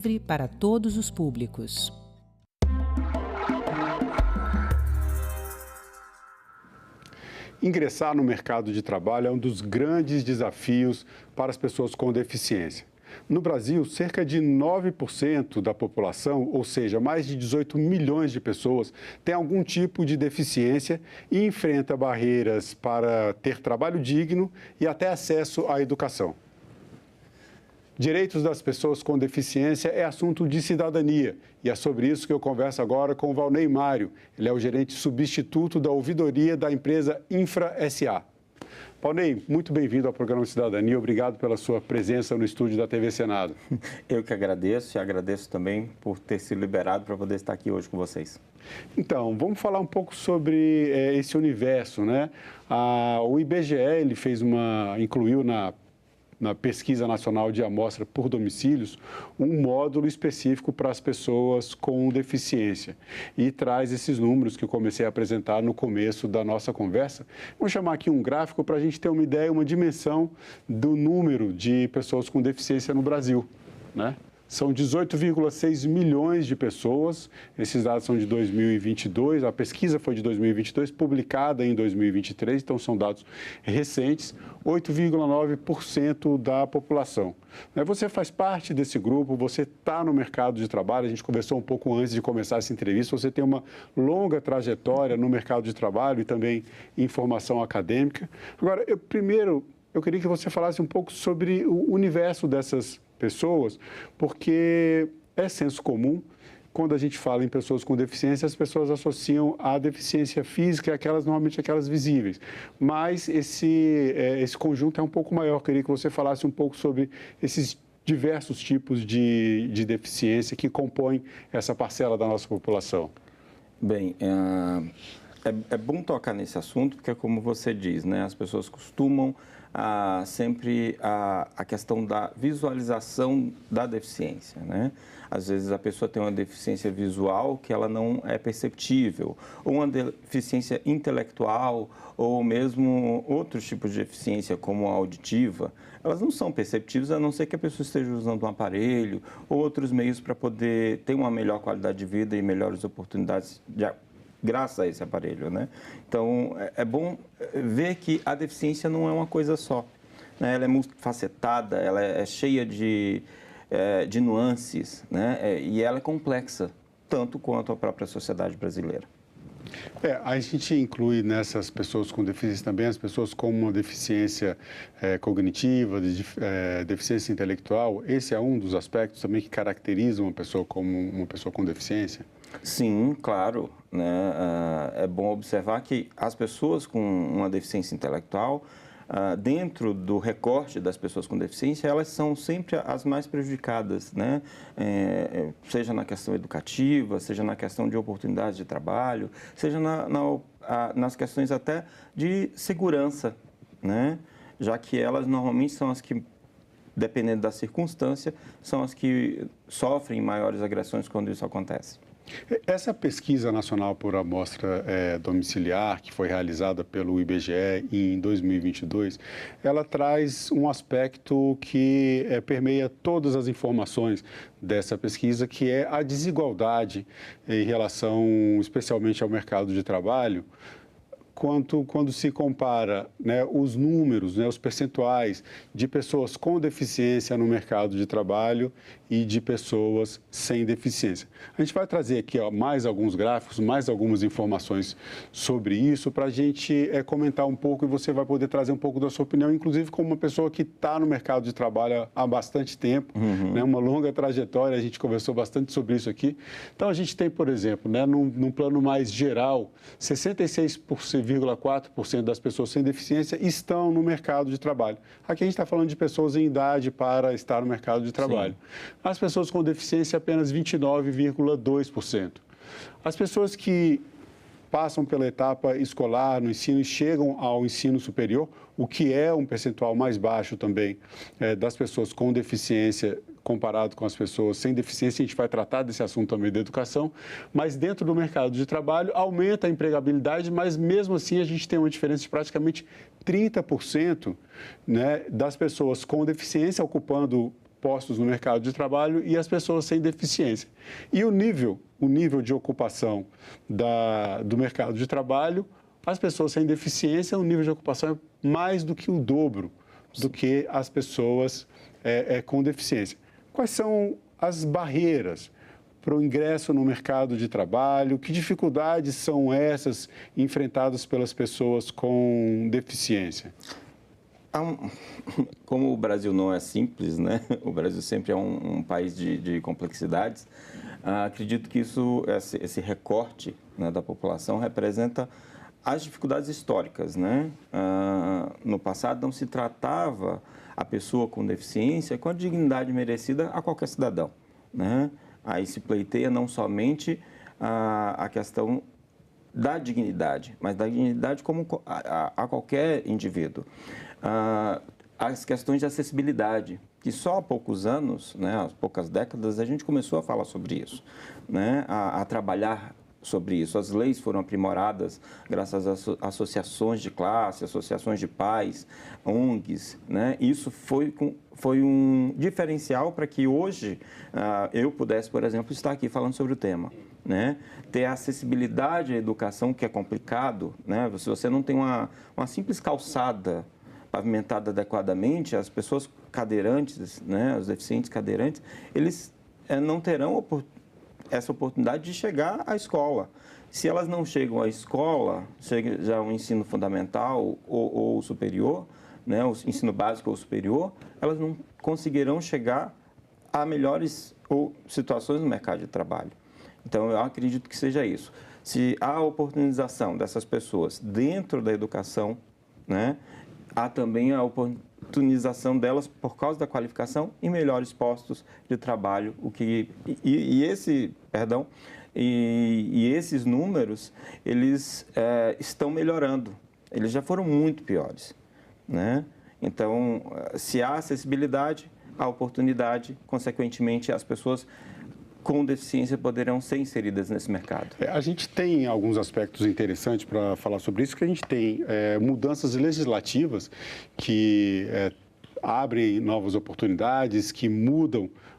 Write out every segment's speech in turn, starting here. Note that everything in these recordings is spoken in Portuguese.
livre para todos os públicos. Ingressar no mercado de trabalho é um dos grandes desafios para as pessoas com deficiência. No Brasil, cerca de 9% da população, ou seja, mais de 18 milhões de pessoas, tem algum tipo de deficiência e enfrenta barreiras para ter trabalho digno e até acesso à educação. Direitos das pessoas com deficiência é assunto de cidadania e é sobre isso que eu converso agora com o Valnei Mário. Ele é o gerente substituto da ouvidoria da empresa Infra SA. Valnei, muito bem-vindo ao programa Cidadania. Obrigado pela sua presença no estúdio da TV Senado. Eu que agradeço e agradeço também por ter sido liberado para poder estar aqui hoje com vocês. Então, vamos falar um pouco sobre esse universo, né? O IBGE ele incluiu na Pesquisa Nacional de Amostra por Domicílios, um módulo específico para as pessoas com deficiência e traz esses números que eu comecei a apresentar no começo da nossa conversa. Vou chamar aqui um gráfico para a gente ter uma ideia, uma dimensão do número de pessoas com deficiência no Brasil, né? São 18,6 milhões de pessoas, esses dados são de 2022, a pesquisa foi de 2022, publicada em 2023, então são dados recentes, 8,9% da população. Você faz parte desse grupo, você está no mercado de trabalho, a gente conversou um pouco antes de começar essa entrevista, você tem uma longa trajetória no mercado de trabalho e também em formação acadêmica. Agora, eu queria que você falasse um pouco sobre o universo dessas pessoas, porque é senso comum, quando a gente fala em pessoas com deficiência, as pessoas associam a deficiência física, normalmente aquelas visíveis. Mas esse conjunto é um pouco maior. Eu queria que você falasse um pouco sobre esses diversos tipos de deficiência que compõem essa parcela da nossa população. Bem, é bom tocar nesse assunto, porque como você diz, né, as pessoas costumam sempre a questão da visualização da deficiência, né? Às vezes a pessoa tem uma deficiência visual que ela não é perceptível, ou uma deficiência intelectual, ou mesmo outros tipos de deficiência, como a auditiva, elas não são perceptíveis a não ser que a pessoa esteja usando um aparelho ou outros meios para poder ter uma melhor qualidade de vida e melhores oportunidades graças a esse aparelho, né? Então, é bom ver que a deficiência não é uma coisa só, né? Ela é multifacetada, ela é cheia de nuances, né? E ela é complexa, tanto quanto a própria sociedade brasileira. A gente inclui nessas pessoas com deficiência também as pessoas com uma deficiência cognitiva, deficiência intelectual. Esse é um dos aspectos também que caracteriza uma pessoa como uma pessoa com deficiência? Sim, claro, né? É bom observar que as pessoas com uma deficiência intelectual, dentro do recorte das pessoas com deficiência, elas são sempre as mais prejudicadas, né? Seja na questão educativa, seja na questão de oportunidades de trabalho, seja nas questões até de segurança, né? Já que elas normalmente são as que, dependendo da circunstância, são as que sofrem maiores agressões quando isso acontece. Essa pesquisa nacional por amostra domiciliar, que foi realizada pelo IBGE em 2022, ela traz um aspecto que permeia todas as informações dessa pesquisa, que é a desigualdade em relação, especialmente ao mercado de trabalho, quando se compara, né, os números, né, os percentuais de pessoas com deficiência no mercado de trabalho e de pessoas sem deficiência. A gente vai trazer aqui mais alguns gráficos, mais algumas informações sobre isso para a gente comentar um pouco e você vai poder trazer um pouco da sua opinião, inclusive como uma pessoa que está no mercado de trabalho há bastante tempo, né, uma longa trajetória, a gente conversou bastante sobre isso aqui. Então, a gente tem, por exemplo, né, num plano mais geral, 66,4% das pessoas sem deficiência estão no mercado de trabalho. Aqui a gente está falando de pessoas em idade para estar no mercado de trabalho. Sim. As pessoas com deficiência, apenas 29,2%. As pessoas que passam pela etapa escolar no ensino e chegam ao ensino superior, o que é um percentual mais baixo também das pessoas com deficiência comparado com as pessoas sem deficiência. A gente vai tratar desse assunto também da educação, mas dentro do mercado de trabalho aumenta a empregabilidade, mas mesmo assim a gente tem uma diferença de praticamente 30%, né, das pessoas com deficiência ocupando postos no mercado de trabalho e as pessoas sem deficiência. E o nível de ocupação do mercado de trabalho, as pessoas sem deficiência, o nível de ocupação é mais do que o dobro do que as pessoas com deficiência. Quais são as barreiras para o ingresso no mercado de trabalho? Que dificuldades são essas enfrentadas pelas pessoas com deficiência? Como o Brasil não é simples, né? O Brasil sempre é um país de complexidades. Acredito que esse recorte, né, da população representa as dificuldades históricas, né? No passado não se tratava a pessoa com deficiência com a dignidade merecida a qualquer cidadão, né? Aí se pleiteia não somente a questão da dignidade, mas da dignidade como a qualquer indivíduo. As questões de acessibilidade, que só há poucos anos, né, há poucas décadas, a gente começou a falar sobre isso, né, a trabalhar sobre isso. As leis foram aprimoradas graças às associações de classe, associações de pais, ONGs, né? Isso foi um diferencial para que hoje eu pudesse, por exemplo, estar aqui falando sobre o tema, né? Ter acessibilidade à educação, que é complicado, né? Se você não tem uma simples calçada pavimentada adequadamente, as pessoas cadeirantes, né, os deficientes cadeirantes, eles não terão essa oportunidade de chegar à escola. Se elas não chegam à escola, seja já o ensino fundamental ou superior, né, o ensino básico ou superior, elas não conseguirão chegar a melhores situações no mercado de trabalho. Então, eu acredito que seja isso. Se há oportunização dessas pessoas dentro da educação, né, há também a oportunização delas por causa da qualificação em melhores postos de trabalho, e esses números eles estão melhorando. Eles já foram muito piores, né? Então, se há acessibilidade, há oportunidade, consequentemente as pessoas com deficiência poderão ser inseridas nesse mercado. A gente tem alguns aspectos interessantes para falar sobre isso, que a gente tem mudanças legislativas que abrem novas oportunidades, que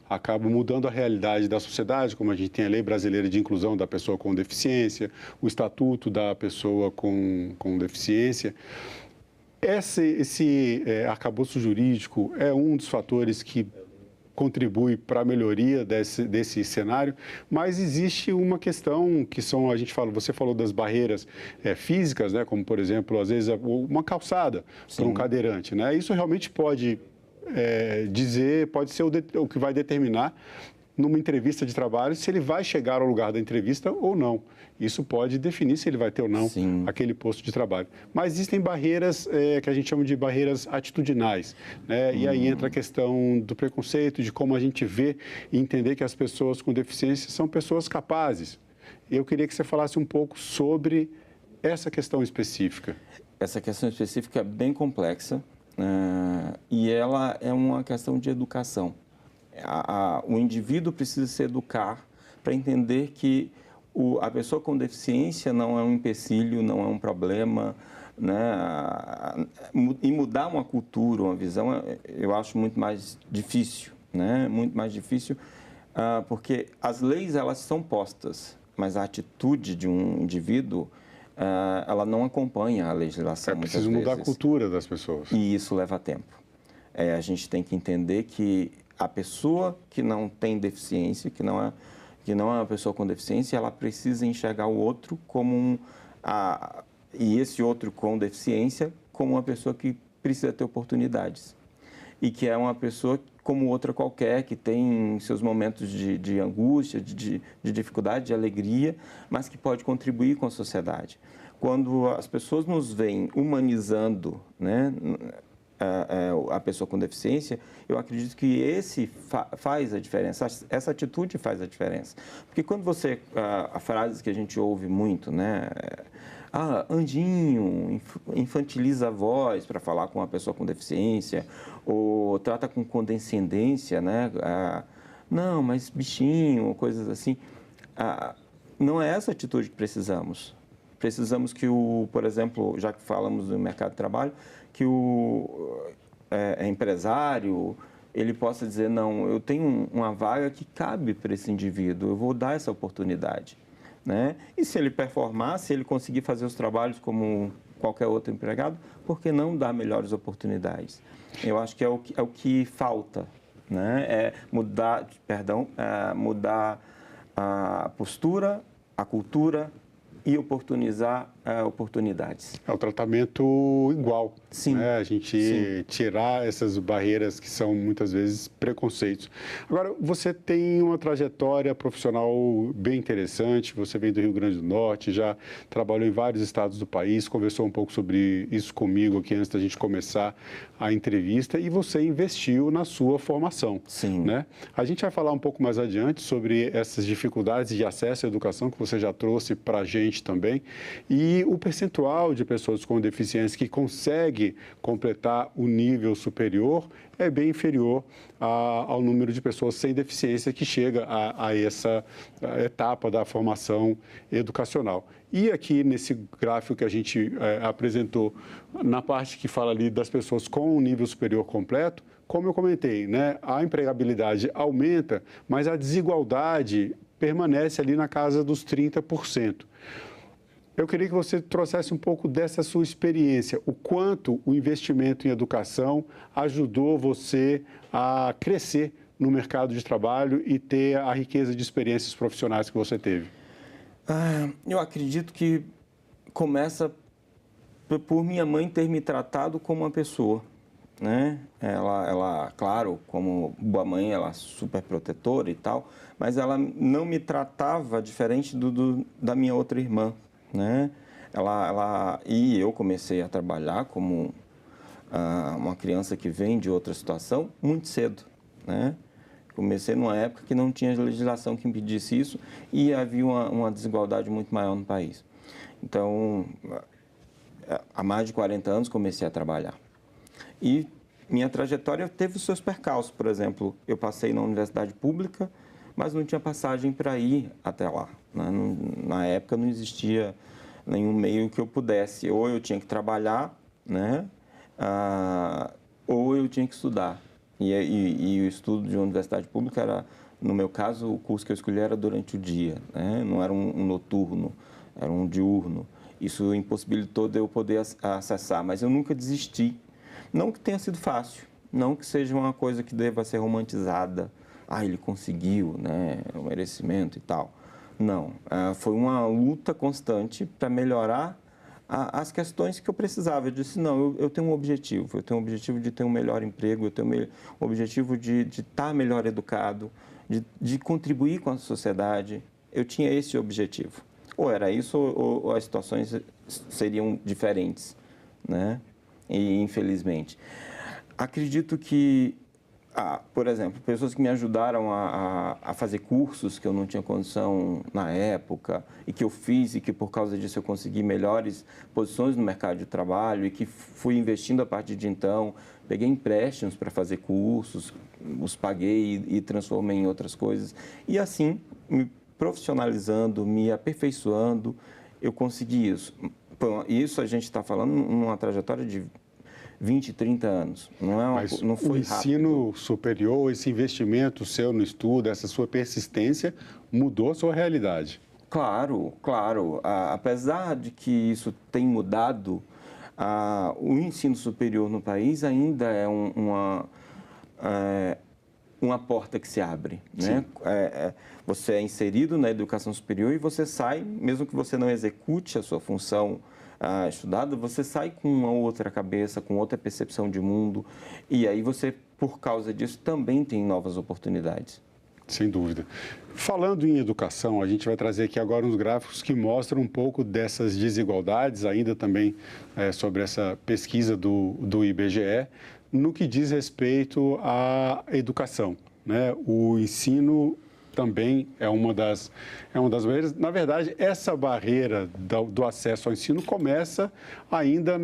acabam mudando a realidade da sociedade, como a gente tem a Lei Brasileira de Inclusão da Pessoa com Deficiência, o Estatuto da Pessoa com Deficiência. Esse arcabouço jurídico é um dos fatores que contribui para a melhoria desse cenário, mas existe uma questão que você falou das barreiras físicas, né, como, por exemplo, às vezes uma calçada para um cadeirante, né? Isso realmente pode ser o que vai determinar numa entrevista de trabalho se ele vai chegar ao lugar da entrevista ou não. Isso pode definir se ele vai ter ou não aquele posto de trabalho. Mas existem barreiras que a gente chama de barreiras atitudinais, né? E aí entra a questão do preconceito, de como a gente vê e entender que as pessoas com deficiência são pessoas capazes. Eu queria que você falasse um pouco sobre essa questão específica. Essa questão específica é bem complexa, e ela é uma questão de educação. O indivíduo precisa se educar para entender que a pessoa com deficiência não é um empecilho, não é um problema, né? E mudar uma cultura, uma visão, eu acho muito mais difícil, né? Muito mais difícil, porque as leis elas são postas, mas a atitude de um indivíduo ela não acompanha a legislação. É preciso mudar a cultura das pessoas. E isso leva tempo. A gente tem que entender que a pessoa que não tem deficiência, que não é uma pessoa com deficiência, ela precisa enxergar o outro como e esse outro com deficiência como uma pessoa que precisa ter oportunidades e que é uma pessoa como outra qualquer, que tem seus momentos de angústia, de dificuldade, de alegria, mas que pode contribuir com a sociedade. Quando as pessoas nos veem humanizando, né, a pessoa com deficiência, eu acredito que faz a diferença, essa atitude faz a diferença. Porque quando a frase que a gente ouve muito, né, Andinho, infantiliza a voz para falar com uma pessoa com deficiência, ou trata com condescendência, né, não, mas bichinho, coisas assim, não é essa atitude que precisamos. Precisamos que por exemplo, já que falamos do mercado de trabalho, que o empresário ele possa dizer, não, eu tenho uma vaga que cabe para esse indivíduo, eu vou dar essa oportunidade, né? E se ele performar, se ele conseguir fazer os trabalhos como qualquer outro empregado, por que não dar melhores oportunidades? Eu acho que é o que falta, né? Mudar a postura, a cultura e oportunizar oportunidades. É o tratamento igual. Sim. Né? A gente tirar essas barreiras que são, muitas vezes, preconceitos. Agora, você tem uma trajetória profissional bem interessante, você vem do Rio Grande do Norte, já trabalhou em vários estados do país, conversou um pouco sobre isso comigo aqui antes da gente começar a entrevista, e você investiu na sua formação. Sim. Né? A gente vai falar um pouco mais adiante sobre essas dificuldades de acesso à educação que você já trouxe para a gente também, e o percentual de pessoas com deficiência que consegue completar o nível superior é bem inferior ao número de pessoas sem deficiência que chega a essa etapa da formação educacional. E aqui nesse gráfico que a gente apresentou, na parte que fala ali das pessoas com um nível superior completo, como eu comentei, né, a empregabilidade aumenta, mas a desigualdade permanece ali na casa dos 30%. Eu queria que você trouxesse um pouco dessa sua experiência, o quanto o investimento em educação ajudou você a crescer no mercado de trabalho e ter a riqueza de experiências profissionais que você teve. Eu acredito que começa por minha mãe ter me tratado como uma pessoa, né? Ela, claro, como boa mãe, ela é super protetora e tal, mas ela não me tratava diferente da minha outra irmã, né? E eu comecei a trabalhar como uma criança que vem de outra situação muito cedo, né? Comecei numa época que não tinha legislação que impedisse isso e havia uma desigualdade muito maior no país. Então, há mais de 40 anos comecei a trabalhar. E minha trajetória teve os seus percalços. Por exemplo, eu passei na universidade pública, mas não tinha passagem para ir até lá, né? Na época não existia nenhum meio que eu pudesse. Ou eu tinha que trabalhar, né? Ou eu tinha que estudar. E o estudo de universidade pública era, no meu caso, o curso que eu escolhi era durante o dia, né? Não era um noturno, era um diurno. Isso impossibilitou de eu poder acessar, mas eu nunca desisti. Não que tenha sido fácil, não que seja uma coisa que deva ser romantizada. Ele conseguiu, né? O merecimento e tal. Não, foi uma luta constante para melhorar as questões que eu precisava. Eu disse, não, eu tenho um objetivo. Eu tenho um objetivo de ter um melhor emprego, eu tenho um objetivo de estar melhor educado, de contribuir com a sociedade. Eu tinha esse objetivo. Ou era isso, ou as situações seriam diferentes, né? E, infelizmente. Acredito que, por exemplo, pessoas que me ajudaram a fazer cursos que eu não tinha condição na época e que eu fiz e que, por causa disso, eu consegui melhores posições no mercado de trabalho e que fui investindo a partir de então. Peguei empréstimos para fazer cursos, os paguei e transformei em outras coisas. E assim, me profissionalizando, me aperfeiçoando, eu consegui isso. Isso a gente está falando numa trajetória de 20, 30 anos. Não foi rápido. O ensino superior, esse investimento seu no estudo, essa sua persistência, mudou a sua realidade. Claro, claro. Apesar de que isso tem mudado, o ensino superior no país ainda é uma porta que se abre, né? Você é inserido na educação superior e você sai, mesmo que você não execute a sua função estudada, você sai com uma outra cabeça, com outra percepção de mundo, e aí você, por causa disso, também tem novas oportunidades. Sem dúvida. Falando em educação, a gente vai trazer aqui agora uns gráficos que mostram um pouco dessas desigualdades, ainda também sobre essa pesquisa do IBGE, no que diz respeito à educação, né? O ensino também é uma das barreiras. Na verdade, essa barreira do acesso ao ensino começa ainda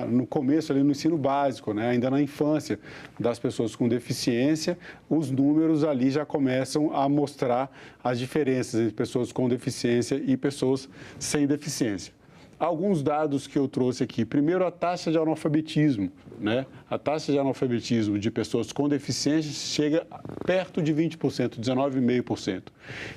no começo, ali no ensino básico, né? Ainda na infância das pessoas com deficiência, os números ali já começam a mostrar as diferenças entre pessoas com deficiência e pessoas sem deficiência. Alguns dados que eu trouxe aqui. Primeiro, a taxa de analfabetismo, né? A taxa de analfabetismo de pessoas com deficiência chega perto de 20%, 19,5%.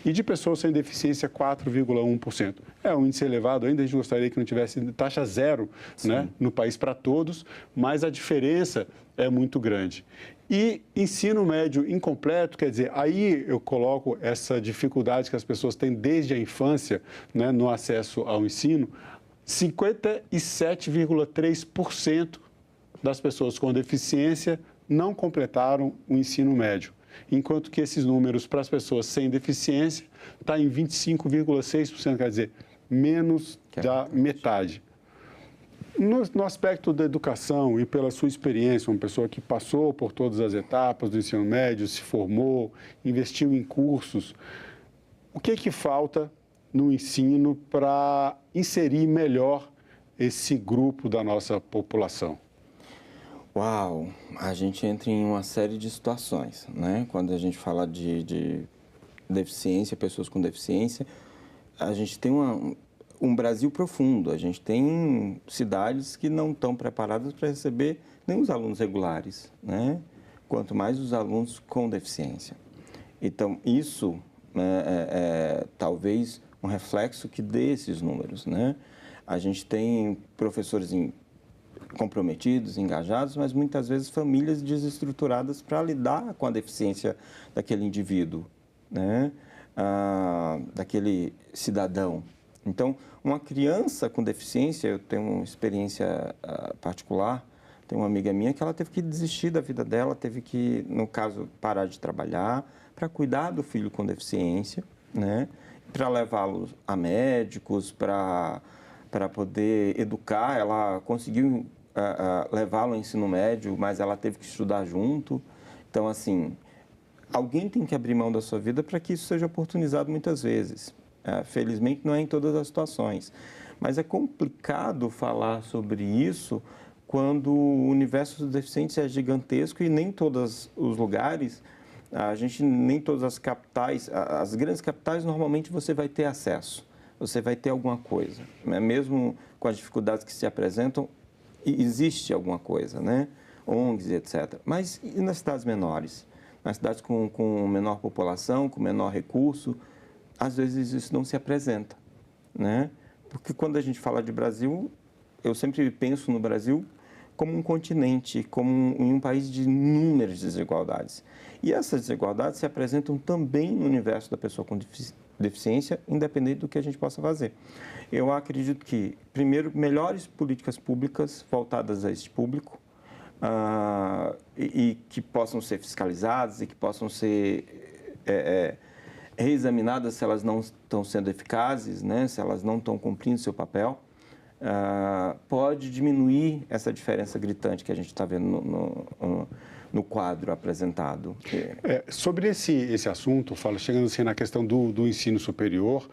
E de pessoas sem deficiência, 4,1%. É um índice elevado ainda, a gente gostaria que não tivesse taxa zero, né, no país para todos, mas a diferença é muito grande. E ensino médio incompleto, quer dizer, aí eu coloco essa dificuldade que as pessoas têm desde a infância, né, no acesso ao ensino. 57,3% das pessoas com deficiência não completaram o ensino médio, enquanto que esses números para as pessoas sem deficiência está em 25,6%, quer dizer, menos da metade. No aspecto da educação e pela sua experiência, uma pessoa que passou por todas as etapas do ensino médio, se formou, investiu em cursos, o que falta no ensino para inserir melhor esse grupo da nossa população? Uau, a gente entra em uma série de situações, né? Quando a gente fala de deficiência, pessoas com deficiência, a gente tem um Brasil profundo. A gente tem cidades que não estão preparadas para receber nem os alunos regulares, né? Quanto mais os alunos com deficiência. Então, isso é talvez um reflexo que dê esses números, né? A gente tem professores comprometidos, engajados, mas muitas vezes famílias desestruturadas para lidar com a deficiência daquele indivíduo, né? Daquele cidadão. Então, uma criança com deficiência, eu tenho uma experiência particular, tem uma amiga minha que ela teve que desistir da vida dela, teve que, no caso, parar de trabalhar para cuidar do filho com deficiência, né? Para levá-lo a médicos, para poder educar. Ela conseguiu levá-lo ao ensino médio, mas ela teve que estudar junto. Então, assim, alguém tem que abrir mão da sua vida para que isso seja oportunizado muitas vezes. Felizmente, não é em todas as situações. Mas é complicado falar sobre isso quando o universo dos deficientes é gigantesco e nem todos os lugares, nem todas as capitais, as grandes capitais, normalmente você vai ter acesso, você vai ter alguma coisa. Mesmo com as dificuldades que se apresentam, existe alguma coisa, né? ONGs, etc. Mas e nas cidades menores? Nas cidades com menor população, com menor recurso, às vezes isso não se apresenta, né? Porque quando a gente fala de Brasil, eu sempre penso no Brasil como um continente, como um país de inúmeras desigualdades. E essas desigualdades se apresentam também no universo da pessoa com deficiência, independente do que a gente possa fazer. Eu acredito que, primeiro, melhores políticas públicas voltadas a este público e que possam ser fiscalizadas e que possam ser reexaminadas se elas não estão sendo eficazes, né? Se elas não estão cumprindo seu papel, pode diminuir essa diferença gritante que a gente está vendo no quadro apresentado. Sobre esse assunto, chegando assim na questão do ensino superior,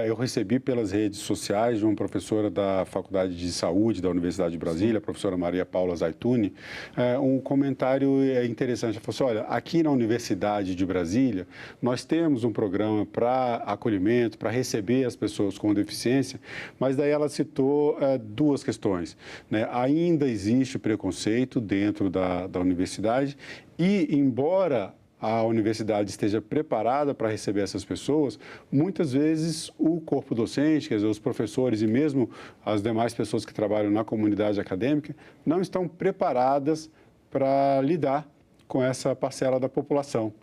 eu recebi pelas redes sociais de uma professora da Faculdade de Saúde da Universidade de Brasília, a professora Maria Paula Zaituni, um comentário interessante. Ela falou assim, olha, aqui na Universidade de Brasília, nós temos um programa para acolhimento, para receber as pessoas com deficiência, mas daí ela citou duas questões, né? Ainda existe preconceito dentro da universidade e, embora a universidade esteja preparada para receber essas pessoas, muitas vezes o corpo docente, quer dizer, os professores e mesmo as demais pessoas que trabalham na comunidade acadêmica, não estão preparadas para lidar com essa parcela da população.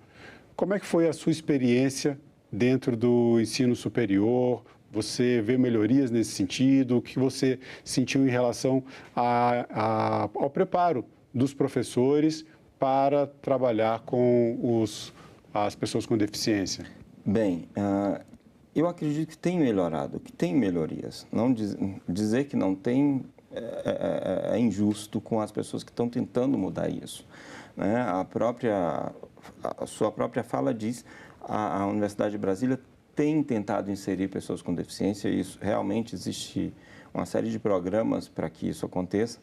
Como é que foi a sua experiência dentro do ensino superior? Você vê melhorias nesse sentido? O que você sentiu em relação ao preparo dos professores para trabalhar com as pessoas com deficiência? Bem, eu acredito que tem melhorado, que tem melhorias. Não dizer que não tem é injusto com as pessoas que estão tentando mudar isso, né? A sua própria fala diz, a Universidade de Brasília tem tentado inserir pessoas com deficiência e isso realmente existe uma série de programas para que isso aconteça.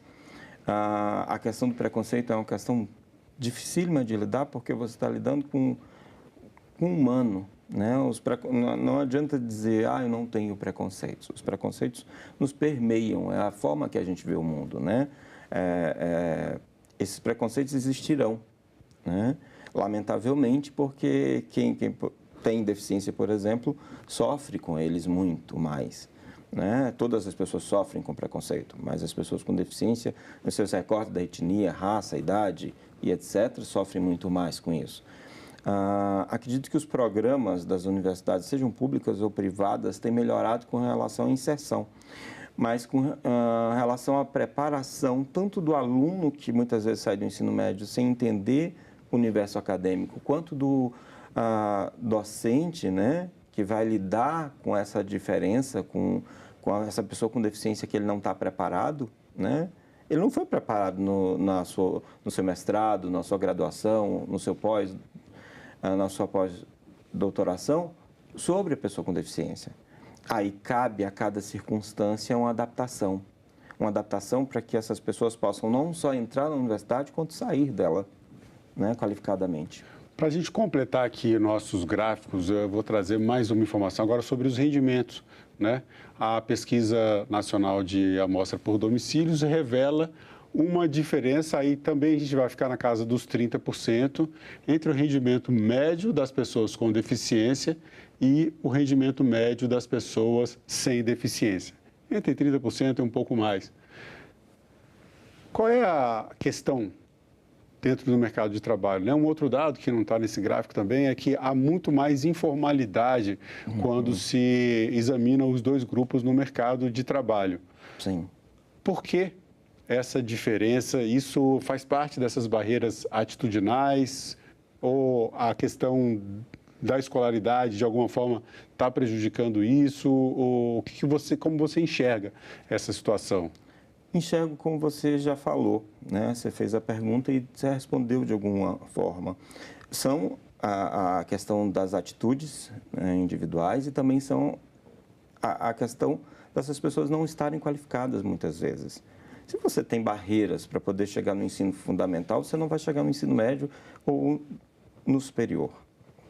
A questão do preconceito é uma questão dificílima de lidar porque você está lidando com um humano, Né? Não adianta dizer, eu não tenho preconceitos. Os preconceitos nos permeiam, é a forma que a gente vê o mundo. Né? Esses preconceitos existirão, né? Lamentavelmente, porque quem tem deficiência, por exemplo, sofre com eles muito mais. Né? Todas as pessoas sofrem com preconceito, mas as pessoas com deficiência, nos seus recortes da etnia, raça, idade e etc., sofrem muito mais com isso. Acredito que os programas das universidades, sejam públicas ou privadas, têm melhorado com relação à inserção, mas com relação à preparação, tanto do aluno, que muitas vezes sai do ensino médio sem entender o universo acadêmico, quanto do docente, né, que vai lidar com essa diferença, com essa pessoa com deficiência que ele não está preparado, né? Ele não foi preparado no seu mestrado, na sua graduação, na sua pós-doutoração, sobre a pessoa com deficiência. Aí cabe a cada circunstância uma adaptação para que essas pessoas possam não só entrar na universidade, quanto sair dela, né, qualificadamente. Para a gente completar aqui nossos gráficos, eu vou trazer mais uma informação agora sobre os rendimentos, né? A Pesquisa Nacional de Amostra por Domicílios revela uma diferença, aí também a gente vai ficar na casa dos 30%, entre o rendimento médio das pessoas com deficiência e o rendimento médio das pessoas sem deficiência. Entre 30% e um pouco mais. Qual é a questão dentro do mercado de trabalho, né? Um outro dado que não está nesse gráfico também é que há muito mais informalidade quando se examina os dois grupos no mercado de trabalho. Sim. Por que essa diferença? Isso faz parte dessas barreiras atitudinais ou a questão da escolaridade, de alguma forma, está prejudicando isso? Ou como você enxerga essa situação? Enxergo como você já falou, né? Você fez a pergunta e você respondeu de alguma forma. São a questão das atitudes, né, individuais, e também são a questão dessas pessoas não estarem qualificadas muitas vezes. Se você tem barreiras para poder chegar no ensino fundamental, você não vai chegar no ensino médio ou no superior.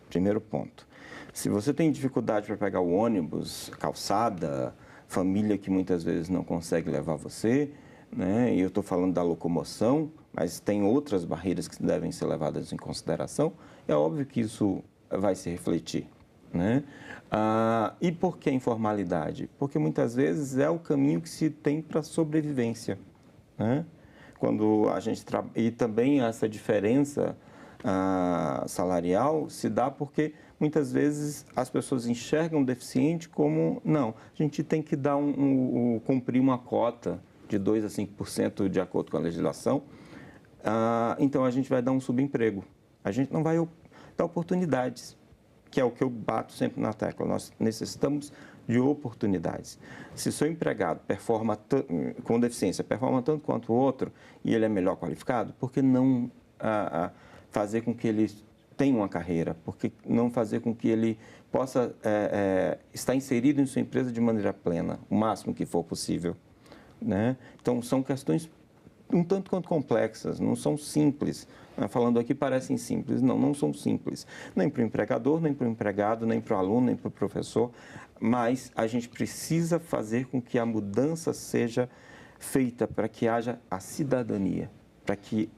Primeiro ponto. Se você tem dificuldade para pegar o ônibus, calçada, família que muitas vezes não consegue levar você, né? E eu estou falando da locomoção, mas tem outras barreiras que devem ser levadas em consideração, é óbvio que isso vai se refletir, né? E por que informalidade? Porque muitas vezes é o caminho que se tem para a sobrevivência, né? Quando a gente e também essa diferença salarial se dá porque muitas vezes as pessoas enxergam o deficiente como, não, a gente tem que dar cumprir uma cota de 2% a 5% de acordo com a legislação, então a gente vai dar um subemprego. A gente não vai dar oportunidades, que é o que eu bato sempre na tecla. Nós necessitamos de oportunidades. Se o seu empregado com deficiência performa tanto quanto o outro e ele é melhor qualificado, por que não fazer com que ele tenha uma carreira? Por que não fazer com que ele possa estar inserido em sua empresa de maneira plena, o máximo que for possível, né? Então, são questões um tanto quanto complexas, não são simples. Falando aqui parecem simples, não são simples. Nem para o empregador, nem para o empregado, nem para o aluno, nem para o professor, mas a gente precisa fazer com que a mudança seja feita para que haja a cidadania, para que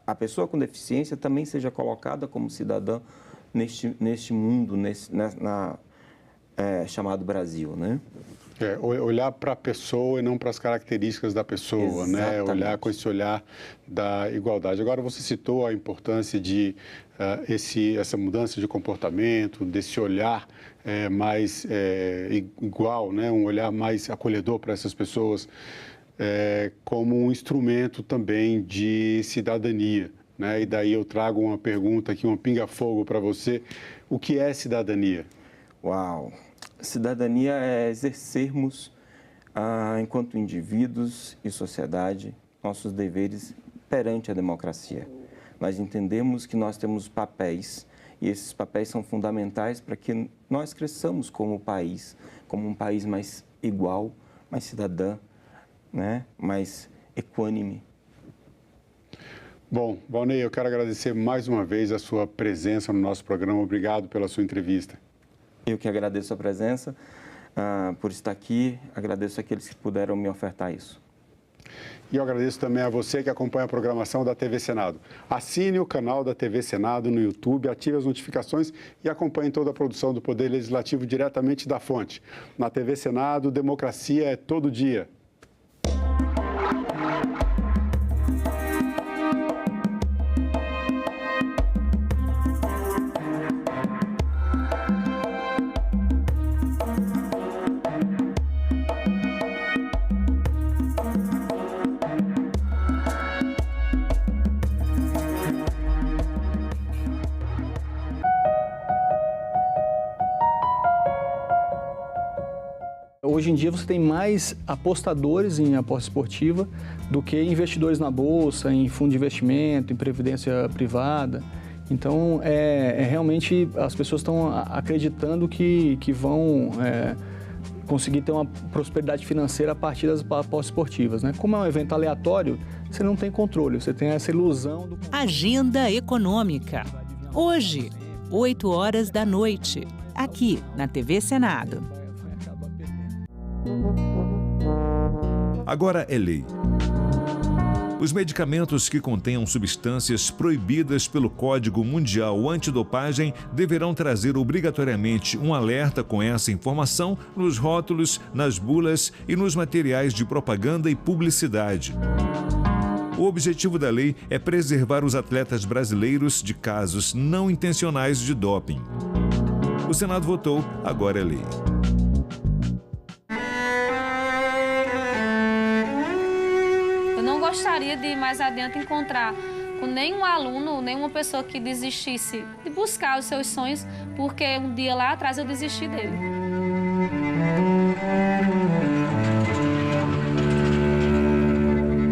a pessoa com deficiência também seja colocada como cidadã neste mundo, chamado Brasil, né? Olhar para a pessoa e não para as características da pessoa, né? Olhar com esse olhar da igualdade. Agora, você citou a importância de essa mudança de comportamento, desse olhar mais igual, né? Um olhar mais acolhedor para essas pessoas, como um instrumento também de cidadania, né? E daí eu trago uma pergunta aqui, um pinga-fogo para você. O que é cidadania? Uau! Cidadania é exercermos, enquanto indivíduos e sociedade, nossos deveres perante a democracia. Nós entendemos que nós temos papéis e esses papéis são fundamentais para que nós cresçamos como país, como um país mais igual, mais cidadão, né? Mais equânime. Bom, Valnei, eu quero agradecer mais uma vez a sua presença no nosso programa. Obrigado pela sua entrevista. Eu que agradeço a presença, por estar aqui. Agradeço àqueles que puderam me ofertar isso. E eu agradeço também a você que acompanha a programação da TV Senado. Assine o canal da TV Senado no YouTube, ative as notificações e acompanhe toda a produção do Poder Legislativo diretamente da fonte. Na TV Senado, democracia é todo dia. Hoje em dia você tem mais apostadores em aposta esportiva do que investidores na bolsa, em fundo de investimento, em previdência privada. Então, realmente as pessoas estão acreditando que vão conseguir ter uma prosperidade financeira a partir das apostas esportivas, né? Como é um evento aleatório, você não tem controle, você tem essa ilusão do... Agenda Econômica. Hoje, 20h, aqui na TV Senado. Agora é lei. Os medicamentos que contenham substâncias proibidas pelo Código Mundial Antidopagem deverão trazer obrigatoriamente um alerta com essa informação nos rótulos, nas bulas e nos materiais de propaganda e publicidade. O objetivo da lei é preservar os atletas brasileiros de casos não intencionais de doping. O Senado votou, agora é lei. Gostaria de mais adiante encontrar com nenhum aluno, nenhuma pessoa que desistisse de buscar os seus sonhos, porque um dia lá atrás eu desisti dele.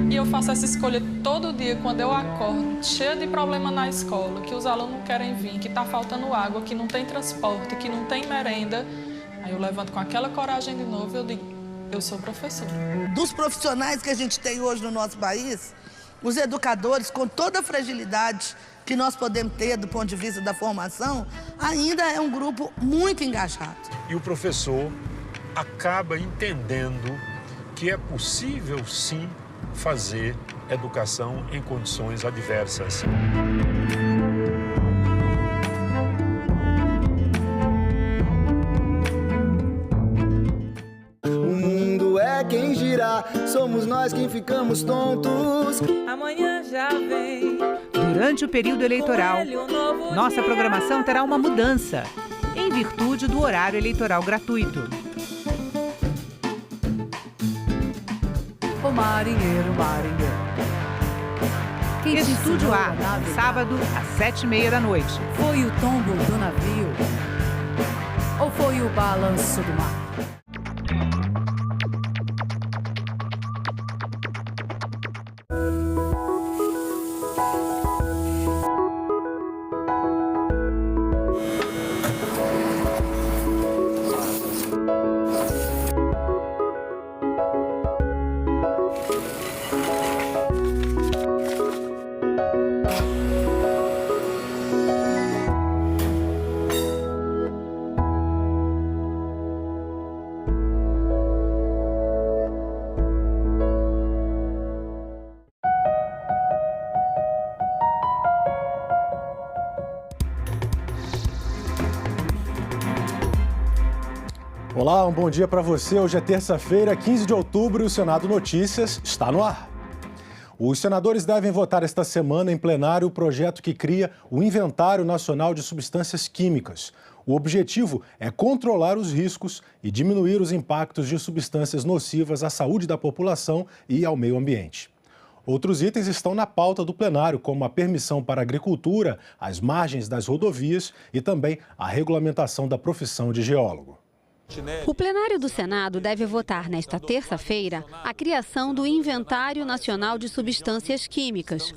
E eu faço essa escolha todo dia quando eu acordo, cheia de problema na escola, que os alunos não querem vir, que está faltando água, que não tem transporte, que não tem merenda. Aí eu levanto com aquela coragem de novo e eu digo, eu sou professora. Dos profissionais que a gente tem hoje no nosso país, os educadores, com toda a fragilidade que nós podemos ter do ponto de vista da formação, ainda é um grupo muito engajado. E o professor acaba entendendo que é possível, sim, fazer educação em condições adversas. Quem gira, somos nós quem ficamos tontos. Amanhã já vem. Durante o período eleitoral, nossa programação terá uma mudança, em virtude do horário eleitoral gratuito. O marinheiro, Estúdio A, sábado às 19h30. Foi o tombo do navio? Ou foi o balanço do mar? Olá, um bom dia para você. Hoje é terça-feira, 15 de outubro e o Senado Notícias está no ar. Os senadores devem votar esta semana em plenário o projeto que cria o Inventário Nacional de Substâncias Químicas. O objetivo é controlar os riscos e diminuir os impactos de substâncias nocivas à saúde da população e ao meio ambiente. Outros itens estão na pauta do plenário, como a permissão para a agricultura, as margens das rodovias e também a regulamentação da profissão de geólogo. O plenário do Senado deve votar nesta terça-feira a criação do Inventário Nacional de Substâncias Químicas.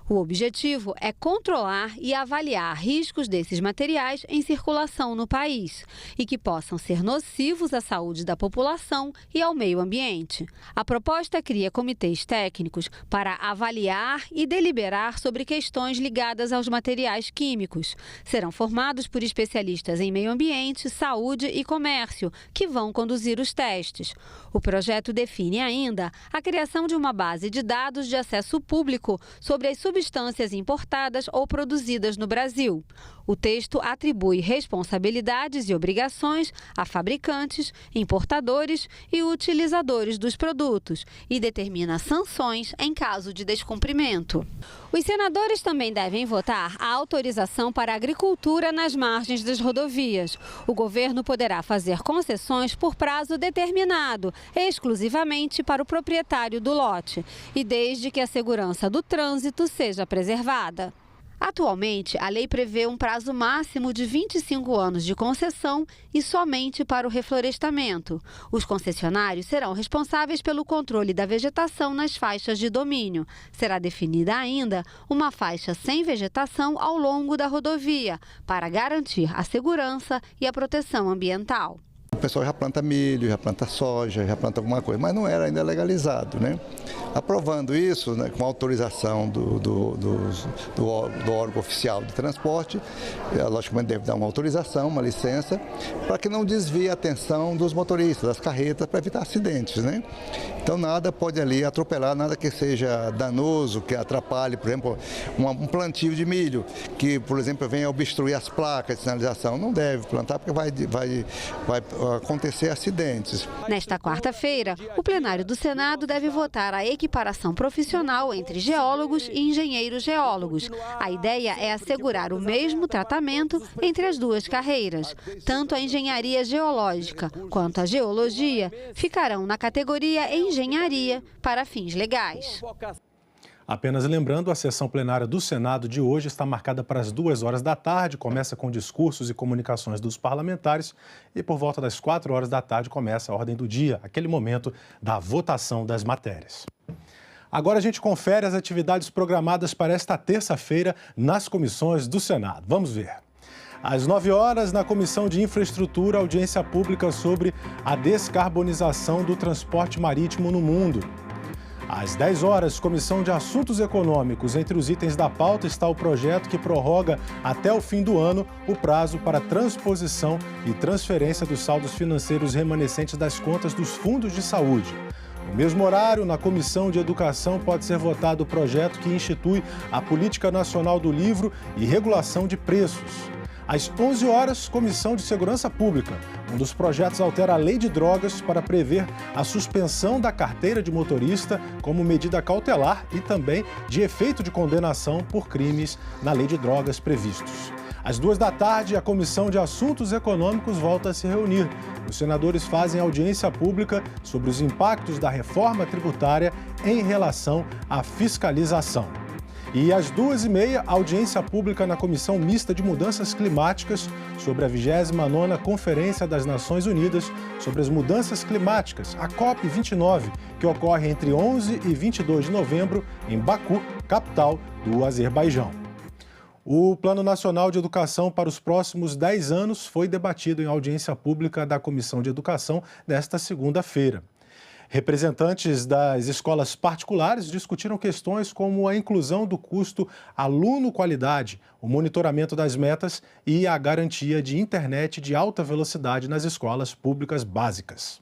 O objetivo é controlar e avaliar riscos desses materiais em circulação no país e que possam ser nocivos à saúde da população e ao meio ambiente. A proposta cria comitês técnicos para avaliar e deliberar sobre questões ligadas aos materiais químicos. Serão formados por especialistas em meio ambiente, saúde e comércio, que vão conduzir os testes. O projeto define ainda a criação de uma base de dados de acesso público sobre as substâncias importadas ou produzidas no Brasil. O texto atribui responsabilidades e obrigações a fabricantes, importadores e utilizadores dos produtos e determina sanções em caso de descumprimento. Os senadores também devem votar a autorização para a agricultura nas margens das rodovias. O governo poderá fazer concessões por prazo determinado, exclusivamente para o proprietário do lote, e desde que a segurança do trânsito seja preservada. Atualmente, a lei prevê um prazo máximo de 25 anos de concessão e somente para o reflorestamento. Os concessionários serão responsáveis pelo controle da vegetação nas faixas de domínio. Será definida ainda uma faixa sem vegetação ao longo da rodovia, para garantir a segurança e a proteção ambiental. O pessoal já planta milho, já planta soja, já planta alguma coisa, mas não era ainda legalizado, né? Aprovando isso, né, com autorização do órgão oficial de transporte, logicamente deve dar uma autorização, uma licença, para que não desvie a atenção dos motoristas, das carretas, para evitar acidentes, né? Então nada pode ali atropelar, nada que seja danoso, que atrapalhe, por exemplo, um plantio de milho, que, por exemplo, venha obstruir as placas de sinalização. Não deve plantar porque vai acontecer acidentes. Nesta quarta-feira, o plenário do Senado deve votar a equiparação profissional entre geólogos e engenheiros geólogos. A ideia é assegurar o mesmo tratamento entre as duas carreiras. Tanto a engenharia geológica quanto a geologia ficarão na categoria engenharia para fins legais. Apenas lembrando, a sessão plenária do Senado de hoje está marcada para as 2 horas da tarde, começa com discursos e comunicações dos parlamentares e por volta das 4 horas da tarde começa a ordem do dia, aquele momento da votação das matérias. Agora a gente confere as atividades programadas para esta terça-feira nas comissões do Senado. Vamos ver. Às 9 horas, na Comissão de Infraestrutura, audiência pública sobre a descarbonização do transporte marítimo no mundo. Às 10 horas, Comissão de Assuntos Econômicos. Entre os itens da pauta está o projeto que prorroga até o fim do ano o prazo para transposição e transferência dos saldos financeiros remanescentes das contas dos fundos de saúde. No mesmo horário, na Comissão de Educação, pode ser votado o projeto que institui a Política Nacional do Livro e Regulação de Preços. Às 11 horas, Comissão de Segurança Pública. Um dos projetos altera a Lei de Drogas para prever a suspensão da carteira de motorista como medida cautelar e também de efeito de condenação por crimes na Lei de Drogas previstos. Às 2 da tarde, a Comissão de Assuntos Econômicos volta a se reunir. Os senadores fazem audiência pública sobre os impactos da reforma tributária em relação à fiscalização. E às 2h30, audiência pública na Comissão Mista de Mudanças Climáticas sobre a 29ª Conferência das Nações Unidas sobre as Mudanças Climáticas, a COP29, que ocorre entre 11 e 22 de novembro em Baku, capital do Azerbaijão. O Plano Nacional de Educação para os próximos 10 anos foi debatido em audiência pública da Comissão de Educação nesta segunda-feira. Representantes das escolas particulares discutiram questões como a inclusão do custo aluno-qualidade, o monitoramento das metas e a garantia de internet de alta velocidade nas escolas públicas básicas.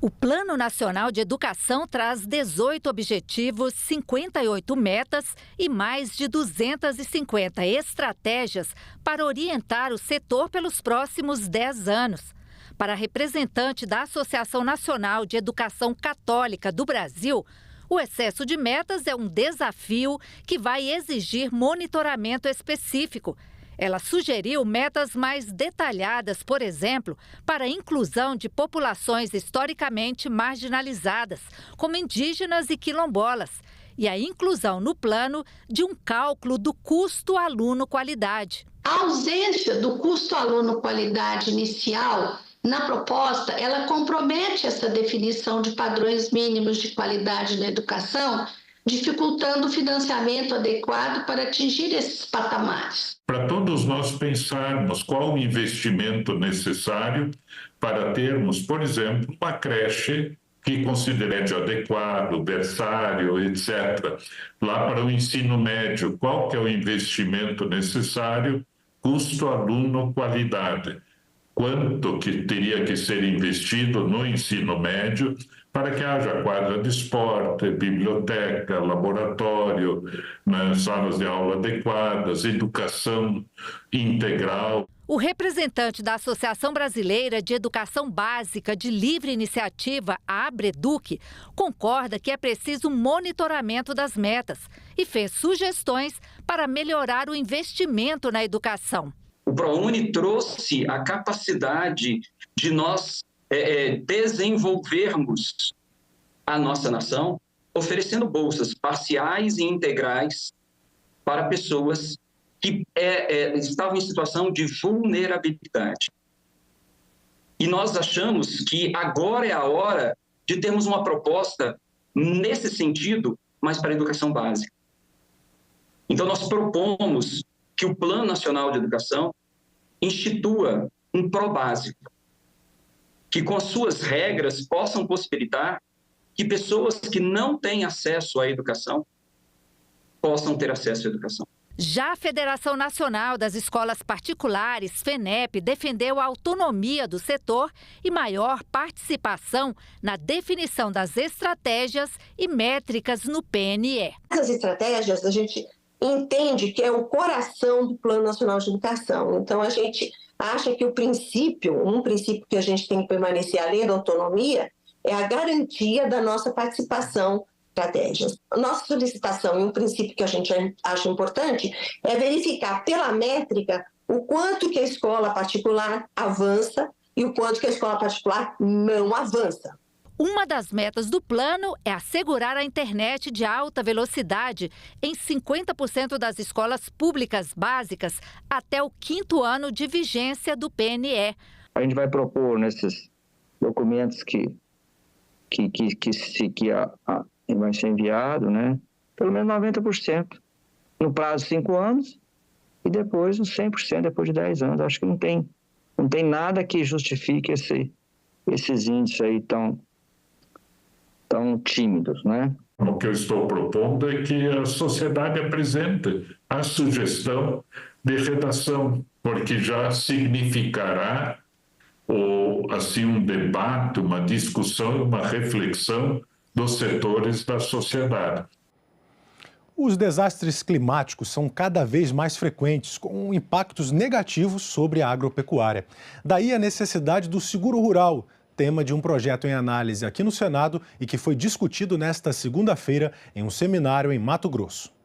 O Plano Nacional de Educação traz 18 objetivos, 58 metas e mais de 250 estratégias para orientar o setor pelos próximos 10 anos. Para a representante da Associação Nacional de Educação Católica do Brasil, o excesso de metas é um desafio que vai exigir monitoramento específico. Ela sugeriu metas mais detalhadas, por exemplo, para a inclusão de populações historicamente marginalizadas, como indígenas e quilombolas, e a inclusão no plano de um cálculo do custo aluno-qualidade. A ausência do custo aluno-qualidade inicial na proposta, ela compromete essa definição de padrões mínimos de qualidade na educação, dificultando o financiamento adequado para atingir esses patamares. Para todos nós pensarmos qual o investimento necessário para termos, por exemplo, uma creche que consideremos adequado, berçário, etc. Lá para o ensino médio, qual que é o investimento necessário, custo aluno, qualidade. Quanto que teria que ser investido no ensino médio para que haja quadra de esporte, biblioteca, laboratório, salas de aula adequadas, educação integral. O representante da Associação Brasileira de Educação Básica de Livre Iniciativa, a ABREDUC, concorda que é preciso monitoramento das metas e fez sugestões para melhorar o investimento na educação. O ProUni trouxe a capacidade de nós desenvolvermos a nossa nação, oferecendo bolsas parciais e integrais para pessoas que estavam em situação de vulnerabilidade. E nós achamos que agora é a hora de termos uma proposta nesse sentido, mas para a educação básica. Então, nós propomos que o Plano Nacional de Educação institua um pró-básico, que com as suas regras possam possibilitar que pessoas que não têm acesso à educação possam ter acesso à educação. Já a Federação Nacional das Escolas Particulares, FENEP, defendeu a autonomia do setor e maior participação na definição das estratégias e métricas no PNE. Essas estratégias a gente entende que é o coração do Plano Nacional de Educação. Então, a gente acha que um princípio que a gente tem que permanecer além da autonomia, é a garantia da nossa participação em estratégias. A nossa solicitação, e um princípio que a gente acha importante, é verificar pela métrica o quanto que a escola particular avança e o quanto que a escola particular não avança. Uma das metas do plano é assegurar a internet de alta velocidade em 50% das escolas públicas básicas até o 5º ano de vigência do PNE. A gente vai propor nesses documentos que vai ser enviado, né, pelo menos 90% no prazo de 5 anos e depois os 100% depois de 10 anos. Acho que não tem nada que justifique esses índices aí tão tímidos, né? O que eu estou propondo é que a sociedade apresente a sugestão de redação, porque já significará um debate, uma discussão, uma reflexão dos setores da sociedade. Os desastres climáticos são cada vez mais frequentes, com impactos negativos sobre a agropecuária. Daí a necessidade do seguro rural, tema de um projeto em análise aqui no Senado e que foi discutido nesta segunda-feira em um seminário em Mato Grosso.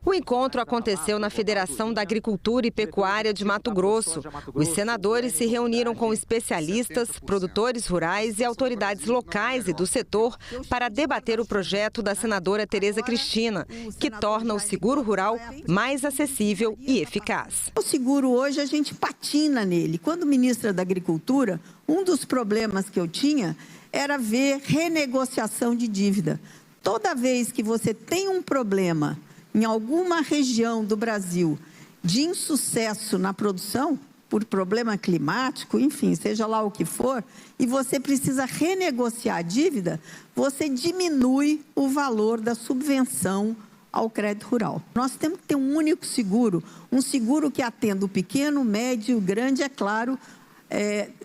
O encontro aconteceu na Federação da Agricultura e Pecuária de Mato Grosso. Os senadores se reuniram com especialistas, produtores rurais e autoridades locais e do setor para debater o projeto da senadora Tereza Cristina, que torna o seguro rural mais acessível e eficaz. O seguro hoje a gente patina nele. Quando ministra da Agricultura, um dos problemas que eu tinha era ver renegociação de dívida. Toda vez que você tem um problema em alguma região do Brasil de insucesso na produção, por problema climático, enfim, seja lá o que for, e você precisa renegociar a dívida, você diminui o valor da subvenção ao crédito rural. Nós temos que ter um único seguro, um seguro que atenda o pequeno, médio, grande, é claro,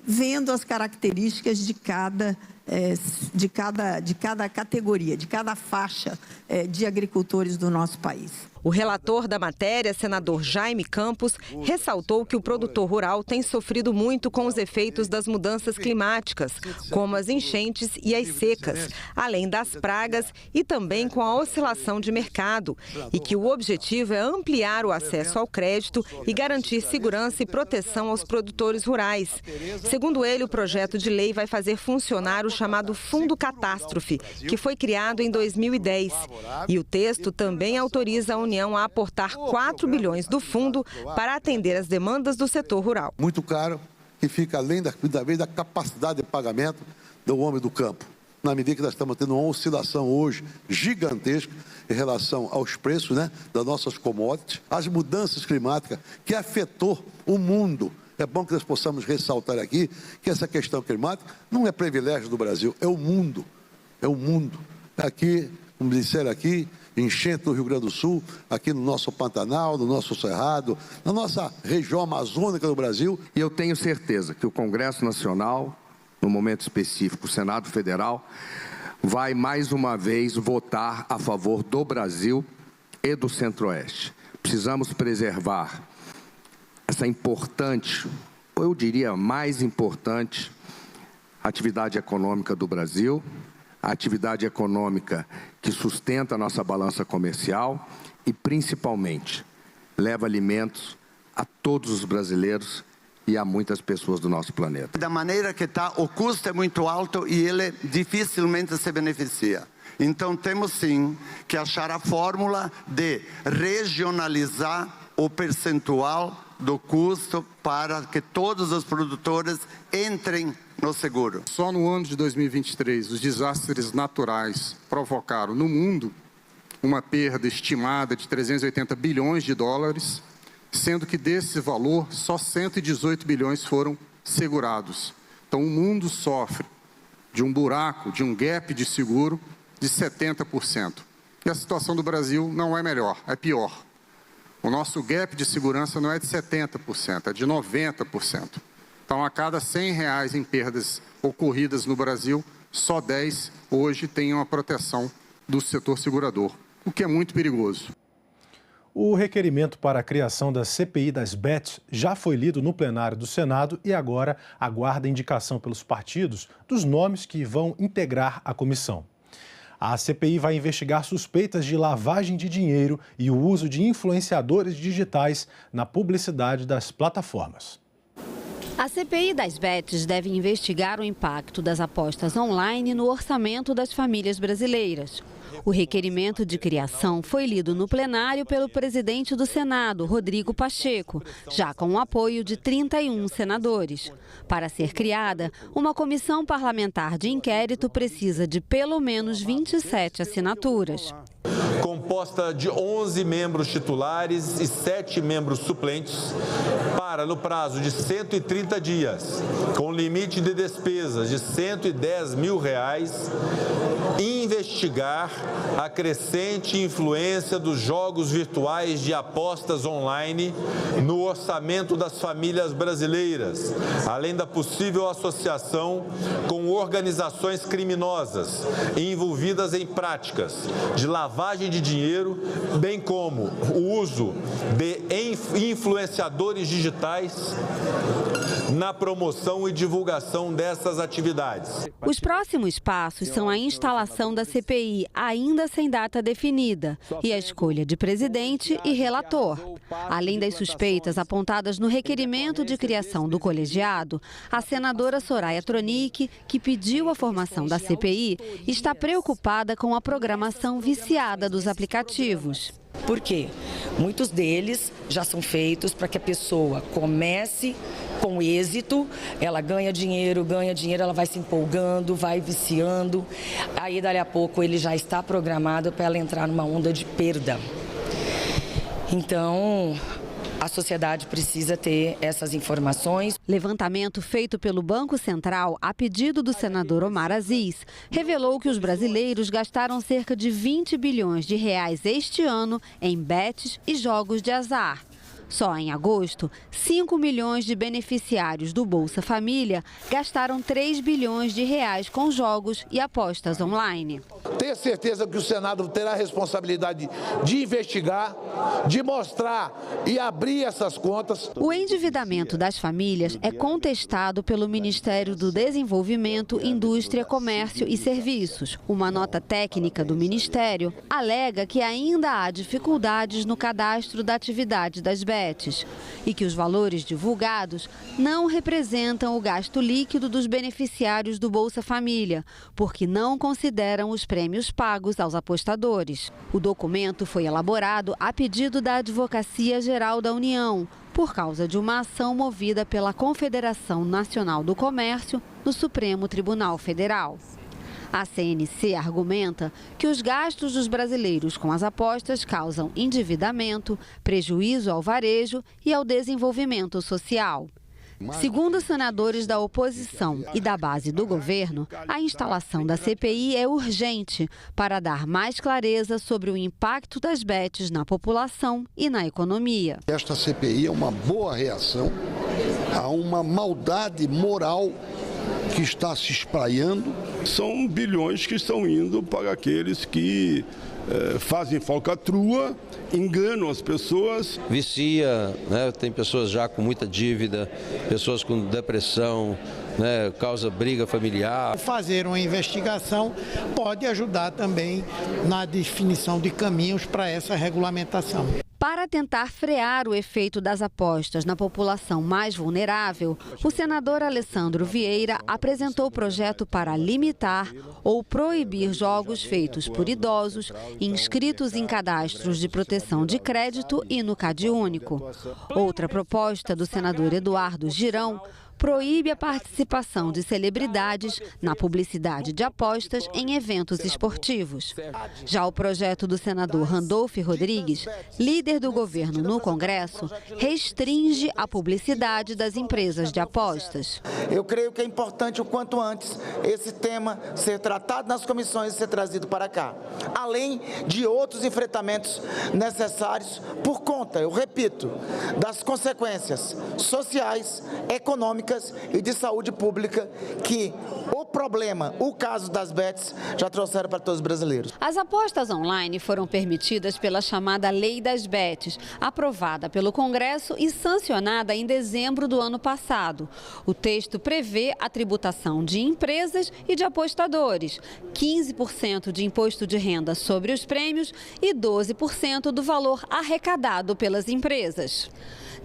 vendo as características de cada categoria, de cada faixa de agricultores do nosso país. O relator da matéria, senador Jaime Campos, ressaltou que o produtor rural tem sofrido muito com os efeitos das mudanças climáticas, como as enchentes e as secas, além das pragas e também com a oscilação de mercado, e que o objetivo é ampliar o acesso ao crédito e garantir segurança e proteção aos produtores rurais. Segundo ele, o projeto de lei vai fazer funcionar o chamado Fundo Catástrofe, que foi criado em 2010. E o texto também autoriza a União a aportar 4 bilhões do fundo para atender as demandas do setor rural. Muito caro, que fica além da capacidade de pagamento do homem do campo. Na medida que nós estamos tendo uma oscilação hoje gigantesca em relação aos preços, né, das nossas commodities, as mudanças climáticas que afetou o mundo. É bom que nós possamos ressaltar aqui que essa questão climática não é privilégio do Brasil, é o mundo. É o mundo. Aqui, como disseram aqui, enchente do Rio Grande do Sul, aqui no nosso Pantanal, no nosso Cerrado, na nossa região amazônica do Brasil. E eu tenho certeza que o Congresso Nacional, no momento específico, o Senado Federal, vai mais uma vez votar a favor do Brasil e do Centro-Oeste. Precisamos preservar essa importante, ou eu diria mais importante, atividade econômica do Brasil, a atividade econômica que sustenta a nossa balança comercial e, principalmente, leva alimentos a todos os brasileiros e a muitas pessoas do nosso planeta. Da maneira que está, o custo é muito alto e ele dificilmente se beneficia. Então, temos sim que achar a fórmula de regionalizar o percentual do custo para que todos os produtores entrem no seguro. Só no ano de 2023, os desastres naturais provocaram no mundo uma perda estimada de 380 bilhões de dólares, sendo que desse valor, só 118 bilhões foram segurados. Então, o mundo sofre de um buraco, de um gap de seguro de 70%. E a situação do Brasil não é melhor, é pior. O nosso gap de segurança não é de 70%, é de 90%. Então, a cada R$100 em perdas ocorridas no Brasil, só 10 hoje têm uma proteção do setor segurador, o que é muito perigoso. O requerimento para a criação da CPI das bets já foi lido no plenário do Senado e agora aguarda indicação pelos partidos dos nomes que vão integrar a comissão. A CPI vai investigar suspeitas de lavagem de dinheiro e o uso de influenciadores digitais na publicidade das plataformas. A CPI das bets deve investigar o impacto das apostas online no orçamento das famílias brasileiras. O requerimento de criação foi lido no plenário pelo presidente do Senado, Rodrigo Pacheco, já com o apoio de 31 senadores. Para ser criada, uma comissão parlamentar de inquérito precisa de pelo menos 27 assinaturas. Composta de 11 membros titulares e 7 membros suplentes, para, no prazo de 130 dias, com limite de despesas de R$110 mil, investigar a crescente influência dos jogos virtuais de apostas online no orçamento das famílias brasileiras, além da possível associação com organizações criminosas envolvidas em práticas de lavagem de dinheiro, bem como o uso de influenciadores digitais na promoção e divulgação dessas atividades. Os próximos passos são a instalação da CPI, ainda sem data definida, e a escolha de presidente e relator. Além das suspeitas apontadas no requerimento de criação do colegiado, a senadora Soraya Tronic, que pediu a formação da CPI, está preocupada com a programação viciada dos aplicativos. Por quê? Muitos deles já são feitos para que a pessoa comece com êxito, ela ganha dinheiro, ela vai se empolgando, vai viciando, aí dali a pouco ele já está programado para ela entrar numa onda de perda. Então, a sociedade precisa ter essas informações. Levantamento feito pelo Banco Central, a pedido do senador Omar Aziz, revelou que os brasileiros gastaram cerca de 20 bilhões de reais este ano em bets e jogos de azar. Só em agosto, 5 milhões de beneficiários do Bolsa Família gastaram 3 bilhões de reais com jogos e apostas online. Tenho certeza que o Senado terá a responsabilidade de investigar, de mostrar e abrir essas contas. O endividamento das famílias é contestado pelo Ministério do Desenvolvimento, Indústria, Comércio e Serviços. Uma nota técnica do Ministério alega que ainda há dificuldades no cadastro da atividade das bets e que os valores divulgados não representam o gasto líquido dos beneficiários do Bolsa Família, porque não consideram os prêmios prêmios pagos aos apostadores. O documento foi elaborado a pedido da Advocacia Geral da União, por causa de uma ação movida pela Confederação Nacional do Comércio no Supremo Tribunal Federal. A CNC argumenta que os gastos dos brasileiros com as apostas causam endividamento, prejuízo ao varejo e ao desenvolvimento social. Segundo senadores da oposição e da base do governo, a instalação da CPI é urgente para dar mais clareza sobre o impacto das bets na população e na economia. Esta CPI é uma boa reação a uma maldade moral que está se espraiando. São bilhões que estão indo para aqueles que fazem falcatrua, enganam as pessoas. Vicia, né? Tem pessoas já com muita dívida, pessoas com depressão, né? Causa briga familiar. Fazer uma investigação pode ajudar também na definição de caminhos para essa regulamentação. Para tentar frear o efeito das apostas na população mais vulnerável, o senador Alessandro Vieira apresentou o projeto para limitar ou proibir jogos feitos por idosos, inscritos em cadastros de proteção de crédito e no CadÚnico. Outra proposta do senador Eduardo Girão proíbe a participação de celebridades na publicidade de apostas em eventos esportivos. Já o projeto do senador Randolfo Rodrigues, líder do governo no Congresso, restringe a publicidade das empresas de apostas. Eu creio que é importante o quanto antes esse tema ser tratado nas comissões e ser trazido para cá, além de outros enfrentamentos necessários por conta, eu repito, das consequências sociais, econômicas e de saúde pública que o problema, o caso das bets, já trouxeram para todos os brasileiros. As apostas online foram permitidas pela chamada Lei das Bets, aprovada pelo Congresso e sancionada em dezembro do ano passado. O texto prevê a tributação de empresas e de apostadores, 15% de imposto de renda sobre os prêmios e 12% do valor arrecadado pelas empresas.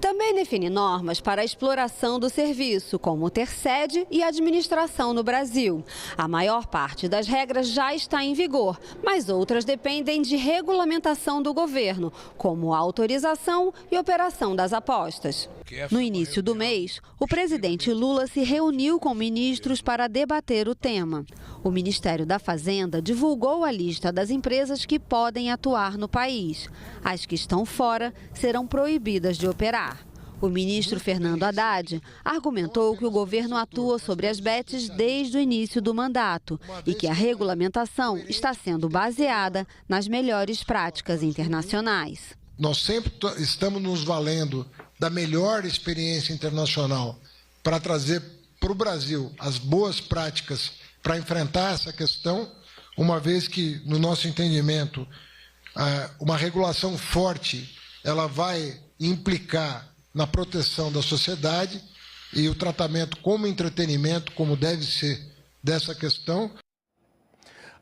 Também define normas para a exploração do serviço, como ter sede e administração no Brasil. A maior parte das regras já está em vigor, mas outras dependem de regulamentação do governo, como a autorização e operação das apostas. No início do mês, o presidente Lula se reuniu com ministros para debater o tema. O Ministério da Fazenda divulgou a lista das empresas que podem atuar no país. As que estão fora serão proibidas de operar. O ministro Fernando Haddad argumentou que o governo atua sobre as bets desde o início do mandato e que a regulamentação está sendo baseada nas melhores práticas internacionais. Nós sempre estamos nos valendo da melhor experiência internacional para trazer para o Brasil as boas práticas para enfrentar essa questão, uma vez que, no nosso entendimento, uma regulação forte ela vai implicar na proteção da sociedade e o tratamento como entretenimento, como deve ser dessa questão.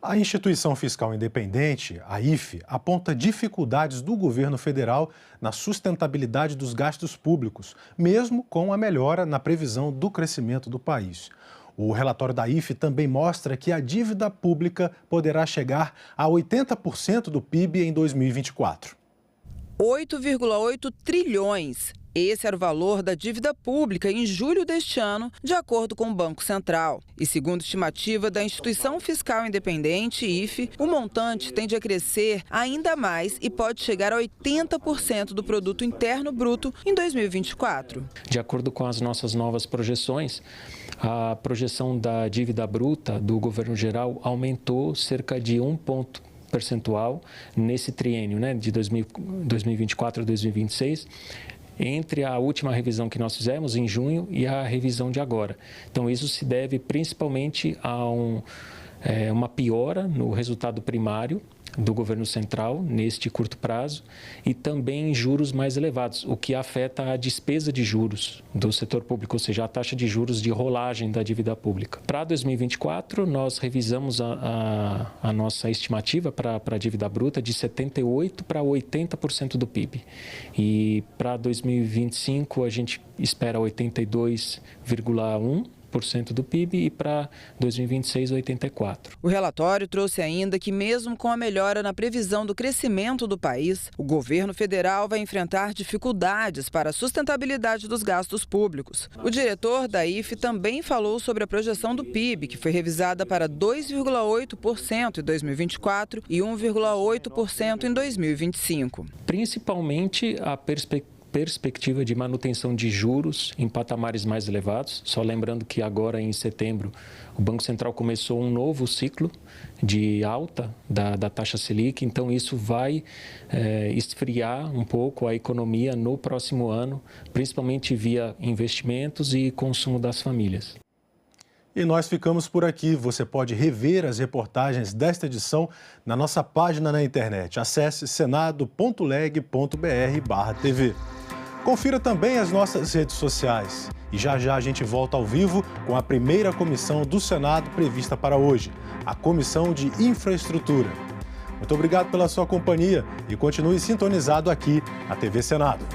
A Instituição Fiscal Independente, a IFE, aponta dificuldades do governo federal na sustentabilidade dos gastos públicos, mesmo com a melhora na previsão do crescimento do país. O relatório da IFE também mostra que a dívida pública poderá chegar a 80% do PIB em 2024. 8,8 trilhões. Esse era o valor da dívida pública em julho deste ano, de acordo com o Banco Central. E segundo estimativa da Instituição Fiscal Independente, IFE, o montante tende a crescer ainda mais e pode chegar a 80% do Produto Interno Bruto em 2024. De acordo com as nossas novas projeções, a projeção da dívida bruta do governo geral aumentou cerca de 1 ponto percentual nesse triênio, né, de 2024 a 2026, entre a última revisão que nós fizemos em junho e a revisão de agora. Então, isso se deve principalmente a uma piora no resultado primário do governo central neste curto prazo e também em juros mais elevados, o que afeta a despesa de juros do setor público, ou seja, a taxa de juros de rolagem da dívida pública. Para 2024, nós revisamos a nossa estimativa para a dívida bruta de 78% para 80% do PIB. E para 2025, a gente espera 82,1%. do PIB e para 2026, 84%. O relatório trouxe ainda que, mesmo com a melhora na previsão do crescimento do país, o governo federal vai enfrentar dificuldades para a sustentabilidade dos gastos públicos. O diretor da IFE também falou sobre a projeção do PIB, que foi revisada para 2,8% em 2024 e 1,8% em 2025. Principalmente a perspectiva de manutenção de juros em patamares mais elevados. Só lembrando que agora, em setembro, o Banco Central começou um novo ciclo de alta da taxa Selic, então isso vai esfriar um pouco a economia no próximo ano, principalmente via investimentos e consumo das famílias. E nós ficamos por aqui. Você pode rever as reportagens desta edição na nossa página na internet. Acesse senado.leg.br/TV. Confira também as nossas redes sociais. E já já a gente volta ao vivo com a primeira comissão do Senado prevista para hoje, a Comissão de Infraestrutura. Muito obrigado pela sua companhia e continue sintonizado aqui na TV Senado.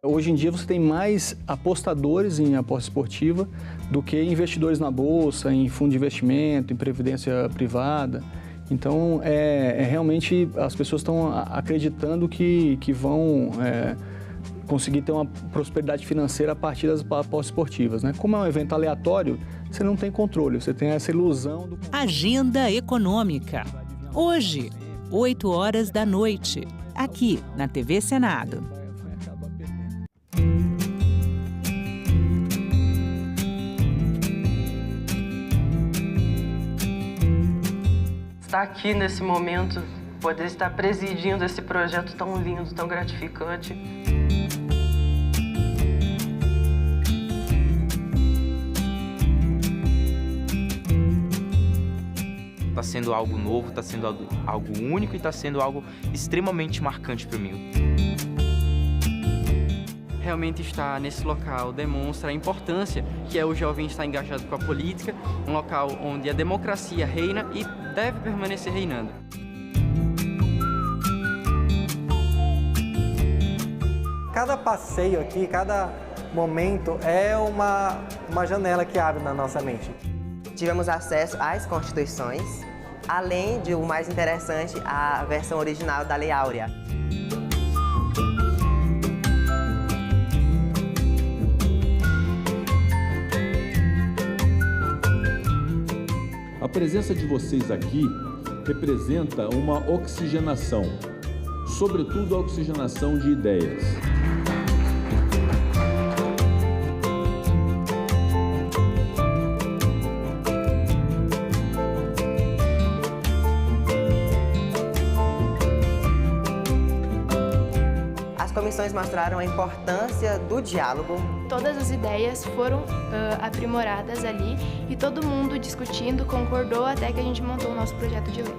Hoje em dia você tem mais apostadores em aposta esportiva do que investidores na bolsa, em fundo de investimento, em previdência privada. Então, realmente as pessoas estão acreditando que vão conseguir ter uma prosperidade financeira a partir das apostas esportivas, né? Como é um evento aleatório, você não tem controle, você tem essa ilusão do... Agenda Econômica. Hoje, 20h, aqui na TV Senado. Estar aqui nesse momento, poder estar presidindo esse projeto tão lindo, tão gratificante. Está sendo algo novo, está sendo algo único e está sendo algo extremamente marcante para mim. Realmente estar nesse local demonstra a importância que é o jovem estar engajado com a política, um local onde a democracia reina e deve permanecer reinando. Cada passeio aqui, cada momento é uma janela que abre na nossa mente. Tivemos acesso às constituições, além de o mais interessante, a versão original da Lei Áurea. A presença de vocês aqui representa uma oxigenação, sobretudo a oxigenação de ideias. As comissões mostraram a importância do diálogo. Todas as ideias foram aprimoradas ali e todo mundo discutindo, concordou até que a gente montou o nosso projeto de lei.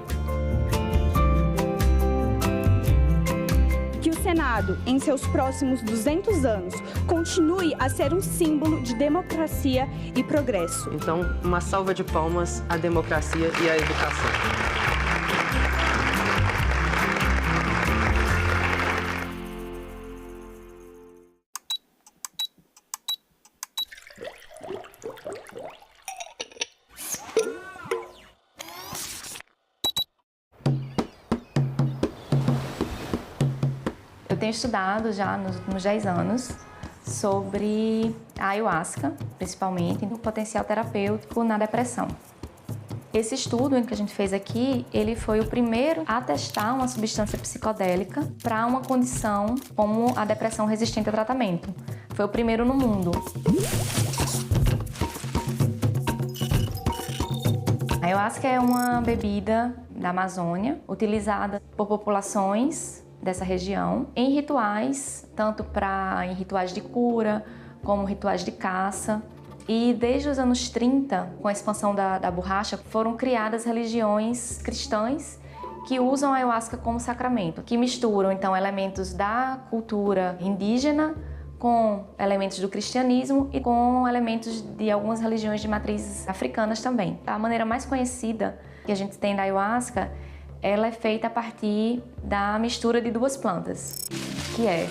Que o Senado, em seus próximos 200 anos, continue a ser um símbolo de democracia e progresso. Então, uma salva de palmas à democracia e à educação. Eu tenho estudado já nos últimos 10 anos sobre a ayahuasca, principalmente, e o potencial terapêutico na depressão. Esse estudo que a gente fez aqui, ele foi o primeiro a testar uma substância psicodélica para uma condição como a depressão resistente a tratamento. Foi o primeiro no mundo. A ayahuasca é uma bebida da Amazônia, utilizada por populações dessa região em rituais, tanto em rituais de cura, como rituais de caça. E desde os anos 30, com a expansão da borracha, foram criadas religiões cristãs que usam a ayahuasca como sacramento, que misturam então elementos da cultura indígena com elementos do cristianismo e com elementos de algumas religiões de matrizes africanas também. A maneira mais conhecida que a gente tem da ayahuasca, ela é feita a partir da mistura de duas plantas, que é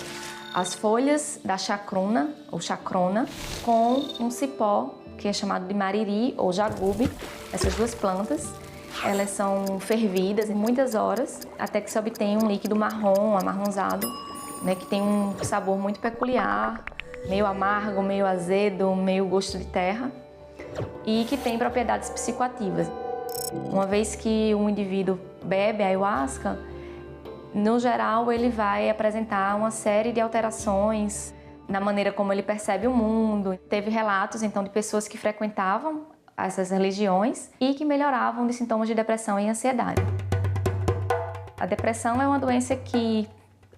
as folhas da chacruna ou chacrona com um cipó que é chamado de mariri ou jagube. Essas duas plantas, elas são fervidas em muitas horas até que se obtenha um líquido marrom, amarronzado, né, que tem um sabor muito peculiar, meio amargo, meio azedo, meio gosto de terra e que tem propriedades psicoativas. Uma vez que um indivíduo bebe a ayahuasca, no geral ele vai apresentar uma série de alterações na maneira como ele percebe o mundo. Teve relatos então de pessoas que frequentavam essas religiões e que melhoravam de sintomas de depressão e ansiedade. A depressão é uma doença que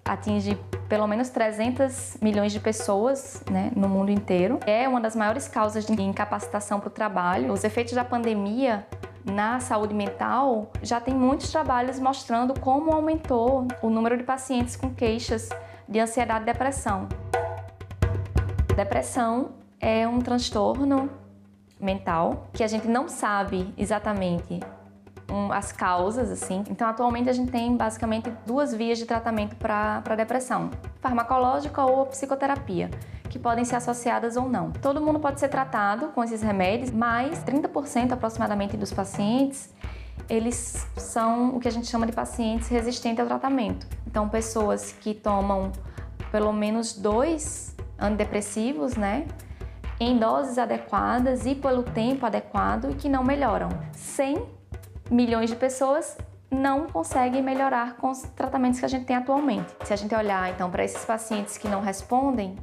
atinge pelo menos 300 milhões de pessoas, né, no mundo inteiro. É uma das maiores causas de incapacitação para o trabalho. Os efeitos da pandemia na saúde mental, já tem muitos trabalhos mostrando como aumentou o número de pacientes com queixas de ansiedade e depressão. Depressão é um transtorno mental que a gente não sabe exatamente as causas, assim. Então, atualmente a gente tem basicamente duas vias de tratamento para depressão: farmacológica ou psicoterapia, que podem ser associadas ou não. Todo mundo pode ser tratado com esses remédios, mas 30% aproximadamente dos pacientes, eles são o que a gente chama de pacientes resistentes ao tratamento. Então, pessoas que tomam pelo menos 2 antidepressivos, né, em doses adequadas e pelo tempo adequado e que não melhoram. 100 milhões de pessoas não conseguem melhorar com os tratamentos que a gente tem atualmente. Se a gente olhar, então, para esses pacientes que não respondem,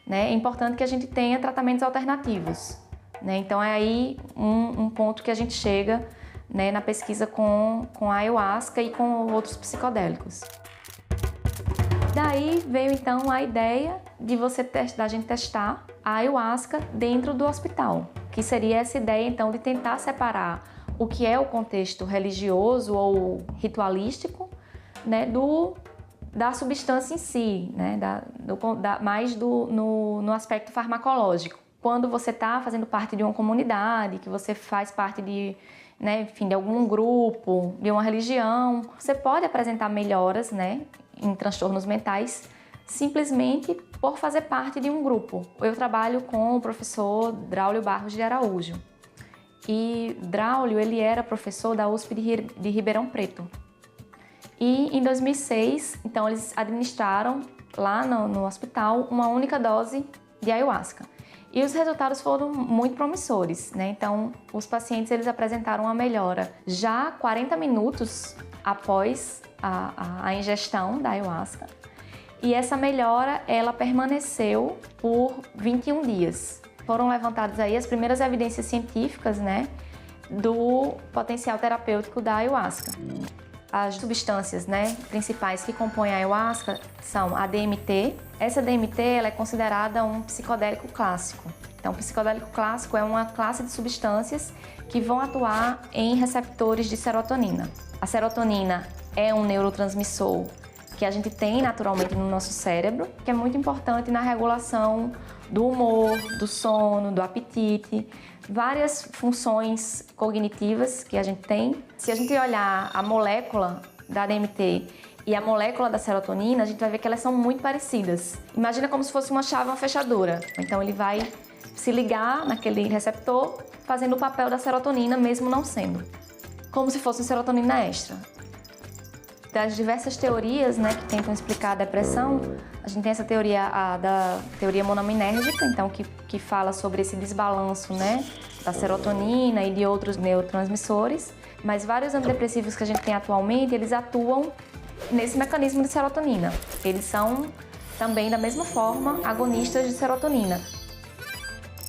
né, é importante que a gente tenha tratamentos alternativos, né? Então, é aí um ponto que a gente chega, né, na pesquisa com a ayahuasca e com outros psicodélicos. Daí veio, então, a ideia da gente testar a ayahuasca dentro do hospital, que seria essa ideia, então, de tentar separar o que é o contexto religioso ou ritualístico, né, da substância em si, né, mais no aspecto farmacológico. Quando você está fazendo parte de uma comunidade, que você faz parte de, né, enfim, de algum grupo, de uma religião, você pode apresentar melhoras, né, em transtornos mentais simplesmente por fazer parte de um grupo. Eu trabalho com o professor Draulio Barros de Araújo. E Draulio, ele era professor da USP de Ribeirão Preto. E em 2006, então, eles administraram lá no hospital uma única dose de ayahuasca. E os resultados foram muito promissores, né? Então, os pacientes, eles apresentaram uma melhora já 40 minutos após a ingestão da ayahuasca. E essa melhora, ela permaneceu por 21 dias. Foram levantadas aí as primeiras evidências científicas, né, do potencial terapêutico da ayahuasca. As substâncias, né, principais que compõem a ayahuasca são a DMT. Essa DMT, ela é considerada um psicodélico clássico. Então, o psicodélico clássico é uma classe de substâncias que vão atuar em receptores de serotonina. A serotonina é um neurotransmissor que a gente tem naturalmente no nosso cérebro, que é muito importante na regulação do humor, do sono, do apetite, várias funções cognitivas que a gente tem. Se a gente olhar a molécula da DMT e a molécula da serotonina, a gente vai ver que elas são muito parecidas. Imagina como se fosse uma chave, uma fechadura. Então ele vai se ligar naquele receptor, fazendo o papel da serotonina, mesmo não sendo. Como se fosse uma serotonina extra. Das diversas teorias, né, que tentam explicar a depressão, a gente tem essa teoria, da teoria monominérgica, então, que fala sobre esse desbalanço, né, da serotonina e de outros neurotransmissores, mas vários antidepressivos que a gente tem atualmente, eles atuam nesse mecanismo de serotonina. Eles são também, da mesma forma, agonistas de serotonina.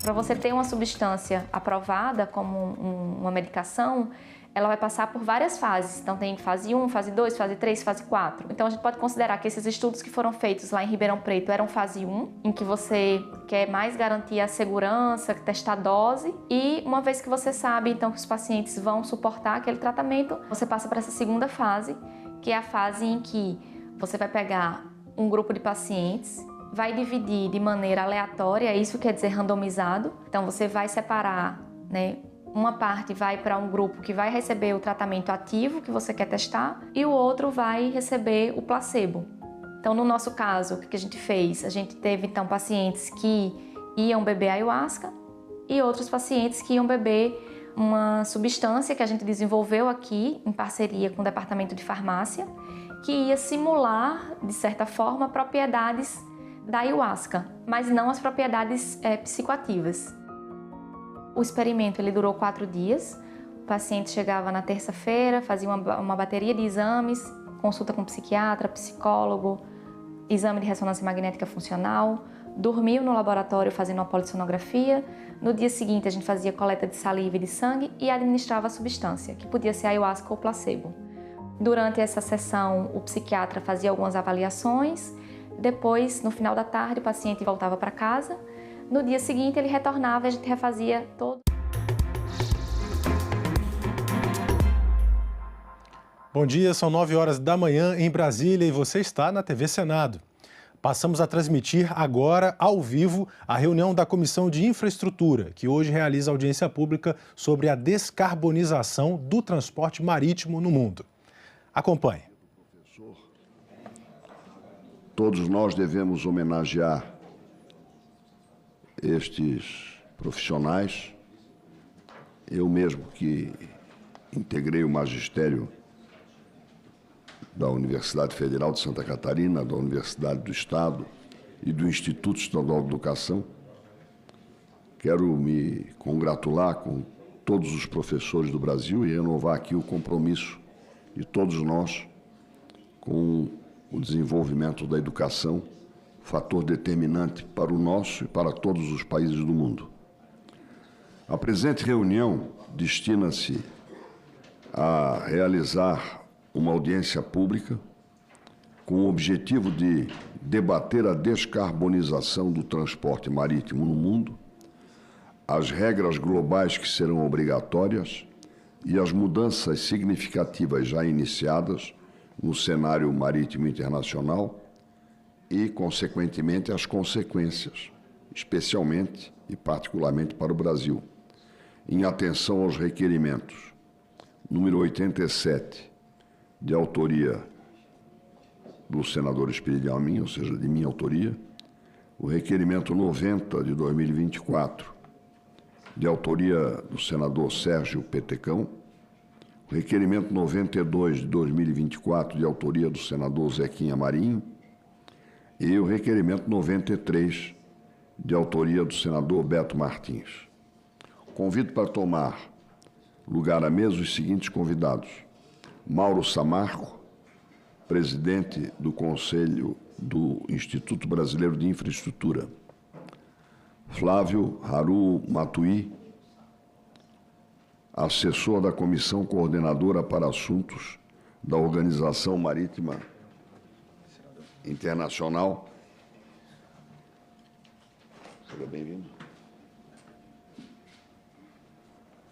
Para você ter uma substância aprovada como uma medicação, ela vai passar por várias fases. Então tem fase 1, fase 2, fase 3, fase 4. Então a gente pode considerar que esses estudos que foram feitos lá em Ribeirão Preto eram fase 1, em que você quer mais garantir a segurança, testar a dose, e uma vez que você sabe então que os pacientes vão suportar aquele tratamento, você passa para essa segunda fase, que é a fase em que você vai pegar um grupo de pacientes, vai dividir de maneira aleatória, isso quer dizer randomizado. Então você vai separar, né? Uma parte vai para um grupo que vai receber o tratamento ativo que você quer testar e o outro vai receber o placebo. Então, no nosso caso, o que a gente fez? A gente teve, então, pacientes que iam beber ayahuasca e outros pacientes que iam beber uma substância que a gente desenvolveu aqui em parceria com o Departamento de Farmácia, que ia simular, de certa forma, propriedades da ayahuasca, mas não as propriedades psicoativas. O experimento ele durou 4 dias, o paciente chegava na terça-feira, fazia uma bateria de exames, consulta com psiquiatra, psicólogo, exame de ressonância magnética funcional, dormiu no laboratório fazendo uma polissonografia, no dia seguinte a gente fazia coleta de saliva e de sangue e administrava a substância, que podia ser ayahuasca ou placebo. Durante essa sessão o psiquiatra fazia algumas avaliações, depois no final da tarde o paciente voltava para casa. No dia seguinte ele retornava e a gente refazia todo. Bom dia, são 9 horas da manhã em Brasília e você está na TV Senado. Passamos a transmitir agora, ao vivo, a reunião da Comissão de Infraestrutura, que hoje realiza audiência pública sobre a descarbonização do transporte marítimo no mundo. Acompanhe. Todos nós devemos homenagear estes profissionais. Eu mesmo que integrei o magistério da Universidade Federal de Santa Catarina, da Universidade do Estado e do Instituto Estadual de Educação, quero me congratular com todos os professores do Brasil e renovar aqui o compromisso de todos nós com o desenvolvimento da educação, fator determinante para o nosso e para todos os países do mundo. A presente reunião destina-se a realizar uma audiência pública com o objetivo de debater a descarbonização do transporte marítimo no mundo, as regras globais que serão obrigatórias e as mudanças significativas já iniciadas no cenário marítimo internacional e, consequentemente, as consequências, especialmente e particularmente para o Brasil, em atenção aos requerimentos número 87, de autoria do senador Espírito de Amin, ou seja, de minha autoria, o requerimento 90 de 2024, de autoria do senador Sérgio Petecão, o requerimento 92 de 2024, de autoria do senador Zequinha Marinho, e o requerimento 93, de autoria do senador Beto Martins. Convido para tomar lugar à mesa os seguintes convidados: Mauro Samarco, presidente do Conselho do Instituto Brasileiro de Infraestrutura; Flávio Haru Matuí, assessor da Comissão Coordenadora para Assuntos da Organização Marítima Internacional. Seja bem-vindo.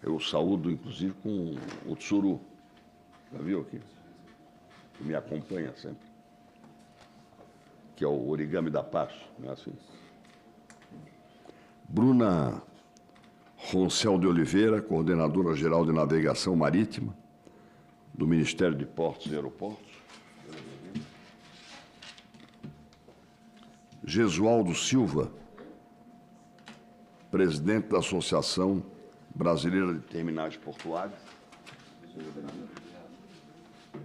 Eu saúdo, inclusive, com o Tsuru. Já viu aqui? Que me acompanha sempre. Que é o Origami da Paz, não é assim? Bruna Roncel de Oliveira, coordenadora-geral de Navegação Marítima do Ministério de Portos e Aeroportos. Gesualdo Silva, presidente da Associação Brasileira de Terminais Portuários.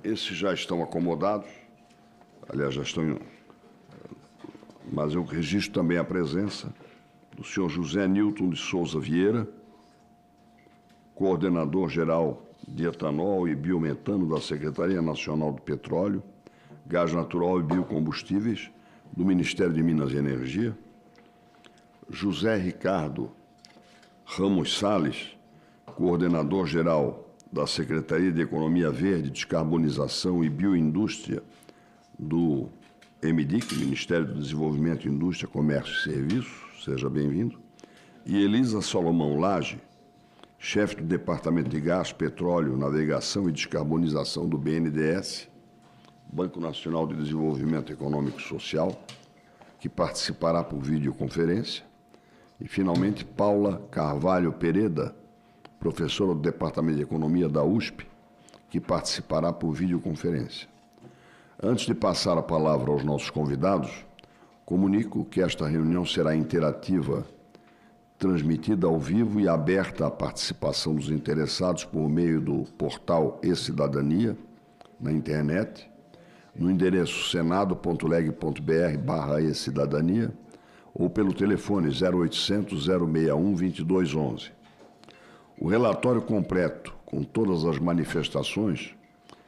Esses já estão acomodados, aliás, já estão, mas eu registro também a presença do senhor José Nilton de Souza Vieira, coordenador-geral de etanol e biometano da Secretaria Nacional do Petróleo, Gás Natural e Biocombustíveis, do Ministério de Minas e Energia; José Ricardo Ramos Salles, coordenador-geral da Secretaria de Economia Verde, Descarbonização e Bioindústria do MDIC, Ministério do Desenvolvimento, Indústria, Comércio e Serviços, seja bem-vindo, e Elisa Salomão Lage, chefe do Departamento de Gás, Petróleo, Navegação e Descarbonização do BNDES, Banco Nacional de Desenvolvimento Econômico e Social, que participará por videoconferência, e, finalmente, Paula Carvalho Pereda, professora do Departamento de Economia da USP, que participará por videoconferência. Antes de passar a palavra aos nossos convidados, comunico que esta reunião será interativa, transmitida ao vivo e aberta à participação dos interessados por meio do portal E-Cidadania, na internet, no endereço senado.leg.br/e-cidadania ou pelo telefone 0800 061 2211. O relatório completo, com todas as manifestações,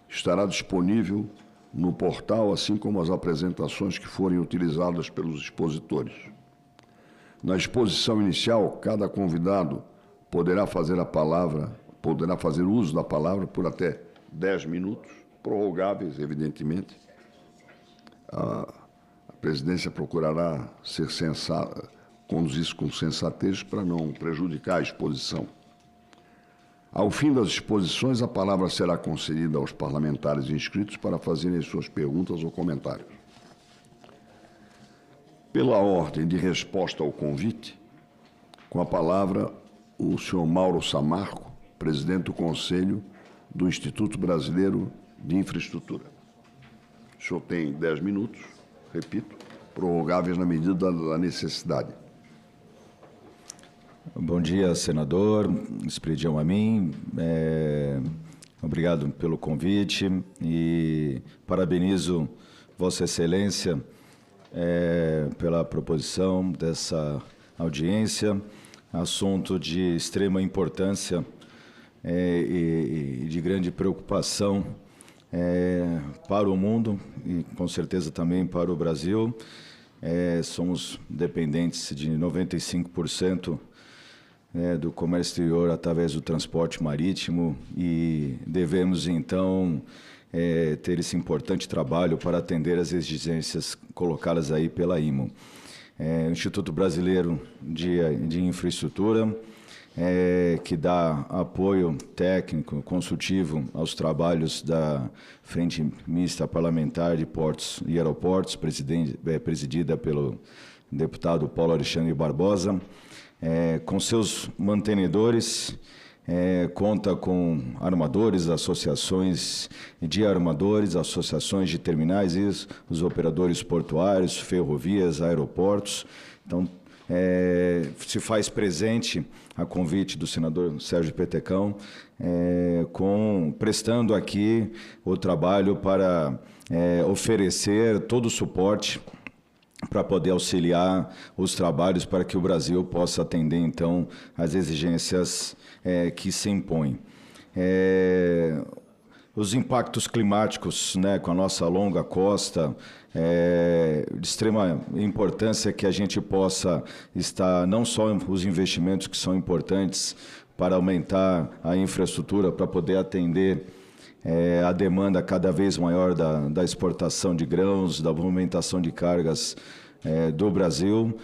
estará disponível no portal, assim como as apresentações que forem utilizadas pelos expositores. Na exposição inicial, cada convidado poderá fazer uso da palavra por até 10 minutos, prorrogáveis, evidentemente. A presidência procurará ser sensata, conduzir isso com sensatez para não prejudicar a exposição. Ao fim das exposições, a palavra será concedida aos parlamentares inscritos para fazerem suas perguntas ou comentários. Pela ordem de resposta ao convite, com a palavra o senhor Mauro Samarco, presidente do Conselho do Instituto Brasileiro de Infraestrutura. O senhor tem 10 minutos, repito, prorrogáveis na medida da necessidade. Bom dia, senador Espiridião Amin. Obrigado pelo convite e parabenizo Vossa Excelência pela proposição dessa audiência, assunto de extrema importância e de grande preocupação para o mundo e, com certeza, também para o Brasil. Somos dependentes de 95% do comércio exterior através do transporte marítimo e devemos, então, ter esse importante trabalho para atender as exigências colocadas aí pela IMO. O Instituto Brasileiro de Infraestrutura, que dá apoio técnico, consultivo aos trabalhos da Frente Mista Parlamentar de Portos e Aeroportos, presidida pelo deputado Paulo Alexandre Barbosa, com seus mantenedores, conta com armadores, associações de armadores, associações de terminais e os operadores portuários, ferrovias, aeroportos. Então, se faz presente a convite do senador Sérgio Petecão, prestando aqui o trabalho para oferecer todo o suporte para poder auxiliar os trabalhos para que o Brasil possa atender, então, às exigências que se impõem. Os impactos climáticos, com a nossa longa costa, de extrema importância que a gente possa estar, não só os investimentos que são importantes para aumentar a infraestrutura, para poder atender a demanda cada vez maior da exportação de grãos, da movimentação de cargas do Brasil,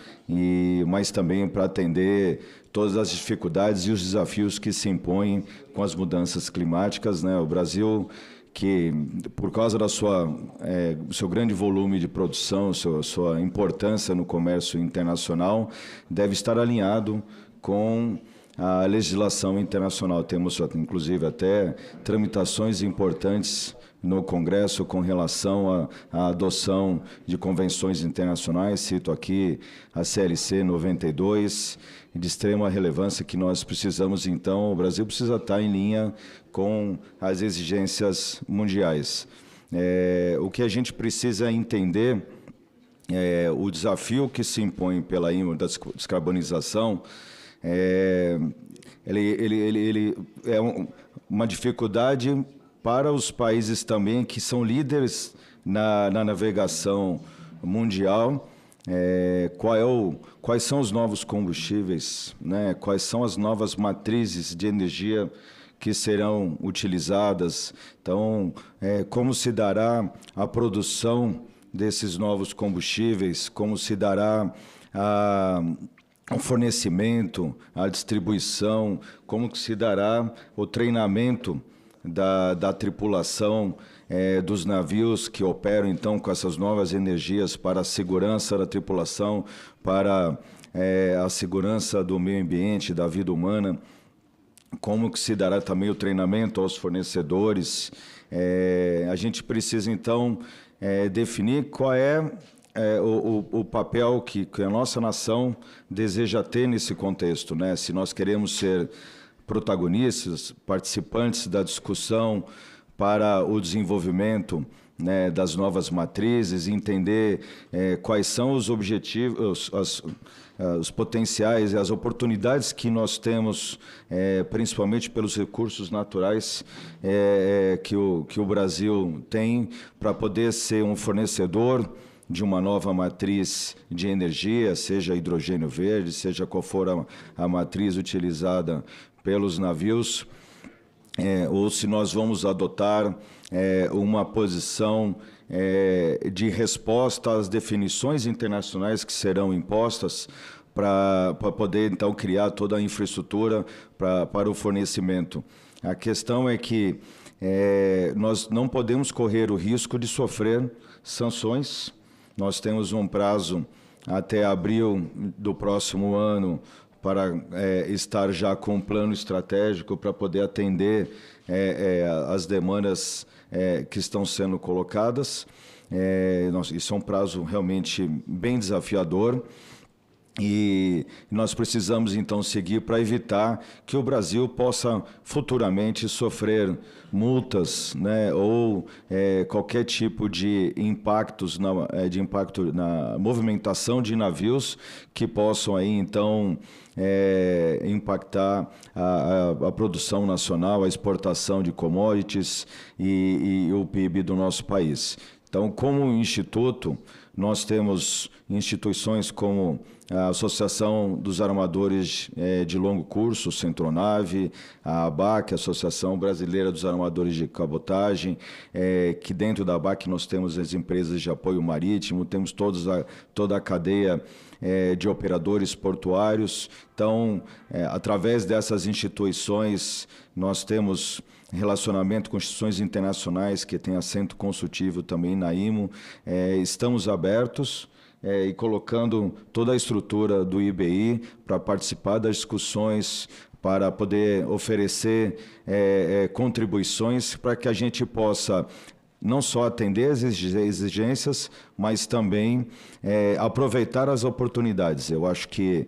mas também para atender todas as dificuldades e os desafios que se impõem com as mudanças climáticas. O Brasil, que por causa da seu grande volume de produção, sua importância no comércio internacional, deve estar alinhado com a legislação internacional. Temos, inclusive, até tramitações importantes no Congresso com relação à adoção de convenções internacionais. Cito aqui a CLC 92, de extrema relevância que nós precisamos, então, o Brasil precisa estar em linha com as exigências mundiais. O que a gente precisa entender o desafio que se impõe pela IMO da descarbonização, ele é uma dificuldade para os países também que são líderes na navegação mundial. Quais são os novos combustíveis, quais são as novas matrizes de energia que serão utilizadas. Então, como se dará a produção desses novos combustíveis, como se dará o fornecimento, a distribuição, como que se dará o treinamento da tripulação dos navios que operam, então, com essas novas energias para a segurança da tripulação, para a segurança do meio ambiente, da vida humana, como que se dará também o treinamento aos fornecedores. A gente precisa, então, definir qual o papel que a nossa nação deseja ter nesse contexto, né? Se nós queremos ser protagonistas, participantes da discussão para o desenvolvimento, né, das novas matrizes, entender quais são os objetivos, os potenciais e as oportunidades que nós temos, principalmente pelos recursos naturais que o Brasil tem, para poder ser um fornecedor de uma nova matriz de energia, seja hidrogênio verde, seja qual for a matriz utilizada pelos navios, ou se nós vamos adotar uma posição de resposta às definições internacionais que serão impostas para poder, então, criar toda a infraestrutura para o fornecimento. A questão é que nós não podemos correr o risco de sofrer sanções. Nós temos um prazo até abril do próximo ano para estar já com um plano estratégico para poder atender as demandas que estão sendo colocadas. Isso é um prazo realmente bem desafiador. E nós precisamos, então, seguir para evitar que o Brasil possa futuramente sofrer multas, né, ou qualquer tipo de impacto na movimentação de navios que possam aí, então, impactar a produção nacional, a exportação de commodities e o PIB do nosso país. Então, como instituto, nós temos instituições como a Associação dos Armadores de Longo Curso, Centronave, a ABAC, a Associação Brasileira dos Armadores de Cabotagem, que dentro da ABAC nós temos as empresas de apoio marítimo, temos toda a cadeia de operadores portuários. Então, através dessas instituições, nós temos relacionamento com instituições internacionais que têm assento consultivo também na IMO. Estamos abertos e colocando toda a estrutura do IBI para participar das discussões, para poder oferecer contribuições para que a gente possa não só atender as exigências, mas também aproveitar as oportunidades. Eu acho que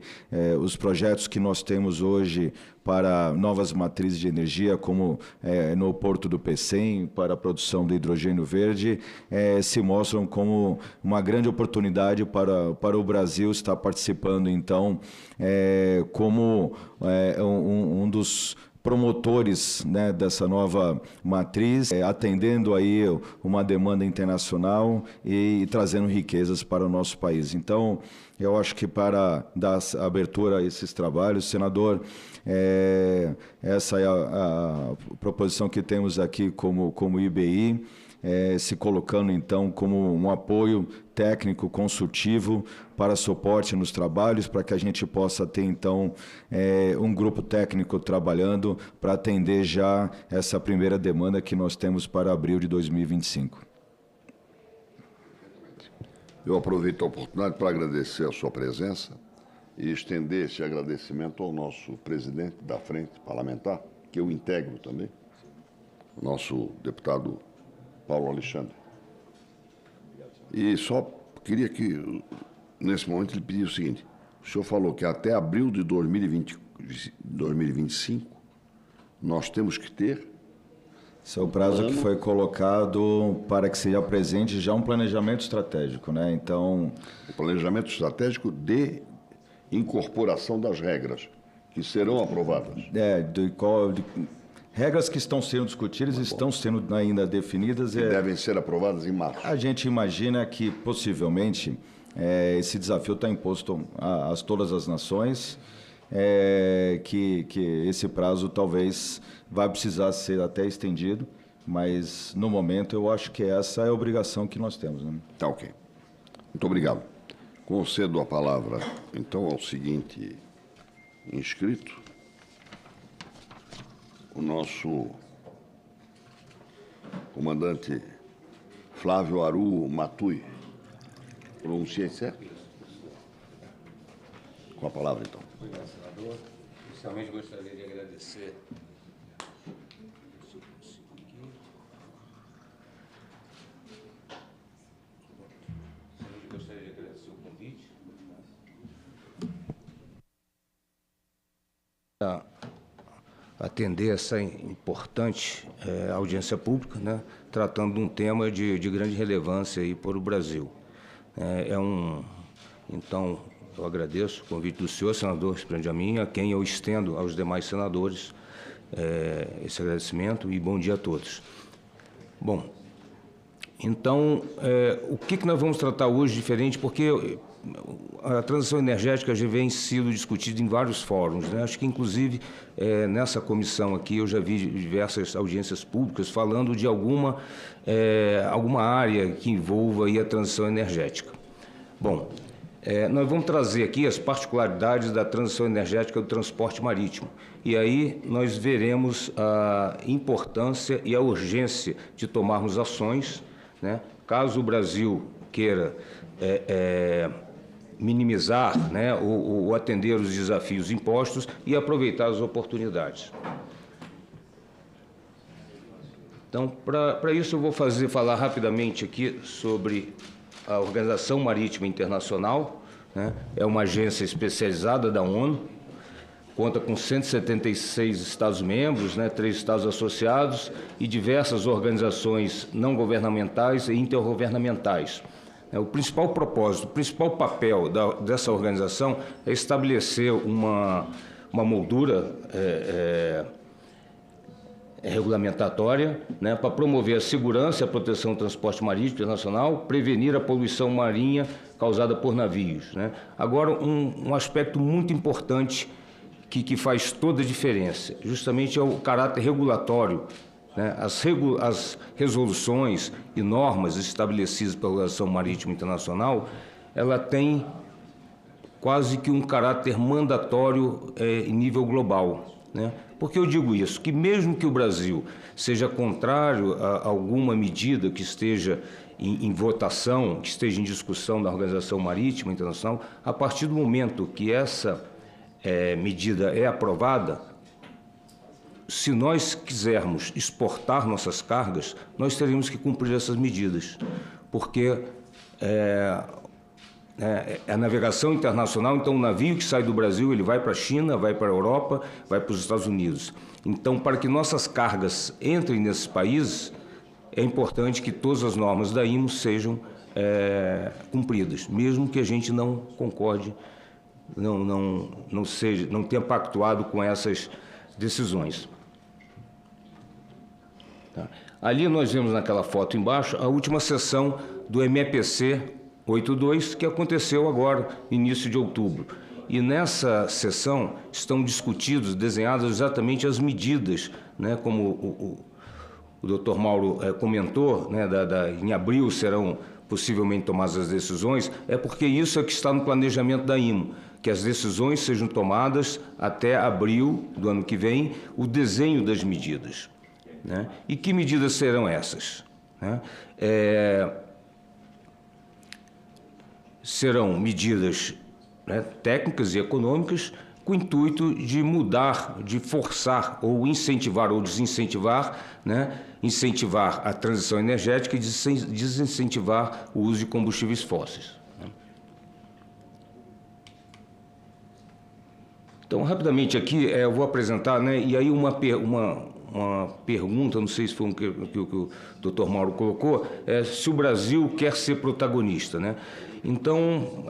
os projetos que nós temos hoje para novas matrizes de energia, como no Porto do Pecém, para a produção de hidrogênio verde, se mostram como uma grande oportunidade para o Brasil estar participando, então, como um dos promotores, né, dessa nova matriz, atendendo aí uma demanda internacional e trazendo riquezas para o nosso país. Então, eu acho que para dar abertura a esses trabalhos, senador, essa é a proposição que temos aqui como IBI, se colocando, então, como um apoio técnico, consultivo, para suporte nos trabalhos, para que a gente possa ter, então, um grupo técnico trabalhando para atender já essa primeira demanda que nós temos para abril de 2025. Eu aproveito a oportunidade para agradecer a sua presença e estender esse agradecimento ao nosso presidente da Frente Parlamentar, que eu integro também, o nosso deputado Paulo Alexandre. E só queria que, nesse momento, ele pedisse o seguinte: o senhor falou que até abril de 2025 nós temos que ter... Esse é o prazo que foi colocado para que se apresente já um planejamento estratégico, né? Então, o planejamento estratégico de incorporação das regras que serão aprovadas. Regras que estão sendo discutidas, estão sendo ainda definidas. E devem ser aprovadas em março. A gente imagina que, possivelmente, esse desafio está imposto a todas as nações que esse prazo talvez vai precisar ser até estendido, mas no momento eu acho que essa é a obrigação que nós temos. Né? Tá ok. Muito obrigado. Concedo a palavra, então, ao seguinte inscrito, o nosso comandante Flávio Aru Matui. Pronunciei certo? Com a palavra, então. Obrigado, senador. Inicialmente gostaria de agradecer. Gostaria de agradecer o convite. Atender essa importante audiência pública, né, tratando de um tema de grande relevância aí para o Brasil. Então, eu agradeço o convite do senhor, senador Cipriano Amin, a quem eu estendo aos demais senadores esse agradecimento e bom dia a todos. Bom, então, o que nós vamos tratar hoje diferente, porque a transição energética já vem sendo discutida em vários fóruns, né? Acho que, inclusive, nessa comissão aqui, eu já vi diversas audiências públicas falando de alguma área que envolva aí a transição energética. Bom, nós vamos trazer aqui as particularidades da transição energética do transporte marítimo. E aí nós veremos a importância e a urgência de tomarmos ações, né? Caso o Brasil queira minimizar, né, ou atender os desafios impostos e aproveitar as oportunidades. Então, para isso, eu vou falar rapidamente aqui sobre a Organização Marítima Internacional, né? É uma agência especializada da ONU, conta com 176 Estados-membros, né, 3 Estados associados e diversas organizações não governamentais e intergovernamentais. O principal propósito, o principal papel dessa organização é estabelecer uma moldura regulamentatória, né, para promover a segurança e a proteção do transporte marítimo internacional, prevenir a poluição marinha causada por navios, né. Agora, um aspecto muito importante que faz toda a diferença, justamente é o caráter regulatório, né. As resoluções e normas estabelecidas pela Organização Marítima Internacional, ela tem quase que um caráter mandatório em nível global, né? Por que eu digo isso? Que mesmo que o Brasil seja contrário a alguma medida que esteja em votação, que esteja em discussão da Organização Marítima Internacional, a partir do momento que essa medida é aprovada, se nós quisermos exportar nossas cargas, nós teremos que cumprir essas medidas, porque a navegação internacional, então o navio que sai do Brasil, ele vai para a China, vai para a Europa, vai para os Estados Unidos. Então, para que nossas cargas entrem nesses países, é importante que todas as normas da IMO sejam cumpridas, mesmo que a gente não concorde, não tenha pactuado com essas decisões. Tá. Ali nós vemos naquela foto embaixo a última sessão do MEPC 82, que aconteceu agora, início de outubro. E nessa sessão estão desenhadas exatamente as medidas, né, como o Dr. Mauro comentou, né, em abril serão possivelmente tomadas as decisões, porque isso é que está no planejamento da IMO, que as decisões sejam tomadas até abril do ano que vem, o desenho das medidas, né? E que medidas serão essas, né? Serão medidas, né, técnicas e econômicas com o intuito de mudar, de forçar ou incentivar ou desincentivar, né, incentivar a transição energética e desincentivar o uso de combustíveis fósseis. Então, rapidamente aqui, eu vou apresentar, né, e aí uma pergunta, não sei se foi o que o Dr. Mauro colocou, se o Brasil quer ser protagonista, né? Então,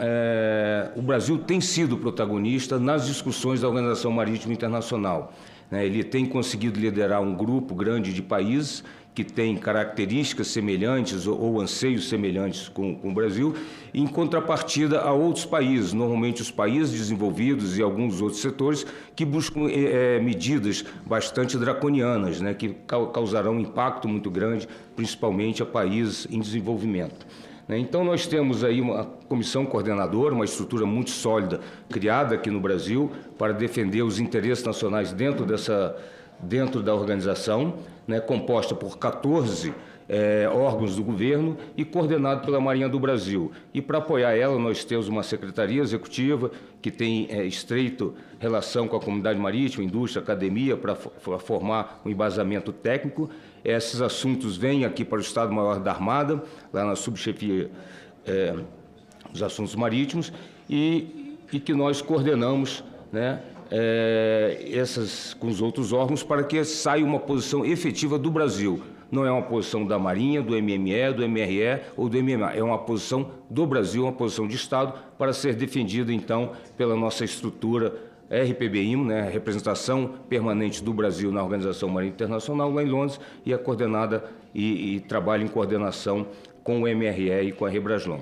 o Brasil tem sido protagonista nas discussões da Organização Marítima Internacional, né? Ele tem conseguido liderar um grupo grande de países que têm características semelhantes ou anseios semelhantes com o Brasil, em contrapartida a outros países, normalmente os países desenvolvidos e alguns outros setores que buscam medidas bastante draconianas, né, que causarão um impacto muito grande, principalmente a países em desenvolvimento. Então, nós temos aí uma comissão coordenadora, uma estrutura muito sólida criada aqui no Brasil para defender os interesses nacionais dentro da organização, né, composta por 14 órgãos do governo e coordenado pela Marinha do Brasil. E para apoiar ela, nós temos uma secretaria executiva que tem estreita relação com a comunidade marítima, indústria, academia, para formar um embasamento técnico. Esses assuntos vêm aqui para o Estado-Maior da Armada, lá na subchefia dos assuntos marítimos, e que nós coordenamos, né, com os outros órgãos para que saia uma posição efetiva do Brasil. Não é uma posição da Marinha, do MME, do MRE ou do MMA. É uma posição do Brasil, uma posição de Estado, para ser defendida, então, pela nossa estrutura RPBIM, né, Representação Permanente do Brasil na Organização Marítima Internacional, lá em Londres, e é coordenada e trabalha em coordenação com o MRE e com a Rebraslon.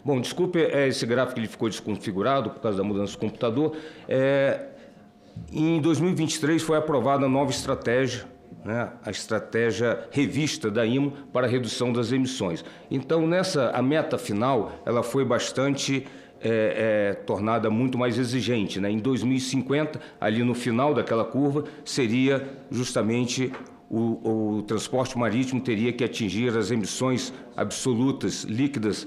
Bom, desculpe, esse gráfico ele ficou desconfigurado por causa da mudança do computador. Em 2023 foi aprovada a nova estratégia, né, a estratégia revista da IMO para a redução das emissões. Então, a meta final, ela foi bastante tornada muito mais exigente, né? Em 2050, ali no final daquela curva, seria justamente o transporte marítimo teria que atingir as emissões absolutas, líquidas,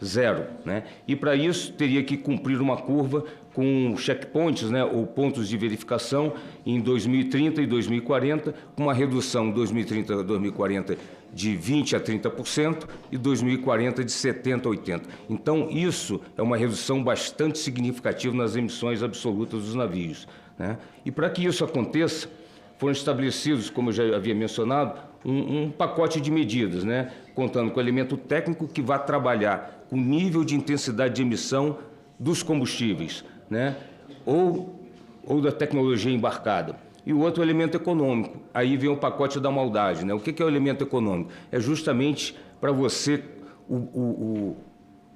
zero, né? E para isso teria que cumprir uma curva com checkpoints, né, ou pontos de verificação em 2030 e 2040, com uma redução em 2030 a 2040 de 20% a 30% e 2040 de 70% a 80%. Então, isso é uma redução bastante significativa nas emissões absolutas dos navios, né? E para que isso aconteça, foram estabelecidos, como eu já havia mencionado, um pacote de medidas, né, contando com o elemento técnico que vai trabalhar com o nível de intensidade de emissão dos combustíveis, né, ou da tecnologia embarcada. E o outro elemento econômico, aí vem o pacote da maldade, né? O que é o elemento econômico? É justamente para você, o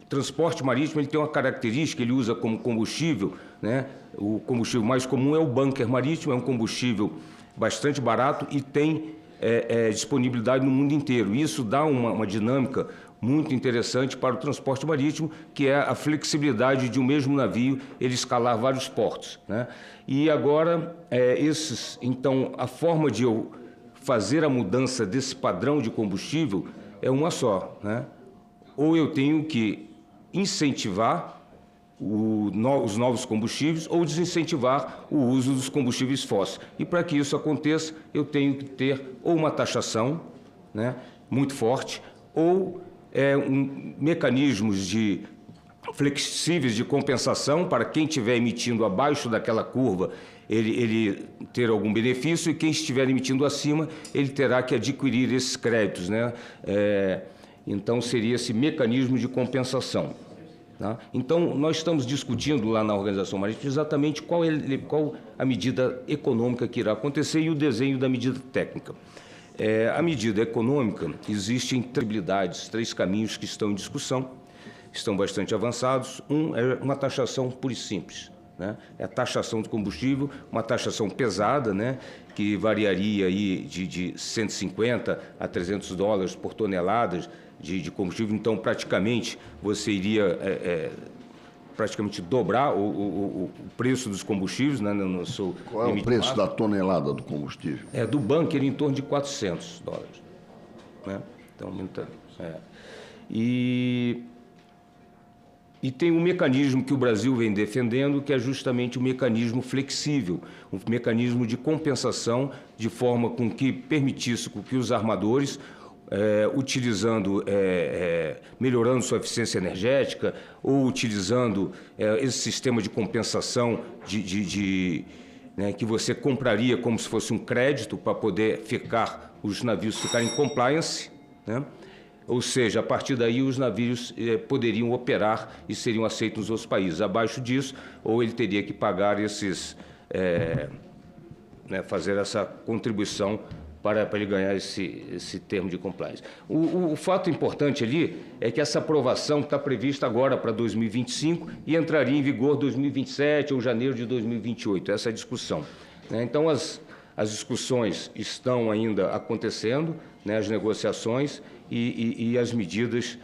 transporte marítimo ele tem uma característica, ele usa como combustível, né? O combustível mais comum é o bunker marítimo, é um combustível bastante barato e tem disponibilidade no mundo inteiro. Isso dá uma dinâmica muito interessante para o transporte marítimo, que é a flexibilidade de um mesmo navio ele escalar vários portos, né? E agora, então, a forma de eu fazer a mudança desse padrão de combustível é uma só, né? Ou eu tenho que incentivar os novos combustíveis ou desincentivar o uso dos combustíveis fósseis. E para que isso aconteça, eu tenho que ter ou uma taxação, né, muito forte, ou mecanismos flexíveis de compensação para quem estiver emitindo abaixo daquela curva, ele ter algum benefício, e quem estiver emitindo acima, ele terá que adquirir esses créditos, né? Então, seria esse mecanismo de compensação. Tá? Então, nós estamos discutindo lá na Organização Marítima exatamente qual a medida econômica que irá acontecer e o desenho da medida técnica. A medida econômica, existem três caminhos que estão em discussão, estão bastante avançados. Um é uma taxação pura e simples, né? É a taxação do combustível, uma taxação pesada, né, que variaria aí de 150 a 300 dólares por toneladas de combustível. Então, praticamente, você iria praticamente dobrar o preço dos combustíveis, né, no seu Qual é o preço da tonelada do combustível? Do bunker em torno de 400 dólares. Né? Então, aumentando. E tem um mecanismo que o Brasil vem defendendo, que é justamente o mecanismo flexível, um mecanismo de compensação, de forma com que permitisse com que os armadores, melhorando sua eficiência energética ou utilizando esse sistema de compensação né, que você compraria como se fosse um crédito para poder os navios ficarem em compliance, né? Ou seja, a partir daí os navios poderiam operar e seriam aceitos nos outros países. Abaixo disso, ou ele teria que pagar né, fazer essa contribuição para ele ganhar esse termo de compliance. O fato importante ali é que essa aprovação está prevista agora para 2025 e entraria em vigor 2027 ou janeiro de 2028, essa é a discussão. Né? Então, as discussões estão ainda acontecendo, né, as negociações e as medidas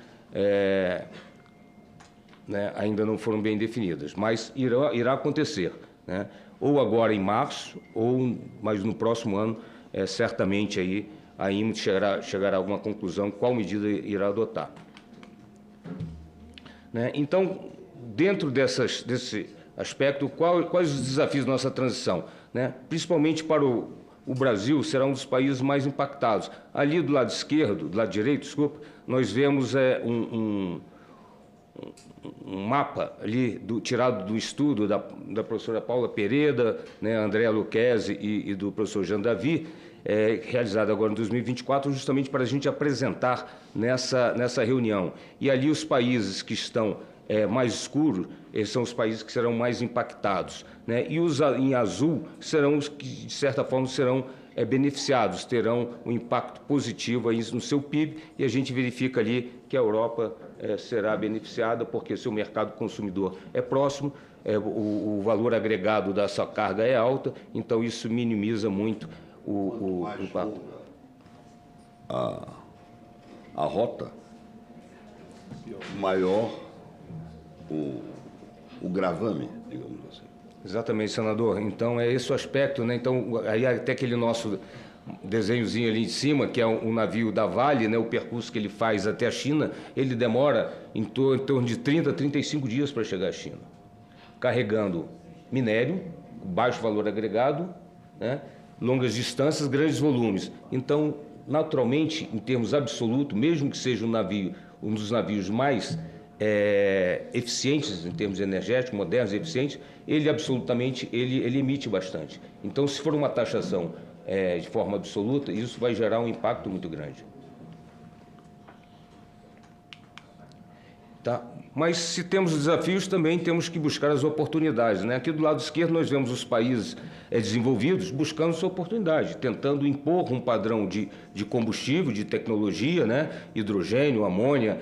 né, ainda não foram bem definidas, mas irá acontecer, né? Ou agora em março, mas no próximo ano, certamente aí a IMO chegará a alguma conclusão qual medida irá adotar. Né? Então, dentro desse aspecto, quais os desafios da nossa transição? Né? Principalmente para o Brasil, será um dos países mais impactados. Ali do lado esquerdo, do lado direito, desculpa, nós vemos um mapa ali tirado do estudo da professora Paula Pereira, né, Andréa Lucchesi e do professor Jean Davi, realizado agora em 2024, justamente para a gente apresentar nessa reunião. E ali os países que estão mais escuros, esses são os países que serão mais impactados, né? E os em azul serão os que, de certa forma, serão beneficiados, terão um impacto positivo aí no seu PIB, e a gente verifica ali que a Europa será beneficiada, porque seu mercado consumidor é próximo, o valor agregado da sua carga é alta, então isso minimiza muito o impacto. A rota, maior o gravame, digamos assim. Exatamente, senador. Então, é esse o aspecto, né? Então, aí até aquele nosso desenhozinho ali em cima, que é um navio da Vale, né? O percurso que ele faz até a China, ele demora em torno de 30 a 35 dias para chegar à China, carregando minério, baixo valor agregado, né? Longas distâncias, grandes volumes. Então, naturalmente, em termos absolutos, mesmo que seja um dos navios mais eficientes em termos energéticos, modernos e eficientes, ele emite bastante. Então, se for uma taxação de forma absoluta, isso vai gerar um impacto muito grande. Tá? Mas se temos desafios, também temos que buscar as oportunidades, né? Aqui do lado esquerdo nós vemos os países desenvolvidos buscando sua oportunidade, tentando impor um padrão de combustível, de tecnologia, né? Hidrogênio, amônia,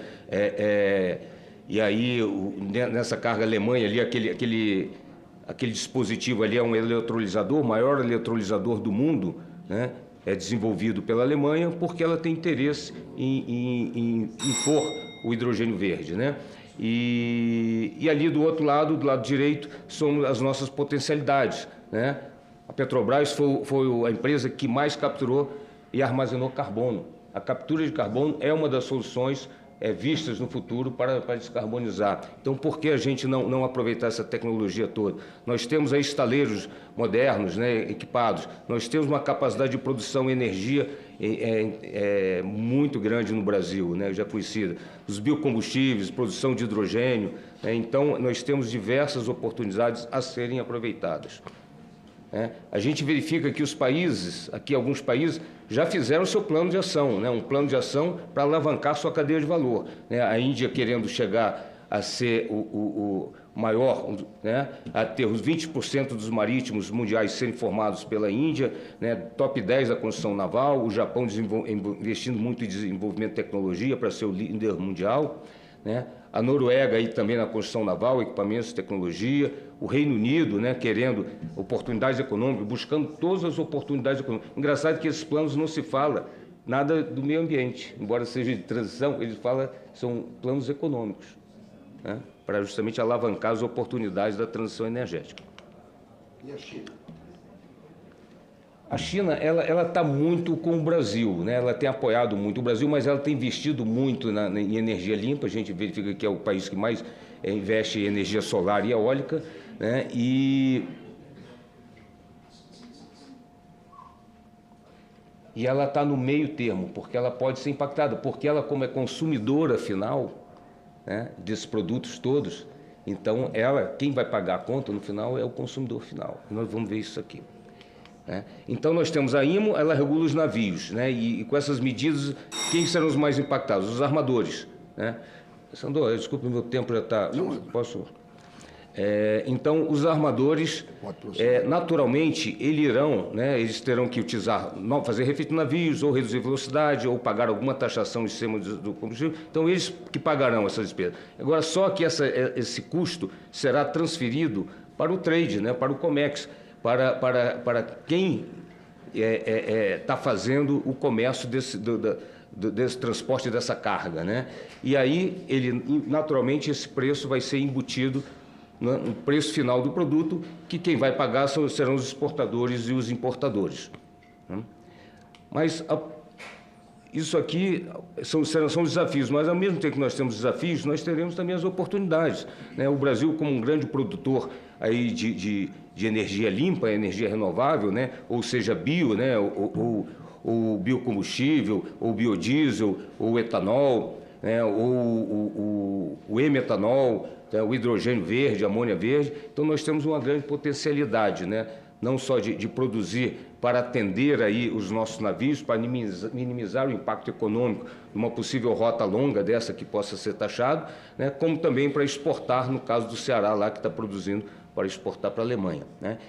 e aí nessa carga Alemanha ali, aquele dispositivo ali é um eletrolisador, o maior eletrolisador do mundo, né? É desenvolvido pela Alemanha porque ela tem interesse em impor o hidrogênio verde, né? E ali do outro lado, do lado direito, são as nossas potencialidades, né? A Petrobras foi a empresa que mais capturou e armazenou carbono. A captura de carbono é uma das soluções vistas no futuro para descarbonizar. Então, por que a gente não aproveitar essa tecnologia toda? Nós temos aí estaleiros modernos, né, equipados, nós temos uma capacidade de produção de energia muito grande no Brasil, né, já conhecida. Os biocombustíveis, produção de hidrogênio, né, então nós temos diversas oportunidades a serem aproveitadas. A gente verifica que alguns países já fizeram seu plano de ação, né? Um plano de ação para alavancar sua cadeia de valor, né? A Índia querendo chegar a ser o maior, né? A ter os 20% dos marítimos mundiais serem formados pela Índia, né? Top 10 da construção naval, o Japão investindo muito em desenvolvimento de tecnologia para ser o líder mundial, né? A Noruega aí também na construção naval, equipamentos, tecnologia, o Reino Unido, né, querendo oportunidades econômicas, buscando todas as oportunidades econômicas. Engraçado que esses planos não se fala nada do meio ambiente, embora seja de transição, eles falam são planos econômicos, né, para justamente alavancar as oportunidades da transição energética. E a China? A China, ela está muito com o Brasil, né? Ela tem apoiado muito o Brasil, mas ela tem investido muito em energia limpa. A gente verifica que é o país que mais investe em energia solar e eólica, né? E ela está no meio termo, porque ela pode ser impactada, porque ela, como é consumidora final, né, desses produtos todos, então quem vai pagar a conta no final é o consumidor final. Nós vamos ver isso aqui. Então, nós temos a IMO, ela regula os navios, né? E com essas medidas, quem serão os mais impactados? Os armadores, né? Sandor, desculpe, meu tempo já está... Posso... Então, os armadores, naturalmente, eles terão que fazer refit navios, ou reduzir velocidade, ou pagar alguma taxação em cima do combustível. Então, eles que pagarão essa despesa. Agora, só que esse custo será transferido para o trade, para o COMEX, para quem está fazendo o comércio desse transporte dessa carga, E aí, naturalmente, esse preço vai ser embutido no preço final do produto, que quem vai pagar serão os exportadores e os importadores. Mas isso aqui são desafios, mas ao mesmo tempo que nós temos desafios, nós teremos também as oportunidades. O Brasil, como um grande produtor aí de energia limpa, energia renovável, ou seja, bio, ou biocombustível, ou biodiesel, ou etanol, ou o e-metanol, o hidrogênio verde, a amônia verde. Então, nós temos uma grande potencialidade, não só de produzir para atender aí os nossos navios, para minimizar o impacto econômico de uma possível rota longa dessa que possa ser taxado, como também para exportar, no caso do Ceará, lá que está produzindo para exportar para a Alemanha.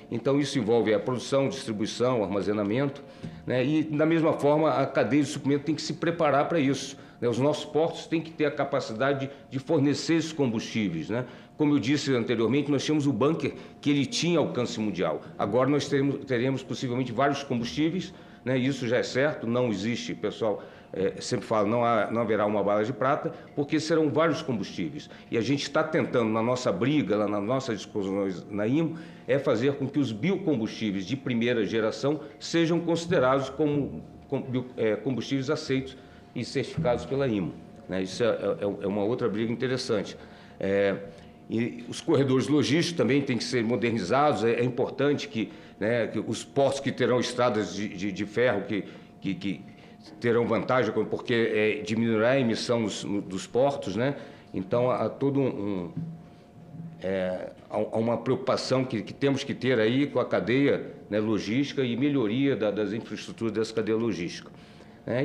Então, isso envolve a produção, distribuição, armazenamento, e, da mesma forma, a cadeia de suprimento tem que se preparar para isso. Os nossos portos têm que ter a capacidade de fornecer esses combustíveis. Como eu disse anteriormente, nós tínhamos o bunker que ele tinha alcance mundial. Agora nós teremos possivelmente vários combustíveis, isso já é certo, não existe, pessoal sempre fala, não haverá uma bala de prata, porque serão vários combustíveis. E a gente está tentando, na nossa briga, nas nossas discussões na IMO, fazer com que os biocombustíveis de primeira geração sejam considerados como combustíveis aceitos e certificados pela IMO. Isso é uma outra briga interessante. E os corredores logísticos também têm que ser modernizados. É importante que os portos que terão estradas de ferro que terão vantagem, porque diminuirá a emissão dos portos. Então, há todo há uma preocupação que temos que ter aí com a cadeia logística e melhoria das infraestruturas dessa cadeia logística.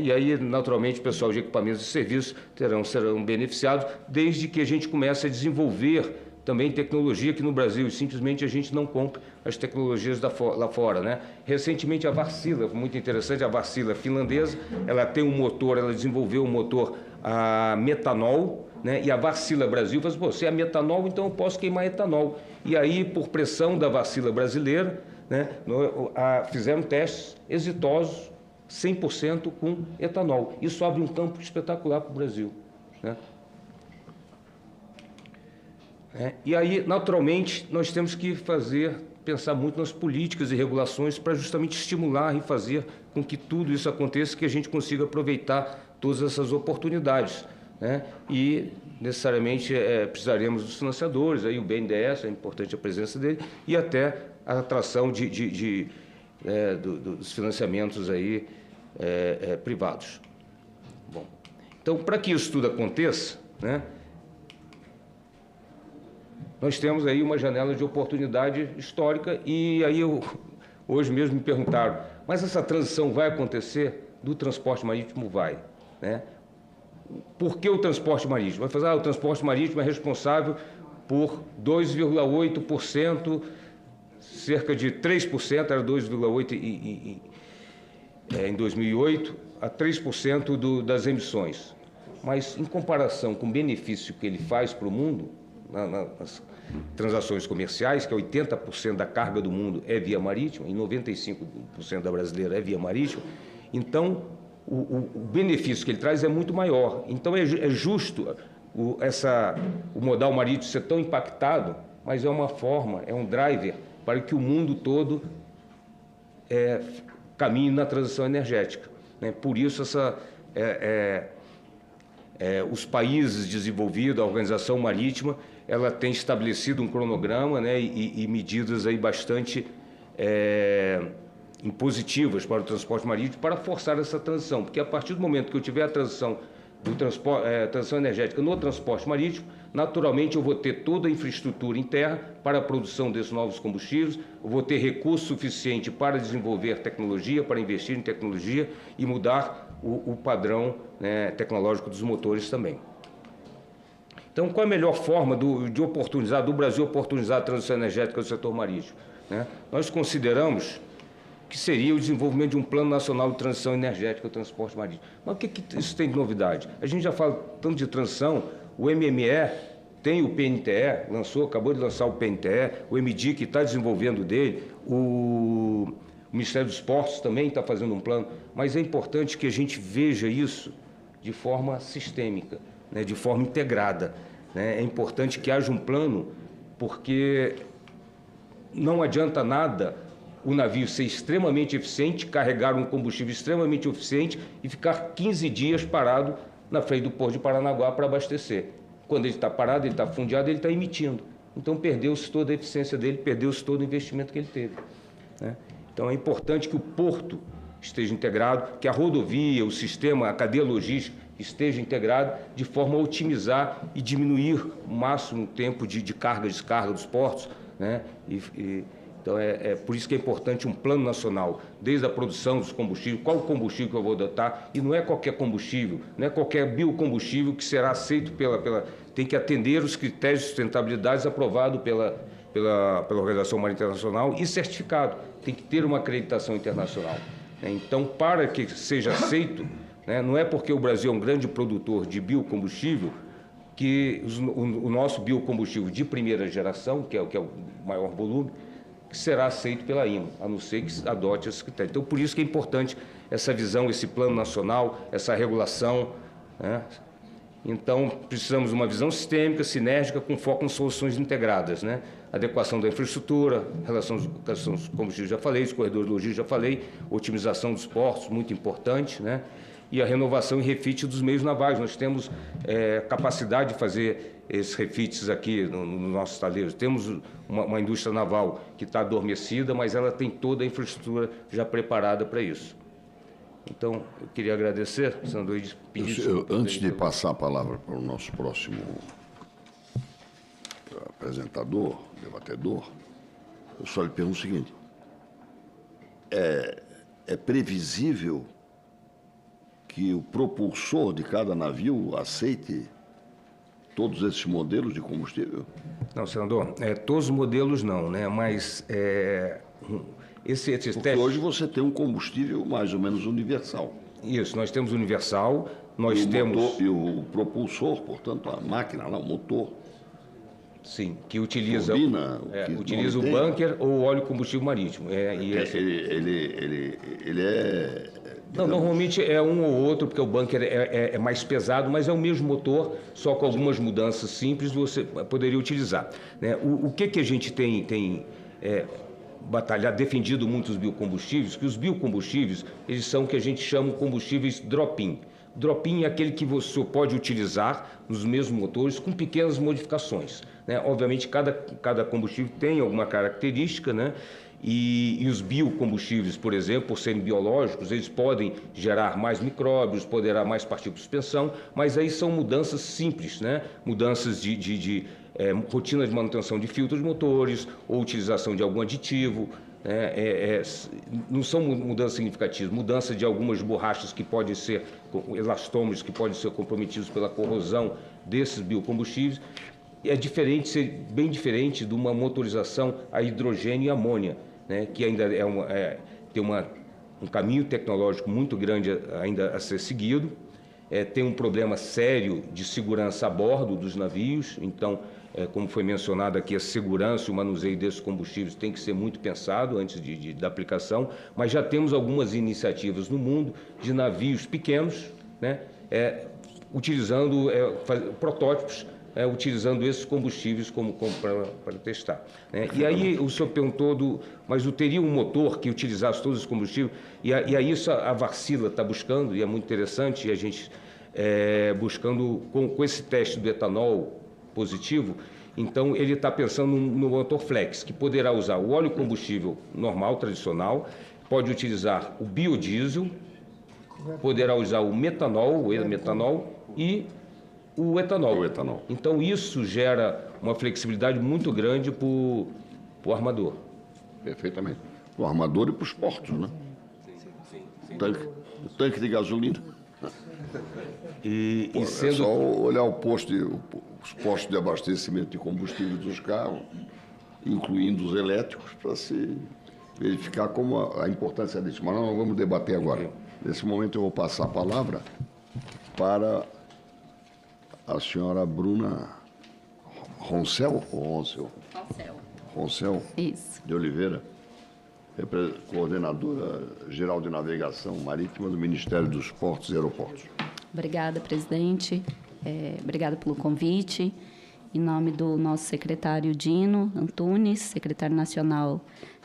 E aí, naturalmente, o pessoal de equipamentos e serviços serão beneficiados, desde que a gente comece a desenvolver também tecnologia que no Brasil, simplesmente a gente não compre as tecnologias lá fora. Recentemente, a Wärtsilä, muito interessante, a Wärtsilä finlandesa, ela tem um motor, ela desenvolveu um motor a metanol, e a Wärtsilä Brasil falou assim, se é metanol, então eu posso queimar etanol. E aí, por pressão da Wärtsilä brasileira, fizeram testes exitosos, 100% com etanol. Isso abre um campo espetacular para o Brasil. E aí, naturalmente, nós temos que pensar muito nas políticas e regulações para justamente estimular e fazer com que tudo isso aconteça, que a gente consiga aproveitar todas essas oportunidades. E, necessariamente, precisaremos dos financiadores, aí o BNDES, é importante a presença dele, e até a atração dos financiamentos aí, privados. Bom, então, para que isso tudo aconteça, nós temos aí uma janela de oportunidade histórica, e aí hoje mesmo me perguntaram, mas essa transição vai acontecer? Do transporte marítimo vai. Por que o transporte marítimo? Vai fazer, o transporte marítimo é responsável por 2,8%, cerca de 3%, era 2,8% em 2008, a 3% das emissões. Mas, em comparação com o benefício que ele faz para o mundo, nas transações comerciais, que é 80% da carga do mundo é via marítima, e 95% da brasileira é via marítima, então o benefício que ele traz é muito maior. Então é justo o modal marítimo ser tão impactado, mas é uma forma, é um driver para que o mundo todo caminhe na transição energética. Por isso os países desenvolvidos, a Organização Marítima, ela tem estabelecido um cronograma e medidas aí bastante impositivas para o transporte marítimo para forçar essa transição, porque a partir do momento que eu tiver a transição transição energética no transporte marítimo, naturalmente eu vou ter toda a infraestrutura em terra para a produção desses novos combustíveis, eu vou ter recurso suficiente para desenvolver tecnologia, para investir em tecnologia e mudar o padrão tecnológico dos motores também. Então, qual é a melhor forma de oportunizar, do Brasil oportunizar a transição energética do setor marítimo, né? Nós consideramos que seria o desenvolvimento de um plano nacional de transição energética do transporte marítimo. Mas o que isso tem de novidade? A gente já fala tanto de transição, o MME tem o PNTE, acabou de lançar o PNTE, o MDIC está desenvolvendo dele, o Ministério dos Esportes também está fazendo um plano, mas é importante que a gente veja isso de forma sistêmica, né, de forma integrada, né? É importante que haja um plano, porque não adianta nada o navio ser extremamente eficiente, carregar um combustível extremamente eficiente e ficar 15 dias parado na frente do Porto de Paranaguá para abastecer. Quando ele está parado, ele está fundeado, ele está emitindo. Então, perdeu-se toda a eficiência dele, perdeu-se todo o investimento que ele teve, né? Então, é importante que o porto esteja integrado, que a rodovia, o sistema, a cadeia logística esteja integrado de forma a otimizar e diminuir o máximo o tempo de carga e descarga dos portos, né? Então, é por isso que é importante um plano nacional, desde a produção dos combustíveis, qual o combustível que eu vou adotar, e não é qualquer combustível, não é qualquer biocombustível que será aceito tem que atender os critérios de sustentabilidade aprovados pela Organização Marítima Internacional e certificado, tem que ter uma acreditação internacional, né? Então, para que seja aceito, né, não é porque o Brasil é um grande produtor de biocombustível que o nosso biocombustível de primeira geração, que é o maior volume, que será aceito pela IMO, a não ser que adote esses critérios. Então, por isso que é importante essa visão, esse plano nacional, essa regulação, né? Então, precisamos de uma visão sistêmica, sinérgica, com foco em soluções integradas, né? Adequação da infraestrutura, relação dos combustíveis, já falei, os corredores logísticos, já falei, otimização dos portos, muito importante, né? E a renovação e refit dos meios navais. Nós temos capacidade de fazer esses refits aqui no nosso estaleiro. Temos uma indústria naval que está adormecida, mas ela tem toda a infraestrutura já preparada para isso. Então, eu queria agradecer, senador Edis. Antes de passar a palavra para o nosso próximo apresentador, debatedor, eu só lhe pergunto o seguinte: é previsível que o propulsor de cada navio aceite todos esses modelos de combustível? Não, senador, todos os modelos não, né? Mas esses testes... hoje você tem um combustível mais ou menos universal. Isso, nós temos universal, nós temos... E o propulsor, portanto, a máquina lá, o motor... Sim, que utiliza, utiliza o bunker ou o óleo combustível marítimo. Não, normalmente é um ou outro, porque o bunker é mais pesado, mas é o mesmo motor, só com algumas mudanças simples você poderia utilizar, né? O que a gente tem defendido muito os biocombustíveis, que os biocombustíveis, eles são o que a gente chama de combustíveis drop-in. Drop-in é aquele que você pode utilizar nos mesmos motores com pequenas modificações, né? Obviamente, cada combustível tem alguma característica, né? E os biocombustíveis, por exemplo, por serem biológicos, eles podem gerar mais micróbios, poderá mais partículas de suspensão, mas aí são mudanças simples, né? Mudanças de rotina de manutenção de filtros de motores ou utilização de algum aditivo. Não são mudanças significativas, mudança de algumas borrachas que podem ser, elastômeros que podem ser comprometidos pela corrosão desses biocombustíveis. É diferente, bem diferente de uma motorização a hidrogênio e amônia, né, que ainda tem um caminho tecnológico muito grande ainda a ser seguido. Tem um problema sério de segurança a bordo dos navios, então, como foi mencionado aqui, a segurança e o manuseio desses combustíveis tem que ser muito pensado antes da aplicação, mas já temos algumas iniciativas no mundo de navios pequenos, né, utilizando protótipos, utilizando esses combustíveis como para testar, né? E aí o senhor perguntou, mas teria um motor que utilizasse todos os combustíveis, e aí isso a Wärtsilä está buscando, e é muito interessante, e a gente buscando com esse teste do etanol positivo, então ele está pensando no motor flex, que poderá usar o óleo combustível normal, tradicional, pode utilizar o biodiesel, poderá usar o metanol, o metanol e o etanol. Então, isso gera uma flexibilidade muito grande para o armador. Perfeitamente. Para o armador e para os portos, né? O tanque de gasolina. É só olhar o posto, os postos de abastecimento de combustível dos carros, incluindo os elétricos, para se verificar como a importância disso. Mas nós não vamos debater agora. Nesse momento eu vou passar a palavra para a senhora Bruna Roncel? Roncel Isso. de Oliveira, coordenadora geral de navegação marítima do Ministério dos Portos e Aeroportos. Obrigada, presidente. Obrigada pelo convite. Em nome do nosso secretário Dino Antunes, secretário nacional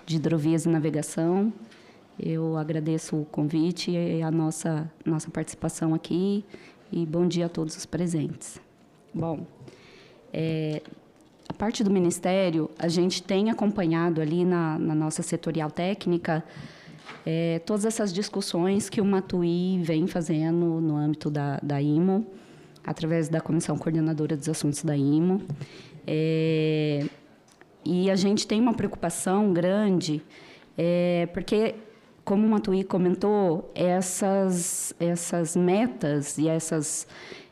de Hidrovias e Navegação, eu agradeço o convite e a nossa participação aqui. E bom dia a todos os presentes. Bom, a parte do Ministério, a gente tem acompanhado ali na nossa setorial técnica todas essas discussões que o Matuí vem fazendo no âmbito da IMO, através da Comissão Coordenadora dos Assuntos da IMO. E a gente tem uma preocupação grande, porque, como o Matuí comentou, essas metas e essas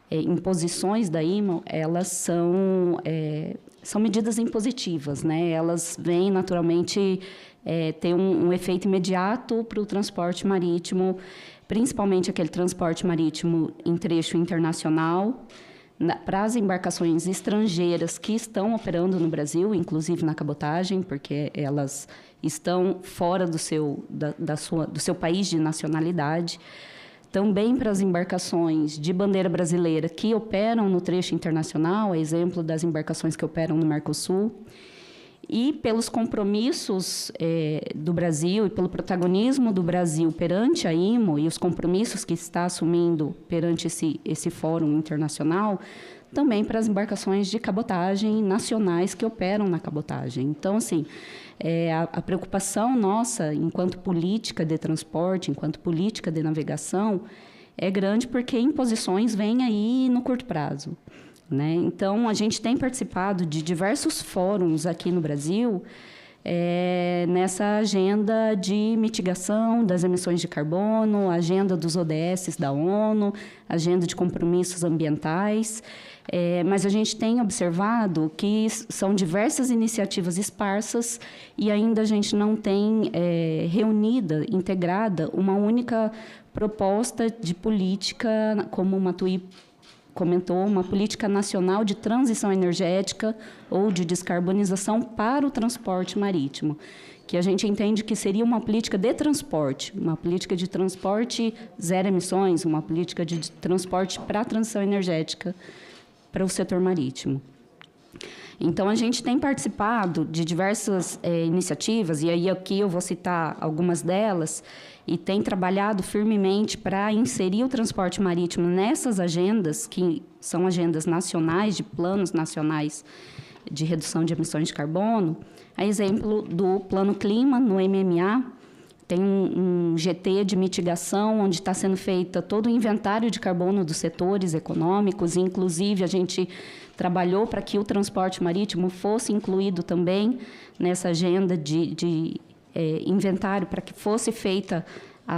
imposições da IMO, elas são medidas impositivas, né? Elas vêm, naturalmente, ter um efeito imediato para o transporte marítimo, principalmente aquele transporte marítimo em trecho internacional, para as embarcações estrangeiras que estão operando no Brasil, inclusive na cabotagem, porque elas estão fora do seu país de nacionalidade. Também para as embarcações de bandeira brasileira que operam no trecho internacional, a exemplo das embarcações que operam no Mercosul, e pelos compromissos do Brasil e pelo protagonismo do Brasil perante a IMO e os compromissos que está assumindo perante esse fórum internacional, também para as embarcações de cabotagem nacionais que operam na cabotagem. Então, assim, a preocupação nossa, enquanto política de transporte, enquanto política de navegação, é grande porque imposições vêm aí no curto prazo, né? Então, a gente tem participado de diversos fóruns aqui no Brasil nessa agenda de mitigação das emissões de carbono, agenda dos ODS da ONU, agenda de compromissos ambientais, mas a gente tem observado que são diversas iniciativas esparsas e ainda a gente não tem reunida, integrada, uma única proposta de política, como o Matuí comentou, uma política nacional de transição energética ou de descarbonização para o transporte marítimo, que a gente entende que seria uma política de transporte, uma política de transporte zero emissões, uma política de transporte para a transição energética para o setor marítimo. Então, a gente tem participado de diversas iniciativas, e aí aqui eu vou citar algumas delas, e tem trabalhado firmemente para inserir o transporte marítimo nessas agendas, que são agendas nacionais, de planos nacionais de redução de emissões de carbono. A exemplo do Plano Clima, no MMA, tem um GT de mitigação, onde está sendo feita todo o inventário de carbono dos setores econômicos, e, inclusive, a gente trabalhou para que o transporte marítimo fosse incluído também nessa agenda de inventário, para que fosse feita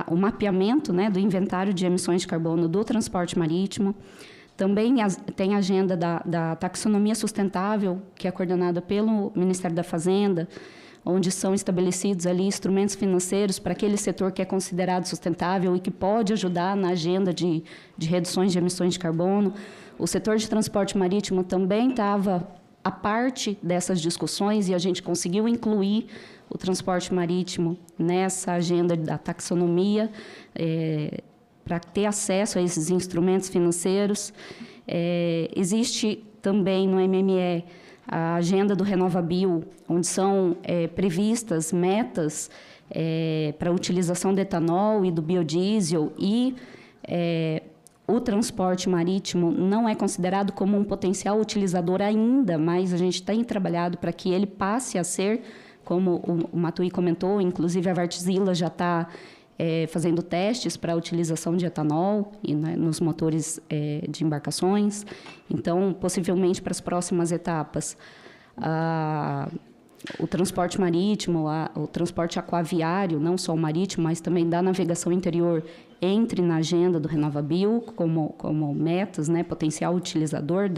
o mapeamento, né, do inventário de emissões de carbono do transporte marítimo. Também tem a agenda da taxonomia sustentável, que é coordenada pelo Ministério da Fazenda, onde são estabelecidos ali instrumentos financeiros para aquele setor que é considerado sustentável e que pode ajudar na agenda de reduções de emissões de carbono. O setor de transporte marítimo também estava a parte dessas discussões e a gente conseguiu incluir o transporte marítimo nessa agenda da taxonomia para ter acesso a esses instrumentos financeiros. Existe também no MME a agenda do RenovaBio, onde são previstas metas para a utilização do etanol e do biodiesel, e o transporte marítimo não é considerado como um potencial utilizador ainda, mas a gente tem trabalhado para que ele passe a ser, como o Matuí comentou, inclusive a Wärtsilä já está fazendo testes para a utilização de etanol nos motores de embarcações. Então, possivelmente, para as próximas etapas, o transporte marítimo, o transporte aquaviário, não só o marítimo, mas também da navegação interior, entre na agenda do RenovaBio como metas, né, potencial utilizador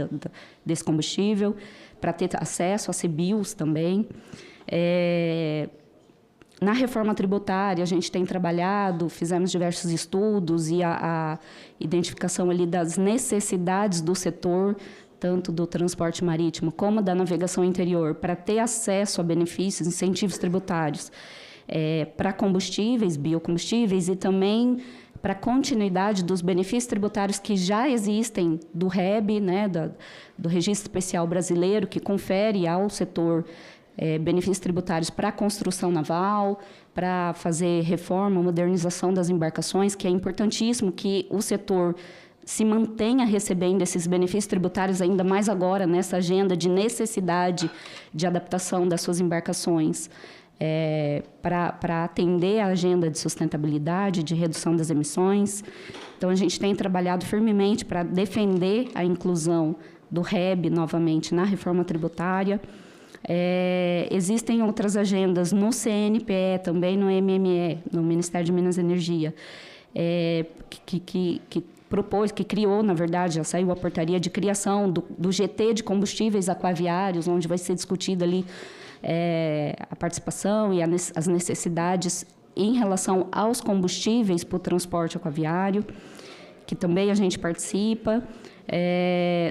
desse combustível, para ter acesso a CBIOS também. Na reforma tributária, a gente tem trabalhado, fizemos diversos estudos e a identificação ali das necessidades do setor, tanto do transporte marítimo como da navegação interior, para ter acesso a benefícios, incentivos tributários para combustíveis, biocombustíveis e também para a continuidade dos benefícios tributários que já existem do REB, né, do Registro Especial Brasileiro, que confere ao setor benefícios tributários para a construção naval, para fazer reforma, modernização das embarcações, que é importantíssimo que o setor se mantenha recebendo esses benefícios tributários, ainda mais agora, nessa agenda de necessidade de adaptação das suas embarcações, para atender a agenda de sustentabilidade, de redução das emissões. Então, a gente tem trabalhado firmemente para defender a inclusão do REB novamente na reforma tributária. Existem outras agendas no CNPE, também no MME, no Ministério de Minas e Energia, que propôs, que criou, na verdade, já saiu a portaria de criação do GT de combustíveis aquaviários, onde vai ser discutida ali a participação e as necessidades em relação aos combustíveis para o transporte aquaviário, que também a gente participa.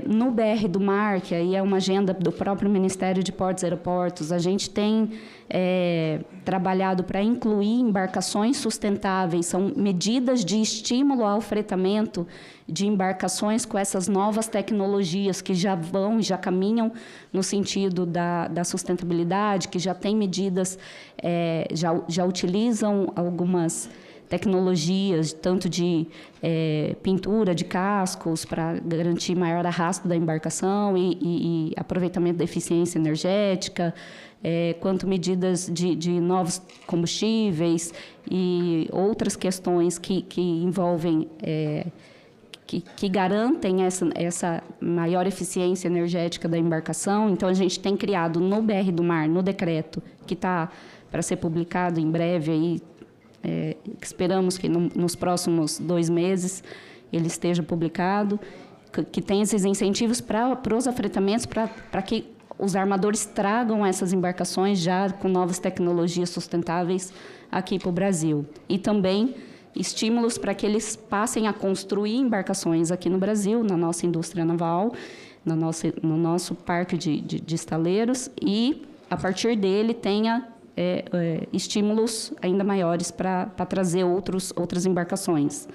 No BR do Mar, que aí é uma agenda do próprio Ministério de Portos e Aeroportos, a gente tem trabalhado para incluir embarcações sustentáveis, são medidas de estímulo ao fretamento de embarcações com essas novas tecnologias que já caminham no sentido da sustentabilidade, que já tem medidas, já utilizam algumas tecnologias, tanto de pintura de cascos para garantir maior arrasto da embarcação e aproveitamento da eficiência energética, quanto medidas de novos combustíveis e outras questões que envolvem, que garantem essa maior eficiência energética da embarcação. Então, a gente tem criado no BR do Mar, no decreto, que está para ser publicado em breve, aí, esperamos que nos próximos 2 meses ele esteja publicado, que tem esses incentivos para os afretamentos, para que os armadores tragam essas embarcações já com novas tecnologias sustentáveis aqui para o Brasil. E também estímulos para que eles passem a construir embarcações aqui no Brasil, na nossa indústria naval, no nosso parque de estaleiros, e, a partir dele, tenha estímulos ainda maiores para trazer outras embarcações.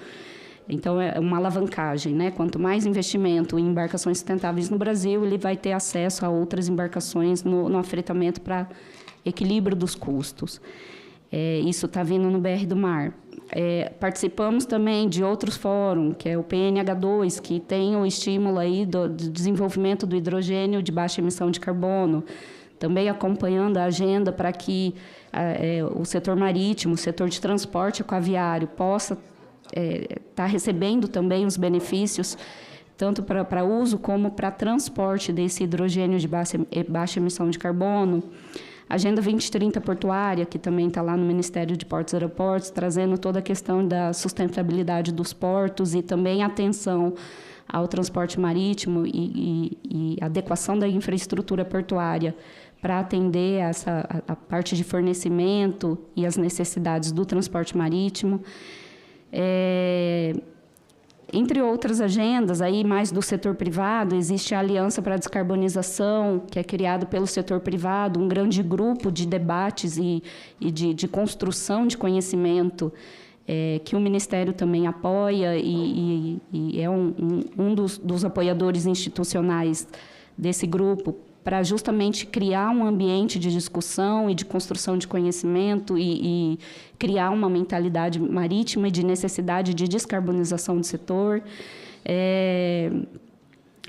Então, é uma alavancagem, né? Quanto mais investimento em embarcações sustentáveis no Brasil, ele vai ter acesso a outras embarcações no afretamento para equilíbrio dos custos. Isso está vindo no BR do Mar. Participamos também de outros fóruns, que é o PNH2, que tem o estímulo aí do desenvolvimento do hidrogênio de baixa emissão de carbono, também acompanhando a agenda para que o setor marítimo, o setor de transporte aquaviário possa estar recebendo também os benefícios, tanto para uso como para transporte desse hidrogênio de baixa emissão de carbono. Agenda 2030 portuária, que também está lá no Ministério de Portos e Aeroportos, trazendo toda a questão da sustentabilidade dos portos e também atenção ao transporte marítimo e adequação da infraestrutura portuária para atender a parte de fornecimento e as necessidades do transporte marítimo. Entre outras agendas, aí mais do setor privado, existe a Aliança para a Descarbonização, que é criada pelo setor privado, um grande grupo de debates e de construção de conhecimento, que o Ministério também apoia e é um dos apoiadores institucionais desse grupo, para justamente criar um ambiente de discussão e de construção de conhecimento e criar uma mentalidade marítima e de necessidade de descarbonização do setor.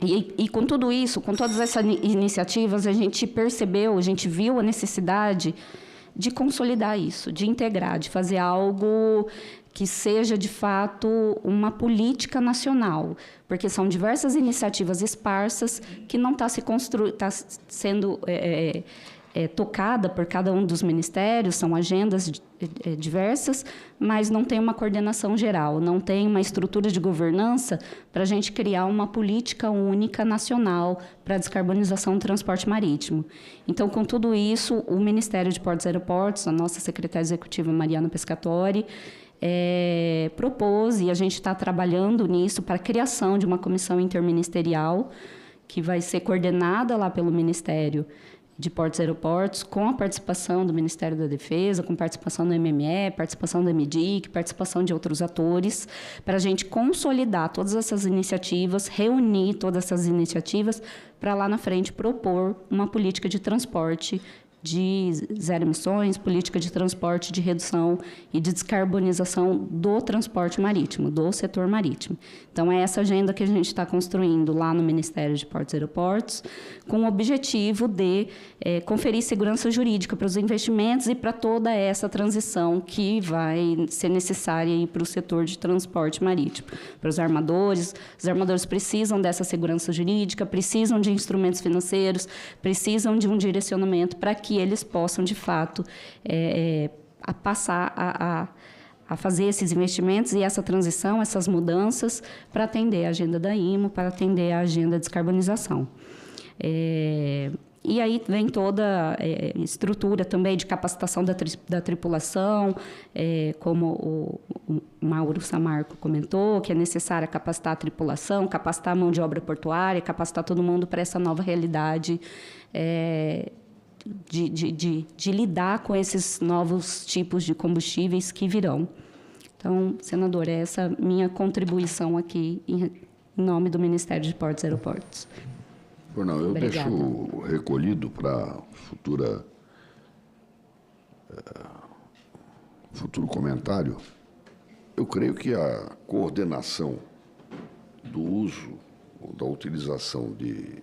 E com tudo isso, com todas essas iniciativas, a gente viu a necessidade de consolidar isso, de integrar, de fazer algo que seja, de fato, uma política nacional, porque são diversas iniciativas esparsas que não está sendo tocada por cada um dos ministérios, são agendas diversas, mas não tem uma coordenação geral, não tem uma estrutura de governança para a gente criar uma política única nacional para a descarbonização do transporte marítimo. Então, com tudo isso, o Ministério de Portos e Aeroportos, a nossa secretária executiva Mariana Pescatori, propôs, e a gente está trabalhando nisso, para a criação de uma comissão interministerial que vai ser coordenada lá pelo Ministério de Portos e Aeroportos, com a participação do Ministério da Defesa, com participação do MME, participação da MDIC, participação de outros atores, para a gente consolidar todas essas iniciativas, reunir todas essas iniciativas, para lá na frente propor uma política de transporte de zero emissões, política de transporte de redução e de descarbonização do transporte marítimo, do setor marítimo. Então, é essa agenda que a gente está construindo lá no Ministério de Portos e Aeroportos, com o objetivo de conferir segurança jurídica para os investimentos e para toda essa transição que vai ser necessária para o setor de transporte marítimo. Para os armadores precisam dessa segurança jurídica, precisam de instrumentos financeiros, precisam de um direcionamento para que eles possam, de fato, passar a fazer esses investimentos e essa transição, essas mudanças, para atender a agenda da IMO, para atender a agenda de descarbonização. E aí vem toda a estrutura também de capacitação da tripulação, como o Mauro Samarco comentou, que é necessário capacitar a tripulação, capacitar a mão de obra portuária, capacitar todo mundo para essa nova realidade de lidar com esses novos tipos de combustíveis que virão. Então, senador, é essa minha contribuição aqui em nome do Ministério de Portos e Aeroportos. Não, eu Obrigada. deixo recolhido para futuro comentário. Eu creio que a coordenação do uso ou da utilização de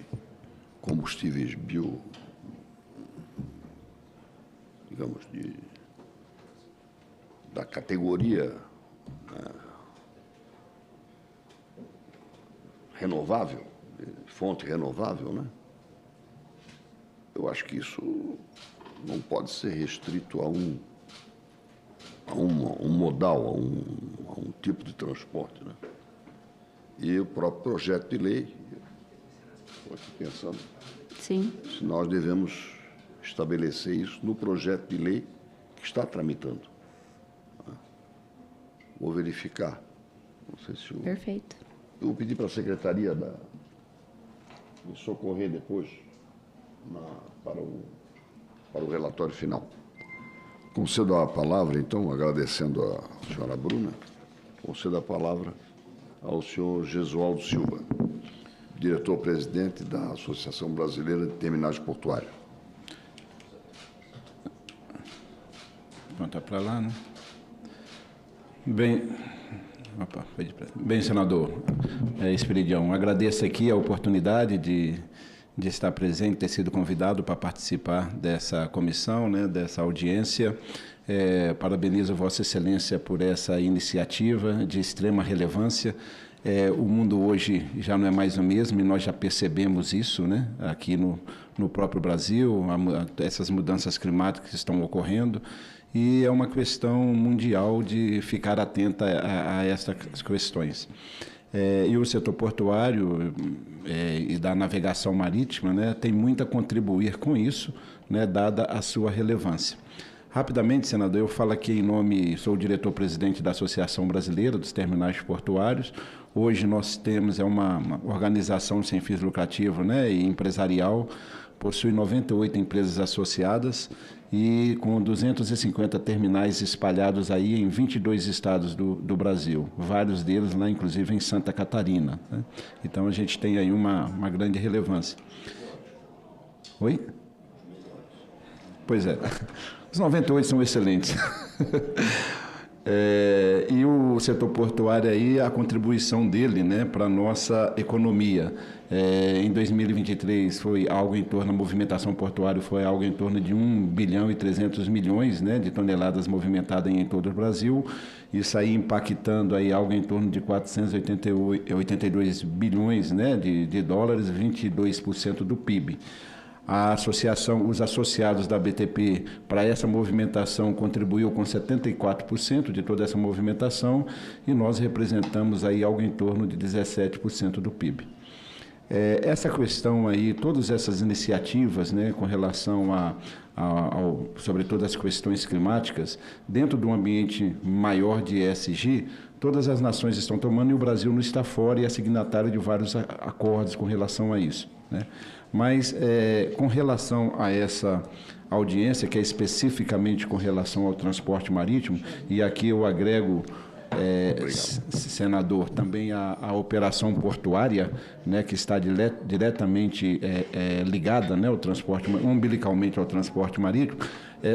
combustíveis da categoria renovável, fonte renovável, né? Eu acho que isso não pode ser restrito a um modal, a um tipo de transporte, né? E o próprio projeto de lei, estou aqui pensando, sim, se nós devemos estabelecer isso no projeto de lei que está tramitando. Vou verificar. Não sei se Perfeito. Eu vou pedir para a secretaria me socorrer depois para o relatório final. Concedo a palavra, então, agradecendo a senhora Bruna, concedo a palavra ao senhor Gesualdo Silva, diretor-presidente da Associação Brasileira de Terminais Portuários. Pronto, para lá, né? Bem, senador Esperidião, agradeço aqui a oportunidade de estar presente, ter sido convidado para participar dessa comissão, né, dessa audiência. Parabenizo Vossa Excelência por essa iniciativa de extrema relevância. O mundo hoje já não é mais o mesmo e nós já percebemos isso, né, aqui no próprio Brasil, essas mudanças climáticas que estão ocorrendo. E é uma questão mundial de ficar atenta a essas questões. E o setor portuário e da navegação marítima, né, tem muito a contribuir com isso, né, dada a sua relevância. Rapidamente, senador, eu falo aqui em nome, sou o diretor-presidente da Associação Brasileira dos Terminais Portuários. Hoje nós temos uma organização sem fins lucrativos, né, e empresarial, possui 98 empresas associadas e com 250 terminais espalhados aí em 22 estados do Brasil, vários deles lá, inclusive, em Santa Catarina, né? Então, a gente tem aí uma grande relevância. Oi? Pois é, os 98 são excelentes. E o setor portuário aí, a contribuição dele, né, para a nossa economia. Em 2023 foi algo em torno, a movimentação portuária foi algo em torno de 1 bilhão e 300 milhões, né, de toneladas movimentadas em todo o Brasil. Isso aí impactando aí algo em torno de 482 bilhões, né, de dólares, 22% do PIB. A associação, os associados da BTP para essa movimentação contribuiu com 74% de toda essa movimentação e nós representamos aí algo em torno de 17% do PIB. Essa questão aí, todas essas iniciativas, né, com relação sobretudo as questões climáticas, dentro de um ambiente maior de ESG, todas as nações estão tomando e o Brasil não está fora e é signatário de vários acordos com relação a isso, né? Mas, com relação a essa audiência, que é especificamente com relação ao transporte marítimo, e aqui eu agrego, senador, também a operação portuária, né, que está diretamente ligada, né, ao transporte, umbilicalmente ao transporte marítimo,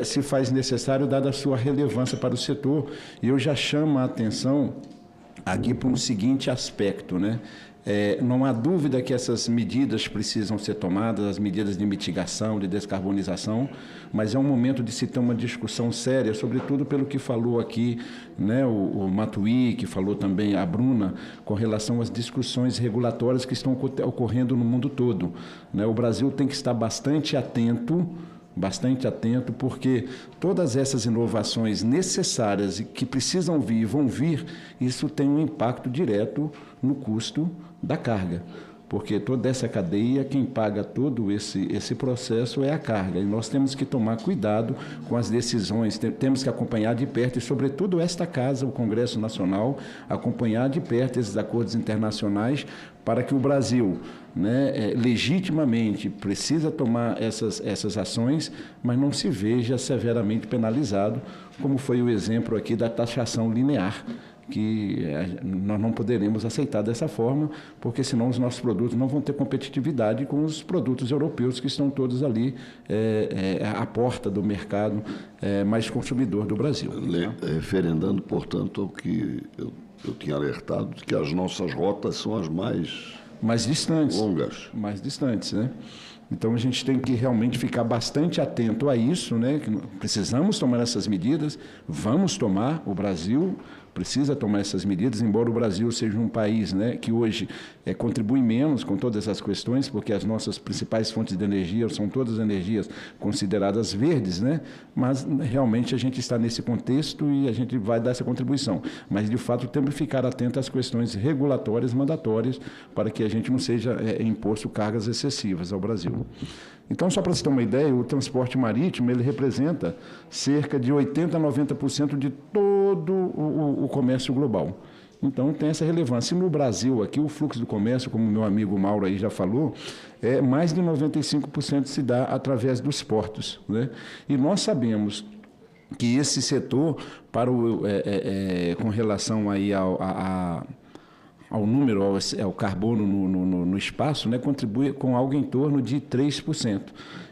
se faz necessário, dada a sua relevância para o setor. E eu já chamo a atenção aqui para um seguinte aspecto, né? Não há dúvida que essas medidas precisam ser tomadas, as medidas de mitigação, de descarbonização, mas é um momento de se ter uma discussão séria, sobretudo pelo que falou aqui, né, o Matuí, que falou também a Bruna, com relação às discussões regulatórias que estão ocorrendo no mundo todo, né? O Brasil tem que estar bastante atento, porque todas essas inovações necessárias e que precisam vir e vão vir, isso tem um impacto direto no custo da carga, porque toda essa cadeia, quem paga todo esse processo é a carga, e nós temos que tomar cuidado com as decisões, temos que acompanhar de perto, e sobretudo esta casa, o Congresso Nacional, acompanhar de perto esses acordos internacionais, para que o Brasil, né, legitimamente precisa tomar essas ações, mas não se veja severamente penalizado, como foi o exemplo aqui da taxação linear, que nós não poderemos aceitar dessa forma, porque senão os nossos produtos não vão ter competitividade com os produtos europeus que estão todos ali à porta do mercado mais consumidor do Brasil. Referendando, portanto, ao que eu tinha alertado, de que as nossas rotas são as mais distantes, longas. Mais distantes, né? Então, a gente tem que realmente ficar bastante atento a isso, né? Que precisamos tomar essas medidas, vamos tomar, o Brasil precisa tomar essas medidas, embora o Brasil seja um país, né, que hoje contribui menos com todas essas questões, porque as nossas principais fontes de energia são todas energias consideradas verdes, né? Mas realmente a gente está nesse contexto e a gente vai dar essa contribuição. Mas, de fato, temos que ficar atento às questões regulatórias, mandatórias, para que a gente não seja imposto cargas excessivas ao Brasil. Então, só para você ter uma ideia, o transporte marítimo ele representa cerca de 80% a 90% de todo o comércio global. Então, tem essa relevância. E no Brasil, aqui, o fluxo do comércio, como o meu amigo Mauro aí já falou, mais de 95% se dá através dos portos, né? E nós sabemos que esse setor, com relação aí ao número, ao carbono no espaço, né, contribui com algo em torno de 3%.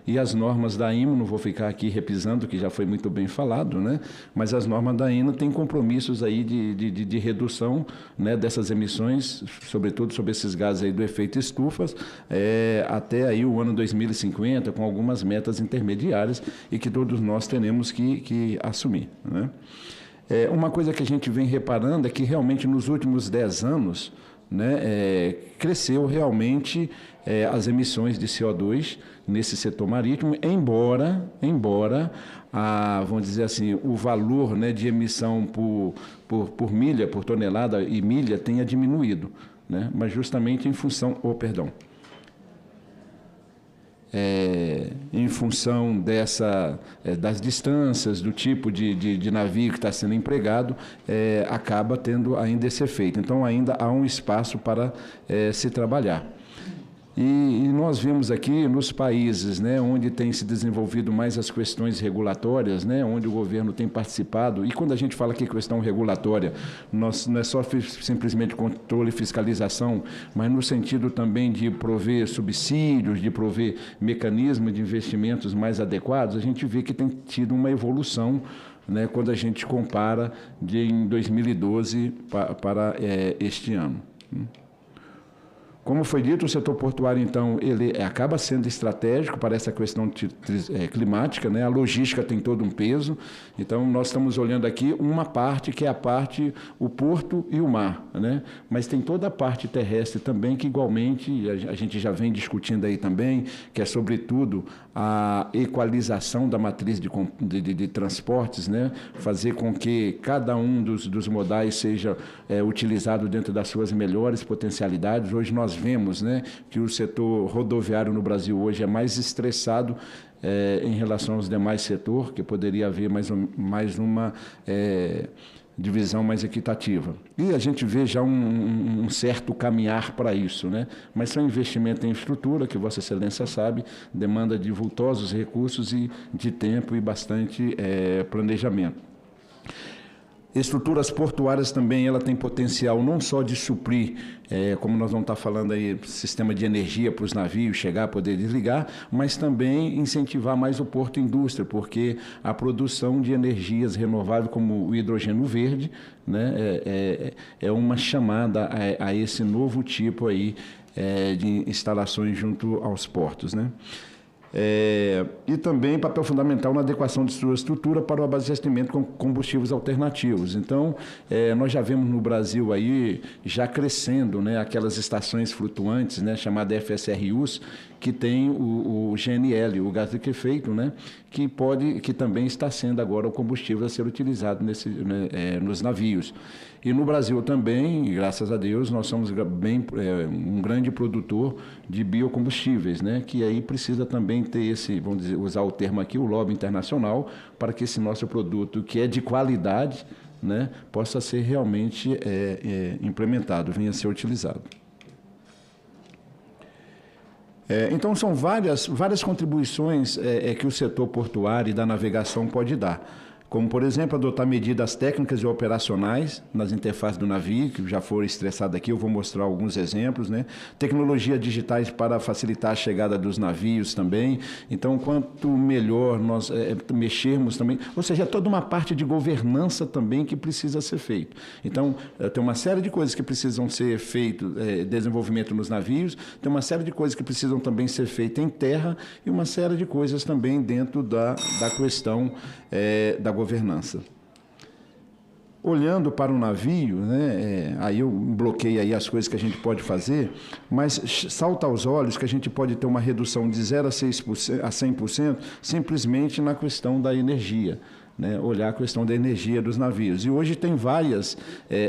E as normas da IMO, não vou ficar aqui repisando, que já foi muito bem falado, né, mas as normas da IMO têm compromissos aí de redução, né, dessas emissões, sobretudo sobre esses gases aí do efeito estufas, até aí o ano 2050, com algumas metas intermediárias e que todos nós teremos que assumir, né? Uma coisa que a gente vem reparando é que realmente nos últimos 10 anos, né, cresceu realmente as emissões de CO2 nesse setor marítimo, embora vamos dizer assim, o valor, né, de emissão por milha, por tonelada e milha tenha diminuído, né, mas justamente em função, em função das distâncias, do tipo de navio que está sendo empregado, acaba tendo ainda esse efeito. Então, ainda há um espaço para se trabalhar. E nós vemos aqui nos países, né, onde tem se desenvolvido mais as questões regulatórias, né, onde o governo tem participado, e quando a gente fala que questão regulatória, não é só simplesmente controle e fiscalização, mas no sentido também de prover subsídios, de prover mecanismos de investimentos mais adequados, a gente vê que tem tido uma evolução, né, quando a gente compara em 2012 para este ano. Como foi dito, o setor portuário, então, ele acaba sendo estratégico para essa questão climática, né? A logística tem todo um peso. Então, nós estamos olhando aqui uma parte, que é a parte, o porto e o mar, né? Mas tem toda a parte terrestre também, que igualmente, a gente já vem discutindo aí também, que é, sobretudo, a equalização da matriz de transportes, né? Fazer com que cada um dos modais seja utilizado dentro das suas melhores potencialidades. Hoje nós vemos, né, que o setor rodoviário no Brasil hoje é mais estressado em relação aos demais setores, que poderia haver mais uma divisão mais equitativa. E a gente vê já um certo caminhar para isso, né? Mas são investimentos em estrutura, que Vossa Excelência sabe, demanda de vultosos recursos e de tempo e bastante planejamento. Estruturas portuárias também, ela tem potencial não só de suprir, como nós vamos estar falando aí, sistema de energia para os navios chegar, poder desligar, mas também incentivar mais o porto indústria, porque a produção de energias renováveis como o hidrogênio verde, né, é uma chamada a esse novo tipo aí, de instalações junto aos portos, né? E também papel fundamental na adequação de sua estrutura para o abastecimento com combustíveis alternativos. Então, nós já vemos no Brasil aí, já crescendo, né, aquelas estações flutuantes, né, chamadas FSRUs, que tem o GNL, o gás liquefeito, né, que também está sendo agora o combustível a ser utilizado nos navios. E no Brasil também, graças a Deus, nós somos um grande produtor de biocombustíveis, né, que aí precisa também ter esse, vamos dizer, usar o termo aqui, o lobby internacional, para que esse nosso produto, que é de qualidade, né, possa ser realmente implementado, venha a ser utilizado. Então, são várias contribuições que o setor portuário e da navegação pode dar. Como, por exemplo, adotar medidas técnicas e operacionais nas interfaces do navio, que já foram estressadas aqui, eu vou mostrar alguns exemplos, né? Tecnologias digitais para facilitar a chegada dos navios também. Então, quanto melhor nós mexermos também, ou seja, é toda uma parte de governança também que precisa ser feito. Então, tem uma série de coisas que precisam ser feitas, desenvolvimento nos navios, tem uma série de coisas que precisam também ser feitas em terra e uma série de coisas também dentro da questão da governança. Olhando para o navio, né, aí eu bloqueei aí as coisas que a gente pode fazer, mas salta aos olhos que a gente pode ter uma redução de 0% a 100% simplesmente na questão da energia. Né, olhar a questão da energia dos navios. E hoje tem várias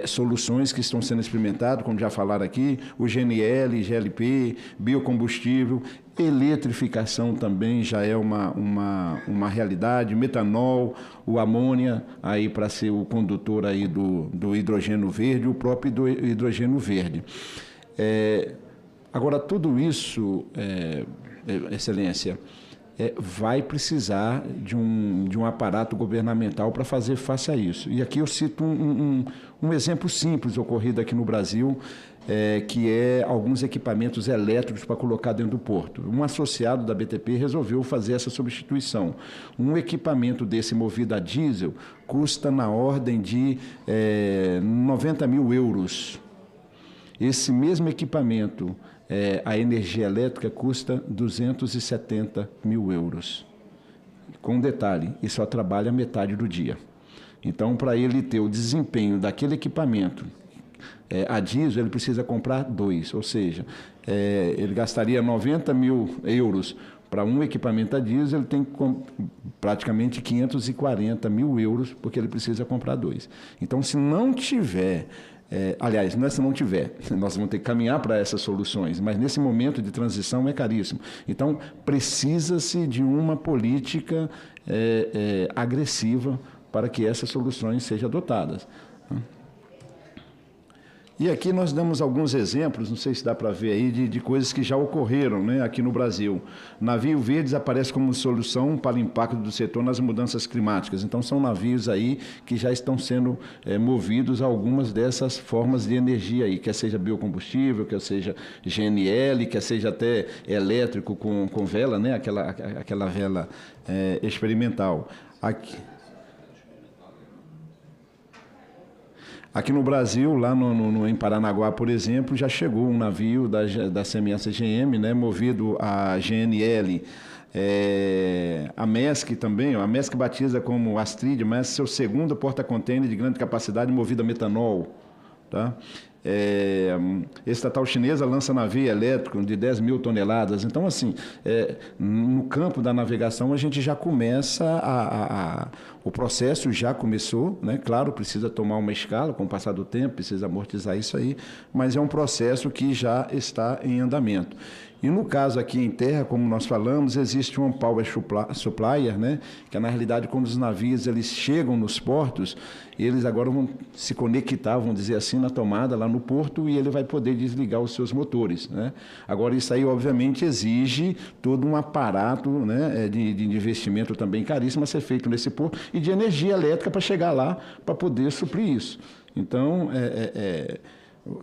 soluções que estão sendo experimentadas, como já falaram aqui, o GNL, GLP, biocombustível, eletrificação também já é uma realidade, metanol, o amônia, aí para ser o condutor aí do hidrogênio verde, o próprio hidrogênio verde. Agora, tudo isso, Excelência, vai precisar de um aparato governamental para fazer face a isso. E aqui eu cito um exemplo simples ocorrido aqui no Brasil, que é alguns equipamentos elétricos para colocar dentro do porto. Um associado da BTP resolveu fazer essa substituição. Um equipamento desse movido a diesel custa na ordem de 90 mil euros. Esse mesmo equipamento, a energia elétrica custa 270 mil euros. Com um detalhe, e só trabalha metade do dia. Então, para ele ter o desempenho daquele equipamento a diesel, ele precisa comprar 2, ou seja, ele gastaria 90 mil euros para um equipamento a diesel, ele tem praticamente 540 mil euros, porque ele precisa comprar 2. Então, se não tiver... aliás, não é se não tiver, nós vamos ter que caminhar para essas soluções, mas nesse momento de transição é caríssimo. Então, precisa-se de uma política agressiva para que essas soluções sejam adotadas. E aqui nós damos alguns exemplos, não sei se dá para ver aí, de coisas que já ocorreram, né, aqui no Brasil. Navio verde aparece como solução para o impacto do setor nas mudanças climáticas. Então, são navios aí que já estão sendo movidos a algumas dessas formas de energia aí, quer seja biocombustível, quer seja GNL, quer seja até elétrico com vela, né, aquela vela experimental. Aqui no Brasil, lá em Paranaguá, por exemplo, já chegou um navio da CMS-GM, né, movido a GNL, a Maersk também, a Maersk batiza como Astrid, mas seu segundo porta-container de grande capacidade movido a metanol. Tá? Estatal chinesa lança navio elétrico de 10 mil toneladas. Então, assim, no campo da navegação, a gente já começa o processo já começou, né? Claro, precisa tomar uma escala com o passar do tempo, precisa amortizar isso aí, mas é um processo que já está em andamento. E no caso aqui em terra, como nós falamos, existe um power supplier, né? Que na realidade, quando os navios eles chegam nos portos, eles agora vão se conectar, vamos dizer assim, na tomada lá no porto, e ele vai poder desligar os seus motores, né? Agora, isso aí, obviamente, exige todo um aparato, né, de investimento também caríssimo a ser feito nesse porto e de energia elétrica para chegar lá, para poder suprir isso. Então,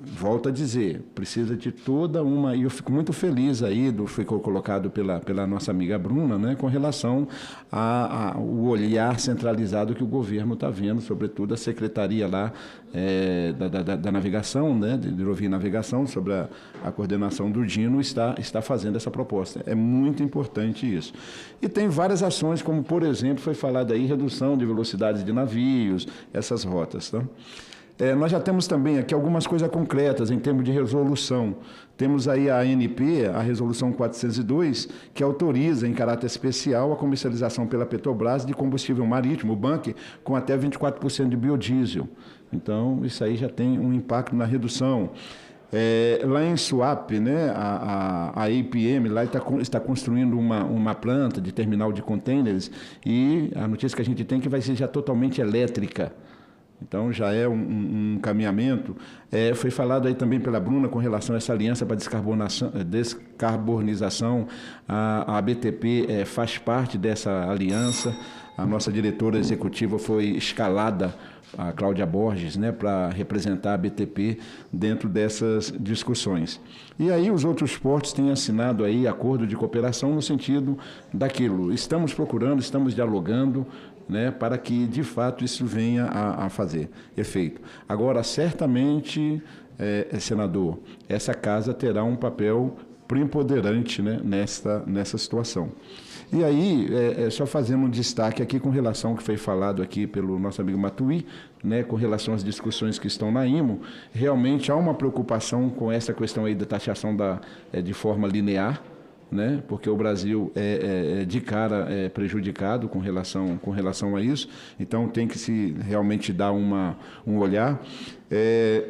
volto a dizer, precisa de toda uma... E eu fico muito feliz aí, ficou colocado pela nossa amiga Bruna, né, com relação ao olhar centralizado que o governo está vendo, sobretudo a secretaria lá da navegação, né, de hidrovia e navegação, sobre a coordenação do Dino, está fazendo essa proposta. É muito importante isso. E tem várias ações, como, por exemplo, foi falado aí, redução de velocidades de navios, essas rotas, tá? Nós já temos também aqui algumas coisas concretas em termos de resolução. Temos aí a ANP, a Resolução 402, que autoriza em caráter especial a comercialização pela Petrobras de combustível marítimo, o bunker, com até 24% de biodiesel. Então, isso aí já tem um impacto na redução. Lá em Suape, né, a APM lá está construindo uma planta de terminal de containers, e a notícia que a gente tem é que vai ser já totalmente elétrica. Então, já é um caminhamento. Foi falado aí também pela Bruna com relação a essa aliança para descarbonização. A BTP faz parte dessa aliança. A nossa diretora executiva foi escalada, a Cláudia Borges, né, para representar a BTP dentro dessas discussões. E aí os outros portos têm assinado aí acordo de cooperação no sentido daquilo. Estamos procurando, estamos dialogando, né, para que, de fato, isso venha a fazer efeito. Agora, certamente, senador, essa casa terá um papel preponderante, né, nessa situação. E aí, só fazendo um destaque aqui com relação ao que foi falado aqui pelo nosso amigo Matuí, né, com relação às discussões que estão na IMO, realmente há uma preocupação com essa questão aí da taxação de forma linear, né? Porque o Brasil de cara prejudicado com relação a isso, então tem que se realmente dar um olhar.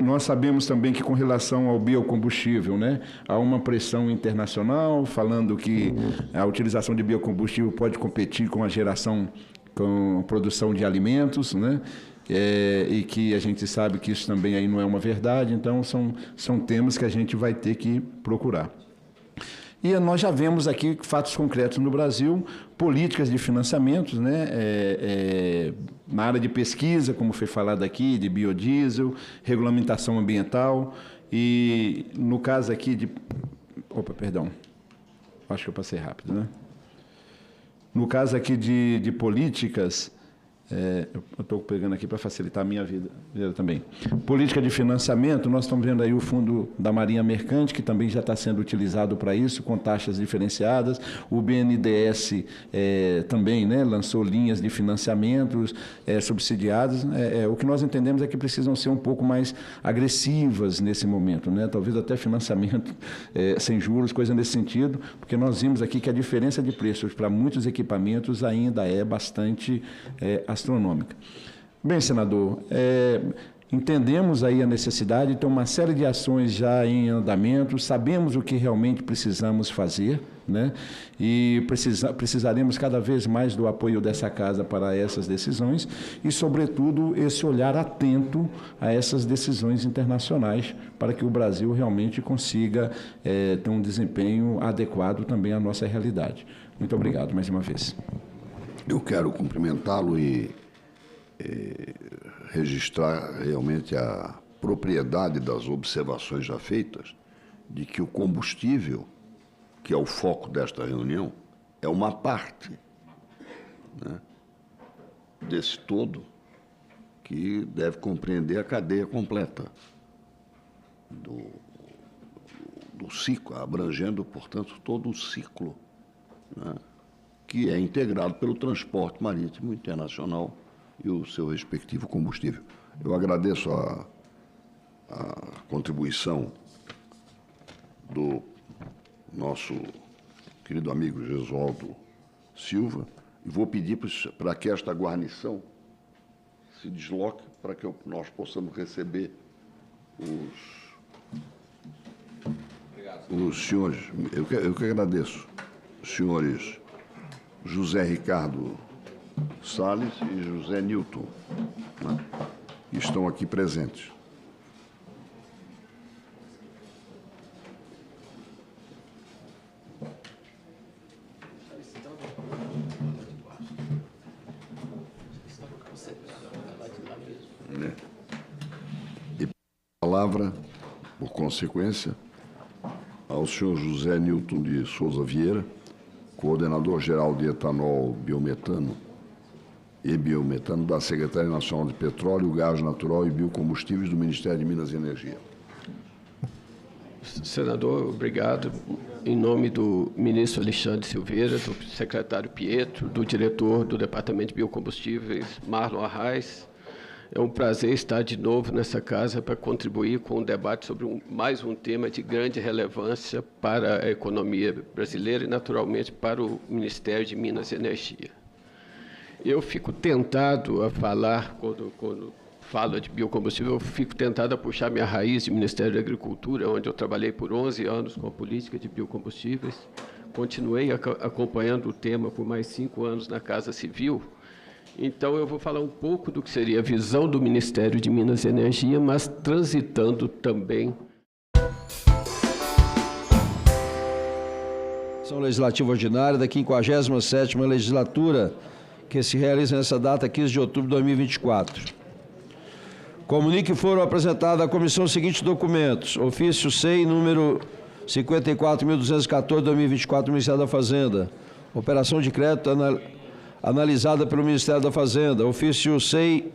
Nós sabemos também que com relação ao biocombustível, né, há uma pressão internacional falando que a utilização de biocombustível pode competir com a produção de alimentos, né? E que a gente sabe que isso também aí não é uma verdade, então são temas que a gente vai ter que procurar. E nós já vemos aqui fatos concretos no Brasil, políticas de financiamentos, né, na área de pesquisa, como foi falado aqui, de biodiesel, regulamentação ambiental, e no caso aqui de... acho que eu passei rápido, né? No caso aqui de políticas... eu estou pegando aqui para facilitar a minha vida também. Política de financiamento, nós estamos vendo aí o Fundo da Marinha Mercante, que também já está sendo utilizado para isso, com taxas diferenciadas. O BNDES também, né, lançou linhas de financiamentos subsidiadas. O que nós entendemos é que precisam ser um pouco mais agressivas nesse momento, né? Talvez até financiamento sem juros, coisa nesse sentido, porque nós vimos aqui que a diferença de preços para muitos equipamentos ainda é bastante astronômica. Bem, senador, entendemos aí a necessidade de ter uma série de ações já em andamento, sabemos o que realmente precisamos fazer, né? E precisaremos cada vez mais do apoio dessa casa para essas decisões e, sobretudo, esse olhar atento a essas decisões internacionais para que o Brasil realmente consiga ter um desempenho adequado também à nossa realidade. Muito obrigado mais uma vez. Eu quero cumprimentá-lo e registrar realmente a propriedade das observações já feitas de que o combustível, que é o foco desta reunião, é uma parte, né, desse todo que deve compreender a cadeia completa do ciclo, abrangendo, portanto, todo o ciclo, né, que é integrado pelo transporte marítimo internacional e o seu respectivo combustível. Eu agradeço a contribuição do nosso querido amigo Gesualdo Silva e vou pedir para que esta guarnição se desloque para que nós possamos receber os senhores. Eu que agradeço, os senhores José Ricardo Salles e José Newton, né, que estão aqui presentes. E palavra, por consequência, ao senhor José Newton de Souza Vieira, coordenador-geral de etanol, biometano e biometano da Secretaria Nacional de Petróleo, Gás Natural e Biocombustíveis do Ministério de Minas e Energia. Senador, obrigado. Em nome do ministro Alexandre Silveira, do secretário Pietro, do diretor do Departamento de Biocombustíveis, Marlon Arraes, é um prazer estar de novo nessa casa para contribuir com o debate sobre mais um tema de grande relevância para a economia brasileira e, naturalmente, para o Ministério de Minas e Energia. Eu fico tentado a falar, quando falo de biocombustível, eu fico tentado a puxar minha raiz de Ministério da Agricultura, onde eu trabalhei por 11 anos com a política de biocombustíveis. Continuei acompanhando o tema por mais 5 anos na Casa Civil. Então, eu vou falar um pouco do que seria a visão do Ministério de Minas e Energia, mas transitando também. Sessão Legislativa Ordinária da 57ª Legislatura, que se realiza nessa data, 15 de outubro de 2024. Comunique que foram apresentados à comissão os seguintes documentos. Ofício SEI, número 54.214/2024, do Ministério da Fazenda. Operação de crédito analisada pelo Ministério da Fazenda. Ofício SEI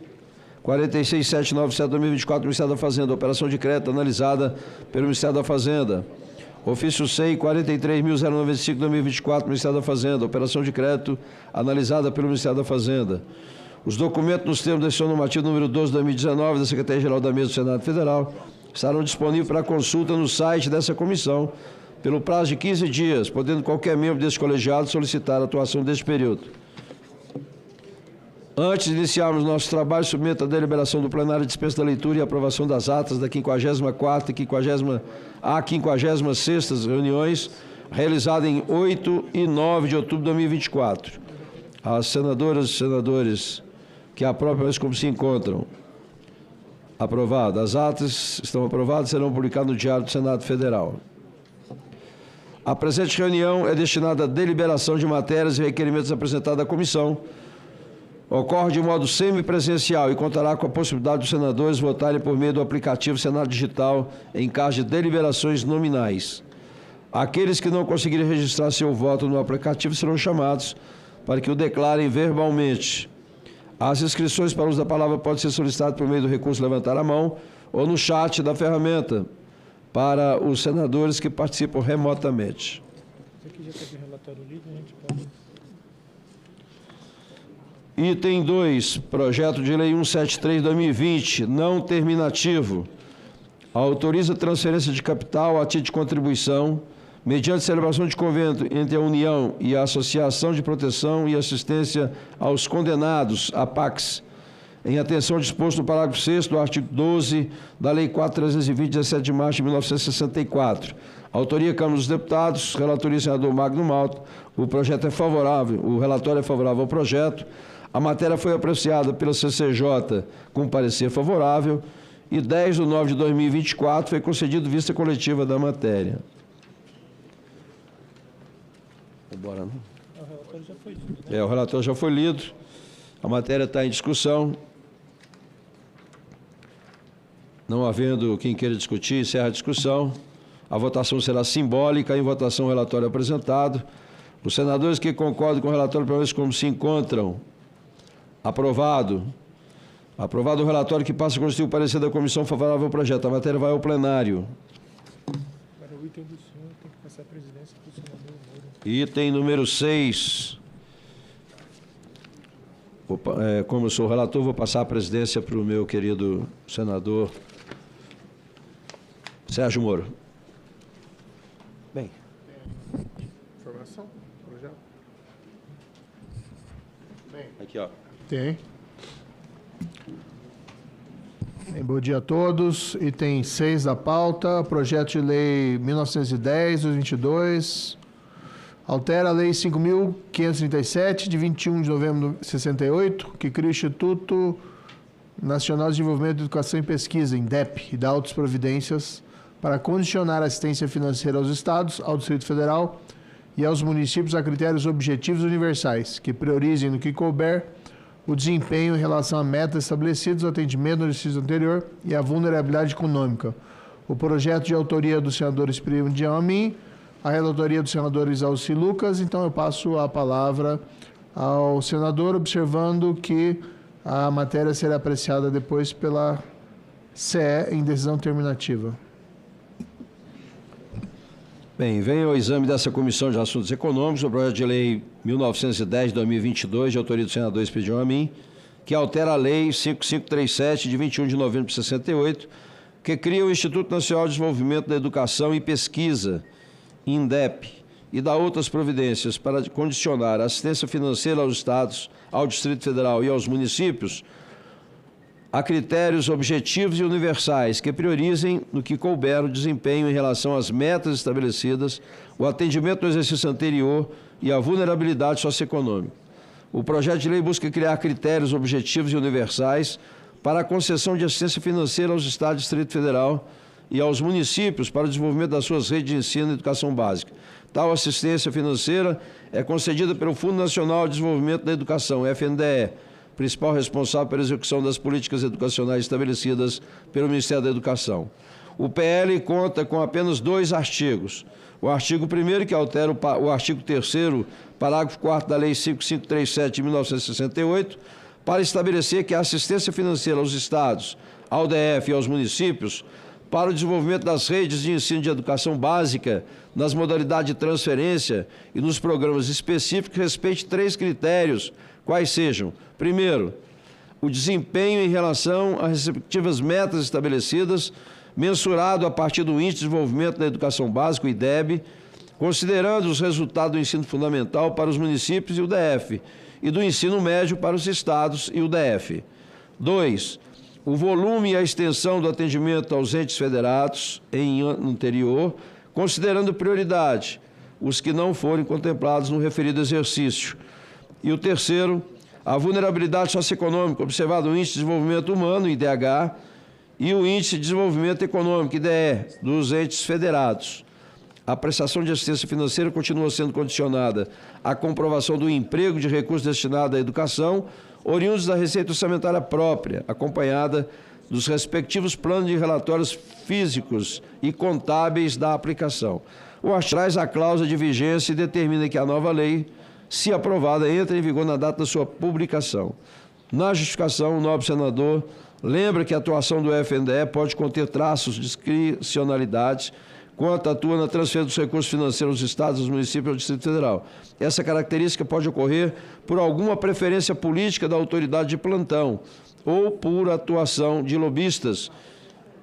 46797/2024, do Ministério da Fazenda. Operação de crédito analisada pelo Ministério da Fazenda. Ofício SEI 43.095/2024, do Ministério da Fazenda. Operação de crédito analisada pelo Ministério da Fazenda. Os documentos nos termos da decisão normativa número 12/2019 da Secretaria-Geral da Mesa do Senado Federal estarão disponíveis para consulta no site dessa comissão pelo prazo de 15 dias, podendo qualquer membro desse colegiado solicitar a atuação deste período. Antes de iniciarmos nosso trabalho, submeto a deliberação do plenário a dispensa da leitura e aprovação das atas da 54ª e 56ª reuniões realizadas em 8 e 9 de outubro de 2024. As senadoras e senadores que aprovam como se encontram. Aprovado. As atas estão aprovadas e serão publicadas no Diário do Senado Federal. A presente reunião é destinada à deliberação de matérias e requerimentos apresentados à comissão. Ocorre de modo semipresencial e contará com a possibilidade dos senadores votarem por meio do aplicativo Senado Digital em caso de deliberações nominais. Aqueles que não conseguirem registrar seu voto no aplicativo serão chamados para que o declarem verbalmente. As inscrições para o uso da palavra podem ser solicitadas por meio do recurso levantar a mão ou no chat da ferramenta para os senadores que participam remotamente. Aqui já teve relatório lido, a gente pode... Item 2, projeto de lei 173/2020, não terminativo. Autoriza transferência de capital a título de contribuição, mediante celebração de convênio entre a União e a Associação de Proteção e Assistência aos Condenados, APACS, em atenção ao disposto no parágrafo 6º do artigo 12 da Lei 4.320, 17 de março de 1964. Autoria Câmara dos Deputados, relatoria senador Magno Malta. O projeto é favorável, o relatório é favorável ao projeto. A matéria foi apreciada pela CCJ com parecer favorável e 10 de nove de 2024 foi concedido vista coletiva da matéria. Bora, não? O relatório já foi lido, né? O relatório já foi lido. A matéria está em discussão. Não havendo quem queira discutir, encerra a discussão. A votação será simbólica. Em votação, o relatório apresentado. Os senadores que concordam com o relatório, permaneçam como se encontram. Aprovado. Aprovado o relatório, que passa a constituir o parecer da comissão favorável ao projeto. A matéria vai ao plenário. Para o item do senhor, tem que passar a presidência para o senador Moura. Item número 6. Como eu sou o relator, vou passar a presidência para o meu querido senador Sérgio Moro. Bem. Informação? Projeto? Bem. Aqui, ó. Tem. Bom dia a todos. Item 6 da pauta, projeto de lei 1910/2022, altera a lei 5.537, de 21 de novembro de 68, que cria o Instituto Nacional de Desenvolvimento de Educação e Pesquisa, INDEP, e dá outras providências para condicionar a assistência financeira aos estados, ao Distrito Federal e aos municípios a critérios objetivos universais, que priorizem no que couber o desempenho em relação a metas estabelecidas, o atendimento no exercício anterior e a vulnerabilidade econômica. O projeto de autoria do senador Esperidião Amin, a relatoria do senador Isalci Lucas. Então eu passo a palavra ao senador, observando que a matéria será apreciada depois pela CE em decisão terminativa. Bem, vem ao exame dessa Comissão de Assuntos Econômicos o projeto de lei 1910/2022, de autoria do senador Esperidião Amin, que altera a lei 5537, de 21 de novembro de 68, que cria o Instituto Nacional de Desenvolvimento da Educação e Pesquisa, INDEP, e dá outras providências para condicionar a assistência financeira aos estados, ao Distrito Federal e aos municípios a critérios objetivos e universais que priorizem no que couber o desempenho em relação às metas estabelecidas, o atendimento no exercício anterior e a vulnerabilidade socioeconômica. O projeto de lei busca criar critérios objetivos e universais para a concessão de assistência financeira aos estados e Distrito Federal e aos municípios para o desenvolvimento das suas redes de ensino e educação básica. Tal assistência financeira é concedida pelo Fundo Nacional de Desenvolvimento da Educação, FNDE, principal responsável pela execução das políticas educacionais estabelecidas pelo Ministério da Educação. O PL conta com apenas 2 artigos. O artigo 1º, que altera o artigo 3º, parágrafo 4º da Lei 5537 de 1968, para estabelecer que a assistência financeira aos estados, ao DF e aos municípios, para o desenvolvimento das redes de ensino de educação básica, nas modalidades de transferência e nos programas específicos, respeite 3 critérios, quais sejam: primeiro, o desempenho em relação às respectivas metas estabelecidas, mensurado a partir do Índice de Desenvolvimento da Educação Básica, o IDEB, considerando os resultados do ensino fundamental para os municípios e o DF, e do ensino médio para os estados e o DF. 2. O volume e a extensão do atendimento aos entes federados em ano anterior, considerando prioridade os que não forem contemplados no referido exercício. E o 3º, a vulnerabilidade socioeconômica, observado o Índice de Desenvolvimento Humano, IDH, e o Índice de Desenvolvimento Econômico, IDE, dos entes federados. A prestação de assistência financeira continua sendo condicionada à comprovação do emprego de recursos destinados à educação, oriundos da receita orçamentária própria, acompanhada dos respectivos planos de relatórios físicos e contábeis da aplicação. O artigo traz a cláusula de vigência e determina que a nova lei, se aprovada, entra em vigor na data da sua publicação. Na justificação, o nobre senador lembra que a atuação do FNDE pode conter traços de discricionalidade quanto atua na transferência dos recursos financeiros aos estados, aos municípios e ao Distrito Federal. Essa característica pode ocorrer por alguma preferência política da autoridade de plantão ou por atuação de lobistas,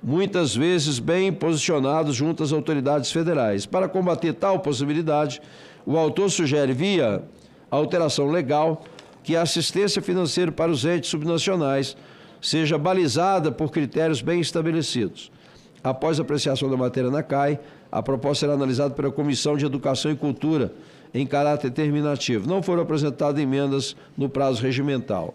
muitas vezes bem posicionados junto às autoridades federais. Para combater tal possibilidade, o autor sugere, via alteração legal, que a assistência financeira para os entes subnacionais seja balizada por critérios bem estabelecidos. Após a apreciação da matéria na CAI, a proposta será analisada pela Comissão de Educação e Cultura em caráter terminativo. Não foram apresentadas emendas no prazo regimental.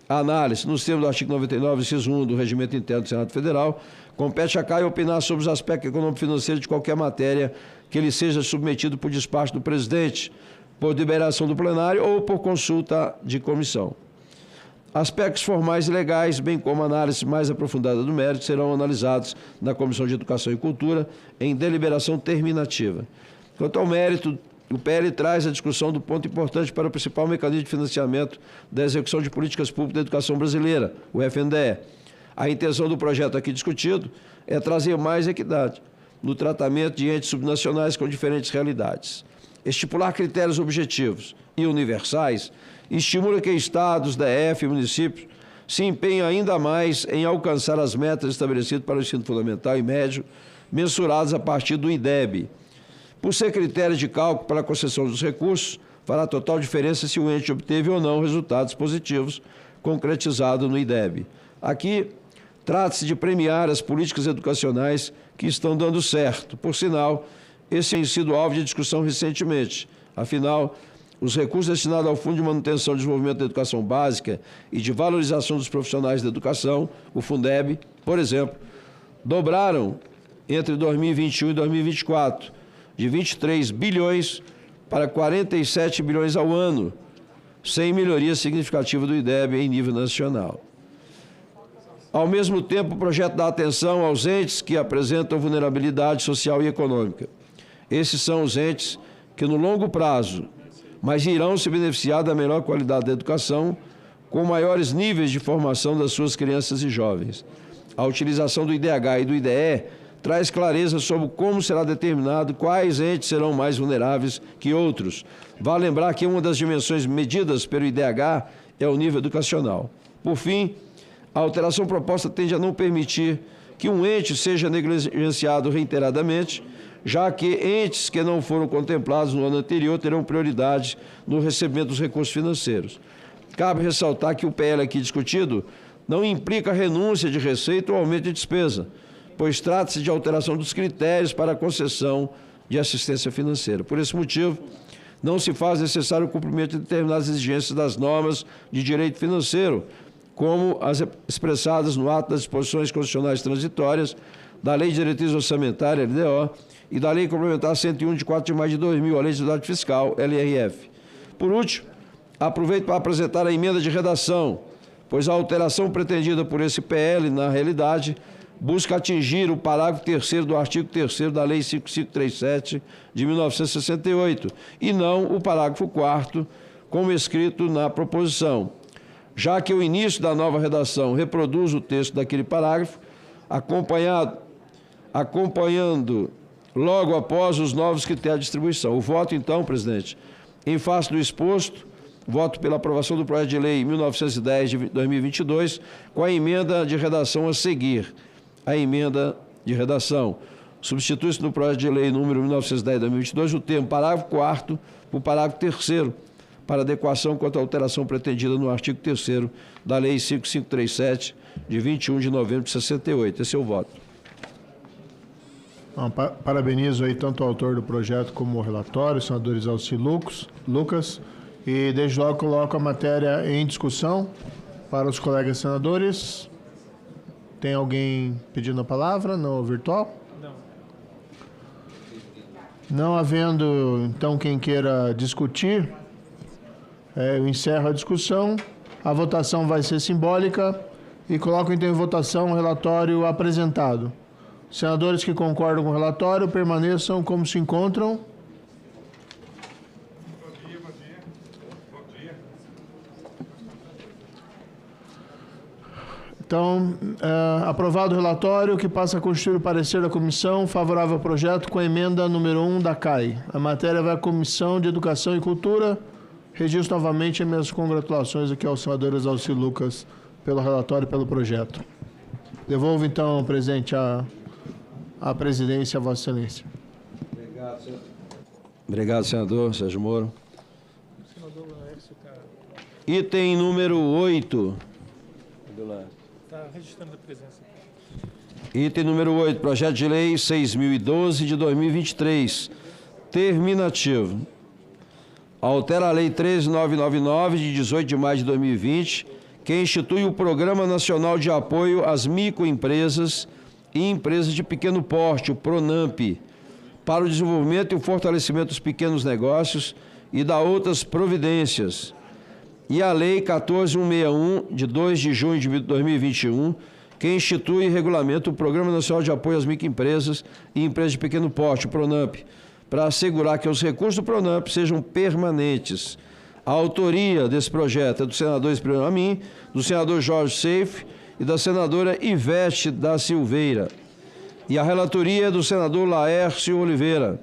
A análise, nos termos do artigo 99, inciso 1 do Regimento Interno do Senado Federal, compete à CAI opinar sobre os aspectos econômico-financeiros de qualquer matéria que lhe seja submetido por despacho do presidente, por deliberação do plenário ou por consulta de comissão. Aspectos formais e legais, bem como análise mais aprofundada do mérito, serão analisados na Comissão de Educação e Cultura em deliberação terminativa. Quanto ao mérito O PL traz a discussão do ponto importante para o principal mecanismo de financiamento da execução de políticas públicas da educação brasileira, o FNDE. A intenção do projeto aqui discutido é trazer mais equidade no tratamento de entes subnacionais com diferentes realidades. Estipular critérios objetivos e universais estimula que estados, DF e municípios se empenhem ainda mais em alcançar as metas estabelecidas para o ensino fundamental e médio, mensuradas a partir do IDEB. Por ser critério de cálculo para a concessão dos recursos, fará total diferença se o ente obteve ou não resultados positivos concretizados no IDEB. Aqui, trata-se de premiar as políticas educacionais que estão dando certo. Por sinal, esse tem sido alvo de discussão recentemente. Afinal, os recursos destinados ao Fundo de Manutenção e Desenvolvimento da Educação Básica e de Valorização dos Profissionais da Educação, o Fundeb, por exemplo, dobraram entre 2021 e 2024, de 23 bilhões para 47 bilhões ao ano, sem melhoria significativa do IDEB em nível nacional. Ao mesmo tempo, o projeto dá atenção aos entes que apresentam vulnerabilidade social e econômica. Esses são os entes que, no longo prazo, mas irão se beneficiar da melhor qualidade da educação, com maiores níveis de formação das suas crianças e jovens. A utilização do IDH e do IDE traz clareza sobre como será determinado quais entes serão mais vulneráveis que outros. Vale lembrar que uma das dimensões medidas pelo IDH é o nível educacional. Por fim, a alteração proposta tende a não permitir que um ente seja negligenciado reiteradamente, já que entes que não foram contemplados no ano anterior terão prioridade no recebimento dos recursos financeiros. Cabe ressaltar que o PL aqui discutido não implica renúncia de receita ou aumento de despesa, pois trata-se de alteração dos critérios para a concessão de assistência financeira. Por esse motivo, não se faz necessário o cumprimento de determinadas exigências das normas de direito financeiro, como as expressadas no ato das disposições constitucionais transitórias, da Lei de Diretrizes Orçamentárias, LDO, e da Lei Complementar 101, de 4 de maio de 2000, a Lei de Estabilidade Fiscal, LRF. Por último, aproveito para apresentar a emenda de redação, pois a alteração pretendida por esse PL, na realidade, busca atingir o parágrafo 3º do artigo 3º da Lei 5537 de 1968, e não o parágrafo 4º, como escrito na proposição, já que o início da nova redação reproduz o texto daquele parágrafo, acompanhando logo após os novos critérios de distribuição. O voto, então, presidente, em face do exposto, voto pela aprovação do projeto de lei 1910 de 2022, com a emenda de redação a seguir. A emenda de redação. Substitui-se no projeto de lei número 1910 de 2022 o termo parágrafo 4º por parágrafo 3º, para adequação quanto à alteração pretendida no artigo 3º da Lei 5537, de 21 de novembro de 68. Esse é o voto. Parabenizo aí tanto o autor do projeto como o relatório, o senador Isalci Lucas, e desde logo coloco a matéria em discussão para os colegas senadores. Tem alguém pedindo a palavra no virtual? Não. Não havendo, então, quem queira discutir, eu encerro a discussão. A votação vai ser simbólica e coloco então em votação o relatório apresentado. Senadores que concordam com o relatório, permaneçam como se encontram. Então, aprovado o relatório, que passa a constituir o parecer da comissão favorável ao projeto com a emenda número 1 da CAI. A matéria vai à Comissão de Educação e Cultura. Registro novamente as minhas congratulações aqui ao senador Isalci Lucas pelo relatório e pelo projeto. Devolvo, então, presidente, a presidência a Vossa Excelência. Obrigado, senhor. Obrigado, senador Sérgio Moro. Item número 8. Está registrando a presença. Item número 8, projeto de lei 6.012 de 2023, terminativo. Altera a lei 13.999 de 18 de maio de 2020, que institui o Programa Nacional de Apoio às Microempresas e Empresas de Pequeno Porte, o PRONAMP, para o desenvolvimento e o fortalecimento dos pequenos negócios e da outras providências. E a Lei 14.161, de 2 de junho de 2021, que institui e regulamenta o Programa Nacional de Apoio às Microempresas e Empresas de Pequeno Porte, o PRONAMP, para assegurar que os recursos do PRONAMP sejam permanentes. A autoria desse projeto é do senador Espírito Amin, do senador Jorge Seife e da senadora Ivete da Silveira. E a relatoria é do senador Laércio Oliveira.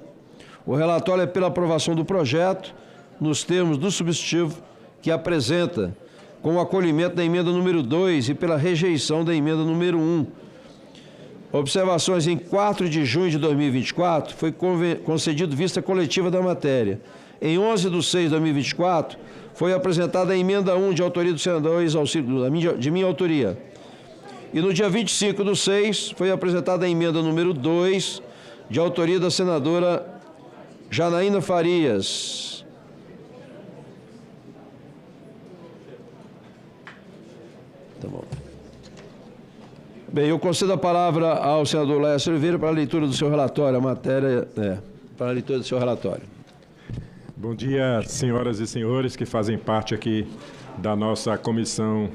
O relatório é pela aprovação do projeto, nos termos do substitutivo, que apresenta com o acolhimento da emenda número 2 e pela rejeição da emenda número 1. Observações: em 4 de junho de 2024, foi concedido vista coletiva da matéria. Em 11 de 6 de 2024, foi apresentada a emenda 1 de autoria do senador Exalcir, de minha autoria. E no dia 25 de 6, foi apresentada a emenda número 2, de autoria da senadora Janaína Farias. Tá bom. Bem, eu concedo a palavra ao senador Laércio Oliveira para a leitura do seu relatório. A matéria para a leitura do seu relatório. Bom dia, senhoras e senhores que fazem parte aqui da nossa Comissão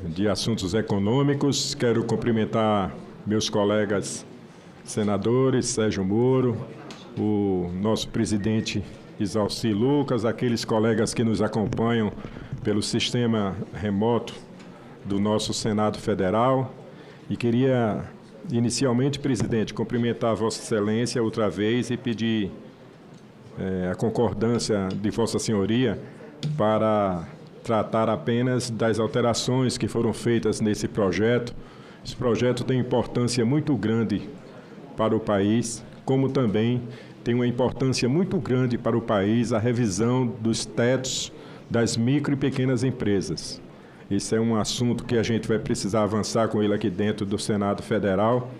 de Assuntos Econômicos. Quero cumprimentar meus colegas senadores, Sérgio Moro, o nosso presidente Exalcir Lucas, aqueles colegas que nos acompanham pelo sistema remoto do nosso Senado Federal. E queria, inicialmente, presidente, cumprimentar a Vossa Excelência outra vez e pedir a concordância de Vossa Senhoria para tratar apenas das alterações que foram feitas nesse projeto. Esse projeto tem importância muito grande para o país, como também tem uma importância muito grande para o país a revisão dos tetos das micro e pequenas empresas. Esse é um assunto que a gente vai precisar avançar com ele aqui dentro do Senado Federal,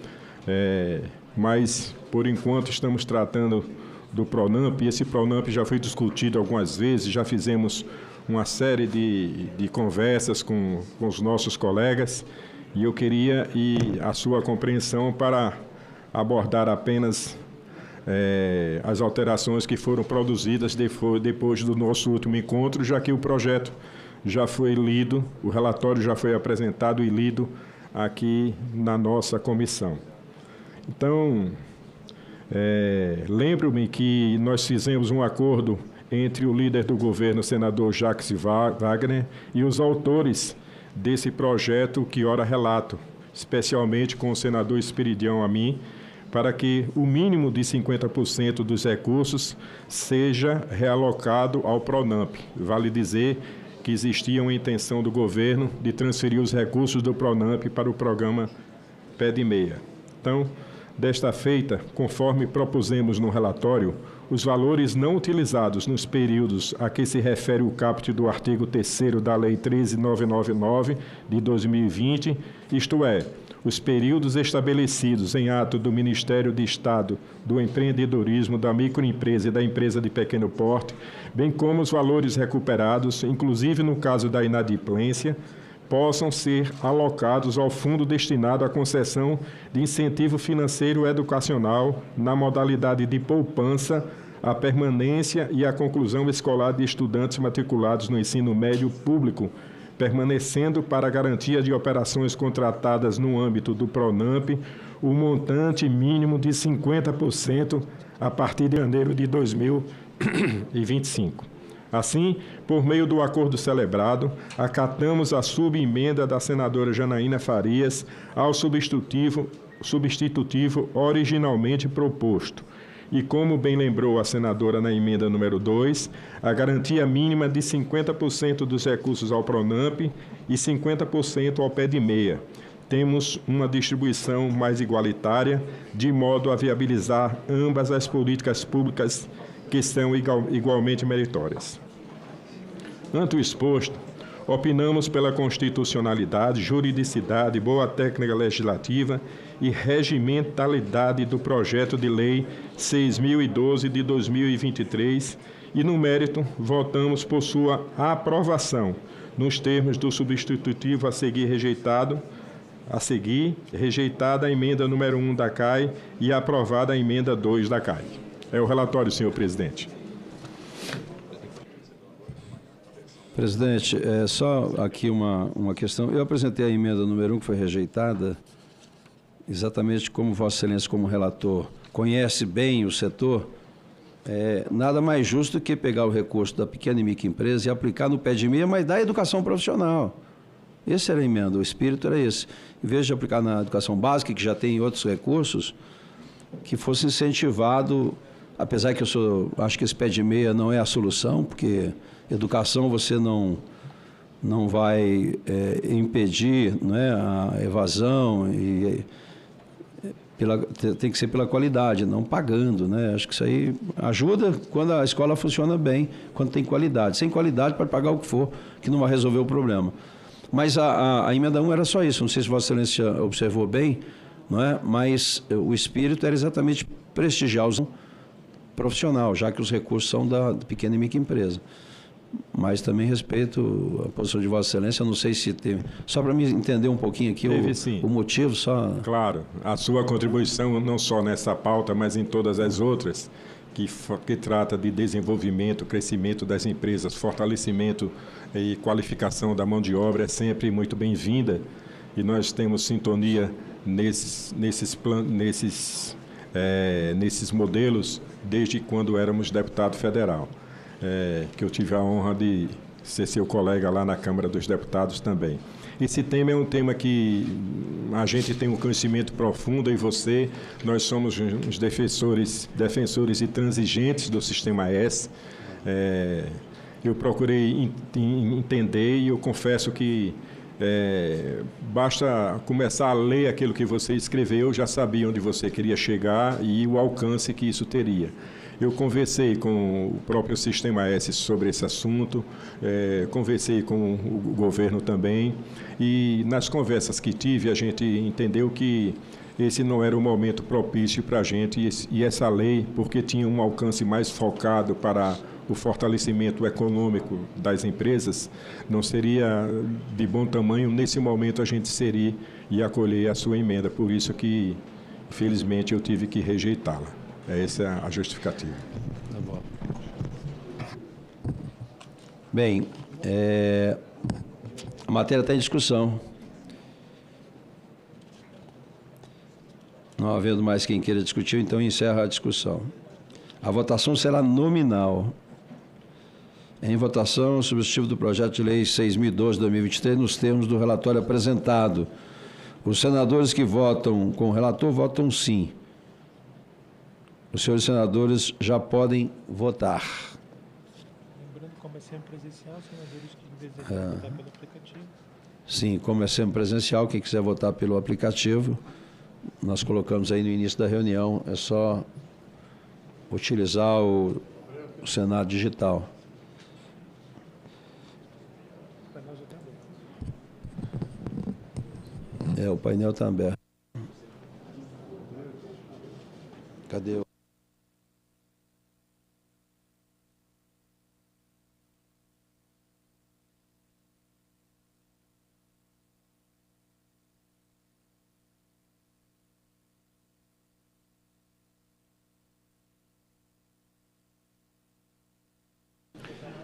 mas, por enquanto, estamos tratando do PRONAMP, e esse PRONAMP já foi discutido algumas vezes, já fizemos uma série de conversas com os nossos colegas, e eu queria a sua compreensão para abordar apenas as alterações que foram produzidas depois do nosso último encontro, já que o projeto já foi lido, o relatório já foi apresentado e lido aqui na nossa comissão. Então, lembro-me que nós fizemos um acordo entre o líder do governo, o senador Jacques Wagner, e os autores desse projeto que ora relato, especialmente com o senador Esperidião Amin, para que o mínimo de 50% dos recursos seja realocado ao PRONAMP. Vale dizer que existia uma intenção do governo de transferir os recursos do PRONAMP para o programa Pé de Meia. Então, desta feita, conforme propusemos no relatório, os valores não utilizados nos períodos a que se refere o caput do artigo 3º da Lei 13.999 de 2020, isto é, os períodos estabelecidos em ato do Ministério de Estado do Empreendedorismo, da Microempresa e da Empresa de Pequeno Porte, bem como os valores recuperados, inclusive no caso da inadimplência, possam ser alocados ao fundo destinado à concessão de incentivo financeiro educacional na modalidade de poupança, à permanência e à conclusão escolar de estudantes matriculados no ensino médio público, permanecendo para garantia de operações contratadas no âmbito do PRONAMP o montante mínimo de 50% a partir de janeiro de 2025. Assim, por meio do acordo celebrado, acatamos a subemenda da senadora Janaína Farias ao substitutivo originalmente proposto. E, como bem lembrou a senadora na emenda número 2, a garantia mínima de 50% dos recursos ao PRONAMP e 50% ao Pé de Meia. Temos uma distribuição mais igualitária, de modo a viabilizar ambas as políticas públicas que são igualmente meritórias. Ante o exposto, opinamos pela constitucionalidade, juridicidade, boa técnica legislativa e regimentalidade do projeto de lei 6.012 de 2023 e, no mérito, votamos por sua aprovação, nos termos do substitutivo a seguir rejeitada a emenda número 1 da CAI e aprovada a emenda 2 da CAI. É o relatório, senhor presidente. Presidente, só aqui uma questão. Eu apresentei a emenda número 1, que foi rejeitada, exatamente como Vossa Excelência, como relator, conhece bem o setor, nada mais justo que pegar o recurso da pequena e microempresa e aplicar no pé de meia, mas da educação profissional. Esse era a emenda, o espírito era esse. Em vez de aplicar na educação básica, que já tem outros recursos, que fosse incentivado, apesar que acho que esse pé de meia não é a solução, porque educação você não vai impedir, né, a evasão, tem que ser pela qualidade, não pagando, né? Acho que isso aí ajuda quando a escola funciona bem, quando tem qualidade. Sem qualidade, pode pagar o que for, que não vai resolver o problema. Mas a emenda 1 era só isso, não sei se Vossa Excelência observou bem, não é? Mas o espírito era exatamente prestigiar o profissional, já que os recursos são da pequena e microempresa. Mas também respeito a posição de Vossa Excelência, não sei se teve... Só para me entender um pouquinho aqui o motivo, só... Claro, a sua contribuição não só nessa pauta, mas em todas as outras, que trata de desenvolvimento, crescimento das empresas, fortalecimento e qualificação da mão de obra é sempre muito bem-vinda, e nós temos sintonia nesses modelos desde quando éramos deputado federal, que eu tive a honra de ser seu colega lá na Câmara dos Deputados também. Esse tema é um tema que a gente tem um conhecimento profundo, e nós somos os defensores e transigentes do Sistema S. Eu procurei entender, e eu confesso que basta começar a ler aquilo que você escreveu, já sabia onde você queria chegar e o alcance que isso teria. Eu conversei com o próprio Sistema S sobre esse assunto, conversei com o governo também, e nas conversas que tive, a gente entendeu que esse não era o momento propício para a gente, e essa lei, porque tinha um alcance mais focado para o fortalecimento econômico das empresas, não seria de bom tamanho nesse momento a gente inserir e acolher a sua emenda. Por isso que, infelizmente, eu tive que rejeitá-la. Essa é a justificativa. Tá bom. Bem, a matéria está em discussão. Não havendo mais quem queira discutir, então encerra a discussão. A votação será nominal. Em votação, o substitutivo do projeto de lei 6.012/2023, nos termos do relatório apresentado. Os senadores que votam com o relator votam sim. Os senhores senadores já podem votar. Lembrando, como é sempre presencial, senadores que desejam votar pelo aplicativo. Sim, como é sempre presencial, quem quiser votar pelo aplicativo, nós colocamos aí no início da reunião, é só utilizar o Senado digital. O painel está aberto. Cadê o...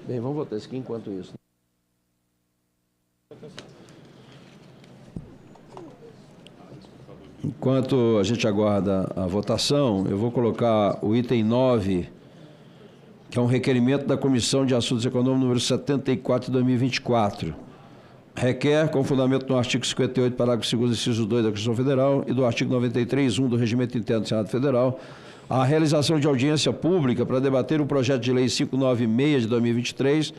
Bem, vamos votar isso aqui enquanto isso. Enquanto a gente aguarda a votação, eu vou colocar o item 9, que é um requerimento da Comissão de Assuntos Econômicos número 74 de 2024. Requer, com fundamento no artigo 58, parágrafo 2º, inciso 2 da Constituição Federal e do artigo 93(1) do Regimento Interno do Senado Federal, a realização de audiência pública para debater o projeto de lei 596 de 2023,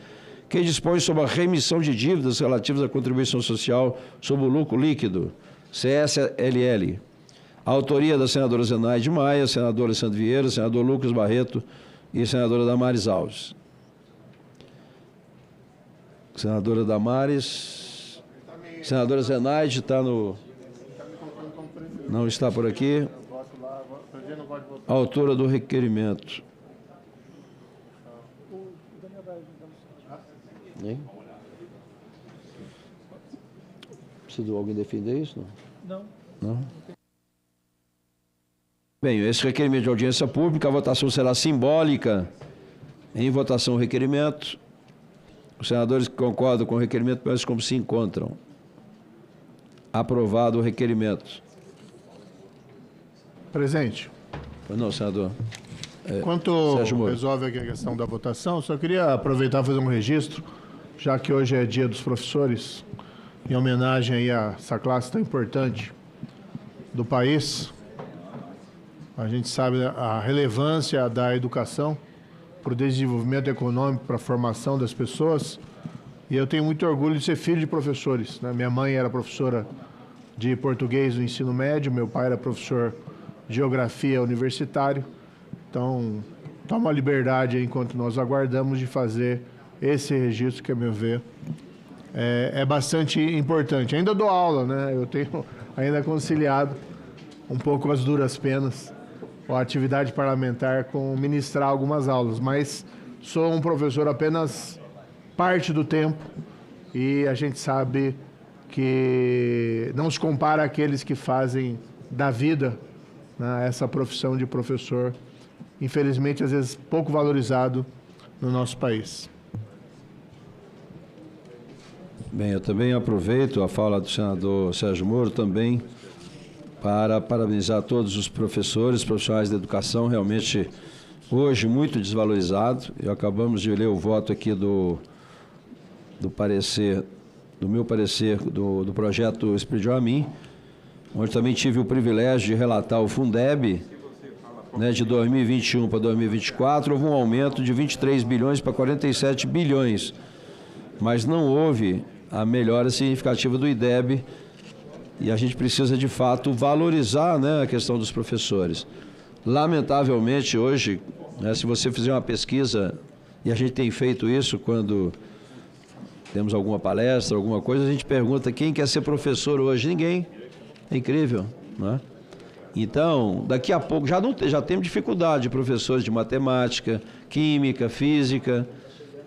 que dispõe sobre a remissão de dívidas relativas à contribuição social sobre o lucro líquido, CSLL. A autoria da senadora Zenaide Maia, senador Alessandro Vieira, senador Lucas Barreto e senadora Damares Alves. Senadora Damares. Senadora Zenaide está no... Não está por aqui. A autora do requerimento. Hein? Precisa de alguém defender isso? Não. Não? Bem, esse requerimento de audiência pública, a votação será simbólica. Em votação o requerimento. Os senadores que concordam com o requerimento, mas como se encontram. Aprovado o requerimento. Presente. Pois não, senador. Enquanto Sérgio Moro. resolve aqui a questão da votação, só queria aproveitar e fazer um registro, já que hoje é dia dos professores, em homenagem aí a essa classe tão importante do país. A gente sabe a relevância da educação para o desenvolvimento econômico, para a formação das pessoas. E eu tenho muito orgulho de ser filho de professores, né? Minha mãe era professora de português no ensino médio, meu pai era professor de geografia universitário. Então, toma a liberdade aí, enquanto nós aguardamos, de fazer esse registro, que, a meu ver, é bastante importante. Ainda dou aula, né? Eu tenho ainda conciliado um pouco as duras penas a atividade parlamentar com ministrar algumas aulas, mas sou um professor apenas parte do tempo e a gente sabe que não se compara àqueles que fazem da vida, né, essa profissão de professor, infelizmente, às vezes pouco valorizado no nosso país. Bem, eu também aproveito a fala do senador Sérgio Moro também para parabenizar todos os professores, profissionais da educação, realmente hoje muito desvalorizado. E acabamos de ler o voto aqui do parecer, do meu parecer, do projeto Expediu a Mim, onde também tive o privilégio de relatar o Fundeb, né, de 2021 para 2024, houve um aumento de 23 bilhões para 47 bilhões, mas não houve a melhora significativa do IDEB, e a gente precisa, de fato, valorizar, né, a questão dos professores. Lamentavelmente, hoje, né, se você fizer uma pesquisa, e a gente tem feito isso quando temos alguma palestra, alguma coisa, a gente pergunta quem quer ser professor hoje. Ninguém. É incrível, né? Então, daqui a pouco, já temos dificuldade de professores de matemática, química, física,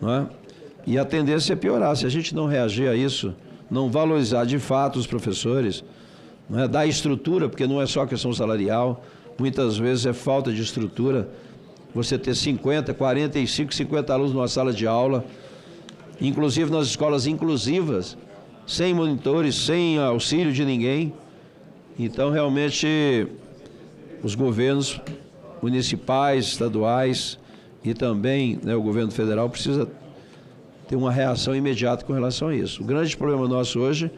não é? E a tendência é piorar. Se a gente não reagir a isso, não valorizar de fato os professores, não é? Dar estrutura, porque não é só questão salarial, muitas vezes é falta de estrutura. Você ter 50, 45, 50 alunos numa sala de aula, inclusive nas escolas inclusivas, sem monitores, sem auxílio de ninguém. Então, realmente, os governos municipais, estaduais e também, né, o governo federal precisa ter uma reação imediata com relação a isso. O grande problema nosso hoje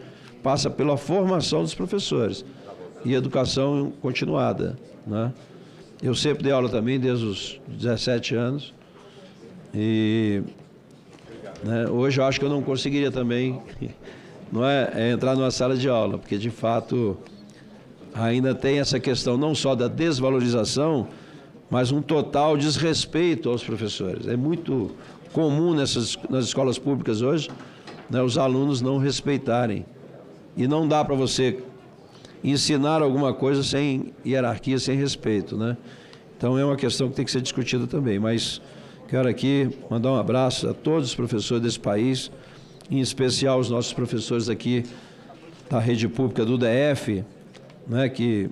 passa pela formação dos professores e educação continuada, né? Eu sempre dei aula também desde os 17 anos e, né, hoje eu acho que eu não conseguiria também, não é, entrar numa sala de aula, porque de fato ainda tem essa questão não só da desvalorização, mas um total desrespeito aos professores. É muito comum nas escolas públicas hoje, né, os alunos não respeitarem. E não dá para você ensinar alguma coisa sem hierarquia, sem respeito, né? Então é uma questão que tem que ser discutida também. Mas quero aqui mandar um abraço a todos os professores desse país, em especial os nossos professores aqui da rede pública do DF, né, que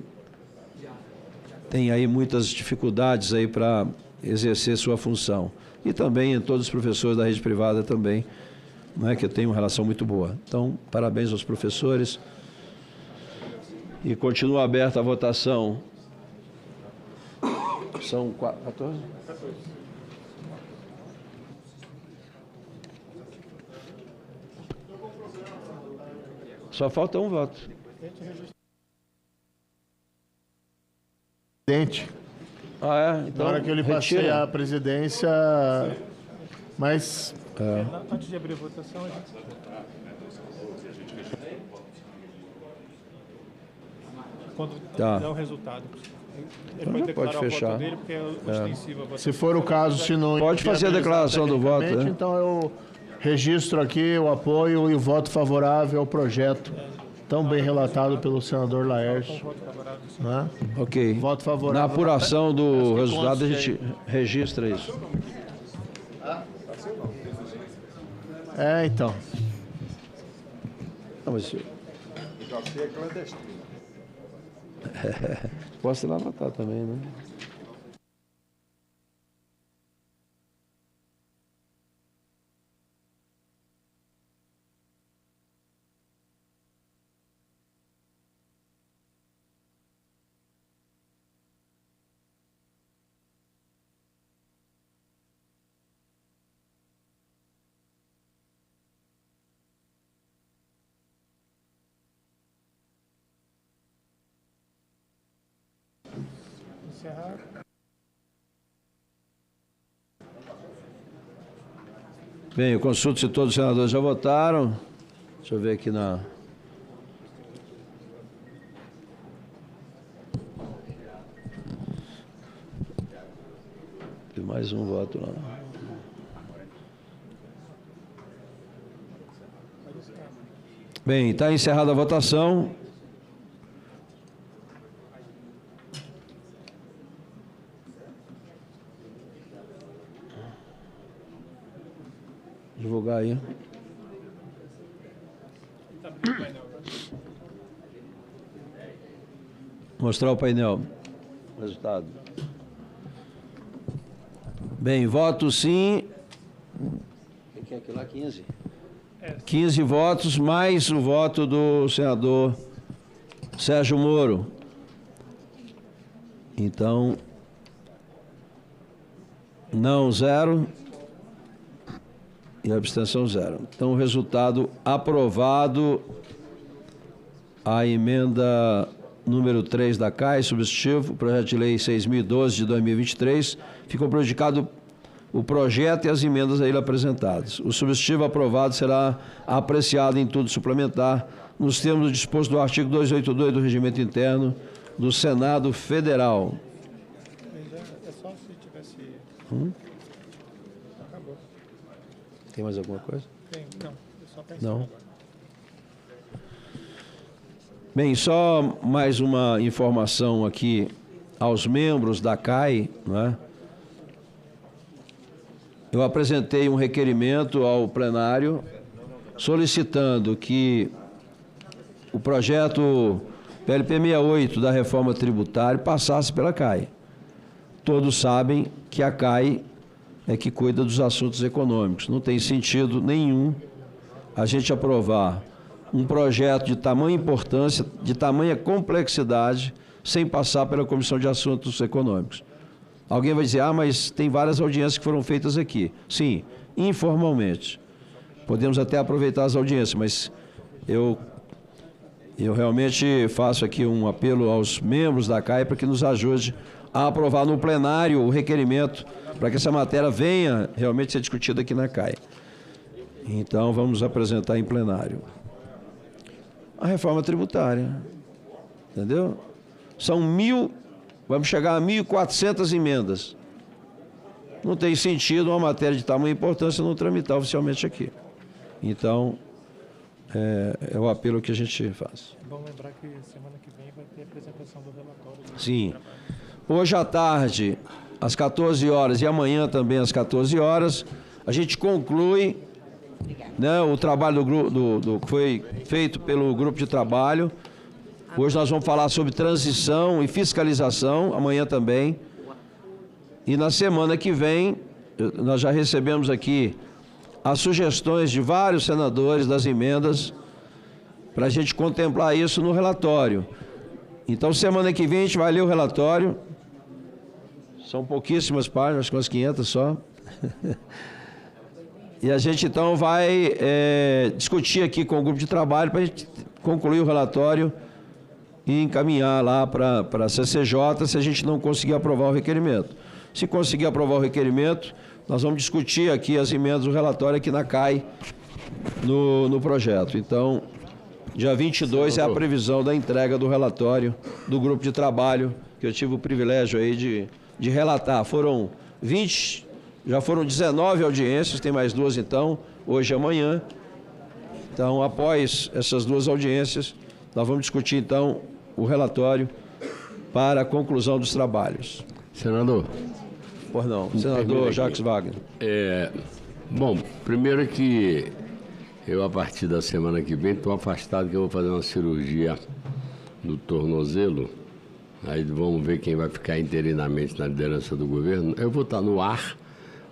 tem aí muitas dificuldades aí para exercer sua função. E também todos os professores da rede privada também, né, que eu tenho uma relação muito boa. Então, parabéns aos professores. E continua aberta a votação. São 14? Só falta um voto. Presidente. Ah, é? Então, na hora que eu lhe passei a presidência, mas... Antes de abrir a votação, a gente... Quando der o resultado. Ele pode declarar pode fechar. O voto dele, porque é ostensiva a votação. Se for o caso, se não... Pode fazer a declaração do voto, né? Então eu registro aqui o apoio e o voto favorável ao projeto, tão bem relatado pelo senador Laércio. Né? Ok. Voto favorável. Na apuração do resultado, a gente registra isso. Então. Não, mas... Posso ir lá votar também, né? encerrar. Bem, eu consulto se todos os senadores já votaram. Deixa eu ver aqui na... Tem mais um voto lá. Bem, está encerrada a votação. Divulgar aí. Mostrar o painel. Resultado. Bem, voto sim. Quem é aquilo lá? 15. 15 votos, mais o voto do senador Sérgio Moro. Então, não 0 e abstenção 0. Então, o resultado aprovado, a emenda número 3 da CAI, substitutivo, projeto de lei 6.012 de 2023, ficou prejudicado o projeto e as emendas a ele apresentadas. O substitutivo aprovado será apreciado em tudo suplementar, nos termos do disposto do artigo 282 do Regimento Interno do Senado Federal. É só se tivesse... Acabou. Tem mais alguma coisa? Tem, não. É só para não. Bem, só mais uma informação aqui aos membros da CAI, não é? Eu apresentei um requerimento ao plenário solicitando que o projeto PLP 68 da reforma tributária passasse pela CAI. Todos sabem que a CAI é que cuida dos assuntos econômicos. Não tem sentido nenhum a gente aprovar um projeto de tamanha importância, de tamanha complexidade, sem passar pela Comissão de Assuntos Econômicos. Alguém vai dizer, mas tem várias audiências que foram feitas aqui. Sim, informalmente. Podemos até aproveitar as audiências, mas eu realmente faço aqui um apelo aos membros da CAI para que nos ajude a aprovar no plenário o requerimento para que essa matéria venha realmente ser discutida aqui na CAI. Então, vamos apresentar em plenário. A reforma tributária, entendeu? São vamos chegar a 1.400 emendas. Não tem sentido uma matéria de tamanha importância não tramitar oficialmente aqui. Então, é o apelo que a gente faz. É bom lembrar que semana que vem vai ter a apresentação do relatório. Sim. Hoje à tarde, às 14 horas, e amanhã também às 14 horas, a gente conclui, né, o trabalho que foi feito pelo grupo de trabalho. Hoje nós vamos falar sobre transição e fiscalização, amanhã também. E na semana que vem, nós já recebemos aqui as sugestões de vários senadores das emendas para a gente contemplar isso no relatório. Então, semana que vem a gente vai ler o relatório. São pouquíssimas páginas, acho que umas 500 só. E a gente então vai discutir aqui com o grupo de trabalho para a gente concluir o relatório e encaminhar lá para a CCJ se a gente não conseguir aprovar o requerimento. Se conseguir aprovar o requerimento, nós vamos discutir aqui as emendas do relatório aqui na CAI, no projeto. Então, dia 22 é a previsão da entrega do relatório do grupo de trabalho, que eu tive o privilégio aí de relatar. Foram 20, já foram 19 audiências, tem mais 2 então, hoje e amanhã. Então, após essas 2 audiências, nós vamos discutir então o relatório para a conclusão dos trabalhos. Senador. Pois não, senador Jacques Wagner. Bom, primeiro que eu, a partir da semana que vem, estou afastado, que eu vou fazer uma cirurgia do tornozelo. Aí vamos ver quem vai ficar interinamente na liderança do governo. Eu vou estar no ar,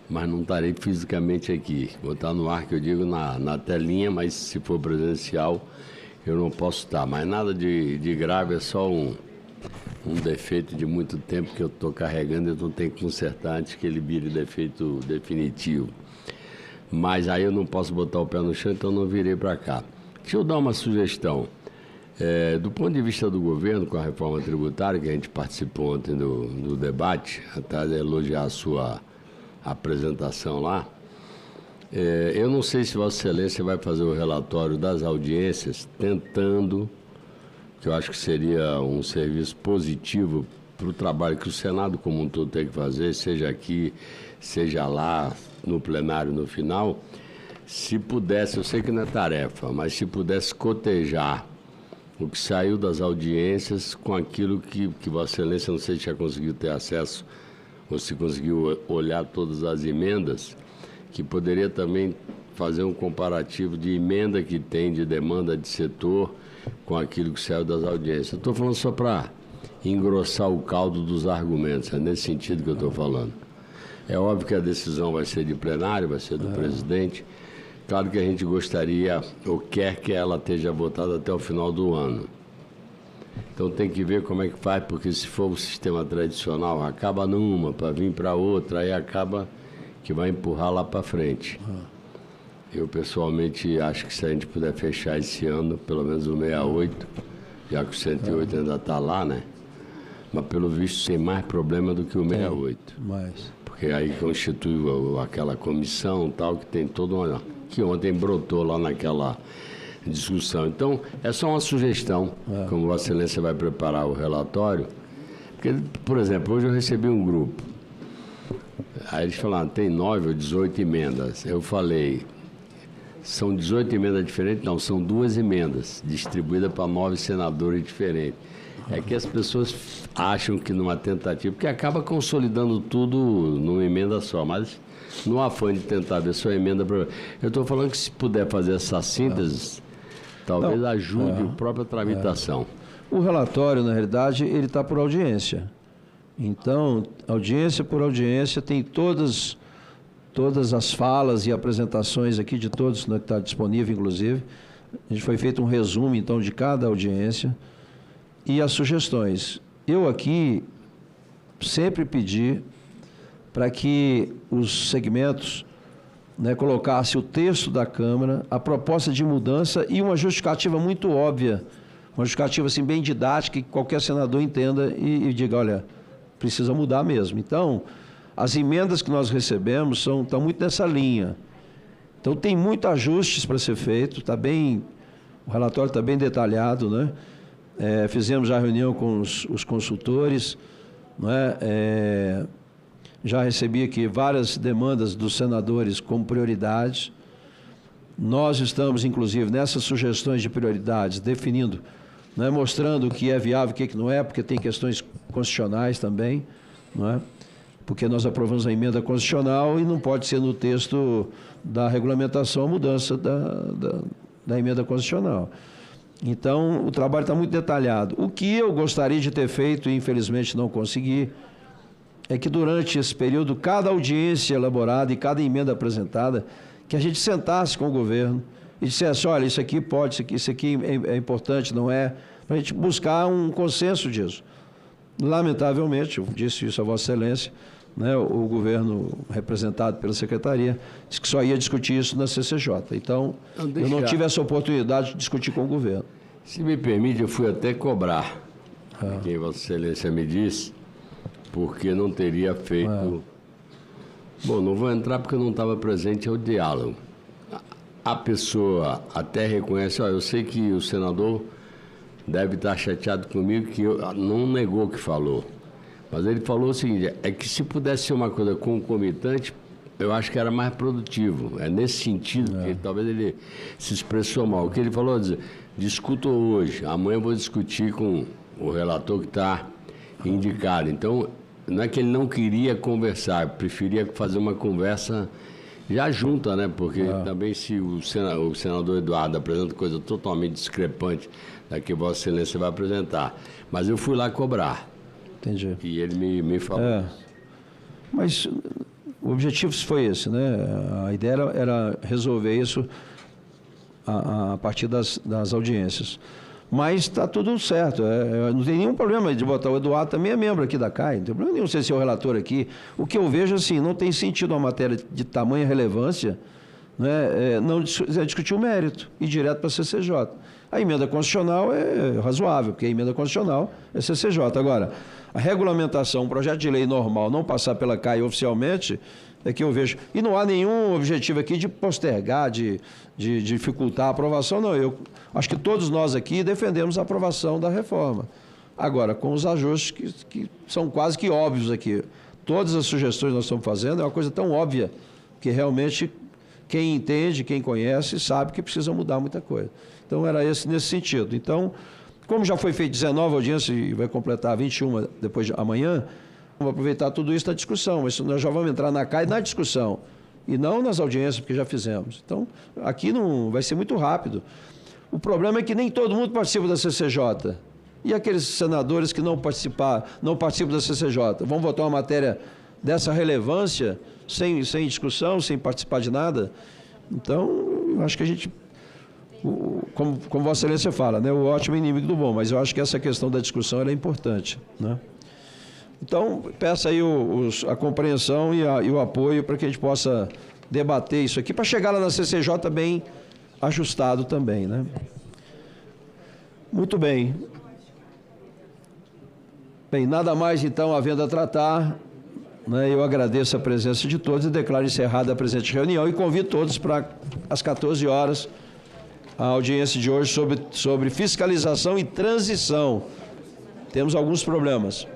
mas não estarei fisicamente aqui. Vou estar no ar, que eu digo, na telinha, mas se for presencial, eu não posso estar. Mas nada de grave, é só um defeito de muito tempo que eu estou carregando, então tenho que consertar antes que ele vire defeito definitivo. Mas aí eu não posso botar o pé no chão, então não virei para cá. Deixa eu dar uma sugestão. Do ponto de vista do governo, com a reforma tributária, que a gente participou ontem do debate, até de elogiar a sua apresentação lá, eu não sei se Vossa Excelência vai fazer o relatório das audiências, tentando, que eu acho que seria um serviço positivo para o trabalho que o Senado como um todo tem que fazer, seja aqui, seja lá, no plenário, no final, se pudesse, eu sei que não é tarefa, mas se pudesse cotejar o que saiu das audiências com aquilo que Vossa Excelência, não sei se já conseguiu ter acesso ou se conseguiu olhar todas as emendas, que poderia também fazer um comparativo de emenda que tem de demanda de setor com aquilo que saiu das audiências. Eu estou falando só para engrossar o caldo dos argumentos, é nesse sentido que eu estou falando. É óbvio que a decisão vai ser de plenário, vai ser do presidente. Claro que a gente gostaria, ou quer que ela esteja votada até o final do ano. Então tem que ver como é que faz, porque se for o sistema tradicional, acaba numa para vir para outra, aí acaba que vai empurrar lá para frente. Eu pessoalmente acho que se a gente puder fechar esse ano, pelo menos o 68, já que o 108 ainda está lá, né? Mas pelo visto tem mais problema do que o 68. Porque aí constitui aquela comissão tal, que tem todo uma... que ontem brotou lá naquela discussão. Então, é só uma sugestão, como Vossa Excelência vai preparar o relatório. Porque, por exemplo, hoje eu recebi um grupo. Aí eles falaram, tem 9 ou 18 emendas. Eu falei, são 18 emendas diferentes? Não, são 2 emendas, distribuídas para 9 senadores diferentes. É que as pessoas acham que numa tentativa, porque acaba consolidando tudo numa emenda só, mas no afã de tentar ver sua emenda... Eu estou falando que se puder fazer essa síntese, talvez ajude a própria tramitação. O relatório, na realidade, ele está por audiência. Então, audiência por audiência, tem todas as falas e apresentações aqui de todos, né, que está disponível, inclusive. A gente foi feito um resumo, então, de cada audiência e as sugestões. Eu aqui sempre pedi para que os segmentos, né, colocassem o texto da Câmara, a proposta de mudança e uma justificativa muito óbvia, uma justificativa assim, bem didática, que qualquer senador entenda e diga, olha, precisa mudar mesmo. Então, as emendas que nós recebemos estão muito nessa linha. Então, tem muitos ajustes para ser feito, o relatório está bem detalhado, né? Fizemos já reunião com os consultores, né? Já recebi aqui várias demandas dos senadores como prioridades. Nós estamos, inclusive, nessas sugestões de prioridades, definindo, né, mostrando o que é viável e o que não é, porque tem questões constitucionais também, não é? Porque nós aprovamos a emenda constitucional e não pode ser no texto da regulamentação a mudança da emenda constitucional. Então, o trabalho está muito detalhado. O que eu gostaria de ter feito e, infelizmente, não consegui, é que durante esse período, cada audiência elaborada e cada emenda apresentada, que a gente sentasse com o governo e dissesse, olha, isso aqui pode, isso aqui é importante, não é, para a gente buscar um consenso disso. Lamentavelmente, eu disse isso a Vossa Excelência, né, o governo representado pela Secretaria disse que só ia discutir isso na CCJ. Então, eu não tive essa oportunidade de discutir com o governo. Se me permite, eu fui até cobrar quem Vossa Excelência me disse, porque não teria feito... Bom, não vou entrar porque eu não estava presente ao diálogo. A pessoa até reconhece, eu sei que o senador deve estar chateado comigo, que não negou o que falou. Mas ele falou o seguinte, é que se pudesse ser uma coisa concomitante, eu acho que era mais produtivo. É nesse sentido que talvez ele se expressou mal. O que ele falou, discuto hoje, amanhã eu vou discutir com o relator que está indicado. Então, não é que ele não queria conversar, preferia fazer uma conversa já junta, né? Porque também se o senador Eduardo apresenta coisa totalmente discrepante da que Vossa Excelência vai apresentar. Mas eu fui lá cobrar. Entendi. E ele me falou. Mas o objetivo foi esse, né? A ideia era resolver isso a partir das audiências. Mas está tudo certo, não tem nenhum problema de botar o Eduardo, também é membro aqui da CAI, não tem problema nenhum ser o relator aqui. O que eu vejo, assim, não tem sentido uma matéria de tamanha relevância, né, não discutir o mérito, ir direto para a CCJ. A emenda constitucional é razoável, porque a emenda constitucional é CCJ. Agora, a regulamentação, um projeto de lei normal, não passar pela CAI oficialmente, é que eu vejo. E não há nenhum objetivo aqui de postergar, de dificultar a aprovação, não. Eu acho que todos nós aqui defendemos a aprovação da reforma. Agora, com os ajustes que são quase que óbvios aqui. Todas as sugestões que nós estamos fazendo é uma coisa tão óbvia que realmente quem entende, quem conhece, sabe que precisa mudar muita coisa. Então, era nesse sentido. Então, como já foi feito 19 audiências e vai completar 21 depois de amanhã, vamos aproveitar tudo isso na discussão, mas nós já vamos entrar na CAI na discussão, e não nas audiências, porque já fizemos. Então, aqui não vai ser muito rápido. O problema é que nem todo mundo participa da CCJ. E aqueles senadores que não participam da CCJ, vão votar uma matéria dessa relevância, sem discussão, sem participar de nada? Então, eu acho que a gente, como Vossa Excelência fala, né, o ótimo é inimigo do bom, mas eu acho que essa questão da discussão ela é importante, né? Então, peço aí a compreensão e o apoio para que a gente possa debater isso aqui, para chegar lá na CCJ bem ajustado também, né? Muito bem. Bem, nada mais então havendo a tratar, né, eu agradeço a presença de todos e declaro encerrada a presente reunião e convido todos para às 14 horas a audiência de hoje sobre fiscalização e transição. Temos alguns problemas.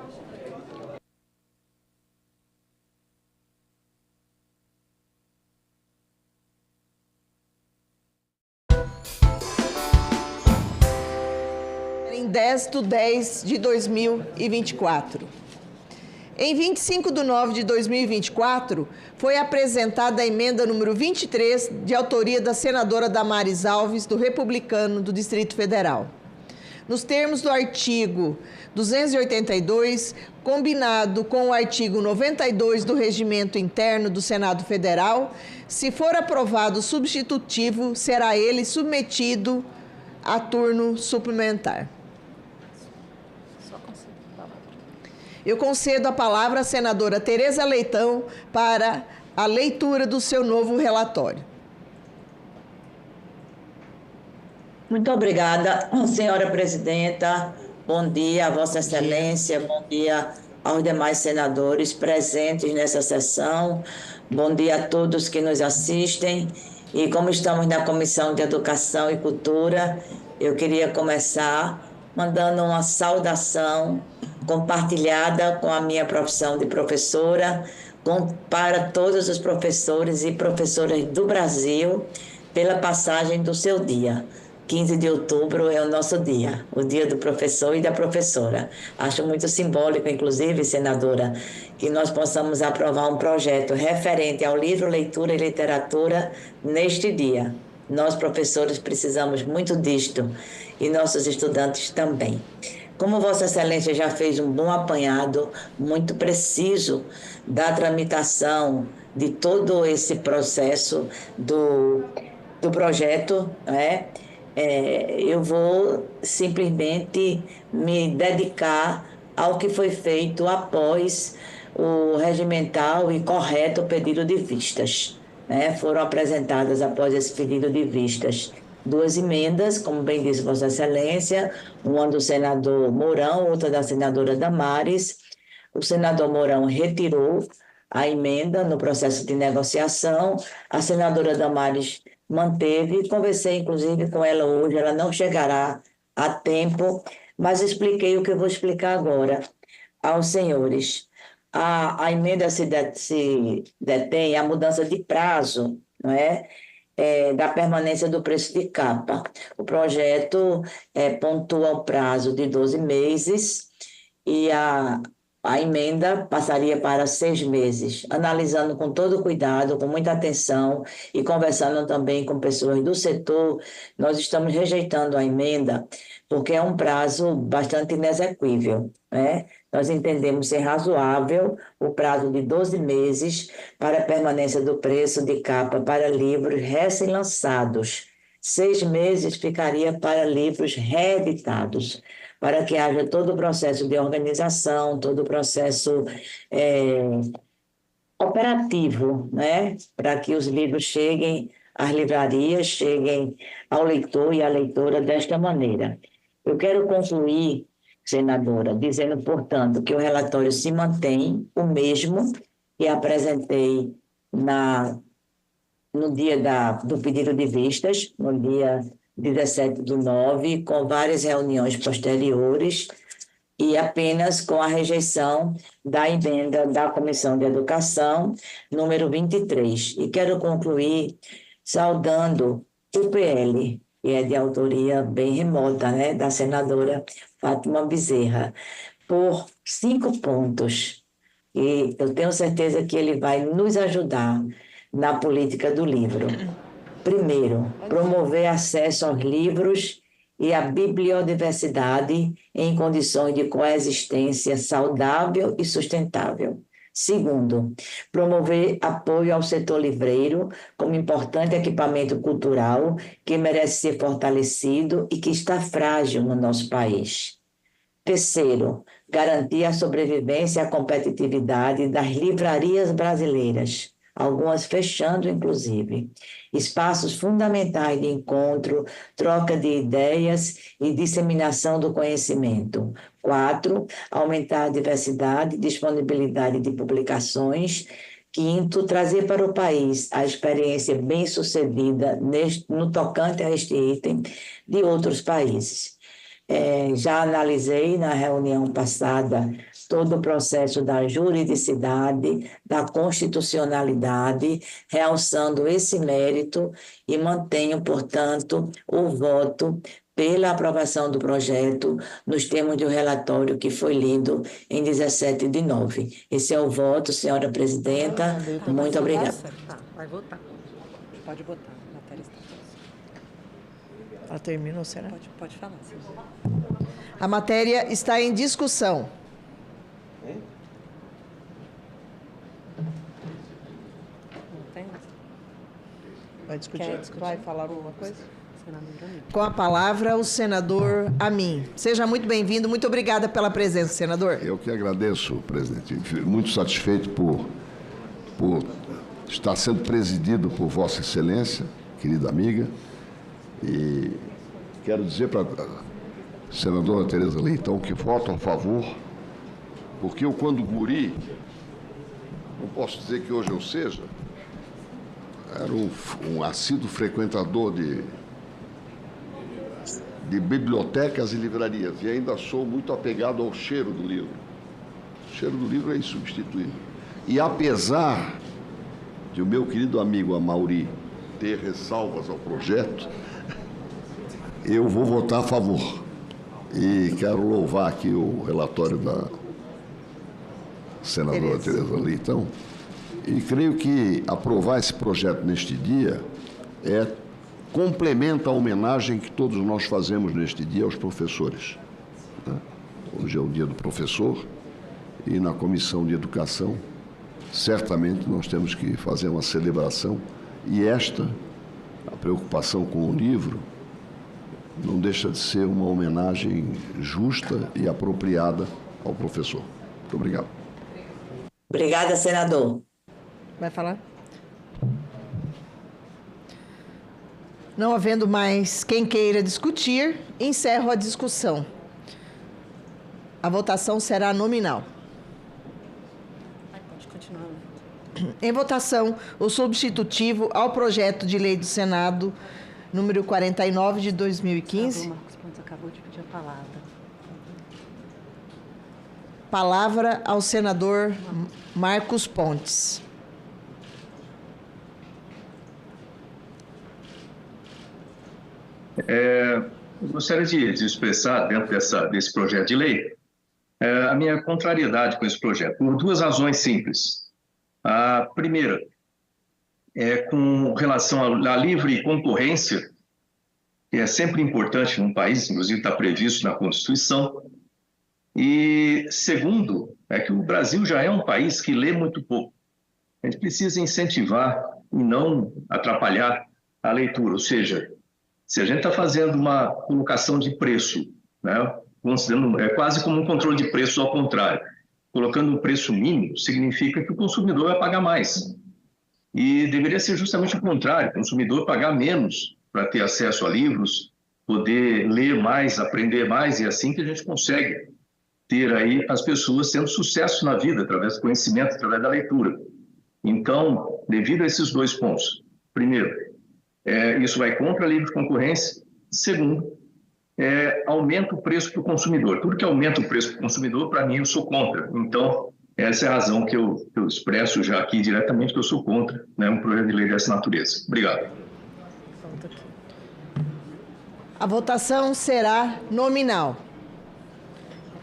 Em 10/10/2024. Em 25/9/2024, foi apresentada a emenda número 23, de autoria da senadora Damares Alves, do Republicano do Distrito Federal. Nos termos do artigo 282, combinado com o artigo 92 do Regimento Interno do Senado Federal, se for aprovado o substitutivo, será ele submetido a turno suplementar. Eu concedo a palavra à senadora Tereza Leitão para a leitura do seu novo relatório. Muito obrigada, senhora presidenta. Bom dia, Vossa Excelência. Bom dia aos demais senadores presentes nessa sessão. Bom dia a todos que nos assistem. E como estamos na Comissão de Educação e Cultura, eu queria começar mandando uma saudação compartilhada com a minha profissão de professora, para todos os professores e professoras do Brasil, pela passagem do seu dia. 15 de outubro é o nosso dia, o dia do professor e da professora. Acho muito simbólico, inclusive, senadora, que nós possamos aprovar um projeto referente ao livro, leitura e literatura neste dia. Nós, professores, precisamos muito disto e nossos estudantes também. Como Vossa Excelência já fez um bom apanhado, muito preciso, da tramitação de todo esse processo do projeto, né? Eu vou simplesmente me dedicar ao que foi feito após o regimental e correto pedido de vistas, né? Foram apresentadas após esse pedido de vistas 2 emendas, como bem disse Vossa Excelência, uma do senador Mourão, outra da senadora Damares. O senador Mourão retirou a emenda no processo de negociação, a senadora Damares manteve, conversei inclusive com ela hoje, ela não chegará a tempo, mas expliquei o que eu vou explicar agora aos senhores. A emenda se detém a mudança de prazo, não é? Da permanência do preço de capa. O projeto pontua o prazo de 12 meses e a emenda passaria para 6 meses, analisando com todo cuidado, com muita atenção e conversando também com pessoas do setor, nós estamos rejeitando a emenda porque é um prazo bastante inexequível, né? Nós entendemos ser razoável o prazo de 12 meses para a permanência do preço de capa para livros recém-lançados. 6 meses ficaria para livros reeditados, para que haja todo o processo de organização, todo o processo operativo, né? Para que os livros cheguem às livrarias cheguem ao leitor e à leitora desta maneira. Eu quero concluir, senadora, dizendo, portanto, que o relatório se mantém o mesmo que apresentei no dia do pedido de vistas, no dia 17/9, com várias reuniões posteriores, e apenas com a rejeição da emenda da Comissão de Educação, número 23. E quero concluir saudando o PL, que é de autoria bem remota, né, da senadora Fátima Bezerra, por 5 pontos. E eu tenho certeza que ele vai nos ajudar na política do livro. Primeiro, promover acesso aos livros e a bibliodiversidade em condições de coexistência saudável e sustentável. Segundo, promover apoio ao setor livreiro como importante equipamento cultural que merece ser fortalecido e que está frágil no nosso país. Terceiro, garantir a sobrevivência e a competitividade das livrarias brasileiras, algumas fechando, inclusive. Espaços fundamentais de encontro, troca de ideias e disseminação do conhecimento. 4, aumentar a diversidade e disponibilidade de publicações. 5, trazer para o país a experiência bem-sucedida no tocante a este item de outros países. Já analisei na reunião passada todo o processo da juridicidade, da constitucionalidade, realçando esse mérito e mantenho, portanto, o voto pela aprovação do projeto nos termos do relatório que foi lido em 17/9. Esse é o voto, senhora presidenta. Muito obrigada. Vai votar. Pode votar. Ela terminou, será? Pode falar. A matéria está em discussão. Vai discutir? Vai falar alguma coisa? Com a palavra, o senador Amin. Seja muito bem-vindo. Muito obrigada pela presença, senador. Eu que agradeço, presidente. Muito satisfeito por estar sendo presidido por Vossa Excelência, querida amiga. E quero dizer para a senadora Tereza Leitão que voto a favor, porque eu, quando guri, não posso dizer que hoje eu seja, era um assíduo frequentador de bibliotecas e livrarias, e ainda sou muito apegado ao cheiro do livro. O cheiro do livro é insubstituível. E apesar de o meu querido amigo Amauri ter ressalvas ao projeto, eu vou votar a favor. E quero louvar aqui o relatório da senadora Tereza Leitão. E creio que aprovar esse projeto neste dia complementa a homenagem que todos nós fazemos neste dia aos professores. Hoje é o dia do professor e na Comissão de Educação, certamente nós temos que fazer uma celebração e a preocupação com o livro, não deixa de ser uma homenagem justa e apropriada ao professor. Muito obrigado. Obrigada, senador. Vai falar? Não havendo mais quem queira discutir, encerro a discussão. A votação será nominal. Pode continuar. Em votação, o substitutivo ao projeto de lei do Senado, número 49 de 2015. Marcos Pontes acabou de pedir a palavra. Palavra ao senador Marcos Pontes. Eu gostaria de expressar, dentro desse projeto de lei, a minha contrariedade com esse projeto, por duas razões simples. A primeira é com relação à livre concorrência, que é sempre importante num país, inclusive está previsto na Constituição. E segundo, é que o Brasil já é um país que lê muito pouco. A gente precisa incentivar e não atrapalhar a leitura, ou seja, se a gente está fazendo uma colocação de preço, né, considerando, é quase como um controle de preço ao contrário, colocando um preço mínimo, significa que o consumidor vai pagar mais. E deveria ser justamente o contrário, o consumidor pagar menos para ter acesso a livros, poder ler mais, aprender mais, e é assim que a gente consegue ter aí as pessoas tendo sucesso na vida, através do conhecimento, através da leitura. Então, devido a esses dois pontos, primeiro, isso vai contra a livre concorrência. Segundo, aumenta o preço para o consumidor. Tudo que aumenta o preço para o consumidor, para mim, eu sou contra. Então, essa é a razão que eu expresso já aqui diretamente, que eu sou contra, né, um projeto de lei dessa natureza. Obrigado. A votação será nominal.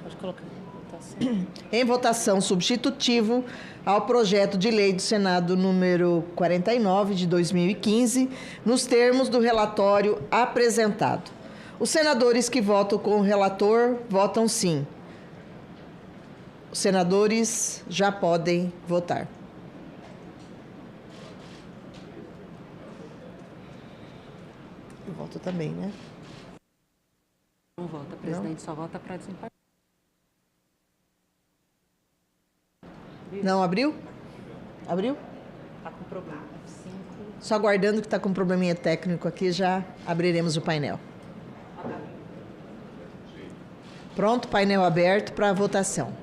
Pode colocar votação. Em votação substitutivo ao projeto de lei do Senado número 49 de 2015, nos termos do relatório apresentado. Os senadores que votam com o relator votam sim. Os senadores já podem votar. Eu voto também, né? Não vota, presidente, só vota para desempatar. Não abriu? Abriu? Está com problema. Só aguardando que está com um probleminha técnico aqui, já abriremos o painel. Pronto, painel aberto para votação.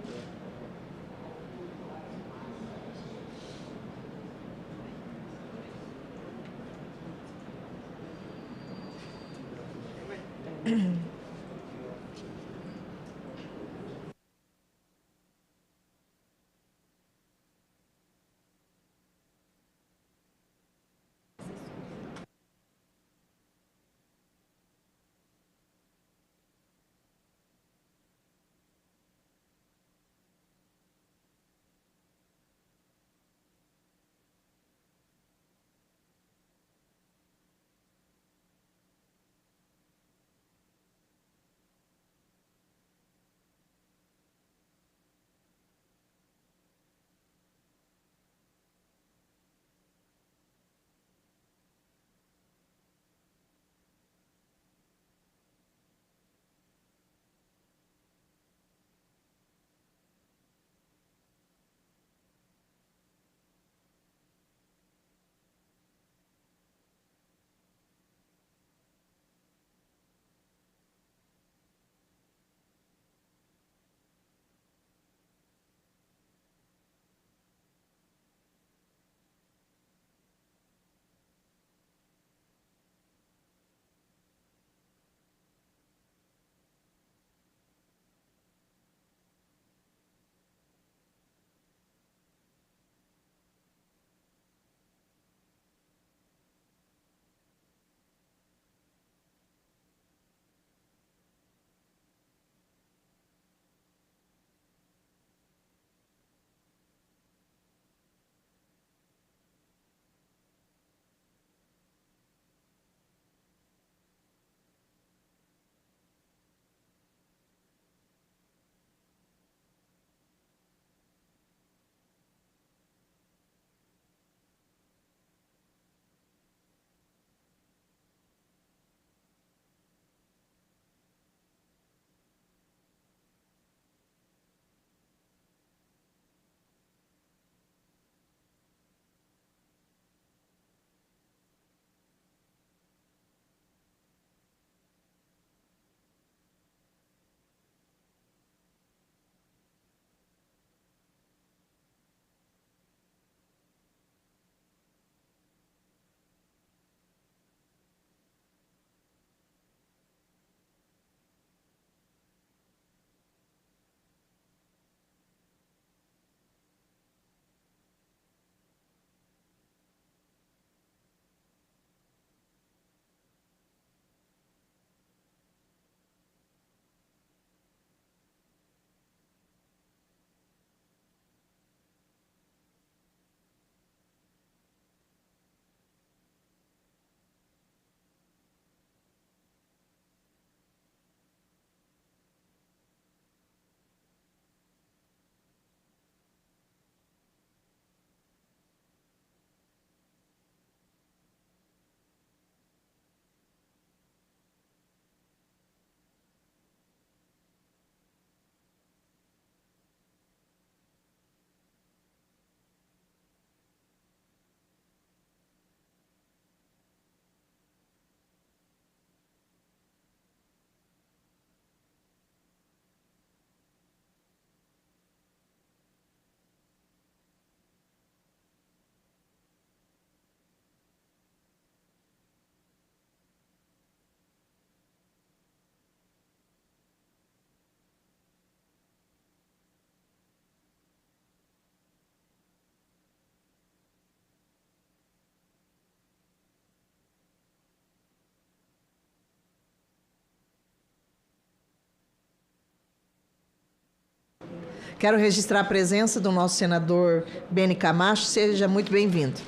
Quero registrar a presença do nosso senador Beni Camacho. Seja muito bem-vindo.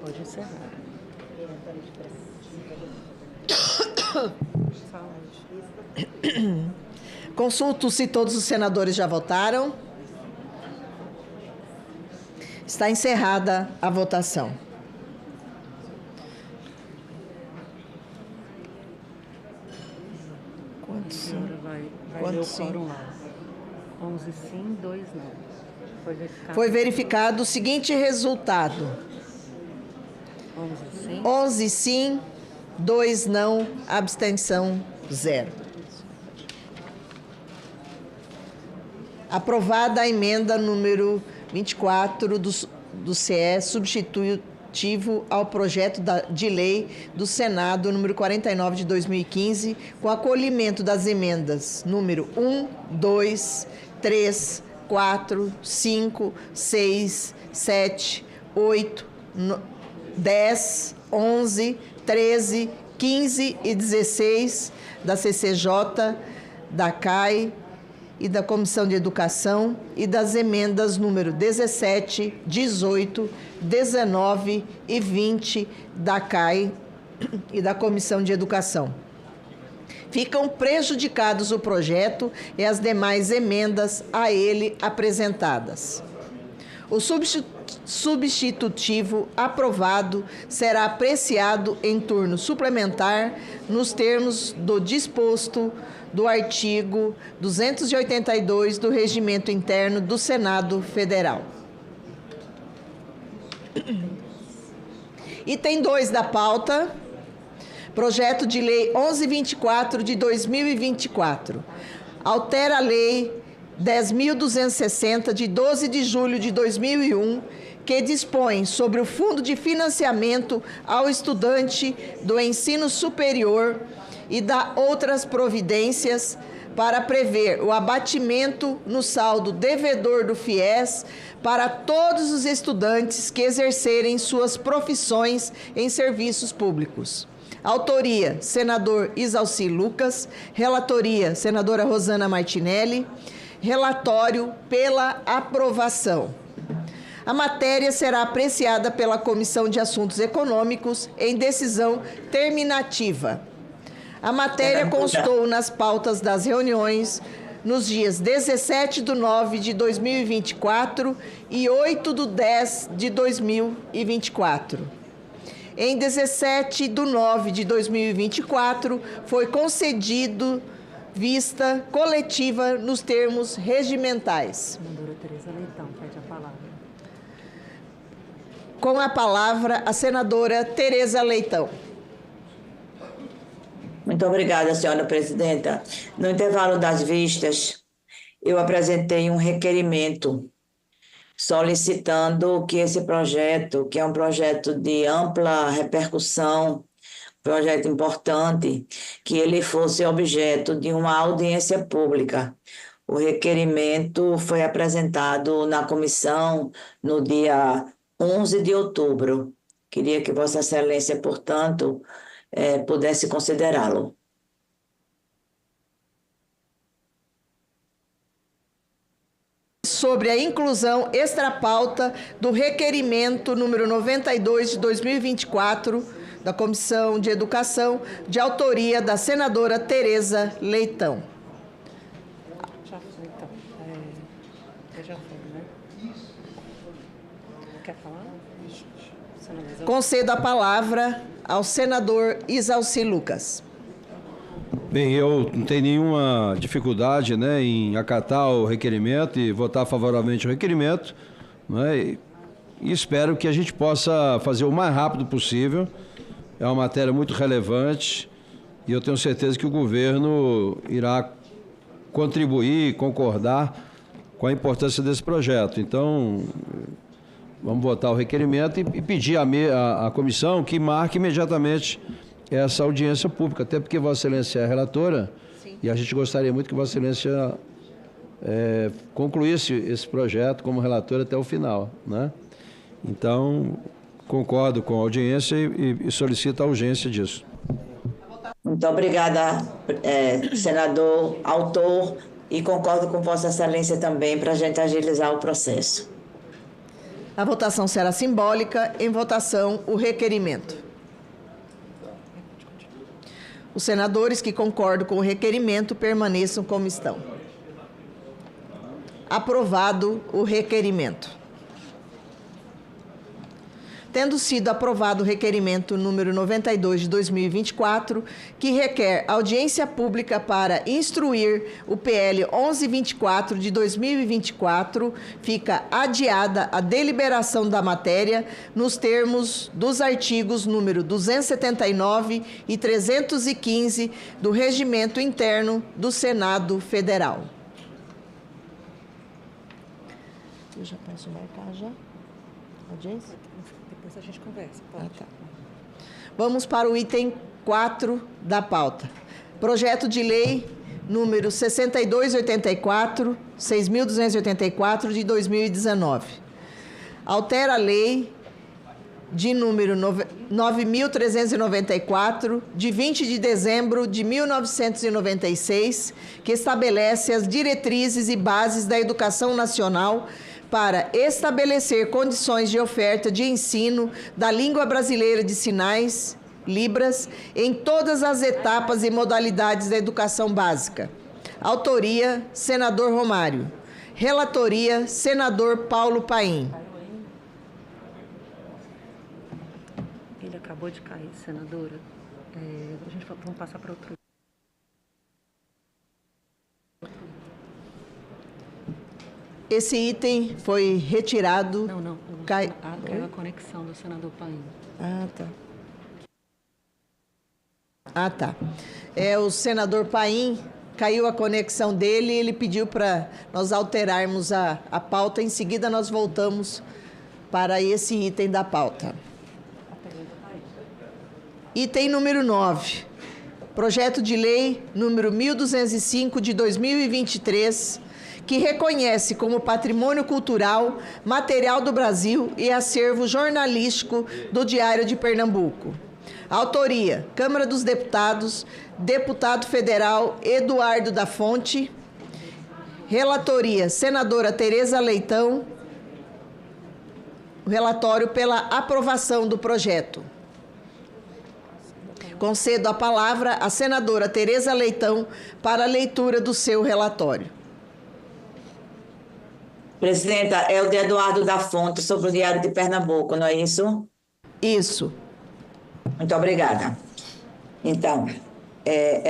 Pode encerrar. Consulto se todos os senadores já votaram. Está encerrada a votação. Quantos sim? Vai ler o quórum lá. 11 sim, 2 não. Foi verificado o seguinte resultado. 11 sim, 2 não, abstenção 0. Aprovada a emenda número 24 do CE, substitutivo ao projeto de lei do Senado número 49 de 2015, com acolhimento das emendas número 1, 2, 3, 4, 5, 6, 7, 8, 10, 11, 13, 15 e 16 da CCJ, da CAI e da Comissão de Educação e das emendas número 17, 18, 19 e 20 da CAI e da Comissão de Educação. Ficam prejudicados o projeto e as demais emendas a ele apresentadas. O substitutivo aprovado será apreciado em turno suplementar nos termos do disposto do artigo 282 do Regimento Interno do Senado Federal. Item 2 da pauta, projeto de lei 1124 de 2024. Altera a lei 10.260, de 12 de julho de 2001, que dispõe sobre o Fundo de Financiamento ao Estudante do Ensino Superior e dá outras providências para prever o abatimento no saldo devedor do FIES para todos os estudantes que exercerem suas profissões em serviços públicos. Autoria, senador Isalci Lucas. Relatoria, senadora Rosana Martinelli. Relatório pela aprovação. A matéria será apreciada pela Comissão de Assuntos Econômicos em decisão terminativa. A matéria constou nas pautas das reuniões nos dias 17/9 de 2024 e 8/10 de 2024. Em 17/9 de 2024, foi concedido vista coletiva nos termos regimentais. Senadora Tereza Leitão, pede a palavra. Com a palavra, a senadora Tereza Leitão. Muito obrigada, senhora presidenta. No intervalo das vistas, eu apresentei um requerimento solicitando que esse projeto, que é um projeto de ampla repercussão, projeto importante, que ele fosse objeto de uma audiência pública. O requerimento foi apresentado na comissão no dia 11 de outubro. Queria que Vossa Excelência, portanto, pudesse considerá-lo. Sobre a inclusão extrapauta do requerimento número 92 de 2024, da Comissão de Educação, de autoria da senadora Tereza Leitão. Já foi, então. Já foi, né? Quer falar? Concedo a palavra ao senador Isalci Lucas. Bem, eu não tenho nenhuma dificuldade, né, em acatar o requerimento e votar favoravelmente o requerimento, né, e espero que a gente possa fazer o mais rápido possível. É uma matéria muito relevante e eu tenho certeza que o governo irá contribuir, concordar com a importância desse projeto. Então, vamos votar o requerimento e pedir à comissão que marque imediatamente essa audiência pública, até porque Vossa Excelência é a relatora. Sim. E a gente gostaria muito que Vossa Excelência concluísse esse projeto como relatora até o final, né? Então, concordo com a audiência e solicito a urgência disso. Muito obrigada, senador autor, e concordo com Vossa Excelência também para a gente agilizar o processo. A votação será simbólica. Em votação, o requerimento. Os senadores que concordam com o requerimento permaneçam como estão. Aprovado o requerimento. Tendo sido aprovado o requerimento número 92 de 2024, que requer audiência pública para instruir o PL 1124 de 2024, fica adiada a deliberação da matéria nos termos dos artigos número 279 e 315 do Regimento Interno do Senado Federal. Eu já posso marcar já? Audiência? Depois a gente conversa, pode. Tá. Vamos para o item 4 da pauta. Projeto de lei número 6284, 6.284 de 2019. Altera a lei de número 9.394, de 20 de dezembro de 1996, que estabelece as diretrizes e bases da educação nacional para estabelecer condições de oferta de ensino da língua brasileira de sinais, Libras, em todas as etapas e modalidades da educação básica. Autoria, senador Romário. Relatoria, senador Paulo Paim. Ele acabou de cair, senadora. Vamos passar para outro. Esse item foi retirado. Não. Caiu a conexão do senador Paim. Tá. O senador Paim, caiu a conexão dele e ele pediu para nós alterarmos a pauta. Em seguida, nós voltamos para esse item da pauta. Item número 9. Projeto de lei número 1205 de 2023, que reconhece como patrimônio cultural, material do Brasil e acervo jornalístico do Diário de Pernambuco. Autoria, Câmara dos Deputados, deputado federal Eduardo da Fonte. Relatoria, senadora Tereza Leitão. O relatório pela aprovação do projeto. Concedo a palavra à senadora Tereza Leitão para a leitura do seu relatório. Presidenta, é o de Eduardo da Fonte sobre o Diário de Pernambuco, não é isso? Isso. Muito obrigada. Então,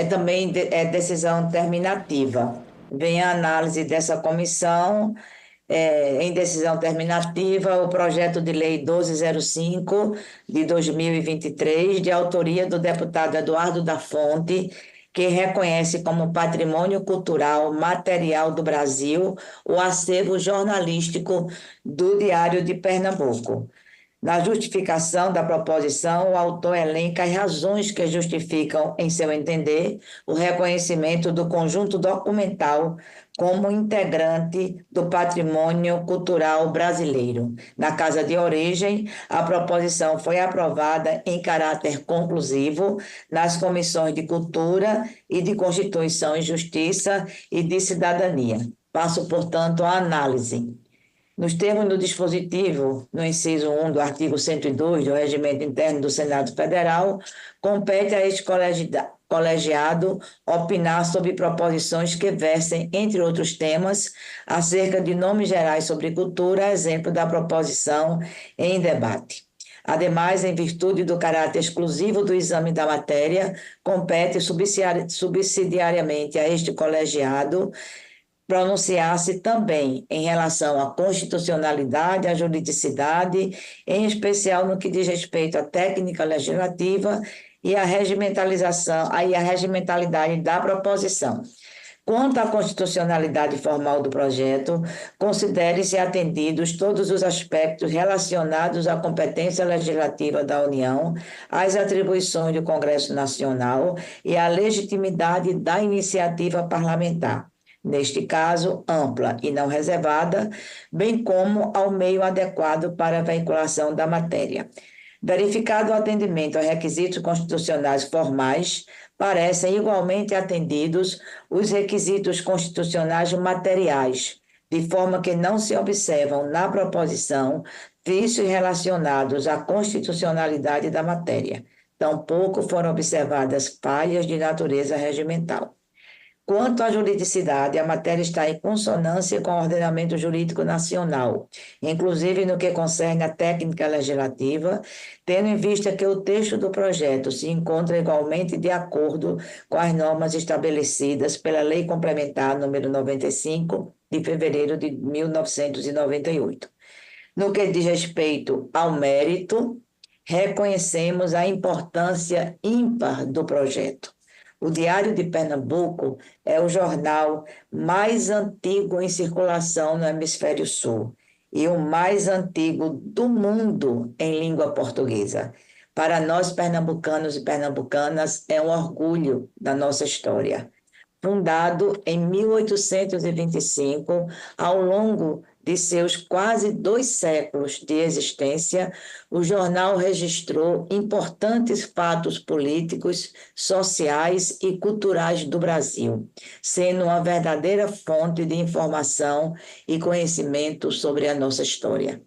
também decisão terminativa. Vem a análise dessa comissão. Em decisão terminativa, o projeto de lei 1205 de 2023, de autoria do deputado Eduardo da Fonte, que reconhece como patrimônio cultural material do Brasil o acervo jornalístico do Diário de Pernambuco. Na justificação da proposição, o autor elenca as razões que justificam, em seu entender, o reconhecimento do conjunto documental como integrante do patrimônio cultural brasileiro. Na Casa de Origem, a proposição foi aprovada em caráter conclusivo nas comissões de Cultura e de Constituição e Justiça e de Cidadania. Passo, portanto, à análise. Nos termos do dispositivo, no inciso 1 do artigo 102 do Regimento Interno do Senado Federal, compete a este colegiado opinar sobre proposições que versem, entre outros temas, acerca de nomes gerais sobre cultura, exemplo da proposição em debate. Ademais, em virtude do caráter exclusivo do exame da matéria, compete subsidiariamente a este colegiado pronunciar-se também em relação à constitucionalidade, à juridicidade, em especial no que diz respeito à técnica legislativa e à regimentalidade da proposição. Quanto à constitucionalidade formal do projeto, considere-se atendidos todos os aspectos relacionados à competência legislativa da União, às atribuições do Congresso Nacional e à legitimidade da iniciativa parlamentar, neste caso, ampla e não reservada, bem como ao meio adequado para a veiculação da matéria. Verificado o atendimento a requisitos constitucionais formais, parecem igualmente atendidos os requisitos constitucionais materiais, de forma que não se observam na proposição vícios relacionados à constitucionalidade da matéria. Tampouco foram observadas falhas de natureza regimental. Quanto à juridicidade, a matéria está em consonância com o ordenamento jurídico nacional, inclusive no que concerne à técnica legislativa, tendo em vista que o texto do projeto se encontra igualmente de acordo com as normas estabelecidas pela Lei Complementar número 95, de fevereiro de 1998. No que diz respeito ao mérito, reconhecemos a importância ímpar do projeto. O Diário de Pernambuco é o jornal mais antigo em circulação no Hemisfério Sul e o mais antigo do mundo em língua portuguesa. Para nós, pernambucanos e pernambucanas, é um orgulho da nossa história. Fundado em 1825, ao longo de seus quase 2 séculos de existência, o jornal registrou importantes fatos políticos, sociais e culturais do Brasil, sendo uma verdadeira fonte de informação e conhecimento sobre a nossa história.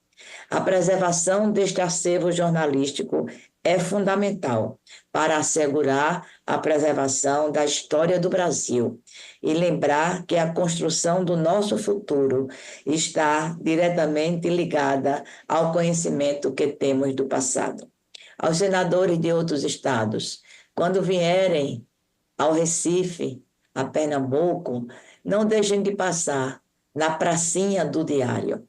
A preservação deste acervo jornalístico é fundamental para assegurar a preservação da história do Brasil e lembrar que a construção do nosso futuro está diretamente ligada ao conhecimento que temos do passado. Aos senadores de outros estados, quando vierem ao Recife, a Pernambuco, não deixem de passar na pracinha do Diário.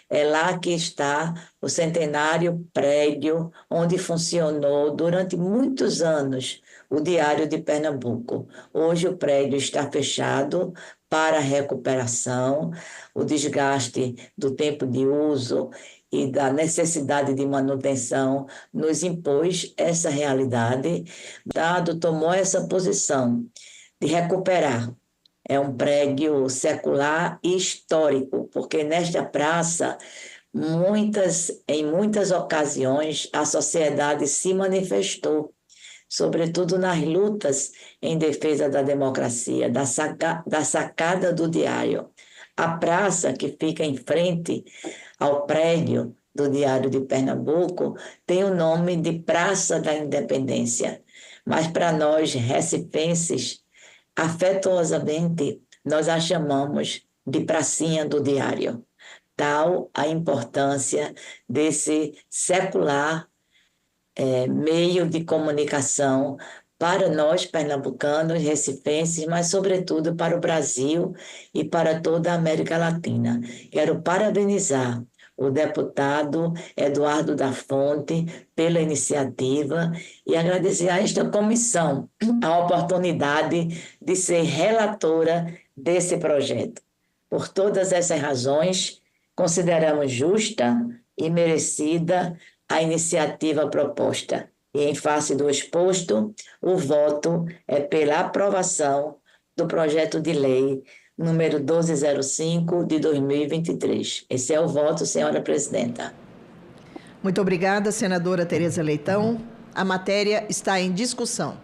É lá que está o centenário prédio onde funcionou durante muitos anos o Diário de Pernambuco. Hoje o prédio está fechado para recuperação, o desgaste do tempo de uso e da necessidade de manutenção nos impôs essa realidade. O Estado tomou essa posição de recuperar. É um prédio secular e histórico, porque nesta praça, em muitas ocasiões, a sociedade se manifestou, sobretudo nas lutas em defesa da democracia, da sacada do Diário. A praça que fica em frente ao prédio do Diário de Pernambuco tem o nome de Praça da Independência, mas para nós, recifenses, afetuosamente, nós a chamamos de pracinha do Diário. Tal a importância desse secular meio de comunicação para nós, pernambucanos, recifenses, mas, sobretudo, para o Brasil e para toda a América Latina. Quero parabenizar o deputado Eduardo da Fonte pela iniciativa e agradecer a esta comissão a oportunidade de ser relatora desse projeto. Por todas essas razões, consideramos justa e merecida a iniciativa proposta. E, em face do exposto, o voto é pela aprovação do projeto de lei número 1205 de 2023. Esse é o voto, senhora presidenta. Muito obrigada, senadora Tereza Leitão. A matéria está em discussão.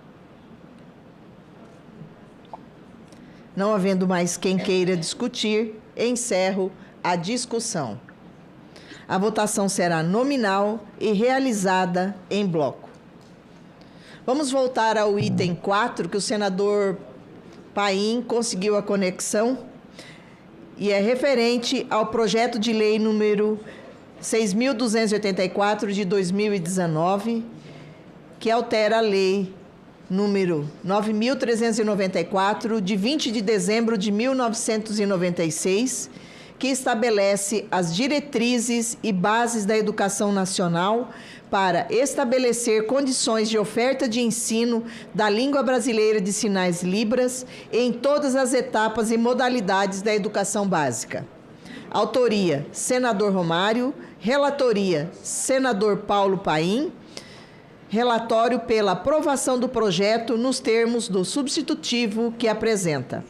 Não havendo mais quem queira discutir, encerro a discussão. A votação será nominal e realizada em bloco. Vamos voltar ao item 4, que o senador Paim conseguiu a conexão, e é referente ao projeto de lei número 6.284 de 2019, que altera a lei número 9.394 de 20 de dezembro de 1996, que estabelece as diretrizes e bases da educação nacional para estabelecer condições de oferta de ensino da língua brasileira de sinais Libras em todas as etapas e modalidades da educação básica. Autoria: senador Romário. Relatoria: senador Paulo Paim. Relatório pela aprovação do projeto nos termos do substitutivo que apresenta.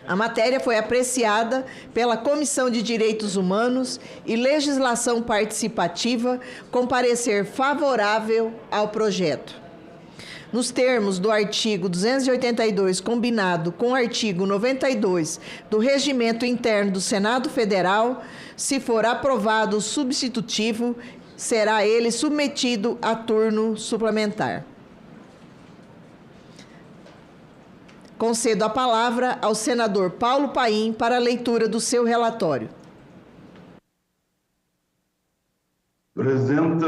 A matéria foi apreciada pela Comissão de Direitos Humanos e Legislação Participativa, com parecer favorável ao projeto. Nos termos do artigo 282, combinado com o artigo 92 do Regimento Interno do Senado Federal, se for aprovado o substitutivo, será ele submetido a turno suplementar. Concedo a palavra ao senador Paulo Paim para a leitura do seu relatório. Presidenta,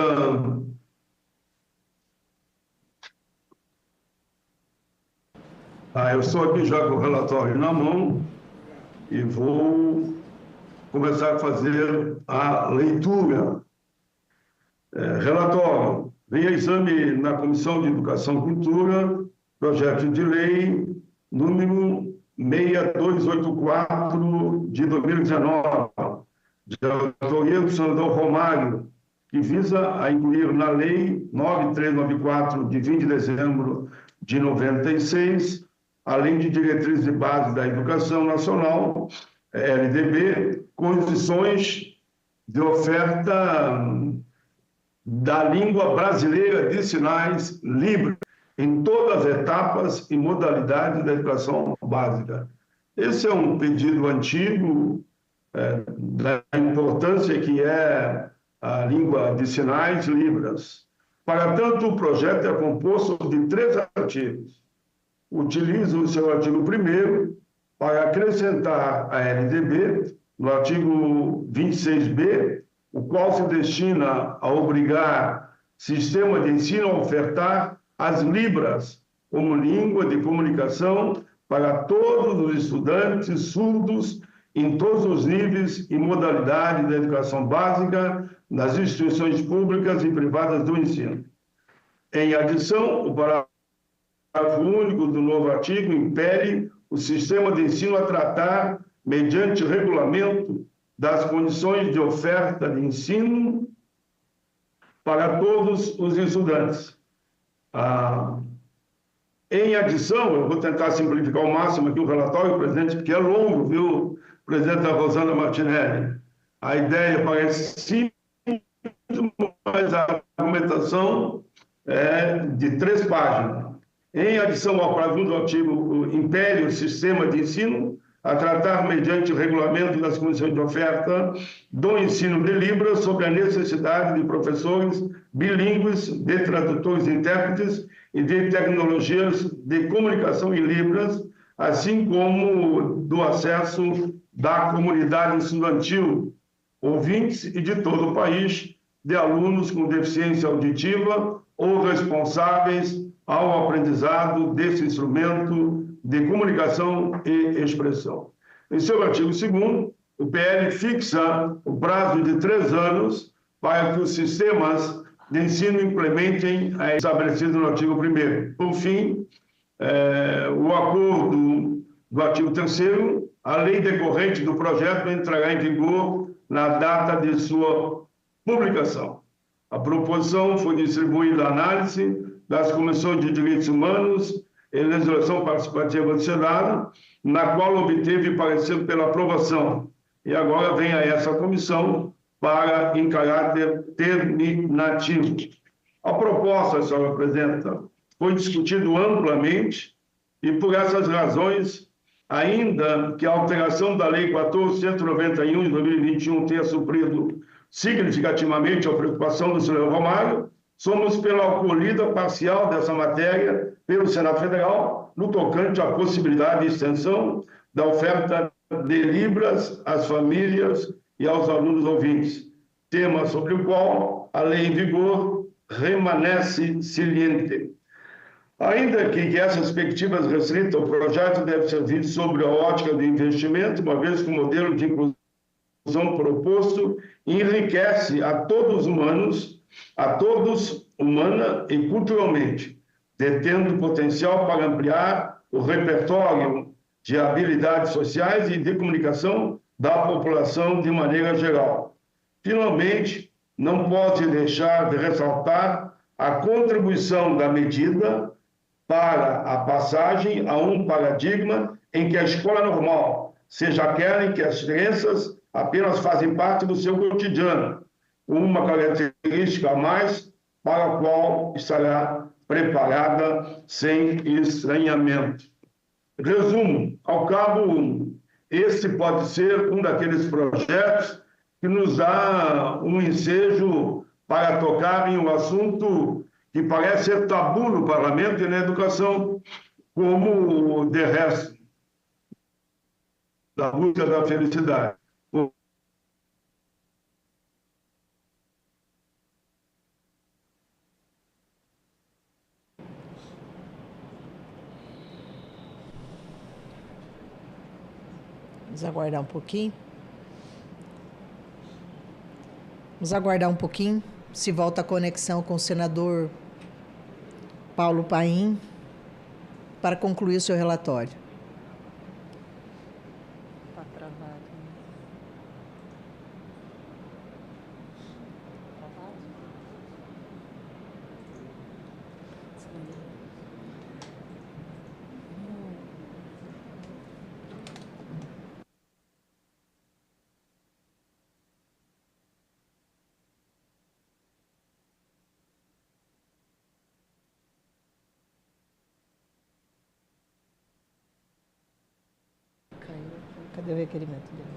eu estou aqui já com o relatório na mão e vou começar a fazer a leitura. Relatório. Vem a exame na Comissão de Educação e Cultura, projeto de lei número 6284 de 2019, de autoria do senador Romário, que visa a incluir na lei 9394 de 20 de dezembro de 96, além de diretrizes de base da educação nacional, LDB, condições de oferta da língua brasileira de sinais Libras em todas as etapas e modalidades da educação básica. Esse é um pedido antigo da importância que é a língua de sinais Libras. Para tanto, o projeto é composto de 3 artigos. Utiliza o seu artigo 1º para acrescentar a LDB no artigo 26b, o qual se destina a obrigar sistema de ensino a ofertar as Libras como língua de comunicação para todos os estudantes surdos em todos os níveis e modalidades da educação básica nas instituições públicas e privadas do ensino. Em adição, o parágrafo único do novo artigo impele o sistema de ensino a tratar, mediante regulamento, das condições de oferta de ensino para todos os estudantes. Em adição, eu vou tentar simplificar ao máximo aqui o relatório, presidente, porque é longo, viu, presidente Rosana Martinelli? A ideia parece simples, mas a argumentação é de 3 páginas. Em adição ao parágrafo do artigo, impele o sistema de ensino a tratar, mediante o regulamento das condições de oferta do ensino de Libras, sobre a necessidade de professores bilíngues, de tradutores e intérpretes e de tecnologias de comunicação em Libras, assim como do acesso da comunidade estudantil, ouvintes e de todo o país, de alunos com deficiência auditiva ou responsáveis ao aprendizado desse instrumento de comunicação e expressão. Em seu artigo 2º, o PL fixa o prazo de 3 anos para que os sistemas de ensino implementem a estabelecido no artigo 1º. Por fim, o acordo do artigo 3º, a lei decorrente do projeto entrará em vigor na data de sua publicação. A proposição foi distribuída à análise das Comissões de Direitos Humanos e Legislação Participativa do Senado, na qual obteve parecer pela aprovação. E agora vem a essa comissão para em caráter terminativo. A proposta, senhora presidenta, foi discutida amplamente e, por essas razões, ainda que a alteração da Lei 14.191 de 2021 tenha suprido significativamente a preocupação do senhor Romário, somos pela acolhida parcial dessa matéria pelo Senado Federal, no tocante à possibilidade de extensão da oferta de Libras às famílias e aos alunos ouvintes. tema sobre o qual a lei em vigor permanece silente. Ainda que essas perspectivas restritas, o projeto deve ser visto sobre a ótica do investimento, uma vez que o modelo de inclusão proposto enriquece a todos humana e culturalmente, detendo potencial para ampliar o repertório de habilidades sociais e de comunicação da população de maneira geral. Finalmente, não posso deixar de ressaltar a contribuição da medida para a passagem a um paradigma em que a escola normal seja aquela em que as crianças apenas fazem parte do seu cotidiano, uma característica a mais para a qual estará preparada sem estranhamento. Resumo, ao cabo, esse pode ser um daqueles projetos que nos dá um ensejo para tocar em um assunto que parece ser tabu no parlamento e na educação, como de resto, da busca da felicidade. Vamos aguardar um pouquinho. Vamos aguardar um pouquinho. Se volta a conexão com o senador Paulo Paim para concluir o seu relatório. Está travado. Cadê o requerimento dele?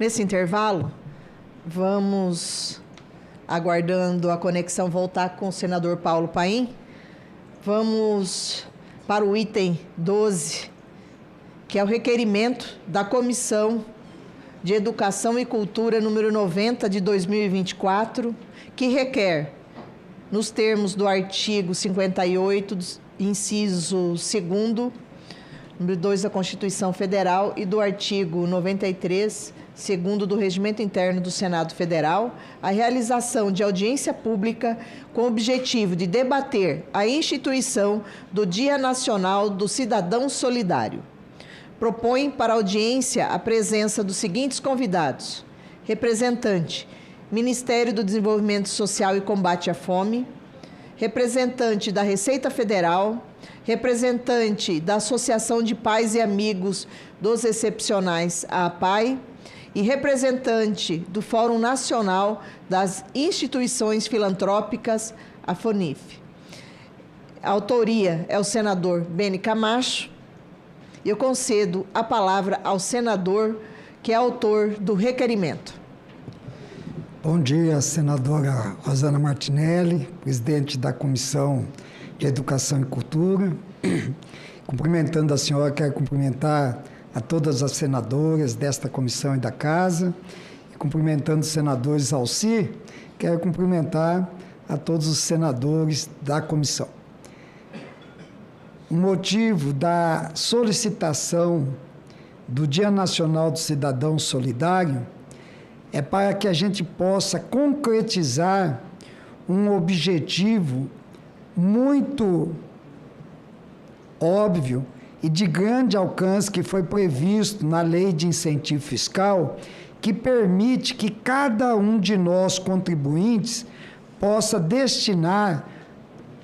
Nesse intervalo, vamos, aguardando a conexão voltar com o senador Paulo Paim, vamos para o item 12, que é o requerimento da Comissão de Educação e Cultura número 90 de 2024, que requer, nos termos do artigo 58, inciso 2º, número 2 da Constituição Federal e do artigo 93, segundo do Regimento Interno do Senado Federal, a realização de audiência pública com o objetivo de debater a instituição do Dia Nacional do Cidadão Solidário. Propõe para a audiência a presença dos seguintes convidados: representante, Ministério do Desenvolvimento Social e Combate à Fome, representante da Receita Federal, representante da Associação de Pais e Amigos dos Excepcionais, a APAI, e representante do Fórum Nacional das Instituições Filantrópicas, a FONIF. A autoria é o senador Beni Camacho. Eu concedo a palavra ao senador, que é autor do requerimento. Bom dia, senadora Rosana Martinelli, presidente da Comissão de Educação e Cultura. Cumprimentando a senhora, quero cumprimentar a todas as senadoras desta comissão e da Casa. E cumprimentando os senadores Alci, quero cumprimentar a todos os senadores da comissão. O motivo da solicitação do Dia Nacional do Cidadão Solidário é para que a gente possa concretizar um objetivo muito óbvio e de grande alcance que foi previsto na Lei de Incentivo Fiscal, que permite que cada um de nós contribuintes possa destinar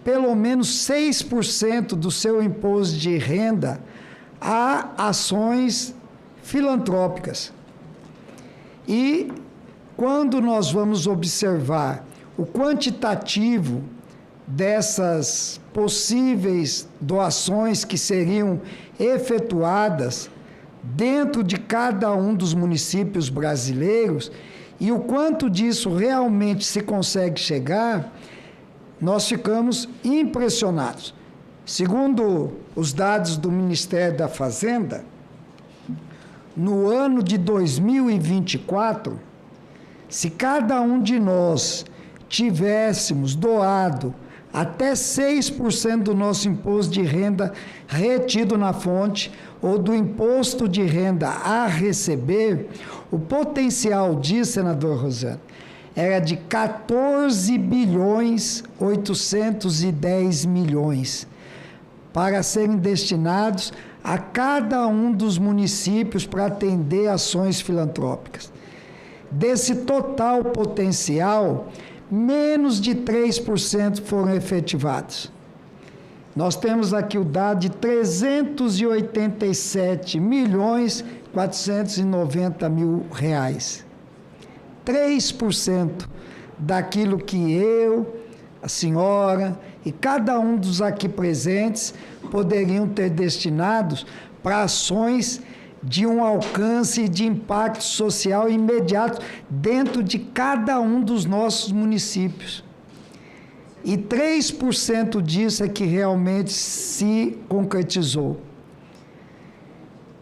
pelo menos 6% do seu imposto de renda a ações filantrópicas. E quando nós vamos observar o quantitativo dessas possíveis doações que seriam efetuadas dentro de cada um dos municípios brasileiros e o quanto disso realmente se consegue chegar, nós ficamos impressionados. Segundo os dados do Ministério da Fazenda, no ano de 2024, se cada um de nós tivéssemos doado até 6% do nosso imposto de renda retido na fonte ou do imposto de renda a receber, o potencial disso, senador Rosana, era de 14 bilhões 810 milhões para serem destinados a cada um dos municípios para atender ações filantrópicas. Desse total potencial, menos de 3% foram efetivados. Nós temos aqui o dado de 387 milhões 490 mil reais. 3% daquilo que eu, a senhora e cada um dos aqui presentes poderiam ter destinados para ações de um alcance e de impacto social imediato dentro de cada um dos nossos municípios. E 3% disso é que realmente se concretizou.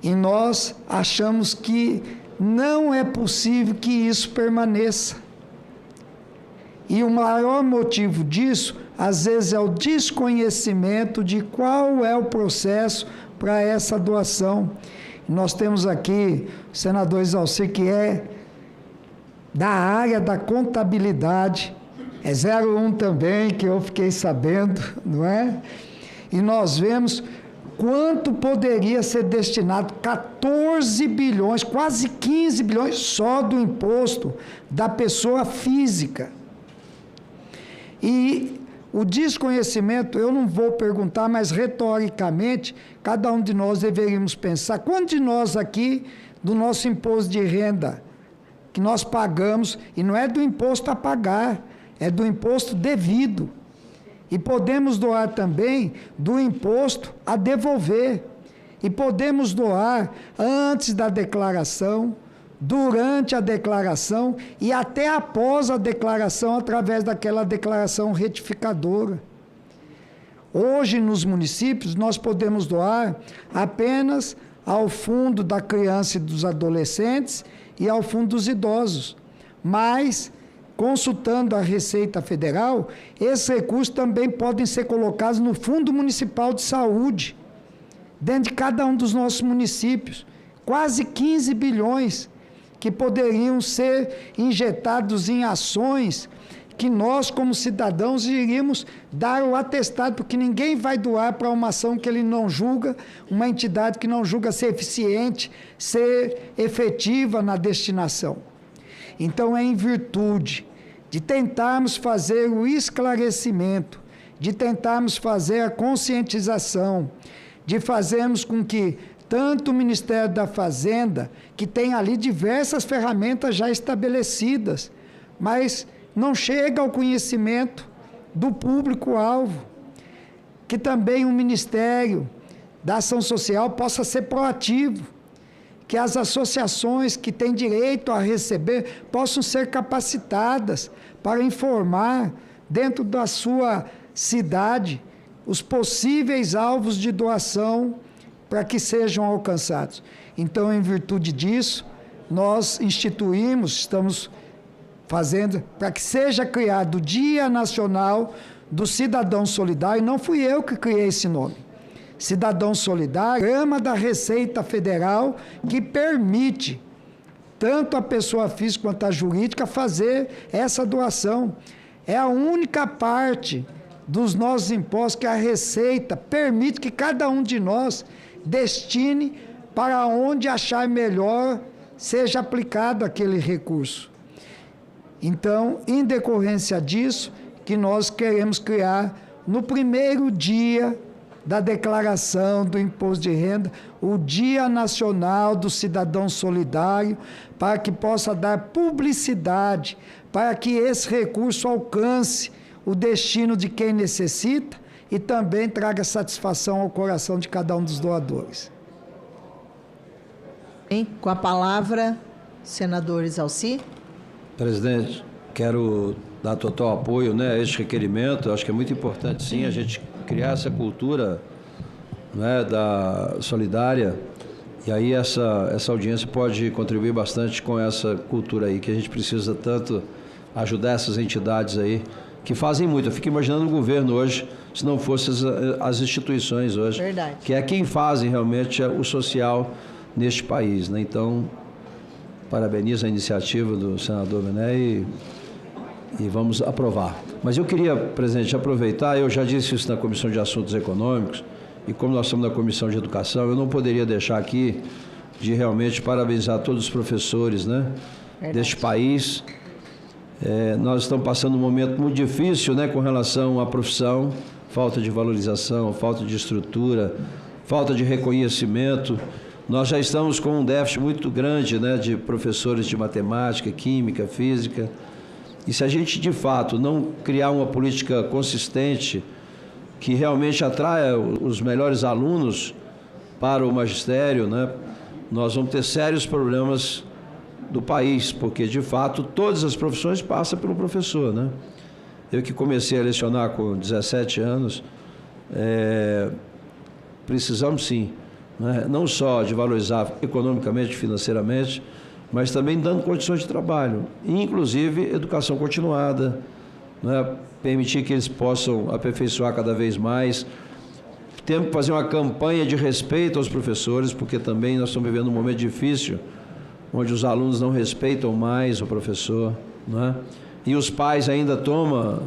E nós achamos que não é possível que isso permaneça. E o maior motivo disso, às vezes, é o desconhecimento de qual é o processo para essa doação. Nós temos aqui o senador Exalci, que é da área da contabilidade, é 01 também, que eu fiquei sabendo, não é? E nós vemos quanto poderia ser destinado, 14 bilhões, quase 15 bilhões só do imposto da pessoa física. E o desconhecimento, eu não vou perguntar, mas retoricamente, cada um de nós deveríamos pensar, quantos de nós aqui, do nosso imposto de renda, que nós pagamos, e não é do imposto a pagar, é do imposto devido. E podemos doar também do imposto a devolver. E podemos doar antes da declaração, durante a declaração e até após a declaração, através daquela declaração retificadora. Hoje, nos municípios, nós podemos doar apenas ao Fundo da Criança e dos Adolescentes e ao Fundo dos Idosos. Mas, consultando a Receita Federal, esses recursos também podem ser colocados no Fundo Municipal de Saúde, dentro de cada um dos nossos municípios. Quase 15 bilhões que poderiam ser injetados em ações que nós, como cidadãos, iríamos dar o atestado, porque ninguém vai doar para uma ação que ele não julga, uma entidade que não julga ser eficiente, ser efetiva na destinação. Então, é em virtude de tentarmos fazer o esclarecimento, de tentarmos fazer a conscientização, de fazermos com que tanto o Ministério da Fazenda, que tem ali diversas ferramentas já estabelecidas, mas não chega ao conhecimento do público-alvo, que também o Ministério da Ação Social possa ser proativo, que as associações que têm direito a receber possam ser capacitadas para informar dentro da sua cidade os possíveis alvos de doação para que sejam alcançados. Então, em virtude disso, nós instituímos, estamos fazendo, para que seja criado o Dia Nacional do Cidadão Solidário. Não fui eu que criei esse nome. Cidadão Solidário, programa da Receita Federal que permite tanto a pessoa física quanto a jurídica fazer essa doação. É a única parte dos nossos impostos que a Receita permite que cada um de nós destine para onde achar melhor seja aplicado aquele recurso. Então, em decorrência disso, que nós queremos criar no primeiro dia da declaração do imposto de renda, o Dia Nacional do Cidadão Solidário, para que possa dar publicidade, para que esse recurso alcance o destino de quem necessita e também traga satisfação ao coração de cada um dos doadores. Com a palavra, senador Exalci. Presidente, Quero dar total apoio, né, a este requerimento. Acho que é muito importante, sim, a gente criar essa cultura, né, da solidária. E aí essa audiência pode contribuir bastante com essa cultura aí, que a gente precisa tanto ajudar essas entidades aí, que fazem muito. Eu fico imaginando o governo hoje, se não fossem as instituições hoje. Verdade. Que é quem fazem realmente o social neste país, né? Então, parabenizo a iniciativa do senador Bené e vamos aprovar. Mas eu queria, presidente, aproveitar, eu já disse isso na Comissão de Assuntos Econômicos, e como nós estamos na Comissão de Educação, eu não poderia deixar aqui de realmente parabenizar todos os professores, né, deste país. Nós estamos passando um momento muito difícil, né, com relação à profissão, falta de valorização, falta de estrutura, falta de reconhecimento. Nós já estamos com um déficit muito grande, né, de professores de matemática, química, física. E se a gente, de fato, não criar uma política consistente que realmente atraia os melhores alunos para o magistério, né, nós vamos ter sérios problemas do país, porque, de fato, todas as profissões passam pelo professor, né? Eu que comecei a lecionar com 17 anos, precisamos, sim, né, não só de valorizar economicamente, financeiramente, mas também dando condições de trabalho, inclusive educação continuada, né, permitir que eles possam aperfeiçoar cada vez mais. Temos que fazer uma campanha de respeito aos professores, porque também nós estamos vivendo um momento difícil, onde os alunos não respeitam mais o professor, né? E os pais ainda tomam,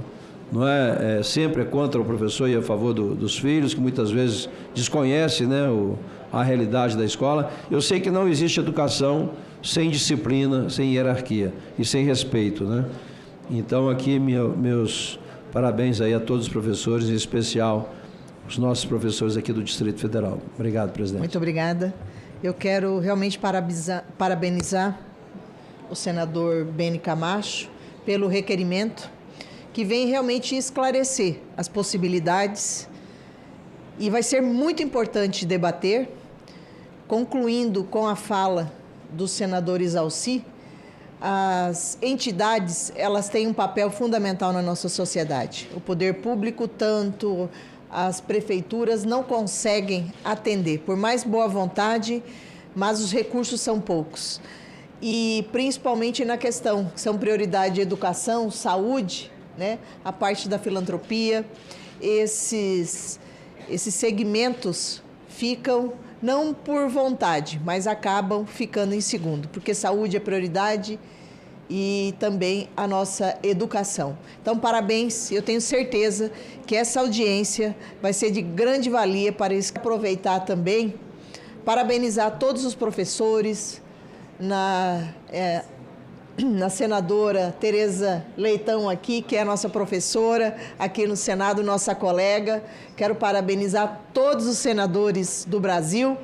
não é, sempre contra o professor e a favor dos filhos, que muitas vezes desconhecem, né, a realidade da escola. Eu sei que não existe educação sem disciplina, sem hierarquia e sem respeito, né? Então, aqui, meus parabéns aí a todos os professores, em especial os nossos professores aqui do Distrito Federal. Obrigado, presidente. Muito obrigada. Eu quero realmente parabenizar o senador Beni Camacho pelo requerimento, que vem realmente esclarecer as possibilidades, e vai ser muito importante debater, concluindo com a fala do senador Isalci. As entidades, elas têm um papel fundamental na nossa sociedade. O poder público, tanto as prefeituras, não conseguem atender, por mais boa vontade, mas os recursos são poucos. E principalmente na questão, que são prioridade de educação, saúde, né? A parte da filantropia, esses segmentos ficam não por vontade, mas acabam ficando em segundo, porque saúde é prioridade e também a nossa educação. Então, parabéns, eu tenho certeza que essa audiência vai ser de grande valia para aproveitar também, parabenizar todos os professores, na senadora Tereza Leitão aqui, que é a nossa professora aqui no Senado, nossa colega. Quero parabenizar todos os senadores do Brasil,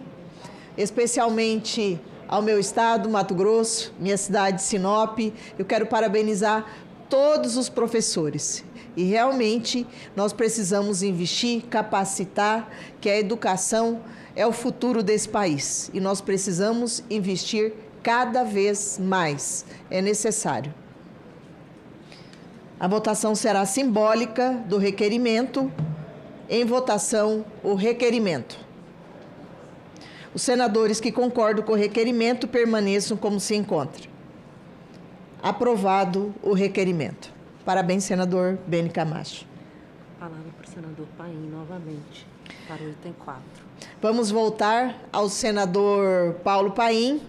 especialmente ao meu estado, Mato Grosso, minha cidade, Sinop. Eu quero parabenizar todos os professores. E realmente nós precisamos investir, capacitar, que a educação é o futuro desse país. E nós precisamos investir cada vez mais. É necessário. A votação será simbólica do requerimento. Em votação, o requerimento. Os senadores que concordam com o requerimento permaneçam como se encontram. Aprovado o requerimento. Parabéns, senador Beni Camacho. Palavra para o senador Paim, novamente, para o item 4. Vamos voltar ao senador Paulo Paim,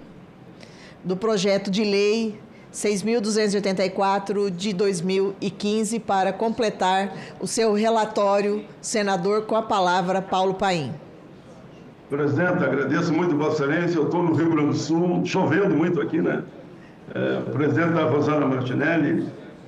do projeto de lei 6.284 de 2015, para completar o seu relatório. Senador, com a palavra, Paulo Paim. Presidente, agradeço muito Vossa Excelência. Eu estou no Rio Grande do Sul, chovendo muito aqui, né? Presidente da Rosana Martinelli.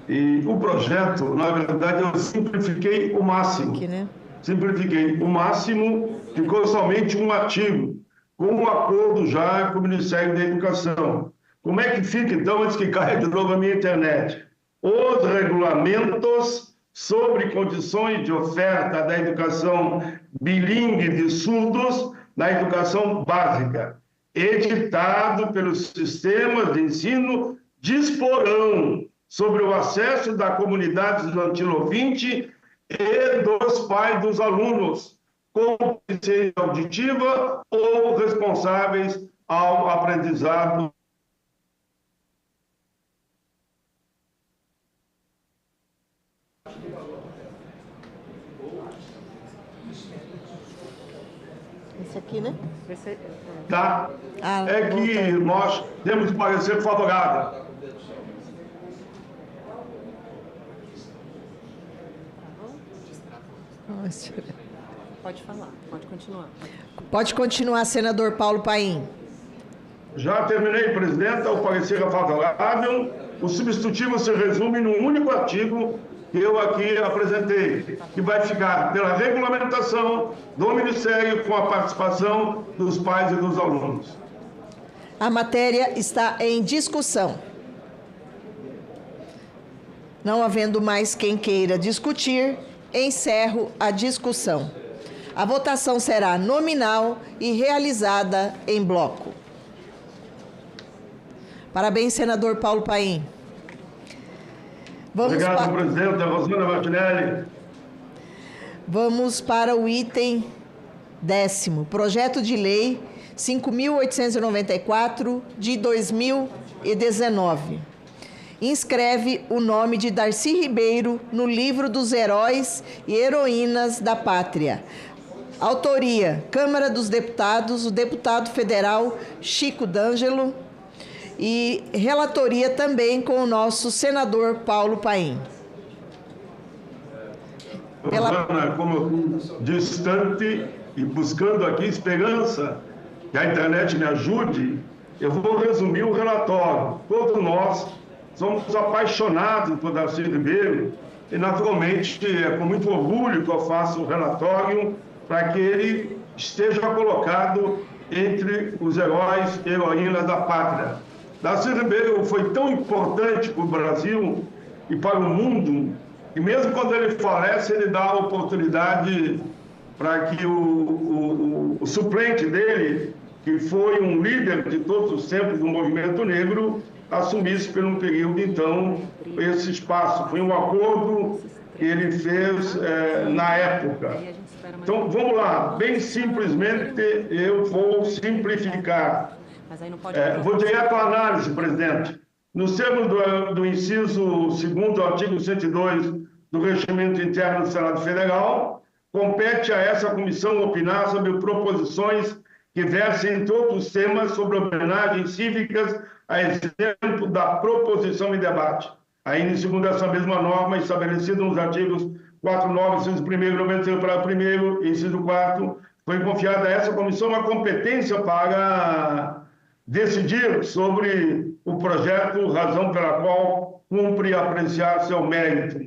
E o projeto, na verdade, eu simplifiquei o máximo. Aqui, né? Simplifiquei o máximo, ficou somente um artigo, com um acordo já com o Ministério da Educação. Como é que fica, então, antes que caia de novo a minha internet? Os regulamentos sobre condições de oferta da educação bilíngue de surdos na educação básica, editado pelos sistemas de ensino disporão, sobre o acesso da comunidade estudantil ouvinte e dos pais dos alunos com deficiência auditiva ou responsáveis ao aprendizado. Esse aqui, né? Tá? É que nós temos um parecer favorável. Pode falar, pode continuar. Pode continuar, senador Paulo Paim. Já terminei, presidenta. O parecer é favorável. O substitutivo se resume num único artigo que eu aqui apresentei, que vai ficar pela regulamentação do Ministério com a participação dos pais e dos alunos. A matéria está em discussão. Não havendo mais quem queira discutir, encerro a discussão. A votação será nominal e realizada em bloco. Parabéns, senador Paulo Paim. Obrigado, presidenta Rosana Martinelli. Vamos para o item 10º, projeto de lei 5.894 de 2019. Inscreve o nome de Darcy Ribeiro no livro dos heróis e heroínas da pátria. Autoria, Câmara dos Deputados, o deputado federal Chico D'Angelo, e relatoria também com o nosso senador Paulo Paim. Rosana, como eu fui distante e buscando aqui esperança que a internet me ajude, eu vou resumir o relatório. Todos nós somos apaixonados por Darcy Ribeiro e, naturalmente, é com muito orgulho que eu faço o relatório para que ele esteja colocado entre os heróis e heroínas da pátria. Darcy Ribeiro foi tão importante para o Brasil e para o mundo, que mesmo quando ele falece, ele dá a oportunidade para que o suplente dele, que foi um líder de todos os tempos do movimento negro, assumisse por um período, então, esse espaço. Foi um acordo que ele fez na época. Então, vamos lá, bem simplesmente, eu vou simplificar. Vou direto à análise, presidente. Nos termos do inciso 2º do artigo 102 do Regimento Interno do Senado Federal, compete a essa comissão opinar sobre proposições que versem em todos os temas sobre homenagens cívicas, a exemplo da proposição em debate. Ainda segundo essa mesma norma, estabelecida nos artigos 49, inciso 1º, 91, parágrafo 1º e inciso 4º, foi confiada a essa comissão a competência para decidir sobre o projeto, razão pela qual cumpre apreciar seu mérito.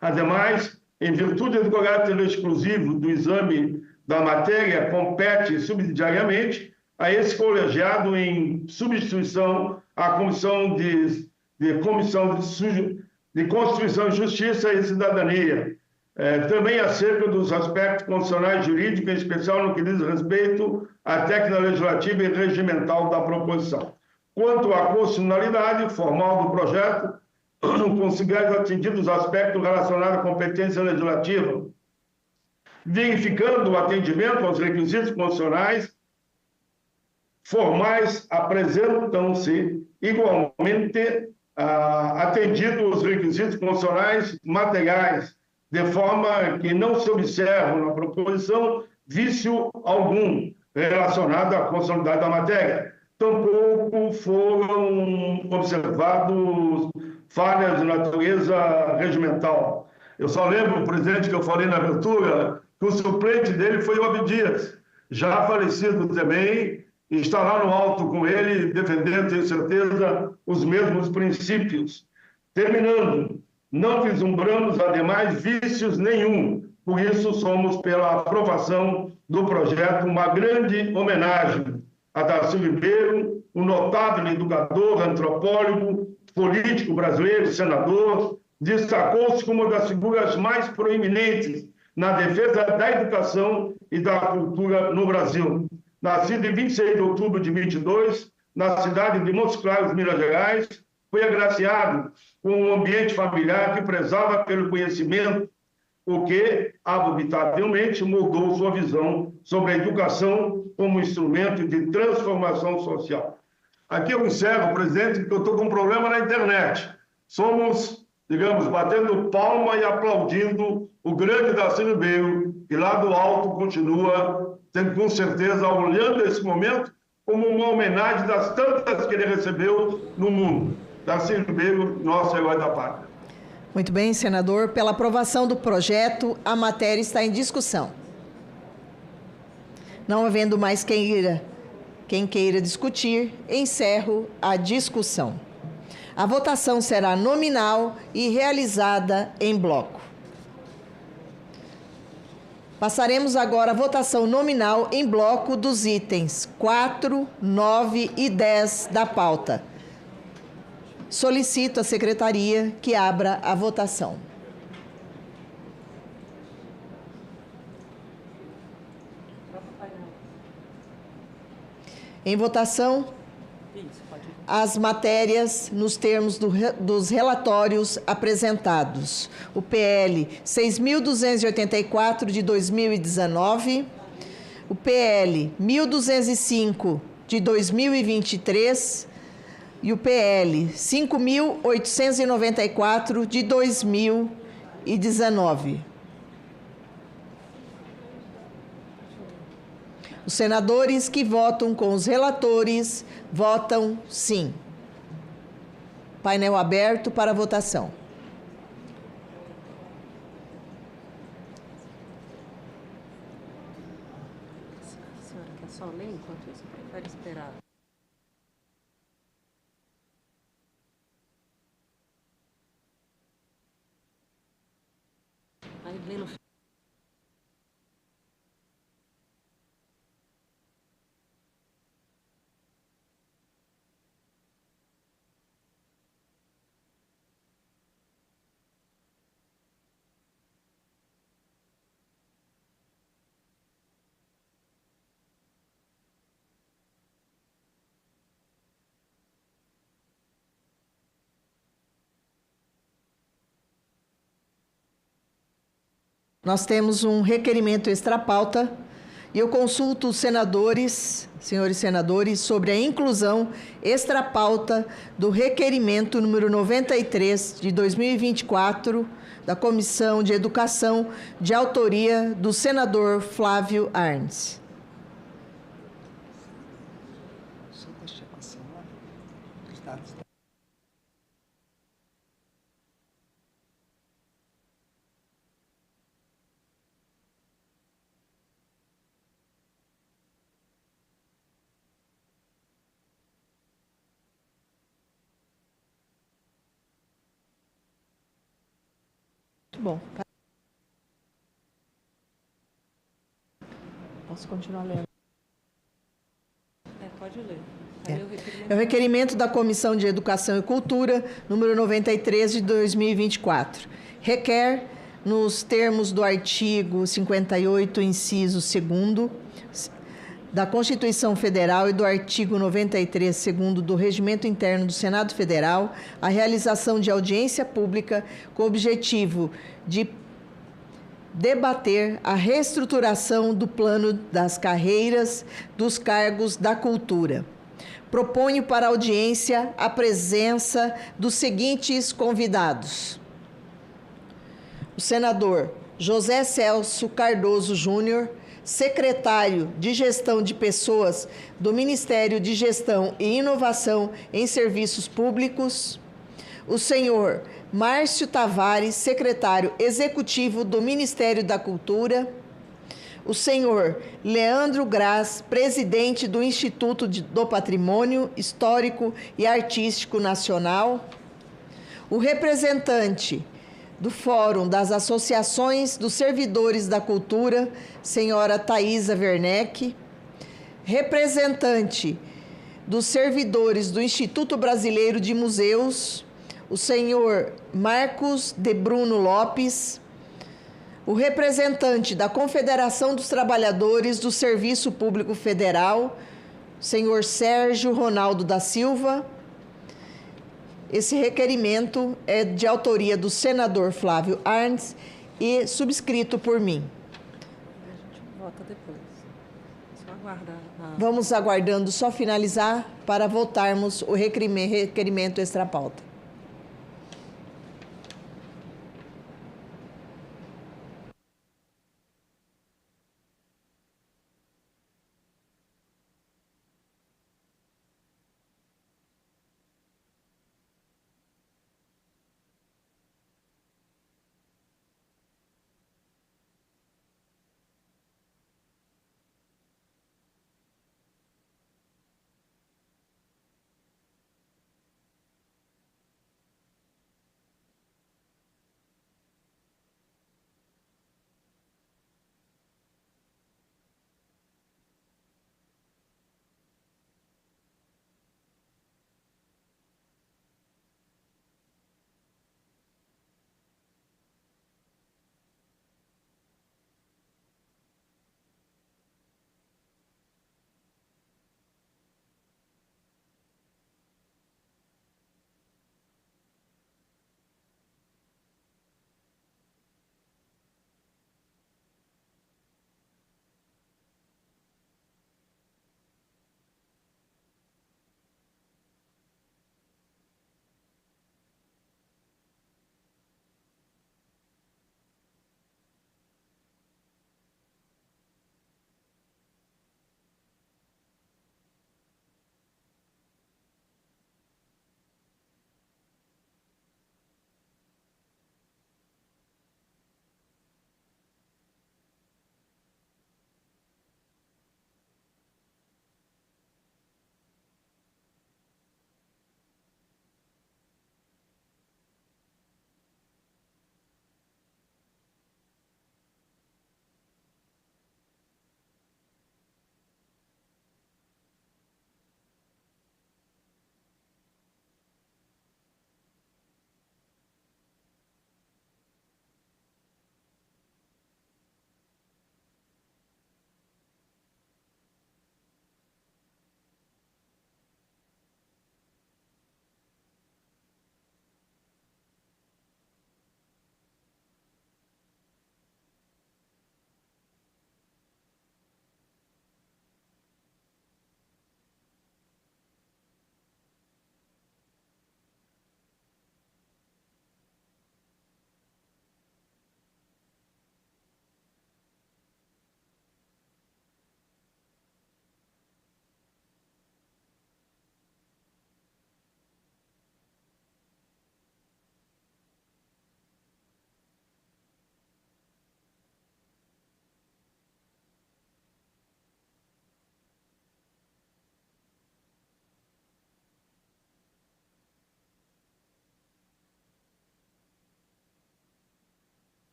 Ademais, em virtude do caráter exclusivo do exame da matéria, compete subsidiariamente a esse colegiado em substituição à Comissão de Constituição e Justiça e Cidadania. Também acerca dos aspectos constitucionais, jurídicos, em especial no que diz respeito à técnica legislativa e regimental da proposição. Quanto à constitucionalidade formal do projeto, considerando atendidos os aspectos relacionados à competência legislativa, verificando o atendimento aos requisitos constitucionais formais, apresentam-se igualmente atendidos os requisitos constitucionais materiais, de forma que não se observa na proposição vício algum relacionado à constitucionalidade da matéria. Tampouco foram observados falhas de natureza regimental. Eu só lembro, presidente, que eu falei na abertura, que o suplente dele foi o Abdias, já falecido também, e está lá no alto com ele, defendendo, tenho certeza, os mesmos princípios. Terminando, não vislumbramos, ademais, vícios nenhum. Por isso, somos, pela aprovação do projeto, uma grande homenagem a Darcy Ribeiro, um notável educador, antropólogo, político brasileiro, senador, destacou-se como uma das figuras mais proeminentes na defesa da educação e da cultura no Brasil. Nascido em 26 de outubro de 22, na cidade de Montes Claros, Minas Gerais, foi agraciado com um ambiente familiar que prezava pelo conhecimento, o que, inevitavelmente, moldou sua visão sobre a educação como instrumento de transformação social. Aqui eu encerro, presidente, porque eu estou com um problema na internet. Somos, digamos, batendo palma e aplaudindo o grande Darcy Ribeiro, que lá do alto continua, tendo com certeza, olhando esse momento como uma homenagem das tantas que ele recebeu no mundo. Darcy Ribeiro, nosso herói da pátria. Muito bem, senador. Pela aprovação do projeto, a matéria está em discussão. Não havendo mais quem queira discutir, encerro a discussão. A votação será nominal e realizada em bloco. Passaremos agora a votação nominal em bloco dos itens 4, 9 e 10 da pauta. Solicito à secretaria que abra a votação. Em votação, as matérias nos termos dos relatórios apresentados. O PL 6.284 de 2019, o PL 1.205 de 2023 e o PL 5.894 de 2019. Os senadores que votam com os relatores votam sim. Painel aberto para votação. A senhora quer só ler enquanto isso? Prefere esperar? Aí lê no... Nós temos um requerimento extra-pauta e eu consulto os senadores, senhores senadores, sobre a inclusão extra-pauta do requerimento número 93 de 2024 da Comissão de Educação, de autoria do senador Flávio Arnes. Bom, posso continuar lendo? Pode ler. É o requerimento da Comissão de Educação e Cultura, número 93 de 2024. Requer, nos termos do artigo 58, inciso 2º, da Constituição Federal e do artigo 93, segundo do Regimento Interno do Senado Federal, a realização de audiência pública com o objetivo de debater a reestruturação do plano das carreiras dos cargos da cultura. Proponho para a audiência a presença dos seguintes convidados: o senador José Celso Cardoso Júnior, secretário de Gestão de Pessoas do Ministério de Gestão e Inovação em Serviços Públicos, o senhor Márcio Tavares, secretário executivo do Ministério da Cultura, o senhor Leandro Graz, presidente do Instituto do Patrimônio Histórico e Artístico Nacional, o representante do Fórum das Associações dos Servidores da Cultura, senhora Thaisa Werneck, representante dos servidores do Instituto Brasileiro de Museus, o senhor Marcos de Bruno Lopes, o representante da Confederação dos Trabalhadores do Serviço Público Federal, senhor Sérgio Ronaldo da Silva, Esse requerimento é de autoria do senador Flávio Arnes e subscrito por mim. A gente vota depois. Só aguardar. Vamos aguardando só finalizar para votarmos o requerimento extra-pauta.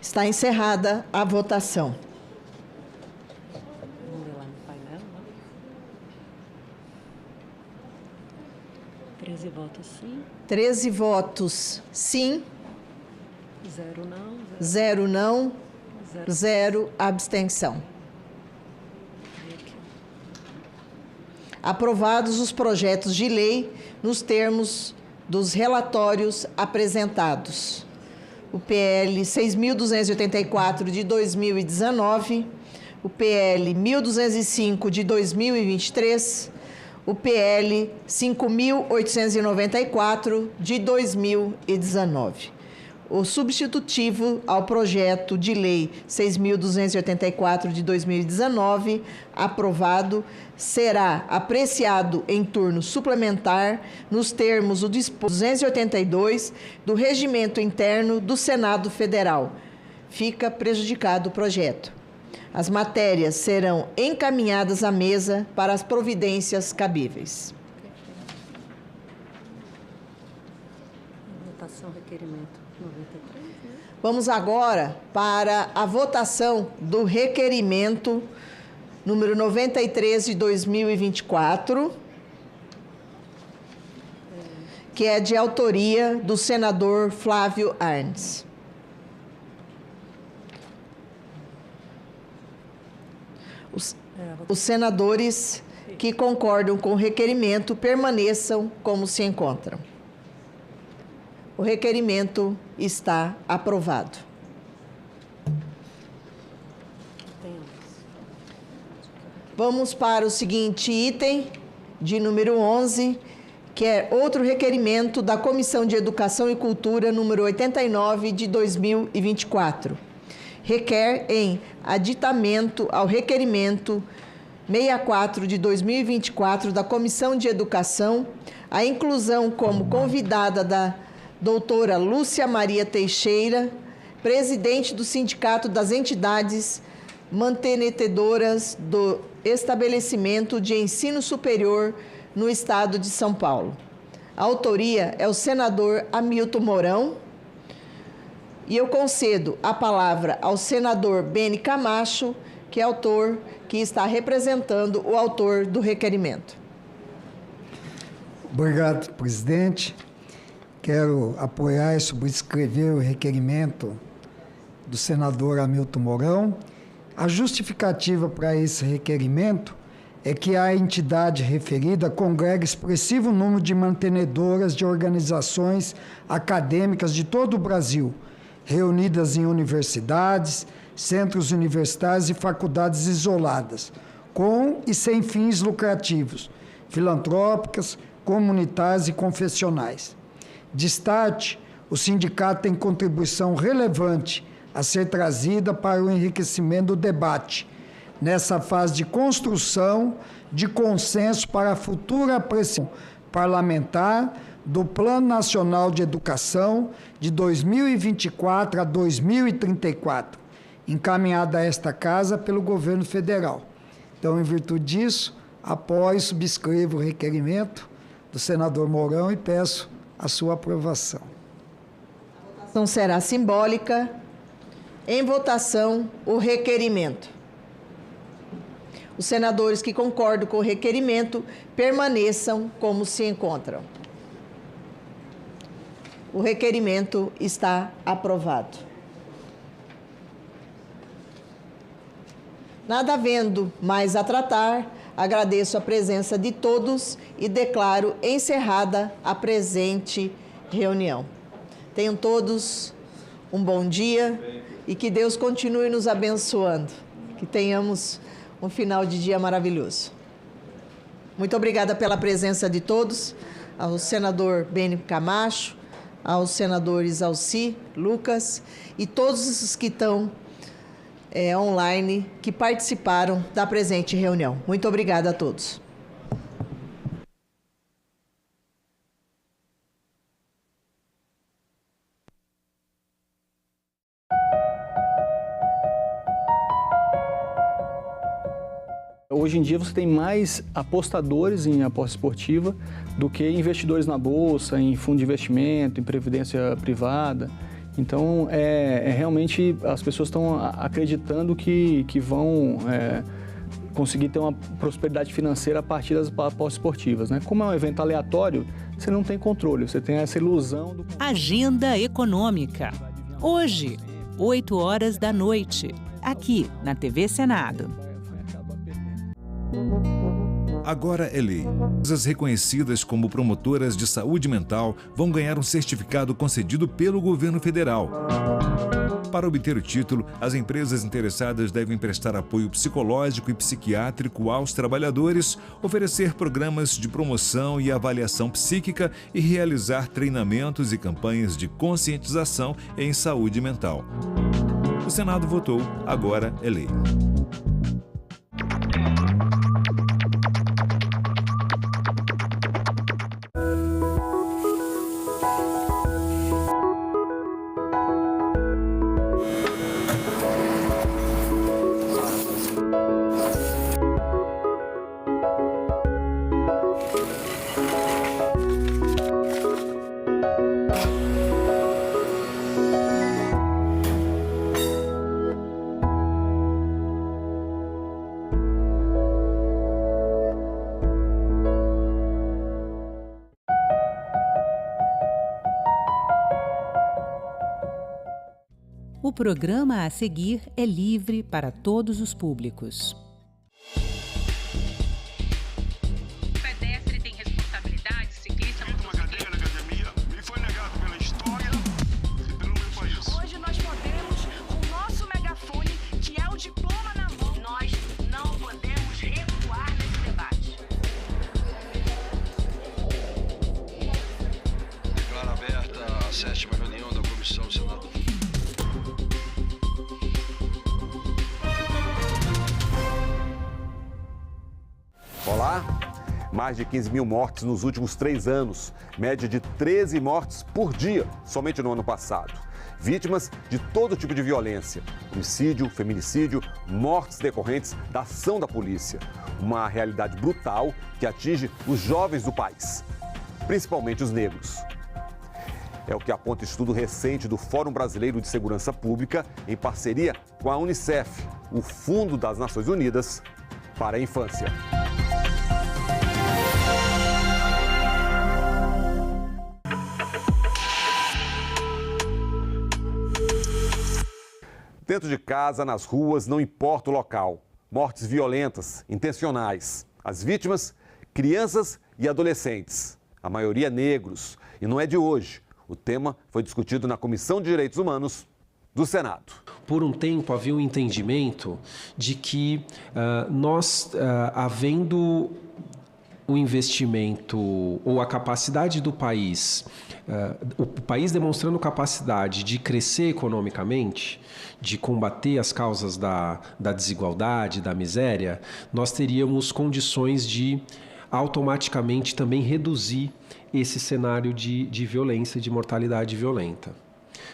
Está encerrada a votação. Vamos ver lá no painel, né? 13 votos sim. 13 votos sim. 0 não. 0 não. 0 abstenção. Aprovados os projetos de lei nos termos dos relatórios apresentados. O PL 6.284 de 2019, o PL 1.205 de 2023, o PL 5.894 de 2019. O substitutivo ao projeto de lei 6.284 de 2019, aprovado, será apreciado em turno suplementar nos termos do disposto 282 do Regimento Interno do Senado Federal. Fica prejudicado o projeto. As matérias serão encaminhadas à mesa para as providências cabíveis. Votação, requerimento 93. Vamos agora para a votação do requerimento número 93 de 2024, que é de autoria do senador Flávio Arnes. Os senadores que concordam com o requerimento permaneçam como se encontram. O requerimento está aprovado. Vamos para o seguinte item, de número 11, que é outro requerimento da Comissão de Educação e Cultura, número 89, de 2024. Requer em aditamento ao requerimento 64 de 2024 da Comissão de Educação a inclusão como convidada da doutora Lúcia Maria Teixeira, presidente do Sindicato das Entidades Mantenedoras do Estabelecimento de Ensino Superior no Estado de São Paulo. A autoria é o senador Hamilton Mourão. E eu concedo a palavra ao senador Beni Camacho, que é autor, que está representando o autor do requerimento. Obrigado, presidente. Quero apoiar e subscrever o requerimento do senador Hamilton Mourão. A justificativa para esse requerimento é que a entidade referida congrega expressivo número de mantenedoras de organizações acadêmicas de todo o Brasil, reunidas em universidades, centros universitários e faculdades isoladas, com e sem fins lucrativos, filantrópicas, comunitárias e confessionais. De start, o sindicato tem contribuição relevante a ser trazida para o enriquecimento do debate, nessa fase de construção de consenso para a futura apreciação parlamentar do Plano Nacional de Educação de 2024 a 2034, encaminhada a esta Casa pelo Governo Federal. Então, em virtude disso, apoio e subscrevo o requerimento do senador Mourão e peço a sua aprovação. A votação será simbólica. Em votação, o requerimento. Os senadores que concordam com o requerimento permaneçam como se encontram. O requerimento está aprovado. Nada havendo mais a tratar, agradeço a presença de todos e declaro encerrada a presente reunião. Tenham todos um bom dia e que Deus continue nos abençoando. Que tenhamos um final de dia maravilhoso. Muito obrigada pela presença de todos, ao senador Beni Camacho, aos senadores Alci, Lucas e todos os que estão online, que participaram da presente reunião. Muito obrigada a todos. Hoje em dia você tem mais apostadores em aposta esportiva do que investidores na bolsa, em fundo de investimento, em previdência privada. Então, realmente as pessoas estão acreditando que vão conseguir ter uma prosperidade financeira a partir das apostas esportivas, né? Como é um evento aleatório, você não tem controle, você tem essa ilusão do... Agenda Econômica. Hoje, 20h, aqui na TV Senado. Agora é lei. Empresas reconhecidas como promotoras de saúde mental vão ganhar um certificado concedido pelo governo federal. Para obter o título, as empresas interessadas devem prestar apoio psicológico e psiquiátrico aos trabalhadores, oferecer programas de promoção e avaliação psíquica e realizar treinamentos e campanhas de conscientização em saúde mental. O Senado votou, agora é lei. O programa a seguir é livre para todos os públicos. O pedestre tem responsabilidade, ciclista... Uma cadeira na academia me foi negado pela história e pelo meu país. Hoje nós podemos, com o nosso megafone, que é o diploma na mão, nós não podemos recuar nesse debate. Declaro aberta a 7ª reunião da Comissão do Senado. Olá! Mais de 15 mil mortes nos últimos 3 anos, média de 13 mortes por dia, somente no ano passado. Vítimas de todo tipo de violência, homicídio, feminicídio, mortes decorrentes da ação da polícia. Uma realidade brutal que atinge os jovens do país, principalmente os negros. É o que aponta estudo recente do Fórum Brasileiro de Segurança Pública, em parceria com a Unicef, o Fundo das Nações Unidas para a Infância. Dentro de casa, nas ruas, não importa o local. Mortes violentas, intencionais. As vítimas, crianças e adolescentes. A maioria negros. E não é de hoje. O tema foi discutido na Comissão de Direitos Humanos do Senado. Por um tempo havia um entendimento de que havendo o investimento ou a capacidade do país, o país demonstrando capacidade de crescer economicamente, de combater as causas da desigualdade, da miséria, nós teríamos condições de automaticamente também reduzir esse cenário de violência, de mortalidade violenta.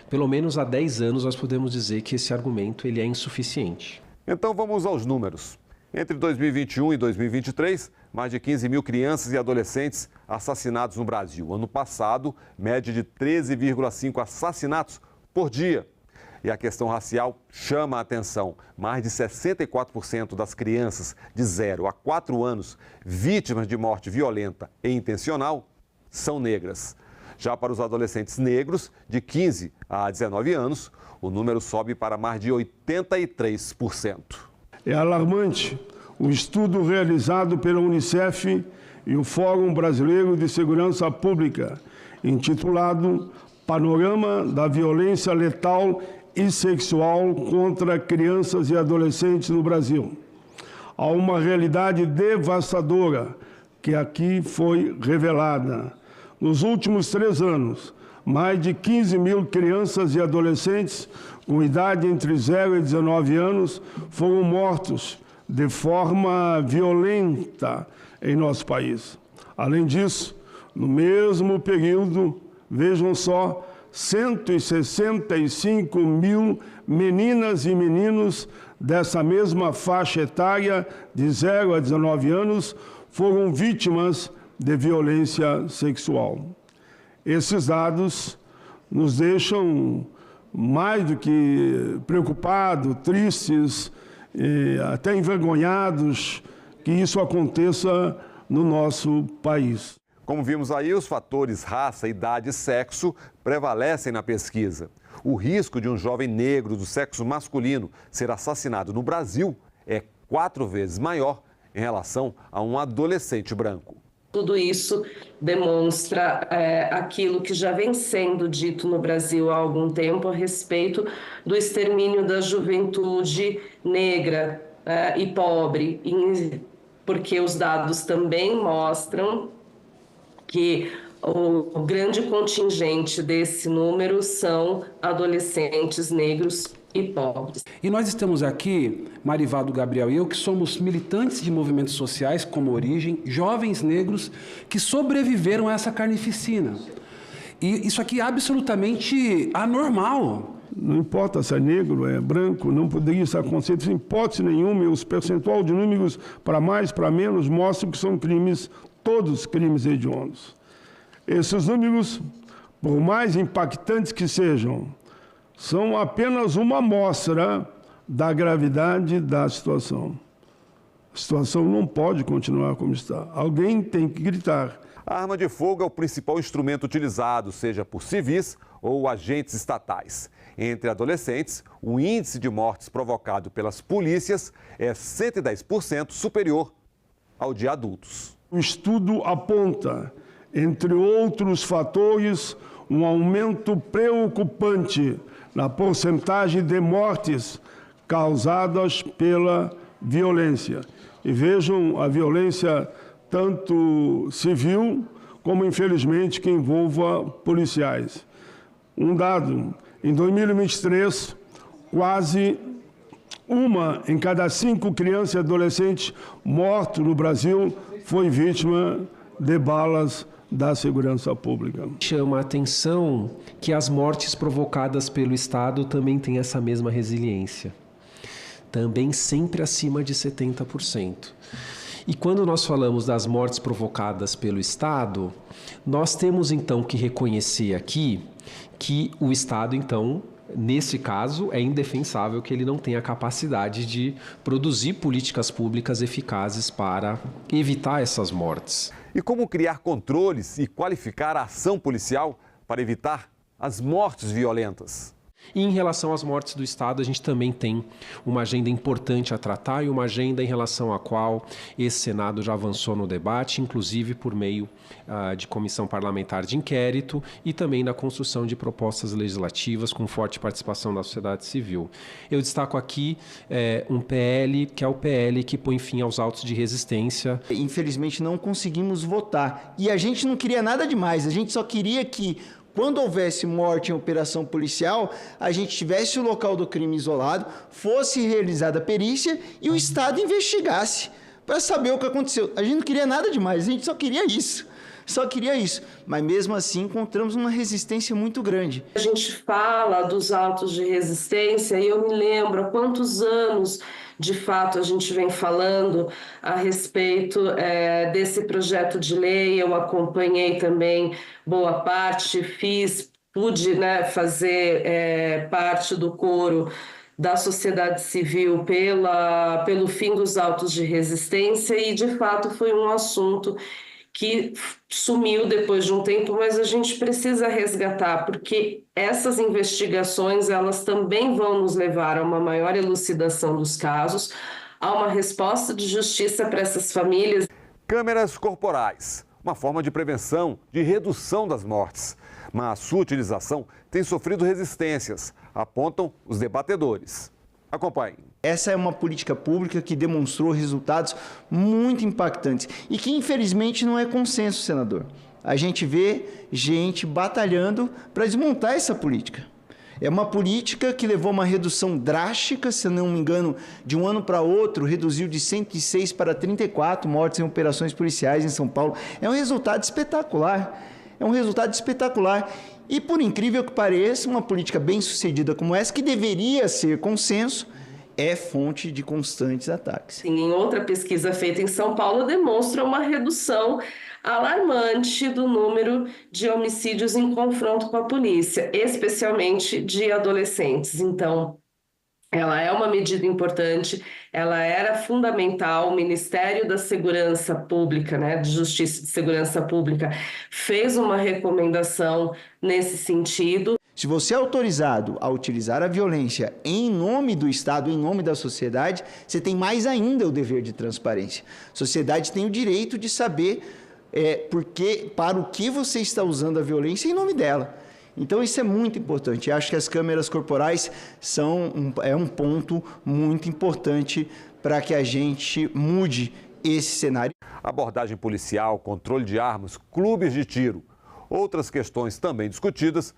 Pelo menos há 10 anos nós podemos dizer que esse argumento ele é insuficiente. Então vamos aos números. Entre 2021 e 2023, mais de 15 mil crianças e adolescentes assassinados no Brasil. Ano passado, média de 13,5 assassinatos por dia. E a questão racial chama a atenção. Mais de 64% das crianças de 0 a 4 anos vítimas de morte violenta e intencional são negras. Já para os adolescentes negros, de 15 a 19 anos, o número sobe para mais de 83%. É alarmante o estudo realizado pela Unicef e o Fórum Brasileiro de Segurança Pública, intitulado Panorama da Violência Letal e Sexual contra Crianças e Adolescentes no Brasil. Há uma realidade devastadora que aqui foi revelada. Nos últimos 3 anos, mais de 15 mil crianças e adolescentes com idade entre 0 e 19 anos foram mortos de forma violenta em nosso país. Além disso, no mesmo período, vejam só, 165 mil meninas e meninos dessa mesma faixa etária, de 0 a 19 anos, foram vítimas de violência sexual. Esses dados nos deixam mais do que preocupados, tristes, até envergonhados que isso aconteça no nosso país. Como vimos aí, os fatores raça, idade e sexo prevalecem na pesquisa. O risco de um jovem negro do sexo masculino ser assassinado no Brasil é 4 vezes maior em relação a um adolescente branco. Tudo isso demonstra aquilo que já vem sendo dito no Brasil há algum tempo a respeito do extermínio da juventude negra e pobre, porque os dados também mostram que o grande contingente desse número são adolescentes negros e pobres. E nós estamos aqui, Marivaldo, Gabriel e eu, que somos militantes de movimentos sociais como origem, jovens negros que sobreviveram a essa carnificina. E isso aqui é absolutamente anormal. Não importa se é negro, é branco, não poderia estar acontecendo em hipótese nenhuma. E os percentual de números para mais, para menos, mostram que são crimes, todos crimes hediondos. Esses números, por mais impactantes que sejam, são apenas uma amostra da gravidade da situação. A situação não pode continuar como está. Alguém tem que gritar. A arma de fogo é o principal instrumento utilizado, seja por civis ou agentes estatais. Entre adolescentes, o índice de mortes provocado pelas polícias é 110% superior ao de adultos. O estudo aponta, entre outros fatores, um aumento preocupante na porcentagem de mortes causadas pela violência. E vejam a violência tanto civil como, infelizmente, que envolva policiais. Um dado, em 2023, quase 1 em cada 5 crianças e adolescentes mortos no Brasil foi vítima de balas da segurança pública. Chama a atenção que as mortes provocadas pelo Estado também têm essa mesma resiliência. Também sempre acima de 70%. E quando nós falamos das mortes provocadas pelo Estado, nós temos então que reconhecer aqui que o Estado, então, nesse caso, é indefensável que ele não tenha a capacidade de produzir políticas públicas eficazes para evitar essas mortes. E como criar controles e qualificar a ação policial para evitar as mortes violentas? E em relação às mortes do Estado, a gente também tem uma agenda importante a tratar e uma agenda em relação à qual esse Senado já avançou no debate, inclusive por meio de comissão parlamentar de inquérito e também da construção de propostas legislativas com forte participação da sociedade civil. Eu destaco aqui um PL, que é o PL que põe fim aos autos de resistência. Infelizmente não conseguimos votar e a gente não queria nada demais, a gente só queria que quando houvesse morte em operação policial, a gente tivesse o local do crime isolado, fosse realizada a perícia e o Estado investigasse para saber o que aconteceu. A gente não queria nada demais, a gente só queria isso. Só queria isso. Mas mesmo assim encontramos uma resistência muito grande. A gente fala dos autos de resistência e eu me lembro há quantos anos de fato a gente vem falando a respeito desse projeto de lei. Eu acompanhei também boa parte, pude fazer parte do coro da sociedade civil pelo fim dos autos de resistência e de fato foi um assunto que sumiu depois de um tempo, mas a gente precisa resgatar, porque essas investigações, elas também vão nos levar a uma maior elucidação dos casos, a uma resposta de justiça para essas famílias. Câmeras corporais, uma forma de prevenção, de redução das mortes. Mas sua utilização tem sofrido resistências, apontam os debatedores. Acompanhem. Essa é uma política pública que demonstrou resultados muito impactantes e que, infelizmente, não é consenso, senador. A gente vê gente batalhando para desmontar essa política. É uma política que levou a uma redução drástica, se não me engano, de um ano para outro, reduziu de 106 para 34 mortes em operações policiais em São Paulo. É um resultado espetacular. É um resultado espetacular. E, por incrível que pareça, uma política bem-sucedida como essa, que deveria ser consenso, é fonte de constantes ataques. Sim, em outra pesquisa feita em São Paulo, demonstra uma redução alarmante do número de homicídios em confronto com a polícia, especialmente de adolescentes. Então, ela é uma medida importante, ela era fundamental. O Ministério da Segurança Pública, de Justiça e Segurança Pública, fez uma recomendação nesse sentido. Se você é autorizado a utilizar a violência em nome do Estado, em nome da sociedade, você tem mais ainda o dever de transparência. A sociedade tem o direito de saber para o que você está usando a violência em nome dela. Então, isso é muito importante. Eu acho que as câmeras corporais é um ponto muito importante para que a gente mude esse cenário. Abordagem policial, controle de armas, clubes de tiro. Outras questões também discutidas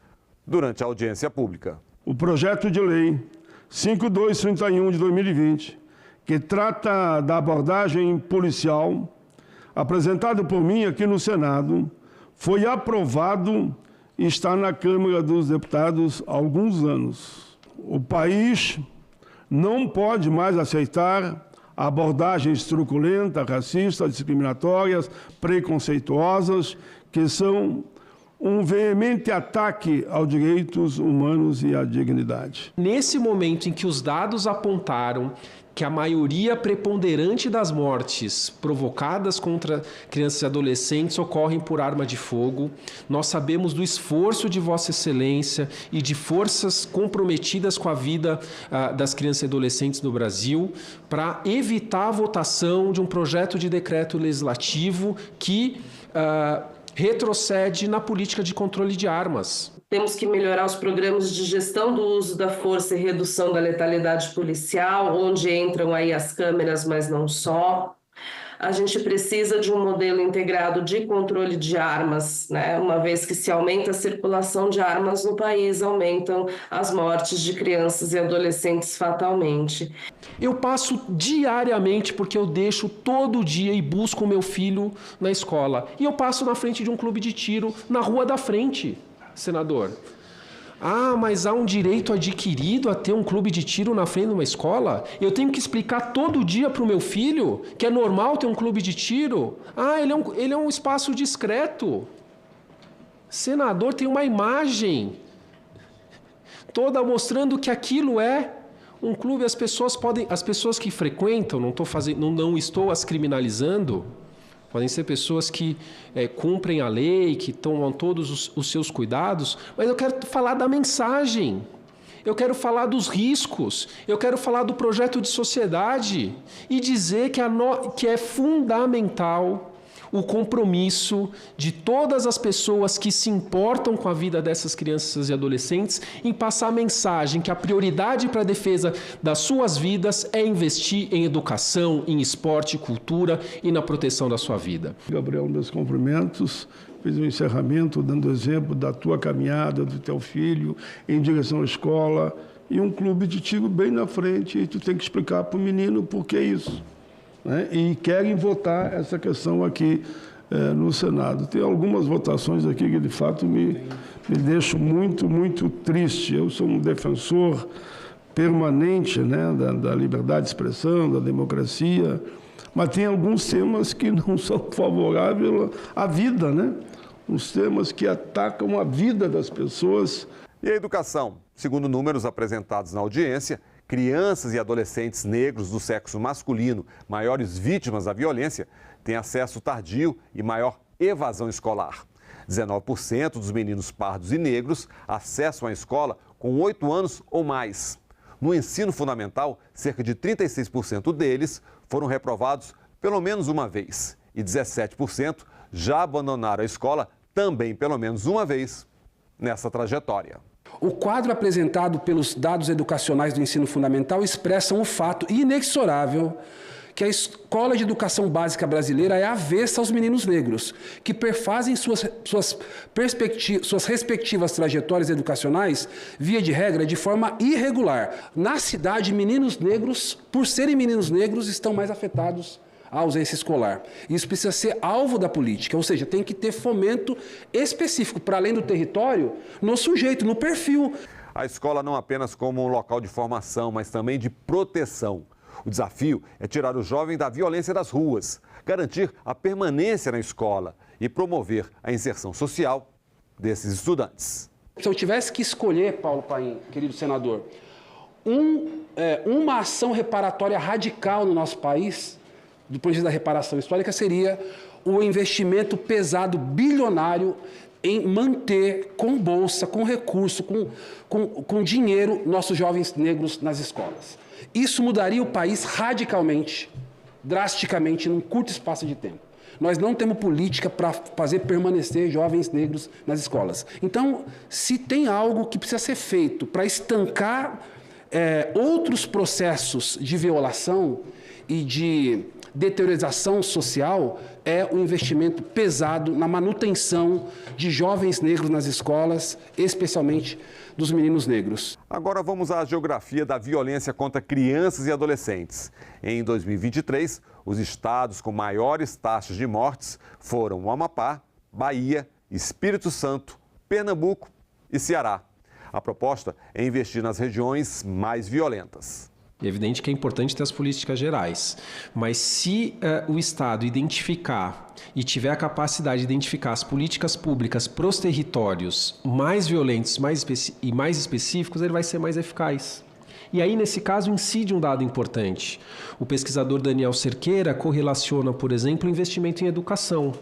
durante a audiência pública. O projeto de lei 5231 de 2020, que trata da abordagem policial, apresentado por mim aqui no Senado, foi aprovado e está na Câmara dos Deputados há alguns anos. O país não pode mais aceitar abordagens truculentas, racistas, discriminatórias, preconceituosas, que são um veemente ataque aos direitos humanos e à dignidade. Nesse momento em que os dados apontaram que a maioria preponderante das mortes provocadas contra crianças e adolescentes ocorrem por arma de fogo, nós sabemos do esforço de Vossa Excelência e de forças comprometidas com a vida das crianças e adolescentes no Brasil para evitar a votação de um projeto de decreto legislativo que retrocede na política de controle de armas. Temos que melhorar os programas de gestão do uso da força e redução da letalidade policial, onde entram aí as câmeras, mas não só. A gente precisa de um modelo integrado de controle de armas, né? Uma vez que se aumenta a circulação de armas no país, aumentam as mortes de crianças e adolescentes fatalmente. Eu passo diariamente, porque eu deixo todo dia e busco o meu filho na escola. E eu passo na frente de um clube de tiro na rua da frente, senador. Ah, mas há um direito adquirido a ter um clube de tiro na frente de uma escola? Eu tenho que explicar todo dia para o meu filho que é normal ter um clube de tiro? Ah, ele é um espaço discreto. Senador, tem uma imagem toda mostrando que aquilo é um clube. As pessoas que frequentam, não estou as criminalizando, podem ser pessoas que cumprem a lei, que tomam todos os seus cuidados, mas eu quero falar da mensagem, eu quero falar dos riscos, eu quero falar do projeto de sociedade e dizer que é fundamental o compromisso de todas as pessoas que se importam com a vida dessas crianças e adolescentes em passar a mensagem que a prioridade para a defesa das suas vidas é investir em educação, em esporte, cultura e na proteção da sua vida. Gabriel, meus cumprimentos. Fiz um encerramento dando exemplo da tua caminhada, do teu filho, em direção à escola e um clube de tiro bem na frente. E tu tem que explicar para o menino por que isso. Né? E querem votar essa questão aqui no Senado. Tem algumas votações aqui que, de fato, me deixam muito, muito triste. Eu sou um defensor permanente, né, da liberdade de expressão, da democracia, mas tem alguns temas que não são favoráveis à vida, né? Os temas que atacam a vida das pessoas. E a educação? Segundo números apresentados na audiência, crianças e adolescentes negros do sexo masculino, maiores vítimas da violência, têm acesso tardio e maior evasão escolar. 19% dos meninos pardos e negros acessam a escola com 8 anos ou mais. No ensino fundamental, cerca de 36% deles foram reprovados pelo menos uma vez e 17% já abandonaram a escola também pelo menos uma vez nessa trajetória. O quadro apresentado pelos dados educacionais do ensino fundamental expressam o fato inexorável que a escola de educação básica brasileira é avessa aos meninos negros, que perfazem suas respectivas trajetórias educacionais, via de regra, de forma irregular. Na cidade, meninos negros, por serem meninos negros, estão mais afetados à ausência escolar. Isso precisa ser alvo da política, ou seja, tem que ter fomento específico, para além do território, no sujeito, no perfil. A escola não apenas como um local de formação, mas também de proteção. O desafio é tirar o jovem da violência das ruas, garantir a permanência na escola e promover a inserção social desses estudantes. Se eu tivesse que escolher, Paulo Paim, querido senador, uma ação reparatória radical no nosso país, do ponto de vista da reparação histórica, seria o investimento pesado, bilionário, em manter com bolsa, com recurso, com dinheiro, nossos jovens negros nas escolas. Isso mudaria o país radicalmente, drasticamente, num curto espaço de tempo. Nós não temos política para fazer permanecer jovens negros nas escolas. Então, se tem algo que precisa ser feito para estancar outros processos de violação e de deteriorização social, é o investimento pesado na manutenção de jovens negros nas escolas, especialmente dos meninos negros. Agora vamos à geografia da violência contra crianças e adolescentes. Em 2023, os estados com maiores taxas de mortes foram o Amapá, Bahia, Espírito Santo, Pernambuco e Ceará. A proposta é investir nas regiões mais violentas. É evidente que é importante ter as políticas gerais, mas se o Estado identificar e tiver a capacidade de identificar as políticas públicas para os territórios mais violentos e mais específicos, ele vai ser mais eficaz. E aí, nesse caso, incide um dado importante. O pesquisador Daniel Cerqueira correlaciona, por exemplo, o investimento em educação.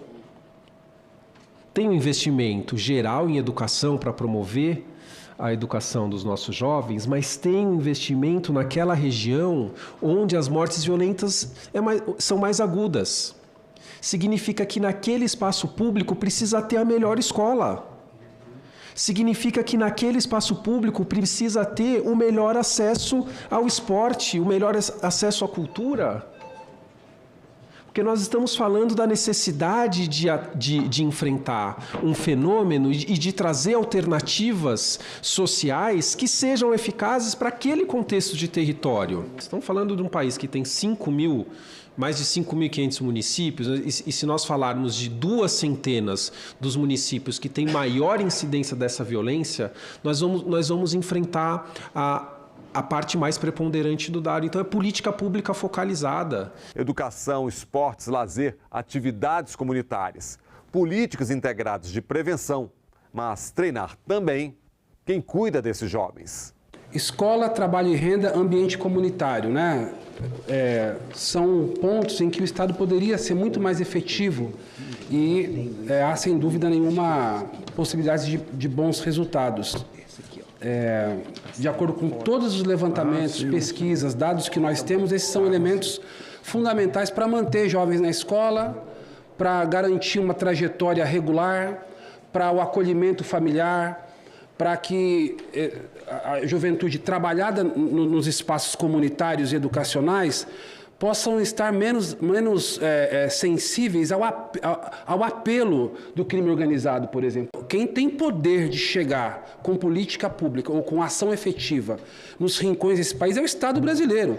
Tem um investimento geral em educação para promover a educação dos nossos jovens, mas tem um investimento naquela região onde as mortes violentas são mais agudas. Significa que naquele espaço público precisa ter a melhor escola. Significa que naquele espaço público precisa ter o melhor acesso ao esporte, o melhor acesso à cultura. Porque nós estamos falando da necessidade de enfrentar um fenômeno e de trazer alternativas sociais que sejam eficazes para aquele contexto de território. Estamos falando de um país que tem mais de 5.500 municípios, e se nós falarmos de 200 dos municípios que têm maior incidência dessa violência, nós vamos enfrentar a parte mais preponderante do dado. Então, é política pública focalizada. Educação, esportes, lazer, atividades comunitárias, políticas integradas de prevenção, mas treinar também quem cuida desses jovens. Escola, trabalho e renda, ambiente comunitário, né? São pontos em que o Estado poderia ser muito mais efetivo e há, sem dúvida nenhuma, possibilidades de bons resultados. De acordo com todos os levantamentos, pesquisas, dados que nós temos, esses são elementos fundamentais para manter jovens na escola, para garantir uma trajetória regular, para o acolhimento familiar, para que a juventude trabalhada nos espaços comunitários e educacionais possam estar menos sensíveis ao apelo do crime organizado, por exemplo. Quem tem poder de chegar com política pública ou com ação efetiva nos rincões desse país é o Estado brasileiro.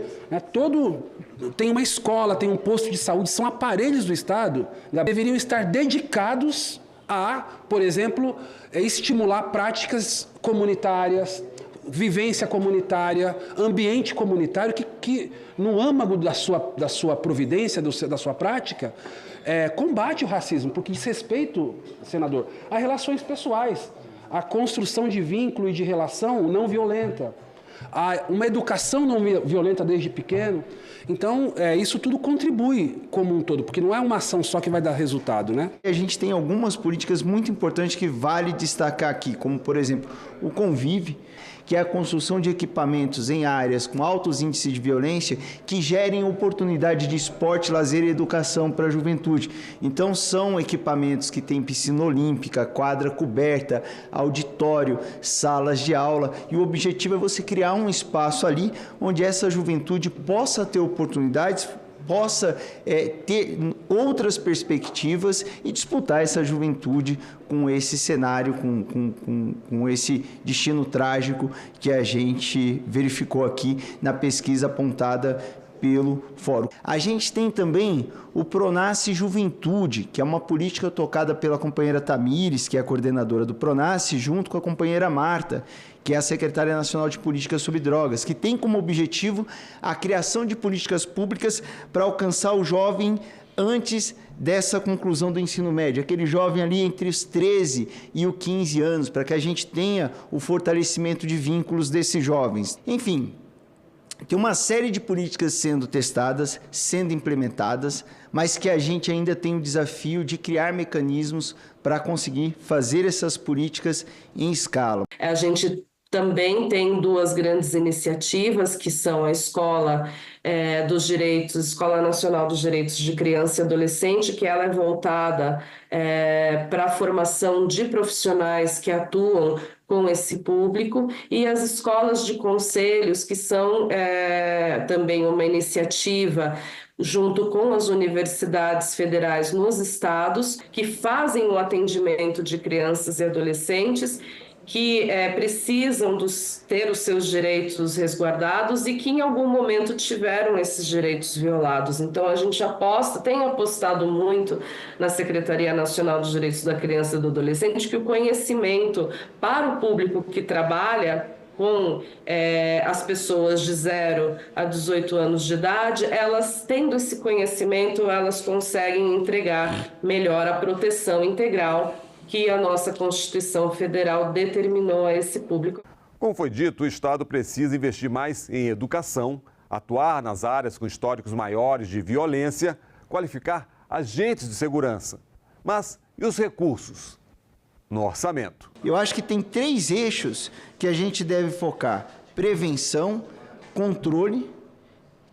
Tem uma escola, tem um posto de saúde, são aparelhos do Estado, deveriam estar dedicados a, por exemplo, estimular práticas comunitárias, vivência comunitária, ambiente comunitário, que no âmago da sua providência, da sua prática, combate o racismo, porque diz respeito, senador, a relações pessoais, a construção de vínculo e de relação não violenta, uma educação não violenta desde pequeno. Então, isso tudo contribui como um todo, porque não é uma ação só que vai dar resultado, né? A gente tem algumas políticas muito importantes que vale destacar aqui, como, por exemplo, o Convive, que é a construção de equipamentos em áreas com altos índices de violência que gerem oportunidade de esporte, lazer e educação para a juventude. Então, são equipamentos que têm piscina olímpica, quadra coberta, auditório, salas de aula, e o objetivo é você criar um espaço ali onde essa juventude possa ter oportunidades, possa ter outras perspectivas e disputar essa juventude com esse cenário, com esse destino trágico que a gente verificou aqui na pesquisa apontada pelo Fórum. A gente tem também o Pronasce Juventude, que é uma política tocada pela companheira Tamires, que é a coordenadora do Pronasce, junto com a companheira Marta, que é a secretária nacional de políticas sobre drogas, que tem como objetivo a criação de políticas públicas para alcançar o jovem antes dessa conclusão do ensino médio, aquele jovem ali entre os 13 e os 15 anos, para que a gente tenha o fortalecimento de vínculos desses jovens. Enfim, tem uma série de políticas sendo testadas, sendo implementadas, mas que a gente ainda tem o desafio de criar mecanismos para conseguir fazer essas políticas em escala. A gente também tem duas grandes iniciativas, que são a Escola Escola Nacional dos Direitos de Criança e Adolescente, que ela é voltada para a formação de profissionais que atuam com esse público, e as escolas de conselhos, que são também uma iniciativa junto com as universidades federais nos estados, que fazem o atendimento de crianças e adolescentes que precisam ter os seus direitos resguardados e que em algum momento tiveram esses direitos violados. Então a gente tem apostado muito na Secretaria Nacional dos Direitos da Criança e do Adolescente que o conhecimento para o público que trabalha com as pessoas de 0 a 18 anos de idade, elas tendo esse conhecimento, elas conseguem entregar melhor a proteção integral que a nossa Constituição Federal determinou a esse público. Como foi dito, o Estado precisa investir mais em educação, atuar nas áreas com históricos maiores de violência, qualificar agentes de segurança. Mas e os recursos no orçamento? Eu acho que tem 3 eixos que a gente deve focar: prevenção, controle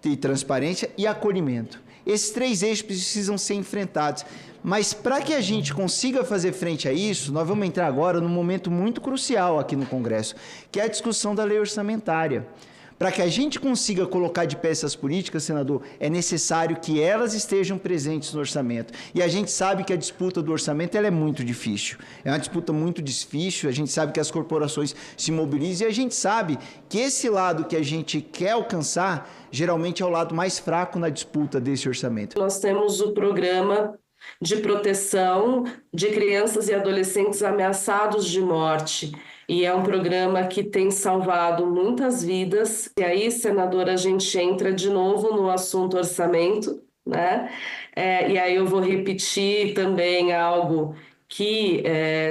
e transparência e acolhimento. Esses 3 eixos precisam ser enfrentados. Mas para que a gente consiga fazer frente a isso, nós vamos entrar agora num momento muito crucial aqui no Congresso, que é a discussão da lei orçamentária. Para que a gente consiga colocar de pé essas políticas, senador, é necessário que elas estejam presentes no orçamento. E a gente sabe que a disputa do orçamento ela é muito difícil. É uma disputa muito difícil, a gente sabe que as corporações se mobilizam e a gente sabe que esse lado que a gente quer alcançar, geralmente é o lado mais fraco na disputa desse orçamento. Nós temos o programa de proteção de crianças e adolescentes ameaçados de morte. E é um programa que tem salvado muitas vidas. E aí, senadora, a gente entra de novo no assunto orçamento, né? E aí eu vou repetir também algo que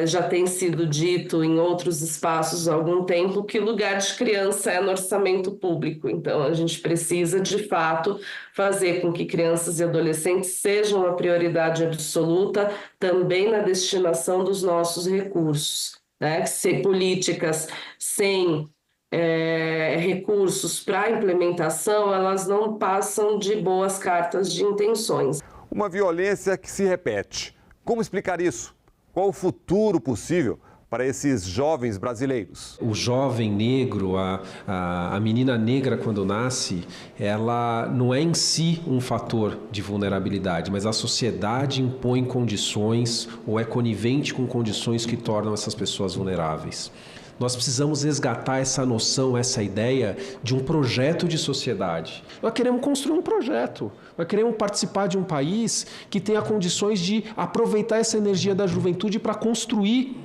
já tem sido dito em outros espaços há algum tempo, que lugar de criança é no orçamento público. Então, a gente precisa, de fato, fazer com que crianças e adolescentes sejam a prioridade absoluta também na destinação dos nossos recursos, né? Ser políticas sem recursos para implementação, elas não passam de boas cartas de intenções. Uma violência que se repete. Como explicar isso? Qual o futuro possível para esses jovens brasileiros? O jovem negro, a menina negra quando nasce, ela não é em si um fator de vulnerabilidade, mas a sociedade impõe condições ou é conivente com condições que tornam essas pessoas vulneráveis. Nós precisamos resgatar essa noção, essa ideia de um projeto de sociedade. Nós queremos construir um projeto. Nós queremos participar de um país que tenha condições de aproveitar essa energia da juventude para construir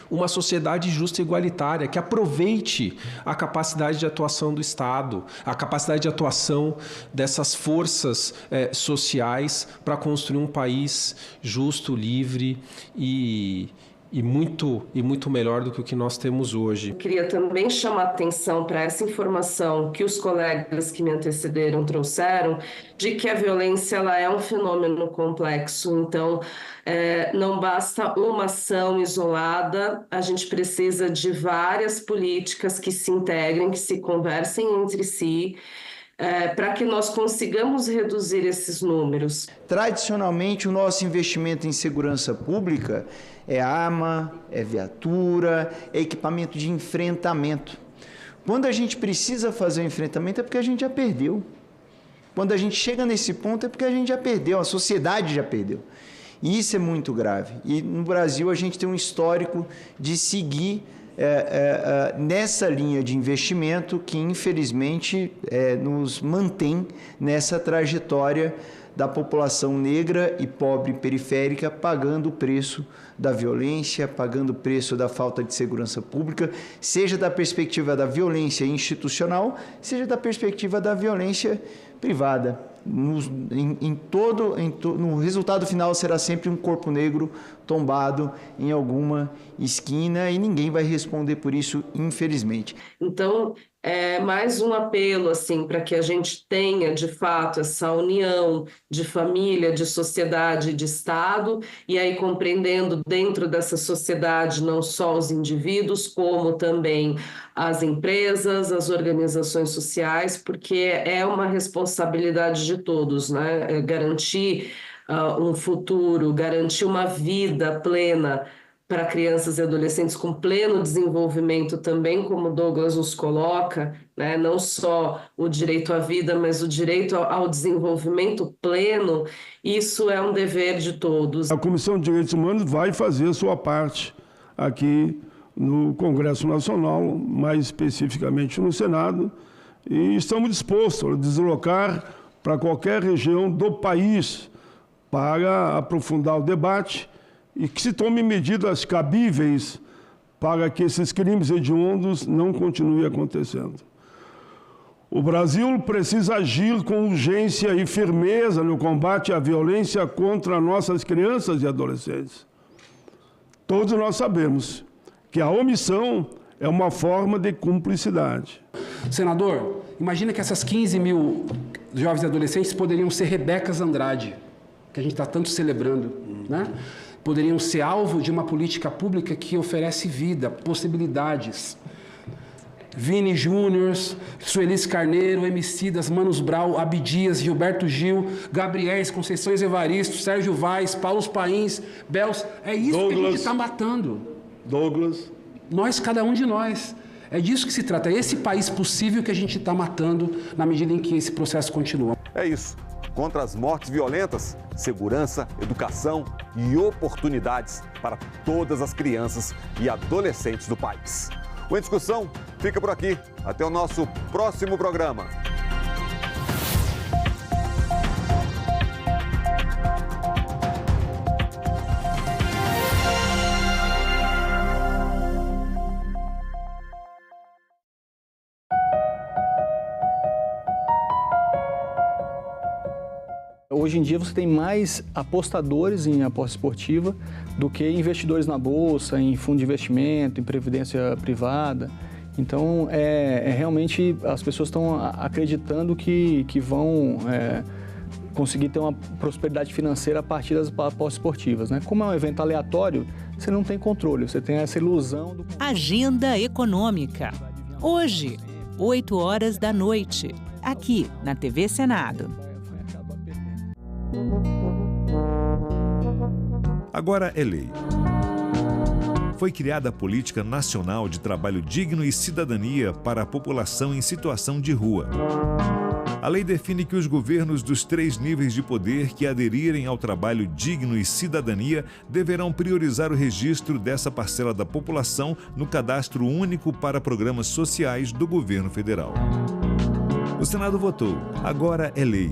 uma sociedade justa e igualitária, que aproveite a capacidade de atuação do Estado, a capacidade de atuação dessas forças sociais para construir um país justo, livre e muito melhor do que o que nós temos hoje. Eu queria também chamar a atenção para essa informação que os colegas que me antecederam trouxeram, de que a violência ela é um fenômeno complexo. Então, não basta uma ação isolada, a gente precisa de várias políticas que se integrem, que se conversem entre si, para que nós consigamos reduzir esses números. Tradicionalmente, o nosso investimento em segurança pública é arma, é viatura, é equipamento de enfrentamento. Quando a gente precisa fazer o enfrentamento é porque a gente já perdeu. Quando a gente chega nesse ponto é porque a gente já perdeu, a sociedade já perdeu. E isso é muito grave. E no Brasil a gente tem um histórico de seguir nessa linha de investimento que, infelizmente, nos mantém nessa trajetória da população negra e pobre periférica pagando o preço da violência, pagando o preço da falta de segurança pública, seja da perspectiva da violência institucional, seja da perspectiva da violência privada. No resultado final será sempre um corpo negro tombado em alguma esquina e ninguém vai responder por isso, infelizmente. Então, mais um apelo assim para que a gente tenha de fato essa união de família, de sociedade, de Estado, e aí compreendendo dentro dessa sociedade não só os indivíduos, como também as empresas, as organizações sociais, porque é uma responsabilidade de todos, né? Garantir um futuro, garantir uma vida plena para crianças e adolescentes com pleno desenvolvimento também, como Douglas nos coloca, né? Não só o direito à vida, mas o direito ao desenvolvimento pleno, isso é um dever de todos. A Comissão de Direitos Humanos vai fazer a sua parte aqui no Congresso Nacional, mais especificamente no Senado, e estamos dispostos a deslocar para qualquer região do país para aprofundar o debate e que se tome medidas cabíveis para que esses crimes hediondos não continuem acontecendo. O Brasil precisa agir com urgência e firmeza no combate à violência contra nossas crianças e adolescentes. Todos nós sabemos que a omissão é uma forma de cumplicidade. Senador, imagina que essas 15 mil jovens e adolescentes poderiam ser Rebecas Andrade, que a gente está tanto celebrando, né? Poderiam ser alvo de uma política pública que oferece vida, possibilidades. Vini Júnior, Suelice Carneiro, Emicidas, Manos Brau, Abdias, Gilberto Gil, Gabriéis, Conceições Evaristo, Sérgio Vaz, Paulo Pains, Bels. É isso Douglas, que a gente está matando. Douglas. Nós, cada um de nós. É disso que se trata. É esse país possível que a gente está matando na medida em que esse processo continua. É isso. Contra as mortes violentas, segurança, educação e oportunidades para todas as crianças e adolescentes do país. O Em Discussão fica por aqui. Até o nosso próximo programa. Hoje em dia você tem mais apostadores em aposta esportiva do que investidores na bolsa, em fundo de investimento, em previdência privada. Então, realmente as pessoas estão acreditando que vão conseguir ter uma prosperidade financeira a partir das apostas esportivas, né? Como é um evento aleatório, você não tem controle, você tem essa ilusão do... Agenda Econômica. Hoje, 20h, aqui na TV Senado. Agora é lei. Foi criada a Política Nacional de Trabalho Digno e Cidadania para a população em situação de rua. A lei define que os governos dos 3 níveis de poder que aderirem ao trabalho digno e cidadania deverão priorizar o registro dessa parcela da população no Cadastro Único para Programas Sociais do Governo Federal. O Senado votou. Agora é lei.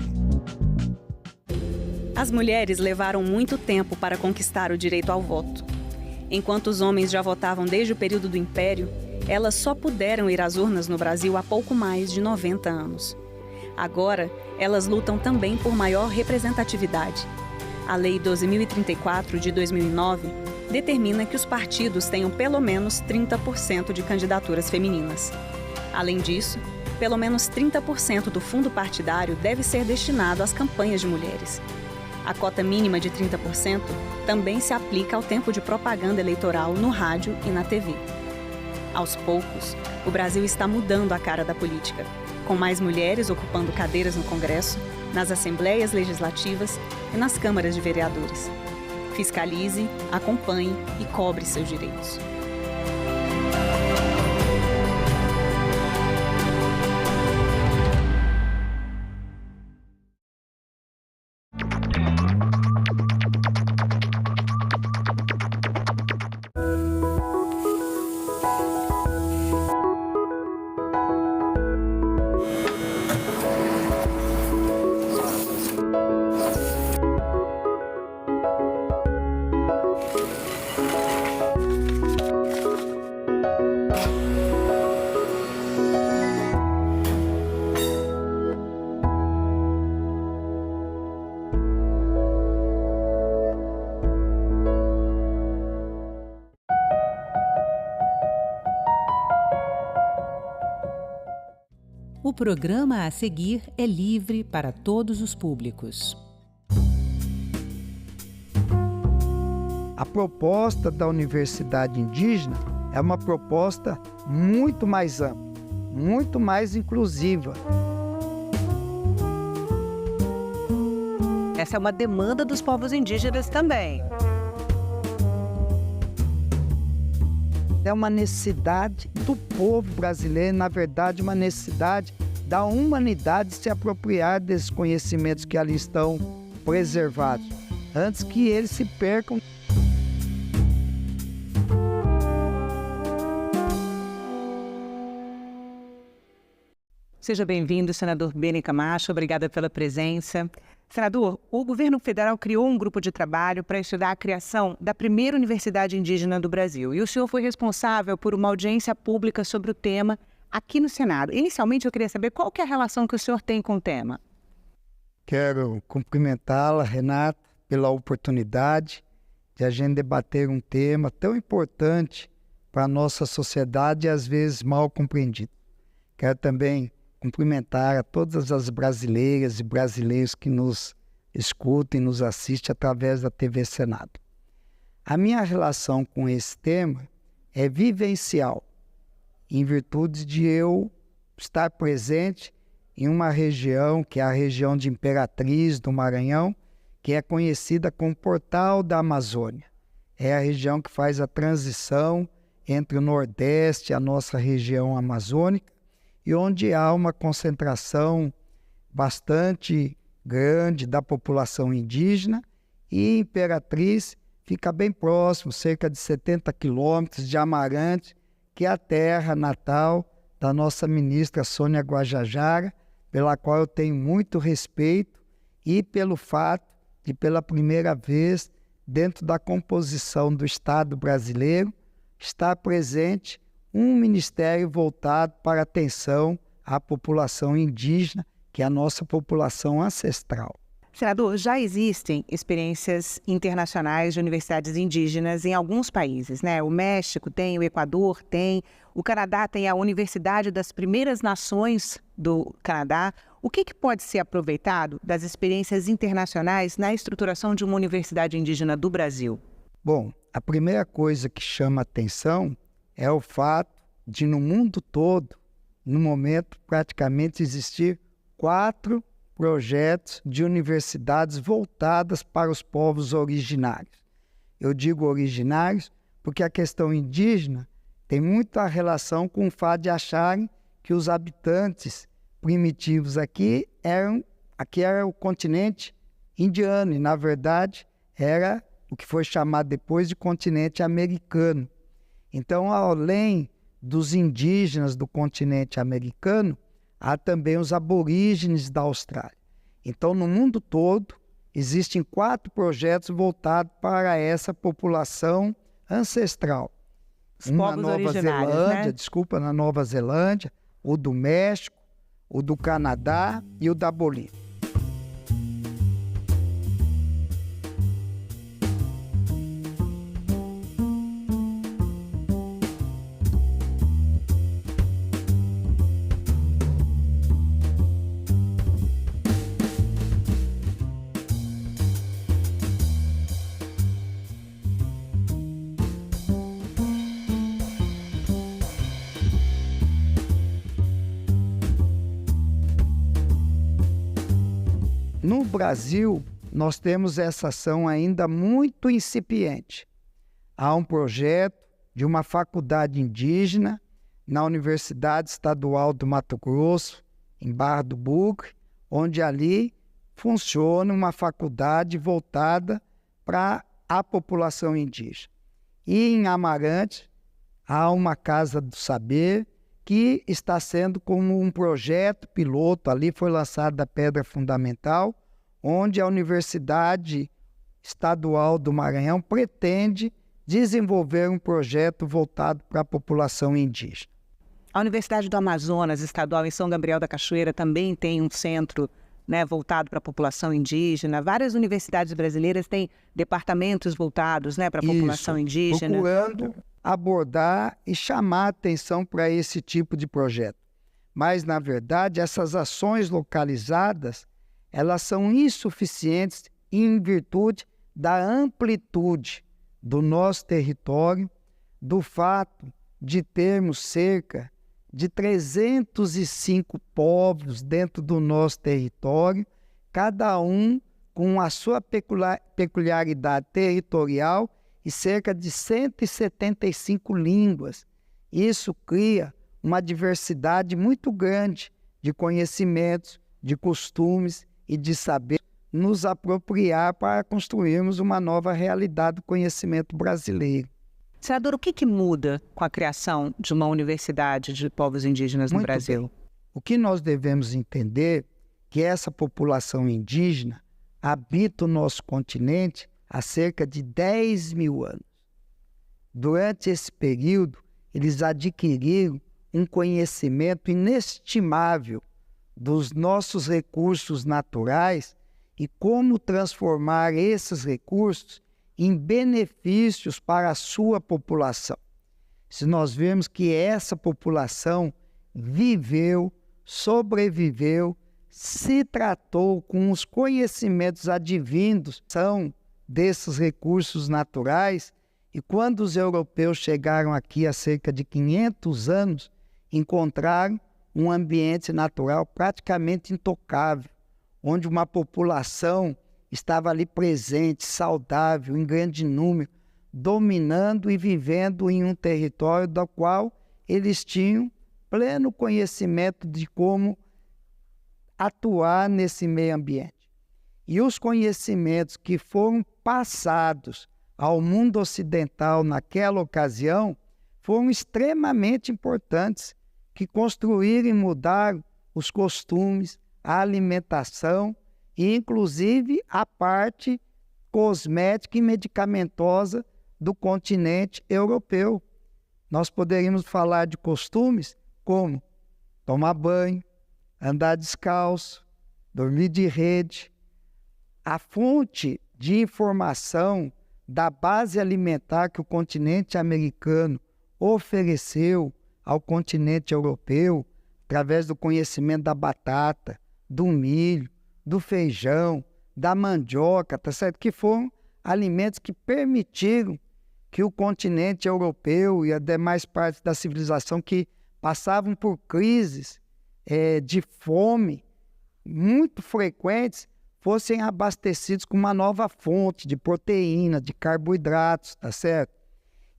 As mulheres levaram muito tempo para conquistar o direito ao voto. Enquanto os homens já votavam desde o período do Império, elas só puderam ir às urnas no Brasil há pouco mais de 90 anos. Agora, elas lutam também por maior representatividade. A Lei 12.034, de 2009, determina que os partidos tenham pelo menos 30% de candidaturas femininas. Além disso, pelo menos 30% do fundo partidário deve ser destinado às campanhas de mulheres. A cota mínima de 30% também se aplica ao tempo de propaganda eleitoral no rádio e na TV. Aos poucos, o Brasil está mudando a cara da política, com mais mulheres ocupando cadeiras no Congresso, nas assembleias legislativas e nas câmaras de vereadores. Fiscalize, acompanhe e cobre seus direitos. programa a seguir é livre para todos os públicos. A proposta da Universidade Indígena é uma proposta muito mais ampla, muito mais inclusiva. Essa é uma demanda dos povos indígenas também. É uma necessidade do povo brasileiro, na verdade, uma necessidade da humanidade se apropriar desses conhecimentos que ali estão preservados, antes que eles se percam. Seja bem-vindo, senador Beni Camacho, obrigada pela presença. Senador, o governo federal criou um grupo de trabalho para estudar a criação da primeira universidade indígena do Brasil. E o senhor foi responsável por uma audiência pública sobre o tema aqui no Senado. Inicialmente, eu queria saber qual que é a relação que o senhor tem com o tema. Quero cumprimentá-la, Renata, pela oportunidade de a gente debater um tema tão importante para a nossa sociedade e às vezes mal compreendido. Quero também cumprimentar a todas as brasileiras e brasileiros que nos escutam e nos assistem através da TV Senado. A minha relação com esse tema é vivencial, em virtude de eu estar presente em uma região, que é a região de Imperatriz, do Maranhão, que é conhecida como Portal da Amazônia. É a região que faz a transição entre o Nordeste e a nossa região amazônica, e onde há uma concentração bastante grande da população indígena, e Imperatriz fica bem próximo, cerca de 70 quilômetros de Amarante, que é a terra natal da nossa ministra Sônia Guajajara, pela qual eu tenho muito respeito, e pelo fato de, pela primeira vez, dentro da composição do Estado brasileiro, estar presente um ministério voltado para a atenção à população indígena, que é a nossa população ancestral. Senador, já existem experiências internacionais de universidades indígenas em alguns países, né? O México tem, o Equador tem, o Canadá tem a Universidade das Primeiras Nações do Canadá. O que pode ser aproveitado das experiências internacionais na estruturação de uma universidade indígena do Brasil? Bom, a primeira coisa que chama atenção é o fato de, no mundo todo, no momento, praticamente existir 4 projetos de universidades voltadas para os povos originários. Eu digo originários porque a questão indígena tem muita relação com o fato de acharem que os habitantes primitivos aqui era o continente indiano, e, na verdade, era o que foi chamado depois de continente americano. Então, além dos indígenas do continente americano, há também os aborígenes da Austrália. Então, no mundo todo, existem 4 projetos voltados para essa população ancestral. Uma na Nova Zelândia, né? Na Nova Zelândia, o do México, o do Canadá e o da Bolívia. No Brasil, nós temos essa ação ainda muito incipiente. Há um projeto de uma faculdade indígena na Universidade Estadual do Mato Grosso, em Barra do Bugre, onde ali funciona uma faculdade voltada para a população indígena. E em Amarante, há uma Casa do Saber, que está sendo como um projeto piloto, ali foi lançada a pedra fundamental, onde a Universidade Estadual do Maranhão pretende desenvolver um projeto voltado para a população indígena. A Universidade do Amazonas Estadual em São Gabriel da Cachoeira também tem um centro, né, voltado para a população indígena. Várias universidades brasileiras têm departamentos voltados, né, para a população indígena. Procurando abordar e chamar a atenção para esse tipo de projeto. mas, na verdade, essas ações localizadas, elas são insuficientes em virtude da amplitude do nosso território, do fato de termos cerca de 305 povos dentro do nosso território, cada um com a sua peculiaridade territorial e cerca de 175 línguas. Isso cria uma diversidade muito grande de conhecimentos, de costumes e de saber nos apropriar para construirmos uma nova realidade do conhecimento brasileiro. Senador, o que muda com a criação de uma universidade de povos indígenas no Brasil? Bem. O que nós devemos entender é que essa população indígena habita o nosso continente há cerca de 10 mil anos. Durante esse período, eles adquiriram um conhecimento inestimável dos nossos recursos naturais e como transformar esses recursos em benefícios para a sua população. Se nós vemos que essa população viveu, sobreviveu, se tratou com os conhecimentos advindos são desses recursos naturais, e quando os europeus chegaram aqui há cerca de 500 anos, encontraram um ambiente natural praticamente intocável, onde uma população estava ali presente, saudável, em grande número, dominando e vivendo em um território do qual eles tinham pleno conhecimento de como atuar nesse meio ambiente. E os conhecimentos que foram passados ao mundo ocidental naquela ocasião foram extremamente importantes, que construíram e mudaram os costumes, a alimentação e, inclusive, a parte cosmética e medicamentosa do continente europeu. Nós poderíamos falar de costumes como tomar banho, andar descalço, dormir de rede. A fonte de informação da base alimentar que o continente americano ofereceu ao continente europeu, através do conhecimento da batata, do milho, do feijão, da mandioca, tá certo? Que foram alimentos que permitiram que o continente europeu e as demais partes da civilização que passavam por crises de fome muito frequentes fossem abastecidos com uma nova fonte de proteína, de carboidratos, tá certo?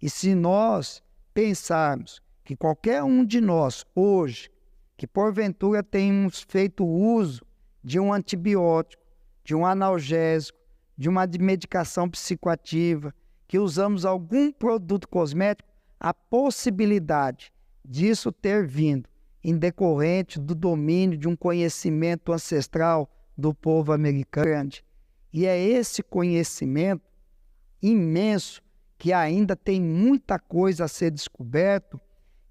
E se nós pensarmos que qualquer um de nós hoje, que porventura tenhamos feito uso de um antibiótico, de um analgésico, de uma medicação psicoativa, que usamos algum produto cosmético, a possibilidade disso ter vindo em decorrente do domínio de um conhecimento ancestral do povo americano. E é esse conhecimento imenso que ainda tem muita coisa a ser descoberto,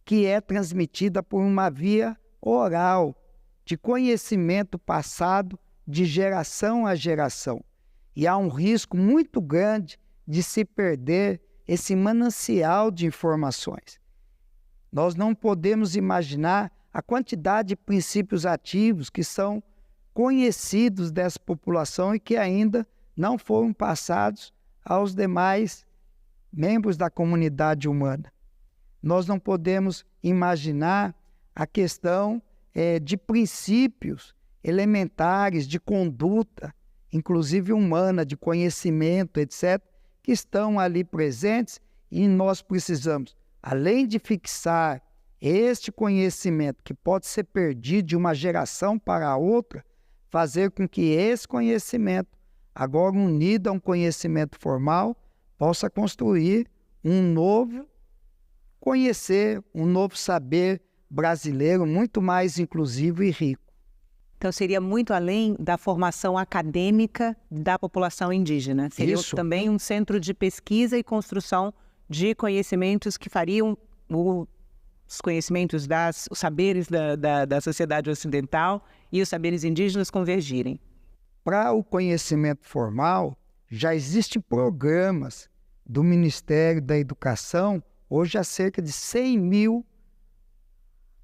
que é transmitida por uma via oral, de conhecimento passado de geração a geração. E há um risco muito grande de se perder esse manancial de informações. Nós não podemos imaginar a quantidade de princípios ativos que são conhecidos dessa população e que ainda não foram passados aos demais membros da comunidade humana. Nós não podemos imaginar a questão de princípios elementares de conduta, inclusive humana, de conhecimento, etc., que estão ali presentes, e nós precisamos, além de fixar este conhecimento que pode ser perdido de uma geração para a outra, fazer com que esse conhecimento, agora unido a um conhecimento formal, possa construir um novo conhecer, um novo saber brasileiro muito mais inclusivo e rico. Então seria muito além da formação acadêmica da população indígena. Seria também um centro de pesquisa e construção de conhecimentos que fariam os conhecimentos, os saberes da sociedade ocidental e os saberes indígenas convergirem. Para o conhecimento formal, já existem programas do Ministério da Educação, hoje há cerca de 100 mil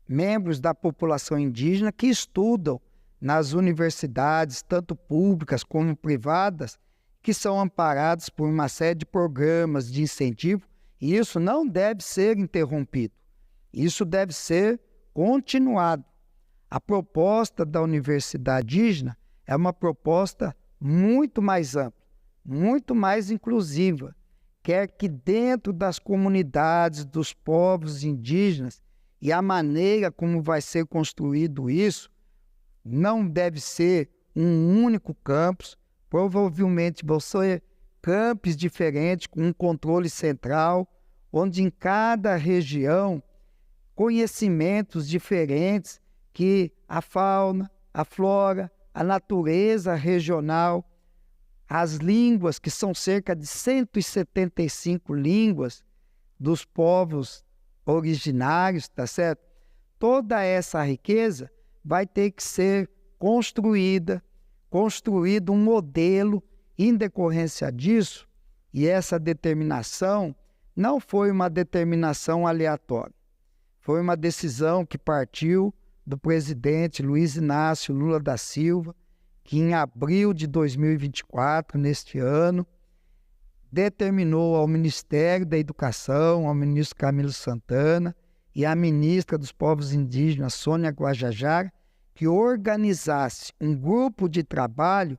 membros da população indígena que estudam nas universidades, tanto públicas como privadas, que são amparados por uma série de programas de incentivo, e isso não deve ser interrompido. Isso deve ser continuado. A proposta da Universidade Indígena é uma proposta muito mais ampla, muito mais inclusiva, quer que dentro das comunidades dos povos indígenas e a maneira como vai ser construído isso, não deve ser um único campus, provavelmente vão ser campos diferentes, com um controle central, onde em cada região, conhecimentos diferentes que a fauna, a flora, a natureza regional, as línguas, que são cerca de 175 línguas dos povos originários, tá certo? Toda essa riqueza vai ter que ser construído um modelo em decorrência disso, e essa determinação não foi uma determinação aleatória. Foi uma decisão que partiu do presidente Luiz Inácio Lula da Silva, que em abril de 2024, neste ano, determinou ao Ministério da Educação, ao ministro Camilo Santana e à ministra dos Povos Indígenas, Sônia Guajajara, que organizasse um grupo de trabalho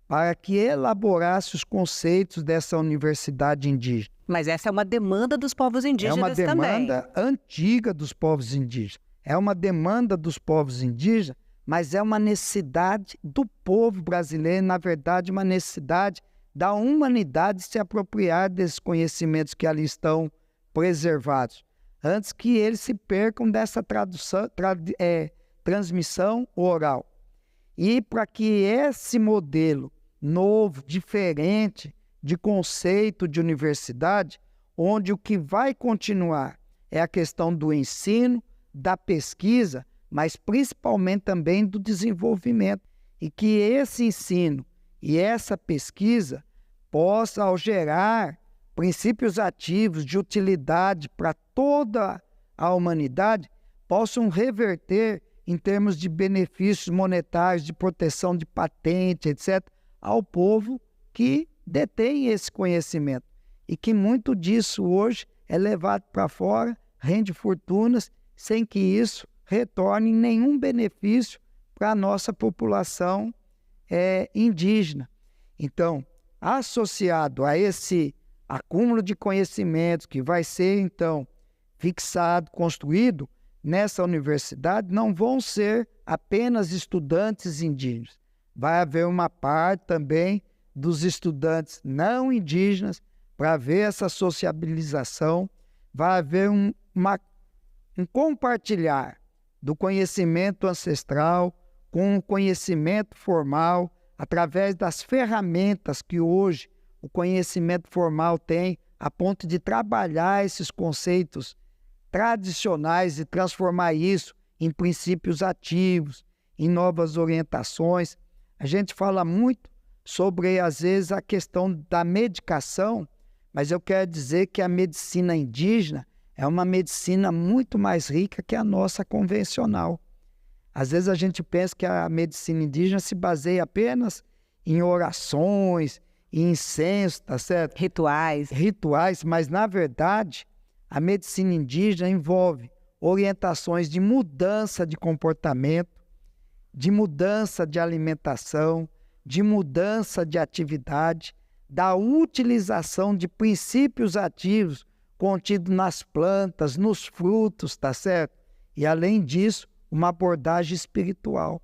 para que elaborasse os conceitos dessa universidade indígena. Mas essa é uma demanda dos povos indígenas também. É uma demanda antiga dos povos indígenas. É uma demanda dos povos indígenas, mas é uma necessidade do povo brasileiro, na verdade, uma necessidade da humanidade se apropriar desses conhecimentos que ali estão preservados, antes que eles se percam dessa transmissão oral. E para que esse modelo novo, diferente de conceito de universidade, onde o que vai continuar é a questão do ensino, da pesquisa, mas principalmente também do desenvolvimento, e que esse ensino e essa pesquisa possa, ao gerar princípios ativos de utilidade para toda a humanidade, possam reverter em termos de benefícios monetários, de proteção de patente, etc., ao povo que detém esse conhecimento. E que muito disso hoje é levado para fora, rende fortunas, sem que isso retorne nenhum benefício para a nossa população indígena. Então, associado a esse acúmulo de conhecimentos que vai ser, então, fixado, construído nessa universidade, não vão ser apenas estudantes indígenas. Vai haver uma parte também dos estudantes não indígenas para ver essa sociabilização, vai haver um compartilhar do conhecimento ancestral com o conhecimento formal, através das ferramentas que hoje o conhecimento formal tem, a ponto de trabalhar esses conceitos tradicionais e transformar isso em princípios ativos, em novas orientações. A gente fala muito sobre, às vezes, a questão da medicação, mas eu quero dizer que a medicina indígena é uma medicina muito mais rica que a nossa convencional. Às vezes a gente pensa que a medicina indígena se baseia apenas em orações, em incenso, tá certo? Rituais, mas na verdade a medicina indígena envolve orientações de mudança de comportamento, de mudança de alimentação, de mudança de atividade, da utilização de princípios ativos contidos nas plantas, nos frutos, tá certo? E além disso, uma abordagem espiritual.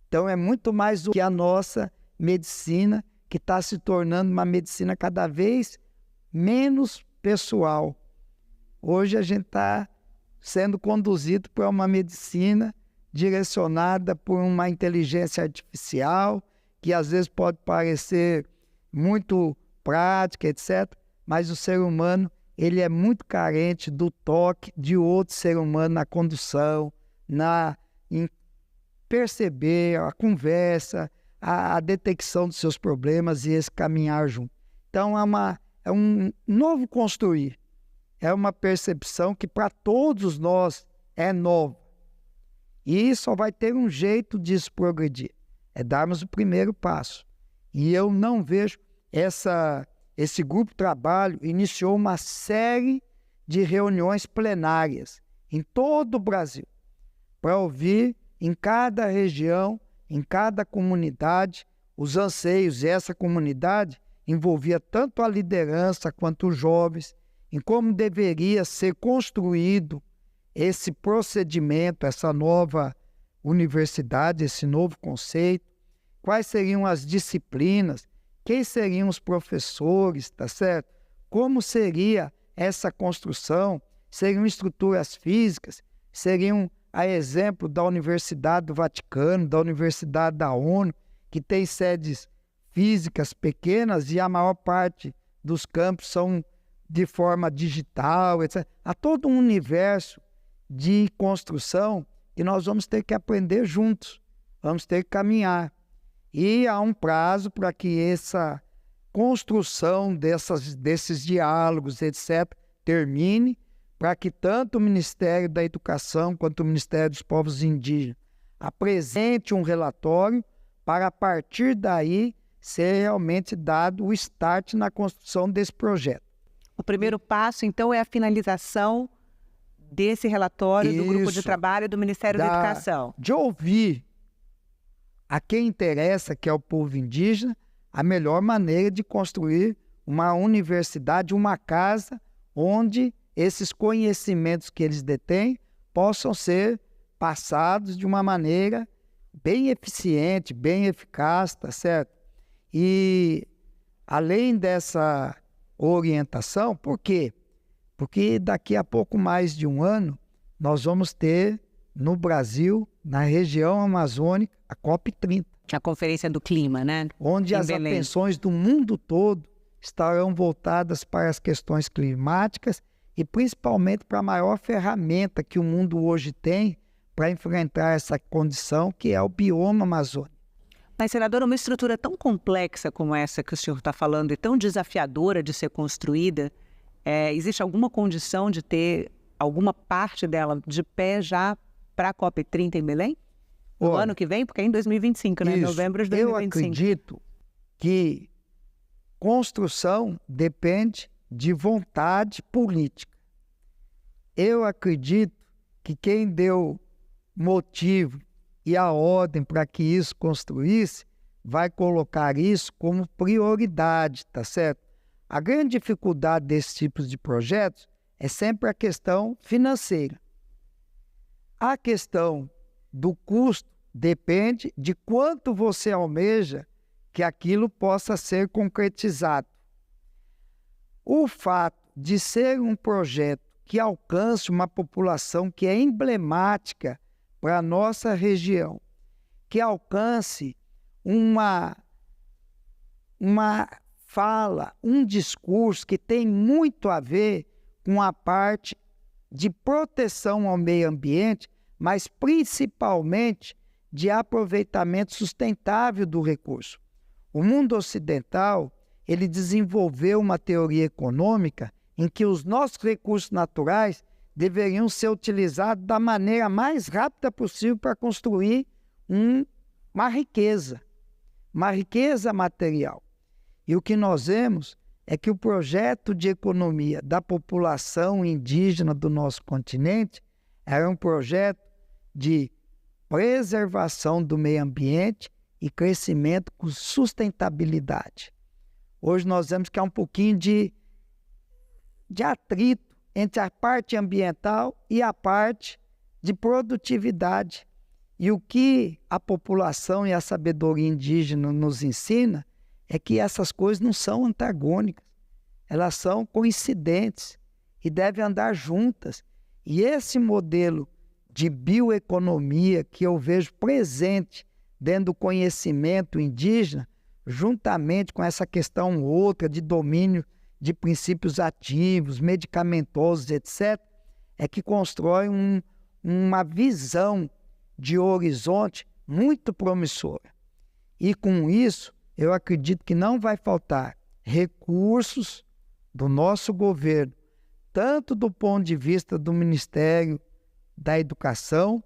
Então é muito mais do que a nossa medicina, que está se tornando uma medicina cada vez menos pessoal. Hoje a gente está sendo conduzido por uma medicina direcionada por uma inteligência artificial, que às vezes pode parecer muito prática, etc., mas o ser humano ele é muito carente do toque de outro ser humano na condução, em perceber a conversa, a detecção dos seus problemas e esse caminhar junto. Então é um novo construir, é uma percepção que para todos nós é nova, E só vai ter um jeito disso progredir, é darmos o primeiro passo. E eu não vejo esse grupo de trabalho iniciou uma série de reuniões plenárias em todo o Brasil, para ouvir em cada região, em cada comunidade, os anseios. E essa comunidade envolvia tanto a liderança quanto os jovens, em como deveria ser construído esse procedimento, essa nova universidade, esse novo conceito, quais seriam as disciplinas, quem seriam os professores, tá certo? Como seria essa construção? Seriam estruturas físicas? Seriam a exemplo da Universidade do Vaticano, da Universidade da ONU, que tem sedes físicas pequenas e a maior parte dos campos são de forma digital, etc. Há todo um universo de construção que nós vamos ter que aprender juntos, vamos ter que caminhar. E há um prazo para que essa construção desses diálogos, etc., termine, para que tanto o Ministério da Educação quanto o Ministério dos Povos Indígenas apresente um relatório para, a partir daí, ser realmente dado o start na construção desse projeto. O primeiro passo, então, é a finalização desse relatório do grupo de trabalho do Ministério da Educação. De ouvir a quem interessa, que é o povo indígena, a melhor maneira de construir uma universidade, uma casa onde esses conhecimentos que eles detêm possam ser passados de uma maneira bem eficiente, bem eficaz, tá certo? E além dessa orientação, por quê? Porque daqui a pouco mais de um ano nós vamos ter no Brasil, na região amazônica, a COP30. A Conferência do Clima, né? Onde as atenções do mundo todo estarão voltadas para as questões climáticas e principalmente para a maior ferramenta que o mundo hoje tem para enfrentar essa condição, que é o bioma amazônico. Mas, senador, uma estrutura tão complexa como essa que o senhor está falando e tão desafiadora de ser construída, existe alguma condição de ter alguma parte dela de pé já para a COP30 em Belém? No ano que vem? Porque é em 2025, né? Isso. Novembro de 2025. Eu acredito que construção depende de vontade política. Eu acredito que quem deu motivo e a ordem para que isso construísse vai colocar isso como prioridade, tá certo? A grande dificuldade desses tipos de projetos é sempre a questão financeira. A questão do custo depende de quanto você almeja que aquilo possa ser concretizado. O fato de ser um projeto que alcance uma população que é emblemática para a nossa região, que alcance uma fala, um discurso que tem muito a ver com a parte de proteção ao meio ambiente, mas principalmente de aproveitamento sustentável do recurso. O mundo ocidental, ele desenvolveu uma teoria econômica em que os nossos recursos naturais deveriam ser utilizados da maneira mais rápida possível para construir uma riqueza material. E o que nós vemos é que o projeto de economia da população indígena do nosso continente era um projeto de preservação do meio ambiente e crescimento com sustentabilidade. Hoje nós vemos que há um pouquinho de atrito entre a parte ambiental e a parte de produtividade. E o que a população e a sabedoria indígena nos ensina é que essas coisas não são antagônicas, elas são coincidentes e devem andar juntas. E esse modelo de bioeconomia que eu vejo presente dentro do conhecimento indígena, juntamente com essa questão outra de domínio de princípios ativos, medicamentosos, etc., é que constrói uma visão de horizonte muito promissora. E com isso, eu acredito que não vai faltar recursos do nosso governo, tanto do ponto de vista do Ministério da Educação,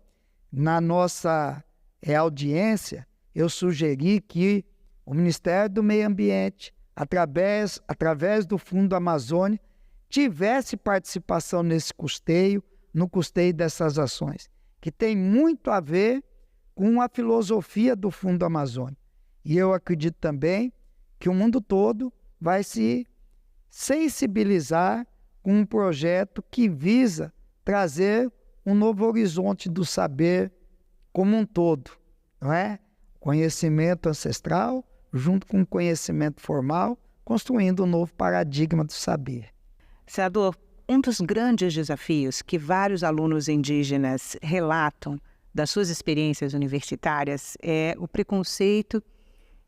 na nossa audiência, eu sugeri que o Ministério do Meio Ambiente, através do Fundo Amazônia, tivesse participação nesse custeio, no custeio dessas ações, que tem muito a ver com a filosofia do Fundo Amazônia. E eu acredito também que o mundo todo vai se sensibilizar com um projeto que visa trazer um novo horizonte do saber como um todo, não é? Conhecimento ancestral junto com conhecimento formal, construindo um novo paradigma do saber. Senador, um dos grandes desafios que vários alunos indígenas relatam das suas experiências universitárias é o preconceito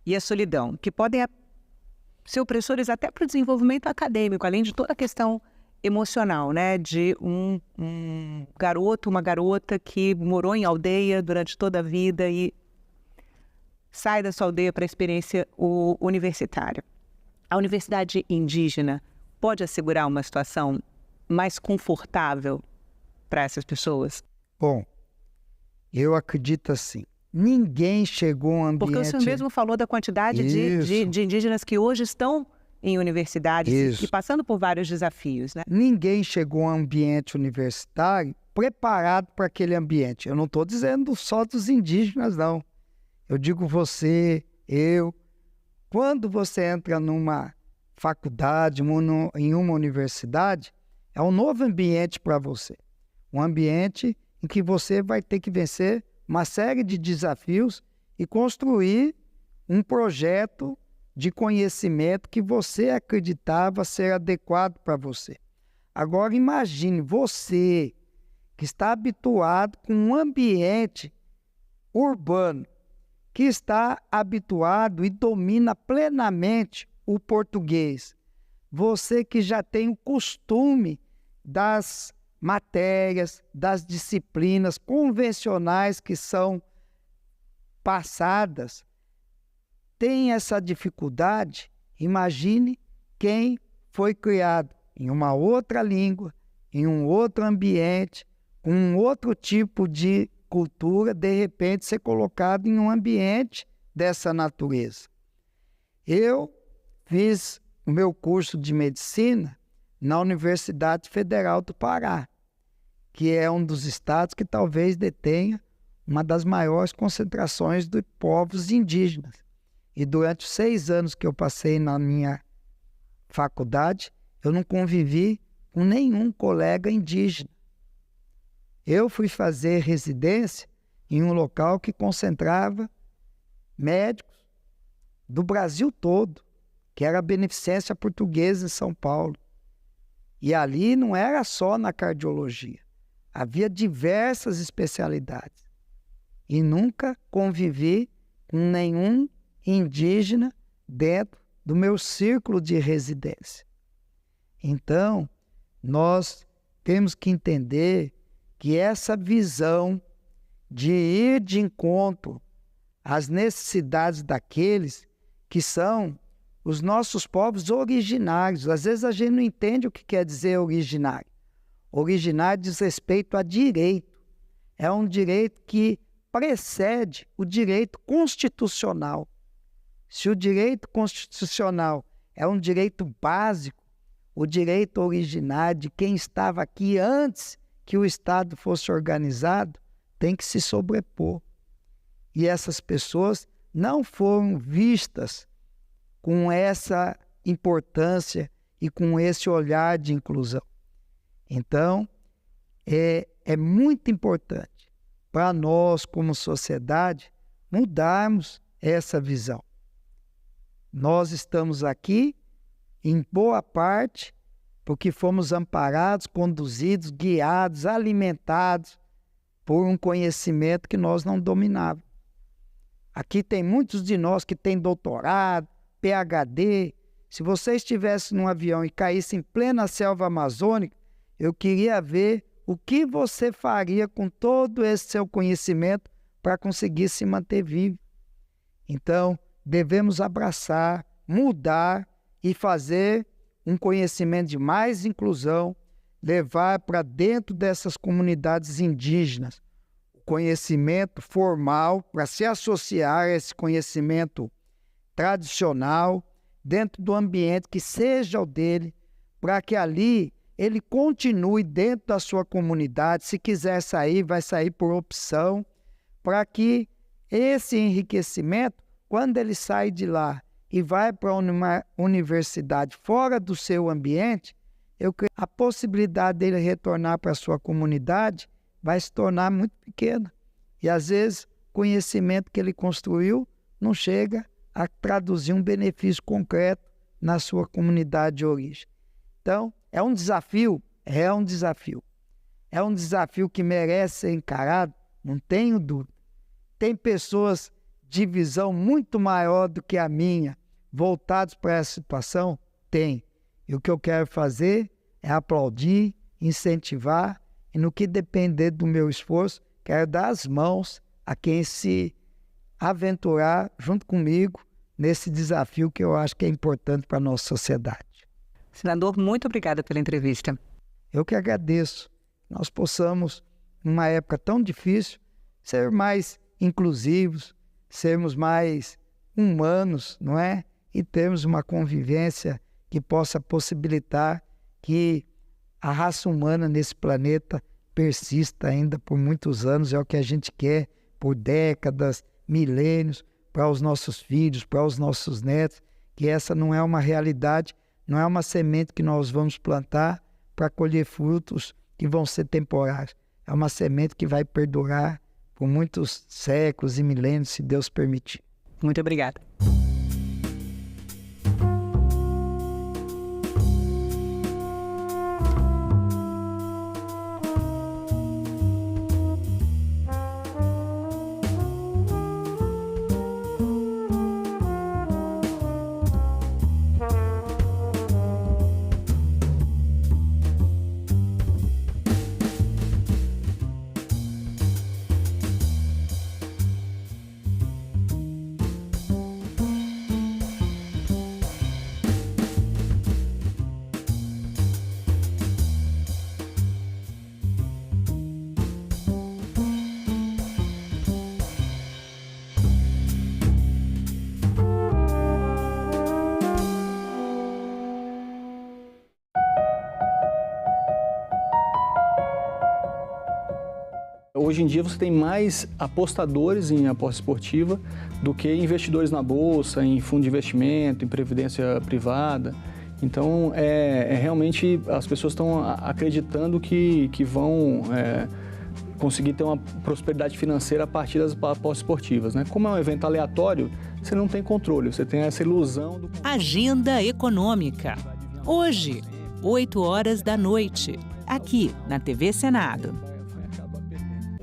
e a solidão, que podem ser opressores até para o desenvolvimento acadêmico, além de toda a questão emocional, né? De um garoto, uma garota que morou em aldeia durante toda a vida e sai da sua aldeia para a experiência universitária. A universidade indígena pode assegurar uma situação mais confortável para essas pessoas? Bom, eu acredito assim. Ninguém chegou a um ambiente... Porque o senhor mesmo falou da quantidade de indígenas que hoje estão em universidades e passando por vários desafios, né? Ninguém chegou a um ambiente universitário preparado para aquele ambiente. Eu não estou dizendo só dos indígenas, não. Eu digo você, eu. Quando você entra numa faculdade, em uma universidade, é um novo ambiente para você. Um ambiente em que você vai ter que vencer uma série de desafios e construir um projeto de conhecimento que você acreditava ser adequado para você. Agora imagine você que está habituado com um ambiente urbano, que está habituado e domina plenamente o português. Você que já tem o costume das matérias, das disciplinas convencionais que são passadas, tem essa dificuldade. Imagine quem foi criado em uma outra língua, em um outro ambiente, com um outro tipo de cultura, de repente ser colocado em um ambiente dessa natureza. Eu fiz o meu curso de medicina na Universidade Federal do Pará, que é um dos estados que talvez detenha uma das maiores concentrações de povos indígenas. E durante os 6 anos que eu passei na minha faculdade, eu não convivi com nenhum colega indígena. Eu fui fazer residência em um local que concentrava médicos do Brasil todo, que era a Beneficência Portuguesa em São Paulo. E ali não era só na cardiologia, havia diversas especialidades. E nunca convivi com nenhum indígena dentro do meu círculo de residência. Então, nós temos que entender que essa visão de ir de encontro às necessidades daqueles que são os nossos povos originários. Às vezes a gente não entende o que quer dizer originário. Originário diz respeito a direito. É um direito que precede o direito constitucional. Se o direito constitucional é um direito básico, o direito originário de quem estava aqui antes que o Estado fosse organizado tem que se sobrepor. E essas pessoas não foram vistas com essa importância e com esse olhar de inclusão. Então, é muito importante para nós, como sociedade, mudarmos essa visão. Nós estamos aqui, em boa parte, porque fomos amparados, conduzidos, guiados, alimentados por um conhecimento que nós não dominávamos. Aqui tem muitos de nós que têm doutorado, PhD. Se você estivesse num avião e caísse em plena selva amazônica, eu queria ver o que você faria com todo esse seu conhecimento para conseguir se manter vivo. Então, devemos abraçar, mudar e fazer um conhecimento de mais inclusão, levar para dentro dessas comunidades indígenas o conhecimento formal, para se associar a esse conhecimento tradicional dentro do ambiente que seja o dele, para que ali ele continue dentro da sua comunidade. Se quiser sair, vai sair por opção, para que esse enriquecimento, quando ele sai de lá e vai para uma universidade fora do seu ambiente, a possibilidade dele retornar para a sua comunidade vai se tornar muito pequena. E às vezes o conhecimento que ele construiu não chega a traduzir um benefício concreto na sua comunidade de origem. Então, é um desafio? É um desafio. É um desafio que merece ser encarado, não tenho dúvida. Tem pessoas de visão muito maior do que a minha, voltados para essa situação? Tem. E o que eu quero fazer é aplaudir, incentivar, e no que depender do meu esforço, quero dar as mãos a quem se aventurar junto comigo nesse desafio que eu acho que é importante para a nossa sociedade. Senador, muito obrigada pela entrevista. Eu que agradeço. Nós possamos, numa época tão difícil, ser mais inclusivos, sermos mais humanos, não é? E termos uma convivência que possa possibilitar que a raça humana nesse planeta persista ainda por muitos anos. É o que a gente quer por décadas, milênios, para os nossos filhos, para os nossos netos, que essa não é uma realidade, não é uma semente que nós vamos plantar para colher frutos que vão ser temporários. É uma semente que vai perdurar por muitos séculos e milênios, se Deus permitir. Muito obrigada. Hoje em dia você tem mais apostadores em aposta esportiva do que investidores na bolsa, em fundo de investimento, em previdência privada. Então, realmente as pessoas estão acreditando que vão conseguir ter uma prosperidade financeira a partir das apostas esportivas, né? Como é um evento aleatório, você não tem controle, você tem essa ilusão. Agenda Econômica. Hoje, 20h, aqui na TV Senado.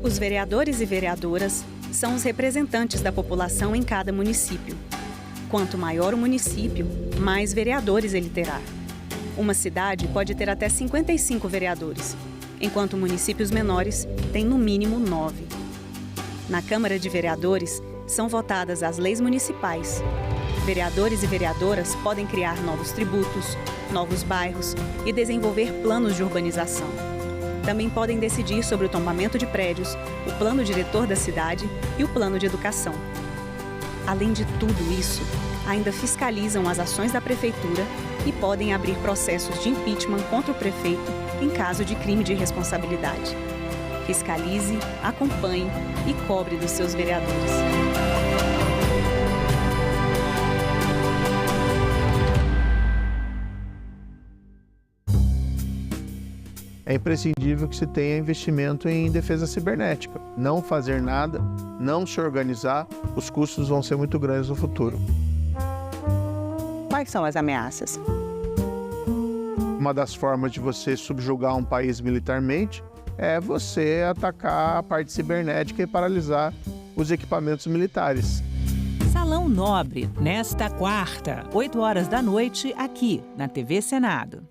Os vereadores e vereadoras são os representantes da população em cada município. Quanto maior o município, mais vereadores ele terá. Uma cidade pode ter até 55 vereadores, enquanto municípios menores têm no mínimo 9. Na Câmara de Vereadores são votadas as leis municipais. Vereadores e vereadoras podem criar novos tributos, novos bairros e desenvolver planos de urbanização. Também podem decidir sobre o tombamento de prédios, o plano diretor da cidade e o plano de educação. Além de tudo isso, ainda fiscalizam as ações da prefeitura e podem abrir processos de impeachment contra o prefeito em caso de crime de responsabilidade. Fiscalize, acompanhe e cobre dos seus vereadores. É imprescindível que se tenha investimento em defesa cibernética. Não fazer nada, não se organizar, os custos vão ser muito grandes no futuro. Quais são as ameaças? Uma das formas de você subjugar um país militarmente é você atacar a parte cibernética e paralisar os equipamentos militares. Salão Nobre, nesta quarta, 20h, aqui na TV Senado.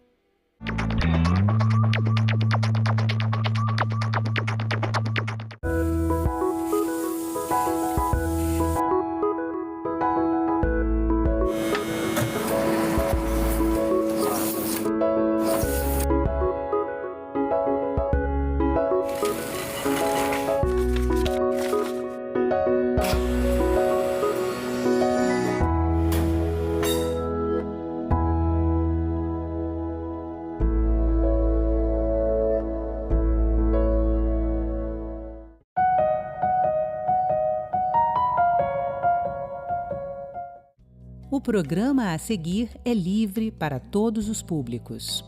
O programa a seguir é livre para todos os públicos.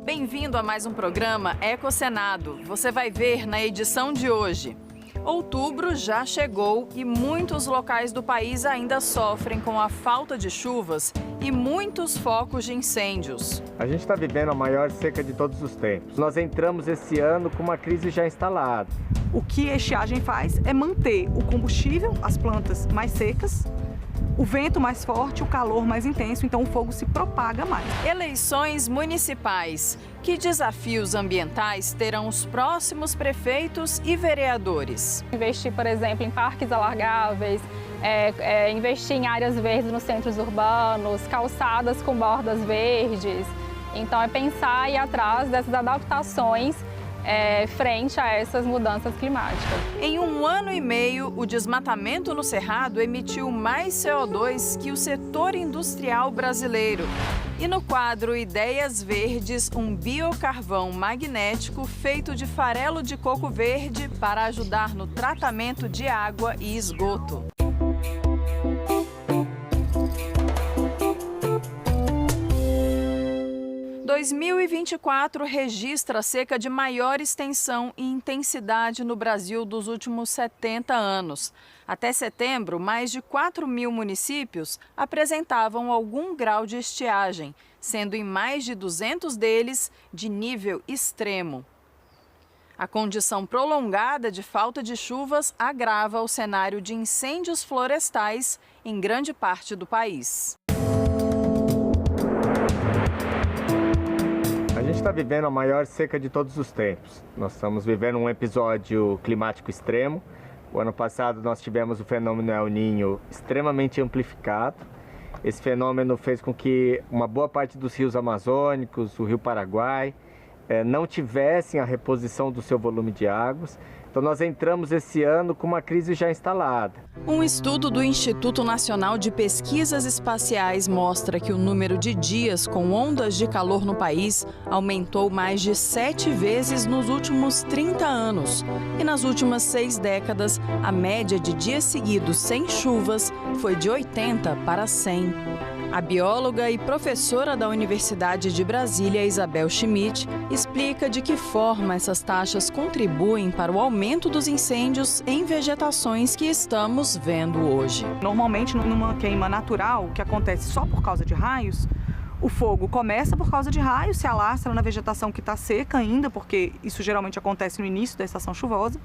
Bem-vindo a mais um programa Ecosenado. Você vai ver na edição de hoje. Outubro já chegou e muitos locais do país ainda sofrem com a falta de chuvas e muitos focos de incêndios. A gente está vivendo a maior seca de todos os tempos. Nós entramos esse ano com uma crise já instalada. O que a estiagem faz é manter o combustível, as plantas mais secas, o vento mais forte, o calor mais intenso, então o fogo se propaga mais. Eleições municipais. Que desafios ambientais terão os próximos prefeitos e vereadores? Investir, por exemplo, em parques alargáveis, investir em áreas verdes nos centros urbanos, calçadas com bordas verdes. Então é pensar e ir atrás dessas adaptações frente a essas mudanças climáticas. Em 1 ano e meio, o desmatamento no Cerrado emitiu mais CO2 que o setor industrial brasileiro. E no quadro Ideias Verdes, um biocarvão magnético feito de farelo de coco verde para ajudar no tratamento de água e esgoto. Em 2024 registra a seca de maior extensão e intensidade no Brasil dos últimos 70 anos. Até setembro, mais de 4.000 municípios apresentavam algum grau de estiagem, sendo em mais de 200 deles de nível extremo. A condição prolongada de falta de chuvas agrava o cenário de incêndios florestais em grande parte do país. A gente está vivendo a maior seca de todos os tempos. Nós estamos vivendo um episódio climático extremo. O ano passado nós tivemos o fenômeno El Niño extremamente amplificado. Esse fenômeno fez com que uma boa parte dos rios amazônicos, o Rio Paraguai, não tivessem a reposição do seu volume de águas. Então nós entramos esse ano com uma crise já instalada. Um estudo do Instituto Nacional de Pesquisas Espaciais mostra que o número de dias com ondas de calor no país aumentou mais de 7 vezes nos últimos 30 anos. E nas últimas 6 décadas, a média de dias seguidos sem chuvas foi de 80 para 100. A bióloga e professora da Universidade de Brasília, Isabel Schmidt, explica de que forma essas taxas contribuem para o aumento dos incêndios em vegetações que estamos vendo hoje. Normalmente, numa queima natural, que acontece só por causa de raios, o fogo começa por causa de raios, se alastra na vegetação que está seca ainda, porque isso geralmente acontece no início da estação chuvosa.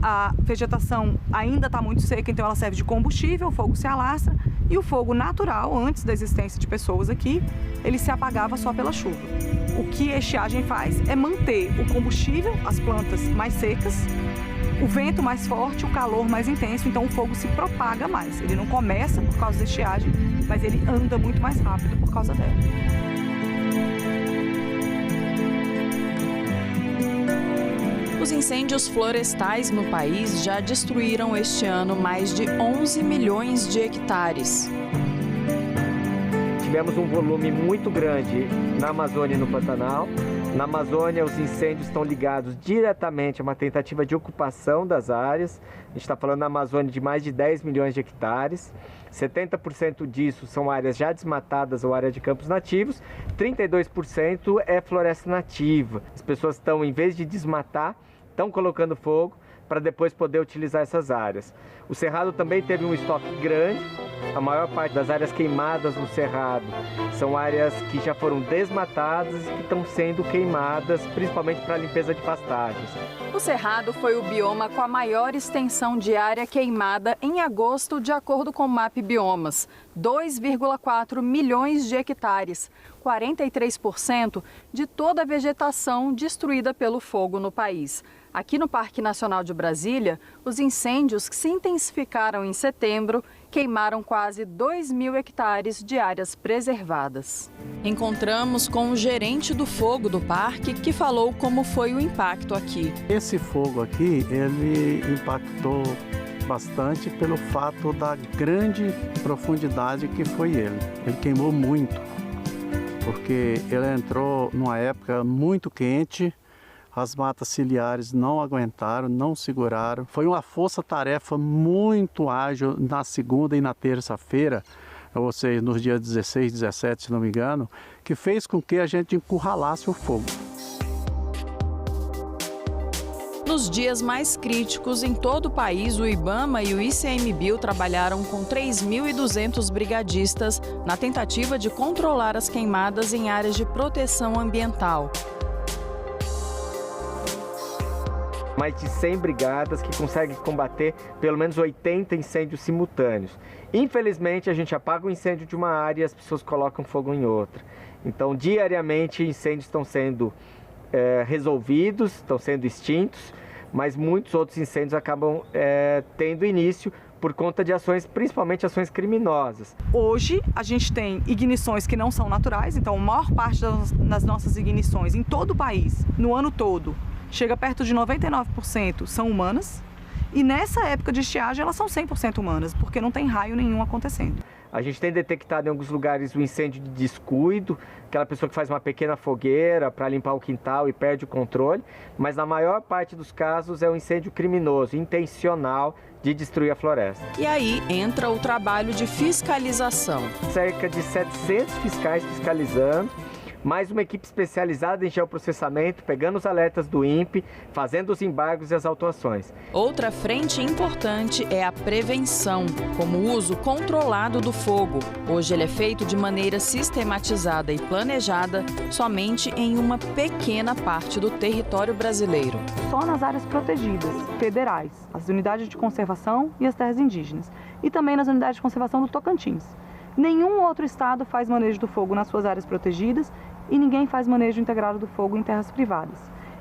A vegetação ainda está muito seca, então ela serve de combustível, o fogo se alastra. E o fogo natural, antes da existência de pessoas aqui, ele se apagava só pela chuva. O que a estiagem faz é manter o combustível, as plantas mais secas, o vento mais forte, o calor mais intenso, então o fogo se propaga mais. Ele não começa por causa da estiagem, mas ele anda muito mais rápido por causa dela. Os incêndios florestais no país já destruíram este ano mais de 11 milhões de hectares. Tivemos um volume muito grande na Amazônia e no Pantanal. Na Amazônia, os incêndios estão ligados diretamente a uma tentativa de ocupação das áreas. A gente está falando na Amazônia de mais de 10 milhões de hectares. 70% disso são áreas já desmatadas ou área de campos nativos. 32% é floresta nativa. As pessoas estão, em vez de desmatar, estão colocando fogo para depois poder utilizar essas áreas. O Cerrado também teve um estoque grande. A maior parte das áreas queimadas no Cerrado são áreas que já foram desmatadas e que estão sendo queimadas, principalmente para a limpeza de pastagens. O Cerrado foi o bioma com a maior extensão de área queimada em agosto, de acordo com o MAP Biomas, 2,4 milhões de hectares, 43% de toda a vegetação destruída pelo fogo no país. Aqui no Parque Nacional de Brasília, os incêndios que se intensificaram em setembro queimaram quase 2.000 hectares de áreas preservadas. Encontramos com o gerente do fogo do parque, que falou como foi o impacto aqui. Esse fogo aqui, ele impactou bastante pelo fato da grande profundidade que foi ele. Ele queimou muito, porque ele entrou numa época muito quente, as matas ciliares não aguentaram, não seguraram. Foi uma força-tarefa muito ágil na segunda e na terça-feira, ou seja, nos dias 16, 17, se não me engano, que fez com que a gente encurralasse o fogo. Nos dias mais críticos, em todo o país, o IBAMA e o ICMBio trabalharam com 3.200 brigadistas na tentativa de controlar as queimadas em áreas de proteção ambiental. Mais de 100 brigadas que conseguem combater pelo menos 80 incêndios simultâneos. Infelizmente, a gente apaga o incêndio de uma área e as pessoas colocam fogo em outra. Então, diariamente, incêndios estão sendo resolvidos, estão sendo extintos, mas muitos outros incêndios acabam tendo início por conta de ações, principalmente ações criminosas. Hoje, a gente tem ignições que não são naturais, então a maior parte das nossas ignições em todo o país, no ano todo, chega perto de 99% são humanas, e nessa época de estiagem elas são 100% humanas, porque não tem raio nenhum acontecendo. A gente tem detectado em alguns lugares o incêndio de descuido, aquela pessoa que faz uma pequena fogueira para limpar o quintal e perde o controle, mas na maior parte dos casos é um incêndio criminoso, intencional, de destruir a floresta. E aí entra o trabalho de fiscalização. Cerca de 700 fiscais fiscalizando, mais uma equipe especializada em geoprocessamento, pegando os alertas do INPE, fazendo os embargos e as autuações. Outra frente importante é a prevenção, como o uso controlado do fogo. Hoje ele é feito de maneira sistematizada e planejada somente em uma pequena parte do território brasileiro. Só nas áreas protegidas, federais, as unidades de conservação e as terras indígenas, e também nas unidades de conservação do Tocantins. Nenhum outro estado faz manejo do fogo nas suas áreas protegidas e ninguém faz manejo integrado do fogo em terras privadas.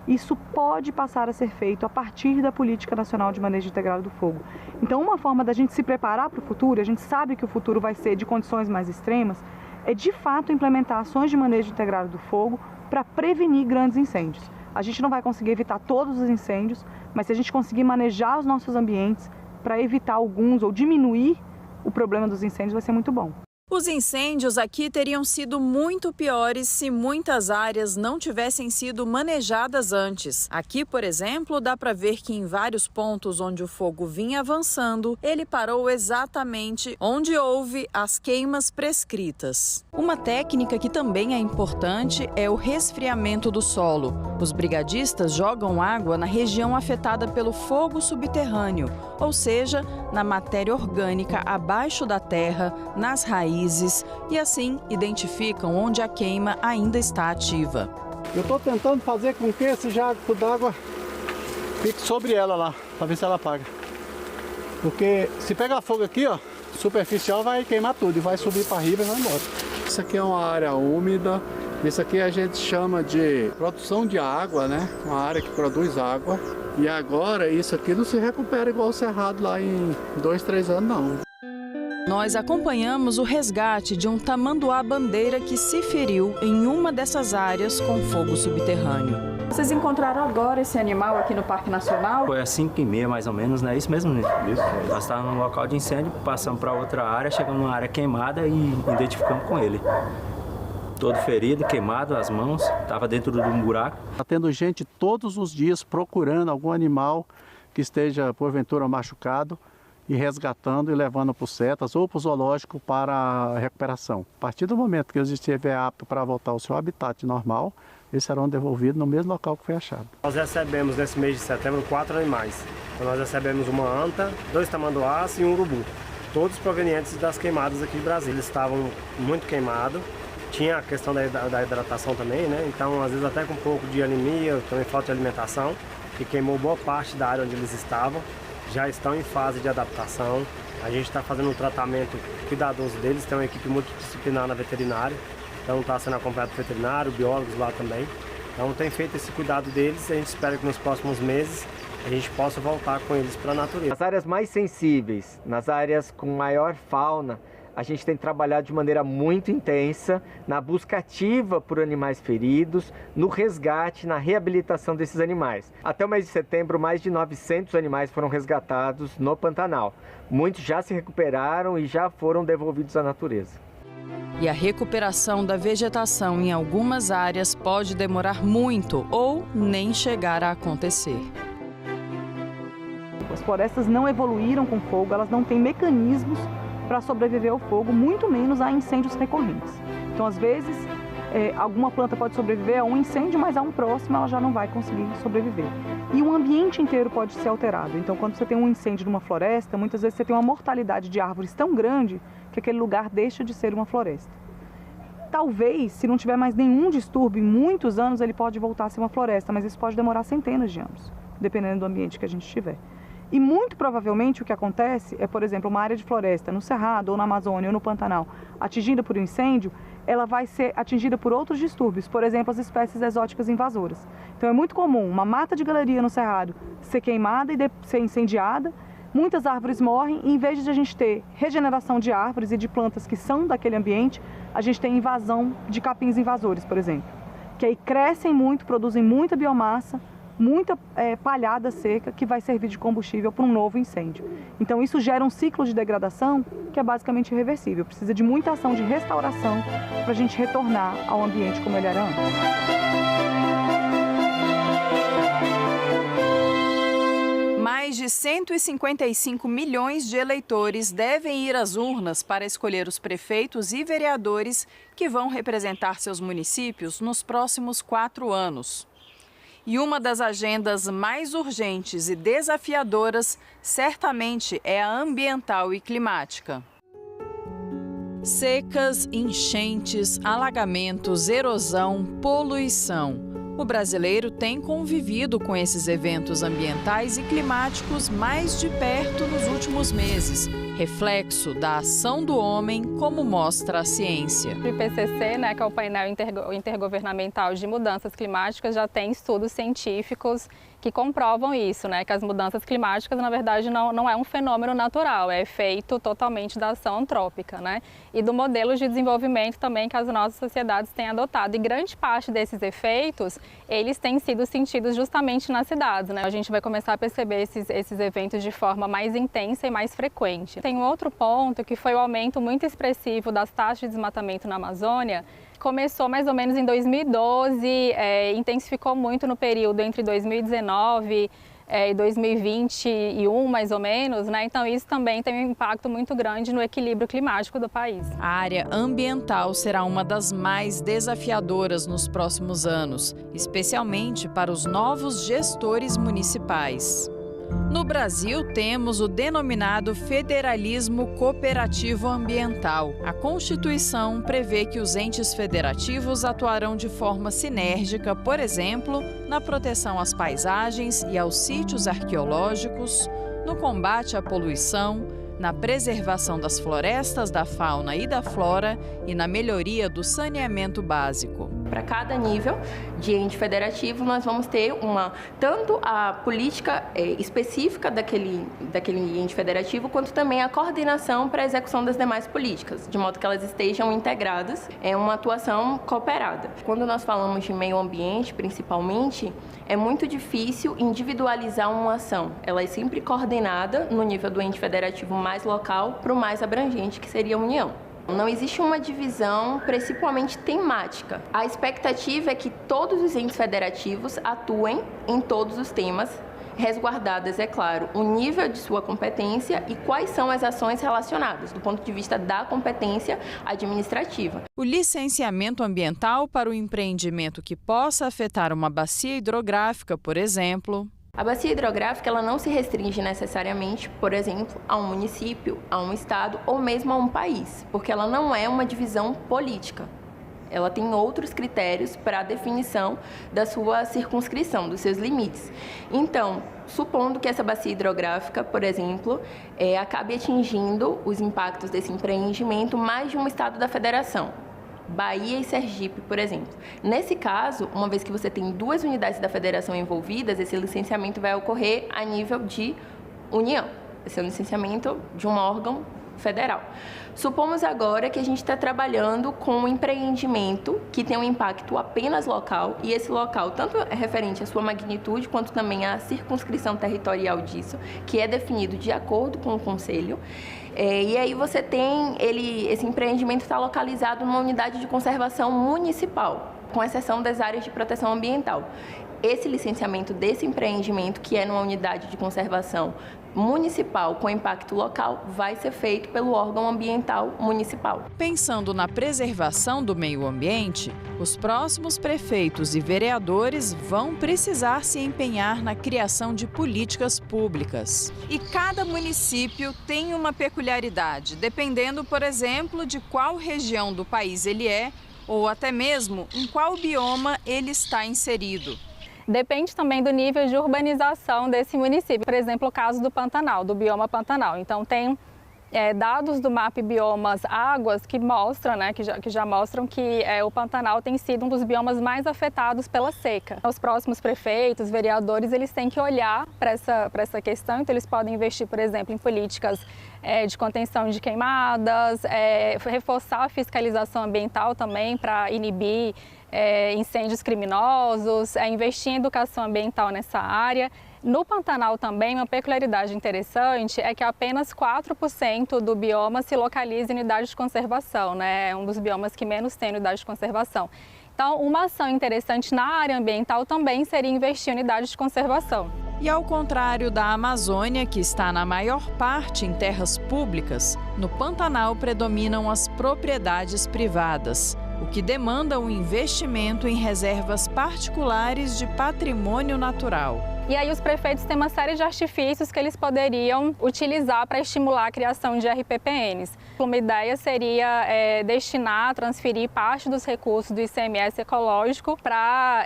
Isso pode passar a ser feito a partir da Política Nacional de Manejo Integrado do Fogo. Então, uma forma da gente se preparar para o futuro, a gente sabe que o futuro vai ser de condições mais extremas, é de fato implementar ações de manejo integrado do fogo para prevenir grandes incêndios. A gente não vai conseguir evitar todos os incêndios, mas se a gente conseguir manejar os nossos ambientes para evitar alguns ou diminuir o problema dos incêndios, vai ser muito bom. Os incêndios aqui teriam sido muito piores se muitas áreas não tivessem sido manejadas antes. Aqui, por exemplo, dá para ver que em vários pontos onde o fogo vinha avançando, ele parou exatamente onde houve as queimas prescritas. Uma técnica que também é importante é o resfriamento do solo. Os brigadistas jogam água na região afetada pelo fogo subterrâneo, ou seja, na matéria orgânica abaixo da terra, nas raízes, e assim identificam onde a queima ainda está ativa. Eu estou tentando fazer com que esse jato d'água fique sobre ela lá, para ver se ela apaga. Porque se pegar fogo aqui, ó, superficial vai queimar tudo e vai subir para arriba e vai embora. Isso aqui é uma área úmida, isso aqui a gente chama de produção de água, né? Uma área que produz água. E agora isso aqui não se recupera igual o cerrado lá em 2, 3 anos, não. Nós acompanhamos o resgate de um tamanduá-bandeira que se feriu em uma dessas áreas com fogo subterrâneo. Vocês encontraram agora esse animal aqui no Parque Nacional? Foi às 5h30 mais ou menos, né? Isso mesmo, né? Isso. Nós estávamos no local de incêndio, passamos para outra área, chegamos numa área queimada e identificamos com ele. Todo ferido, queimado, as mãos, estava dentro de um buraco. Está tendo gente todos os dias procurando algum animal que esteja porventura machucado e resgatando e levando para os CETAS ou para o zoológico para a recuperação. A partir do momento que eles estiverem aptos para voltar ao seu habitat normal, eles serão devolvidos no mesmo local que foi achado. Nós recebemos nesse mês de setembro 4 animais. Então nós recebemos uma anta, 2 tamanduás e um urubu, todos provenientes das queimadas aqui em Brasília. Eles estavam muito queimados, tinha a questão da hidratação também, né? Então às vezes até com um pouco de anemia, também falta de alimentação, que queimou boa parte da área onde eles estavam. Já estão em fase de adaptação. A gente está fazendo um tratamento cuidadoso deles, tem uma equipe multidisciplinar na veterinária, então está sendo acompanhado por veterinário, biólogos lá também. Então tem feito esse cuidado deles, a gente espera que nos próximos meses a gente possa voltar com eles para a natureza. Nas áreas mais sensíveis, nas áreas com maior fauna, a gente tem trabalhado de maneira muito intensa na busca ativa por animais feridos, no resgate, na reabilitação desses animais. Até o mês de setembro, mais de 900 animais foram resgatados no Pantanal. Muitos já se recuperaram e já foram devolvidos à natureza. E a recuperação da vegetação em algumas áreas pode demorar muito ou nem chegar a acontecer. As florestas não evoluíram com fogo, elas não têm mecanismos para sobreviver ao fogo, muito menos a incêndios recorrentes. Então, às vezes, alguma planta pode sobreviver a um incêndio, mas a um próximo ela já não vai conseguir sobreviver. E o ambiente inteiro pode ser alterado. Então, quando você tem um incêndio numa floresta, muitas vezes você tem uma mortalidade de árvores tão grande que aquele lugar deixa de ser uma floresta. Talvez, se não tiver mais nenhum distúrbio, em muitos anos ele pode voltar a ser uma floresta, mas isso pode demorar centenas de anos, dependendo do ambiente que a gente tiver. E muito provavelmente o que acontece é, por exemplo, uma área de floresta no Cerrado, ou na Amazônia, ou no Pantanal, atingida por um incêndio, ela vai ser atingida por outros distúrbios, por exemplo, as espécies exóticas invasoras. Então é muito comum uma mata de galeria no Cerrado ser queimada e ser incendiada, muitas árvores morrem e em vez de a gente ter regeneração de árvores e de plantas que são daquele ambiente, a gente tem invasão de capins invasores, por exemplo, que aí crescem muito, produzem muita biomassa, muita palhada seca que vai servir de combustível para um novo incêndio. Então isso gera um ciclo de degradação que é basicamente irreversível. Precisa de muita ação de restauração para a gente retornar ao ambiente como ele era antes. Mais de 155 milhões de eleitores devem ir às urnas para escolher os prefeitos e vereadores que vão representar seus municípios nos próximos 4 anos. E uma das agendas mais urgentes e desafiadoras, certamente, é a ambiental e climática. Secas, enchentes, alagamentos, erosão, poluição. O brasileiro tem convivido com esses eventos ambientais e climáticos mais de perto nos últimos meses, reflexo da ação do homem, como mostra a ciência. O IPCC, que é o painel intergovernamental de mudanças climáticas, já tem estudos científicos que comprovam isso, que as mudanças climáticas, na verdade, não é um fenômeno natural, é efeito totalmente da ação antrópica, e do modelo de desenvolvimento também que as nossas sociedades têm adotado. E grande parte desses efeitos, eles têm sido sentidos justamente nas cidades, A gente vai começar a perceber esses eventos de forma mais intensa e mais frequente. Tem um outro ponto que foi o aumento muito expressivo das taxas de desmatamento na Amazônia. Começou mais ou menos em 2012, intensificou muito no período entre 2019 e 2021, mais ou menos, Então isso também tem um impacto muito grande no equilíbrio climático do país. A área ambiental será uma das mais desafiadoras nos próximos anos, especialmente para os novos gestores municipais. No Brasil, temos o denominado Federalismo Cooperativo Ambiental. A Constituição prevê que os entes federativos atuarão de forma sinérgica, por exemplo, na proteção às paisagens e aos sítios arqueológicos, no combate à poluição, na preservação das florestas, da fauna e da flora e na melhoria do saneamento básico. Para cada nível de ente federativo, nós vamos ter tanto a política específica daquele ente federativo, quanto também a coordenação para a execução das demais políticas, de modo que elas estejam integradas, uma atuação cooperada. Quando nós falamos de meio ambiente, principalmente, é muito difícil individualizar uma ação. Ela é sempre coordenada no nível do ente federativo mais local para o mais abrangente, que seria a União. Não existe uma divisão principalmente temática. A expectativa é que todos os entes federativos atuem em todos os temas, resguardadas, é claro, o nível de sua competência e quais são as ações relacionadas, do ponto de vista da competência administrativa. O licenciamento ambiental para o empreendimento que possa afetar uma bacia hidrográfica, por exemplo. A bacia hidrográfica ela não se restringe necessariamente, por exemplo, a um município, a um estado ou mesmo a um país, porque ela não é uma divisão política. Ela tem outros critérios para a definição da sua circunscrição, dos seus limites. Então, supondo que essa bacia hidrográfica, por exemplo, acabe atingindo os impactos desse empreendimento mais de um estado da federação, Bahia e Sergipe, por exemplo. Nesse caso, uma vez que você tem 2 unidades da federação envolvidas, esse licenciamento vai ocorrer a nível de União. Esse é um licenciamento de um órgão federal. Supomos agora que a gente está trabalhando com um empreendimento que tem um impacto apenas local, e esse local tanto é referente à sua magnitude, quanto também à circunscrição territorial disso, que é definido de acordo com o Conselho. E aí você tem, esse empreendimento está localizado numa unidade de conservação municipal, com exceção das áreas de proteção ambiental. Esse licenciamento desse empreendimento, que é numa unidade de conservação municipal com impacto local, vai ser feito pelo órgão ambiental municipal. Pensando na preservação do meio ambiente, os próximos prefeitos e vereadores vão precisar se empenhar na criação de políticas públicas. E cada município tem uma peculiaridade, dependendo, por exemplo, de qual região do país ele é ou até mesmo em qual bioma ele está inserido. Depende também do nível de urbanização desse município. Por exemplo, o caso do Pantanal, do bioma Pantanal. Então, tem dados do MAP Biomas Águas que mostram, que já mostram que o Pantanal tem sido um dos biomas mais afetados pela seca. Os próximos prefeitos, vereadores, eles têm que olhar para essa questão. Então, eles podem investir, por exemplo, em políticas de contenção de queimadas, reforçar a fiscalização ambiental também para inibir incêndios criminosos, investir em educação ambiental nessa área. No Pantanal também, uma peculiaridade interessante é que apenas 4% do bioma se localiza em unidade de conservação, né? É um dos biomas que menos tem unidade de conservação. Então, uma ação interessante na área ambiental também seria investir em unidade de conservação. E ao contrário da Amazônia, que está na maior parte em terras públicas, no Pantanal predominam as propriedades privadas, o que demanda um investimento em reservas particulares de patrimônio natural. E aí os prefeitos têm uma série de artifícios que eles poderiam utilizar para estimular a criação de RPPNs. Uma ideia seria transferir parte dos recursos do ICMS ecológico para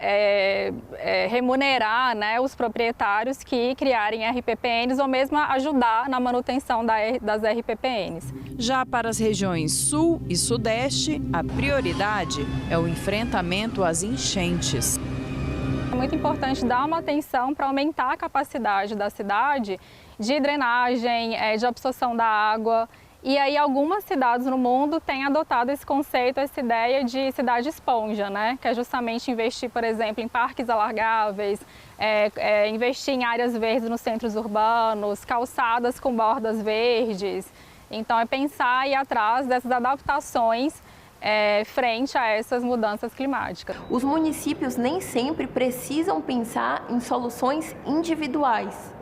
remunerar, os proprietários que criarem RPPNs ou mesmo ajudar na manutenção das RPPNs. Já para as regiões Sul e Sudeste, a prioridade é o enfrentamento às enchentes. É muito importante dar uma atenção para aumentar a capacidade da cidade de drenagem, de absorção da água. E aí algumas cidades no mundo têm adotado esse conceito, essa ideia de cidade esponja, que é justamente investir, por exemplo, em parques alargáveis, investir em áreas verdes nos centros urbanos, calçadas com bordas verdes. Então é pensar e ir atrás dessas adaptações frente a essas mudanças climáticas. Os municípios nem sempre precisam pensar em soluções individuais,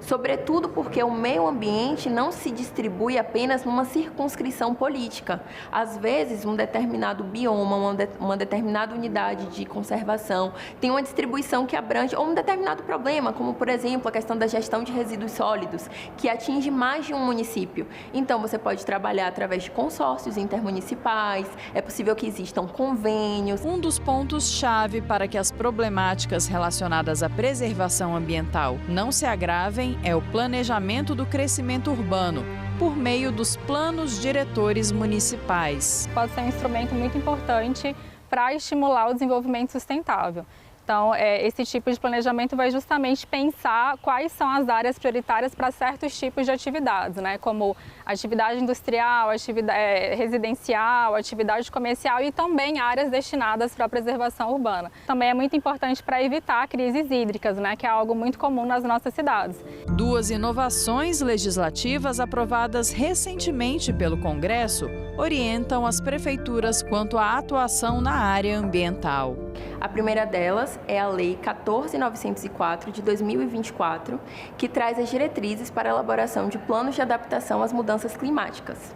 sobretudo porque o meio ambiente não se distribui apenas numa circunscrição política. Às vezes, um determinado bioma, uma determinada unidade de conservação tem uma distribuição que abrange ou um determinado problema, como, por exemplo, a questão da gestão de resíduos sólidos, que atinge mais de um município. Então, você pode trabalhar através de consórcios intermunicipais, é possível que existam convênios. Um dos pontos-chave para que as problemáticas relacionadas à preservação ambiental não se agravem é o planejamento do crescimento urbano, por meio dos planos diretores municipais. Pode ser um instrumento muito importante para estimular o desenvolvimento sustentável. Então, esse tipo de planejamento vai justamente pensar quais são as áreas prioritárias para certos tipos de atividades, como atividade industrial, atividade residencial, atividade comercial e também áreas destinadas para a preservação urbana. Também é muito importante para evitar crises hídricas, que é algo muito comum nas nossas cidades. 2 inovações legislativas aprovadas recentemente pelo Congresso orientam as prefeituras quanto à atuação na área ambiental. A primeira delas é a Lei 14.904 de 2024, que traz as diretrizes para a elaboração de planos de adaptação às mudanças climáticas.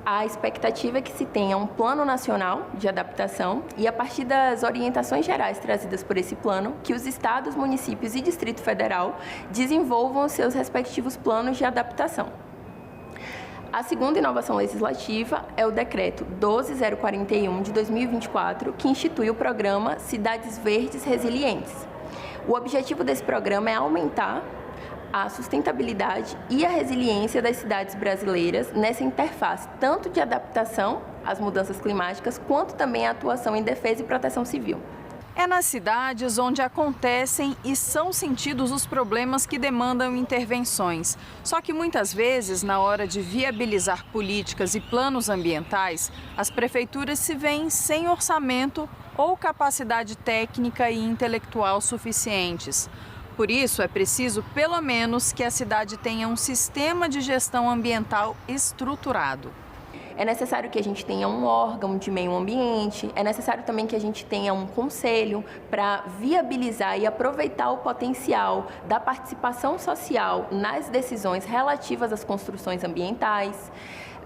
A expectativa é que se tenha um plano nacional de adaptação e, a partir das orientações gerais trazidas por esse plano, que os estados, municípios e Distrito Federal desenvolvam os seus respectivos planos de adaptação. A segunda inovação legislativa é o Decreto 12.041 de 2024, que institui o programa Cidades Verdes Resilientes. O objetivo desse programa é aumentar a sustentabilidade e a resiliência das cidades brasileiras nessa interface, tanto de adaptação às mudanças climáticas, quanto também a atuação em defesa e proteção civil. É nas cidades onde acontecem e são sentidos os problemas que demandam intervenções. Só que muitas vezes, na hora de viabilizar políticas e planos ambientais, as prefeituras se veem sem orçamento ou capacidade técnica e intelectual suficientes. Por isso, é preciso, pelo menos, que a cidade tenha um sistema de gestão ambiental estruturado. É necessário que a gente tenha um órgão de meio ambiente, é necessário também que a gente tenha um conselho para viabilizar e aproveitar o potencial da participação social nas decisões relativas às construções ambientais.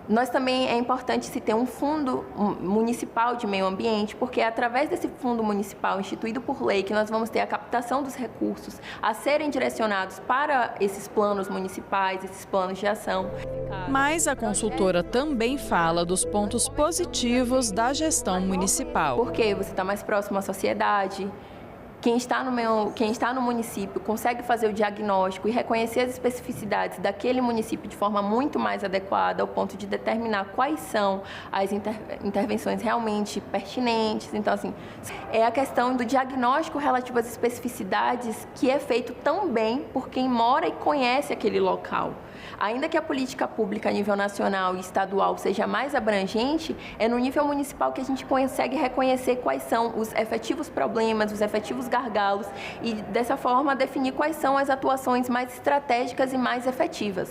Nós também é importante se ter um fundo municipal de meio ambiente, porque é através desse fundo municipal instituído por lei que nós vamos ter a captação dos recursos a serem direcionados para esses planos municipais, esses planos de ação. Mas a consultora também fala dos pontos positivos da gestão municipal. Porque você está mais próximo à sociedade. Quem está no município consegue fazer o diagnóstico e reconhecer as especificidades daquele município de forma muito mais adequada, ao ponto de determinar quais são as intervenções realmente pertinentes. Então, assim, é a questão do diagnóstico relativo às especificidades que é feito também por quem mora e conhece aquele local. Ainda que a política pública a nível nacional e estadual seja mais abrangente, é no nível municipal que a gente consegue reconhecer quais são os efetivos problemas, os efetivos gargalos e, dessa forma, definir quais são as atuações mais estratégicas e mais efetivas.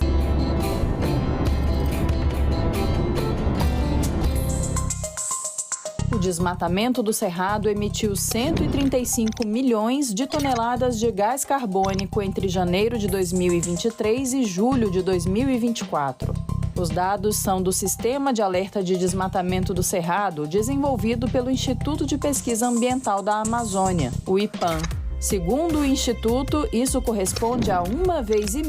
O desmatamento do Cerrado emitiu 135 milhões de toneladas de gás carbônico entre janeiro de 2023 e julho de 2024. Os dados são do Sistema de Alerta de Desmatamento do Cerrado, desenvolvido pelo Instituto de Pesquisa Ambiental da Amazônia, o IPAM. Segundo o Instituto, isso corresponde a 1,5 vezes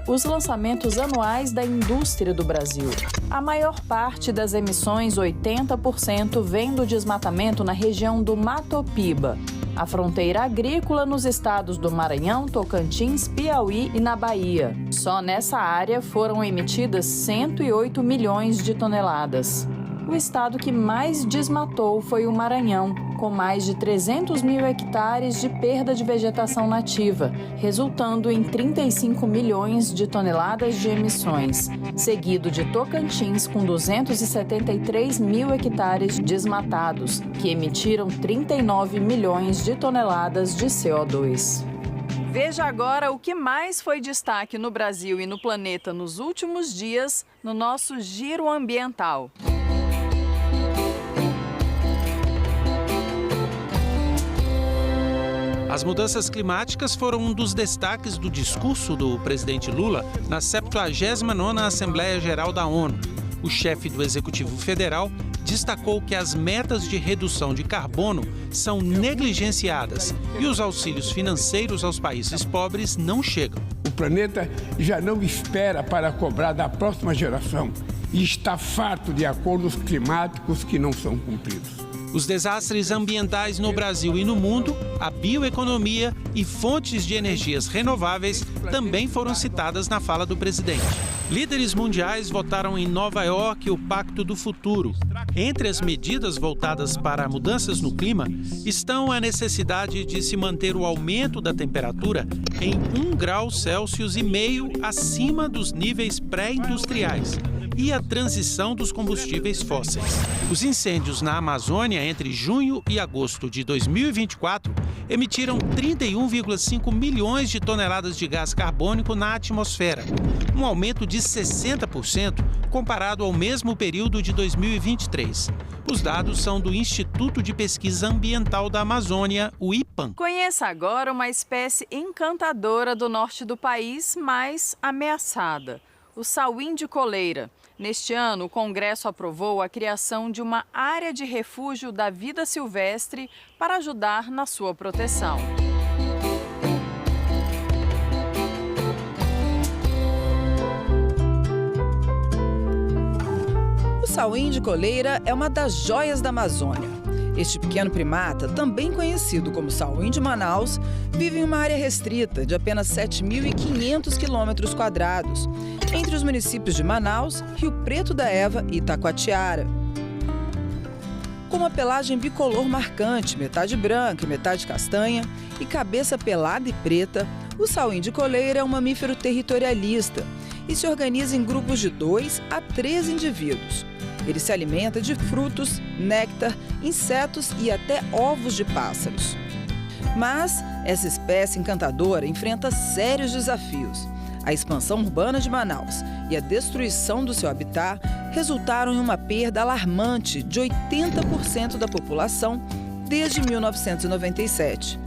os lançamentos anuais da indústria do Brasil. A maior parte das emissões, 80%, vem do desmatamento na região do Matopiba, a fronteira agrícola nos estados do Maranhão, Tocantins, Piauí e na Bahia. Só nessa área foram emitidas 108 milhões de toneladas. O estado que mais desmatou foi o Maranhão, com mais de 300 mil hectares de perda de vegetação nativa, resultando em 35 milhões de toneladas de emissões, seguido de Tocantins, com 273 mil hectares desmatados, que emitiram 39 milhões de toneladas de CO2. Veja agora o que mais foi destaque no Brasil e no planeta nos últimos dias no nosso Giro Ambiental. As mudanças climáticas foram um dos destaques do discurso do presidente Lula na 79ª Assembleia Geral da ONU. O chefe do Executivo Federal destacou que as metas de redução de carbono são negligenciadas e os auxílios financeiros aos países pobres não chegam. O planeta já não espera para cobrar da próxima geração e está farto de acordos climáticos que não são cumpridos. Os desastres ambientais no Brasil e no mundo, a bioeconomia e fontes de energias renováveis também foram citadas na fala do presidente. Líderes mundiais votaram em Nova York o Pacto do Futuro. Entre as medidas voltadas para mudanças no clima estão a necessidade de se manter o aumento da temperatura em 1,5 graus Celsius acima dos níveis pré-industriais e a transição dos combustíveis fósseis. Os incêndios na Amazônia entre junho e agosto de 2024 emitiram 31,5 milhões de toneladas de gás carbônico na atmosfera, um aumento de 60% comparado ao mesmo período de 2023. Os dados são do Instituto de Pesquisa Ambiental da Amazônia, o IPAM. Conheça agora uma espécie encantadora do norte do país, mas ameaçada: o sauim de coleira. Neste ano, o Congresso aprovou a criação de uma área de refúgio da vida silvestre para ajudar na sua proteção. O sauim de coleira é uma das joias da Amazônia. Este pequeno primata, também conhecido como sauim de Manaus, vive em uma área restrita de apenas 7.500 km², entre os municípios de Manaus, Rio Preto da Eva e Itacoatiara. Com uma pelagem bicolor marcante, metade branca e metade castanha, e cabeça pelada e preta, o sauim de coleira é um mamífero territorialista e se organiza em grupos de 2 a 3 indivíduos. Ele se alimenta de frutos, néctar, insetos e até ovos de pássaros. Mas essa espécie encantadora enfrenta sérios desafios. A expansão urbana de Manaus e a destruição do seu habitat resultaram em uma perda alarmante de 80% da população desde 1997.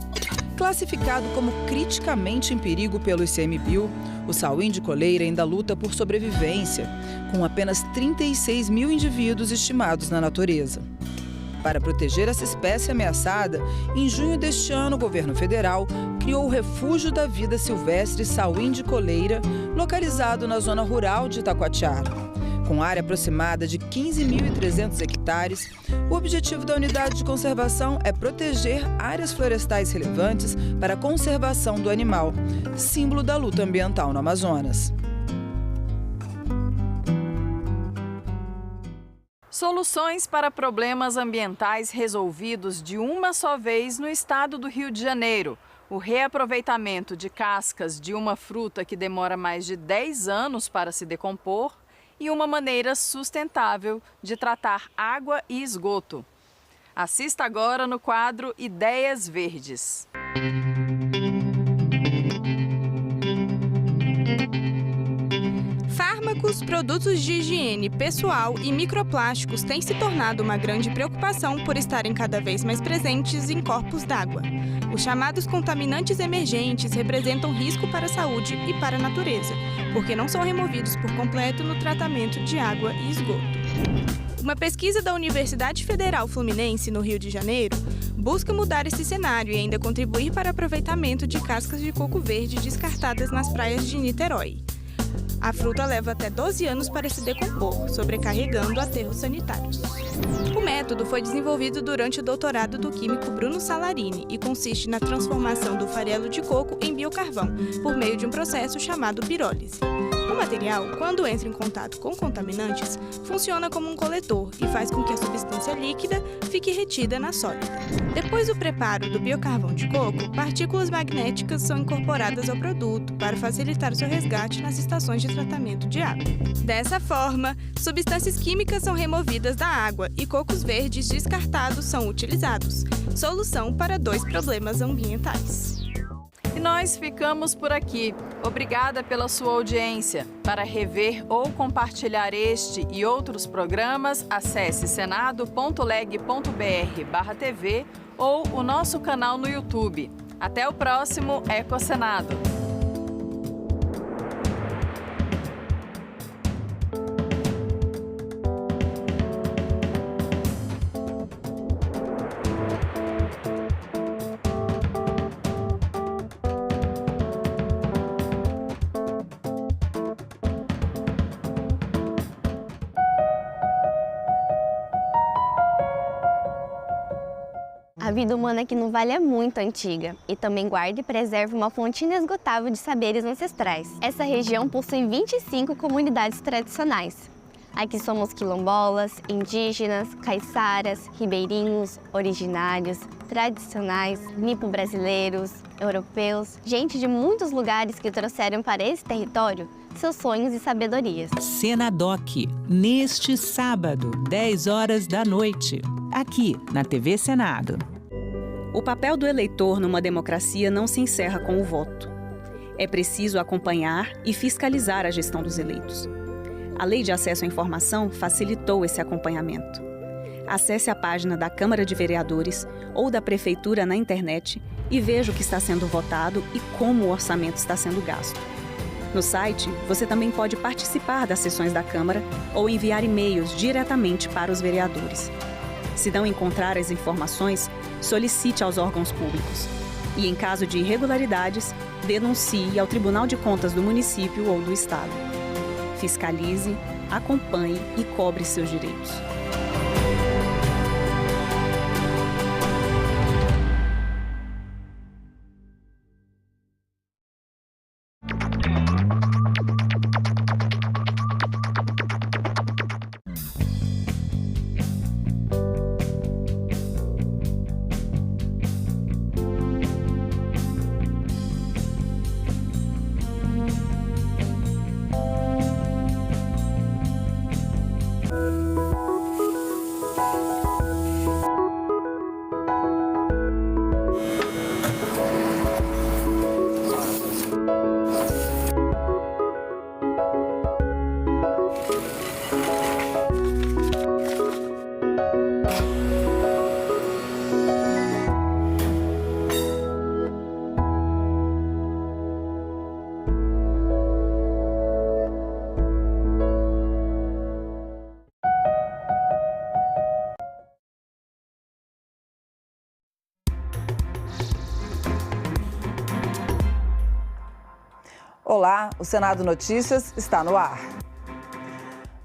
Classificado como criticamente em perigo pelo ICMBio, o sauim de coleira ainda luta por sobrevivência, com apenas 36 mil indivíduos estimados na natureza. Para proteger essa espécie ameaçada, em junho deste ano, o governo federal criou o Refúgio da Vida Silvestre Sauim de Coleira, localizado na zona rural de Itacoatiara. Com área aproximada de 15.300 hectares, o objetivo da unidade de conservação é proteger áreas florestais relevantes para a conservação do animal, símbolo da luta ambiental no Amazonas. Soluções para problemas ambientais resolvidos de uma só vez no estado do Rio de Janeiro. O reaproveitamento de cascas de uma fruta que demora mais de 10 anos para se decompor e uma maneira sustentável de tratar água e esgoto. Assista agora no quadro Ideias Verdes. Fármacos, produtos de higiene pessoal e microplásticos têm se tornado uma grande preocupação por estarem cada vez mais presentes em corpos d'água. Os chamados contaminantes emergentes representam risco para a saúde e para a natureza, porque não são removidos por completo no tratamento de água e esgoto. Uma pesquisa da Universidade Federal Fluminense, no Rio de Janeiro, busca mudar esse cenário e ainda contribuir para o aproveitamento de cascas de coco verde descartadas nas praias de Niterói. A fruta leva até 12 anos para se decompor, sobrecarregando aterros sanitários. O método foi desenvolvido durante o doutorado do químico Bruno Salarini e consiste na transformação do farelo de coco em biocarvão, por meio de um processo chamado pirólise. O material, quando entra em contato com contaminantes, funciona como um coletor e faz com que a substância líquida fique retida na sólida. Depois do preparo do biocarvão de coco, partículas magnéticas são incorporadas ao produto para facilitar o seu resgate nas estações de tratamento de água. Dessa forma, substâncias químicas são removidas da água e cocos verdes descartados são utilizados. Solução para 2 problemas ambientais. E nós ficamos por aqui. Obrigada pela sua audiência. Para rever ou compartilhar este e outros programas, acesse senado.leg.br/TV ou o nosso canal no YouTube. Até o próximo Ecosenado. A vida humana aqui no Vale é muito antiga e também guarda e preserva uma fonte inesgotável de saberes ancestrais. Essa região possui 25 comunidades tradicionais. Aqui somos quilombolas, indígenas, caiçaras, ribeirinhos, originários, tradicionais, nipo-brasileiros, europeus, gente de muitos lugares que trouxeram para esse território seus sonhos e sabedorias. Senadoc, neste sábado, 10 horas da noite, aqui na TV Senado. O papel do eleitor numa democracia não se encerra com o voto. É preciso acompanhar e fiscalizar a gestão dos eleitos. A Lei de Acesso à Informação facilitou esse acompanhamento. Acesse a página da Câmara de Vereadores ou da Prefeitura na internet e veja o que está sendo votado e como o orçamento está sendo gasto. No site, você também pode participar das sessões da Câmara ou enviar e-mails diretamente para os vereadores. Se não encontrar as informações, solicite aos órgãos públicos. E, em caso de irregularidades, denuncie ao Tribunal de Contas do município ou do estado. Fiscalize, acompanhe e cobre seus direitos. Olá, o Senado Notícias está no ar.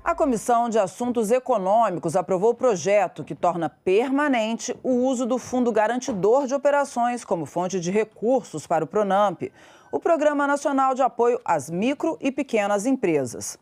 A Comissão de Assuntos Econômicos aprovou o projeto que torna permanente o uso do Fundo Garantidor de Operações como fonte de recursos para o PRONAMP, o Programa Nacional de Apoio às Micro e Pequenas Empresas.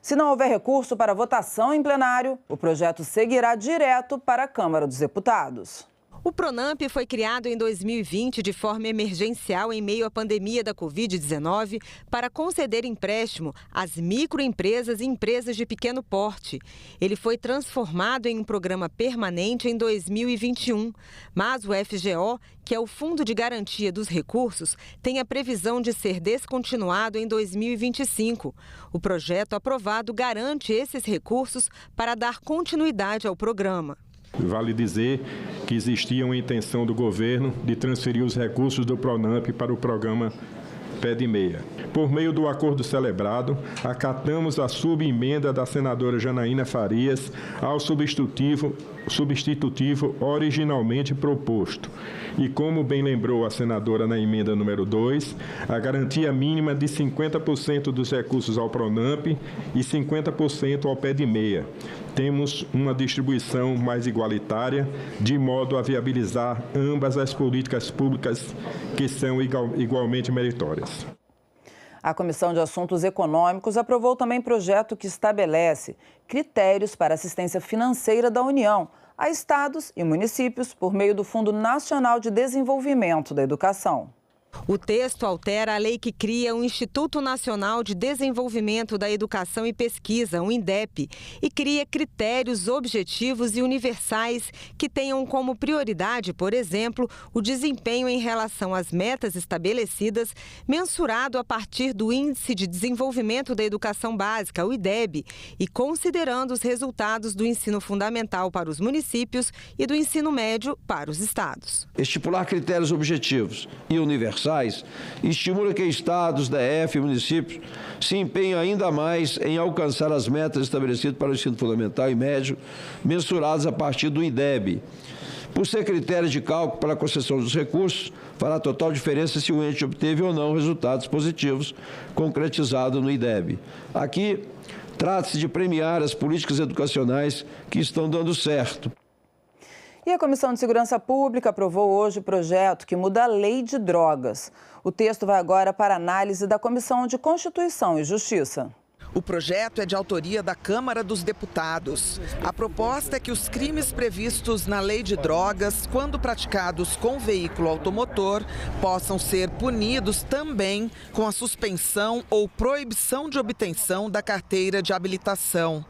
Se não houver recurso para votação em plenário, o projeto seguirá direto para a Câmara dos Deputados. O PRONAMP foi criado em 2020 de forma emergencial em meio à pandemia da Covid-19 para conceder empréstimo às microempresas e empresas de pequeno porte. Ele foi transformado em um programa permanente em 2021, mas o FGO, que é o Fundo de Garantia dos Recursos, tem a previsão de ser descontinuado em 2025. O projeto aprovado garante esses recursos para dar continuidade ao programa. Vale dizer que existia uma intenção do governo de transferir os recursos do PRONAMP para o programa PED Meia. Por meio do acordo celebrado, acatamos a subemenda da senadora Janaína Farias ao substitutivo originalmente proposto. E como bem lembrou a senadora na emenda número 2, a garantia mínima de 50% dos recursos ao PRONAMP e 50% ao PED Meia. Temos uma distribuição mais igualitária, de modo a viabilizar ambas as políticas públicas que são igualmente meritórias. A Comissão de Assuntos Econômicos aprovou também projeto que estabelece critérios para assistência financeira da União a estados e municípios por meio do Fundo Nacional de Desenvolvimento da Educação. O texto altera a lei que cria o Instituto Nacional de Desenvolvimento da Educação e Pesquisa, o INDEP, e cria critérios objetivos e universais que tenham como prioridade, por exemplo, o desempenho em relação às metas estabelecidas, mensurado a partir do Índice de Desenvolvimento da Educação Básica, o IDEB, e considerando os resultados do ensino fundamental para os municípios e do ensino médio para os estados. Estipular critérios objetivos e universais estimula que estados, DF e municípios se empenhem ainda mais em alcançar as metas estabelecidas para o ensino fundamental e médio, mensuradas a partir do IDEB. Por ser critério de cálculo para a concessão dos recursos, fará total diferença se o ente obteve ou não resultados positivos concretizados no IDEB. Aqui, trata-se de premiar as políticas educacionais que estão dando certo. E a Comissão de Segurança Pública aprovou hoje o projeto que muda a lei de drogas. O texto vai agora para análise da Comissão de Constituição e Justiça. O projeto é de autoria da Câmara dos Deputados. A proposta é que os crimes previstos na lei de drogas, quando praticados com veículo automotor, possam ser punidos também com a suspensão ou proibição de obtenção da carteira de habilitação.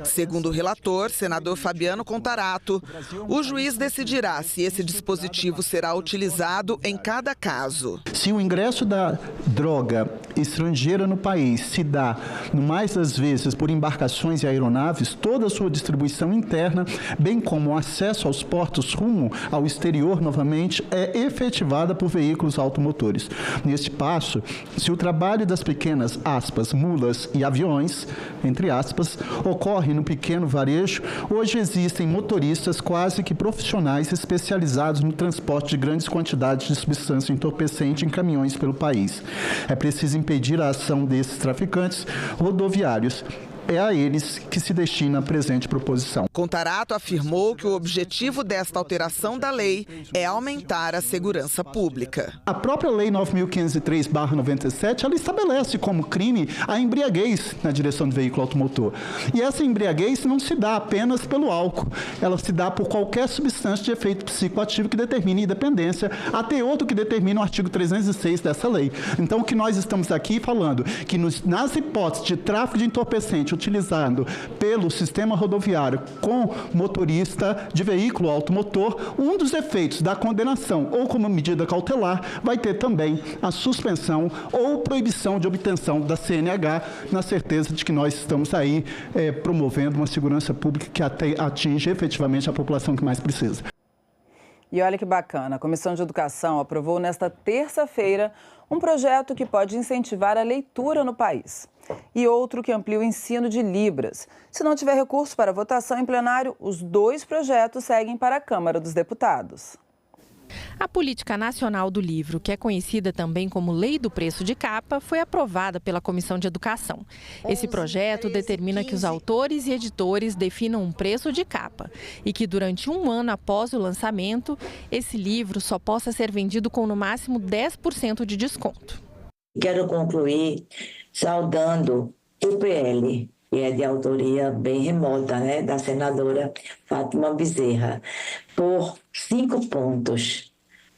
Segundo o relator, senador Fabiano Contarato, o juiz decidirá se esse dispositivo será utilizado em cada caso. Se o ingresso da droga estrangeira no país se dá, no mais das vezes, por embarcações e aeronaves, toda a sua distribuição interna, bem como o acesso aos portos rumo ao exterior, novamente, é efetivada por veículos automotores. Neste passo, se o trabalho das pequenas, aspas, mulas e aviões, entre aspas, ocorre no pequeno varejo, hoje existem motoristas quase que profissionais especializados no transporte de grandes quantidades de substância entorpecente em caminhões pelo país. É preciso impedir a ação desses traficantes rodoviários. É a eles que se destina a presente proposição. Contarato afirmou que o objetivo desta alteração da lei é aumentar a segurança pública. A própria Lei 9.503/97, ela estabelece como crime a embriaguez na direção do veículo automotor. E essa embriaguez não se dá apenas pelo álcool, ela se dá por qualquer substância de efeito psicoativo que determine independência, até outro que determina o artigo 306 dessa lei. Então, o que nós estamos aqui falando, que nas hipóteses de tráfico de entorpecente utilizado pelo sistema rodoviário com motorista de veículo automotor, um dos efeitos da condenação ou como medida cautelar vai ter também a suspensão ou proibição de obtenção da CNH, na certeza de que nós estamos aí promovendo uma segurança pública que atinge efetivamente a população que mais precisa. E olha que bacana, a Comissão de Educação aprovou nesta terça-feira um projeto que pode incentivar a leitura no país. E outro que amplia o ensino de Libras. Se não tiver recurso para votação em plenário, os dois projetos seguem para a Câmara dos Deputados. A Política Nacional do Livro, que é conhecida também como Lei do Preço de Capa, foi aprovada pela Comissão de Educação. Esse projeto determina que os autores e editores definam um preço de capa e que durante um ano após o lançamento, esse livro só possa ser vendido com no máximo 10% de desconto. Quero concluir saudando o PL, que é de autoria bem remota, da senadora Fátima Bezerra, por 5 pontos.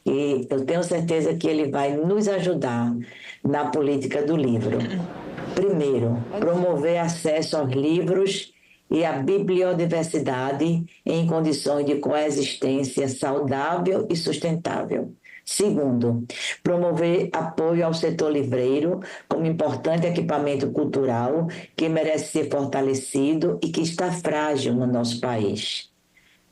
E eu tenho certeza que ele vai nos ajudar na política do livro. Primeiro, promover acesso aos livros e a bibliodiversidade em condições de coexistência saudável e sustentável. Segundo, promover apoio ao setor livreiro como importante equipamento cultural que merece ser fortalecido e que está frágil no nosso país.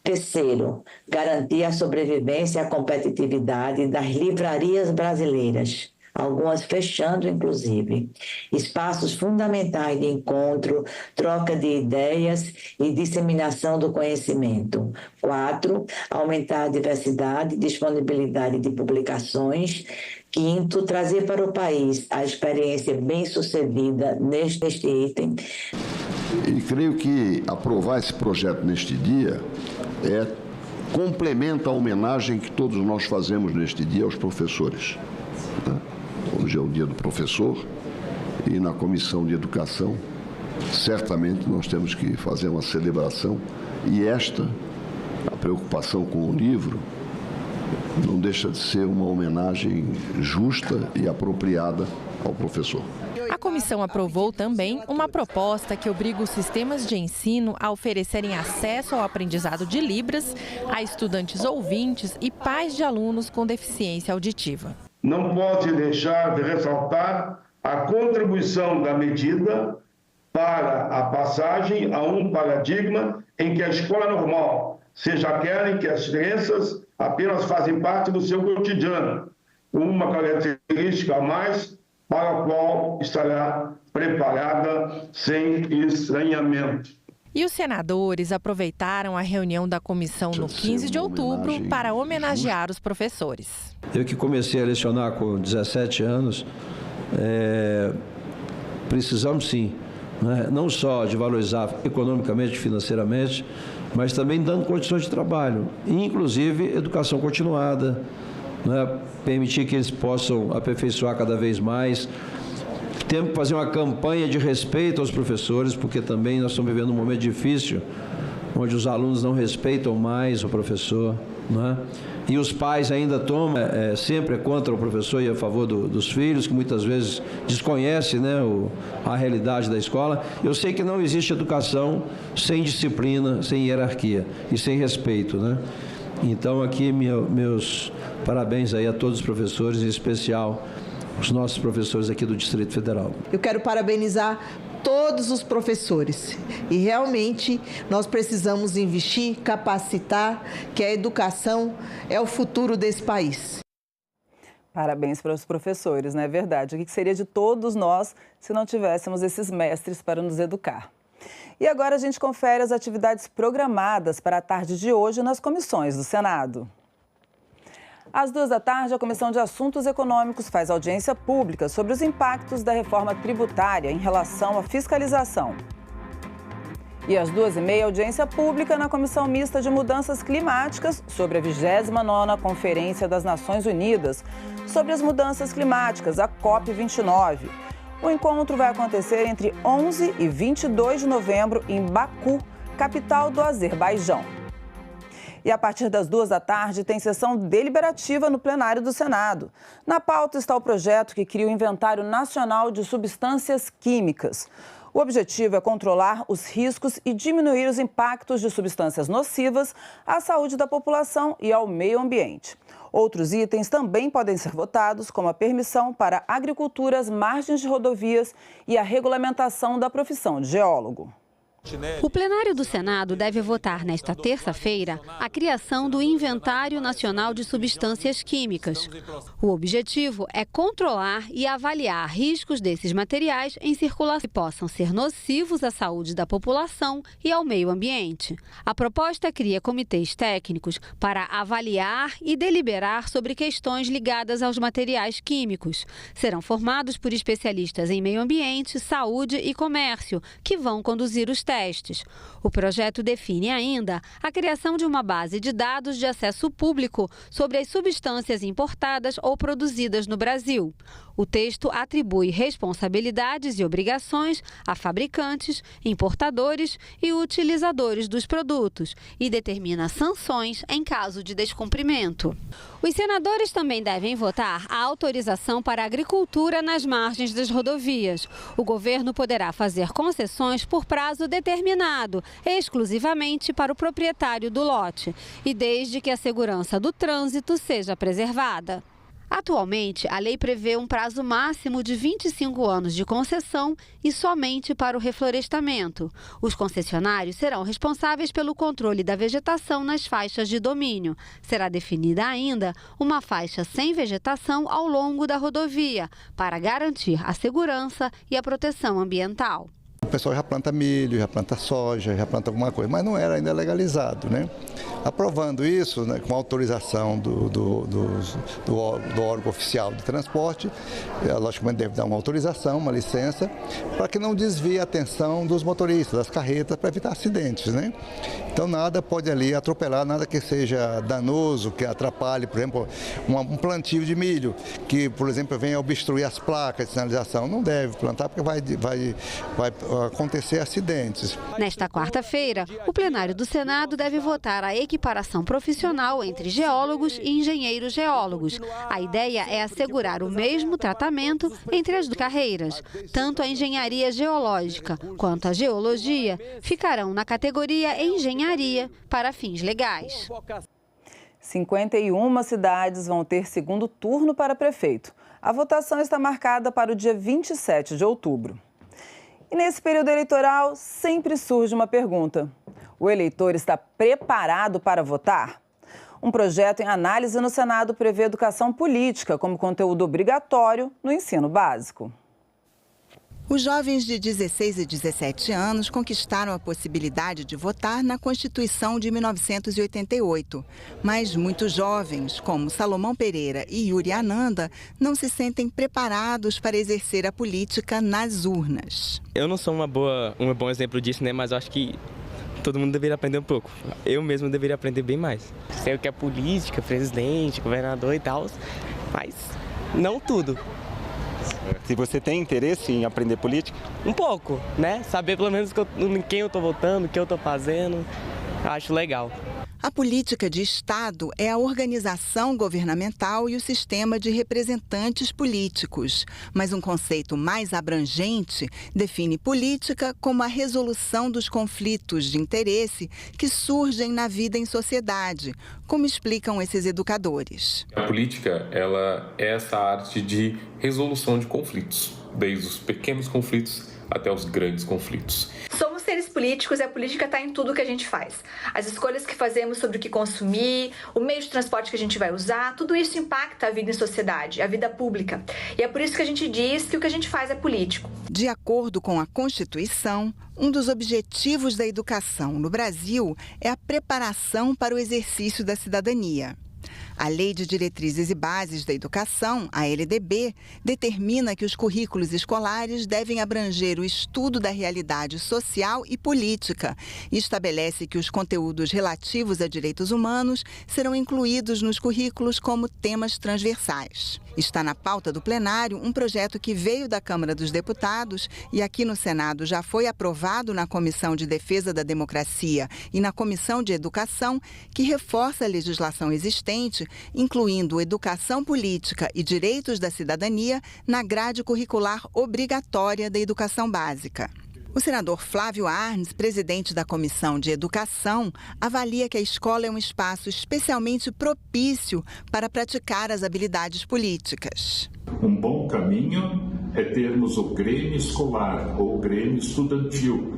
Terceiro, garantir a sobrevivência e a competitividade das livrarias brasileiras, algumas fechando, inclusive. Espaços fundamentais de encontro, troca de ideias e disseminação do conhecimento. 4, aumentar a diversidade e disponibilidade de publicações. 5, trazer para o país a experiência bem-sucedida neste item. E creio que aprovar esse projeto neste dia complementa a homenagem que todos nós fazemos neste dia aos professores. Hoje é o dia do professor e na Comissão de Educação, certamente nós temos que fazer uma celebração e a preocupação com o livro, não deixa de ser uma homenagem justa e apropriada ao professor. A comissão aprovou também uma proposta que obriga os sistemas de ensino a oferecerem acesso ao aprendizado de Libras a estudantes ouvintes e pais de alunos com deficiência auditiva. Não pode deixar de ressaltar a contribuição da medida para a passagem a um paradigma em que a escola normal seja aquela em que as crianças apenas fazem parte do seu cotidiano, uma característica a mais para a qual estará preparada sem estranhamento. E os senadores aproveitaram a reunião da comissão no 15 de outubro para homenagear os professores. Eu que comecei a lecionar com 17 anos, precisamos sim, não só de valorizar economicamente, financeiramente, mas também dando condições de trabalho, inclusive educação continuada, permitir que eles possam aperfeiçoar cada vez mais. Temos que fazer uma campanha de respeito aos professores, porque também nós estamos vivendo um momento difícil, onde os alunos não respeitam mais o professor, e os pais ainda tomam sempre contra o professor e a favor dos filhos, que muitas vezes desconhecem a realidade da escola. Eu sei que não existe educação sem disciplina, sem hierarquia e sem respeito, Então aqui meus parabéns aí a todos os professores, em especial os nossos professores aqui do Distrito Federal. Eu quero parabenizar todos os professores e realmente nós precisamos investir, capacitar, que a educação é o futuro desse país. Parabéns para os professores, não é verdade? O que seria de todos nós se não tivéssemos esses mestres para nos educar? E agora a gente confere as atividades programadas para a tarde de hoje nas comissões do Senado. Às 14h, a Comissão de Assuntos Econômicos faz audiência pública sobre os impactos da reforma tributária em relação à fiscalização. E às 14h30, audiência pública na Comissão Mista de Mudanças Climáticas sobre a 29ª Conferência das Nações Unidas sobre as Mudanças Climáticas, a COP29. O encontro vai acontecer entre 11 e 22 de novembro em Baku, capital do Azerbaijão. E a partir das 14h tem sessão deliberativa no plenário do Senado. Na pauta está o projeto que cria o Inventário Nacional de Substâncias Químicas. O objetivo é controlar os riscos e diminuir os impactos de substâncias nocivas à saúde da população e ao meio ambiente. Outros itens também podem ser votados, como a permissão para agricultura às margens de rodovias e a regulamentação da profissão de geólogo. O plenário do Senado deve votar nesta terça-feira a criação do Inventário Nacional de Substâncias Químicas. O objetivo é controlar e avaliar riscos desses materiais em circulação que possam ser nocivos à saúde da população e ao meio ambiente. A proposta cria comitês técnicos para avaliar e deliberar sobre questões ligadas aos materiais químicos. Serão formados por especialistas em meio ambiente, saúde e comércio, que vão conduzir os testes. O projeto define ainda a criação de uma base de dados de acesso público sobre as substâncias importadas ou produzidas no Brasil. O texto atribui responsabilidades e obrigações a fabricantes, importadores e utilizadores dos produtos e determina sanções em caso de descumprimento. Os senadores também devem votar a autorização para a agricultura nas margens das rodovias. O governo poderá fazer concessões por prazo determinado, exclusivamente para o proprietário do lote, e desde que a segurança do trânsito seja preservada. Atualmente, a lei prevê um prazo máximo de 25 anos de concessão e somente para o reflorestamento. Os concessionários serão responsáveis pelo controle da vegetação nas faixas de domínio. Será definida ainda uma faixa sem vegetação ao longo da rodovia, para garantir a segurança e a proteção ambiental. O pessoal já planta milho, já planta soja, já planta alguma coisa, mas não era ainda legalizado, né? Aprovando isso, né, com autorização do órgão oficial de transporte, logicamente deve dar uma autorização, uma licença, para que não desvie a atenção dos motoristas, das carretas, para evitar acidentes, né? Então nada pode ali atropelar, nada que seja danoso, que atrapalhe, por exemplo, um plantio de milho, que, por exemplo, venha obstruir as placas de sinalização. Não deve plantar porque vai acontecer acidentes. Nesta quarta-feira, o plenário do Senado deve votar a equiparação profissional entre geólogos e engenheiros geólogos. A ideia é assegurar o mesmo tratamento entre as duas carreiras. Tanto a engenharia geológica quanto a geologia ficarão na categoria engenharia para fins legais. 51 cidades vão ter segundo turno para prefeito. A votação está marcada para o dia 27 de outubro. E nesse período eleitoral, sempre surge uma pergunta. O eleitor está preparado para votar? Um projeto em análise no Senado prevê educação política como conteúdo obrigatório no ensino básico. Os jovens de 16 e 17 anos conquistaram a possibilidade de votar na Constituição de 1988. Mas muitos jovens, como Salomão Pereira e Yuri Ananda, não se sentem preparados para exercer a política nas urnas. Eu não sou um bom exemplo disso, né? Mas eu acho que todo mundo deveria aprender um pouco. Eu mesmo deveria aprender bem mais. Sei o que é política, presidente, governador e tal, mas não tudo. Se você tem interesse em aprender política? Um pouco, né? Saber pelo menos em quem eu estou votando, o que eu estou fazendo, eu acho legal. A política de Estado é a organização governamental e o sistema de representantes políticos. Mas um conceito mais abrangente define política como a resolução dos conflitos de interesse que surgem na vida em sociedade, como explicam esses educadores. A política, ela é essa arte de resolução de conflitos, desde os pequenos conflitos até os grandes conflitos. Somos seres políticos e a política está em tudo que a gente faz. As escolhas que fazemos sobre o que consumir, o meio de transporte que a gente vai usar, tudo isso impacta a vida em sociedade, a vida pública. E é por isso que a gente diz que o que a gente faz é político. De acordo com a Constituição, um dos objetivos da educação no Brasil é a preparação para o exercício da cidadania. A Lei de Diretrizes e Bases da Educação, a LDB, determina que os currículos escolares devem abranger o estudo da realidade social e política e estabelece que os conteúdos relativos a direitos humanos serão incluídos nos currículos como temas transversais. Está na pauta do plenário um projeto que veio da Câmara dos Deputados e aqui no Senado já foi aprovado na Comissão de Defesa da Democracia e na Comissão de Educação, que reforça a legislação existente, incluindo educação política e direitos da cidadania na grade curricular obrigatória da educação básica. O senador Flávio Arnes, presidente da Comissão de Educação, avalia que a escola é um espaço especialmente propício para praticar as habilidades políticas. Um bom caminho é termos o Grêmio escolar ou o Grêmio estudantil,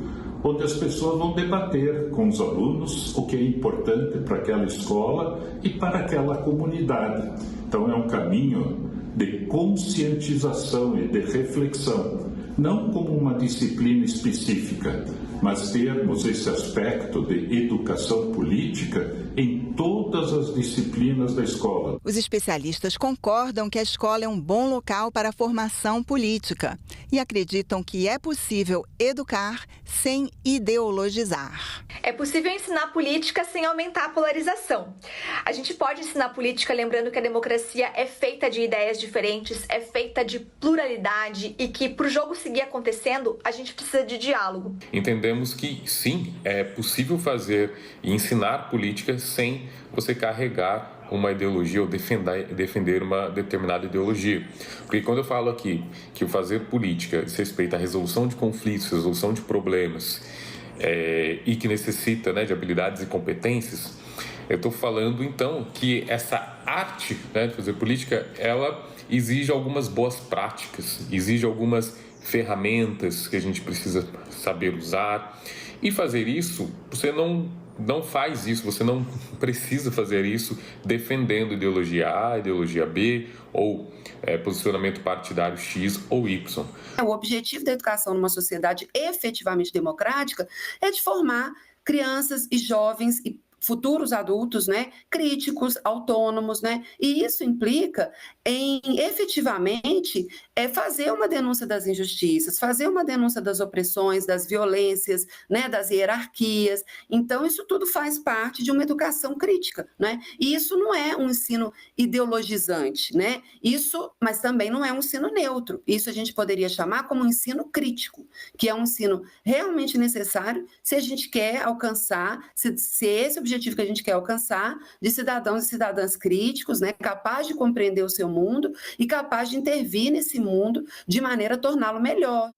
onde as pessoas vão debater com os alunos o que é importante para aquela escola e para aquela comunidade. Então, é um caminho de conscientização e de reflexão, não como uma disciplina específica, mas termos esse aspecto de educação política em todas as disciplinas da escola. Os especialistas concordam que a escola é um bom local para a formação política e acreditam que é possível educar sem ideologizar. É possível ensinar política sem aumentar a polarização. A gente pode ensinar política lembrando que a democracia é feita de ideias diferentes, é feita de pluralidade e que, para o jogo seguir acontecendo, a gente precisa de diálogo. Entendemos que, sim, é possível fazer e ensinar política sem você carregar uma ideologia ou defender uma determinada ideologia. Porque quando eu falo aqui que o fazer política diz respeito à resolução de conflitos, resolução de problemas, e que necessita, né, de habilidades e competências, eu estou falando, então, que essa arte, né, de fazer política, ela exige algumas boas práticas, exige algumas ferramentas que a gente precisa saber usar. E fazer isso, você não faz isso, você não precisa fazer isso defendendo ideologia A, ideologia B ou posicionamento partidário X ou Y. O objetivo da educação numa sociedade efetivamente democrática é de formar crianças e jovens e futuros adultos, né, críticos, autônomos, né, e isso implica em efetivamente fazer uma denúncia das injustiças, fazer uma denúncia das opressões, das violências, né, das hierarquias. Então, isso tudo faz parte de uma educação crítica, né, e isso não é um ensino ideologizante, né, mas também não é um ensino neutro. Isso a gente poderia chamar como um ensino crítico, que é um ensino realmente necessário se a gente quer alcançar, se esse objetivo que a gente quer alcançar, de cidadãos e cidadãs críticos, né, capazes de compreender o seu mundo e capazes de intervir nesse mundo de maneira a torná-lo melhor.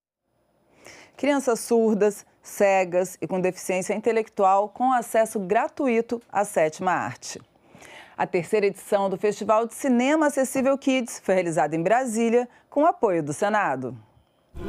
Crianças surdas, cegas e com deficiência intelectual com acesso gratuito à sétima arte. A terceira edição do Festival de Cinema Acessível Kids foi realizada em Brasília com o apoio do Senado.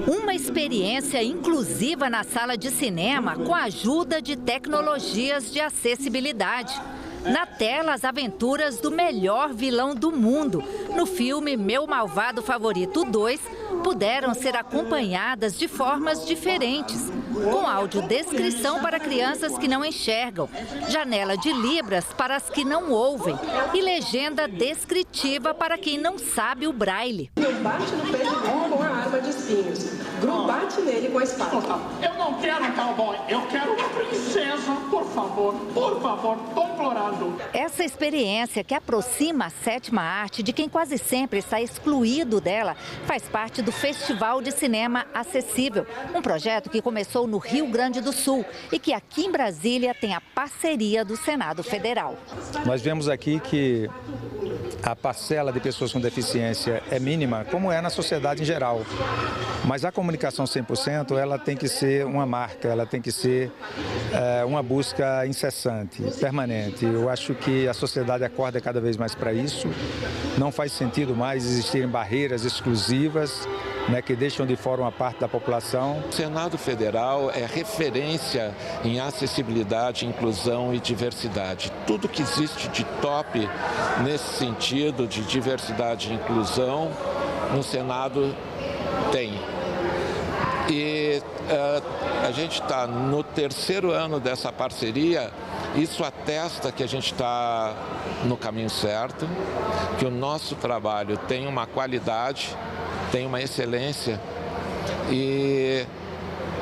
Uma experiência inclusiva na sala de cinema com a ajuda de tecnologias de acessibilidade. Na tela, as aventuras do melhor vilão do mundo. No filme Meu Malvado Favorito 2, puderam ser acompanhadas de formas diferentes, com audiodescrição para crianças que não enxergam, janela de libras para as que não ouvem e legenda descritiva para quem não sabe o braille. Não bate no peito com a arma de espinhos. Gru bate nele com a espada. Eu não quero um cowboy, eu quero uma princesa, por favor, tô implorando. Essa experiência que aproxima a sétima arte de quem quase sempre está excluído dela faz parte do Festival de Cinema Acessível, um projeto que começou no Rio Grande do Sul e que aqui em Brasília tem a parceria do Senado Federal. Nós vemos aqui que a parcela de pessoas com deficiência é mínima, como é na sociedade em geral. Mas a comunicação 100%, ela tem que ser uma marca, ela tem que ser uma busca incessante, permanente. Eu acho que a sociedade acorda cada vez mais para isso. Não faz sentido mais existirem barreiras exclusivas, né, que deixam de fora uma parte da população. O Senado Federal é referência em acessibilidade, inclusão e diversidade. Tudo que existe de top nesse sentido de diversidade e inclusão, no Senado tem. E a gente está no terceiro ano dessa parceria. Isso atesta que a gente está no caminho certo, que o nosso trabalho tem uma qualidade, tem uma excelência e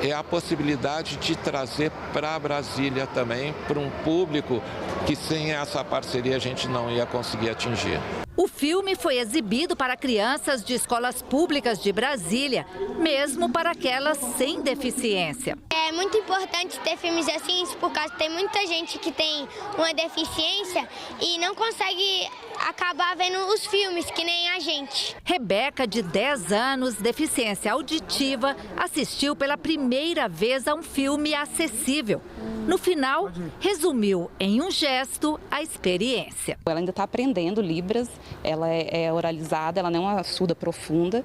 é a possibilidade de trazer para Brasília também, para um público que sem essa parceria a gente não ia conseguir atingir. O filme foi exibido para crianças de escolas públicas de Brasília, mesmo para aquelas sem deficiência. É muito importante ter filmes assim, por causa que tem muita gente que tem uma deficiência e não consegue acabar vendo os filmes, que nem a gente. Rebeca, de 10 anos, deficiência auditiva, assistiu pela primeira vez a um filme acessível. No final, resumiu em um gesto a experiência. Ela ainda está aprendendo Libras, ela é oralizada, ela não é uma surda profunda,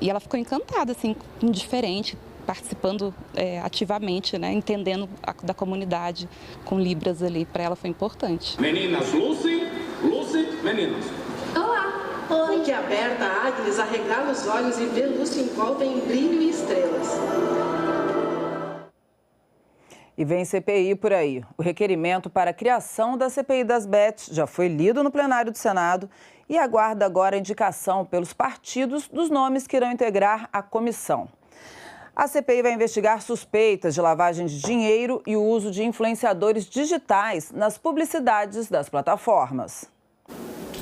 e ela ficou encantada, assim, indiferente, participando ativamente, né, entendendo da comunidade com Libras ali, para ela foi importante. Meninas, Lucy, meninas. Olá! Fique aberta, Agnes, arregala os olhos e vê Lúcia em volta em brilho e estrelas. E vem CPI por aí. O requerimento para a criação da CPI das bets já foi lido no plenário do Senado e aguarda agora a indicação pelos partidos dos nomes que irão integrar a comissão. A CPI vai investigar suspeitas de lavagem de dinheiro e o uso de influenciadores digitais nas publicidades das plataformas.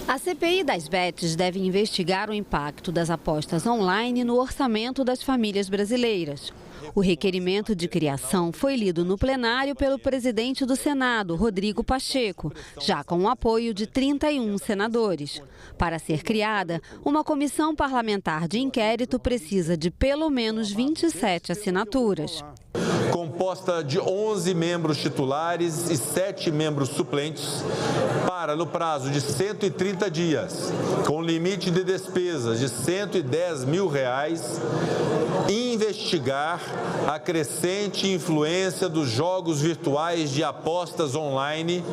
A CPI das bets deve investigar o impacto das apostas online no orçamento das famílias brasileiras. O requerimento de criação foi lido no plenário pelo presidente do Senado, Rodrigo Pacheco, já com o apoio de 31 senadores. Para ser criada, uma comissão parlamentar de inquérito precisa de pelo menos 27 assinaturas. Composta de 11 membros titulares e 7 membros suplentes, para, no prazo de 130 dias, com limite de despesas de R$110 mil, investigar a crescente influência dos jogos virtuais de apostas online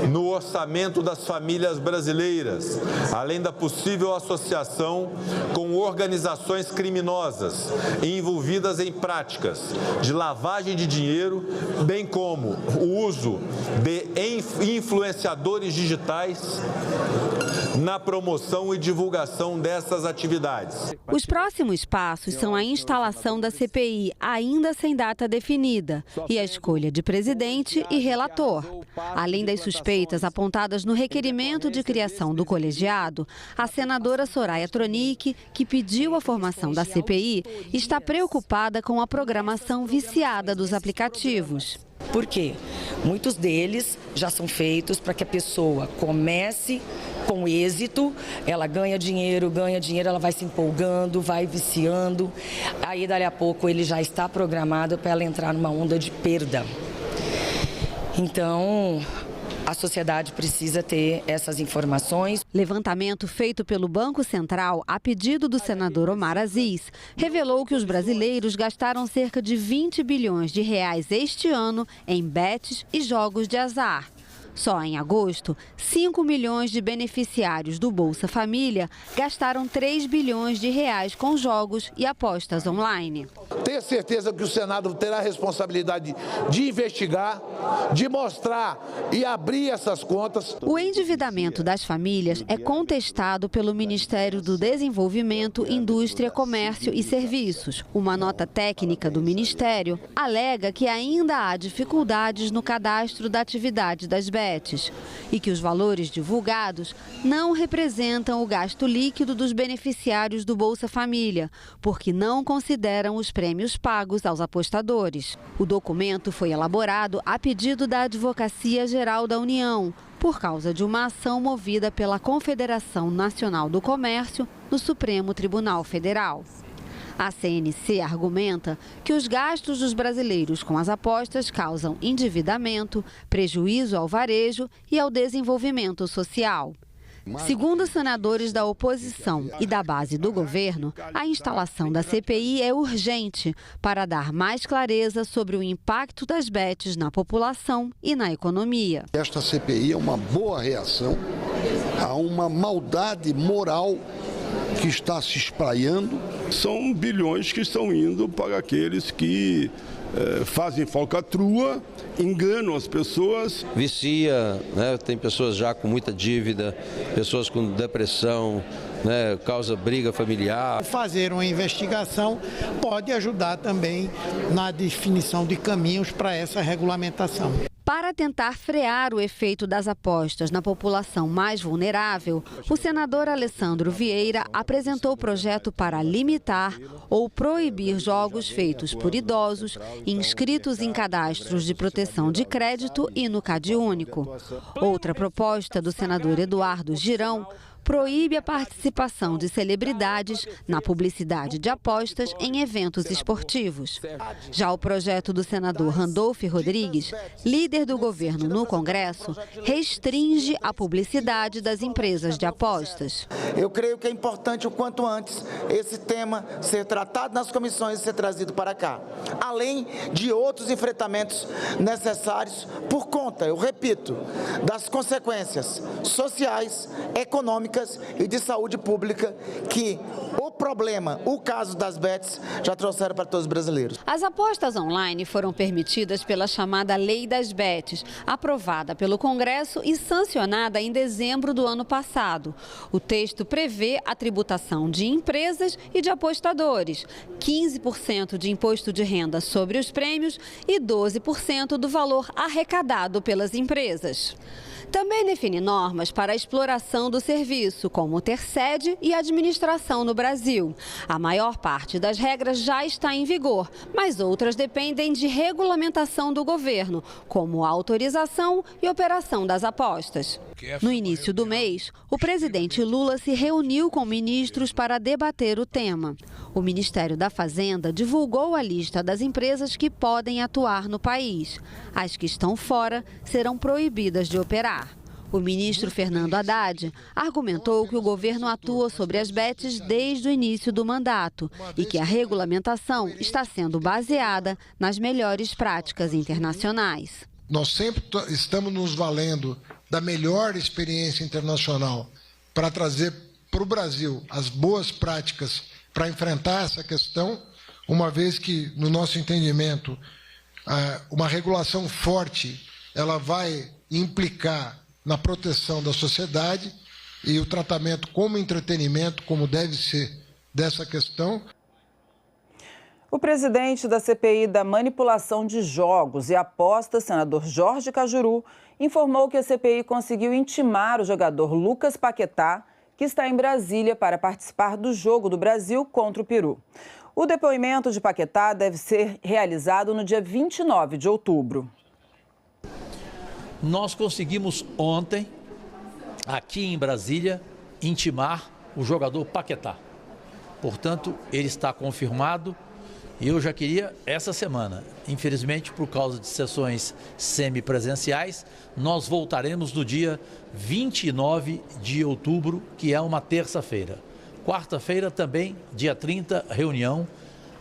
no orçamento das famílias brasileiras, além da possível associação com organizações criminosas envolvidas em práticas de lavagem de dinheiro, bem como o uso de influenciadores digitais na promoção e divulgação dessas atividades. Os próximos passos são a instalação da CPI, ainda sem data definida, e a escolha de presidente e relator. Além das suspeitas apontadas no requerimento de criação do colegiado, a senadora Soraya Tronic, que pediu a formação da CPI, está preocupada com a programação viciada dos aplicativos. Por quê? Muitos deles já são feitos para que a pessoa comece com êxito, ela ganha dinheiro, ela vai se empolgando, vai viciando, aí dali a pouco ele já está programado para ela entrar numa onda de perda. Então, a sociedade precisa ter essas informações. Levantamento feito pelo Banco Central a pedido do senador Omar Aziz revelou que os brasileiros gastaram cerca de 20 bilhões de reais este ano em bets e jogos de azar. Só em agosto, 5 milhões de beneficiários do Bolsa Família gastaram 3 bilhões de reais com jogos e apostas online. Tenho certeza que o Senado terá a responsabilidade de investigar, de mostrar e abrir essas contas. O endividamento das famílias é contestado pelo Ministério do Desenvolvimento, Indústria, Comércio e Serviços. Uma nota técnica do Ministério alega que ainda há dificuldades no cadastro da atividade das bets e que os valores divulgados não representam o gasto líquido dos beneficiários do Bolsa Família, porque não consideram os prêmios pagos aos apostadores. O documento foi elaborado a pedido da Advocacia Geral da União, por causa de uma ação movida pela Confederação Nacional do Comércio no Supremo Tribunal Federal. A CNC argumenta que os gastos dos brasileiros com as apostas causam endividamento, prejuízo ao varejo e ao desenvolvimento social. Segundo senadores da oposição e da base do governo, a instalação da CPI é urgente para dar mais clareza sobre o impacto das bets na população e na economia. Esta CPI é uma boa reação a uma maldade moral que está se espraiando. São bilhões que estão indo para aqueles que fazem falcatrua, enganam as pessoas. Vicia, né? Tem pessoas já com muita dívida, pessoas com depressão, né? Causa briga familiar. Fazer uma investigação pode ajudar também na definição de caminhos para essa regulamentação. Para tentar frear o efeito das apostas na população mais vulnerável, o senador Alessandro Vieira apresentou o projeto para limitar ou proibir jogos feitos por idosos inscritos em cadastros de proteção de crédito e no CadÚnico. Outra proposta do senador Eduardo Girão proíbe a participação de celebridades na publicidade de apostas em eventos esportivos. Já o projeto do senador Randolph Rodrigues, líder do governo no Congresso, restringe a publicidade das empresas de apostas. Eu creio que é importante o quanto antes esse tema ser tratado nas comissões e ser trazido para cá, além de outros enfrentamentos necessários por conta, eu repito, das consequências sociais, econômicas e de saúde pública que o problema, o caso das bets, já trouxeram para todos os brasileiros. As apostas online foram permitidas pela chamada Lei das Bets, aprovada pelo Congresso e sancionada em dezembro do ano passado. O texto prevê a tributação de empresas e de apostadores, 15% de imposto de renda sobre os prêmios e 12% do valor arrecadado pelas empresas. Também define normas para a exploração do serviço, como ter sede e administração no Brasil. A maior parte das regras já está em vigor, mas outras dependem de regulamentação do governo, como a autorização e operação das apostas. No início do mês, o presidente Lula se reuniu com ministros para debater o tema. O Ministério da Fazenda divulgou a lista das empresas que podem atuar no país. As que estão fora serão proibidas de operar. O ministro Fernando Haddad argumentou que o governo atua sobre as bets desde o início do mandato e que a regulamentação está sendo baseada nas melhores práticas internacionais. Nós sempre estamos nos valendo da melhor experiência internacional para trazer para o Brasil as boas práticas para enfrentar essa questão, uma vez que, no nosso entendimento, uma regulação forte ela vai implicar na proteção da sociedade e o tratamento como entretenimento, como deve ser dessa questão. O presidente da CPI da manipulação de jogos e apostas, senador Jorge Cajuru, informou que a CPI conseguiu intimar o jogador Lucas Paquetá, que está em Brasília para participar do jogo do Brasil contra o Peru. O depoimento de Paquetá deve ser realizado no dia 29 de outubro. Nós conseguimos ontem, aqui em Brasília, intimar o jogador Paquetá. Portanto, ele está confirmado e eu já queria essa semana. Infelizmente, por causa de sessões semipresenciais, nós voltaremos no dia 29 de outubro, que é uma terça-feira. Quarta-feira também, dia 30, reunião.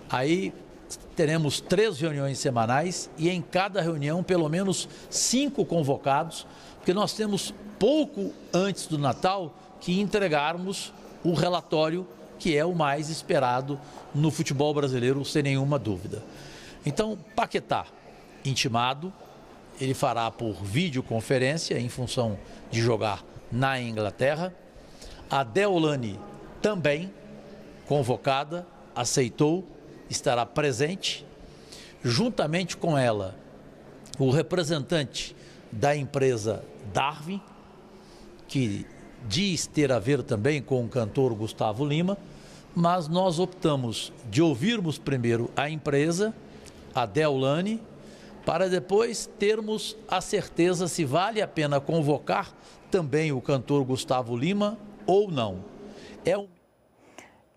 Aí teremos 3 reuniões semanais e em cada reunião pelo menos 5 convocados, porque nós temos pouco antes do Natal que entregarmos o relatório que é o mais esperado no futebol brasileiro, sem nenhuma dúvida. Então, Paquetá, intimado, ele fará por videoconferência em função de jogar na Inglaterra. A Deolane também convocada, aceitou, estará presente. Juntamente com ela, o representante da empresa Darwin, que diz ter a ver também com o cantor Gustavo Lima, mas nós optamos de ouvirmos primeiro a empresa, a Deolane, para depois termos a certeza se vale a pena convocar também o cantor Gustavo Lima ou não.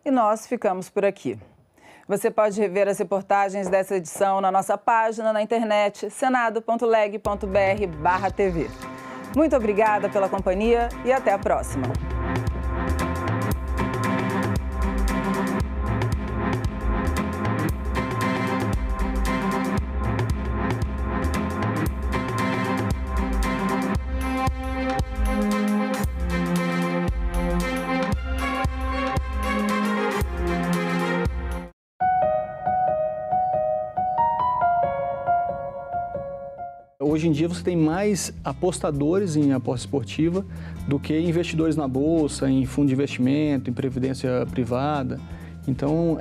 E nós ficamos por aqui. Você pode rever as reportagens dessa edição na nossa página na internet senado.leg.br/TV. Muito obrigada pela companhia e até a próxima. Hoje em dia você tem mais apostadores em aposta esportiva do que investidores na bolsa, em fundo de investimento, em previdência privada. Então,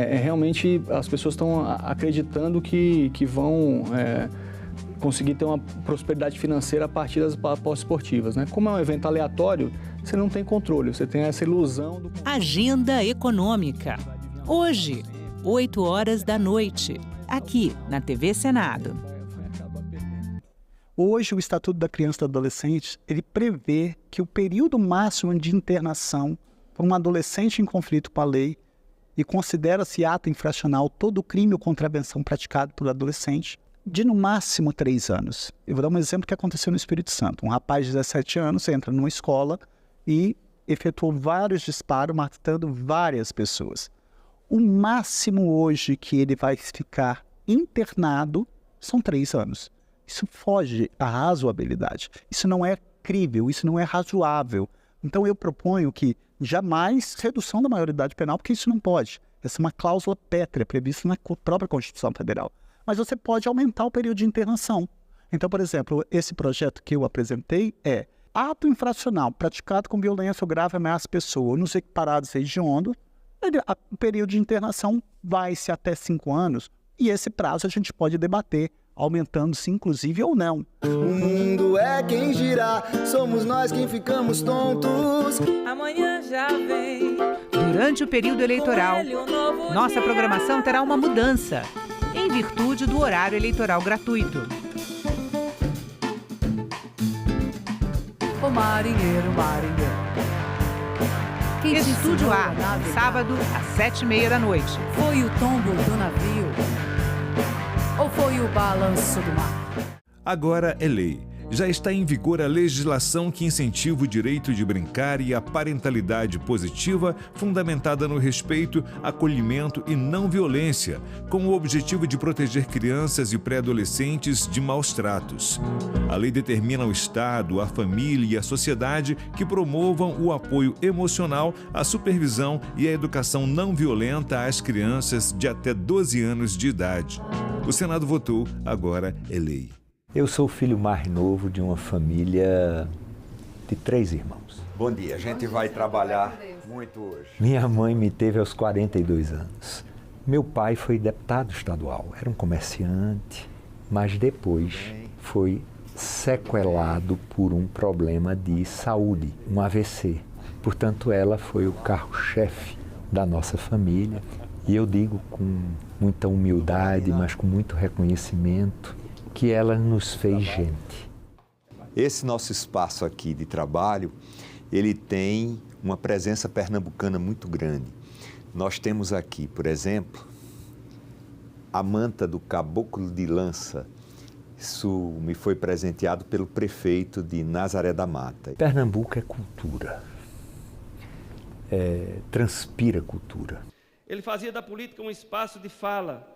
realmente as pessoas estão acreditando que vão conseguir ter uma prosperidade financeira a partir das apostas esportivas, né? Como é um evento aleatório, você não tem controle, você tem essa ilusão do... Agenda Econômica. Hoje, 8h, aqui na TV Senado. Hoje, o Estatuto da Criança e do Adolescente, ele prevê que o período máximo de internação para um adolescente em conflito com a lei, e considera-se ato infracional todo crime ou contravenção praticado por adolescente, de no máximo 3 anos. Eu vou dar um exemplo que aconteceu no Espírito Santo. Um rapaz de 17 anos entra numa escola e efetuou vários disparos, matando várias pessoas. O máximo hoje que ele vai ficar internado são 3 anos. Isso foge à razoabilidade. Isso não é crível, isso não é razoável. Então eu proponho que jamais redução da maioridade penal, porque isso não pode. Essa é uma cláusula pétrea prevista na própria Constituição Federal. Mas você pode aumentar o período de internação. Então, por exemplo, esse projeto que eu apresentei é ato infracional praticado com violência ou grave ameaça à pessoa nos equiparados hediondos, o período de internação vai-se até 5 anos, e esse prazo a gente pode debater, aumentando-se inclusive ou não. O mundo é quem gira, somos nós quem ficamos tontos. Amanhã já vem. Durante o período eleitoral, nossa programação terá uma mudança, em virtude do horário eleitoral gratuito. O marinheiro, marinheiro. Estúdio A, sábado às 7h30 da noite. Foi o tombo do navio? Ou foi o balanço do mar? Agora é lei. Já está em vigor a legislação que incentiva o direito de brincar e a parentalidade positiva fundamentada no respeito, acolhimento e não violência, com o objetivo de proteger crianças e pré-adolescentes de maus tratos. A lei determina ao Estado, à família e à sociedade que promovam o apoio emocional, a supervisão e a educação não violenta às crianças de até 12 anos de idade. O Senado votou, agora é lei. Eu sou o filho mais novo de uma família de 3 irmãos. Bom dia, a gente vai trabalhar muito hoje. Minha mãe me teve aos 42 anos. Meu pai foi deputado estadual, era um comerciante, mas depois foi sequelado por um problema de saúde, um AVC. Portanto, ela foi o carro-chefe da nossa família. E eu digo com muita humildade, mas com muito reconhecimento, que ela nos fez gente. Esse nosso espaço aqui de trabalho, ele tem uma presença pernambucana muito grande. Nós temos aqui, por exemplo, a manta do Caboclo de Lança. Isso me foi presenteado pelo prefeito de Nazaré da Mata. Pernambuco é cultura, transpira cultura. Ele fazia da política um espaço de fala,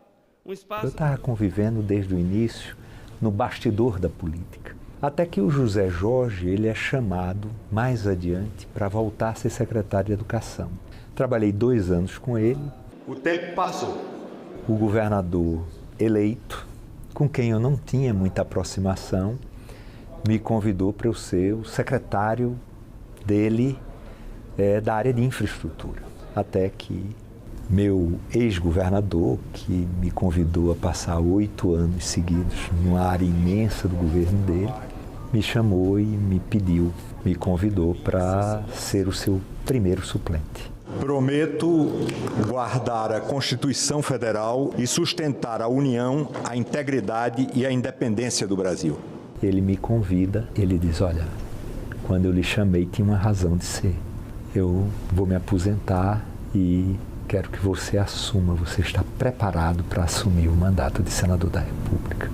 um espaço... Eu estava convivendo desde o início no bastidor da política, até que o José Jorge ele é chamado mais adiante para voltar a ser secretário de Educação. Trabalhei 2 anos com ele. O tempo passou. O governador eleito, com quem eu não tinha muita aproximação, me convidou para eu ser o secretário dele da área de infraestrutura, até que meu ex-governador, que me convidou a passar 8 anos seguidos numa área imensa do governo dele, me chamou e me convidou para ser o seu primeiro suplente. Prometo guardar a Constituição Federal e sustentar a união, a integridade e a independência do Brasil. Ele me convida, ele diz, olha, quando eu lhe chamei tinha uma razão de ser. Eu vou me aposentar e quero que você assuma, você está preparado para assumir o mandato de senador da República.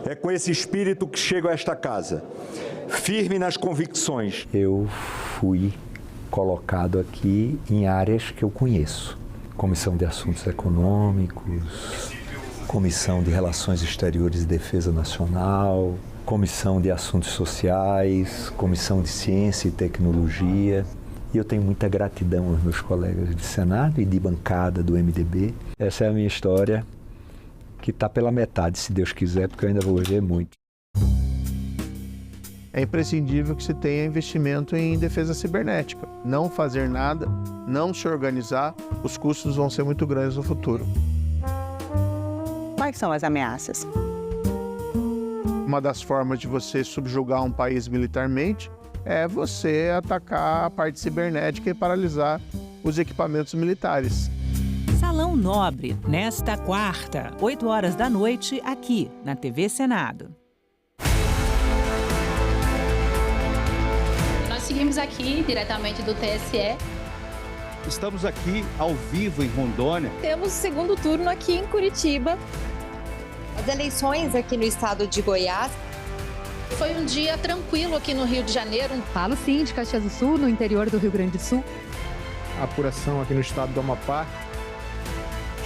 É com esse espírito que chego a esta casa, firme nas convicções. Eu fui colocado aqui em áreas que eu conheço. Comissão de Assuntos Econômicos, Comissão de Relações Exteriores e Defesa Nacional, Comissão de Assuntos Sociais, Comissão de Ciência e Tecnologia. E eu tenho muita gratidão aos meus colegas de Senado e de bancada do MDB. Essa é a minha história, que está pela metade, se Deus quiser, porque eu ainda vou viver muito. É imprescindível que se tenha investimento em defesa cibernética. Não fazer nada, não se organizar, os custos vão ser muito grandes no futuro. Quais são as ameaças? Uma das formas de você subjugar um país militarmente é você atacar a parte cibernética e paralisar os equipamentos militares. Salão Nobre, nesta quarta, 8 horas da noite, aqui na TV Senado. seguimos aqui diretamente do TSE. Estamos aqui ao vivo em Rondônia. Temos o segundo turno aqui em Curitiba. As eleições aqui no estado de Goiás. Foi um dia tranquilo aqui no Rio de Janeiro. Falo sim de Caxias do Sul, no interior do Rio Grande do Sul. Apuração aqui no estado do Amapá.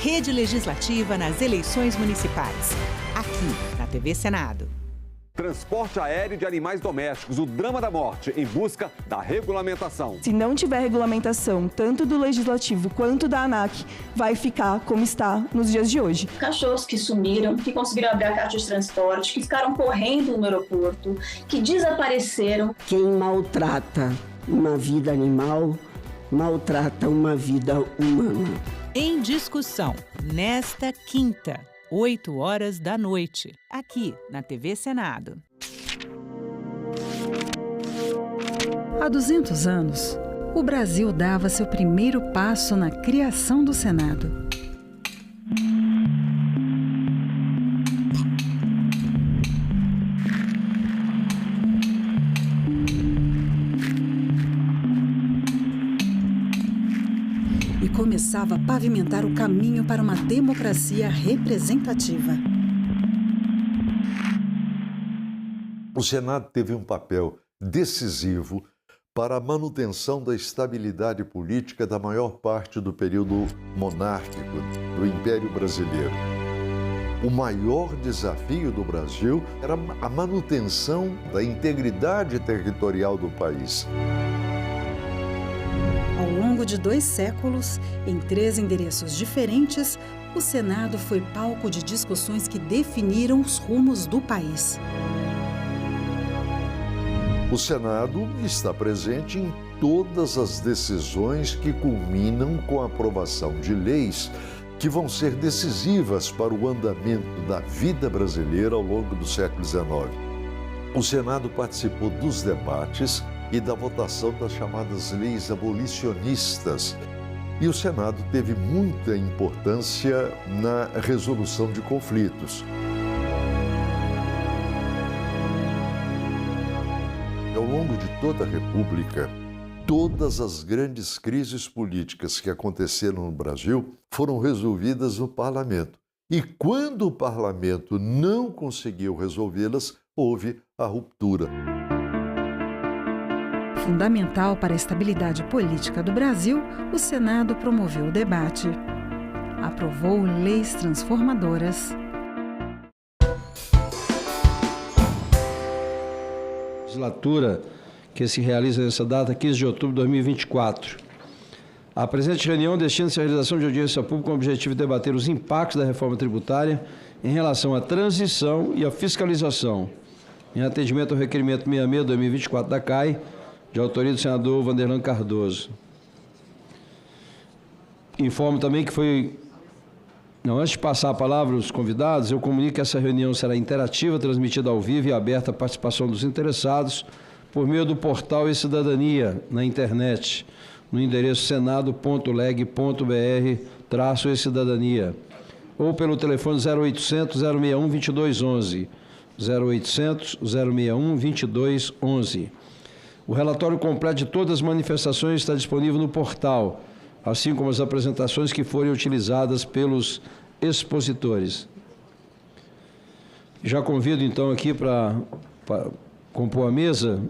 Rede Legislativa nas eleições municipais. Aqui, na TV Senado. Transporte aéreo de animais domésticos, o drama da morte, em busca da regulamentação. Se não tiver regulamentação, tanto do Legislativo quanto da ANAC, vai ficar como está nos dias de hoje. Cachorros que sumiram, que conseguiram abrir a caixa de transporte, que ficaram correndo no aeroporto, que desapareceram. Quem maltrata uma vida animal, maltrata uma vida humana. Em discussão, nesta quinta, 20h, aqui na TV Senado. Há 200 anos, o Brasil dava seu primeiro passo na criação do Senado. E começava a pavimentar o caminho para uma democracia representativa. O Senado teve um papel decisivo para a manutenção da estabilidade política da maior parte do período monárquico do Império Brasileiro. O maior desafio do Brasil era a manutenção da integridade territorial do país. Ao longo de 2 séculos, em 3 endereços diferentes, o Senado foi palco de discussões que definiram os rumos do país. O Senado está presente em todas as decisões que culminam com a aprovação de leis que vão ser decisivas para o andamento da vida brasileira ao longo do século XIX. O Senado participou dos debates e da votação das chamadas leis abolicionistas. E o Senado teve muita importância na resolução de conflitos. Ao longo de toda a República, todas as grandes crises políticas que aconteceram no Brasil foram resolvidas no Parlamento. E quando o Parlamento não conseguiu resolvê-las, houve a ruptura. Fundamental para a estabilidade política do Brasil, o Senado promoveu o debate, aprovou leis transformadoras. Legislatura que se realiza nessa data, 15 de outubro de 2024. A presente reunião destina-se à realização de audiência pública com o objetivo de debater os impactos da reforma tributária em relação à transição e à fiscalização, em atendimento ao requerimento 66/2024 da CAI, de autoria do senador Vanderlan Cardoso. Informo também que foi... antes de passar a palavra aos convidados, eu comunico que essa reunião será interativa, transmitida ao vivo e aberta à participação dos interessados por meio do portal E-Cidadania, na internet, no endereço senado.leg.br/e-cidadania, ou pelo telefone 0800 061 2211, 0800 061 2211. O relatório completo de todas as manifestações está disponível no portal, assim como as apresentações que forem utilizadas pelos expositores. Já convido, então, aqui para compor a mesa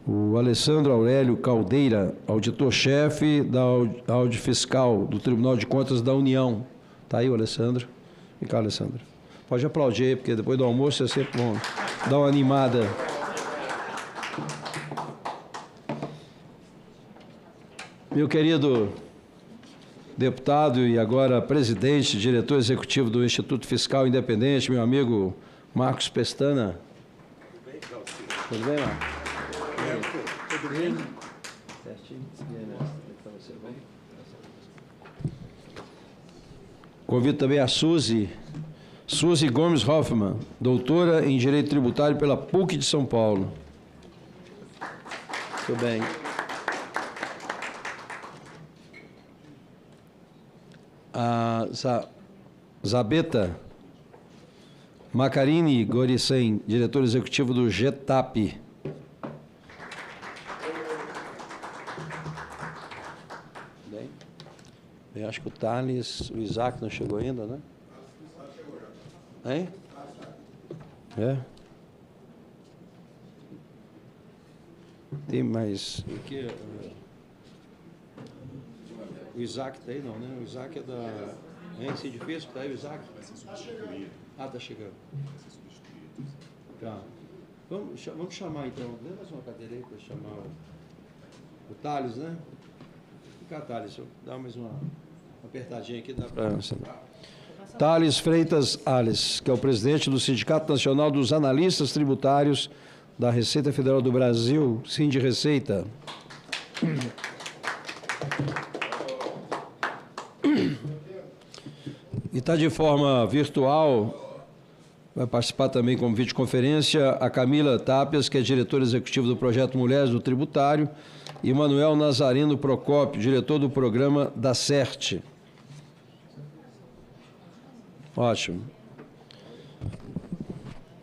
o Alessandro Aurélio Caldeira, auditor-chefe da Auditoria Fiscal do Tribunal de Contas da União. Está aí o Alessandro? Vem cá, Alessandro. Pode aplaudir, porque depois do almoço é sempre bom dar uma animada. Meu querido deputado e agora presidente, diretor executivo do Instituto Fiscal Independente, meu amigo Marcos Pestana. Tudo bem, Marcos? Tudo bem? Certinho? Convido também a Suzy Gomes Hoffmann, doutora em Direito Tributário pela PUC de São Paulo. Tudo bem. A Zabeta Macarini Goricem, diretor executivo do GETAP. Bem, acho que o Thales, o Isaac não chegou ainda, né? Hein? É? Tem mais... O Isaac está aí, não, né? O Isaac é da... É esse edifício que está aí, o Isaac? Vai ser substituído. Ah, está chegando. Vai ser substituído. Tá. Vamos chamar, então. Dê mais uma cadeira aí para chamar o Thales, né? Fica, Thales. Eu dar mais uma apertadinha aqui. Dá para... Thales Freitas Ales, que é o presidente do Sindicato Nacional dos Analistas Tributários da Receita Federal do Brasil, Sindireceita. E está de forma virtual, vai participar também como videoconferência a Camila Tapias, que é diretora executiva do Projeto Mulheres do Tributário, e Manuel Nazarino Procópio, diretor do programa da CERT. Ótimo.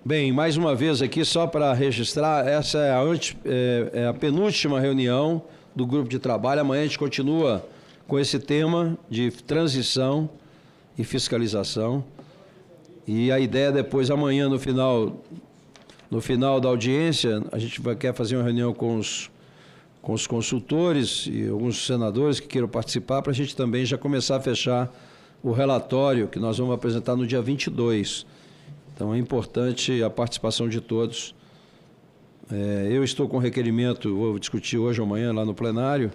Bem, mais uma vez aqui, só para registrar, essa é a penúltima reunião do grupo de trabalho. Amanhã a gente continua com esse tema de transição e fiscalização. E a ideia depois, amanhã, no final da audiência, a gente quer fazer uma reunião com os consultores e alguns senadores que queiram participar, para a gente também já começar a fechar o relatório que nós vamos apresentar no dia 22. Então, é importante a participação de todos. Eu estou com requerimento, vou discutir hoje ou amanhã lá no plenário,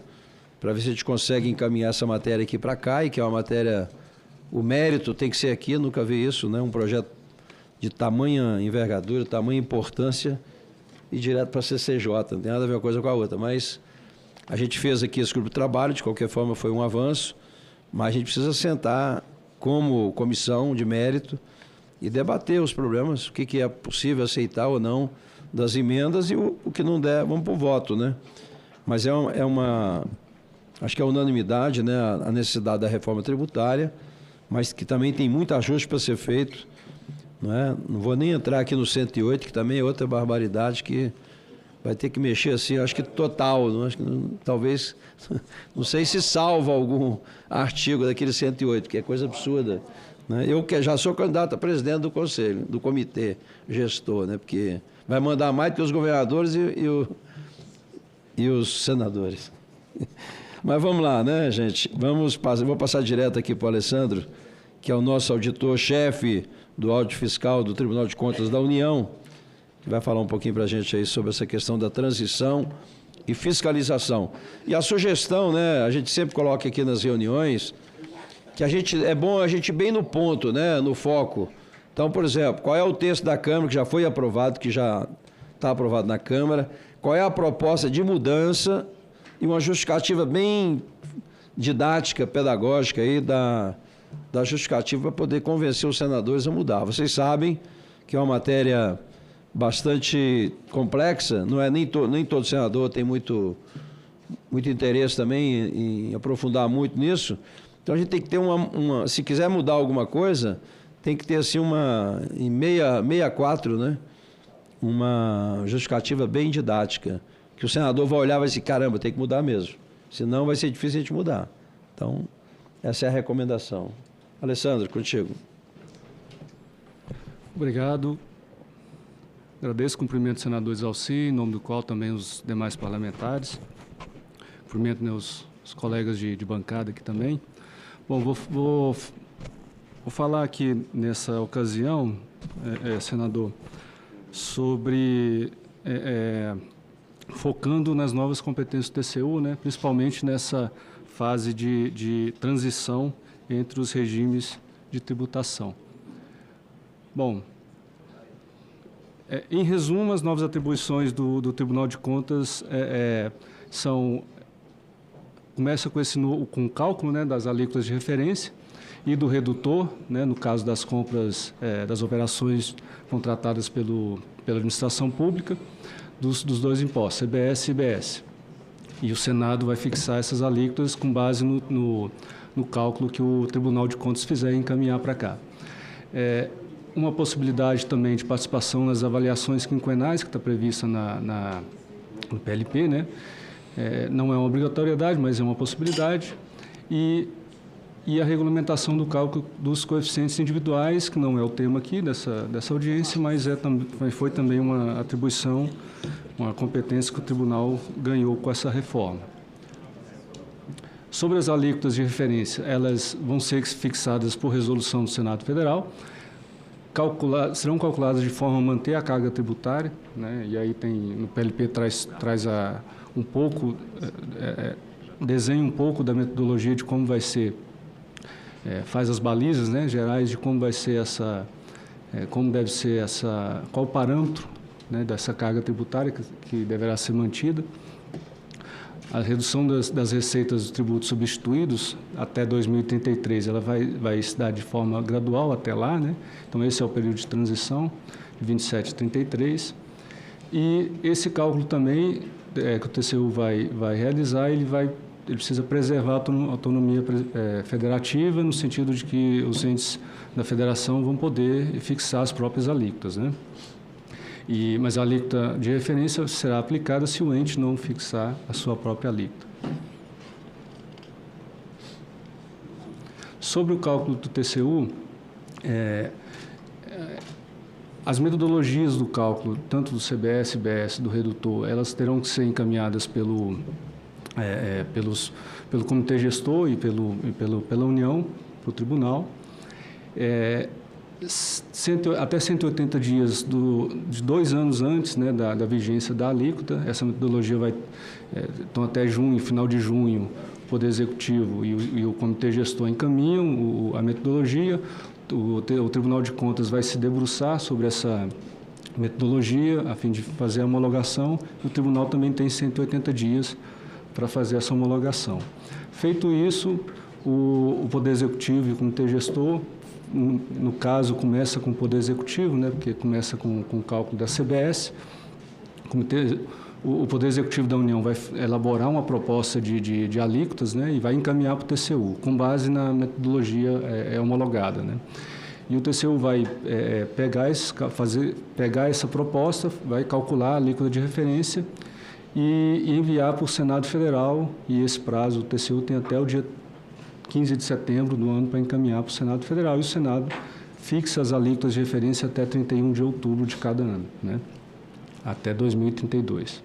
para ver se a gente consegue encaminhar essa matéria aqui para cá, e que é uma matéria... O mérito tem que ser aqui, nunca vi isso, né? Um projeto de tamanha envergadura, tamanha importância, e direto para a CCJ, não tem nada a ver uma coisa com a outra. Mas a gente fez aqui esse grupo de trabalho, de qualquer forma foi um avanço, mas a gente precisa sentar como comissão de mérito e debater os problemas, o que é possível aceitar ou não das emendas, e o que não der, vamos para o voto, né? Mas acho que é unanimidade, né, a necessidade da reforma tributária, mas que também tem muito ajuste para ser feito, não é? Não vou nem entrar aqui no 108, que também é outra barbaridade que vai ter que mexer assim, acho que total, não? Acho que talvez, não sei se salva algum artigo daquele 108, que é coisa absurda, né? Eu que já sou candidato a presidente do conselho, do comitê gestor, né? Porque vai mandar mais do que os governadores e os senadores. Mas vamos lá, né, gente? Vou passar direto aqui para o Alessandro, que é o nosso auditor-chefe do Audito Fiscal do Tribunal de Contas da União, que vai falar um pouquinho para a gente aí sobre essa questão da transição e fiscalização. E a sugestão, né, a gente sempre coloca aqui nas reuniões, que é bom a gente ir bem no ponto, né, no foco. Então, por exemplo, qual é o texto da Câmara que já foi aprovado, que já está aprovado na Câmara, qual é a proposta de mudança e uma justificativa bem didática, pedagógica aí da justificativa para poder convencer os senadores a mudar. Vocês sabem que é uma matéria bastante complexa, não é nem todo senador tem muito interesse também em aprofundar muito nisso. Então a gente tem que ter se quiser mudar alguma coisa, tem que ter assim em 64, né? Uma justificativa bem didática, que o senador vai olhar e vai dizer, caramba, tem que mudar mesmo. Senão vai ser difícil a gente mudar. Então, essa é a recomendação. Alessandro, contigo. Obrigado. Agradeço, cumprimento o senador Exalci, em nome do qual também os demais parlamentares. Cumprimento meus colegas de bancada aqui também. Bom, vou falar aqui nessa ocasião, senador, sobre... focando nas novas competências do TCU, né, principalmente nessa fase de transição entre os regimes de tributação. Bom, em resumo, as novas atribuições do Tribunal de Contas começa com o cálculo, né, das alíquotas de referência e do redutor, né, no caso das compras, das operações contratadas pela administração pública, dos dois impostos, CBS e IBS. E o Senado vai fixar essas alíquotas com base no cálculo que o Tribunal de Contas fizer e encaminhar para cá. Uma possibilidade também de participação nas avaliações quinquenais, que está prevista no PLP, né? não é uma obrigatoriedade, mas é uma possibilidade, e a regulamentação do cálculo dos coeficientes individuais, que não é o tema aqui dessa audiência, mas foi também uma atribuição, uma competência que o tribunal ganhou com essa reforma. Sobre as alíquotas de referência, elas vão ser fixadas por resolução do Senado Federal, serão calculadas de forma a manter a carga tributária, né? E aí no PLP traz um pouco, desenha um pouco da metodologia de como vai ser, faz as balizas, né, gerais de como vai ser qual o parâmetro, né, dessa carga tributária que deverá ser mantida. A redução das receitas dos tributos substituídos até 2033, ela vai se dar de forma gradual até lá, né? Então, esse é o período de transição, de 27 a 33. E esse cálculo também, que o TCU vai realizar, ele precisa preservar a autonomia federativa, no sentido de que os entes da federação vão poder fixar as próprias alíquotas, né? Mas a alíquota de referência será aplicada se o ente não fixar a sua própria alíquota. Sobre o cálculo do TCU, as metodologias do cálculo, tanto do CBS, IBS, do redutor, elas terão que ser encaminhadas pelo comitê gestor e pela União, para o tribunal. Até 180 dias de 2 anos antes, né, da vigência da alíquota. Essa metodologia então até junho, final de junho, o Poder Executivo e o Comitê Gestor encaminham a metodologia. O Tribunal de Contas vai se debruçar sobre essa metodologia a fim de fazer a homologação. O Tribunal também tem 180 dias para fazer essa homologação. Feito isso, o Poder Executivo e o Comitê Gestor, no caso, começa com o Poder Executivo, né, porque começa com o cálculo da CBS. O Poder Executivo da União vai elaborar uma proposta de alíquotas, né, e vai encaminhar para o TCU, com base na metodologia homologada, né. E o TCU vai pegar essa proposta, vai calcular a alíquota de referência e enviar para o Senado Federal, e esse prazo o TCU tem até o dia 15 de setembro do ano para encaminhar para o Senado Federal, e o Senado fixa as alíquotas de referência até 31 de outubro de cada ano, né? Até 2032.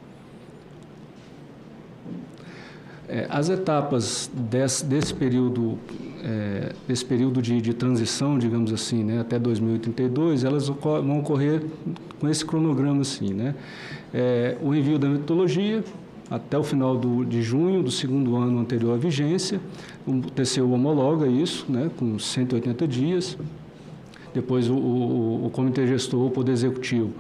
As etapas desse período de transição, digamos assim, né, até 2032, elas vão ocorrer com esse cronograma assim, né? O envio da metodologia até o final de junho do segundo ano anterior à vigência. O TCU homologa isso, né, com 180 dias. Depois o Comitê Gestor, o Poder Executivo,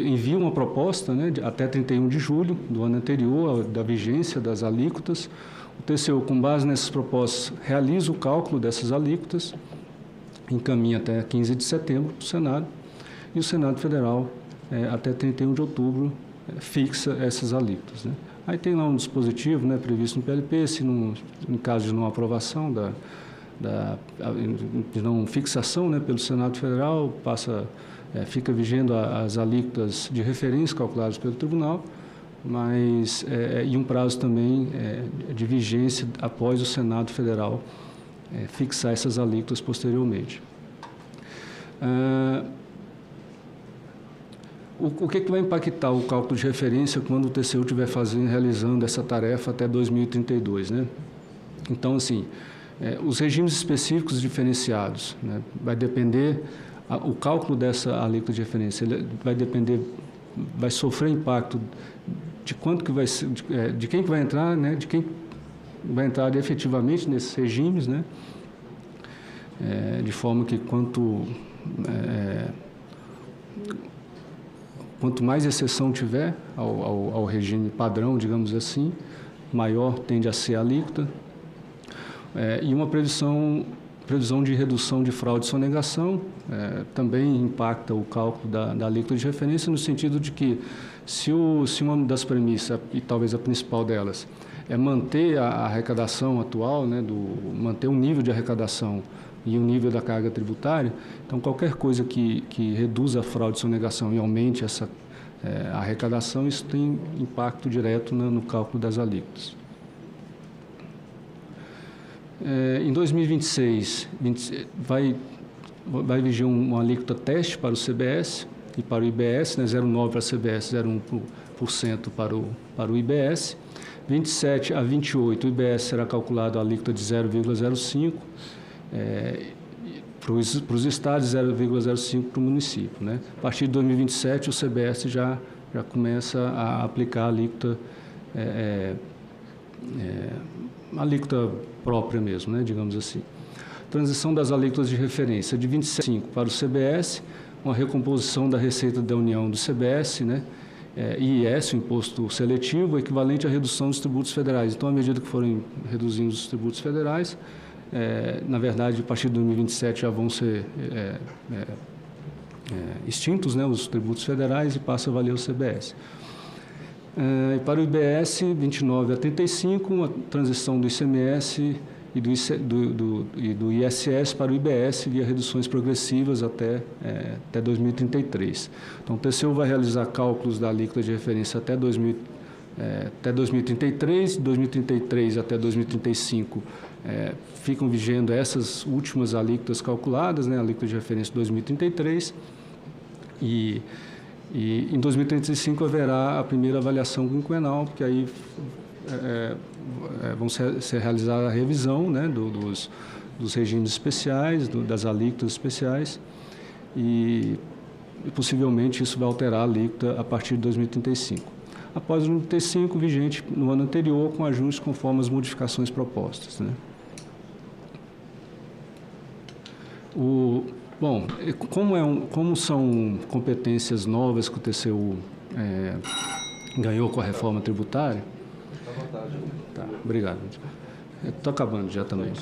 envia uma proposta, né, até 31 de julho do ano anterior, da vigência das alíquotas. O TCU, com base nessas propostas, realiza o cálculo dessas alíquotas, encaminha até 15 de setembro para o Senado, e o Senado Federal, até 31 de outubro, fixa essas alíquotas, né? Aí tem lá um dispositivo, né, previsto no PLP, se em caso de não aprovação, de não fixação, né, pelo Senado Federal, fica vigendo as alíquotas de referência calculadas pelo tribunal, mas e um prazo também de vigência após o Senado Federal fixar essas alíquotas posteriormente. O que vai impactar o cálculo de referência quando o TCU estiver realizando essa tarefa até 2032, né? Então, assim, os regimes específicos diferenciados, né, vai depender, o cálculo dessa alíquota de referência vai sofrer impacto de quanto que vai ser, de quem que vai entrar, né, de quem vai entrar efetivamente nesses regimes, né, de forma que quanto mais exceção tiver ao regime padrão, digamos assim, maior tende a ser a alíquota. E uma previsão de redução de fraude e sonegação também impacta o cálculo da alíquota de referência, no sentido de que, se uma das premissas, e talvez a principal delas, é manter a arrecadação atual, né, manter o nível de arrecadação e o nível da carga tributária, então qualquer coisa que reduza a fraude e sonegação e aumente a arrecadação, isso tem impacto direto no cálculo das alíquotas. Em 2026, vai vigir uma alíquota teste para o CBS e para o IBS, né, 0,9% para a CBS, 0,1% para o IBS. 27 a 28, o IBS será calculado a alíquota de 0,05%, para os estados, 0,05% para o município, né? A partir de 2027, o CBS já começa a aplicar a alíquota, alíquota própria mesmo, né? Digamos assim. Transição das alíquotas de referência de 25% para o CBS, uma recomposição da receita da União do CBS, né? IIS, o imposto seletivo, equivalente à redução dos tributos federais. Então, à medida que forem reduzindo os tributos federais, na verdade, a partir de 2027 já vão ser extintos, né, os tributos federais e passa a valer o CBS. E para o IBS, 29 a 35, uma transição do ICMS e do ISS para o IBS via reduções progressivas até 2033. Então, o TCU vai realizar cálculos da alíquota de referência até 2033, 2033 até 2035 ficam vigendo essas últimas alíquotas calculadas, né, a alíquota de referência 2033, e em 2035 haverá a primeira avaliação quinquenal, porque aí vão ser realizada a revisão, né, dos regimes especiais, das alíquotas especiais, e possivelmente isso vai alterar a alíquota a partir de 2035. Após 2035, vigente no ano anterior, com ajustes conforme as modificações propostas, né? Bom, como são competências novas que o TCU ganhou com a reforma tributária... Tá, obrigado. Estou acabando já também.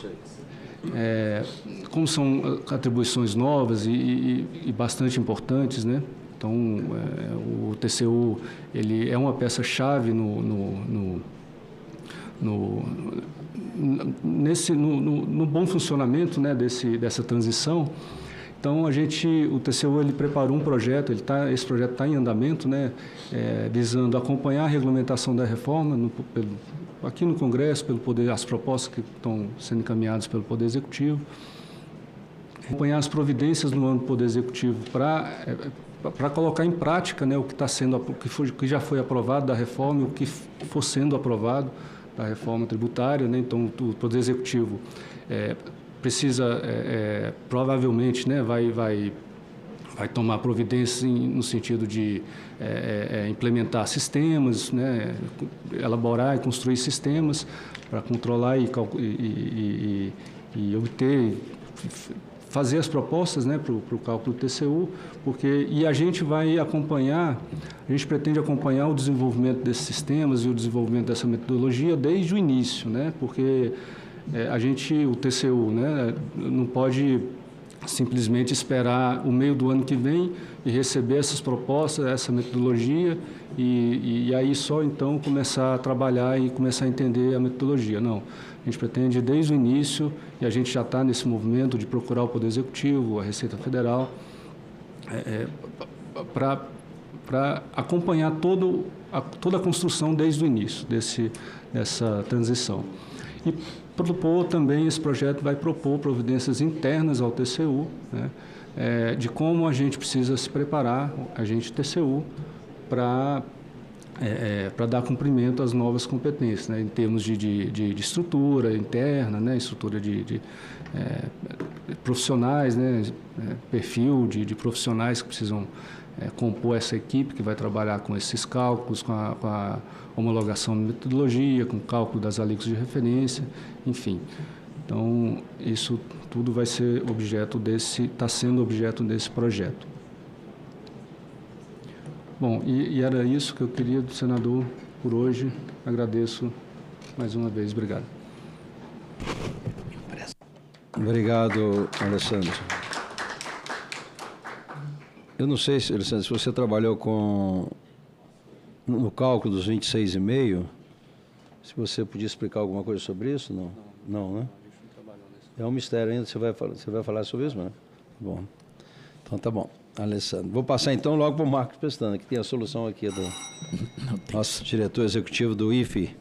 Como são atribuições novas e bastante importantes, né? Então, o TCU ele é uma peça-chave no bom funcionamento, né, dessa transição. Então, o TCU ele preparou um projeto, esse projeto está em andamento, né, visando acompanhar a regulamentação da reforma aqui no Congresso, as propostas que estão sendo encaminhadas pelo Poder Executivo, acompanhar as providências no âmbito do Poder Executivo para colocar em prática, né, o que já foi aprovado da reforma e o que for sendo aprovado da reforma tributária, né? Então, o Poder Executivo precisa, provavelmente, né, vai tomar providências no sentido de implementar sistemas, né, elaborar e construir sistemas para controlar e obter, fazer as propostas, né, para o cálculo do TCU, e a gente vai acompanhar, a gente pretende acompanhar o desenvolvimento desses sistemas e o desenvolvimento dessa metodologia desde o início, né, porque o TCU, né, não pode simplesmente esperar o meio do ano que vem e receber essas propostas, essa metodologia, e aí só então começar a trabalhar e começar a entender a metodologia. Não, a gente pretende desde o início, e a gente já está nesse movimento de procurar o Poder Executivo, a Receita Federal, para acompanhar toda a construção desde o início dessa transição. E propor também, esse projeto vai propor providências internas ao TCU, né, de como a gente precisa se preparar, a gente TCU, para dar cumprimento às novas competências, né, em termos de estrutura interna, né, estrutura de profissionais, né, perfil de profissionais que precisam compor essa equipe que vai trabalhar com esses cálculos, com a homologação de metodologia, com o cálculo das alíquotas de referência, enfim. Então, isso tudo vai ser está sendo objeto desse projeto. Bom, e era isso que eu queria do senador por hoje. Agradeço mais uma vez. Obrigado. Obrigado, Alessandro. Eu não sei, Alessandro, se você trabalhou no cálculo dos 26,5, se você podia explicar alguma coisa sobre isso, não? Não, né? É um mistério ainda, você vai falar sobre isso, né? Bom, então tá bom. Alessandro. Vou passar então logo para o Marcos Pestana, que tem a solução aqui do nosso diretor executivo do IFE.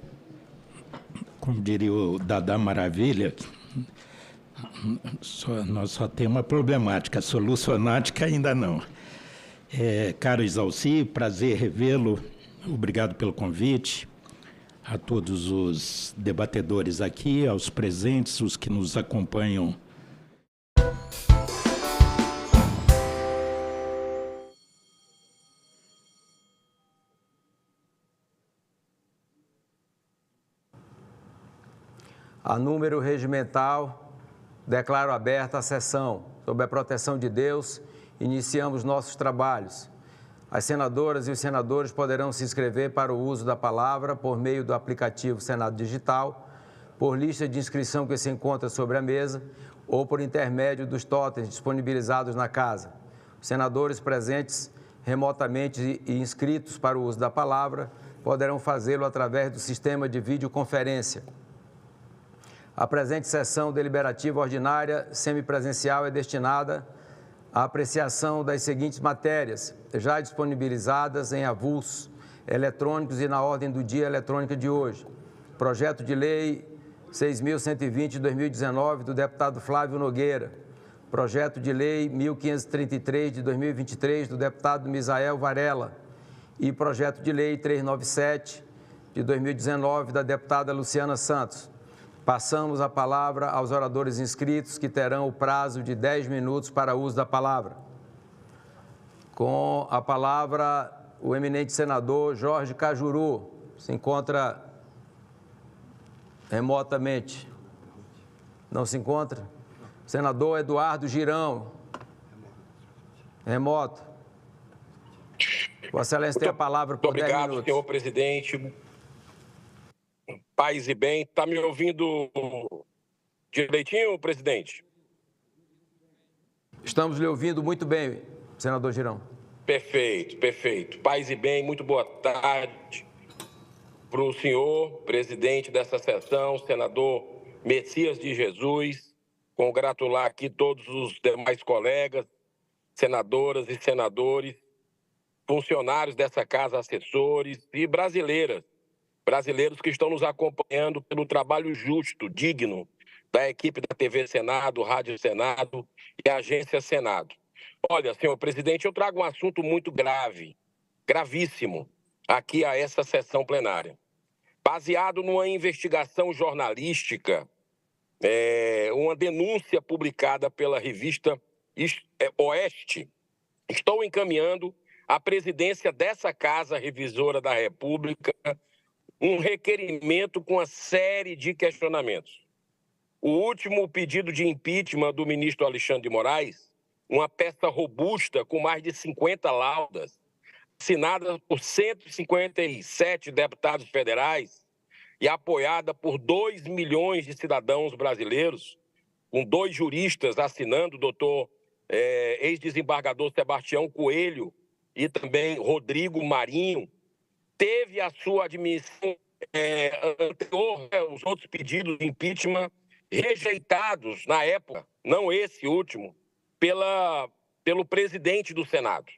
Como diria o Dadá Maravilha, nós só temos uma problemática, solucionática ainda não. Caro Exalci, prazer revê-lo, obrigado pelo convite, a todos os debatedores aqui, aos presentes, os que nos acompanham. A número regimental, declaro aberta a sessão. Sob a proteção de Deus, iniciamos nossos trabalhos. As senadoras e os senadores poderão se inscrever para o uso da palavra por meio do aplicativo Senado Digital, por lista de inscrição que se encontra sobre a mesa ou por intermédio dos totens disponibilizados na casa. Os senadores presentes remotamente e inscritos para o uso da palavra poderão fazê-lo através do sistema de videoconferência. A presente sessão deliberativa ordinária semipresencial é destinada à apreciação das seguintes matérias, já disponibilizadas em avulsos eletrônicos e na ordem do dia eletrônica de hoje. Projeto de Lei 6.120 de 2019, do deputado Flávio Nogueira. Projeto de Lei 1.533 de 2023, do deputado Misael Varela. E Projeto de Lei 397 de 2019, da deputada Luciana Santos. Passamos a palavra aos oradores inscritos, que terão o prazo de 10 minutos para uso da palavra. Com a palavra, o eminente senador Jorge Cajuru se encontra remotamente. Não se encontra? Senador Eduardo Girão, remoto. Vossa Excelência tem a palavra por 10 minutos. Obrigado, senhor presidente. Paz e bem. Está me ouvindo direitinho, presidente? Estamos lhe ouvindo muito bem, senador Girão. Perfeito, perfeito. Paz e bem, muito boa tarde para o senhor, presidente dessa sessão, senador Messias de Jesus. Congratular aqui todos os demais colegas, senadoras e senadores, funcionários dessa casa, assessores e brasileiros que estão nos acompanhando pelo trabalho justo, digno da equipe da TV Senado, Rádio Senado e Agência Senado. Olha, senhor presidente, eu trago um assunto muito grave, gravíssimo, aqui a essa sessão plenária. Baseado numa investigação jornalística, uma denúncia publicada pela revista Oeste, estou encaminhando à presidência dessa Casa Revisora da República um requerimento com uma série de questionamentos. O último pedido de impeachment do ministro Alexandre de Moraes, uma peça robusta com mais de 50 laudas, assinada por 157 deputados federais e apoiada por 2 milhões de cidadãos brasileiros, com 2 juristas assinando, o doutor ex-desembargador Sebastião Coelho e também Rodrigo Marinho, teve a sua admissão anterior, os outros pedidos de impeachment rejeitados na época, não esse último, pelo presidente do Senado.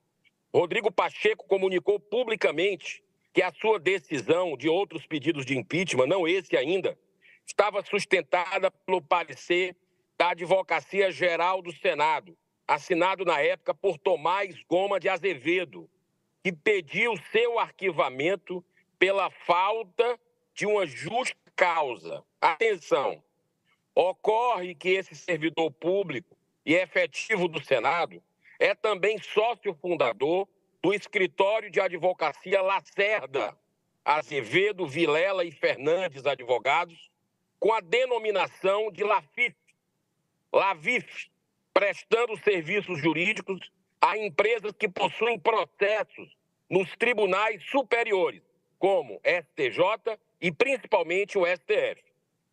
Rodrigo Pacheco comunicou publicamente que a sua decisão de outros pedidos de impeachment, não esse ainda, estava sustentada pelo parecer da Advocacia Geral do Senado, assinado na época por Tomás Goma de Azevedo, que pediu seu arquivamento pela falta de uma justa causa. Atenção, ocorre que esse servidor público e efetivo do Senado é também sócio fundador do escritório de advocacia Lacerda, Azevedo, Vilela e Fernandes Advogados, com a denominação de LAVIF, prestando serviços jurídicos a empresas que possuem processos nos tribunais superiores, como STJ e principalmente o STF.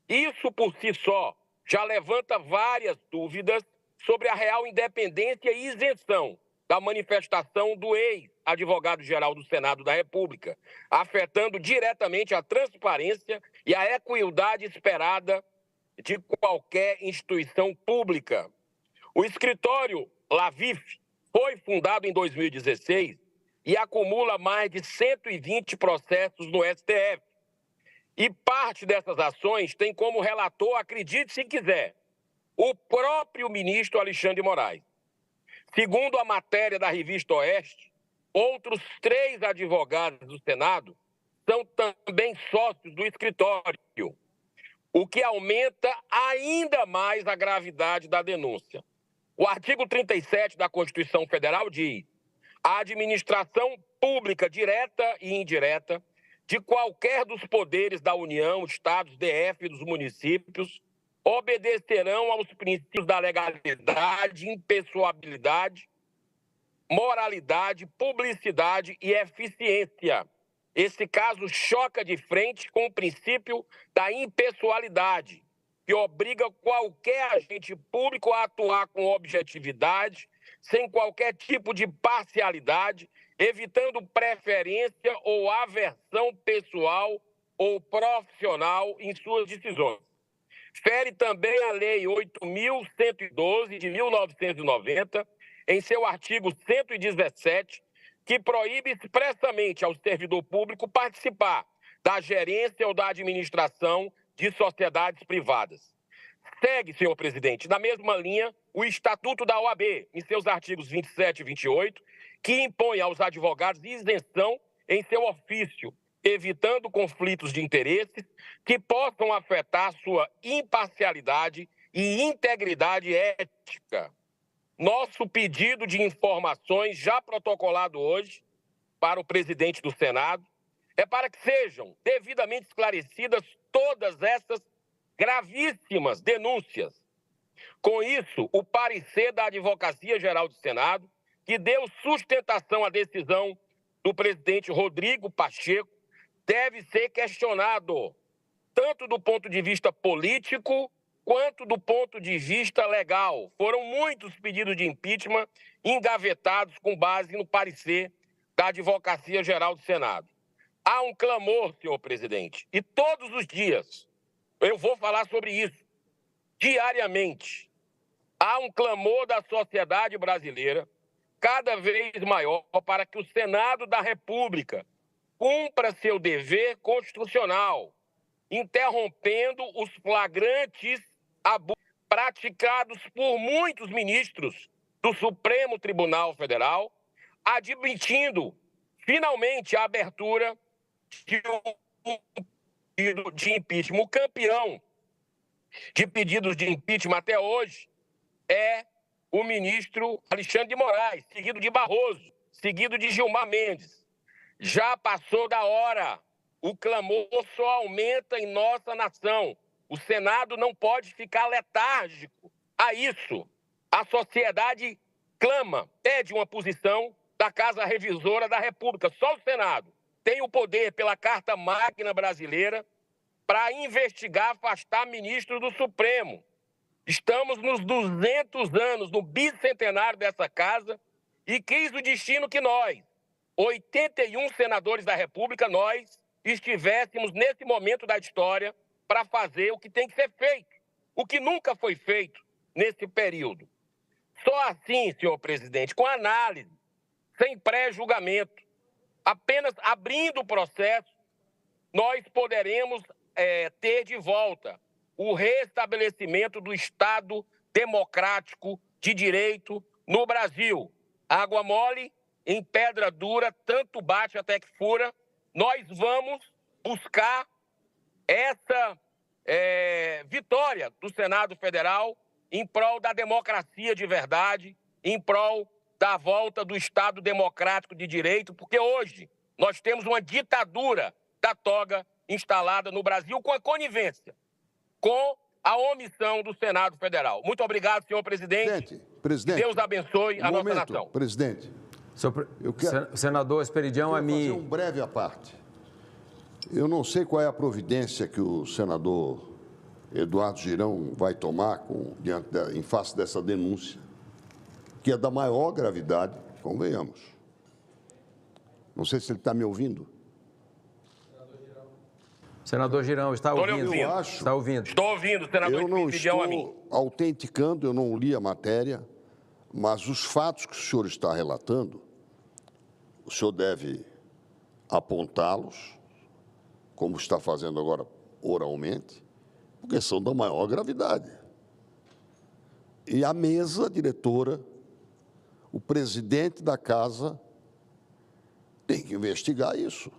Isso por si só já levanta várias dúvidas sobre a real independência e isenção da manifestação do ex-advogado-geral do Senado da República, afetando diretamente a transparência e a equidade esperada de qualquer instituição pública. O escritório LAVIF foi fundado em 2016 e acumula mais de 120 processos no STF. E parte dessas ações tem como relator, acredite se quiser, o próprio ministro Alexandre de Moraes. Segundo a matéria da revista Oeste, outros 3 advogados do Senado são também sócios do escritório, o que aumenta ainda mais a gravidade da denúncia. O artigo 37 da Constituição Federal diz: a administração pública direta e indireta de qualquer dos poderes da União, Estados, DF e dos municípios obedecerão aos princípios da legalidade, impessoabilidade, moralidade, publicidade e eficiência. Esse caso choca de frente com o princípio da impessoalidade, que obriga qualquer agente público a atuar com objetividade, sem qualquer tipo de parcialidade, evitando preferência ou aversão pessoal ou profissional em suas decisões. Fere também a Lei 8.112 de 1990, em seu artigo 117, que proíbe expressamente ao servidor público participar da gerência ou da administração de sociedades privadas. Segue, senhor presidente, na mesma linha, o Estatuto da OAB, em seus artigos 27 e 28, que impõe aos advogados isenção em seu ofício, evitando conflitos de interesses que possam afetar sua imparcialidade e integridade ética. Nosso pedido de informações, já protocolado hoje para o presidente do Senado, é para que sejam devidamente esclarecidas todas essas gravíssimas denúncias. Com isso, o parecer da Advocacia Geral do Senado, que deu sustentação à decisão do presidente Rodrigo Pacheco, deve ser questionado, tanto do ponto de vista político quanto do ponto de vista legal. Foram muitos pedidos de impeachment engavetados com base no parecer da Advocacia Geral do Senado. Há um clamor, senhor presidente, e todos os dias eu vou falar sobre isso, diariamente. Há um clamor da sociedade brasileira cada vez maior para que o Senado da República cumpra seu dever constitucional, interrompendo os flagrantes abusos praticados por muitos ministros do Supremo Tribunal Federal, admitindo finalmente a abertura de um pedido de impeachment. O campeão de pedidos de impeachment até hoje é o ministro Alexandre de Moraes, seguido de Barroso, seguido de Gilmar Mendes. Já passou da hora. O clamor só aumenta em nossa nação. O Senado não pode ficar letárgico a isso. A sociedade clama, pede uma posição da Casa Revisora da República. Só o Senado tem o poder, pela Carta Magna brasileira, para investigar, afastar ministros do Supremo. Estamos nos 200 anos, no bicentenário dessa casa, e quis o destino que nós, 81 senadores da República, nós estivéssemos nesse momento da história para fazer o que tem que ser feito, o que nunca foi feito nesse período. Só assim, senhor presidente, com análise, sem pré-julgamento, apenas abrindo o processo, nós poderemos ter de volta o restabelecimento do Estado democrático de direito no Brasil. Água mole em pedra dura, tanto bate até que fura. Nós vamos buscar essa vitória do Senado Federal em prol da democracia de verdade, em prol da volta do Estado democrático de direito, porque hoje nós temos uma ditadura da toga instalada no Brasil com a conivência, com a omissão do Senado Federal. Muito obrigado, senhor presidente. Presidente, Deus abençoe a nossa nação. Presidente, senador Esperidião, fazer um breve à parte. Eu não sei qual é a providência que o senador Eduardo Girão vai tomar em face dessa denúncia, que é da maior gravidade, convenhamos. Não sei se ele está me ouvindo. Senador Girão, está ouvindo? Eu acho. Está ouvindo. Estou ouvindo, senador Eu não Esperidião, a mim. estou autenticando, eu não li a matéria, Mas os fatos que o senhor está relatando, o senhor deve apontá-los, como está fazendo agora oralmente, porque são da maior gravidade. E a mesa diretora, o presidente da casa, tem que investigar isso.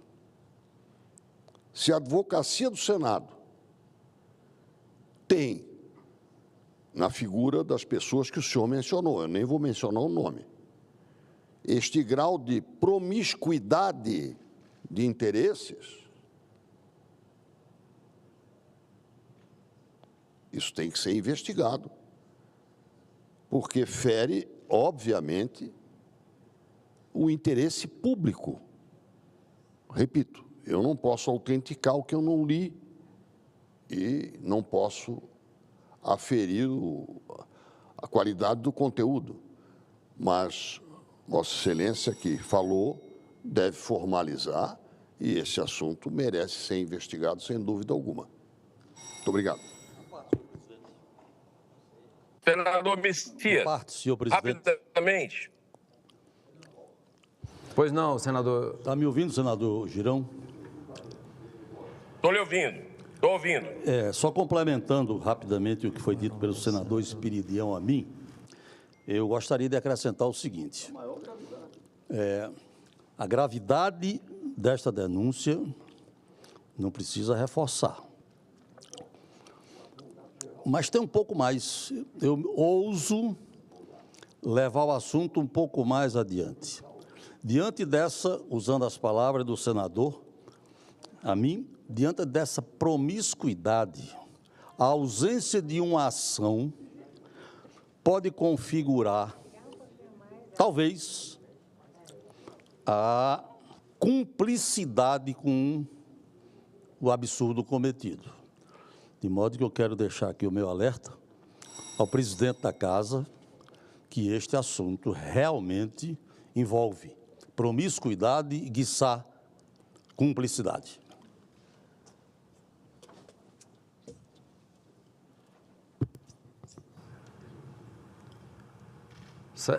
Se a advocacia do Senado tem, na figura das pessoas que o senhor mencionou, eu nem vou mencionar o nome, este grau de promiscuidade de interesses, isso tem que ser investigado, porque fere, obviamente, o interesse público. Repito, eu não posso autenticar o que eu não li e não posso aferir a qualidade do conteúdo, mas Vossa Excelência que falou deve formalizar e esse assunto merece ser investigado sem dúvida alguma. Muito obrigado. Senador Messias, rapidamente. Pois não, senador. Está me ouvindo, senador Girão? Estou lhe ouvindo, estou ouvindo. Só complementando rapidamente o que foi dito pelo senador Espiridião a mim, eu gostaria de acrescentar o seguinte. A gravidade desta denúncia não precisa reforçar. Mas tem um pouco mais. Eu ouso levar o assunto um pouco mais adiante. Diante dessa, usando as palavras do senador, a mim, diante dessa promiscuidade, a ausência de uma ação pode configurar, talvez, a cumplicidade com o absurdo cometido. De modo que eu quero deixar aqui o meu alerta ao presidente da Casa que este assunto realmente envolve promiscuidade e, quiçá, cumplicidade.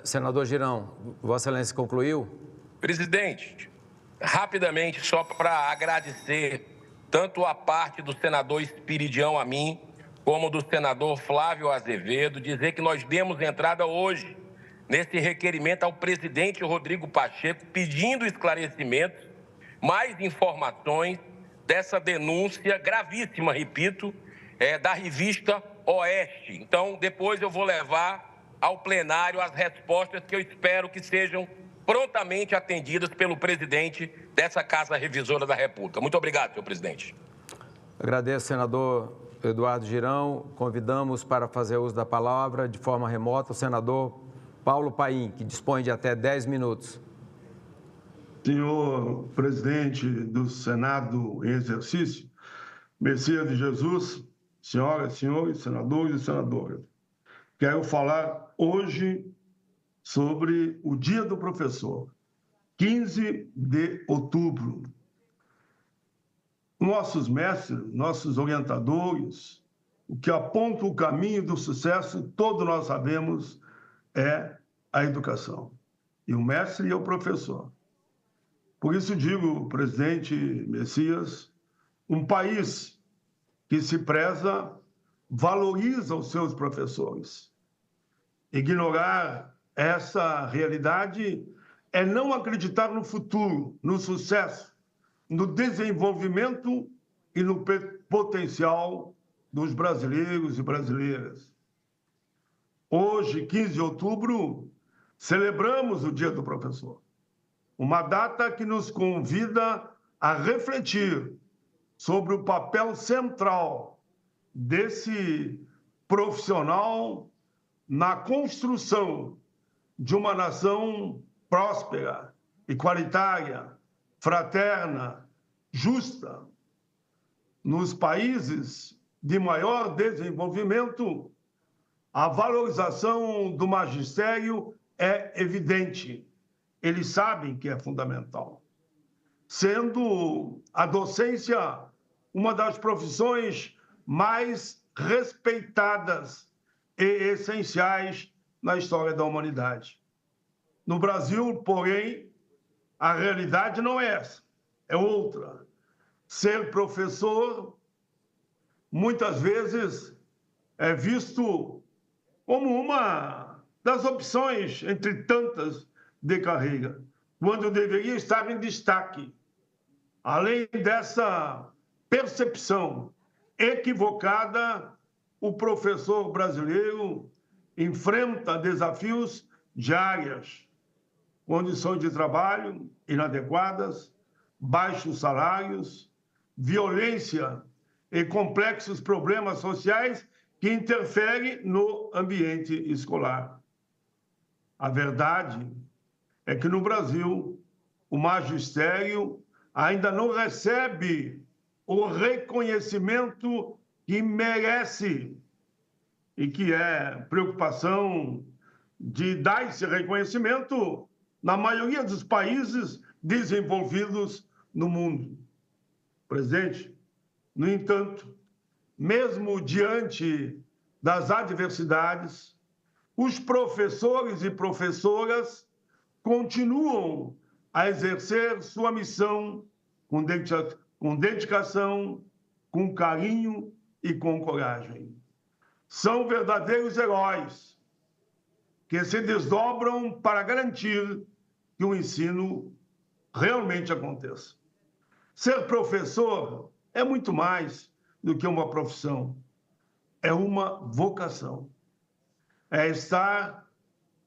Senador Girão, Vossa Excelência concluiu? Presidente, rapidamente, só para agradecer tanto a parte do senador Espiridião a mim, como do senador Flávio Azevedo, dizer que nós demos entrada hoje nesse requerimento ao presidente Rodrigo Pacheco, pedindo esclarecimentos, mais informações dessa denúncia gravíssima, repito, da revista Oeste. Então, depois eu vou levar ao plenário as respostas que eu espero que sejam prontamente atendidas pelo presidente dessa Casa Revisora da República. Muito obrigado, senhor presidente. Agradeço, senador Eduardo Girão. Convidamos para fazer uso da palavra de forma remota o senador Paulo Paim, que dispõe de até 10 minutos. Senhor presidente do Senado em exercício, Messias de Jesus, senhoras, senhores, senadores e senadoras, quero falar hoje sobre o Dia do Professor, 15 de outubro. Nossos mestres, nossos orientadores, o que aponta o caminho do sucesso, todos nós sabemos, é a educação. E o mestre é o professor. Por isso digo, presidente Messias, um país que se preza, valoriza os seus professores. Ignorar essa realidade é não acreditar no futuro, no sucesso, no desenvolvimento e no potencial dos brasileiros e brasileiras. Hoje, 15 de outubro, celebramos o Dia do Professor, uma data que nos convida a refletir sobre o papel central desse profissional na construção de uma nação próspera, igualitária, fraterna, justa. Nos países de maior desenvolvimento, a valorização do magistério é evidente. Eles sabem que é fundamental. Sendo a docência uma das profissões mais respeitadas e essenciais na história da humanidade. No Brasil, porém, a realidade não é essa, é outra. Ser professor, muitas vezes, é visto como uma das opções, entre tantas, de carreira, quando deveria estar em destaque. Além dessa percepção equivocada, o professor brasileiro enfrenta desafios de áreas, condições de trabalho inadequadas, baixos salários, violência e complexos problemas sociais que interferem no ambiente escolar. A verdade é que no Brasil o magistério ainda não recebe o reconhecimento que merece e que é preocupação de dar esse reconhecimento na maioria dos países desenvolvidos no mundo. Presidente, no entanto, mesmo diante das adversidades, os professores e professoras continuam a exercer sua missão com dedicação, com carinho e com coragem. São verdadeiros heróis que se desdobram para garantir que o ensino realmente aconteça. Ser professor é muito mais do que uma profissão, é uma vocação. É estar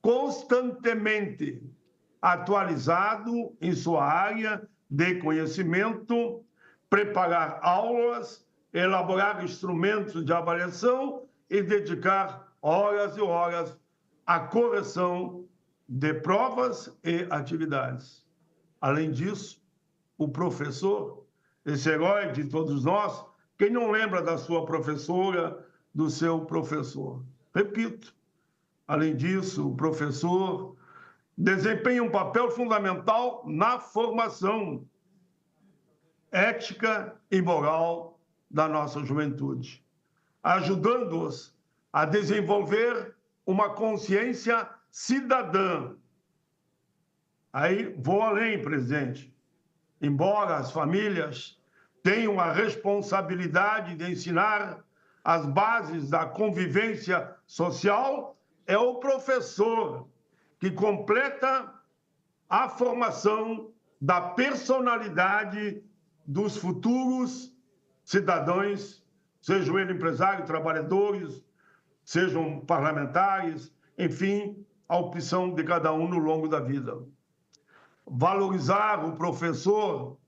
constantemente atualizado em sua área de conhecimento, preparar aulas, elaborar instrumentos de avaliação e dedicar horas e horas à correção de provas e atividades. Além disso, o professor, esse herói de todos nós, quem não lembra da sua professora, do seu professor? Repito, além disso, o professor desempenha um papel fundamental na formação ética e moral da nossa juventude, ajudando-os a desenvolver uma consciência cidadã. Aí vou além, presidente. Embora as famílias tenham a responsabilidade de ensinar as bases da convivência social, é o professor que completa a formação da personalidade dos futuros cidadãos, sejam eles empresários, trabalhadores, sejam parlamentares, enfim, a opção de cada um no longo da vida. Valorizar o professor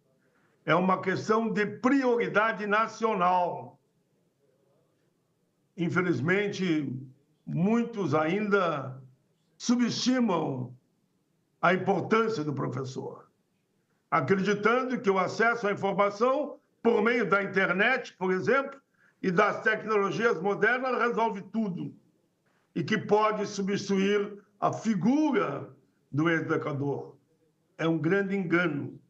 é uma questão de prioridade nacional. Infelizmente, muitos ainda subestimam a importância do professor, acreditando que o acesso à informação por meio da internet, por exemplo, e das tecnologias modernas resolve tudo e que pode substituir a figura do educador. É um grande engano.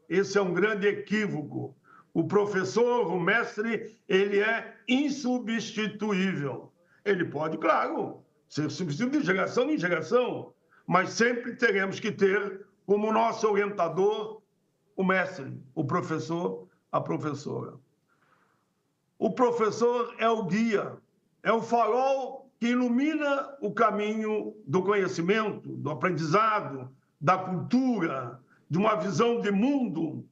Esse é um grande equívoco. O professor, o mestre, ele é insubstituível. Ele pode, claro, ser substituído de geração em geração, mas sempre teremos que ter como nosso orientador o mestre, o professor, a professora. O professor é o guia, é o farol que ilumina o caminho do conhecimento, do aprendizado, da cultura, de uma visão de mundo.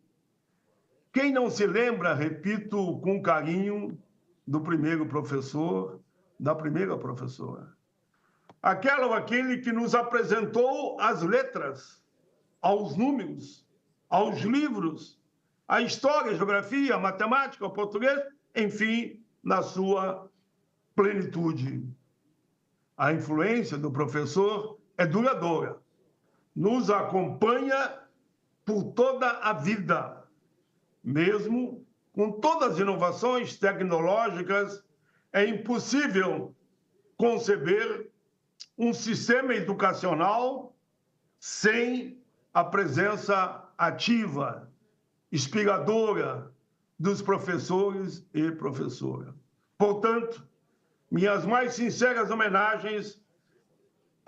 Quem não se lembra, repito com carinho, do primeiro professor, da primeira professora? Aquela ou aquele que nos apresentou as letras, aos números, aos livros, a história, a geografia, a matemática, o português, enfim, na sua plenitude. A influência do professor é duradoura, nos acompanha por toda a vida, mesmo com todas as inovações tecnológicas, é impossível conceber um sistema educacional sem a presença ativa, inspiradora dos professores e professoras. Portanto, minhas mais sinceras homenagens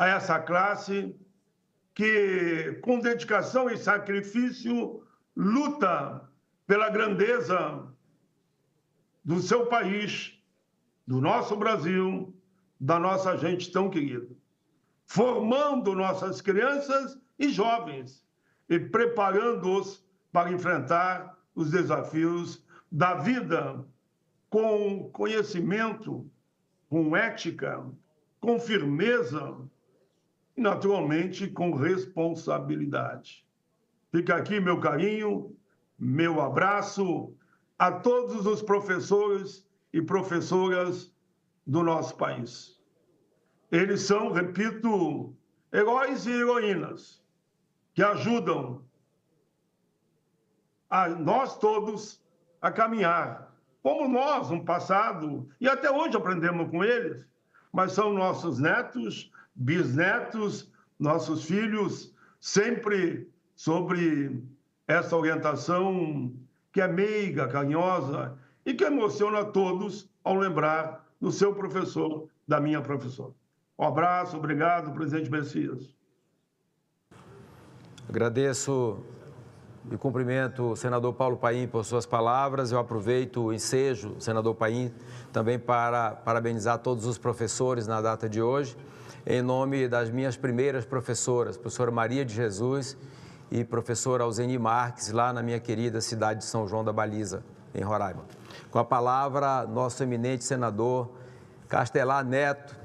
a essa classe que, com dedicação e sacrifício, luta pela grandeza do seu país, do nosso Brasil, da nossa gente tão querida, formando nossas crianças e jovens e preparando-os para enfrentar os desafios da vida com conhecimento, com ética, com firmeza e, naturalmente, com responsabilidade. Fica aqui meu carinho, meu abraço a todos os professores e professoras do nosso país. Eles são, repito, heróis e heroínas que ajudam a nós todos a caminhar, como nós no passado, e até hoje aprendemos com eles, mas são nossos netos, bisnetos, nossos filhos, sempre sobre essa orientação que é meiga, carinhosa e que emociona a todos ao lembrar do seu professor, da minha professora. Um abraço, obrigado, presidente Messias. Agradeço e cumprimento o senador Paulo Paim por suas palavras. Eu aproveito o ensejo, senador Paim, também para parabenizar todos os professores na data de hoje, em nome das minhas primeiras professoras, professora Maria de Jesus e professora Alzeni Marques, lá na minha querida cidade de São João da Baliza, em Roraima. Com a palavra, nosso eminente senador Castelar Neto,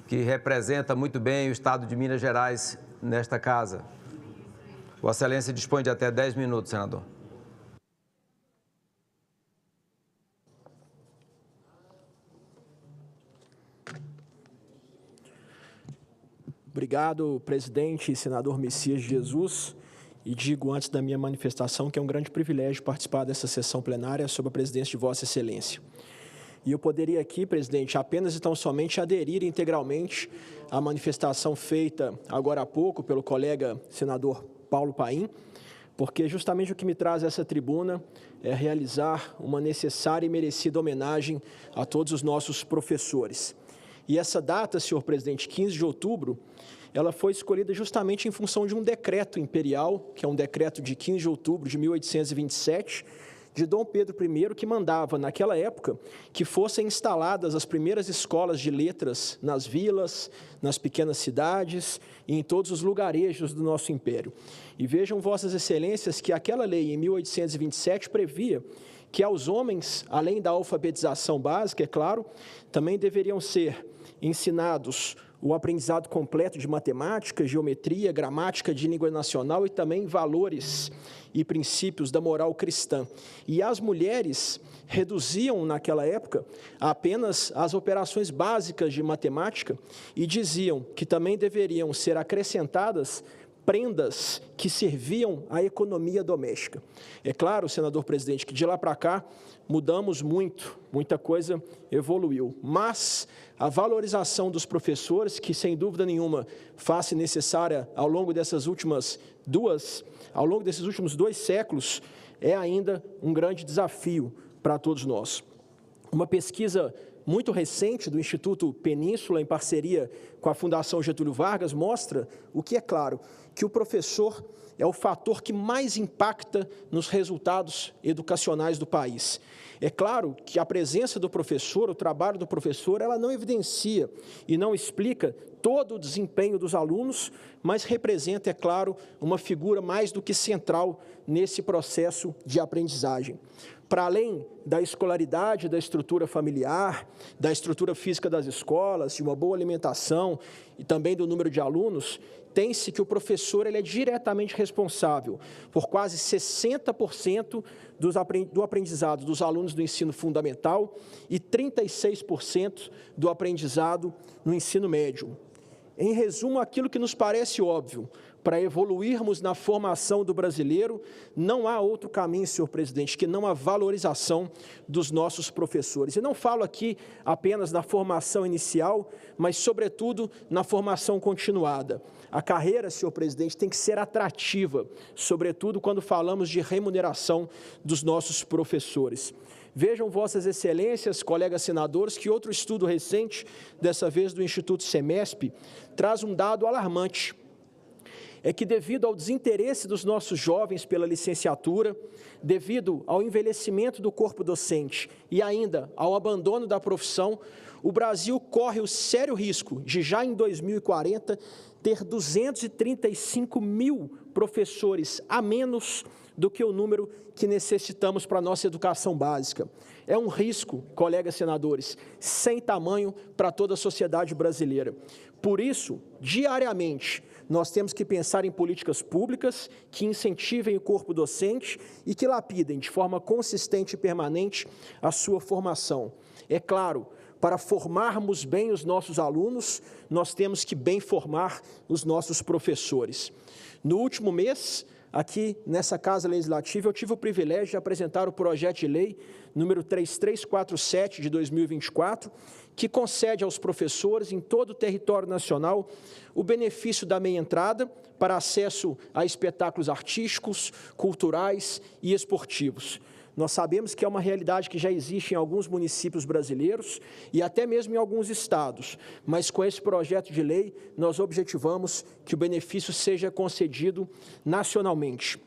que representa muito bem o estado de Minas Gerais nesta casa. Vossa Excelência dispõe de até 10 minutos, senador. Obrigado, presidente e senador Messias Jesus. E digo antes da minha manifestação que é um grande privilégio participar dessa sessão plenária sob a presidência de Vossa Excelência. E eu poderia aqui, presidente, apenas e tão somente aderir integralmente à manifestação feita agora há pouco pelo colega senador Paulo Paim, porque justamente o que me traz a essa tribuna é realizar uma necessária e merecida homenagem a todos os nossos professores. E essa data, senhor presidente, 15 de outubro, ela foi escolhida justamente em função de um decreto imperial, que é um decreto de 15 de outubro de 1827, de Dom Pedro I, que mandava, naquela época, que fossem instaladas as primeiras escolas de letras nas vilas, nas pequenas cidades e em todos os lugarejos do nosso império. E vejam, Vossas Excelências, que aquela lei, em 1827, previa que aos homens, além da alfabetização básica, é claro, também deveriam ser ensinados o aprendizado completo de matemática, geometria, gramática de língua nacional e também valores e princípios da moral cristã. E as mulheres reduziam, naquela época, apenas as operações básicas de matemática e diziam que também deveriam ser acrescentadas prendas que serviam à economia doméstica. É claro, senador presidente, que de lá para cá mudamos muito, muita coisa evoluiu, mas a valorização dos professores, que sem dúvida nenhuma faz necessária ao longo desses últimos 2 séculos, é ainda um grande desafio para todos nós. Uma pesquisa muito recente do Instituto Península, em parceria com a Fundação Getúlio Vargas, mostra o que é claro, que o professor é o fator que mais impacta nos resultados educacionais do país. É claro que a presença do professor, o trabalho do professor, ela não evidencia e não explica todo o desempenho dos alunos, mas representa, é claro, uma figura mais do que central nesse processo de aprendizagem. Para além da escolaridade, da estrutura familiar, da estrutura física das escolas, de uma boa alimentação e também do número de alunos, tem-se que o professor ele é diretamente responsável por quase 60% do aprendizado dos alunos do ensino fundamental e 36% do aprendizado no ensino médio. Em resumo, aquilo que nos parece óbvio, para evoluirmos na formação do brasileiro, não há outro caminho, senhor presidente, que não a valorização dos nossos professores. E não falo aqui apenas na formação inicial, mas, sobretudo, na formação continuada. A carreira, senhor presidente, tem que ser atrativa, sobretudo quando falamos de remuneração dos nossos professores. Vejam, Vossas Excelências, colegas senadores, que outro estudo recente, dessa vez do Instituto Semesp, traz um dado alarmante. É que devido ao desinteresse dos nossos jovens pela licenciatura, devido ao envelhecimento do corpo docente e ainda ao abandono da profissão, o Brasil corre o sério risco de, já em 2040, ter 235 mil professores a menos do que o número que necessitamos para a nossa educação básica. É um risco, colegas senadores, sem tamanho para toda a sociedade brasileira. Por isso, diariamente, nós temos que pensar em políticas públicas que incentivem o corpo docente e que lapidem de forma consistente e permanente a sua formação. É claro, para formarmos bem os nossos alunos, nós temos que bem formar os nossos professores. No último mês, aqui nessa Casa Legislativa, eu tive o privilégio de apresentar o projeto de lei número 3347 de 2024, que concede aos professores em todo o território nacional o benefício da meia entrada para acesso a espetáculos artísticos, culturais e esportivos. Nós sabemos que é uma realidade que já existe em alguns municípios brasileiros e até mesmo em alguns estados, mas com esse projeto de lei nós objetivamos que o benefício seja concedido nacionalmente.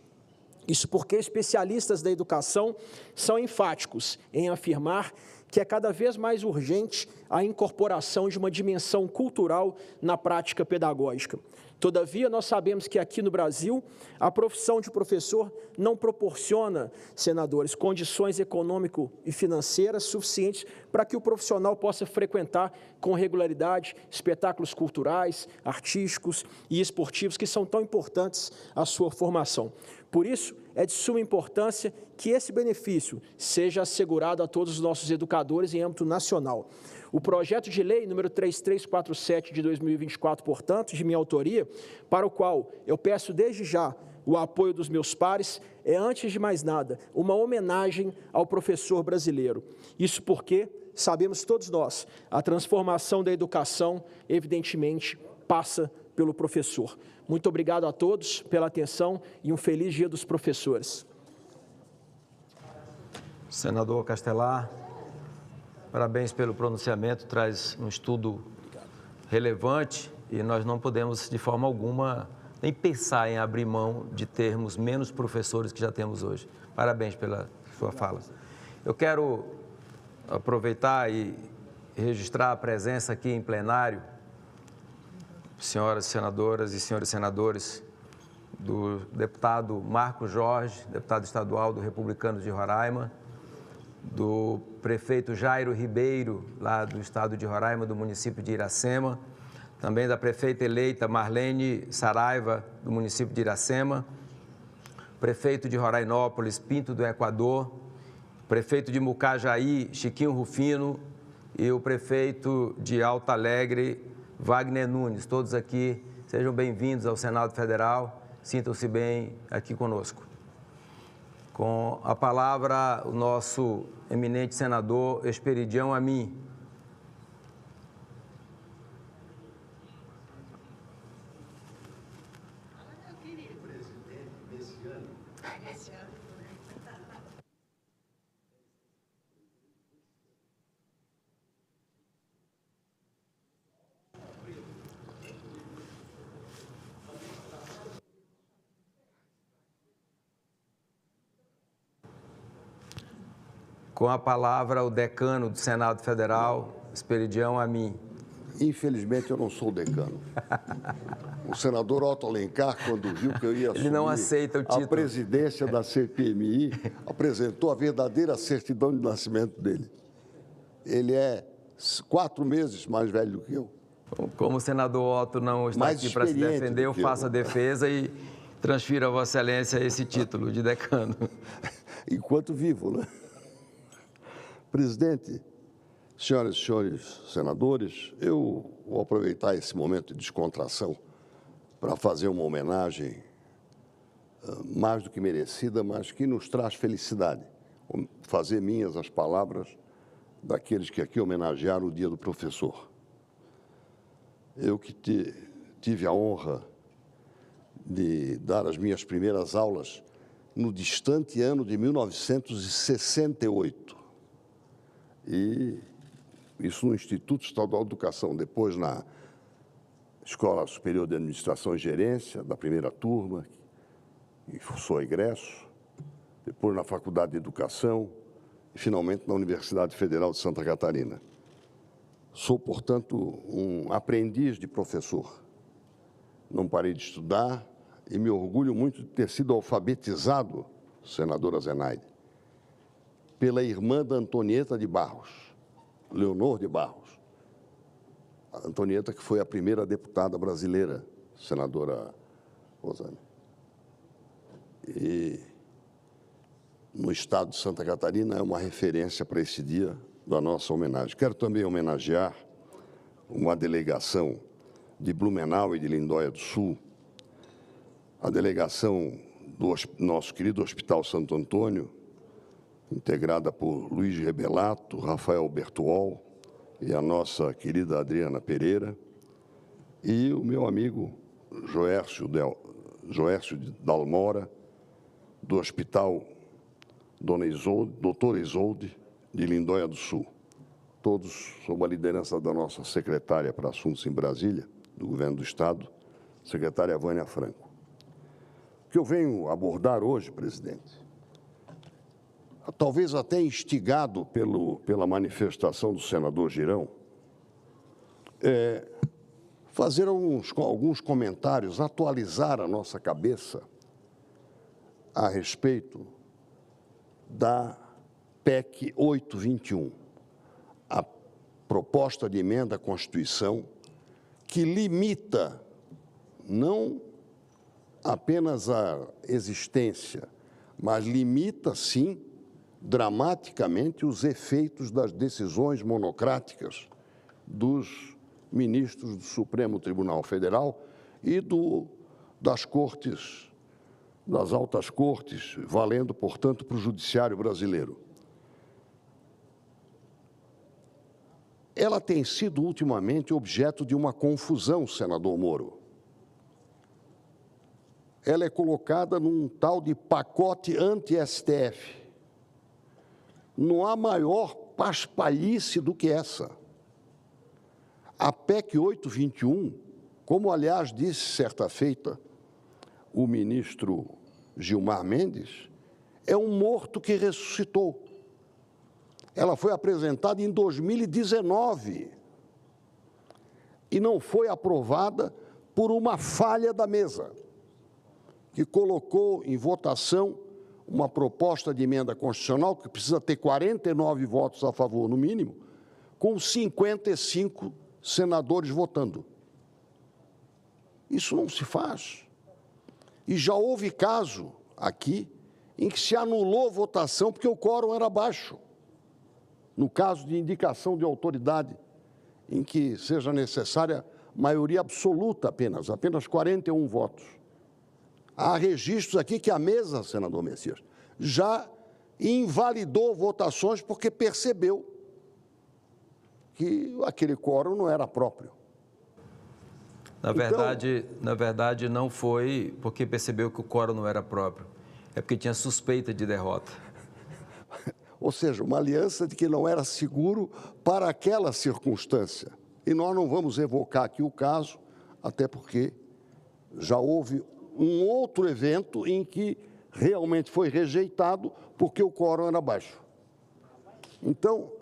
Isso porque especialistas da educação são enfáticos em afirmar que é cada vez mais urgente a incorporação de uma dimensão cultural na prática pedagógica. Todavia, nós sabemos que aqui no Brasil, a profissão de professor não proporciona, senadores, condições econômico e financeiras suficientes para que o profissional possa frequentar com regularidade espetáculos culturais, artísticos e esportivos que são tão importantes à sua formação. Por isso, é de suma importância que esse benefício seja assegurado a todos os nossos educadores em âmbito nacional. O projeto de lei número 3347 de 2024, portanto, de minha autoria, para o qual eu peço desde já o apoio dos meus pares, é, antes de mais nada, uma homenagem ao professor brasileiro. Isso porque, sabemos todos nós, a transformação da educação, evidentemente, passa pelo professor. Muito obrigado a todos pela atenção e um feliz Dia dos Professores. Senador Castelar, parabéns pelo pronunciamento, traz um estudo relevante e nós não podemos, de forma alguma, nem pensar em abrir mão de termos menos professores que já temos hoje. Parabéns pela sua fala. Eu quero aproveitar e registrar a presença aqui em plenário, senhoras senadoras e senhores senadores, do deputado Marco Jorge, deputado estadual do Republicanos de Roraima, do prefeito Jairo Ribeiro, lá do estado de Roraima, do município de Iracema, também da prefeita eleita Marlene Saraiva, do município de Iracema, prefeito de Rorainópolis, Pinto do Equador, prefeito de Mucajaí, Chiquinho Rufino, e o prefeito de Alto Alegre, Wagner Nunes. Todos aqui, sejam bem-vindos ao Senado Federal, sintam-se bem aqui conosco. Com a palavra, o nosso eminente senador Esperidião Amin. Com a palavra, o decano do Senado Federal, Esperidião Amin. Infelizmente, eu não sou o decano. O senador Otto Alencar, quando viu que eu ia assumir Ele não aceita o título. A presidência da CPMI, apresentou a verdadeira certidão de nascimento dele. Ele é 4 meses mais velho do que eu. Como o senador Otto não está aqui para se defender, eu faço a defesa e transfiro a Vossa Excelência esse título de decano. Enquanto vivo, né? Presidente, senhoras e senhores senadores, eu vou aproveitar esse momento de descontração para fazer uma homenagem mais do que merecida, mas que nos traz felicidade. Fazer minhas as palavras daqueles que aqui homenagearam o Dia do Professor. Eu que tive a honra de dar as minhas primeiras aulas no distante ano de 1968. E isso no Instituto Estadual de Educação, depois na Escola Superior de Administração e Gerência, da primeira turma, e sou egresso, depois na Faculdade de Educação e, finalmente, na Universidade Federal de Santa Catarina. Sou, portanto, um aprendiz de professor. Não parei de estudar e me orgulho muito de ter sido alfabetizado, senadora Zenaide, pela irmã da Antonieta de Barros, Leonor de Barros. A Antonieta, que foi a primeira deputada brasileira, senadora Rosane. E no estado de Santa Catarina é uma referência para esse dia da nossa homenagem. Quero também homenagear uma delegação de Blumenau e de Lindóia do Sul, a delegação do nosso querido Hospital Santo Antônio, integrada por Luiz Rebelato, Rafael Bertuol e a nossa querida Adriana Pereira, e o meu amigo Joércio Dalmora, do Hospital Dr. Isolde, de Lindóia do Sul. Todos sob a liderança da nossa secretária para Assuntos em Brasília, do Governo do Estado, secretária Vânia Franco. O que eu venho abordar hoje, presidente, talvez até instigado pela manifestação do senador Girão, fazer alguns comentários, atualizar a nossa cabeça a respeito da PEC 821, a proposta de emenda à Constituição que limita não apenas a existência, mas limita, sim, dramaticamente os efeitos das decisões monocráticas dos ministros do Supremo Tribunal Federal e das cortes, das altas cortes, valendo, portanto, para o judiciário brasileiro. Ela tem sido, ultimamente, objeto de uma confusão, senador Moro. Ela é colocada num tal de pacote anti-STF. Não há maior paspalhice do que essa. A PEC 821, como, aliás, disse certa feita o ministro Gilmar Mendes, é um morto que ressuscitou. Ela foi apresentada em 2019 e não foi aprovada por uma falha da mesa, que colocou em votação uma proposta de emenda constitucional que precisa ter 49 votos a favor, no mínimo, com 55 senadores votando. Isso não se faz. E já houve caso aqui em que se anulou votação porque o quórum era baixo. No caso de indicação de autoridade, em que seja necessária maioria absoluta apenas 41 votos. Há registros aqui que a mesa, senador Messias, já invalidou votações porque percebeu que aquele quórum não era próprio. Na verdade, não foi porque percebeu que o quórum não era próprio. É porque tinha suspeita de derrota. Ou seja, uma aliança de que não era seguro para aquela circunstância. E nós não vamos evocar aqui o caso, até porque já houve um outro evento em que realmente foi rejeitado porque o quórum era baixo. Então,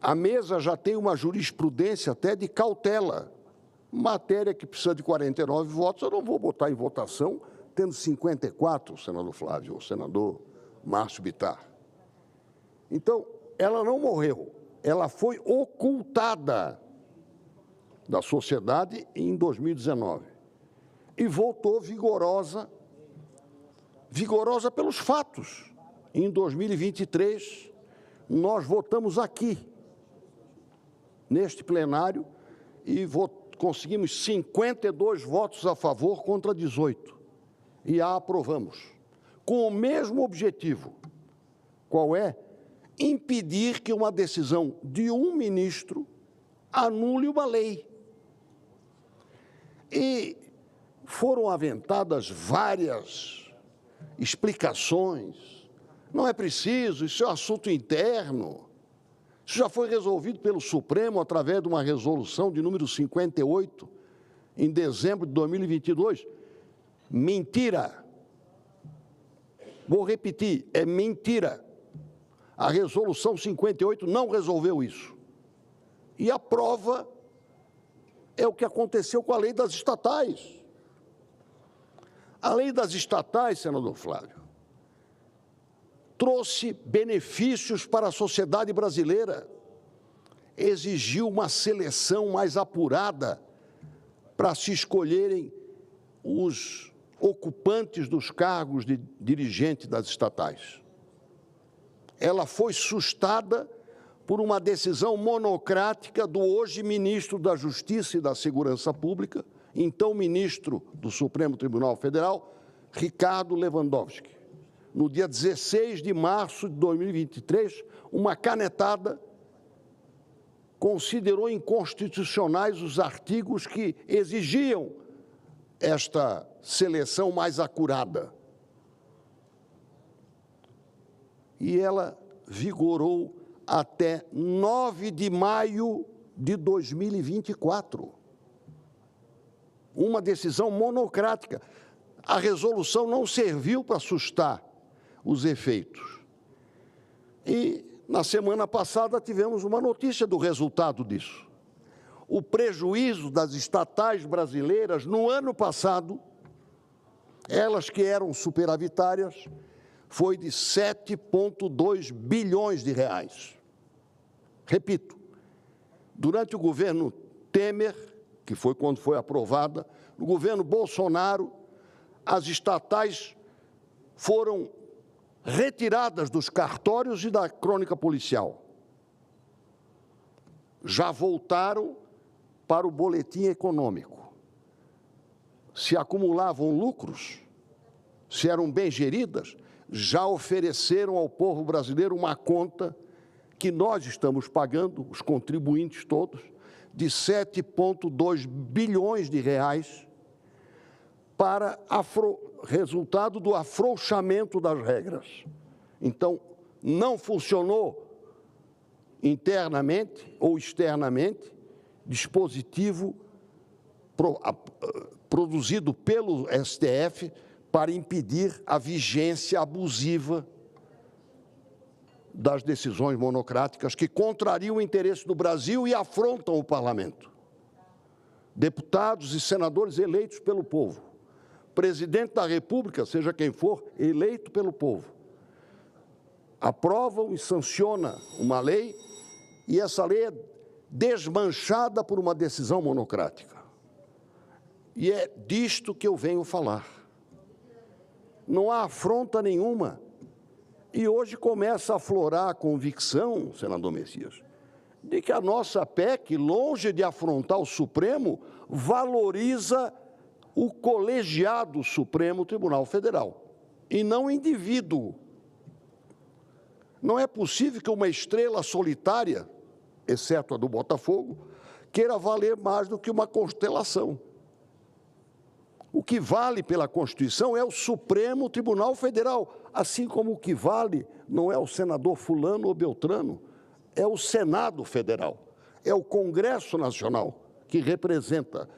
a mesa já tem uma jurisprudência até de cautela. Matéria que precisa de 49 votos, eu não vou botar em votação, tendo 54, senador Flávio, ou senador Márcio Bittar. Então, ela não morreu, ela foi ocultada da sociedade em 2019 e voltou vigorosa pelos fatos. Em 2023, nós votamos aqui, neste plenário, e conseguimos 52 votos a favor contra 18, e a aprovamos, com o mesmo objetivo. Qual é? Impedir que uma decisão de um ministro anule uma lei. E foram aventadas várias explicações. Não é preciso, isso é um assunto interno. Isso já foi resolvido pelo Supremo através de uma resolução de número 58, em dezembro de 2022. Mentira! Vou repetir, é mentira. A resolução 58 não resolveu isso. E a prova é o que aconteceu com a lei das estatais. A lei das estatais, senador Flávio, trouxe benefícios para a sociedade brasileira, exigiu uma seleção mais apurada para se escolherem os ocupantes dos cargos de dirigente das estatais. Ela foi sustada por uma decisão monocrática do hoje ministro da Justiça e da Segurança Pública, então ministro do Supremo Tribunal Federal, Ricardo Lewandowski. No dia 16 de março de 2023, uma canetada considerou inconstitucionais os artigos que exigiam esta seleção mais acurada. E ela vigorou até 9 de maio de 2024. Uma decisão monocrática. A resolução não serviu para assustar os efeitos. E, na semana passada, tivemos uma notícia do resultado disso. O prejuízo das estatais brasileiras, no ano passado, elas que eram superavitárias, foi de 7,2 bilhões de reais. Repito, durante o governo Temer, que foi quando foi aprovada, no governo Bolsonaro, as estatais foram retiradas dos cartórios e da crônica policial. Já voltaram para o boletim econômico. Se acumulavam lucros, se eram bem geridas, já ofereceram ao povo brasileiro uma conta que nós estamos pagando, os contribuintes todos, de 7,2 bilhões de reais para resultado do afrouxamento das regras. Então, não funcionou internamente ou externamente dispositivo produzido pelo STF para impedir a vigência abusiva das decisões monocráticas que contrariam o interesse do Brasil e afrontam o parlamento. Deputados e senadores eleitos pelo povo, presidente da República, seja quem for, eleito pelo povo, aprovam e sancionam uma lei e essa lei é desmanchada por uma decisão monocrática. E é disto que eu venho falar. Não há afronta nenhuma. E hoje começa a aflorar a convicção, senador Messias, de que a nossa PEC, longe de afrontar o Supremo, valoriza o colegiado Supremo Tribunal Federal, e não o indivíduo. Não é possível que uma estrela solitária, exceto a do Botafogo, queira valer mais do que uma constelação. O que vale pela Constituição é o Supremo Tribunal Federal, assim como o que vale não é o senador fulano ou beltrano, é o Senado Federal, é o Congresso Nacional, que representa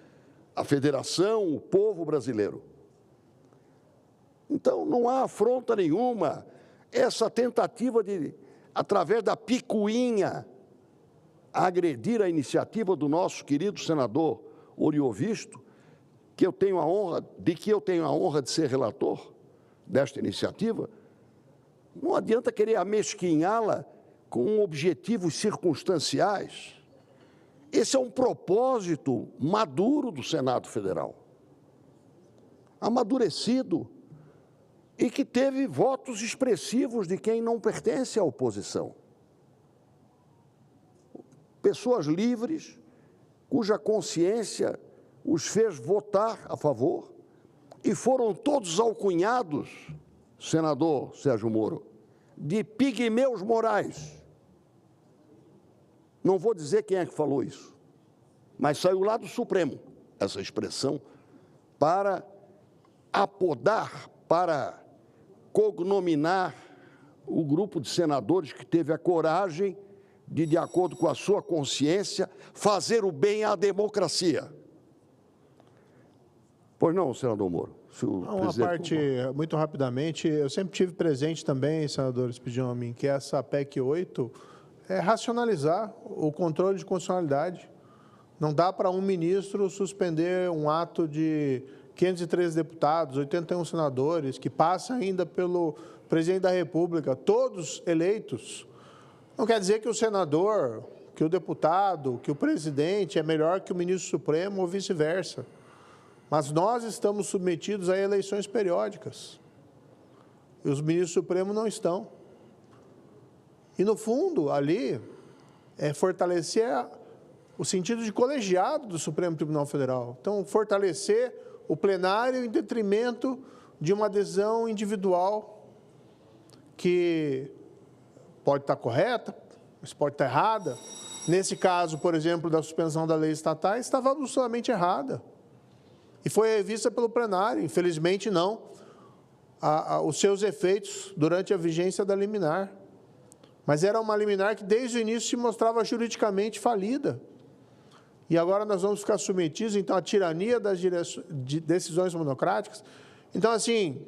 a federação, o povo brasileiro. Então, não há afronta nenhuma. Essa tentativa de, através da picuinha, agredir a iniciativa do nosso querido senador Oriovisto, que eu tenho a honra de ser relator desta iniciativa, não adianta querer amesquinhá-la com objetivos circunstanciais. Esse é um propósito maduro do Senado Federal, amadurecido, e que teve votos expressivos de quem não pertence à oposição. Pessoas livres, cuja consciência os fez votar a favor, e foram todos alcunhados, senador Sérgio Moro, de pigmeus morais. Não vou dizer quem é que falou isso, mas saiu lá do Supremo essa expressão para apodar, para cognominar o grupo de senadores que teve a coragem de acordo com a sua consciência, fazer o bem à democracia. Pois não, senador Moro? Uma parte, muito rapidamente, eu sempre tive presente também, senadores pediam a mim, que essa PEC 8 é racionalizar o controle de constitucionalidade. Não dá para um ministro suspender um ato de 513 deputados, 81 senadores, que passa ainda pelo presidente da República, todos eleitos. Não quer dizer que o senador, que o deputado, que o presidente é melhor que o ministro Supremo ou vice-versa. Mas nós estamos submetidos a eleições periódicas. E os ministros supremos não estão. E, no fundo, ali, é fortalecer o sentido de colegiado do Supremo Tribunal Federal. Então, fortalecer o plenário em detrimento de uma decisão individual que pode estar correta, mas pode estar errada. Nesse caso, por exemplo, da suspensão da lei estatais, estava absolutamente errada. E foi revista pelo plenário, infelizmente não, os seus efeitos durante a vigência da liminar. Mas era uma liminar que desde o início se mostrava juridicamente falida. E agora nós vamos ficar submetidos, então, à tirania das decisões monocráticas. Então, assim,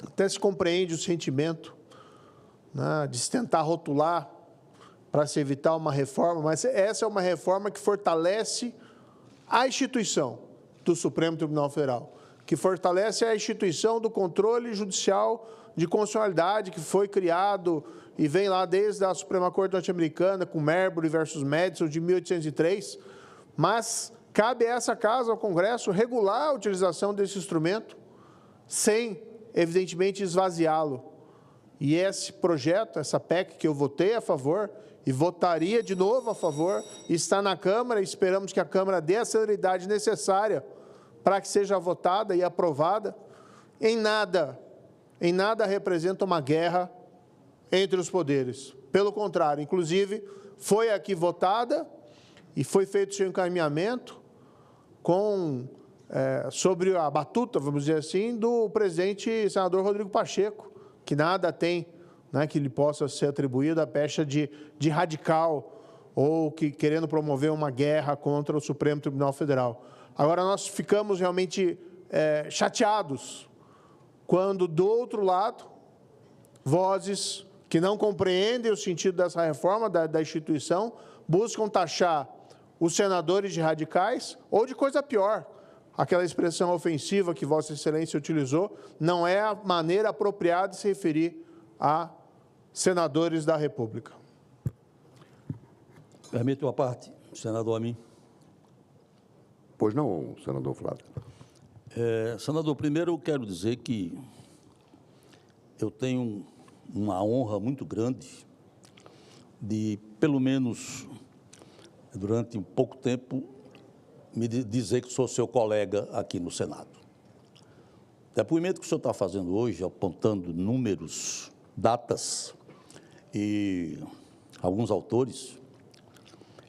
até se compreende o sentimento, né, de se tentar rotular para se evitar uma reforma, mas essa é uma reforma que fortalece a instituição do Supremo Tribunal Federal, que fortalece a instituição do controle judicial de constitucionalidade que foi criado e vem lá desde a Suprema Corte norte-americana, com Marbury versus Madison, de 1803, mas cabe a essa casa, ao Congresso, regular a utilização desse instrumento sem, evidentemente, esvaziá-lo. E esse projeto, essa PEC que eu votei a favor e votaria de novo a favor, está na Câmara e esperamos que a Câmara dê a celeridade necessária para que seja votada e aprovada, em nada representa uma guerra entre os poderes. Pelo contrário, inclusive, foi aqui votada e foi feito seu encaminhamento sobre a batuta, vamos dizer assim, do presidente senador Rodrigo Pacheco, que nada tem, né, que lhe possa ser atribuído a pecha de radical ou que querendo promover uma guerra contra o Supremo Tribunal Federal. Agora, nós ficamos realmente chateados quando, do outro lado, vozes que não compreendem o sentido dessa reforma da instituição buscam taxar os senadores de radicais ou de coisa pior. Aquela expressão ofensiva que Vossa Excelência utilizou não é a maneira apropriada de se referir a senadores da República. Permite uma parte, senador Amin. Pois não, senador Flávio. Senador, primeiro eu quero dizer que eu tenho uma honra muito grande de, pelo menos durante um pouco tempo, me dizer que sou seu colega aqui no Senado. O depoimento que o senhor está fazendo hoje, apontando números, datas e alguns autores,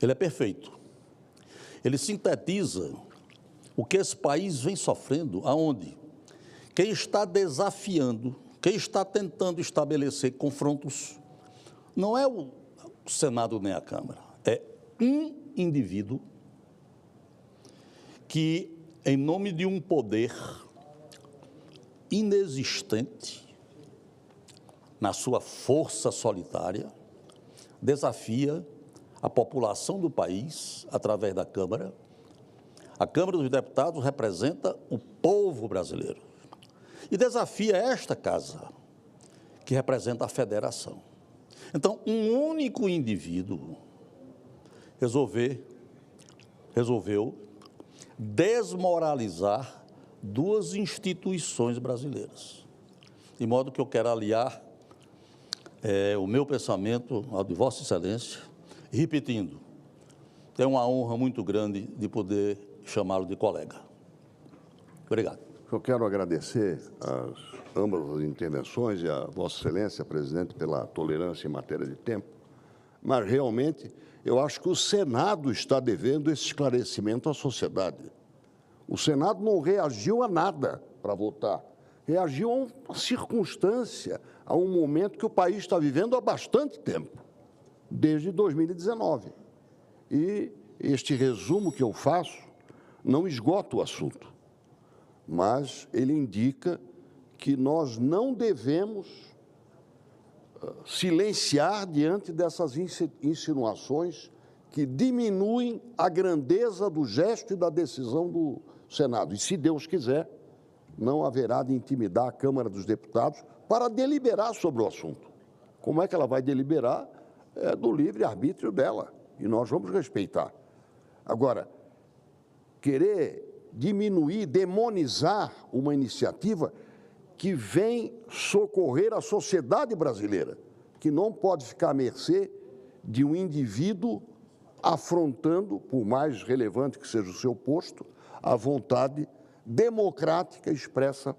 ele é perfeito. Ele sintetiza o que esse país vem sofrendo, aonde quem está desafiando, quem está tentando estabelecer confrontos, não é o Senado nem a Câmara, é um indivíduo que, em nome de um poder inexistente, na sua força solitária, desafia a população do país através da Câmara. A Câmara dos Deputados representa o povo brasileiro e desafia esta casa, que representa a federação. Então, um único indivíduo resolveu desmoralizar duas instituições brasileiras. De modo que eu quero aliar o meu pensamento ao de Vossa Excelência, repetindo, é uma honra muito grande de poder chamá-lo de colega. Obrigado. Eu quero agradecer ambas as intervenções e a Vossa Excelência, presidente, pela tolerância em matéria de tempo, mas realmente eu acho que o Senado está devendo esse esclarecimento à sociedade. O Senado não reagiu a nada para votar, reagiu a uma circunstância, a um momento que o país está vivendo há bastante tempo. desde 2019. E este resumo que eu faço não esgota o assunto, mas ele indica que nós não devemos silenciar diante dessas insinuações que diminuem a grandeza do gesto e da decisão do Senado. E, se Deus quiser, não haverá de intimidar a Câmara dos Deputados para deliberar sobre o assunto. Como é que ela vai deliberar? É do livre-arbítrio dela, e nós vamos respeitar. Agora, querer diminuir, demonizar uma iniciativa que vem socorrer a sociedade brasileira, que não pode ficar à mercê de um indivíduo afrontando, por mais relevante que seja o seu posto, a vontade democrática expressa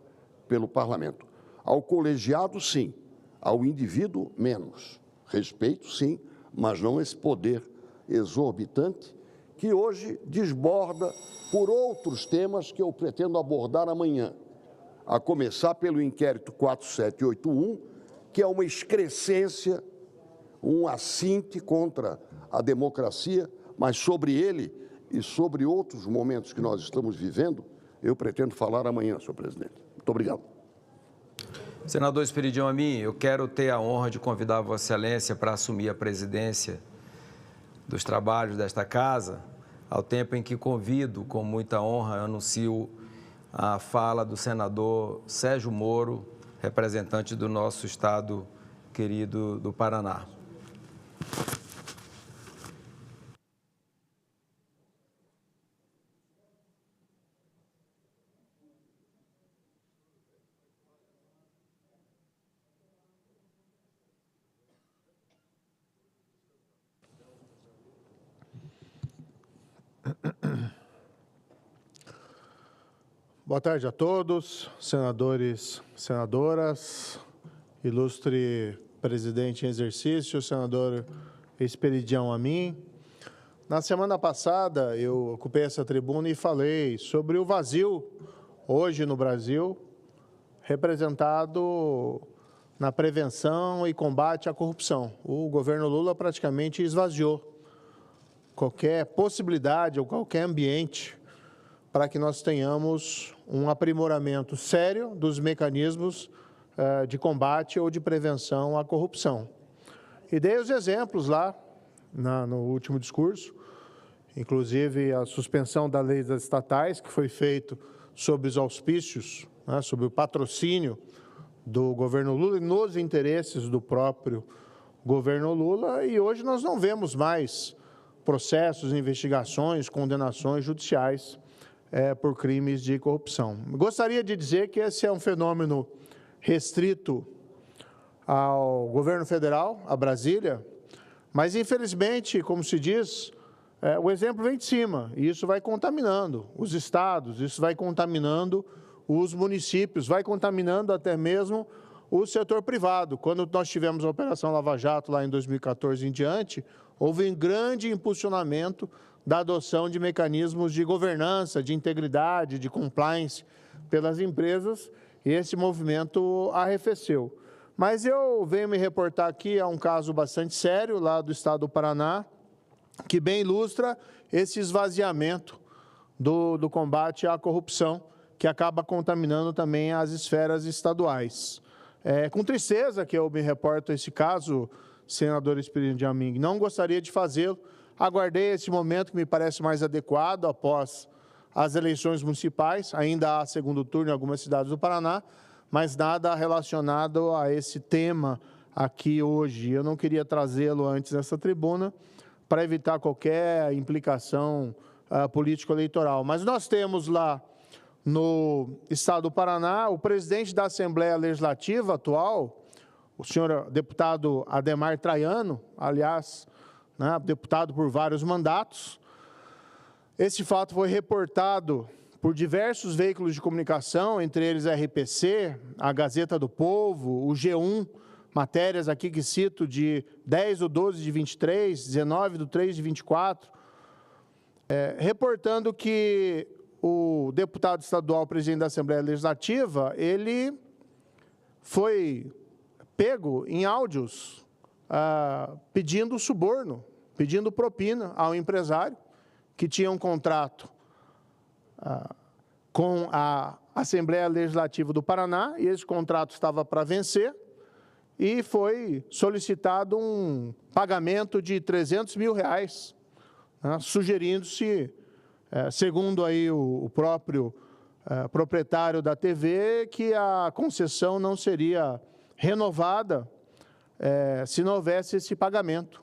pelo parlamento. Ao colegiado, sim. Ao indivíduo, menos. Respeito, sim, mas não esse poder exorbitante que hoje desborda por outros temas que eu pretendo abordar amanhã, a começar pelo inquérito 4781, que é uma excrescência, um assinte contra a democracia, mas sobre ele e sobre outros momentos que nós estamos vivendo, eu pretendo falar amanhã, senhor presidente. Muito obrigado. Senador Esperidião Amin, eu quero ter a honra de convidar Vossa Excelência para assumir a presidência dos trabalhos desta casa, ao tempo em que convido, com muita honra, anuncio a fala do senador Sérgio Moro, representante do nosso estado querido do Paraná. Boa tarde a todos, senadores, senadoras, ilustre presidente em exercício, senador Esperidião Amin. Na semana passada, eu ocupei essa tribuna e falei sobre o vazio hoje no Brasil, representado na prevenção e combate à corrupção. O governo Lula praticamente esvaziou qualquer possibilidade ou qualquer ambiente para que nós tenhamos um aprimoramento sério dos mecanismos de combate ou de prevenção à corrupção. E dei os exemplos lá no último discurso, inclusive a suspensão da lei das estatais, que foi feito sob os auspícios, sob o patrocínio do governo Lula e nos interesses do próprio governo Lula, e hoje nós não vemos mais processos, investigações, condenações judiciais por crimes de corrupção. Gostaria de dizer que esse é um fenômeno restrito ao governo federal, a Brasília, mas, infelizmente, como se diz, o exemplo vem de cima, e isso vai contaminando os estados, isso vai contaminando os municípios, vai contaminando até mesmo o setor privado. Quando nós tivemos a Operação Lava Jato, lá em 2014 em diante, houve um grande impulsionamento da adoção de mecanismos de governança, de integridade, de compliance pelas empresas, e esse movimento arrefeceu. Mas eu venho me reportar aqui a um caso bastante sério, lá do estado do Paraná, que bem ilustra esse esvaziamento do combate à corrupção, que acaba contaminando também as esferas estaduais. Com tristeza que eu me reporto a esse caso, senador Esperidião Amin, não gostaria de fazê-lo. Aguardei esse momento que me parece mais adequado após as eleições municipais. Ainda há segundo turno em algumas cidades do Paraná, mas nada relacionado a esse tema aqui hoje. Eu não queria trazê-lo antes dessa tribuna para evitar qualquer implicação político-eleitoral. Mas nós temos lá no estado do Paraná o presidente da Assembleia Legislativa atual, o senhor deputado Adhemar Traiano, aliás, deputado por vários mandatos. Esse fato foi reportado por diversos veículos de comunicação, entre eles a RPC, a Gazeta do Povo, o G1, matérias aqui que cito de 10/12/23, 19/3/24, reportando que o deputado estadual, presidente da Assembleia Legislativa, ele foi pego em áudios pedindo suborno, pedindo propina ao empresário que tinha um contrato com a Assembleia Legislativa do Paraná, e esse contrato estava para vencer, e foi solicitado um pagamento de R$300 mil, né, sugerindo-se, segundo aí o próprio proprietário da TV, que a concessão não seria renovada se não houvesse esse pagamento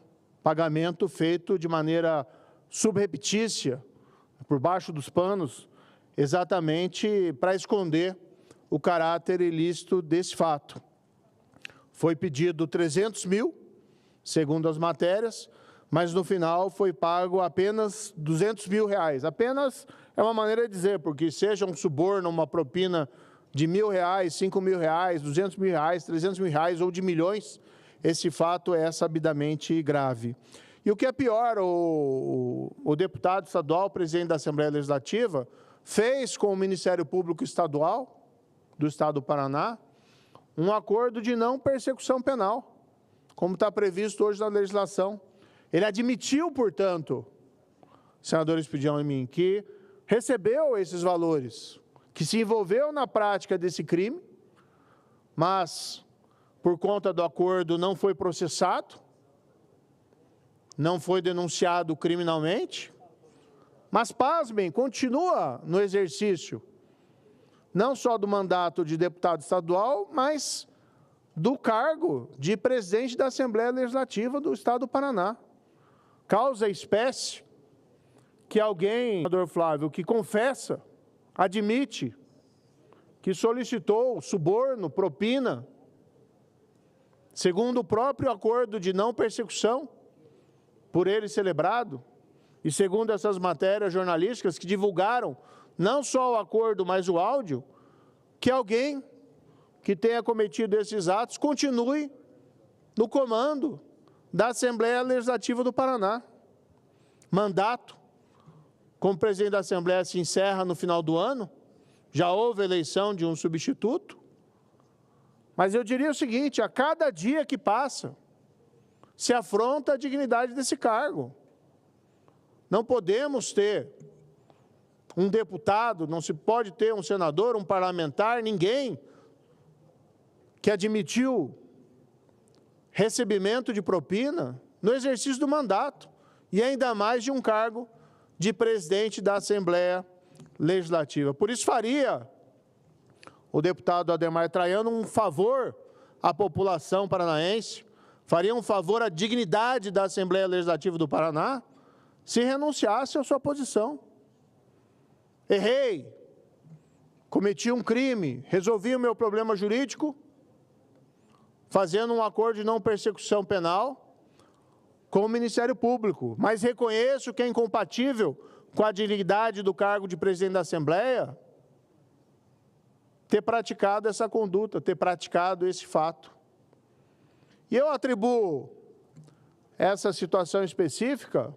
feito de maneira subreptícia, por baixo dos panos, exatamente para esconder o caráter ilícito desse fato. Foi pedido 300 mil, segundo as matérias, mas no final foi pago apenas 200 mil reais. Apenas é uma maneira de dizer, porque seja um suborno, uma propina de R$1.000, 5 mil reais, 200 mil reais, 300 mil reais ou de milhões, esse fato é sabidamente grave. E o que é pior, o deputado estadual, presidente da Assembleia Legislativa, fez com o Ministério Público Estadual do Estado do Paraná um acordo de não persecução penal, como está previsto hoje na legislação. Ele admitiu, portanto, senador Espidião e mim, que recebeu esses valores, que se envolveu na prática desse crime, mas, por conta do acordo, não foi processado, não foi denunciado criminalmente, mas, pasmem, continua no exercício, não só do mandato de deputado estadual, mas do cargo de presidente da Assembleia Legislativa do Estado do Paraná. Causa espécie que alguém, senador Flávio, que confessa, admite que solicitou suborno, propina, segundo o próprio acordo de não persecução, por ele celebrado, e segundo essas matérias jornalísticas que divulgaram não só o acordo, mas o áudio, que alguém que tenha cometido esses atos continue no comando da Assembleia Legislativa do Paraná. Mandato, como presidente da Assembleia, se encerra no final do ano, já houve eleição de um substituto, mas eu diria o seguinte, a cada dia que passa, se afronta a dignidade desse cargo. Não podemos ter um deputado, não se pode ter um senador, um parlamentar, ninguém que admitiu recebimento de propina no exercício do mandato, e ainda mais de um cargo de presidente da Assembleia Legislativa. Por isso faria o deputado Adhemar Traiano um favor à população paranaense, faria um favor à dignidade da Assembleia Legislativa do Paraná, se renunciasse à sua posição. Errei, cometi um crime, resolvi o meu problema jurídico, fazendo um acordo de não persecução penal com o Ministério Público, mas reconheço que é incompatível com a dignidade do cargo de presidente da Assembleia ter praticado essa conduta, ter praticado esse fato. E eu atribuo essa situação específica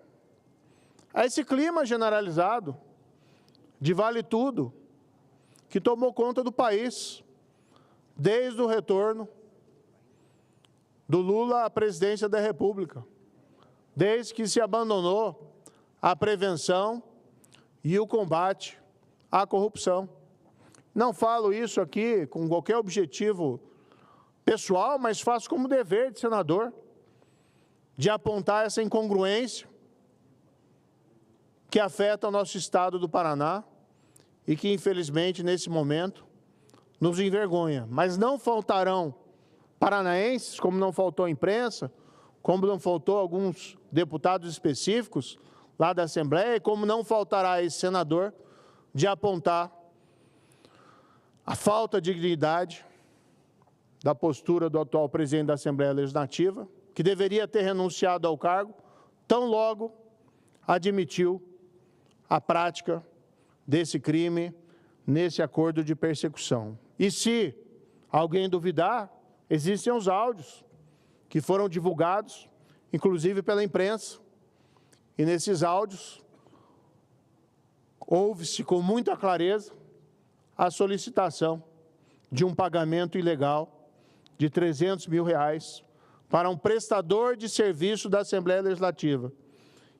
a esse clima generalizado de vale tudo que tomou conta do país desde o retorno do Lula à presidência da República, desde que se abandonou a prevenção e o combate à corrupção. Não falo isso aqui com qualquer objetivo pessoal, mas faço como dever de senador, de apontar essa incongruência que afeta o nosso estado do Paraná e que, infelizmente, nesse momento, nos envergonha. Mas não faltarão paranaenses, como não faltou a imprensa, como não faltou alguns deputados específicos lá da Assembleia, e como não faltará esse senador de apontar a falta de dignidade da postura do atual presidente da Assembleia Legislativa, que deveria ter renunciado ao cargo, tão logo admitiu a prática desse crime nesse acordo de persecução. E se alguém duvidar, existem os áudios que foram divulgados, inclusive pela imprensa, e nesses áudios ouve-se com muita clareza a solicitação de um pagamento ilegal de R$300 mil para um prestador de serviço da Assembleia Legislativa.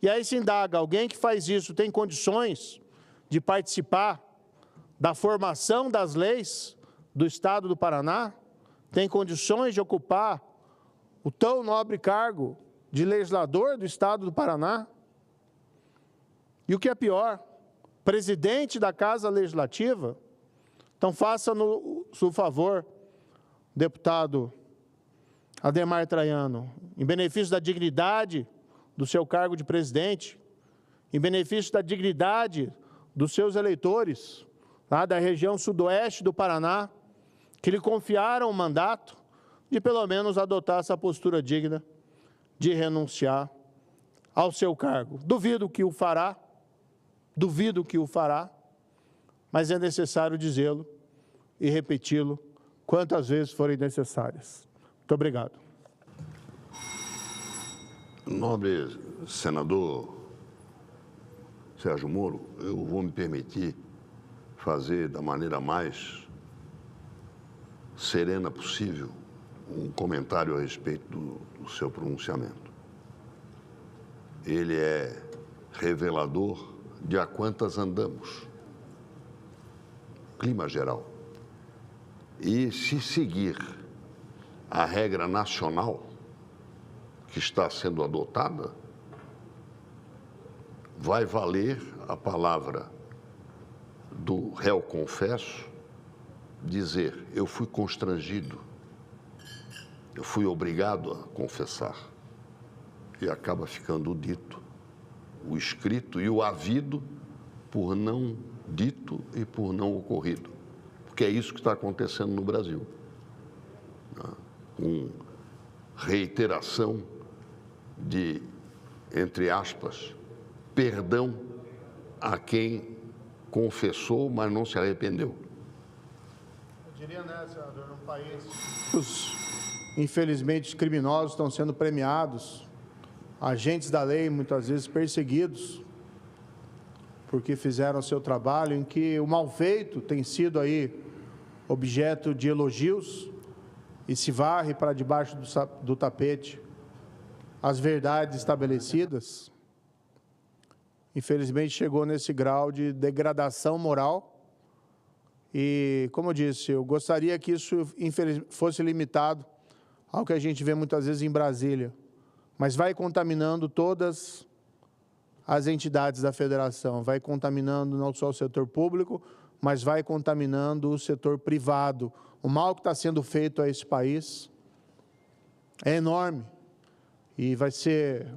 E aí se indaga, alguém que faz isso tem condições de participar da formação das leis do Estado do Paraná? Tem condições de ocupar o tão nobre cargo de legislador do Estado do Paraná? E o que é pior, presidente da Casa Legislativa? Então faça-nos o favor, deputado Adhemar Traiano, em benefício da dignidade do seu cargo de presidente, em benefício da dignidade dos seus eleitores, lá da região sudoeste do Paraná, que lhe confiaram o mandato, de pelo menos adotar essa postura digna de renunciar ao seu cargo. Duvido que o fará, mas é necessário dizê-lo e repeti-lo quantas vezes forem necessárias. Muito obrigado. Nobre senador Sérgio Moro, eu vou me permitir fazer da maneira mais serena possível um comentário a respeito do seu pronunciamento. Ele é revelador de a quantas andamos. Clima geral. E se seguir a regra nacional que está sendo adotada, vai valer a palavra do réu confesso dizer: eu fui constrangido, eu fui obrigado a confessar. E acaba ficando o dito, o escrito e o havido por não dito e por não ocorrido. Porque é isso que está acontecendo no Brasil. Com reiteração de, entre aspas, perdão a quem confessou, mas não se arrependeu. Eu diria, né, senador, num país os, infelizmente, criminosos estão sendo premiados, agentes da lei muitas vezes perseguidos porque fizeram o seu trabalho, em que o mal feito tem sido aí objeto de elogios e se varre para debaixo do tapete as verdades estabelecidas. Infelizmente chegou nesse grau de degradação moral e, como eu disse, eu gostaria que isso fosse limitado ao que a gente vê muitas vezes em Brasília, mas vai contaminando todas as entidades da federação, vai contaminando não só o setor público, mas vai contaminando o setor privado. O mal que está sendo feito a esse país é enorme e vai ser,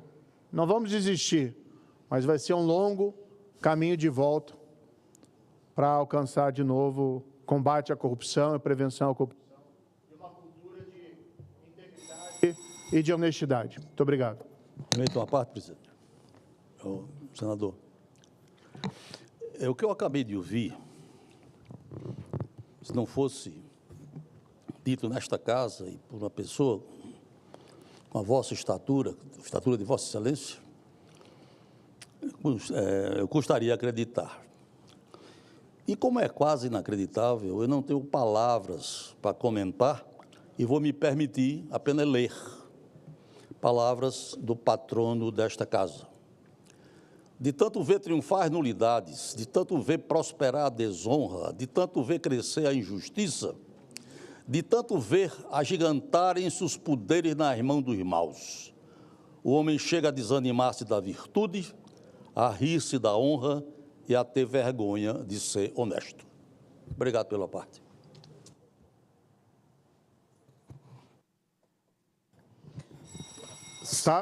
não vamos desistir, mas vai ser um longo caminho de volta para alcançar de novo combate à corrupção e prevenção à corrupção e uma cultura de integridade e de honestidade. Muito obrigado. Permite uma parte, presidente. Senador, o que eu acabei de ouvir, se não fosse dito nesta casa e por uma pessoa com a vossa estatura, estatura de Vossa Excelência, eu gostaria de acreditar. E como é quase inacreditável, eu não tenho palavras para comentar e vou me permitir apenas ler palavras do patrono desta casa. De tanto ver triunfar nulidades, de tanto ver prosperar a desonra, de tanto ver crescer a injustiça, de tanto ver agigantarem-se os poderes nas mãos dos maus, o homem chega a desanimar-se da virtude, a rir-se da honra e a ter vergonha de ser honesto. Obrigado pela parte.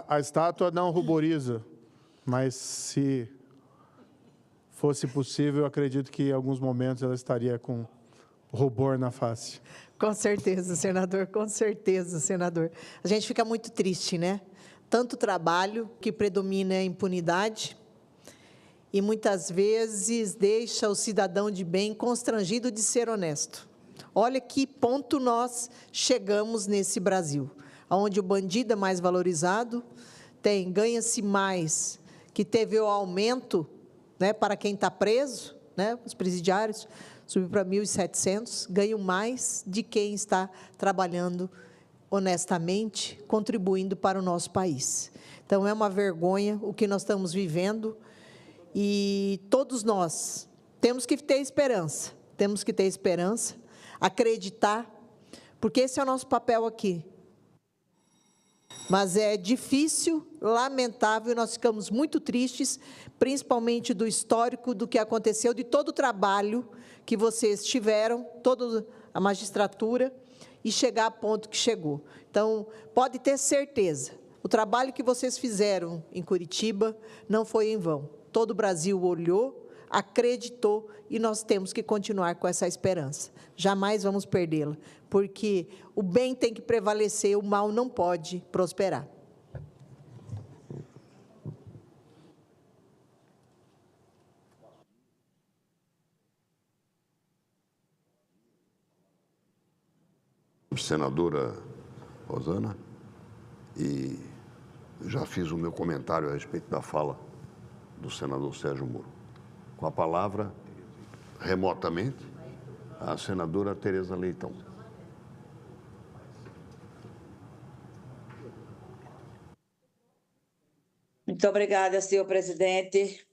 A estátua não ruboriza, mas se fosse possível, eu acredito que em alguns momentos ela estaria com rubor na face. Com certeza, senador, com certeza, senador. A gente fica muito triste, né? Tanto trabalho que predomina a impunidade e muitas vezes deixa o cidadão de bem constrangido de ser honesto. Olha que ponto nós chegamos nesse Brasil, onde o bandido é mais valorizado, ganha-se mais, que teve o aumento, né, para quem está preso, né, os presidiários, subiu para 1.700, ganham mais de quem está trabalhando honestamente, contribuindo para o nosso país. Então, é uma vergonha o que nós estamos vivendo e todos nós temos que ter esperança, acreditar, porque esse é o nosso papel aqui. Mas é difícil, lamentável, nós ficamos muito tristes, principalmente do histórico, do que aconteceu, de todo o trabalho que vocês tiveram, toda a magistratura, e chegar a ponto que chegou. Então, pode ter certeza, o trabalho que vocês fizeram em Curitiba não foi em vão. Todo o Brasil olhou, acreditou, e nós temos que continuar com essa esperança. Jamais vamos perdê-la, porque o bem tem que prevalecer, o mal não pode prosperar. Senadora Rosana, e já fiz o meu comentário a respeito da fala do senador Sérgio Moro. Com a palavra, remotamente, a senadora Tereza Leitão. Muito obrigada, senhor presidente.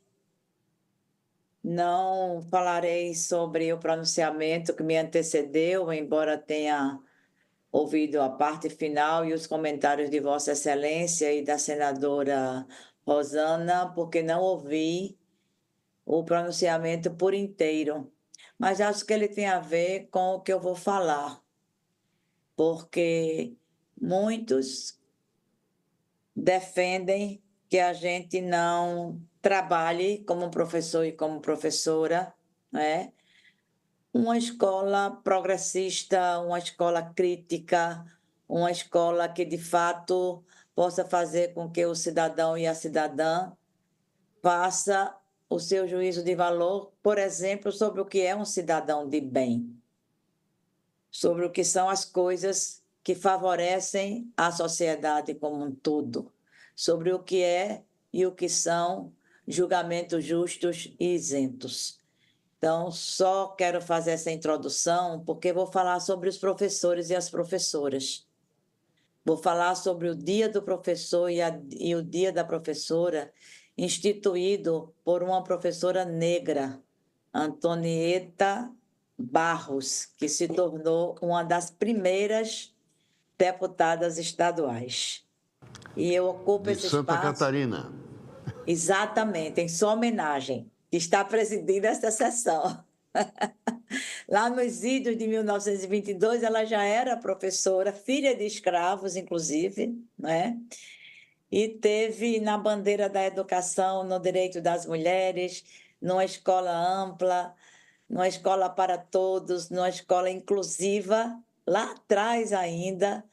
Não falarei sobre o pronunciamento que me antecedeu, embora tenha ouvido a parte final e os comentários de Vossa Excelência e da senadora Rosana, porque não ouvi o pronunciamento por inteiro. Mas acho que ele tem a ver com o que eu vou falar, porque muitos defendem que a gente não trabalhe como professor e como professora, né? Uma escola progressista, uma escola crítica, uma escola que, de fato, possa fazer com que o cidadão e a cidadã faça o seu juízo de valor, por exemplo, sobre o que é um cidadão de bem, sobre o que são as coisas que favorecem a sociedade como um todo, sobre o que é e o que são julgamentos justos e isentos. Então, só quero fazer essa introdução porque vou falar sobre os professores e as professoras. Vou falar sobre o Dia do Professor e o Dia da Professora, instituído por uma professora negra, Antonieta Barros, que se tornou uma das primeiras deputadas estaduais. E eu ocupo esse espaço... De Santa Catarina. Exatamente, em sua homenagem, que está presidindo esta sessão. Lá nos idos de 1922, ela já era professora, filha de escravos, inclusive, né? E teve na bandeira da educação, no direito das mulheres, numa escola ampla, numa escola para todos, numa escola inclusiva, lá atrás ainda,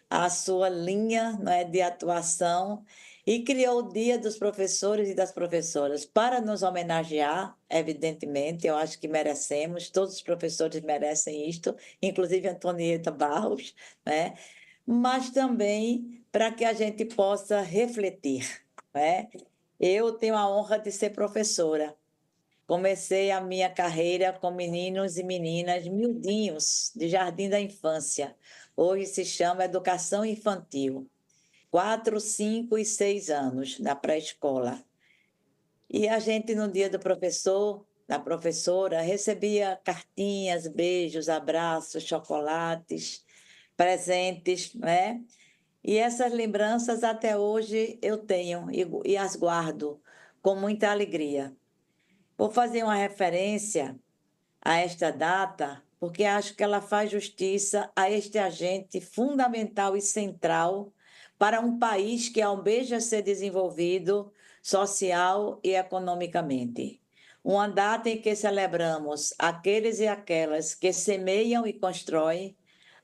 a sua linha, né, de atuação, e criou o Dia dos Professores e das Professoras para nos homenagear, evidentemente, eu acho que merecemos, todos os professores merecem isto, inclusive Antonieta Barros, né? Mas também para que a gente possa refletir, né? Eu tenho a honra de ser professora. Comecei a minha carreira com meninos e meninas miudinhos, de jardim da infância. Hoje se chama Educação Infantil. 4, 5 e 6 anos na pré-escola. E a gente, no dia do professor, da professora, recebia cartinhas, beijos, abraços, chocolates, presentes, né? E essas lembranças até hoje eu tenho e as guardo com muita alegria. Vou fazer uma referência a esta data, porque acho que ela faz justiça a este agente fundamental e central para um país que almeja ser desenvolvido social e economicamente. Uma data em que celebramos aqueles e aquelas que semeiam e constroem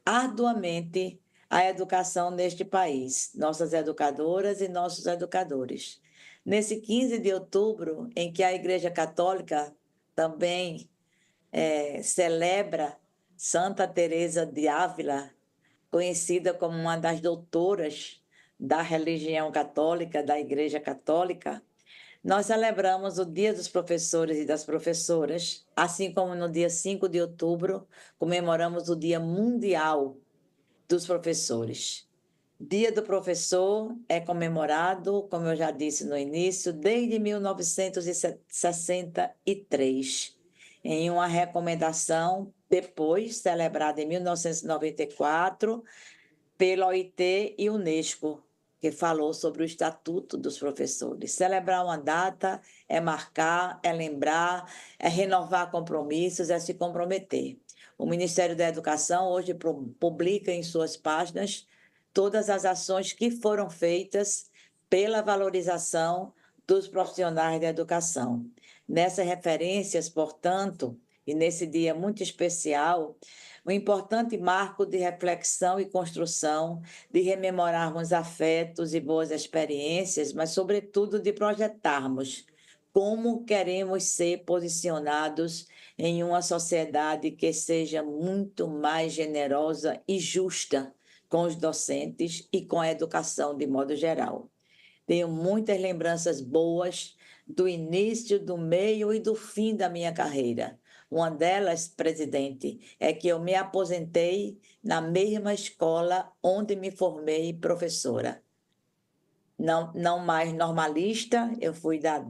arduamente a educação neste país, nossas educadoras e nossos educadores. Nesse 15 de outubro, em que a Igreja Católica também celebra Santa Teresa de Ávila, conhecida como uma das doutoras da religião católica, da Igreja Católica, nós celebramos o Dia dos Professores e das Professoras, assim como no dia 5 de outubro comemoramos o Dia Mundial dos professores. Dia do Professor é comemorado, como eu já disse no início, desde 1963, em uma recomendação depois celebrada em 1994 pela OIT e Unesco, que falou sobre o Estatuto dos Professores. Celebrar uma data é marcar, é lembrar, é renovar compromissos, é se comprometer. O Ministério da Educação hoje publica em suas páginas todas as ações que foram feitas pela valorização dos profissionais da educação. Nessas referências, portanto, e nesse dia muito especial, um importante marco de reflexão e construção, de rememorarmos afetos e boas experiências, mas, sobretudo, de projetarmos como queremos ser posicionados em uma sociedade que seja muito mais generosa e justa com os docentes e com a educação de modo geral. Tenho muitas lembranças boas do início, do meio e do fim da minha carreira. Uma delas, presidente, é que eu me aposentei na mesma escola onde me formei professora. Não mais normalista, eu fui da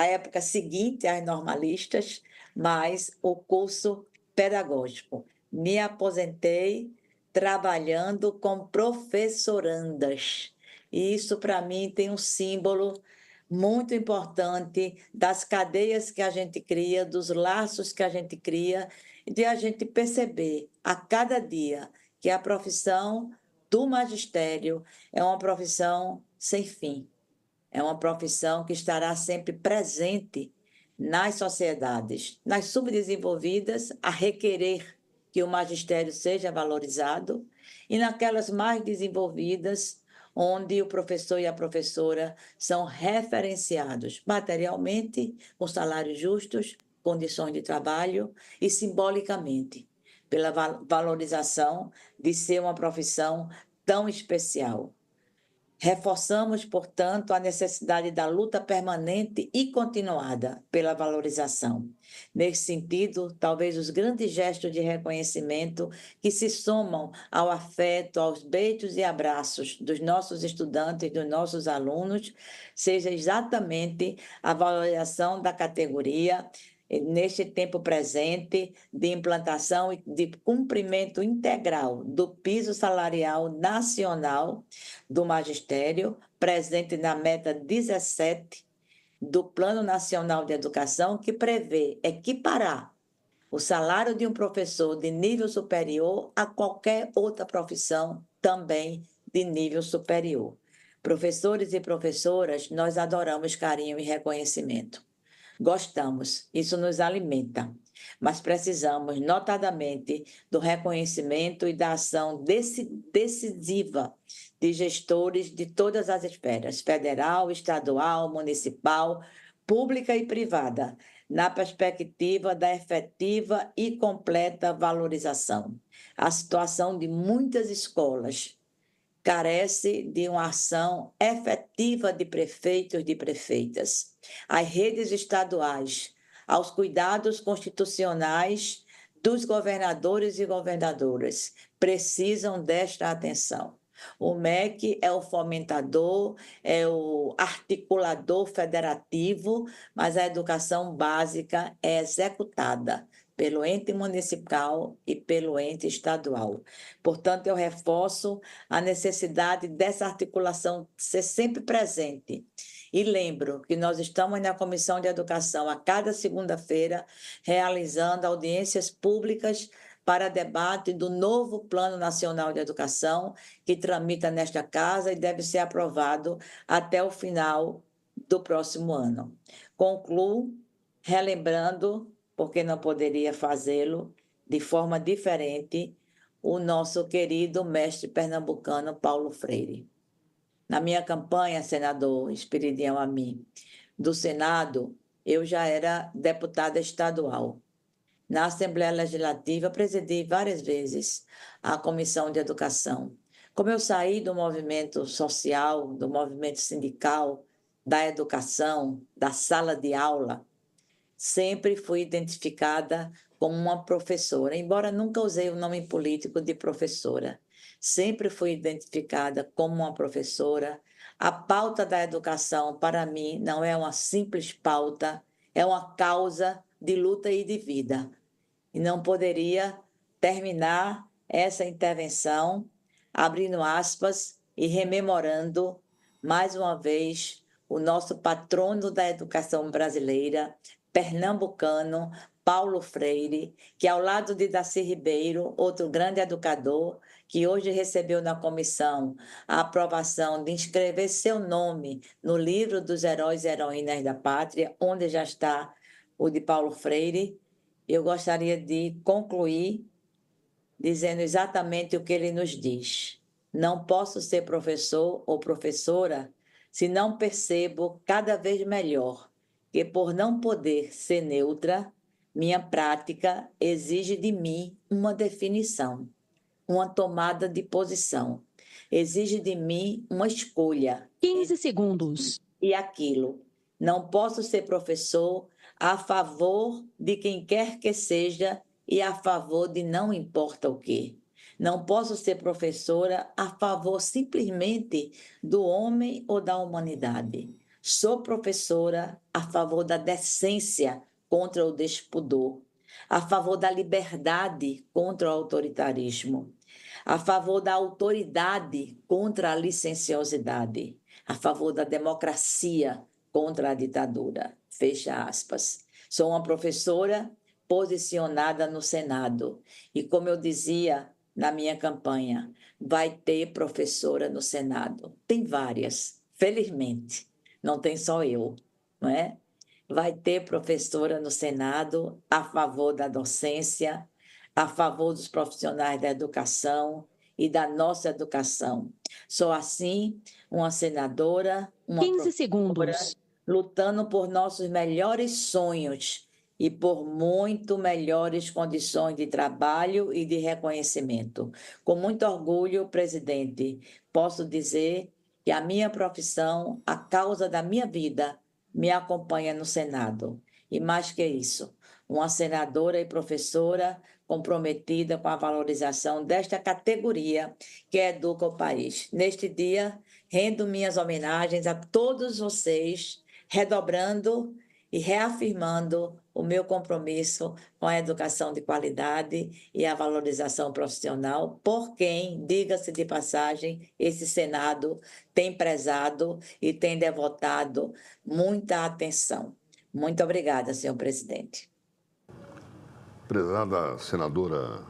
época seguinte às normalistas, mas o curso pedagógico. Me aposentei trabalhando com professorandas. E isso, para mim, tem um símbolo muito importante das cadeias que a gente cria, dos laços que a gente cria, de a gente perceber a cada dia que a profissão do magistério é uma profissão sem fim. É uma profissão que estará sempre presente nas sociedades, nas subdesenvolvidas, a requerer que o magistério seja valorizado, e naquelas mais desenvolvidas, onde o professor e a professora são referenciados materialmente, com salários justos, condições de trabalho e simbolicamente, pela valorização de ser uma profissão tão especial. Reforçamos, portanto, a necessidade da luta permanente e continuada pela valorização. Nesse sentido, talvez os grandes gestos de reconhecimento que se somam ao afeto, aos beijos e abraços dos nossos estudantes, dos nossos alunos, seja exatamente a valorização da categoria neste tempo presente de implantação e de cumprimento integral do piso salarial nacional do magistério, presente na meta 17 do Plano Nacional de Educação, que prevê equiparar o salário de um professor de nível superior a qualquer outra profissão também de nível superior. Professores e professoras, nós adoramos carinho e reconhecimento. Gostamos, isso nos alimenta, mas precisamos, notadamente, do reconhecimento e da ação decisiva de gestores de todas as esferas, federal, estadual, municipal, pública e privada, na perspectiva da efetiva e completa valorização. A situação de muitas escolas carece de uma ação efetiva de prefeitos e de prefeitas. As redes estaduais, aos cuidados constitucionais dos governadores e governadoras, precisam desta atenção. O MEC é o fomentador, é o articulador federativo, mas a educação básica é executada pelo ente municipal e pelo ente estadual. Portanto, eu reforço a necessidade dessa articulação ser sempre presente. E lembro que nós estamos na Comissão de Educação a cada segunda-feira realizando audiências públicas para debate do novo Plano Nacional de Educação, que tramita nesta casa e deve ser aprovado até o final do próximo ano. Concluo relembrando, porque não poderia fazê-lo de forma diferente, o nosso querido mestre pernambucano Paulo Freire. Na minha campanha, senador Esperidião Amin, do Senado, eu já era deputada estadual. Na Assembleia Legislativa, presidi várias vezes a Comissão de Educação. Como eu saí do movimento social, do movimento sindical, da educação, da sala de aula, sempre fui identificada como uma professora, embora nunca usei o nome político de professora. Sempre fui identificada como uma professora. A pauta da educação, para mim, não é uma simples pauta, é uma causa de luta e de vida. E não poderia terminar essa intervenção abrindo aspas e rememorando, mais uma vez, o nosso patrono da educação brasileira, pernambucano, Paulo Freire, que ao lado de Darcy Ribeiro, outro grande educador, que hoje recebeu na comissão a aprovação de inscrever seu nome no livro dos heróis e heroínas da pátria, onde já está o de Paulo Freire, eu gostaria de concluir dizendo exatamente o que ele nos diz. Não posso ser professor ou professora se não percebo cada vez melhor que, por não poder ser neutra, minha prática exige de mim uma definição, uma tomada de posição. Exige de mim uma escolha. 15 segundos. E aquilo. Não posso ser professor a favor de quem quer que seja e a favor de não importa o quê. Não posso ser professora a favor simplesmente do homem ou da humanidade. Sou professora a favor da decência contra o despudor, a favor da liberdade contra o autoritarismo, a favor da autoridade contra a licenciosidade, a favor da democracia contra a ditadura. Fecha aspas. Sou uma professora posicionada no Senado e, como eu dizia na minha campanha, vai ter professora no Senado. Tem várias, felizmente, não tem só eu, não é? Vai ter professora no Senado a favor da docência, a favor dos profissionais da educação e da nossa educação. Sou, assim, uma senadora, uma 15 segundos. Lutando por nossos melhores sonhos e por muito melhores condições de trabalho e de reconhecimento. Com muito orgulho, presidente, posso dizer que a minha profissão, a causa da minha vida, me acompanha no Senado. E mais que isso, uma senadora e professora comprometida com a valorização desta categoria que educa o país. Neste dia, rendo minhas homenagens a todos vocês, redobrando e reafirmando o meu compromisso com a educação de qualidade e a valorização profissional, por quem, diga-se de passagem, esse Senado tem prezado e tem devotado muita atenção. Muito obrigada, senhor presidente. Prezada senadora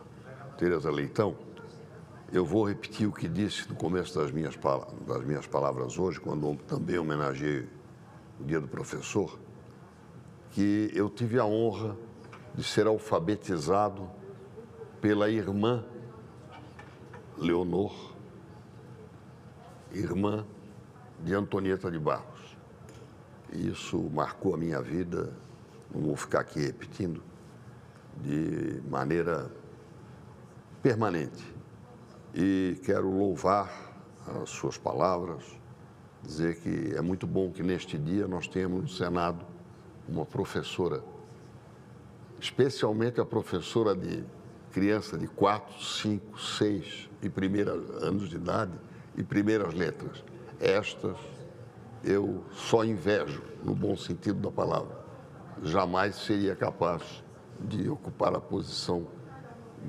Tereza Leitão, eu vou repetir o que disse no começo das minhas palavras hoje, quando também homenageei o Dia do Professor, que eu tive a honra de ser alfabetizado pela irmã Leonor, irmã de Antonieta de Barros. Isso marcou a minha vida, não vou ficar aqui repetindo, de maneira permanente. E quero louvar as suas palavras, dizer que é muito bom que neste dia nós tenhamos no Senado uma professora, especialmente a professora de criança de 4, 5, 6 e primeiros anos de idade e primeiras letras. Estas eu só invejo, no bom sentido da palavra. Jamais seria capaz de ocupar a posição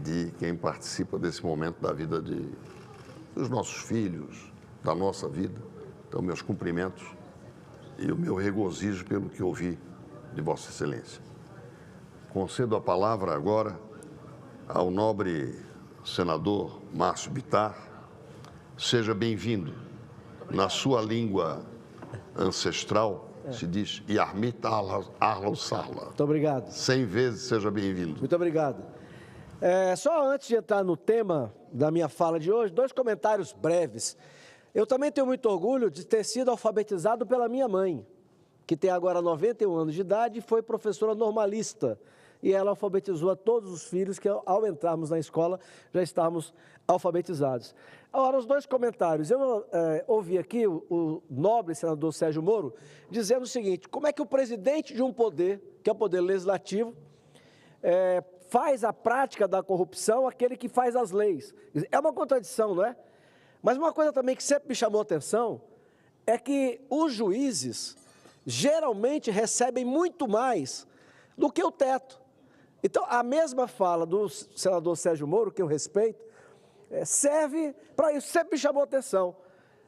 de quem participa desse momento da vida dos nossos filhos, da nossa vida. Então, meus cumprimentos e o meu regozijo pelo que ouvi de Vossa Excelência. Concedo a palavra agora ao nobre senador Márcio Bittar. Seja bem-vindo. Na sua língua ancestral, se diz Yarmit Arlau Sarla. Muito obrigado. 100 vezes seja bem-vindo. Muito obrigado. Só antes de entrar no tema da minha fala de hoje, 2 comentários breves. Eu também tenho muito orgulho de ter sido alfabetizado pela minha mãe, que tem agora 91 anos de idade e foi professora normalista. E ela alfabetizou a todos os filhos que, ao entrarmos na escola, já estávamos alfabetizados. Agora, os 2 comentários. Eu ouvi aqui o nobre senador Sérgio Moro dizendo o seguinte: como é que o presidente de um poder, que é o poder legislativo, faz a prática da corrupção aquele que faz as leis. É uma contradição, não é? Mas uma coisa também que sempre me chamou a atenção é que os juízes geralmente recebem muito mais do que o teto. Então, a mesma fala do senador Sérgio Moro, que eu respeito, serve para isso, sempre me chamou a atenção.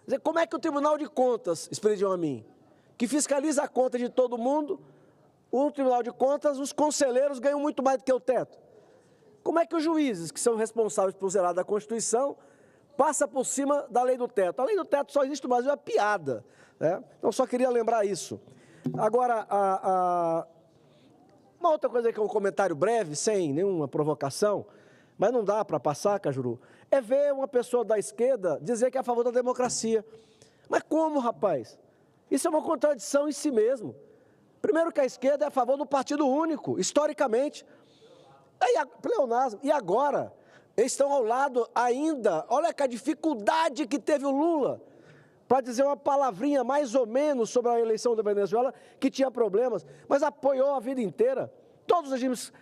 Quer dizer, como é que o Tribunal de Contas, Esperidião Amin, que fiscaliza a conta de todo mundo, o Tribunal de Contas, os conselheiros ganham muito mais do que o teto. Como é que os juízes, que são responsáveis por zelar da Constituição, passa por cima da lei do teto? A lei do teto só existe no Brasil, é piada, né? Então, só queria lembrar isso. Agora, uma outra coisa que é um comentário breve, sem nenhuma provocação, mas não dá para passar, Cajuru, é ver uma pessoa da esquerda dizer que é a favor da democracia. Mas como, rapaz? Isso é uma contradição em si mesmo. Primeiro que a esquerda é a favor do partido único, historicamente. Pleonasmo. E agora, eles estão ao lado ainda, olha que a dificuldade que teve o Lula para dizer uma palavrinha mais ou menos sobre a eleição da Venezuela, que tinha problemas, mas apoiou a vida inteira. Todos os regimes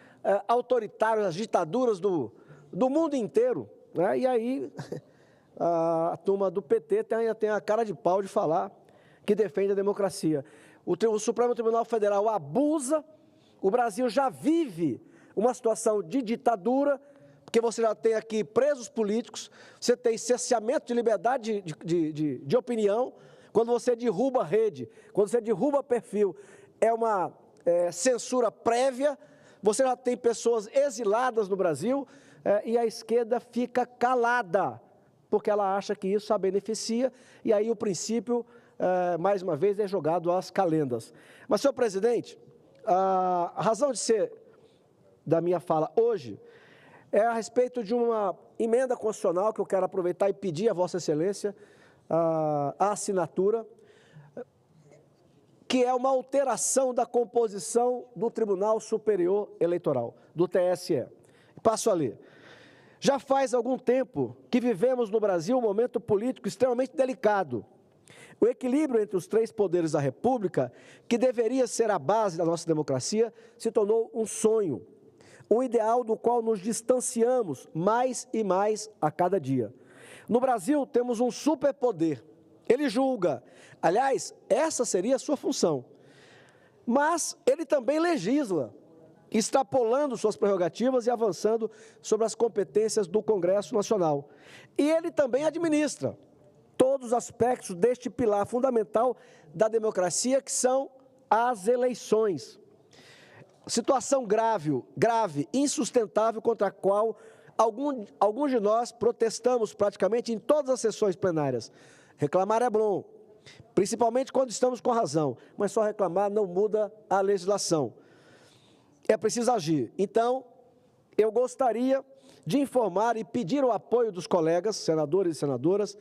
autoritários, as ditaduras do mundo inteiro, né? E aí a turma do PT tem a cara de pau de falar que defende a democracia. O Supremo Tribunal Federal abusa, o Brasil já vive uma situação de ditadura, porque você já tem aqui presos políticos, você tem cerceamento de liberdade de opinião, quando você derruba a rede, quando você derruba perfil, é uma censura prévia, você já tem pessoas exiladas no Brasil, e a esquerda fica calada, porque ela acha que isso a beneficia, e aí o princípio, mais uma vez, é jogado às calendas. Mas, senhor presidente, a razão de ser da minha fala hoje é a respeito de uma emenda constitucional que eu quero aproveitar e pedir a Vossa Excelência a assinatura, que é uma alteração da composição do Tribunal Superior Eleitoral, do TSE. Passo a ler. Já faz algum tempo que vivemos no Brasil um momento político extremamente delicado. O equilíbrio entre os três poderes da República, que deveria ser a base da nossa democracia, se tornou um sonho, um ideal do qual nos distanciamos mais e mais a cada dia. No Brasil, temos um superpoder. Ele julga. Aliás, essa seria a sua função. Mas ele também legisla, extrapolando suas prerrogativas e avançando sobre as competências do Congresso Nacional. E ele também administra todos os aspectos deste pilar fundamental da democracia, que são as eleições. Situação grave, insustentável, contra a qual alguns de nós protestamos praticamente em todas as sessões plenárias. Reclamar é bom, principalmente quando estamos com razão, mas só reclamar não muda a legislação. É preciso agir. Então, eu gostaria de informar e pedir o apoio dos colegas, senadores e senadoras,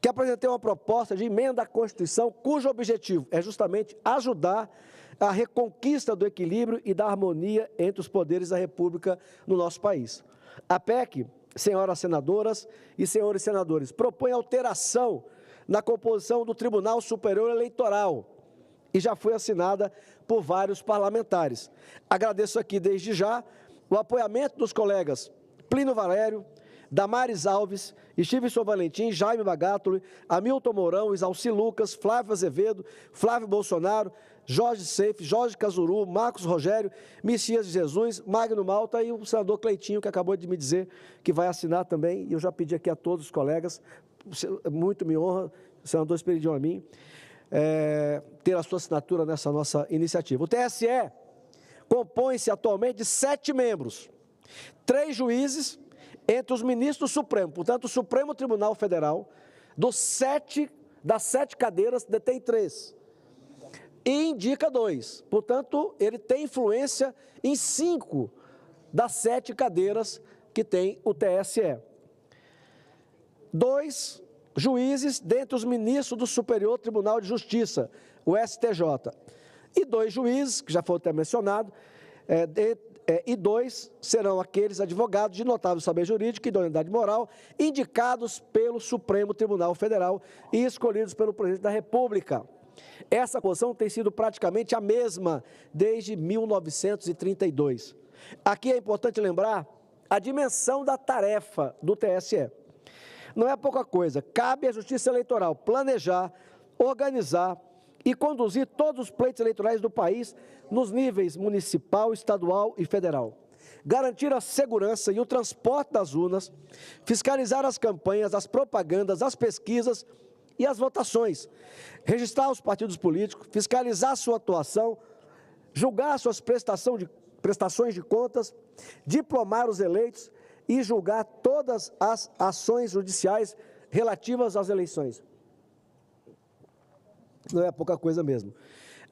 que apresentei uma proposta de emenda à Constituição, cujo objetivo é justamente ajudar a reconquista do equilíbrio e da harmonia entre os poderes da República no nosso país. A PEC, senhoras senadoras e senhores senadores, propõe alteração na composição do Tribunal Superior Eleitoral e já foi assinada por vários parlamentares. Agradeço aqui desde já o apoiamento dos colegas Plínio Valério, Damares Alves, Stevenson Valentim, Jaime Bagatoli, Hamilton Mourão, Isalci Lucas, Flávio Azevedo, Flávio Bolsonaro, Jorge Seife, Jorge Cazuru, Marcos Rogério, Messias de Jesus, Magno Malta e o senador Cleitinho, que acabou de me dizer que vai assinar também, e eu já pedi aqui a todos os colegas, muito me honra, o senador Esperidião Amin, ter a sua assinatura nessa nossa iniciativa. O TSE compõe-se atualmente de 7 membros, 3 juízes, entre os ministros do Supremo. Portanto, o Supremo Tribunal Federal, das 7 cadeiras, detém 3. E indica 2. Portanto, ele tem influência em 5 das 7 cadeiras que tem o TSE. 2 juízes dentre os ministros do Superior Tribunal de Justiça, o STJ. E 2 juízes, que já foi até mencionado, e 2 serão aqueles advogados de notável saber jurídico e idoneidade moral, indicados pelo Supremo Tribunal Federal e escolhidos pelo Presidente da República. Essa posição tem sido praticamente a mesma desde 1932. Aqui é importante lembrar a dimensão da tarefa do TSE. Não é pouca coisa, cabe à Justiça Eleitoral planejar, organizar e conduzir todos os pleitos eleitorais do país nos níveis municipal, estadual e federal. Garantir a segurança e o transporte das urnas, fiscalizar as campanhas, as propagandas, as pesquisas e as votações, registrar os partidos políticos, fiscalizar sua atuação, julgar suas prestações de contas, diplomar os eleitos e julgar todas as ações judiciais relativas às eleições. Não é pouca coisa mesmo.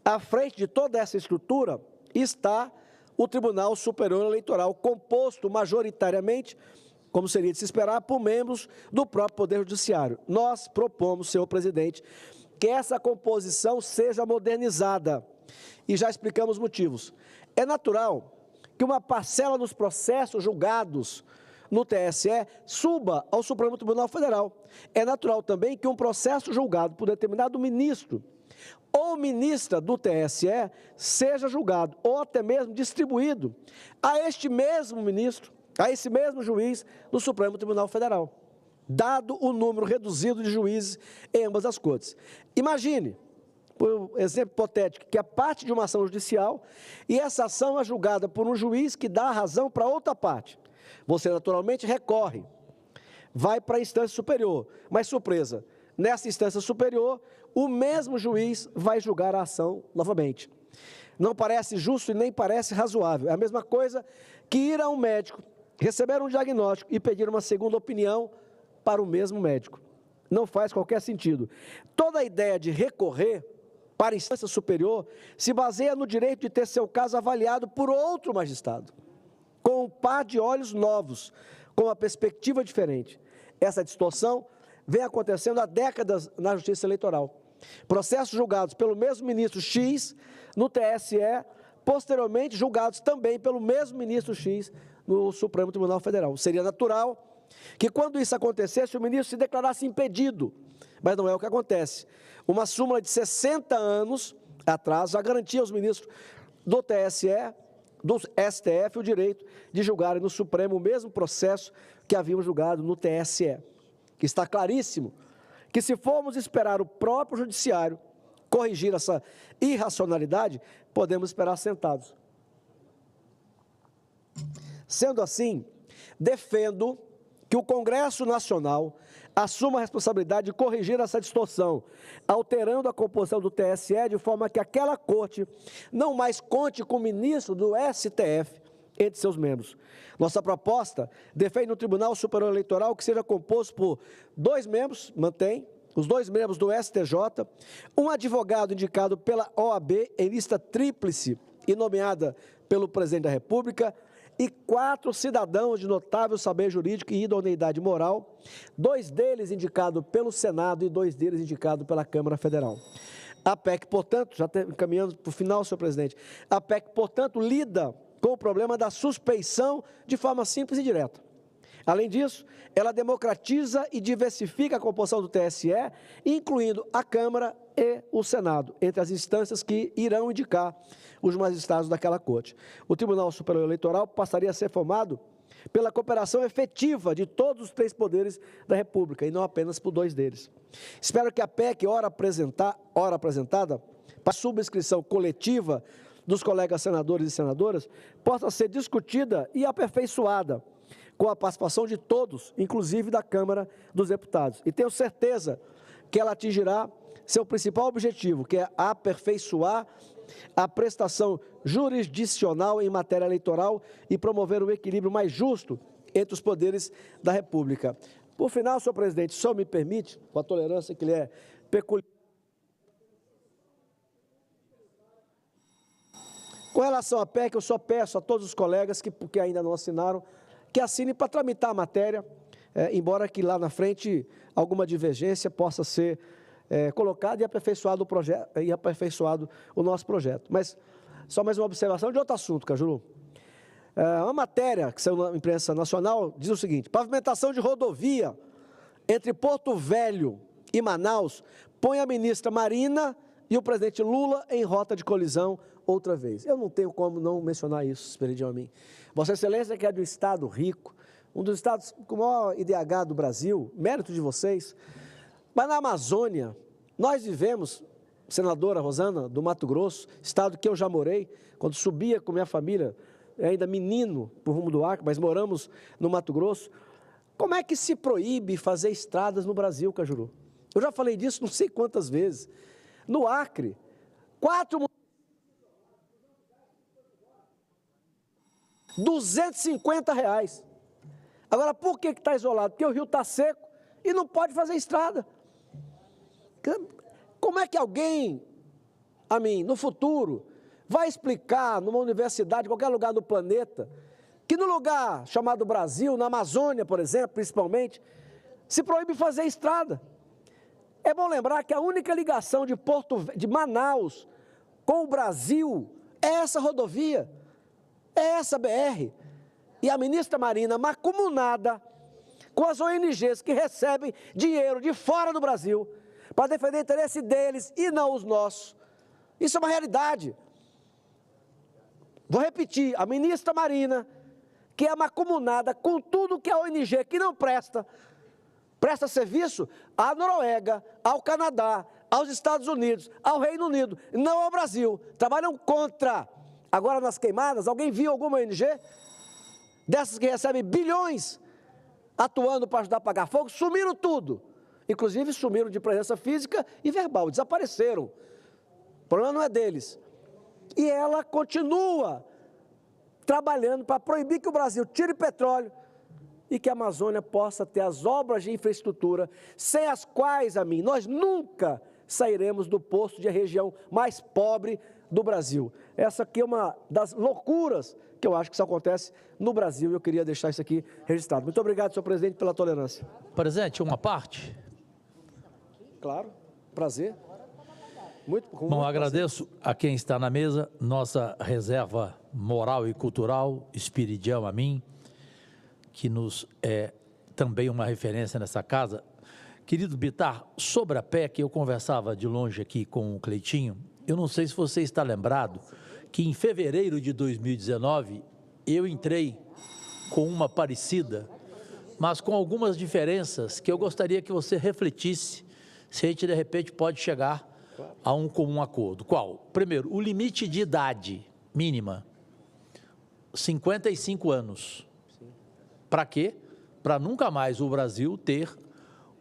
À frente de toda essa estrutura está o Tribunal Superior Eleitoral, composto majoritariamente, como seria de se esperar, por membros do próprio Poder Judiciário. Nós propomos, senhor presidente, que essa composição seja modernizada. E já explicamos motivos. É natural que uma parcela dos processos julgados no TSE suba ao Supremo Tribunal Federal. É natural também que um processo julgado por determinado ministro ou ministra do TSE seja julgado, ou até mesmo distribuído a este mesmo ministro, a esse mesmo juiz no Supremo Tribunal Federal, dado o número reduzido de juízes em ambas as cortes. Imagine, por exemplo hipotético, que é parte de uma ação judicial e essa ação é julgada por um juiz que dá a razão para outra parte. Você, naturalmente, recorre, vai para a instância superior, mas, surpresa, nessa instância superior, o mesmo juiz vai julgar a ação novamente. Não parece justo e nem parece razoável. É a mesma coisa que ir a um médico, receber um diagnóstico e pedir uma segunda opinião para o mesmo médico. Não faz qualquer sentido. Toda a ideia de recorrer para a instância superior se baseia no direito de ter seu caso avaliado por outro magistrado, com um par de olhos novos, com uma perspectiva diferente. Essa distorção vem acontecendo há décadas na Justiça Eleitoral. Processos julgados pelo mesmo ministro X no TSE, posteriormente julgados também pelo mesmo ministro X no Supremo Tribunal Federal. Seria natural que, quando isso acontecesse, o ministro se declarasse impedido, mas não é o que acontece. Uma súmula de 60 anos atrás já garantia aos ministros do TSE, do STF, o direito de julgarem no Supremo o mesmo processo que haviam julgado no TSE. Que está claríssimo que, se formos esperar o próprio Judiciário corrigir essa irracionalidade, podemos esperar sentados. Sendo assim, defendo que o Congresso Nacional assuma a responsabilidade de corrigir essa distorção, alterando a composição do TSE de forma que aquela corte não mais conte com o ministro do STF entre seus membros. Nossa proposta defende um Tribunal Superior Eleitoral que seja composto por 2 membros, mantém, os 2 membros do STJ, um advogado indicado pela OAB em lista tríplice e nomeada pelo Presidente da República, e 4 cidadãos de notável saber jurídico e idoneidade moral, 2 deles indicados pelo Senado e 2 deles indicados pela Câmara Federal. A PEC, portanto, já encaminhando para o final, senhor presidente, a PEC, portanto, lida com o problema da suspeição de forma simples e direta. Além disso, ela democratiza e diversifica a composição do TSE, incluindo a Câmara e o Senado, entre as instâncias que irão indicar os magistrados daquela corte. O Tribunal Superior Eleitoral passaria a ser formado pela cooperação efetiva de todos os 3 poderes da República, e não apenas por 2 deles. Espero que a PEC, ora apresentada, para subscrição coletiva dos colegas senadores e senadoras, possa ser discutida e aperfeiçoada, com a participação de todos, inclusive da Câmara dos Deputados. E tenho certeza que ela atingirá seu principal objetivo, que é aperfeiçoar a prestação jurisdicional em matéria eleitoral e promover um equilíbrio mais justo entre os poderes da República. Por final, senhor presidente, só me permite, com a tolerância que lhe é peculiar, com relação à PEC, eu só peço a todos os colegas que ainda não assinaram, que assinem para tramitar a matéria, embora que lá na frente alguma divergência possa ser colocada e aperfeiçoado o nosso projeto. Mas só mais uma observação de outro assunto, Cajuru. Uma matéria que saiu na imprensa nacional diz o seguinte: pavimentação de rodovia entre Porto Velho e Manaus põe a ministra Marina e o presidente Lula em rota de colisão outra vez. Eu não tenho como não mencionar isso, Esperidião Amin. Vossa Excelência, que é de um estado rico, um dos estados com o maior IDH do Brasil, mérito de vocês, mas na Amazônia, nós vivemos, senadora Rosana, do Mato Grosso, estado que eu já morei, quando subia com minha família, ainda menino, por rumo do Acre, mas moramos no Mato Grosso. Como é que se proíbe fazer estradas no Brasil, Cajuru? Eu já falei disso não sei quantas vezes. No Acre, 250 reais. Agora, por que está isolado? Porque o rio está seco e não pode fazer estrada. Como é que alguém, a mim, no futuro, vai explicar numa universidade, em qualquer lugar do planeta, que no lugar chamado Brasil, na Amazônia, por exemplo, principalmente, se proíbe fazer estrada? É bom lembrar que a única ligação de Manaus com o Brasil é essa rodovia, é essa BR. E a ministra Marina, mancomunada com as ONGs que recebem dinheiro de fora do Brasil para defender o interesse deles e não os nossos. Isso é uma realidade. Vou repetir, a ministra Marina, que é mancomunada com tudo que a ONG que não presta serviço à Noruega, ao Canadá, aos Estados Unidos, ao Reino Unido, não ao Brasil. Trabalham contra. Agora, nas queimadas, alguém viu alguma ONG dessas que recebem bilhões atuando para ajudar a apagar fogo? Sumiram tudo. Inclusive, sumiram de presença física e verbal, desapareceram. O problema não é deles. E ela continua trabalhando para proibir que o Brasil tire petróleo e que a Amazônia possa ter as obras de infraestrutura, sem as quais, a mim, nós nunca sairemos do posto de região mais pobre do Brasil. Essa aqui é uma das loucuras que eu acho que isso acontece no Brasil e eu queria deixar isso aqui registrado. Muito obrigado, senhor presidente, pela tolerância. Presidente, uma parte? Claro, prazer. Bom, agradeço a quem está na mesa, nossa reserva moral e cultural, Esperidião Amin, que nos é também uma referência nessa casa. Querido Bittar, sobre a PEC, eu conversava de longe aqui com o Cleitinho, eu não sei se você está lembrado que em fevereiro de 2019 eu entrei com uma parecida, mas com algumas diferenças que eu gostaria que você refletisse se a gente de repente pode chegar a um comum acordo. Qual? Primeiro, o limite de idade mínima, 55 anos. Para quê? Para nunca mais o Brasil ter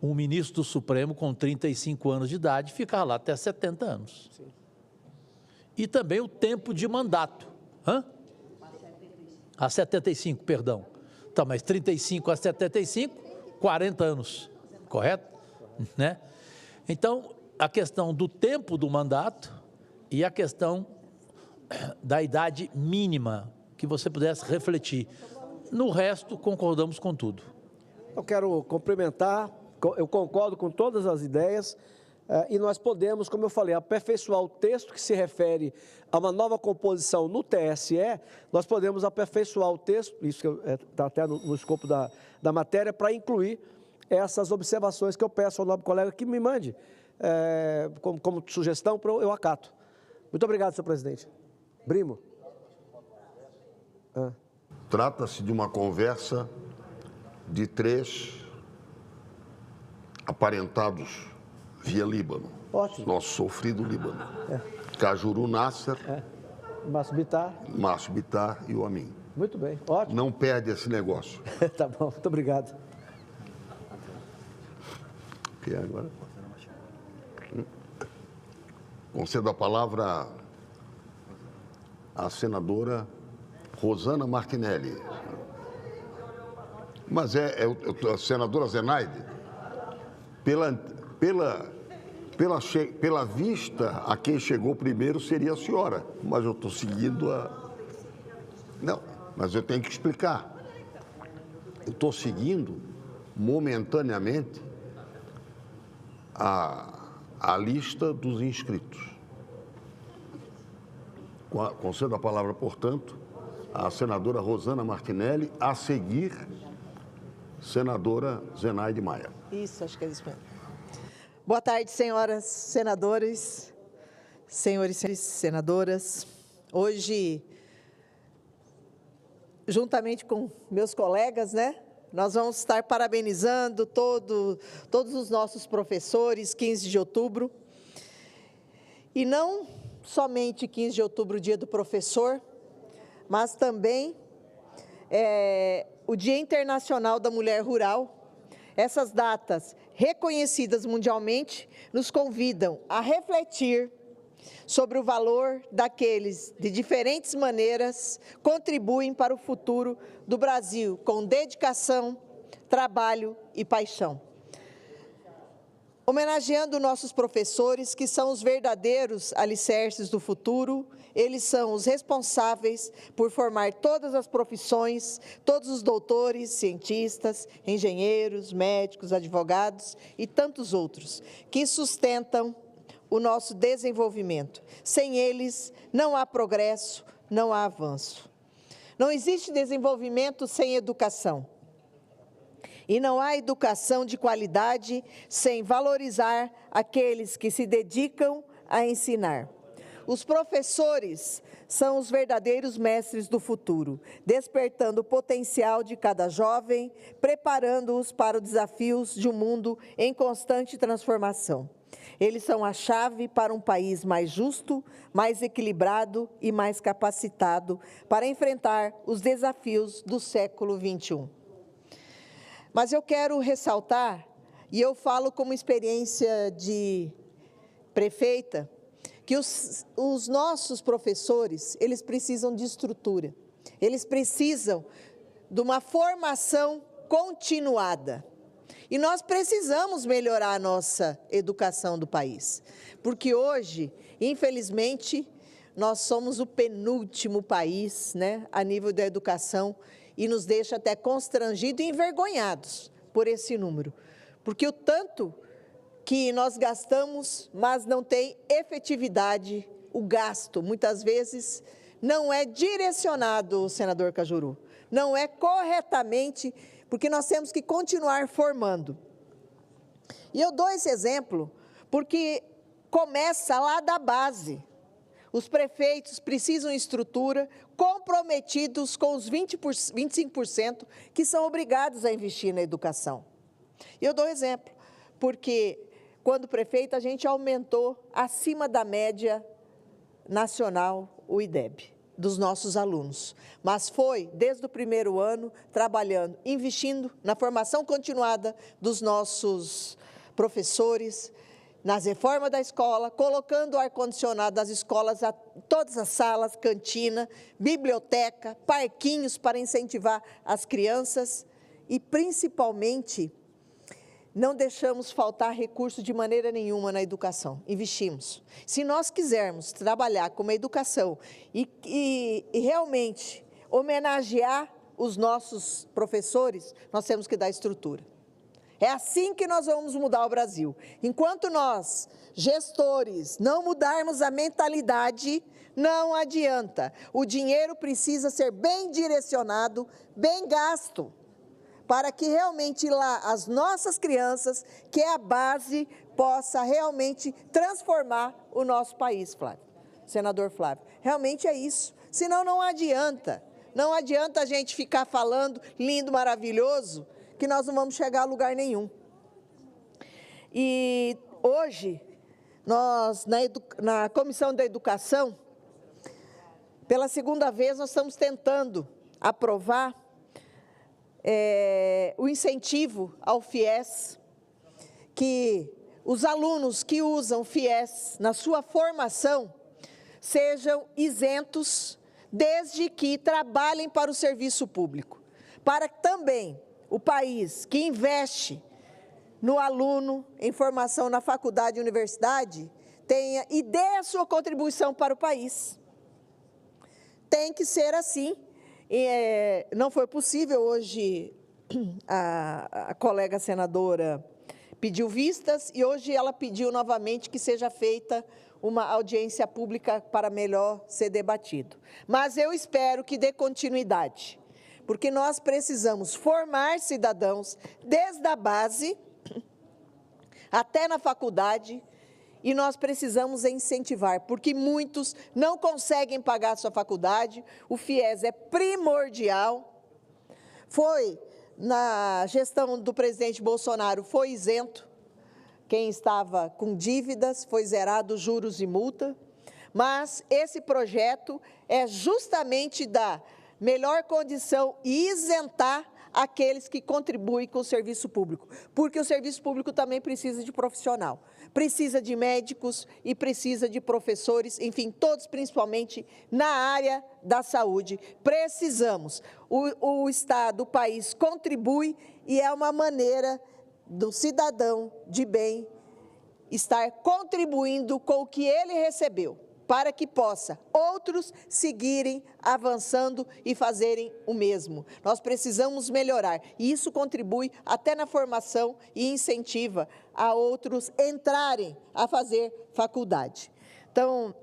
um ministro do Supremo com 35 anos de idade e ficar lá até 70 anos. Sim. E também o tempo de mandato. A 75, perdão. Então, mas 35 a 75, 40 anos, correto? Né? Então, a questão do tempo do mandato e a questão da idade mínima, que você pudesse refletir. No resto, concordamos com tudo. Eu quero cumprimentar, eu concordo com todas as ideias e nós podemos, como eu falei, aperfeiçoar o texto que se refere a uma nova composição no TSE, nós podemos aperfeiçoar o texto, isso está até no escopo da matéria, para incluir essas observações que eu peço ao nobre colega que me mande como sugestão, eu acato. Muito obrigado, senhor presidente. Brimo. Trata-se de uma conversa de 3 aparentados via Líbano. Ótimo. Nosso sofrido Líbano. Cajuru Nasser, Márcio Bittar e o Amin. Muito bem, ótimo. Não perde esse negócio. Tá bom, muito obrigado. O que é agora? Concedo a palavra à senadora Rosana Martinelli. Mas a senadora Zenaide, pela vista, a quem chegou primeiro seria a senhora, mas eu estou seguindo a... Não, mas eu tenho que explicar. Eu estou seguindo momentaneamente a lista dos inscritos. Concedo a palavra, portanto, à senadora Rosana Martinelli, a seguir, senadora Zenaide Maia. Isso, acho que é isso mesmo. Boa tarde, senhoras senadores, senhores senadoras. Hoje, juntamente com meus colegas, né, nós vamos estar parabenizando todos os nossos professores, 15 de outubro. E não somente 15 de outubro, o Dia do Professor, mas também o Dia Internacional da Mulher Rural. Essas datas, reconhecidas mundialmente, nos convidam a refletir sobre o valor daqueles, de diferentes maneiras, contribuem para o futuro do Brasil, com dedicação, trabalho e paixão. Homenageando nossos professores, que são os verdadeiros alicerces do futuro, eles são os responsáveis por formar todas as profissões, todos os doutores, cientistas, engenheiros, médicos, advogados e tantos outros, que sustentam o nosso desenvolvimento. Sem eles, não há progresso, não há avanço. Não existe desenvolvimento sem educação. E não há educação de qualidade sem valorizar aqueles que se dedicam a ensinar. Os professores são os verdadeiros mestres do futuro, despertando o potencial de cada jovem, preparando-os para os desafios de um mundo em constante transformação. Eles são a chave para um país mais justo, mais equilibrado e mais capacitado para enfrentar os desafios do século XXI. Mas eu quero ressaltar, e eu falo como experiência de prefeita, que os nossos professores, eles precisam de estrutura, eles precisam de uma formação continuada. E nós precisamos melhorar a nossa educação do país, porque hoje, infelizmente, nós somos o penúltimo país, né, a nível da educação, e nos deixa até constrangidos e envergonhados por esse número. Porque o tanto que nós gastamos, mas não tem efetividade, o gasto, muitas vezes, não é direcionado, senador Cajuru, não é corretamente, porque nós temos que continuar formando. E eu dou esse exemplo porque começa lá da base. Os prefeitos precisam de estrutura, comprometidos com os 25% que são obrigados a investir na educação. E eu dou exemplo, porque quando prefeito a gente aumentou acima da média nacional o IDEB dos nossos alunos. Mas foi desde o primeiro ano trabalhando, investindo na formação continuada dos nossos professores, nas reformas da escola, colocando o ar-condicionado das escolas a todas as salas, cantina, biblioteca, parquinhos para incentivar as crianças e, principalmente, não deixamos faltar recursos de maneira nenhuma na educação, investimos. Se nós quisermos trabalhar com uma educação e realmente homenagear os nossos professores, nós temos que dar estrutura. É assim que nós vamos mudar o Brasil. Enquanto nós, gestores, não mudarmos a mentalidade, não adianta. O dinheiro precisa ser bem direcionado, bem gasto, para que realmente lá as nossas crianças, que é a base, possa realmente transformar o nosso país, Flávio. Senador Flávio, realmente é isso. Senão não adianta. Não adianta a gente ficar falando lindo, maravilhoso, que nós não vamos chegar a lugar nenhum. E hoje, nós, na Comissão da Educação, pela segunda vez, nós estamos tentando aprovar o incentivo ao FIES, que os alunos que usam FIES na sua formação sejam isentos, desde que trabalhem para o serviço público, para que também o país que investe no aluno em formação na faculdade e universidade tenha e dê a sua contribuição para o país. Tem que ser assim. Não foi possível hoje, a colega senadora pediu vistas e hoje ela pediu novamente que seja feita uma audiência pública para melhor ser debatido. Mas eu espero que dê continuidade, porque nós precisamos formar cidadãos desde a base até na faculdade e nós precisamos incentivar, porque muitos não conseguem pagar a sua faculdade, o FIES é primordial. Foi, na gestão do presidente Bolsonaro, foi isento, quem estava com dívidas, foi zerado juros e multa, mas esse projeto é justamente dar melhor condição e isentar aqueles que contribuem com o serviço público, porque o serviço público também precisa de profissional, precisa de médicos e precisa de professores, enfim, todos principalmente na área da saúde. Precisamos, o Estado, o país contribui e é uma maneira do cidadão de bem estar contribuindo com o que ele recebeu, para que possa outros seguirem avançando e fazerem o mesmo. Nós precisamos melhorar, e isso contribui até na formação e incentiva a outros entrarem a fazer faculdade. Então,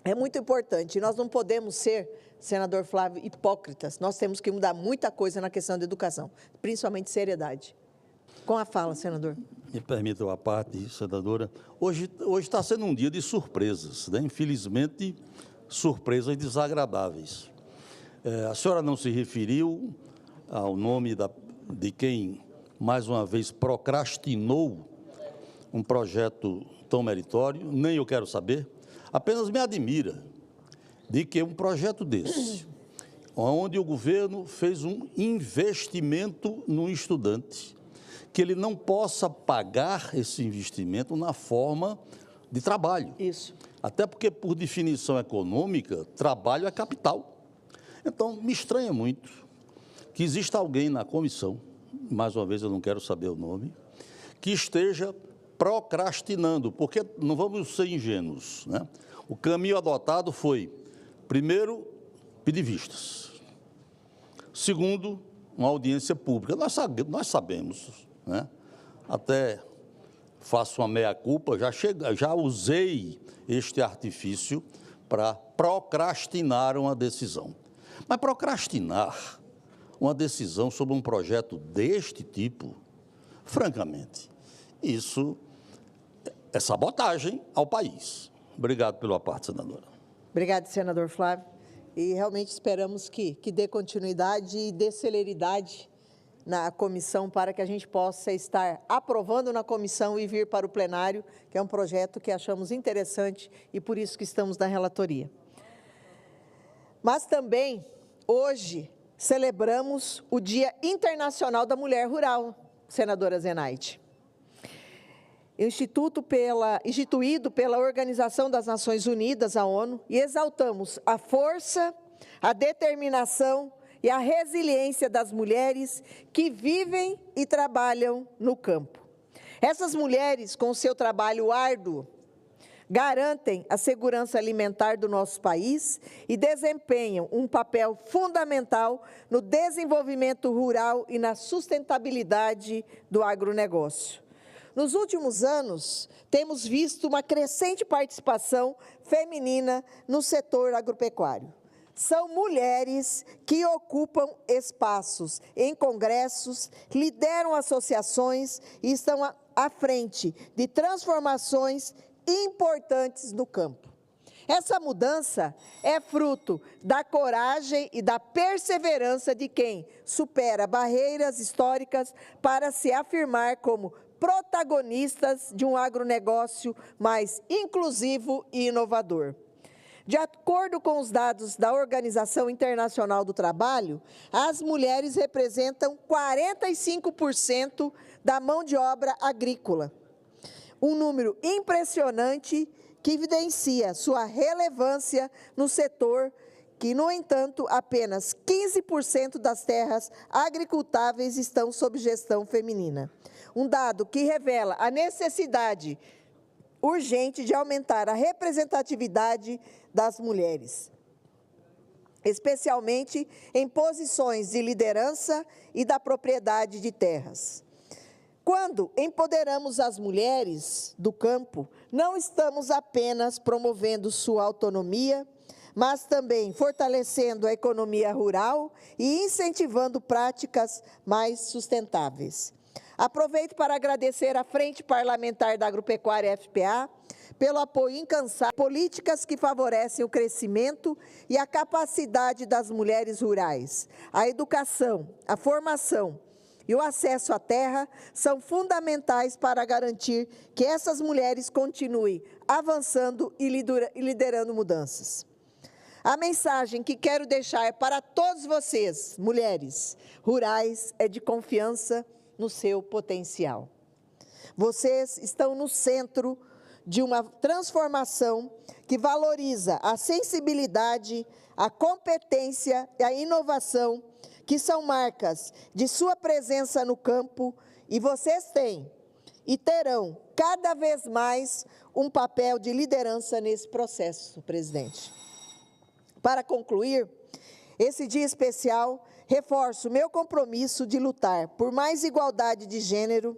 é muito importante, nós não podemos ser, senador Flávio, hipócritas, nós temos que mudar muita coisa na questão da educação, principalmente seriedade. Com a fala, senador. Me permita a parte, senadora. Hoje está sendo um dia de surpresas, né? Infelizmente, surpresas desagradáveis. A senhora não se referiu ao nome de quem, mais uma vez, procrastinou um projeto tão meritório, nem eu quero saber. Apenas me admira de que um projeto desse, onde o governo fez um investimento no estudante, que ele não possa pagar esse investimento na forma de trabalho. Isso. Até porque, por definição econômica, trabalho é capital. Então, me estranha muito que exista alguém na comissão, mais uma vez eu não quero saber o nome, que esteja procrastinando, porque não vamos ser ingênuos, né? O caminho adotado foi, primeiro, pedir vistas. Segundo, uma audiência pública. Nós sabemos, né? Até faço uma meia-culpa, já usei este artifício para procrastinar uma decisão. Mas procrastinar uma decisão sobre um projeto deste tipo, francamente, isso é sabotagem ao país. Obrigado pela parte, senadora. Obrigado, senador Flávio. E realmente esperamos que dê continuidade e dê celeridade na comissão para que a gente possa estar aprovando na comissão e vir para o plenário, que é um projeto que achamos interessante e por isso que estamos na relatoria. Mas também, hoje, celebramos o Dia Internacional da Mulher Rural, senadora Zenaide. Instituído pela Organização das Nações Unidas, a ONU, e exaltamos a força, a determinação e a resiliência das mulheres que vivem e trabalham no campo. Essas mulheres, com seu trabalho árduo, garantem a segurança alimentar do nosso país e desempenham um papel fundamental no desenvolvimento rural e na sustentabilidade do agronegócio. Nos últimos anos, temos visto uma crescente participação feminina no setor agropecuário. São mulheres que ocupam espaços em congressos, lideram associações e estão à frente de transformações importantes no campo. Essa mudança é fruto da coragem e da perseverança de quem supera barreiras históricas para se afirmar como protagonistas de um agronegócio mais inclusivo e inovador. De acordo com os dados da Organização Internacional do Trabalho, as mulheres representam 45% da mão de obra agrícola. Um número impressionante que evidencia sua relevância no setor, que, no entanto, apenas 15% das terras agricultáveis estão sob gestão feminina. Um dado que revela a necessidade urgente de aumentar a representatividade das mulheres, especialmente em posições de liderança e da propriedade de terras. Quando empoderamos as mulheres do campo, não estamos apenas promovendo sua autonomia, mas também fortalecendo a economia rural e incentivando práticas mais sustentáveis. Aproveito para agradecer à Frente Parlamentar da Agropecuária FPA pelo apoio incansável a políticas que favorecem o crescimento e a capacidade das mulheres rurais. A educação, a formação e o acesso à terra são fundamentais para garantir que essas mulheres continuem avançando e liderando mudanças. A mensagem que quero deixar para todos vocês, mulheres rurais, é de confiança no seu potencial. Vocês estão no centro de uma transformação que valoriza a sensibilidade, a competência e a inovação, que são marcas de sua presença no campo, e vocês têm e terão cada vez mais um papel de liderança nesse processo, presidente. Para concluir, esse dia especial, reforço o meu compromisso de lutar por mais igualdade de gênero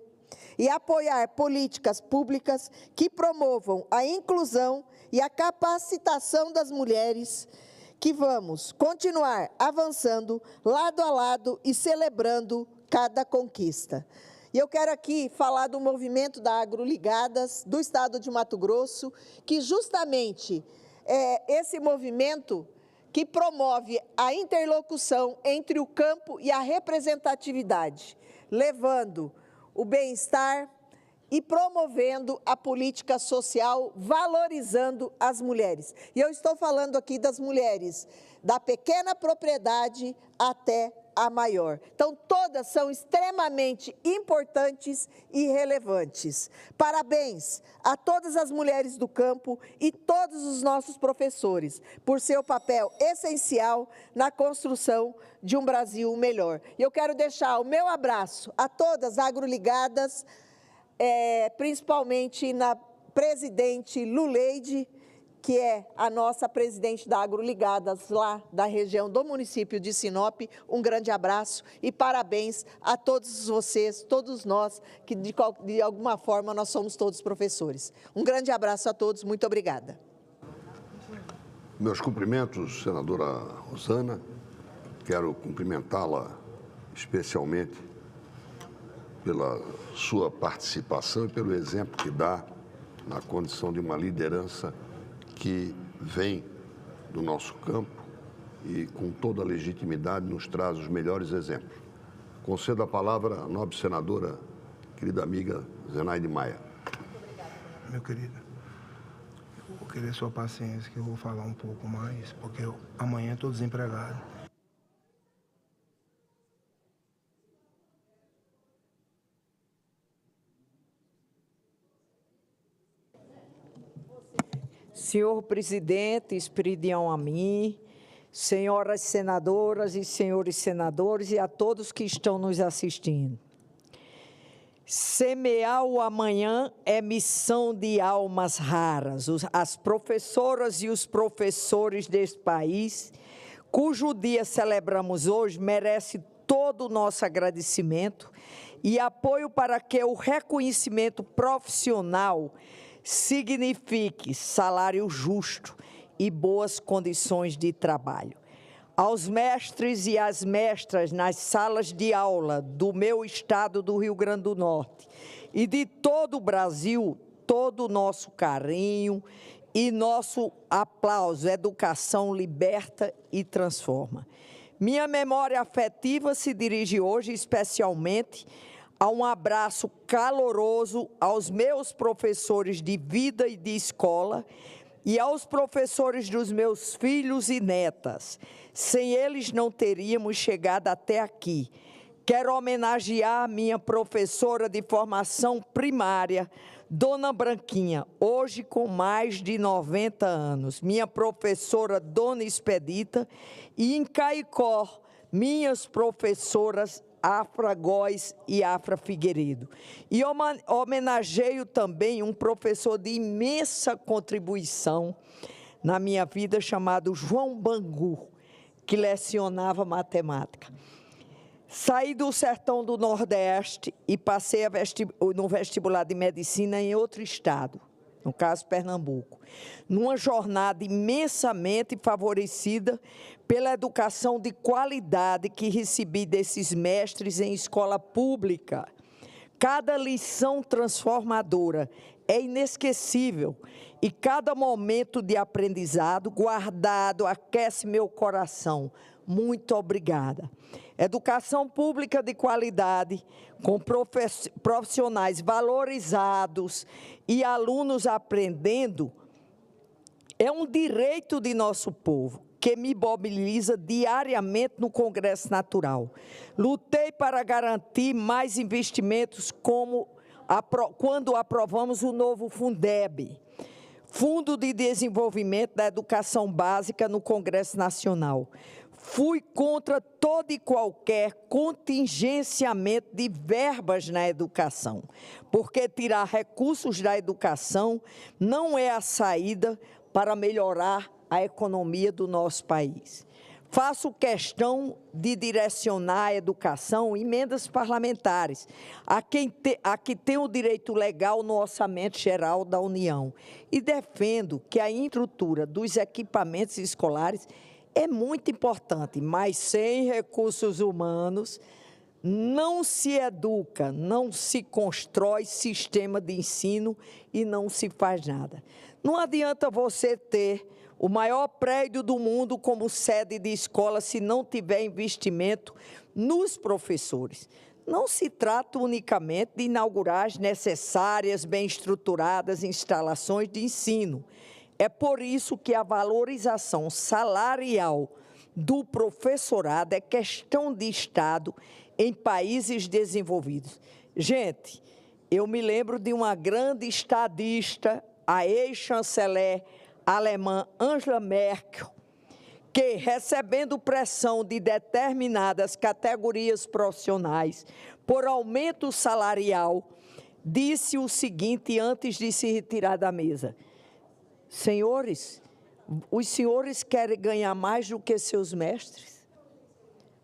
e apoiar políticas públicas que promovam a inclusão e a capacitação das mulheres, que vamos continuar avançando lado a lado e celebrando cada conquista. E eu quero aqui falar do movimento da Agroligadas do Estado de Mato Grosso, que justamente é esse movimento que promove a interlocução entre o campo e a representatividade, levando o bem-estar e promovendo a política social, valorizando as mulheres. E eu estou falando aqui das mulheres, da pequena propriedade até a maior. Então, todas são extremamente importantes e relevantes. Parabéns a todas as mulheres do campo e todos os nossos professores por seu papel essencial na construção de um Brasil melhor. E eu quero deixar o meu abraço a todas agroligadas, principalmente na presidente Luleide, que é a nossa presidente da Agroligadas, lá da região do município de Sinop. Um grande abraço e parabéns a todos vocês, todos nós, que de alguma forma nós somos todos professores. Um grande abraço a todos, muito obrigada. Meus cumprimentos, senadora Rosana. Quero cumprimentá-la especialmente pela sua participação e pelo exemplo que dá na condição de uma liderança que vem do nosso campo e, com toda a legitimidade, nos traz os melhores exemplos. Concedo a palavra à nobre senadora, querida amiga Zenaide Maia. Meu querido, eu vou querer sua paciência, que eu vou falar um pouco mais, porque amanhã estou desempregado. Senhor presidente, Espiridião Amin, senhoras senadoras e senhores senadores e a todos que estão nos assistindo. Semear o amanhã é missão de almas raras. As professoras e os professores deste país, cujo dia celebramos hoje, merece todo o nosso agradecimento e apoio para que o reconhecimento profissional signifique salário justo e boas condições de trabalho. Aos mestres e às mestras nas salas de aula do meu estado do Rio Grande do Norte e de todo o Brasil, todo o nosso carinho e nosso aplauso. Educação liberta e transforma. Minha memória afetiva se dirige hoje especialmente a um abraço caloroso aos meus professores de vida e de escola e aos professores dos meus filhos e netas. Sem eles não teríamos chegado até aqui. Quero homenagear minha professora de formação primária, Dona Branquinha, hoje com mais de 90 anos. Minha professora, Dona Expedita, e em Caicó, minhas professoras Afra Góes e Afra Figueiredo. E homenageio também um professor de imensa contribuição na minha vida, chamado João Bangu, que lecionava matemática. Saí do sertão do Nordeste e passei no vestibular de medicina em outro estado, no caso Pernambuco, numa jornada imensamente favorecida pela educação de qualidade que recebi desses mestres em escola pública. Cada lição transformadora é inesquecível e cada momento de aprendizado guardado aquece meu coração. Muito obrigada. Educação pública de qualidade, com profissionais valorizados e alunos aprendendo, é um direito de nosso povo, que me mobiliza diariamente no Congresso Natural. Lutei para garantir mais investimentos quando aprovamos o novo Fundeb, Fundo de Desenvolvimento da Educação Básica, no Congresso Nacional. Fui contra todo e qualquer contingenciamento de verbas na educação, porque tirar recursos da educação não é a saída para melhorar a economia do nosso país. Faço questão de direcionar a educação emendas parlamentares a que tem o direito legal no Orçamento Geral da União e defendo que a infraestrutura dos equipamentos escolares é muito importante, mas sem recursos humanos não se educa, não se constrói sistema de ensino e não se faz nada. Não adianta você ter o maior prédio do mundo como sede de escola se não tiver investimento nos professores. Não se trata unicamente de inaugurar as necessárias, bem estruturadas instalações de ensino. É por isso que a valorização salarial do professorado é questão de Estado em países desenvolvidos. Gente, eu me lembro de uma grande estadista, a ex-chanceler alemã Angela Merkel, que, recebendo pressão de determinadas categorias profissionais por aumento salarial, disse o seguinte antes de se retirar da mesa: senhores, os senhores querem ganhar mais do que seus mestres?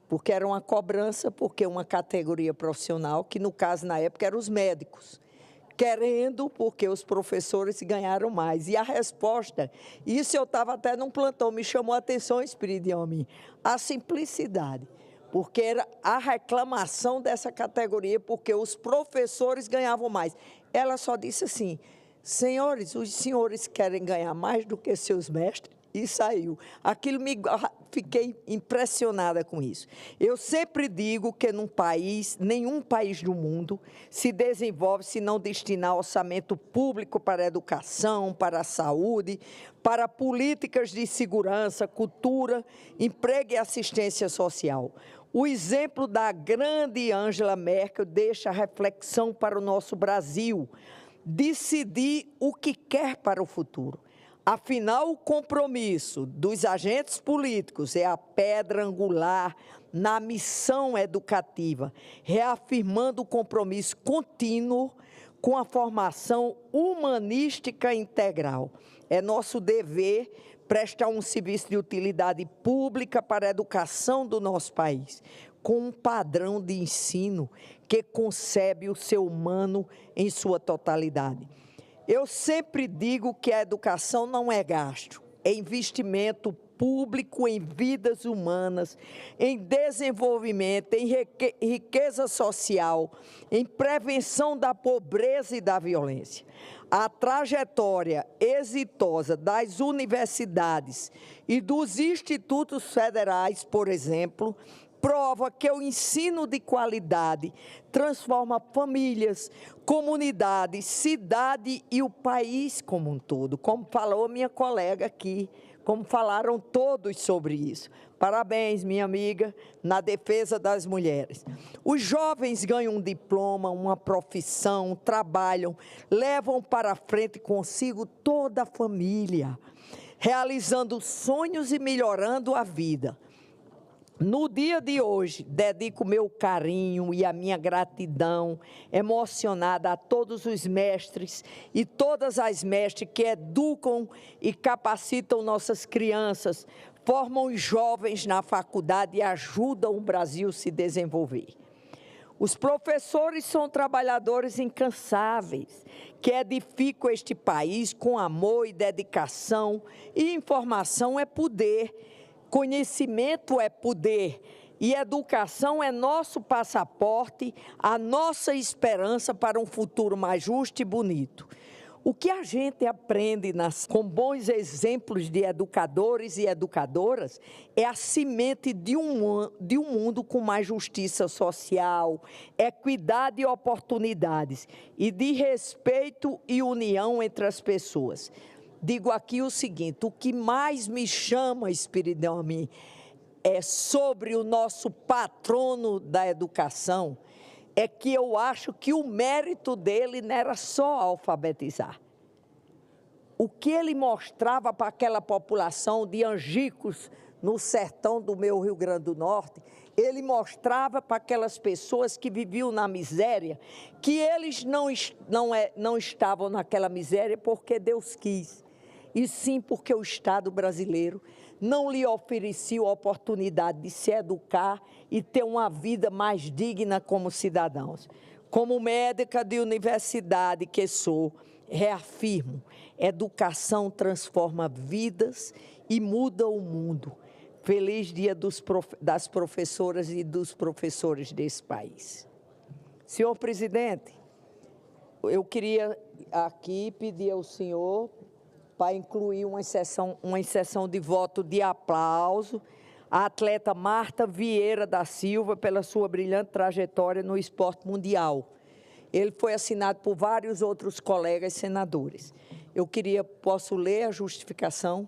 Porque era uma cobrança, porque uma categoria profissional, que no caso na época eram os médicos, querendo porque os professores ganharam mais. E a resposta, isso eu estava até num plantão, me chamou a atenção, Espírito de homem, a simplicidade, porque era a reclamação dessa categoria, porque os professores ganhavam mais. Ela só disse assim: senhores, os senhores querem ganhar mais do que seus mestres? E saiu. Fiquei impressionada com isso. Eu sempre digo que nenhum país do mundo se desenvolve se não destinar orçamento público para a educação, para a saúde, para políticas de segurança, cultura, emprego e assistência social. O exemplo da grande Angela Merkel deixa reflexão para o nosso Brasil. Decidir o que quer para o futuro. Afinal, o compromisso dos agentes políticos é a pedra angular na missão educativa, reafirmando o compromisso contínuo com a formação humanística integral. É nosso dever prestar um serviço de utilidade pública para a educação do nosso país, com um padrão de ensino que concebe o ser humano em sua totalidade. Eu sempre digo que a educação não é gasto, é investimento público em vidas humanas, em desenvolvimento, em riqueza social, em prevenção da pobreza e da violência. A trajetória exitosa das universidades e dos institutos federais, por exemplo, prova que o ensino de qualidade transforma famílias, comunidades, cidade e o país como um todo, como falou minha colega aqui, como falaram todos sobre isso. Parabéns, minha amiga, na defesa das mulheres. Os jovens ganham um diploma, uma profissão, trabalham, levam para frente consigo toda a família, realizando sonhos e melhorando a vida. No dia de hoje, dedico meu carinho e a minha gratidão emocionada a todos os mestres e todas as mestres que educam e capacitam nossas crianças, formam os jovens na faculdade e ajudam o Brasil a se desenvolver. Os professores são trabalhadores incansáveis, que edificam este país com amor e dedicação, e informação é poder. Conhecimento é poder, E educação é nosso passaporte, a nossa esperança para um futuro mais justo e bonito. O que a gente aprende com bons exemplos de educadores e educadoras é a semente de um mundo com mais justiça social, equidade e oportunidades, e de respeito e união entre as pessoas. Digo aqui o seguinte: o que mais me chama, Espírito a mim, é sobre o nosso patrono da educação, é que eu acho que o mérito dele não era só alfabetizar. O que ele mostrava para aquela população de Angicos, no sertão do meu Rio Grande do Norte, ele mostrava para aquelas pessoas que viviam na miséria, que eles não estavam naquela miséria porque Deus quis, e sim porque o Estado brasileiro não lhe oferecia a oportunidade de se educar e ter uma vida mais digna como cidadãos. Como médica de universidade que sou, reafirmo: educação transforma vidas e muda o mundo. Feliz dia das professoras e dos professores desse país. Senhor presidente, eu queria aqui pedir ao senhor para incluir uma sessão de voto de aplauso à atleta Marta Vieira da Silva pela sua brilhante trajetória no esporte mundial. Ele foi assinado por vários outros colegas senadores. Posso ler a justificação?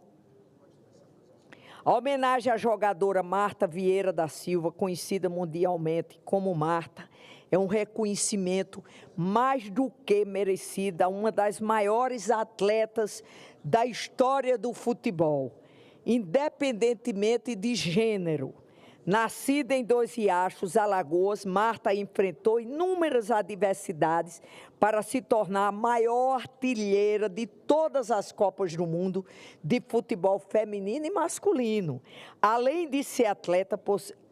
A homenagem à jogadora Marta Vieira da Silva, conhecida mundialmente como Marta, é um reconhecimento mais do que merecido a uma das maiores atletas da história do futebol, independentemente de gênero. Nascida em Dois Riachos, Alagoas, Marta enfrentou inúmeras adversidades para se tornar a maior artilheira de todas as Copas do Mundo de futebol feminino e masculino, além de ser atleta,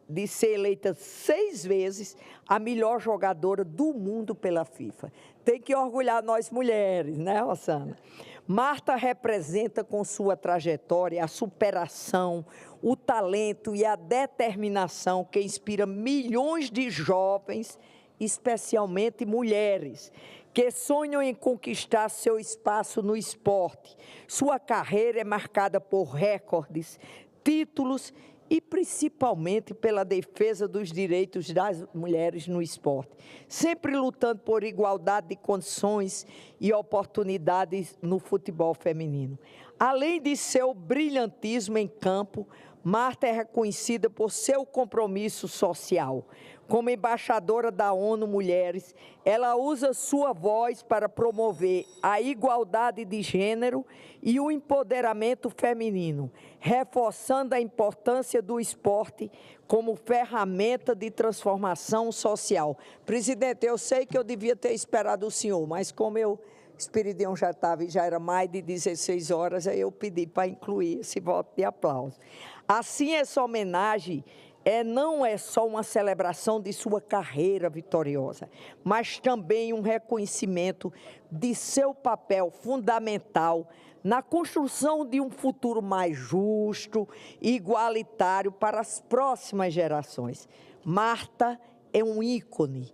de ser eleita 6 vezes a melhor jogadora do mundo pela FIFA. Tem que orgulhar nós mulheres, né, Rosana? Marta representa com sua trajetória a superação, o talento e a determinação que inspira milhões de jovens, especialmente mulheres, que sonham em conquistar seu espaço no esporte. Sua carreira é marcada por recordes, títulos e principalmente pela defesa dos direitos das mulheres no esporte, sempre lutando por igualdade de condições e oportunidades no futebol feminino. Além de seu brilhantismo em campo, Marta é reconhecida por seu compromisso social. Como embaixadora da ONU Mulheres, ela usa sua voz para promover a igualdade de gênero e o empoderamento feminino, reforçando a importância do esporte como ferramenta de transformação social. Presidente, eu sei que eu devia ter esperado o senhor, mas como Espiridião já era mais de 16 horas, aí eu pedi para incluir esse voto de aplauso. Assim, essa homenagem não é só uma celebração de sua carreira vitoriosa, mas também um reconhecimento de seu papel fundamental na construção de um futuro mais justo e igualitário para as próximas gerações. Marta é um ícone,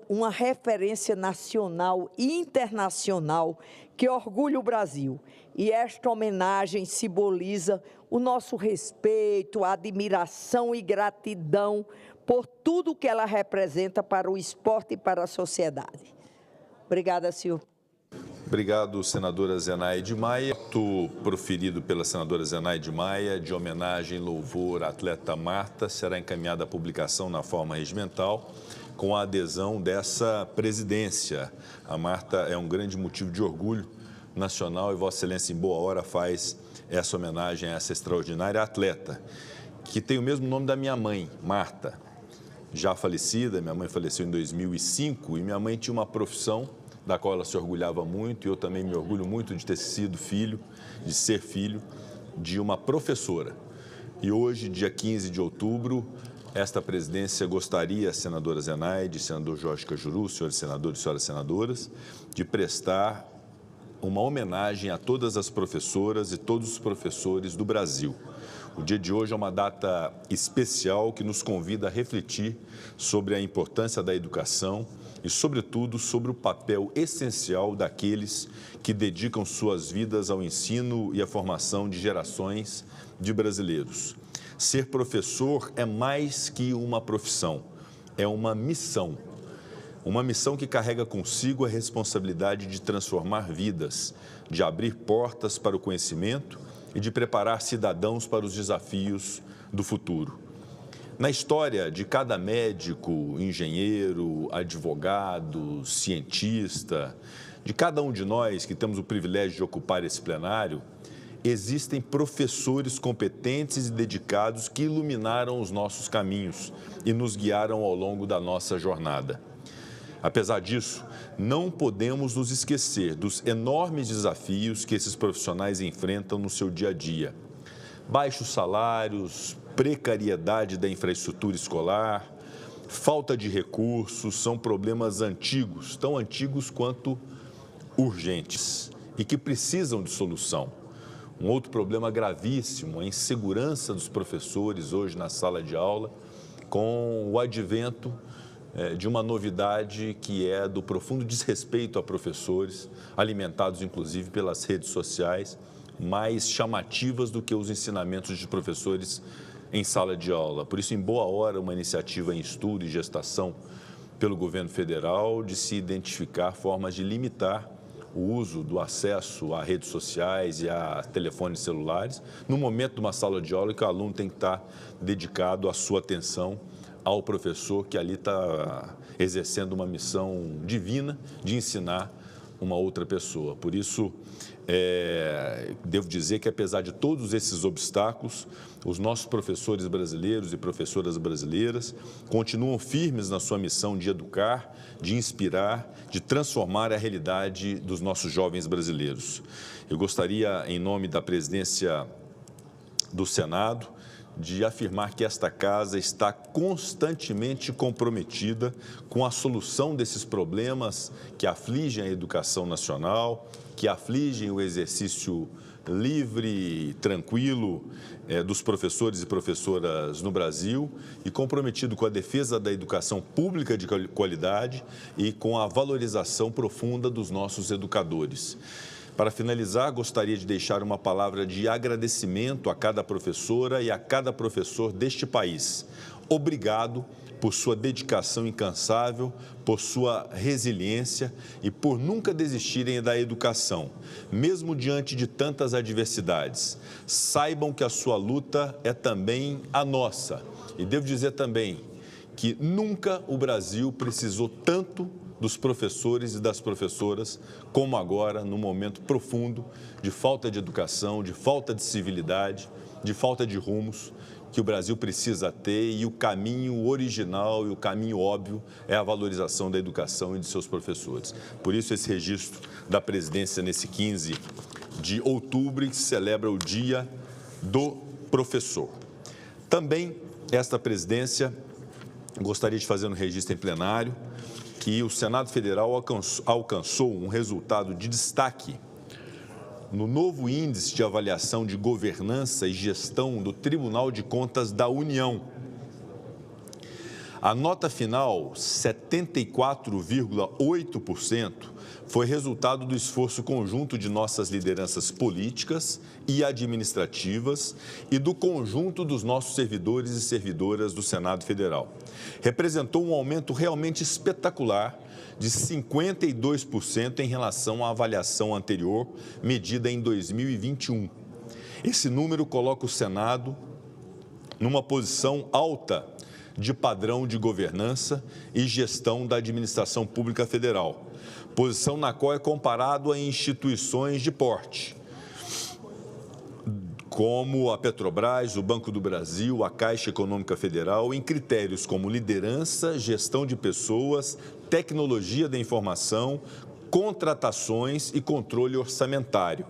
uma referência nacional e internacional que orgulha o Brasil. E esta homenagem simboliza o nosso respeito, admiração e gratidão por tudo que ela representa para o esporte e para a sociedade. Obrigada, senhor. Obrigado, senadora Zenaide Maia. Voto proferido pela senadora Zenaide Maia de homenagem e louvor à atleta Marta será encaminhada à publicação na forma regimental com a adesão dessa presidência. A Marta é um grande motivo de orgulho nacional e Vossa Excelência, em boa hora, faz essa homenagem a essa extraordinária atleta, que tem o mesmo nome da minha mãe, Marta, já falecida. Minha mãe faleceu em 2005 e minha mãe tinha uma profissão da qual ela se orgulhava muito, e eu também me orgulho muito de ter sido filho, de ser filho de uma professora. E hoje, dia 15 de outubro, esta presidência gostaria, senadora Zenaide, senador Jorge Cajuru, senhores senadores e senhoras senadoras, de prestar uma homenagem a todas as professoras e todos os professores do Brasil. O dia de hoje é uma data especial que nos convida a refletir sobre a importância da educação e, sobretudo, sobre o papel essencial daqueles que dedicam suas vidas ao ensino e à formação de gerações de brasileiros. Ser professor é mais que uma profissão, é uma missão. Uma missão que carrega consigo a responsabilidade de transformar vidas, de abrir portas para o conhecimento e de preparar cidadãos para os desafios do futuro. Na história de cada médico, engenheiro, advogado, cientista, de cada um de nós que temos o privilégio de ocupar esse plenário, existem professores competentes e dedicados que iluminaram os nossos caminhos e nos guiaram ao longo da nossa jornada. Apesar disso, não podemos nos esquecer dos enormes desafios que esses profissionais enfrentam no seu dia a dia. Baixos salários, precariedade da infraestrutura escolar, falta de recursos são problemas antigos, tão antigos quanto urgentes e que precisam de solução. Um outro problema gravíssimo, a insegurança dos professores hoje na sala de aula, com o advento de uma novidade que é do profundo desrespeito a professores, alimentados inclusive pelas redes sociais, mais chamativas do que os ensinamentos de professores em sala de aula. Por isso, em boa hora, uma iniciativa em estudo e gestação pelo governo federal de se identificar formas de limitar o uso do acesso a redes sociais e a telefones celulares, no momento de uma sala de aula que o aluno tem que estar dedicado a sua atenção ao professor que ali está exercendo uma missão divina de ensinar uma outra pessoa. Por isso, devo dizer que, apesar de todos esses obstáculos, os nossos professores brasileiros e professoras brasileiras continuam firmes na sua missão de educar, de inspirar, de transformar a realidade dos nossos jovens brasileiros. Eu gostaria, em nome da presidência do Senado, de afirmar que esta casa está constantemente comprometida com a solução desses problemas que afligem a educação nacional, que afligem o exercício livre e tranquilo dos professores e professoras no Brasil e comprometido com a defesa da educação pública de qualidade e com a valorização profunda dos nossos educadores. Para finalizar, gostaria de deixar uma palavra de agradecimento a cada professora e a cada professor deste país. Obrigado por sua dedicação incansável, por sua resiliência e por nunca desistirem da educação, mesmo diante de tantas adversidades. Saibam que a sua luta é também a nossa. E devo dizer também que nunca o Brasil precisou tanto dos professores e das professoras, como agora, num momento profundo de falta de educação, de falta de civilidade, de falta de rumos, que o Brasil precisa ter, e o caminho original e o caminho óbvio é a valorização da educação e de seus professores. Por isso, esse registro da presidência nesse 15 de outubro, que celebra o Dia do Professor. Também, esta presidência, gostaria de fazer um registro em plenário, que o Senado Federal alcançou um resultado de destaque no novo Índice de Avaliação de Governança e Gestão do Tribunal de Contas da União. A nota final, 74,8%, foi resultado do esforço conjunto de nossas lideranças políticas e administrativas e do conjunto dos nossos servidores e servidoras do Senado Federal. Representou um aumento realmente espetacular de 52% em relação à avaliação anterior, medida em 2021. Esse número coloca o Senado numa posição alta de padrão de governança e gestão da administração pública federal, posição na qual é comparado a instituições de porte, como a Petrobras, o Banco do Brasil, a Caixa Econômica Federal, em critérios como liderança, gestão de pessoas, tecnologia da informação, contratações e controle orçamentário.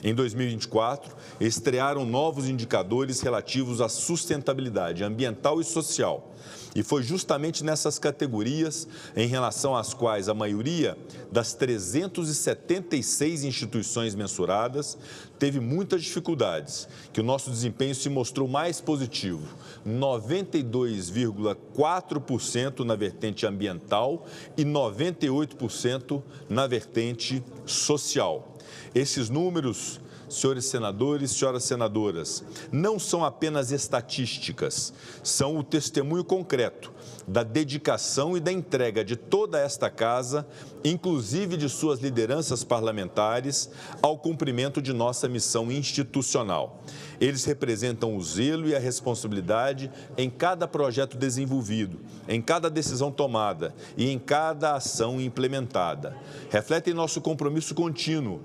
Em 2024, estrearam novos indicadores relativos à sustentabilidade ambiental e social. E foi justamente nessas categorias, em relação às quais a maioria das 376 instituições mensuradas teve muitas dificuldades, que o nosso desempenho se mostrou mais positivo, 92,4% na vertente ambiental e 98% na vertente social. Esses números, senhores senadores, senhoras senadoras, não são apenas estatísticas, são o testemunho concreto da dedicação e da entrega de toda esta casa, inclusive de suas lideranças parlamentares, ao cumprimento de nossa missão institucional. Eles representam o zelo e a responsabilidade em cada projeto desenvolvido, em cada decisão tomada e em cada ação implementada. Refletem nosso compromisso contínuo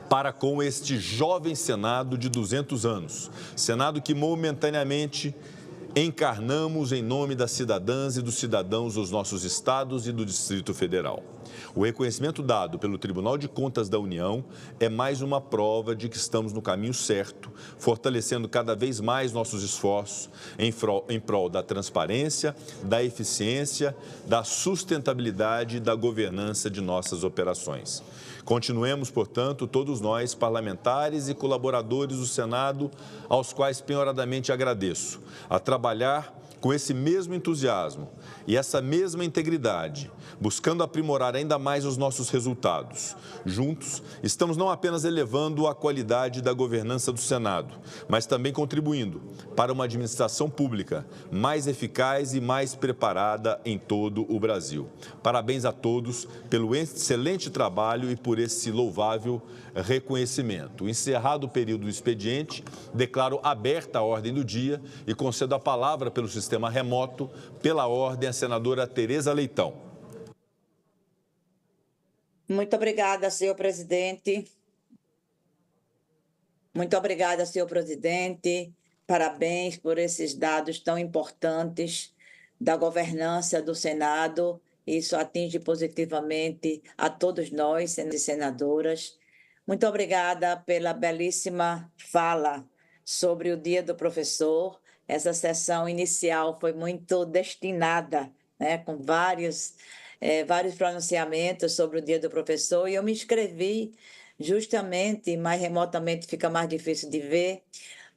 para com este jovem Senado de 200 anos, Senado que momentaneamente encarnamos em nome das cidadãs e dos cidadãos dos nossos estados e do Distrito Federal. O reconhecimento dado pelo Tribunal de Contas da União é mais uma prova de que estamos no caminho certo, fortalecendo cada vez mais nossos esforços em prol da transparência, da eficiência, da sustentabilidade e da governança de nossas operações. Continuemos, portanto, todos nós, parlamentares e colaboradores do Senado, aos quais penhoradamente agradeço, a trabalhar com esse mesmo entusiasmo e essa mesma integridade, buscando aprimorar ainda mais os nossos resultados. Juntos, estamos não apenas elevando a qualidade da governança do Senado, mas também contribuindo para uma administração pública mais eficaz e mais preparada em todo o Brasil. Parabéns a todos pelo excelente trabalho e por esse louvável reconhecimento. Encerrado o período do expediente, declaro aberta a ordem do dia e concedo a palavra pelo sistema remoto, pela ordem, a senadora Tereza Leitão. Muito obrigada, senhor presidente. Muito obrigada, senhor presidente. Parabéns por esses dados tão importantes da governança do Senado. Isso atinge positivamente a todos nós, senadores e senadoras. Muito obrigada pela belíssima fala sobre o Dia do Professor. Essa sessão inicial foi muito destinada, né, com vários pronunciamentos sobre o Dia do Professor, e eu me inscrevi justamente, mais remotamente fica mais difícil de ver,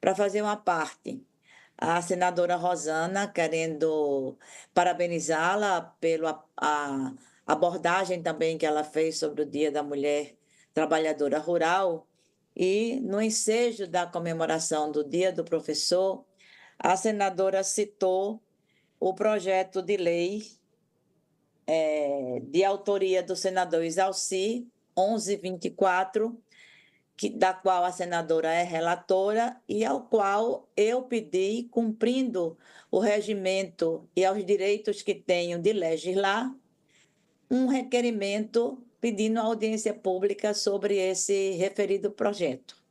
para fazer uma parte. A senadora Rosana, querendo parabenizá-la pela abordagem também que ela fez sobre o Dia da Mulher Trabalhadora Rural, e no ensejo da comemoração do Dia do Professor, a senadora citou o projeto de lei de autoria do senador Isalci, 1124, da qual a senadora é relatora e ao qual eu pedi, cumprindo o regimento e aos direitos que tenho de legislar, um requerimento pedindo audiência pública sobre esse referido projeto.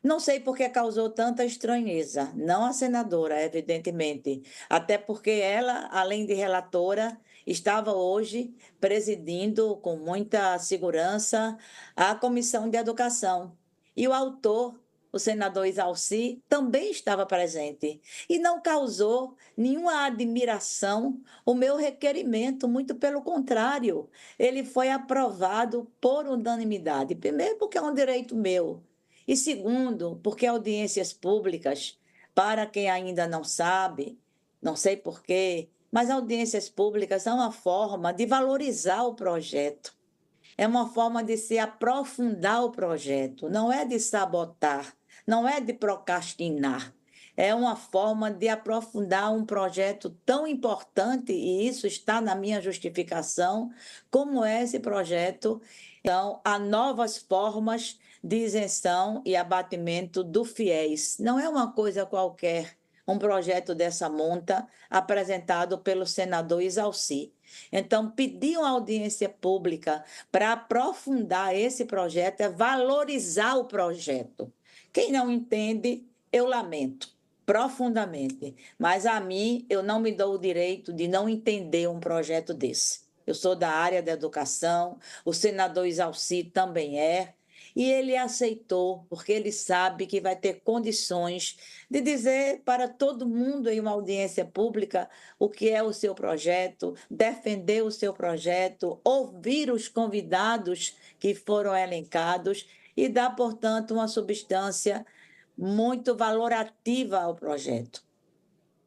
Não sei por que causou tanta estranheza, não a senadora, evidentemente, até porque ela, além de relatora, estava hoje presidindo com muita segurança a Comissão de Educação. E o autor, o senador Isalci, também estava presente. E não causou nenhuma admiração o meu requerimento, muito pelo contrário. Ele foi aprovado por unanimidade. Primeiro, porque é um direito meu. E segundo, porque audiências públicas, para quem ainda não sabe, não sei porquê, mas audiências públicas são uma forma de valorizar o projeto. É uma forma de se aprofundar o projeto, não é de sabotar, não é de procrastinar. É uma forma de aprofundar um projeto tão importante, e isso está na minha justificação, como é esse projeto. Então, há novas formas de isenção e abatimento do FIES. Não é uma coisa qualquer, um projeto dessa monta apresentado pelo senador Isalci. Então, pedir uma audiência pública para aprofundar esse projeto é valorizar o projeto. Quem não entende, eu lamento profundamente, mas a mim eu não me dou o direito de não entender um projeto desse. Eu sou da área da educação, o senador Isalci também é, e ele aceitou, porque ele sabe que vai ter condições de dizer para todo mundo em uma audiência pública o que é o seu projeto, defender o seu projeto, ouvir os convidados que foram elencados e dá, portanto, uma substância muito valorativa ao projeto.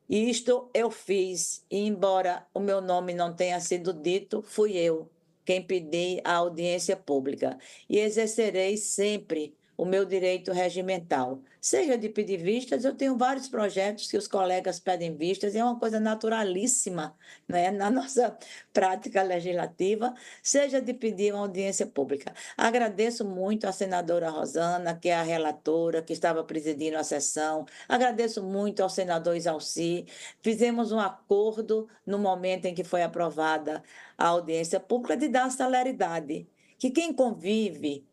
Isto eu fiz, e embora o meu nome não tenha sido dito, fui eu quem pedi a audiência pública e exercerei sempre o meu direito regimental. Seja de pedir vistas, eu tenho vários projetos que os colegas pedem vistas, e é uma coisa naturalíssima, né, na nossa prática legislativa, seja de pedir uma audiência pública. Agradeço muito à senadora Rosana, que é a relatora, que estava presidindo a sessão, agradeço muito ao senador Exalci, fizemos um acordo no momento em que foi aprovada a audiência pública de dar celeridade, que quem convive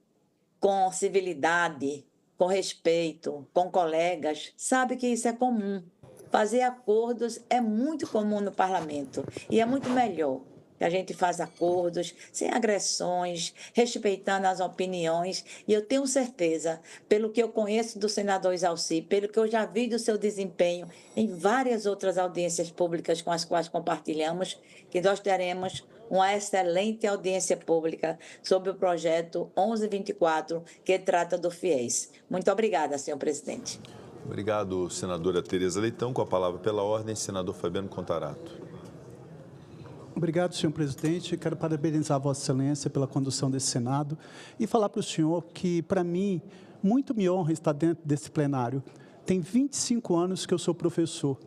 com civilidade, com respeito, com colegas, sabe que isso é comum. Fazer acordos é muito comum no parlamento e é muito melhor que a gente faça acordos sem agressões, respeitando as opiniões. E eu tenho certeza, pelo que eu conheço do senador Exalci, pelo que eu já vi do seu desempenho em várias outras audiências públicas com as quais compartilhamos, que nós teremos uma excelente audiência pública sobre o projeto 1124, que trata do FIES. Muito obrigada, senhor presidente. Obrigado, senadora Tereza Leitão. Com a palavra pela ordem, senador Fabiano Contarato. Obrigado, senhor presidente. Quero parabenizar Vossa Excelência pela condução desse Senado e falar para o senhor que, para mim, muito me honra estar dentro desse plenário. Tem 25 anos que eu sou professor.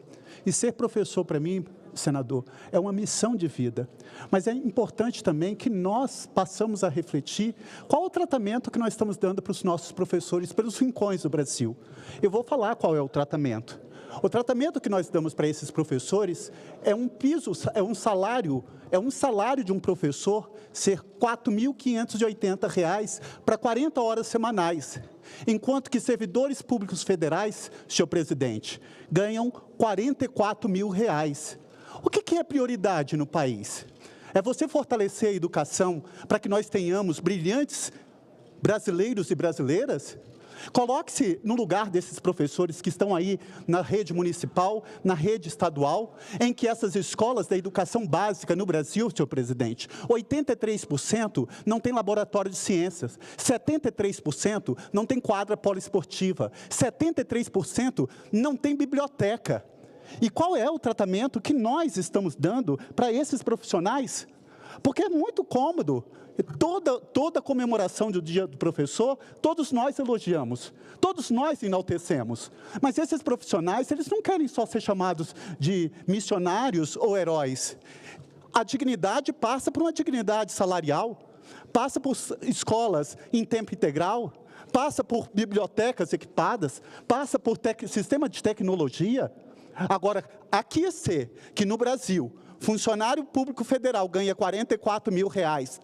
E ser professor, para mim, senador, é uma missão de vida. Mas é importante também que nós passamos a refletir qual o tratamento que nós estamos dando para os nossos professores pelos rincões do Brasil. Eu vou falar qual é o tratamento. O tratamento que nós damos para esses professores é um piso, é um salário de um professor ser R$ 4.580 para 40 horas semanais, enquanto que servidores públicos federais, senhor presidente, ganham R$ 44 mil. O que é prioridade no país? É você fortalecer a educação para que nós tenhamos brilhantes brasileiros e brasileiras? Coloque-se no lugar desses professores que estão aí na rede municipal, na rede estadual, em que essas escolas da educação básica no Brasil, senhor presidente, 83% não tem laboratório de ciências, 73% não tem quadra poliesportiva, 73% não tem biblioteca. E qual é o tratamento que nós estamos dando para esses profissionais? Porque é muito cômodo. Toda comemoração do Dia do Professor, todos nós elogiamos, todos nós enaltecemos. Mas esses profissionais, eles não querem só ser chamados de missionários ou heróis. A dignidade passa por uma dignidade salarial, passa por escolas em tempo integral, passa por bibliotecas equipadas, passa por sistema de tecnologia. Agora, aquecer que no Brasil funcionário público federal ganha R$ 44 mil,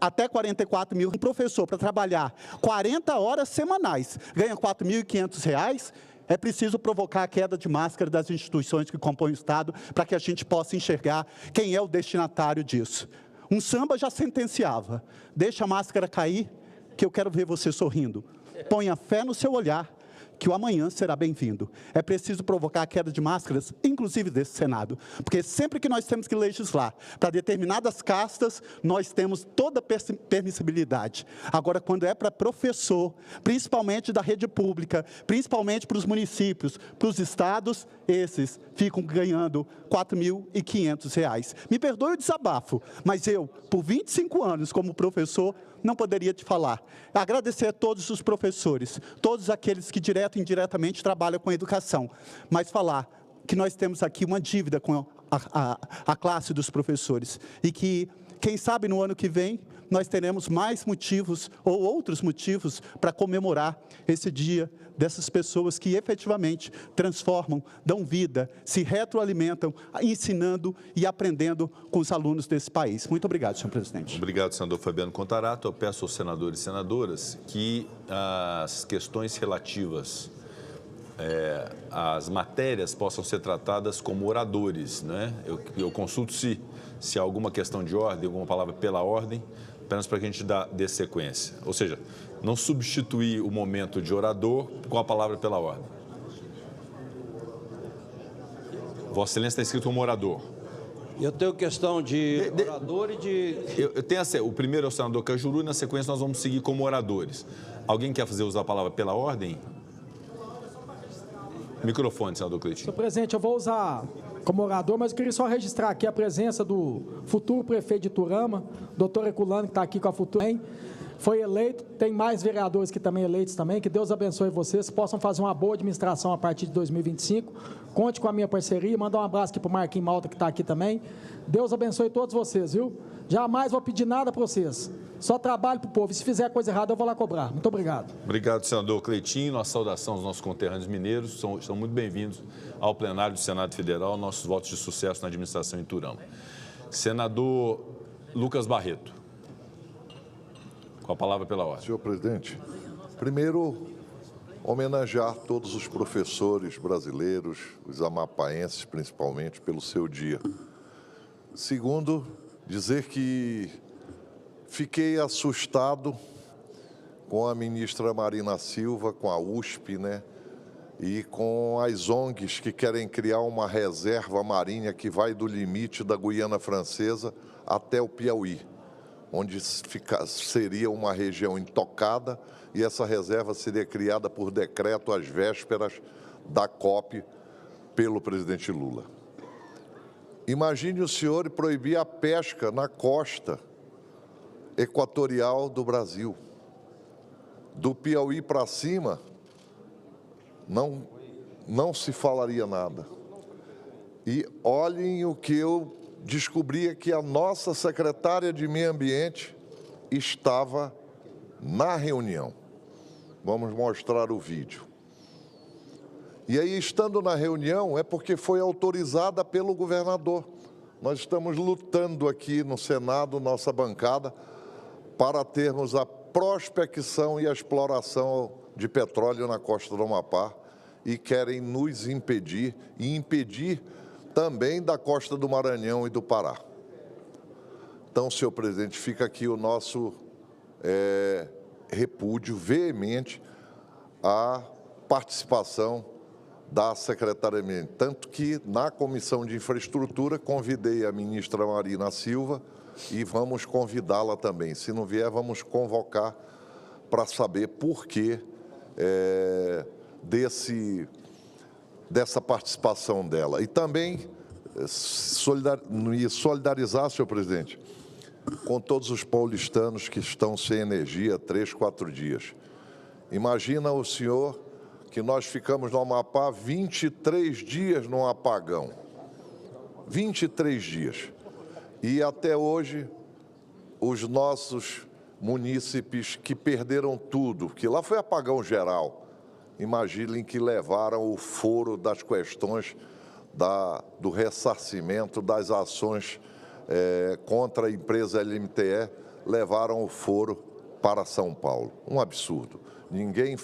até R$ 44 mil, um professor para trabalhar 40 horas semanais ganha R$ 4.500, é preciso provocar a queda de máscara das instituições que compõem o Estado para que a gente possa enxergar quem é o destinatário disso. Um samba já sentenciava, deixa a máscara cair, que eu quero ver você sorrindo. Ponha fé no seu olhar, que o amanhã será bem-vindo. É preciso provocar a queda de máscaras, inclusive desse Senado, porque sempre que nós temos que legislar para determinadas castas, nós temos toda a permissibilidade. Agora, quando é para professor, principalmente da rede pública, principalmente para os municípios, para os estados, esses ficam ganhando R$ 4.500. Me perdoe o desabafo, mas eu, por 25 anos como professor, não poderia te falar. Agradecer a todos os professores, todos aqueles que direto e indiretamente trabalham com a educação, mas falar que nós temos aqui uma dívida com a classe dos professores e que, quem sabe, no ano que vem, nós teremos mais motivos ou outros motivos para comemorar esse dia dessas pessoas que efetivamente transformam, dão vida, se retroalimentam, ensinando e aprendendo com os alunos desse país. Muito obrigado, senhor presidente. Obrigado, senador Fabiano Contarato. Eu peço aos senadores e senadoras que as questões relativas às matérias possam ser tratadas como oradores, né? Eu consulto se há alguma questão de ordem, alguma palavra pela ordem, apenas para que a gente dê sequência. Ou seja, não substituir o momento de orador com a palavra pela ordem. Vossa Excelência está escrito como orador. Eu tenho questão de orador e de... Eu tenho o primeiro é o senador Cajuru e na sequência nós vamos seguir como oradores. Alguém quer fazer uso da palavra pela ordem? Microfone, senador Cleitinho. Senhor presidente, eu vou usar como orador, mas eu queria só registrar aqui a presença do futuro prefeito de Iturama, doutor Herculano, que está aqui com a Futura. Foi eleito, tem mais vereadores que também eleitos também, que Deus abençoe vocês, possam fazer uma boa administração a partir de 2025, conte com a minha parceria, mandar um abraço aqui para o Marquinhos Malta, que está aqui também, Deus abençoe todos vocês, viu? Jamais vou pedir nada para vocês, só trabalho para o povo, e se fizer coisa errada eu vou lá cobrar. Muito obrigado. Obrigado, senador Cleitinho, nossa saudação aos nossos conterrâneos mineiros, são muito bem-vindos ao plenário do Senado Federal, nossos votos de sucesso na administração em Iturama. Senador Lucas Barreto. Com a palavra pela ordem. Senhor presidente, primeiro, homenagear todos os professores brasileiros, os amapaenses principalmente, pelo seu dia. Segundo, dizer que fiquei assustado com a ministra Marina Silva, com a USP, né? E com as ONGs que querem criar uma reserva marinha que vai do limite da Guiana Francesa até o Piauí, onde seria uma região intocada e essa reserva seria criada por decreto às vésperas da COP pelo presidente Lula. Imagine o senhor proibir a pesca na costa equatorial do Brasil. Do Piauí para cima, não se falaria nada. E olhem o que eu descobri, que a nossa secretária de Meio Ambiente estava na reunião. Vamos mostrar o vídeo. E aí, estando na reunião, é porque foi autorizada pelo governador. Nós estamos lutando aqui no Senado, nossa bancada, para termos a prospecção e a exploração de petróleo na costa do Amapá, e querem nos impedir e impedir também da costa do Maranhão e do Pará. Então, senhor presidente, fica aqui o nosso repúdio veemente à participação da secretária, tanto que na Comissão de Infraestrutura convidei a ministra Marina Silva e vamos convidá-la também. Se não vier, vamos convocar para saber por que dessa participação dela. E também solidarizar, senhor presidente, com todos os paulistanos que estão sem energia há 3, 4 dias. Imagina o senhor que nós ficamos no Amapá 23 dias num apagão. 23 dias. E até hoje, os nossos munícipes que perderam tudo, que lá foi apagão geral, imaginem que levaram o foro das questões do ressarcimento das ações contra a empresa LMTE, levaram o foro para São Paulo. Um absurdo. Ninguém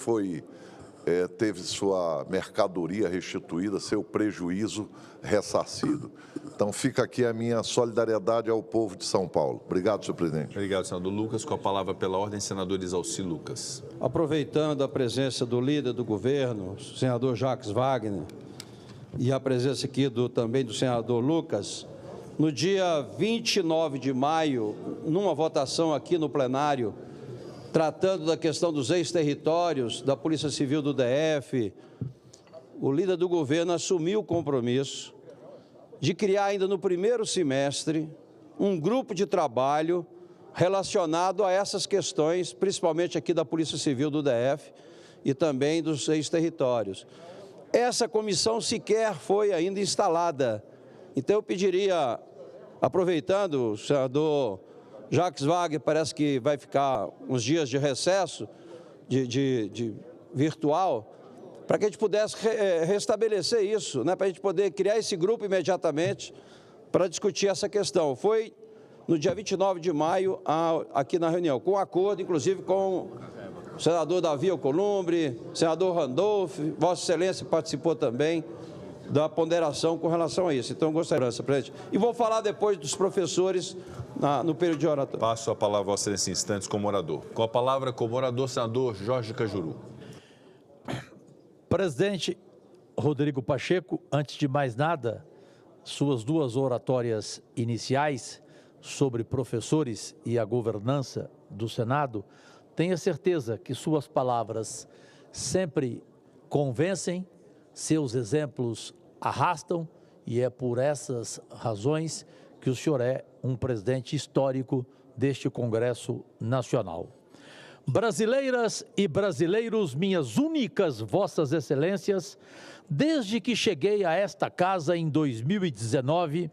teve sua mercadoria restituída, seu prejuízo ressarcido. Então, fica aqui a minha solidariedade ao povo de São Paulo. Obrigado, senhor presidente. Obrigado, senador Lucas. Com a palavra pela ordem, senador Isalci Lucas. Aproveitando a presença do líder do governo, senador Jacques Wagner, e a presença aqui também do senador Lucas, no dia 29 de maio, numa votação aqui no plenário, tratando da questão dos ex-territórios, da Polícia Civil do DF, o líder do governo assumiu o compromisso de criar ainda no primeiro semestre um grupo de trabalho relacionado a essas questões, principalmente aqui da Polícia Civil do DF e também dos ex-territórios. Essa comissão sequer foi ainda instalada. Então eu pediria, aproveitando, o senador Jacques Wagner parece que vai ficar uns dias de recesso de virtual, para que a gente pudesse restabelecer isso, né, para a gente poder criar esse grupo imediatamente para discutir essa questão. Foi no dia 29 de maio, aqui na reunião, com acordo, inclusive, com o senador Davi Alcolumbre, senador Randolph, Vossa Excelência participou também da ponderação com relação a isso. Então, gostaria, presidente. E vou falar depois dos professores no período de oratório. Passo a palavra a Vossa Excelência em instantes como orador. Com a palavra como orador, senador Jorge Cajuru. Presidente Rodrigo Pacheco, antes de mais nada, suas duas oratórias iniciais sobre professores e a governança do Senado tenha certeza que suas palavras sempre convencem, seus exemplos arrastam, e é por essas razões que o senhor é um presidente histórico deste Congresso Nacional. Brasileiras e brasileiros, minhas únicas vossas excelências, desde que cheguei a esta casa em 2019,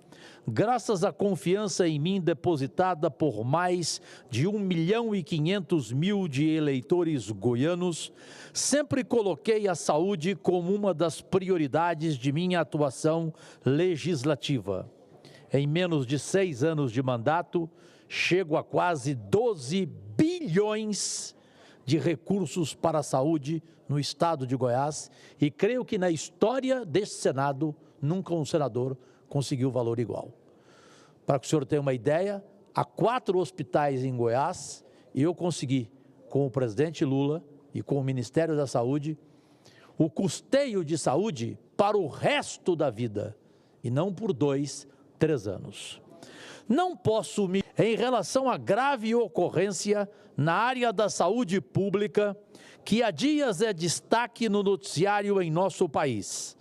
graças à confiança em mim depositada por mais de 1.500.000 de eleitores goianos, sempre coloquei a saúde como uma das prioridades de minha atuação legislativa. Em menos de 6 anos de mandato, chego a quase 12 bilhões de recursos para a saúde no estado de Goiás, e creio que na história deste Senado, nunca um senador conseguiu valor igual. Para que o senhor tenha uma ideia, há 4 hospitais em Goiás, e eu consegui, com o presidente Lula e com o Ministério da Saúde, o custeio de saúde para o resto da vida, e não por 2, 3 anos. Não posso me... Em relação à grave ocorrência na área da saúde pública, que há dias é destaque no noticiário em nosso país,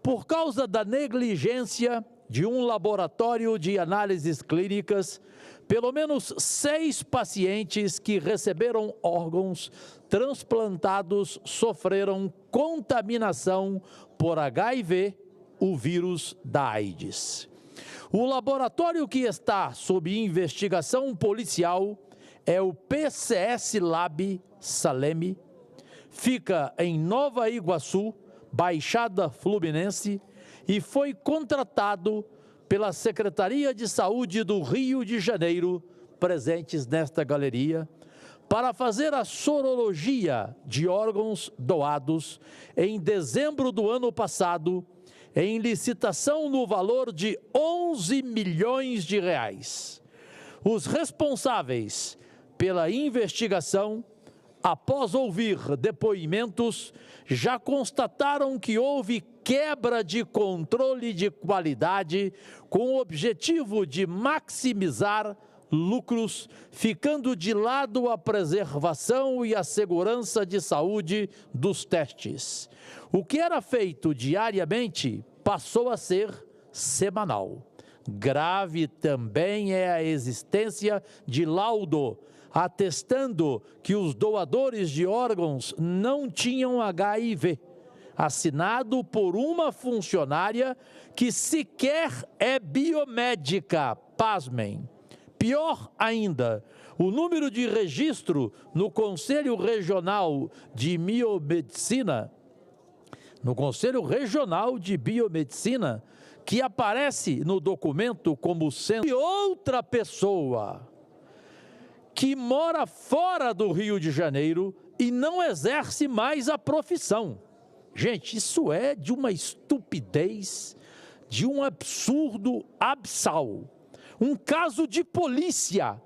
por causa da negligência de um laboratório de análises clínicas, pelo menos 6 pacientes que receberam órgãos transplantados sofreram contaminação por HIV, o vírus da AIDS. O laboratório que está sob investigação policial é o PCS Lab Salem, fica em Nova Iguaçu, Baixada Fluminense, e foi contratado pela Secretaria de Saúde do Rio de Janeiro, presentes nesta galeria, para fazer a sorologia de órgãos doados em dezembro do ano passado, em licitação no valor de 11 milhões de reais. Os responsáveis pela investigação, após ouvir depoimentos, já constataram que houve quebra de controle de qualidade com o objetivo de maximizar lucros, ficando de lado a preservação e a segurança de saúde dos testes. O que era feito diariamente passou a ser semanal. Grave também é a existência de laudo atestando que os doadores de órgãos não tinham HIV, assinado por uma funcionária que sequer é biomédica, pasmem. Pior ainda, o número de registro no Conselho Regional de Biomedicina, que aparece no documento como sendo de outra pessoa que mora fora do Rio de Janeiro e não exerce mais a profissão. Gente, isso é de uma estupidez, de um absurdo absal. Um caso de polícia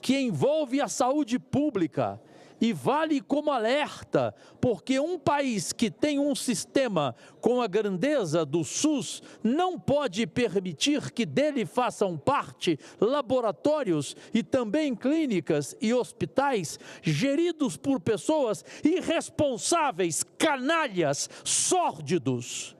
que envolve a saúde pública e vale como alerta, porque um país que tem um sistema com a grandeza do SUS não pode permitir que dele façam parte laboratórios e também clínicas e hospitais geridos por pessoas irresponsáveis, canalhas, sórdidos.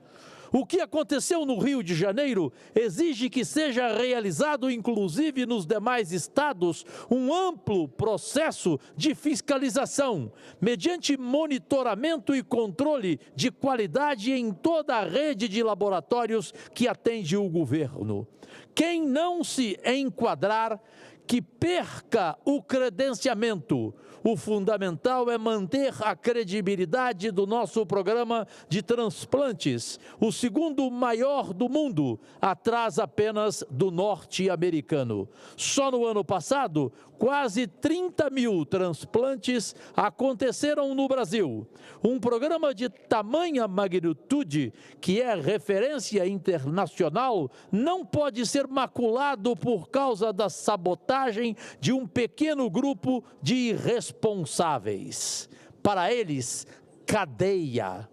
O que aconteceu no Rio de Janeiro exige que seja realizado, inclusive nos demais estados, um amplo processo de fiscalização, mediante monitoramento e controle de qualidade em toda a rede de laboratórios que atende o governo. Quem não se enquadrar, que perca o credenciamento. O fundamental é manter a credibilidade do nosso programa de transplantes, o segundo maior do mundo, atrás apenas do norte-americano. Só no ano passado, quase 30 mil transplantes aconteceram no Brasil. Um programa de tamanha magnitude, que é referência internacional, não pode ser maculado por causa da sabotagem de um pequeno grupo de irresponsáveis. Para eles, cadeia.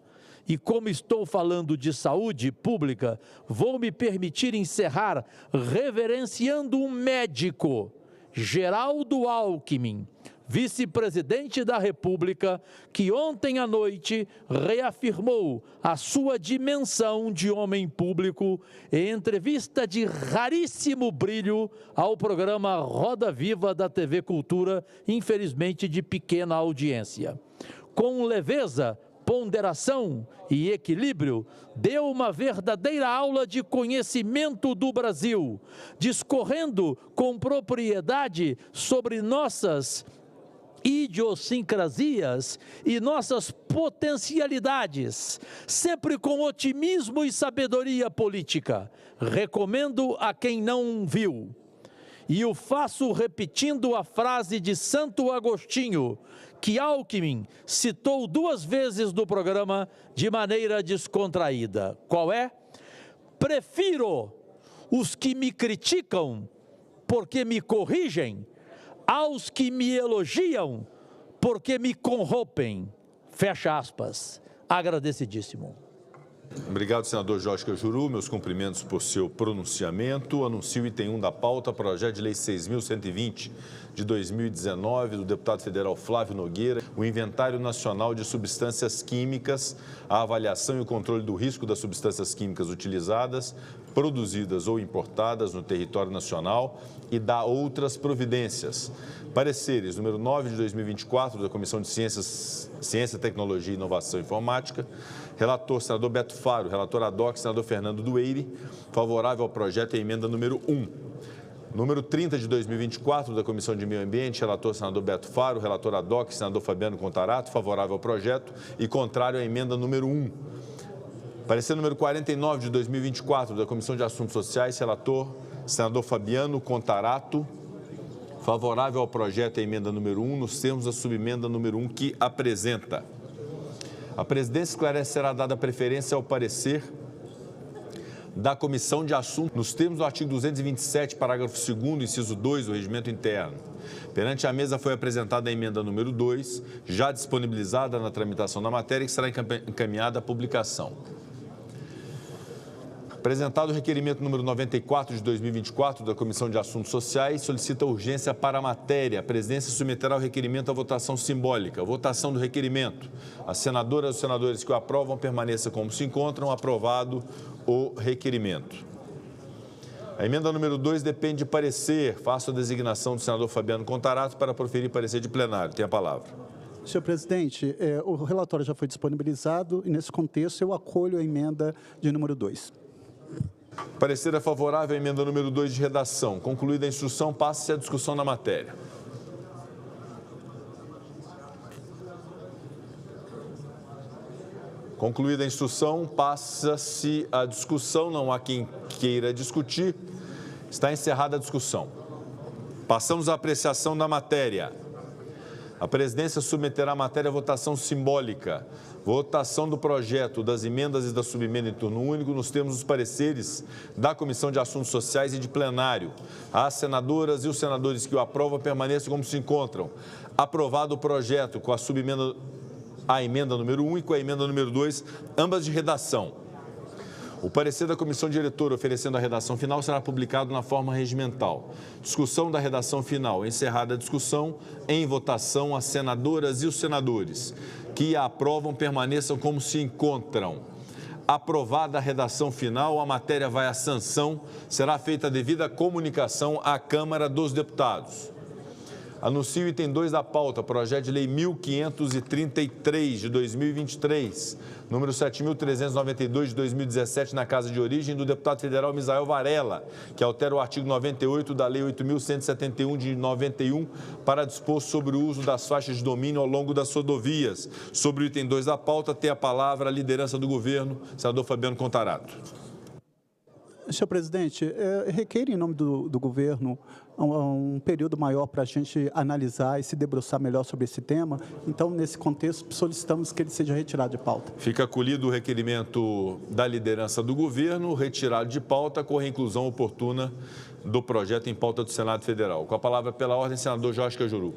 E como estou falando de saúde pública, vou me permitir encerrar reverenciando um médico, Geraldo Alckmin, vice-presidente da República, que ontem à noite reafirmou a sua dimensão de homem público em entrevista de raríssimo brilho ao programa Roda Viva da TV Cultura, infelizmente de pequena audiência. Com leveza, ponderação e equilíbrio, deu uma verdadeira aula de conhecimento do Brasil, discorrendo com propriedade sobre nossas idiosincrasias e nossas potencialidades, sempre com otimismo e sabedoria política. Recomendo a quem não viu. E o faço repetindo a frase de Santo Agostinho, que Alckmin citou 2 vezes no programa de maneira descontraída. Qual é? Prefiro os que me criticam porque me corrigem aos que me elogiam porque me corrompem. Fecha aspas. Agradecidíssimo. Obrigado, senador Jorge Cajuru. Meus cumprimentos por seu pronunciamento. Anuncio o item 1 da pauta, projeto de lei 6.120 de 2019, do deputado federal Flávio Nogueira, o Inventário Nacional de Substâncias Químicas, a avaliação e o controle do risco das substâncias químicas utilizadas, produzidas ou importadas no território nacional e da outras providências. Pareceres número 9 de 2024 da Comissão de Ciência, Tecnologia, Inovação e Informática. Relator, senador Beto Faro. Relator ad hoc, senador Fernando Dueire. Favorável ao projeto e emenda número 1. Número 30 de 2024 da Comissão de Meio Ambiente. Relator, senador Beto Faro. Relator ad hoc, senador Fabiano Contarato. Favorável ao projeto e contrário à emenda número 1. Parecer número 49 de 2024 da Comissão de Assuntos Sociais. Relator, senador Fabiano Contarato. Favorável ao projeto e à emenda número 1, nos termos da subemenda número 1, que apresenta. A presidência esclarece que será dada preferência ao parecer da Comissão de Assuntos, nos termos do artigo 227, parágrafo 2º, inciso 2 do Regimento Interno. Perante a mesa foi apresentada a emenda número 2, já disponibilizada na tramitação da matéria, que será encaminhada à publicação. Apresentado o requerimento número 94 de 2024 da Comissão de Assuntos Sociais, solicita urgência para a matéria. A presidência submeterá o requerimento à votação simbólica. Votação do requerimento. As senadoras e os senadores que o aprovam permaneçam como se encontram. Aprovado o requerimento. A emenda número 2 depende de parecer. Faço a designação do senador Fabiano Contarato para proferir parecer de plenário. Tem a palavra. Senhor presidente, o relatório já foi disponibilizado e, nesse contexto, eu acolho a emenda de número 2. Parecer é favorável à emenda número 2 de redação. Concluída a instrução, passa-se a discussão na matéria. Concluída a instrução, passa-se a discussão. Não há quem queira discutir. Está encerrada a discussão. Passamos à apreciação da matéria. A presidência submeterá a matéria à votação simbólica. Votação do projeto, das emendas e da subemenda em turno único, nos termos dos pareceres da Comissão de Assuntos Sociais e de plenário. As senadoras e os senadores que o aprovam permaneçam como se encontram. Aprovado o projeto com a subemenda, a emenda número 1 e com a emenda número 2, ambas de redação. O parecer da comissão diretora oferecendo a redação final será publicado na forma regimental. Discussão da redação final. Encerrada a discussão, em votação, as senadoras e os senadores que a aprovam permaneçam como se encontram. Aprovada a redação final, a matéria vai à sanção. Será feita a devida comunicação à Câmara dos Deputados. Anuncio o item 2 da pauta, projeto de lei 1533 de 2023, número 7.392 de 2017, na casa de origem do deputado federal Misael Varela, que altera o artigo 98 da lei 8.171 de 91 para dispor sobre o uso das faixas de domínio ao longo das rodovias. Sobre o item 2 da pauta, tem a palavra a liderança do governo, senador Fabiano Contarato. Senhor presidente, requer em nome do governo um período maior para a gente analisar e se debruçar melhor sobre esse tema. Então, nesse contexto, solicitamos que ele seja retirado de pauta. Fica acolhido o requerimento da liderança do governo, retirado de pauta, com a inclusão oportuna do projeto em pauta do Senado Federal. Com a palavra pela ordem, senador Jorge Cajuru.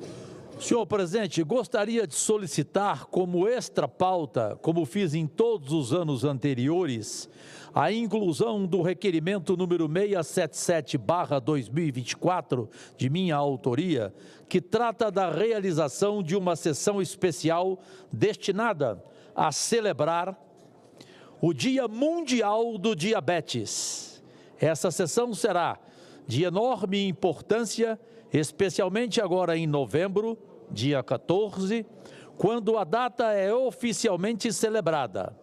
Senhor presidente, gostaria de solicitar como extra pauta, como fiz em todos os anos anteriores, a inclusão do requerimento número 677/2024, de minha autoria, que trata da realização de uma sessão especial destinada a celebrar o Dia Mundial do Diabetes. Essa sessão será de enorme importância, especialmente agora em novembro, dia 14, quando a data é oficialmente celebrada.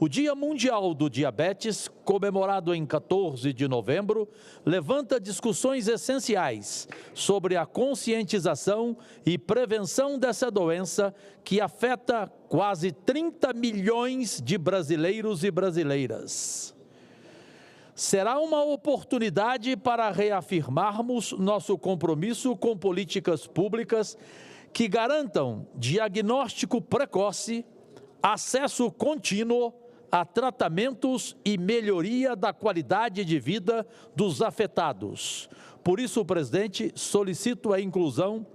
O Dia Mundial do Diabetes, comemorado em 14 de novembro, levanta discussões essenciais sobre a conscientização e prevenção dessa doença que afeta quase 30 milhões de brasileiros e brasileiras. Será uma oportunidade para reafirmarmos nosso compromisso com políticas públicas que garantam diagnóstico precoce, acesso contínuo a tratamentos e melhoria da qualidade de vida dos afetados. Por isso, presidente, solicito a inclusão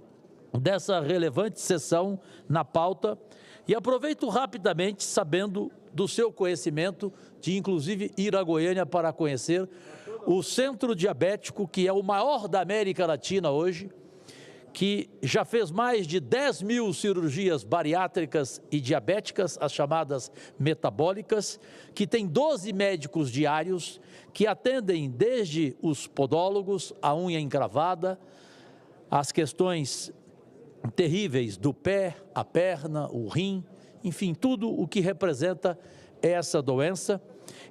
dessa relevante sessão na pauta e aproveito rapidamente, sabendo do seu conhecimento, de inclusive ir a Goiânia para conhecer o Centro Diabético, que é o maior da América Latina hoje, que já fez mais de 10 mil cirurgias bariátricas e diabéticas, as chamadas metabólicas, que tem 12 médicos diários, que atendem desde os podólogos, a unha encravada, as questões terríveis do pé, a perna, o rim, enfim, tudo o que representa essa doença.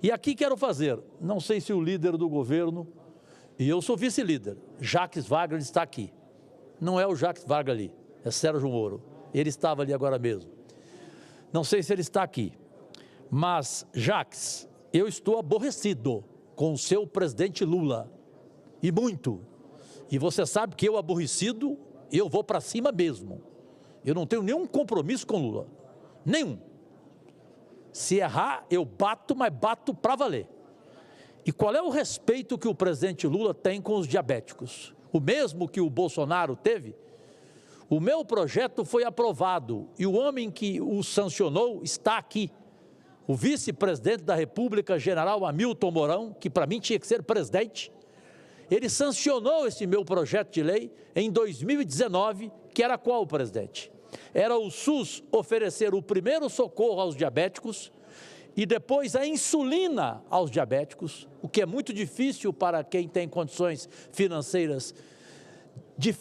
E aqui quero fazer, não sei se o líder do governo, e eu sou vice-líder, Jacques Wagner está aqui. Não é o Jacques Wagner ali, é Sérgio Moro. Ele estava ali agora mesmo. Não sei se ele está aqui, mas, Jacques, eu estou aborrecido com o seu presidente Lula, e muito. E você sabe que eu, aborrecido, eu vou para cima mesmo. Eu não tenho nenhum compromisso com Lula, nenhum. Se errar, eu bato, mas bato para valer. E qual é o respeito que o presidente Lula tem com os diabéticos? O mesmo que o Bolsonaro teve? O meu projeto foi aprovado e o homem que o sancionou está aqui. O vice-presidente da República, general Hamilton Mourão, que para mim tinha que ser presidente, ele sancionou esse meu projeto de lei em 2019, que era qual, presidente? Era o SUS oferecer o primeiro socorro aos diabéticos e depois a insulina aos diabéticos, o que é muito difícil para quem tem condições financeiras de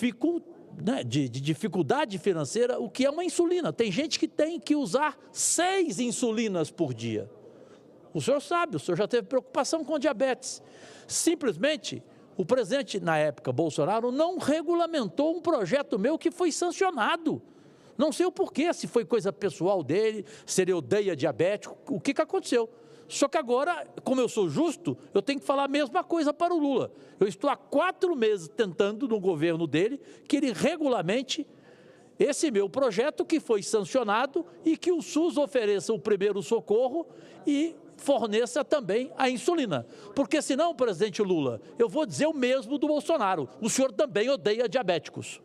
dificuldade financeira, o que é uma insulina. Tem gente que tem que usar 6 insulinas por dia. O senhor sabe, o senhor já teve preocupação com diabetes. Simplesmente, o presidente, na época, Bolsonaro, não regulamentou um projeto meu que foi sancionado. Não sei o porquê, se foi coisa pessoal dele, se ele odeia diabético, o que aconteceu. Só que agora, como eu sou justo, eu tenho que falar a mesma coisa para o Lula. Eu estou há 4 meses tentando, no governo dele, que ele regulamente esse meu projeto que foi sancionado e que o SUS ofereça o primeiro socorro e forneça também a insulina. Porque senão, presidente Lula, eu vou dizer o mesmo do Bolsonaro. O senhor também odeia diabéticos.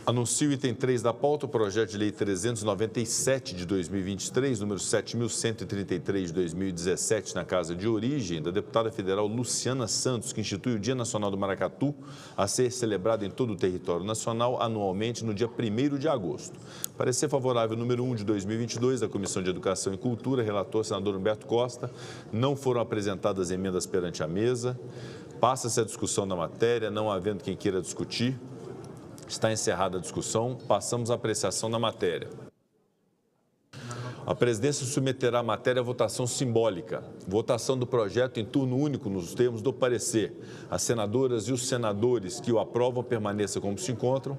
Anuncio o item 3 da pauta, o projeto de lei 397 de 2023, número 7.133 de 2017, na Casa de Origem, da deputada federal Luciana Santos, que institui o Dia Nacional do Maracatu, a ser celebrado em todo o território nacional, anualmente, no dia 1º de agosto. Parecer favorável número 1 de 2022, da Comissão de Educação e Cultura, relator senador Humberto Costa. Não foram apresentadas emendas perante a mesa. Passa-se a discussão da matéria, não havendo quem queira discutir. Está encerrada a discussão, passamos à apreciação da matéria. A presidência submeterá a matéria à votação simbólica. Votação do projeto em turno único nos termos do parecer. As senadoras e os senadores que o aprovam permaneçam como se encontram.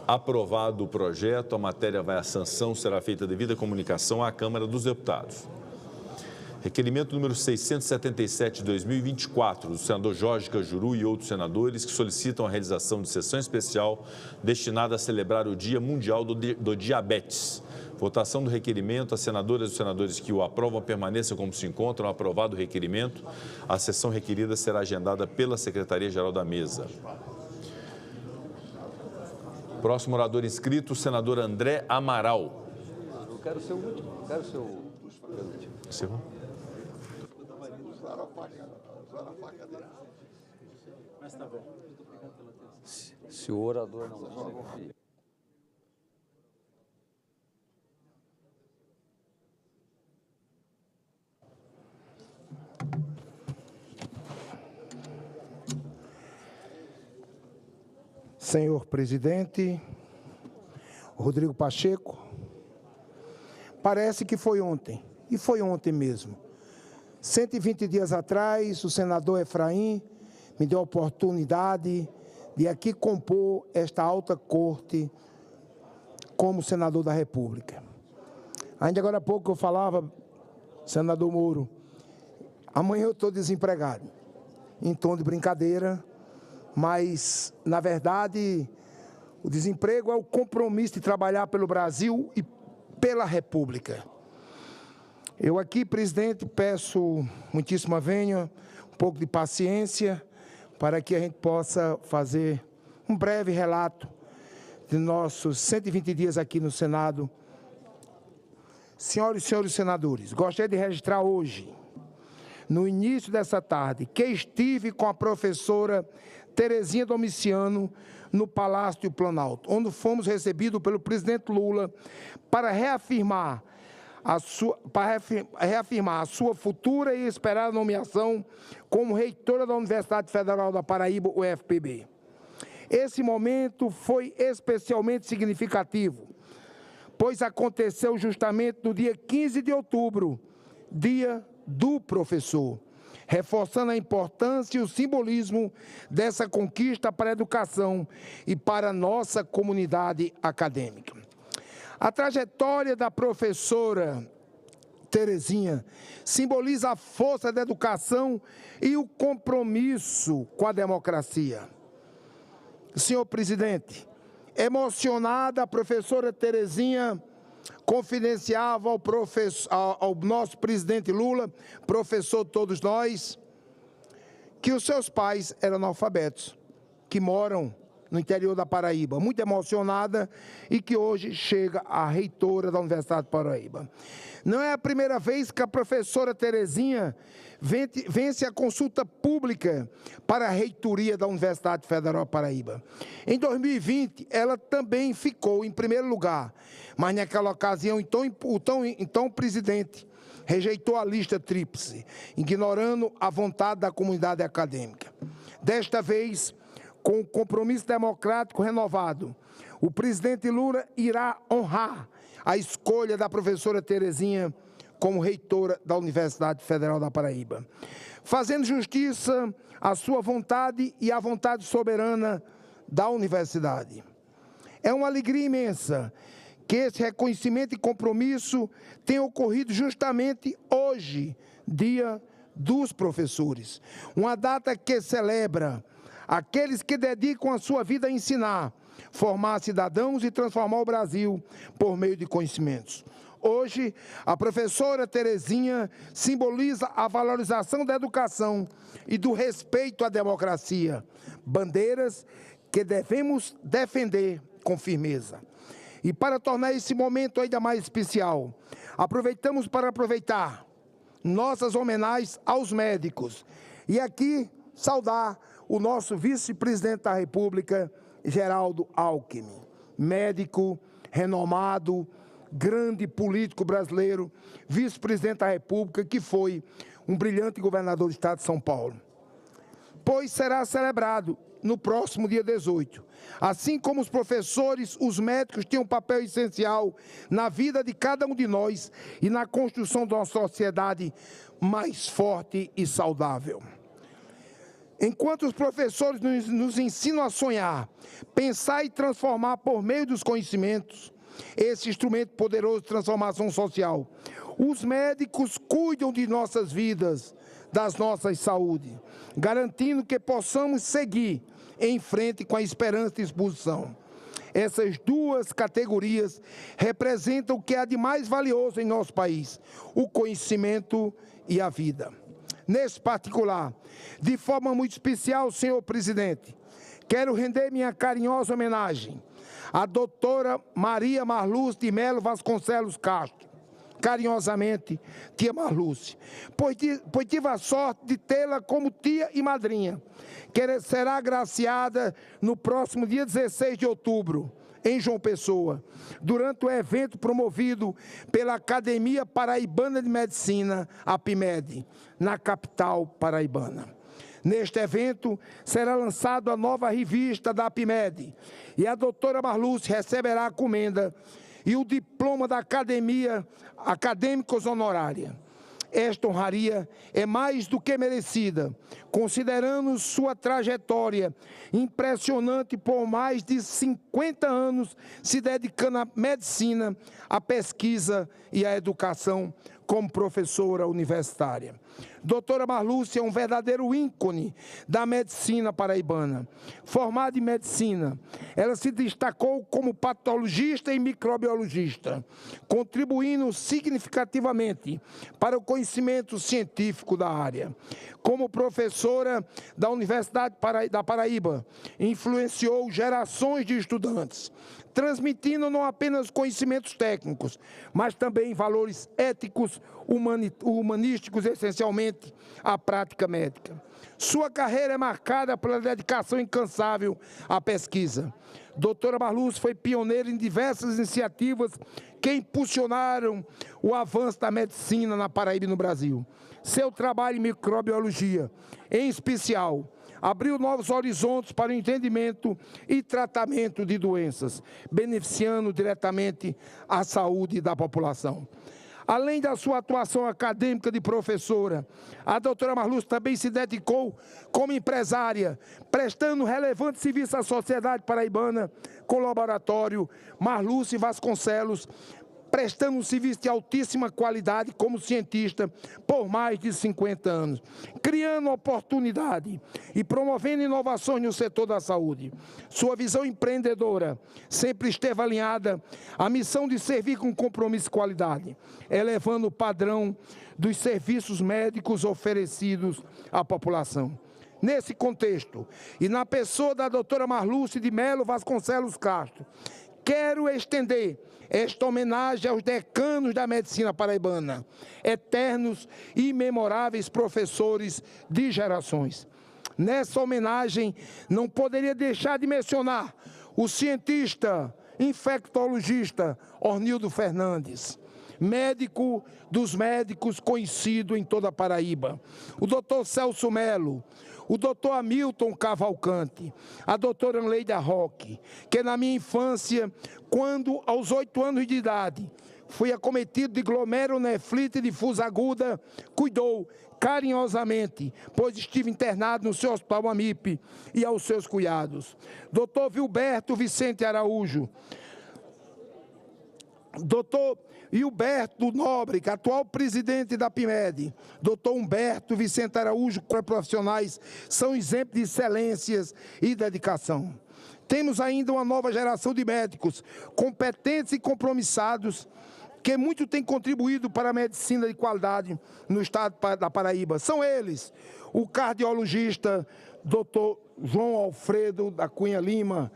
Aprovado o projeto, a matéria vai à sanção, será feita devida comunicação à Câmara dos Deputados. Requerimento número 677 de 2024, do senador Jorge Cajuru e outros senadores que solicitam a realização de sessão especial destinada a celebrar o Dia Mundial do Diabetes. Votação do requerimento, as senadoras e os senadores que o aprovam permaneçam como se encontram. Aprovado o requerimento, a sessão requerida será agendada pela Secretaria-Geral da Mesa. Próximo orador inscrito, o senador André Amaral. Eu quero ser o último, quero ser o... Mas tá bom. Se o orador não confia. Senhor presidente, Rodrigo Pacheco, parece que foi ontem, e foi ontem mesmo. 120 dias atrás, o senador Efraim me deu a oportunidade de aqui compor esta alta corte como senador da República. Ainda agora há pouco eu falava, senador Moro, amanhã eu estou desempregado, em tom de brincadeira, mas, na verdade, o desemprego é o compromisso de trabalhar pelo Brasil e pela República. Eu aqui, presidente, peço muitíssima venha, um pouco de paciência, para que a gente possa fazer um breve relato de nossos 120 dias aqui no Senado. Senhoras e senhores senadores, gostaria de registrar hoje, no início dessa tarde, que estive com a professora Terezinha Domiciano no Palácio do Planalto, onde fomos recebidos pelo presidente Lula para reafirmar a sua futura e esperada nomeação como reitora da Universidade Federal da Paraíba, UFPB. Esse momento foi especialmente significativo, pois aconteceu justamente no dia 15 de outubro, dia do professor, reforçando a importância e o simbolismo dessa conquista para a educação e para a nossa comunidade acadêmica. A trajetória da professora Terezinha simboliza a força da educação e o compromisso com a democracia. Senhor presidente, emocionada, a professora Terezinha confidenciava ao nosso presidente Lula, professor de todos nós, que os seus pais eram analfabetos, que moram no interior da Paraíba, muito emocionada, e que hoje chega a reitora da Universidade de Paraíba. Não é a primeira vez que a professora Terezinha vence a consulta pública para a reitoria da Universidade Federal da Paraíba. Em 2020, ela também ficou em primeiro lugar, mas naquela ocasião, então o presidente rejeitou a lista tríplice, ignorando a vontade da comunidade acadêmica. Desta vez, com o compromisso democrático renovado, o presidente Lula irá honrar a escolha da professora Terezinha como reitora da Universidade Federal da Paraíba, fazendo justiça à sua vontade e à vontade soberana da universidade. É uma alegria imensa que esse reconhecimento e compromisso tenha ocorrido justamente hoje, Dia dos Professores, uma data que celebra aqueles que dedicam a sua vida a ensinar, formar cidadãos e transformar o Brasil por meio de conhecimentos. Hoje, a professora Terezinha simboliza a valorização da educação e do respeito à democracia, bandeiras que devemos defender com firmeza. E para tornar esse momento ainda mais especial, aproveitamos para aproveitar nossas homenagens aos médicos e aqui saudar o nosso vice-presidente da República, Geraldo Alckmin, médico renomado, grande político brasileiro, vice-presidente da República, que foi um brilhante governador do estado de São Paulo. Pois será celebrado no próximo dia 18. Assim como os professores, os médicos têm um papel essencial na vida de cada um de nós e na construção de uma sociedade mais forte e saudável. Enquanto os professores nos ensinam a sonhar, pensar e transformar por meio dos conhecimentos, esse instrumento poderoso de transformação social, os médicos cuidam de nossas vidas, das nossas saúdes, garantindo que possamos seguir em frente com a esperança e disposição. Essas duas categorias representam o que há de mais valioso em nosso país, o conhecimento e a vida. Nesse particular, de forma muito especial, senhor presidente, quero render minha carinhosa homenagem a doutora Maria Marluce de Melo Vasconcelos Castro. Carinhosamente, tia Marluce, pois tive a sorte de tê-la como tia e madrinha, que será agraciada no próximo dia 16 de outubro, em João Pessoa, durante o evento promovido pela Academia Paraibana de Medicina, a PIMED, na capital paraibana. Neste evento, será lançada a nova revista da PIMED, e a doutora Marluce receberá a comenda e o diploma da Academia Acadêmicos Honorária. Esta honraria é mais do que merecida, considerando sua trajetória impressionante por mais de 50 anos se dedicando à medicina, à pesquisa e à educação como professora universitária. Doutora Marluce é um verdadeiro ícone da medicina paraibana. Formada em medicina, ela se destacou como patologista e microbiologista, contribuindo significativamente para o conhecimento científico da área. Como professora da Universidade da Paraíba, influenciou gerações de estudantes, transmitindo não apenas conhecimentos técnicos, mas também valores éticos, humanísticos, essencialmente a prática médica. Sua carreira é marcada pela dedicação incansável à pesquisa. Doutora Marluce foi pioneira em diversas iniciativas que impulsionaram o avanço da medicina na Paraíba e no Brasil. Seu trabalho em microbiologia, em especial, abriu novos horizontes para o entendimento e tratamento de doenças, beneficiando diretamente a saúde da população. Além da sua atuação acadêmica de professora, a doutora Marluce também se dedicou como empresária, prestando relevante serviço à sociedade paraibana com o laboratório Marluce Vasconcelos, prestando um serviço de altíssima qualidade como cientista por mais de 50 anos, criando oportunidade e promovendo inovações no setor da saúde. Sua visão empreendedora sempre esteve alinhada à missão de servir com compromisso e qualidade, elevando o padrão dos serviços médicos oferecidos à população. Nesse contexto, e na pessoa da doutora Marluce de Melo Vasconcelos Castro, quero estender esta homenagem aos decanos da medicina paraibana, eternos e imemoráveis professores de gerações. Nessa homenagem, não poderia deixar de mencionar o cientista infectologista Ornildo Fernandes, médico dos médicos conhecido em toda a Paraíba, o doutor Celso Melo, o doutor Hamilton Cavalcante, a doutora Anleida Roque, que na minha infância, quando aos 8 anos de idade, fui acometido de glomerulonefrite difusa aguda, cuidou carinhosamente, pois estive internado no seu hospital Amip e aos seus cuidados. Doutor Vilberto Vicente Araújo, doutor Hilberto Nobre, atual presidente da PIMED, doutor Humberto Vicente Araújo, profissionais são exemplos de excelências e dedicação. Temos ainda uma nova geração de médicos competentes e compromissados que muito têm contribuído para a medicina de qualidade no estado da Paraíba. São eles, o cardiologista doutor João Alfredo da Cunha Lima,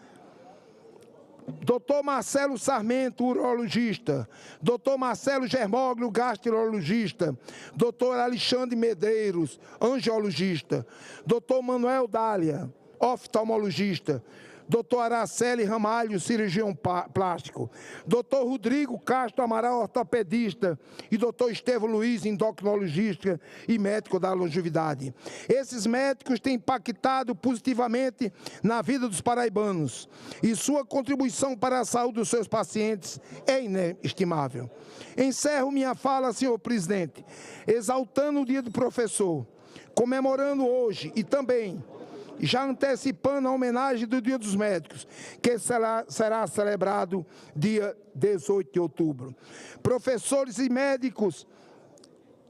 doutor Marcelo Sarmento, urologista, doutor Marcelo Germóglio, gastroenterologista, doutor Alexandre Medeiros, angiologista, doutor Manuel Dália, oftalmologista, doutor Araceli Ramalho, cirurgião plástico, doutor Rodrigo Castro Amaral, ortopedista, e doutor Estevão Luiz, endocrinologista e médico da longevidade. Esses médicos têm impactado positivamente na vida dos paraibanos, e sua contribuição para a saúde dos seus pacientes é inestimável. Encerro minha fala, senhor presidente, exaltando o Dia do Professor, comemorando hoje e também já antecipando a homenagem do Dia dos Médicos, que será celebrado dia 18 de outubro. Professores e médicos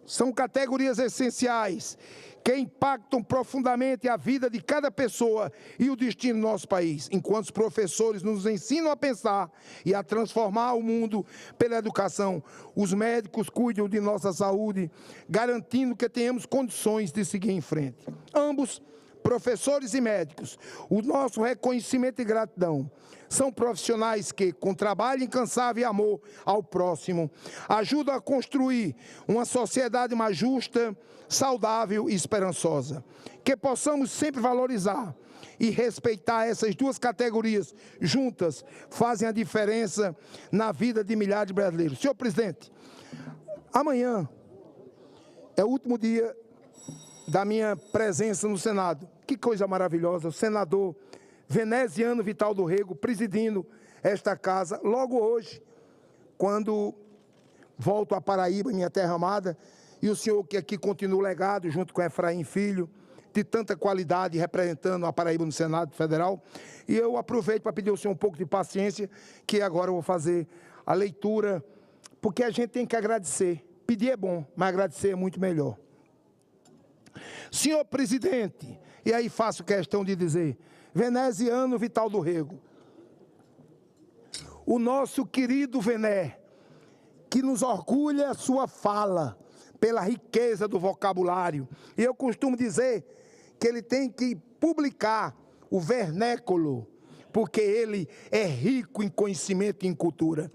são categorias essenciais que impactam profundamente a vida de cada pessoa e o destino do nosso país, enquanto os professores nos ensinam a pensar e a transformar o mundo pela educação. Os médicos cuidam de nossa saúde, garantindo que tenhamos condições de seguir em frente. Ambos professores e médicos, o nosso reconhecimento e gratidão. São profissionais que, com trabalho incansável e amor ao próximo, ajudam a construir uma sociedade mais justa, saudável e esperançosa. Que possamos sempre valorizar e respeitar essas duas categorias juntas, fazem a diferença na vida de milhares de brasileiros. Senhor presidente, amanhã é o último dia da minha presença no Senado. Que coisa maravilhosa, o senador Veneziano Vital do Rego presidindo esta casa, logo hoje, quando volto à Paraíba, minha terra amada, e o senhor que aqui continua o legado, junto com Efraim Filho, de tanta qualidade, representando a Paraíba no Senado Federal. E eu aproveito para pedir ao senhor um pouco de paciência, que agora eu vou fazer a leitura, porque a gente tem que agradecer. Pedir é bom, mas agradecer é muito melhor. Senhor presidente, e aí faço questão de dizer, Veneziano Vital do Rego, o nosso querido Vené, que nos orgulha a sua fala, pela riqueza do vocabulário. E eu costumo dizer que ele tem que publicar o vernáculo, porque ele é rico em conhecimento e em cultura.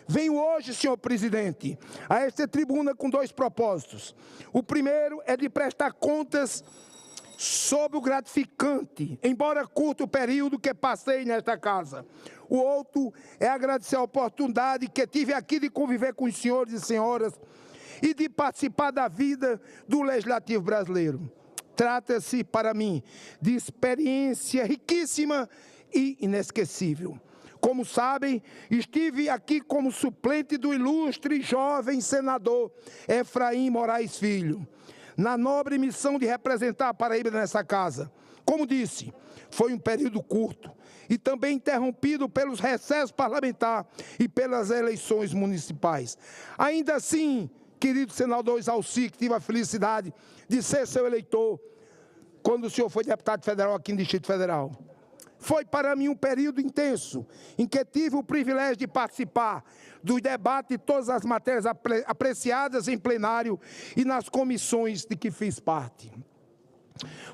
Venho hoje, senhor presidente, a esta tribuna com dois propósitos. O primeiro é de prestar contas sobre o gratificante, embora curto período que passei nesta casa. O outro é agradecer a oportunidade que tive aqui de conviver com os senhores e senhoras e de participar da vida do Legislativo brasileiro. Trata-se, para mim, de experiência riquíssima e inesquecível. Como sabem, estive aqui como suplente do ilustre jovem senador Efraim Moraes Filho, na nobre missão de representar a Paraíba nessa casa. Como disse, foi um período curto e também interrompido pelos recessos parlamentares e pelas eleições municipais. Ainda assim, querido senador Exalci, que tive a felicidade de ser seu eleitor quando o senhor foi deputado federal aqui no Distrito Federal. Foi para mim um período intenso, em que tive o privilégio de participar do debate de todas as matérias apreciadas em plenário e nas comissões de que fiz parte.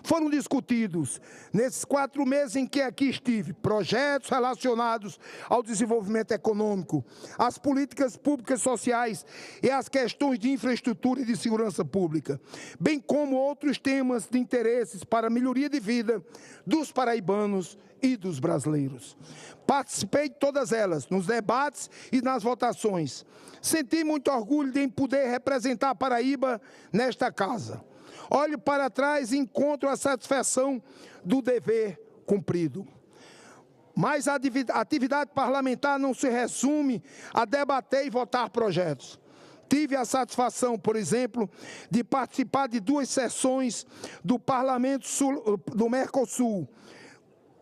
Foram discutidos, nesses 4 meses em que aqui estive, projetos relacionados ao desenvolvimento econômico, as políticas públicas sociais e as questões de infraestrutura e de segurança pública, bem como outros temas de interesses para a melhoria de vida dos paraibanos e dos brasileiros. Participei de todas elas, nos debates e nas votações. Senti muito orgulho de poder representar a Paraíba nesta casa. Olho para trás e encontro a satisfação do dever cumprido. Mas a atividade parlamentar não se resume a debater e votar projetos. Tive a satisfação, por exemplo, de participar de 2 sessões do Parlamento do Mercosul,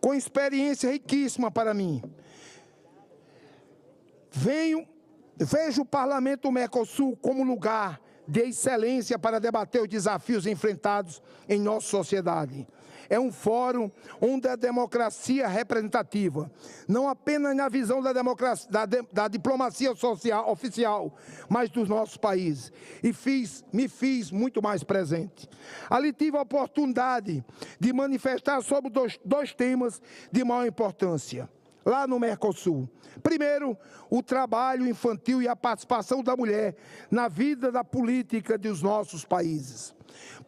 com experiência riquíssima para mim. Vejo o Parlamento do Mercosul como lugar de excelência para debater os desafios enfrentados em nossa sociedade. É um fórum onde a democracia representativa, não apenas na visão da democracia, da diplomacia social oficial, mas dos nossos países, e me fiz muito mais presente. Ali tive a oportunidade de manifestar sobre dois temas de maior importância, lá no Mercosul. Primeiro, o trabalho infantil e a participação da mulher na vida da política dos nossos países.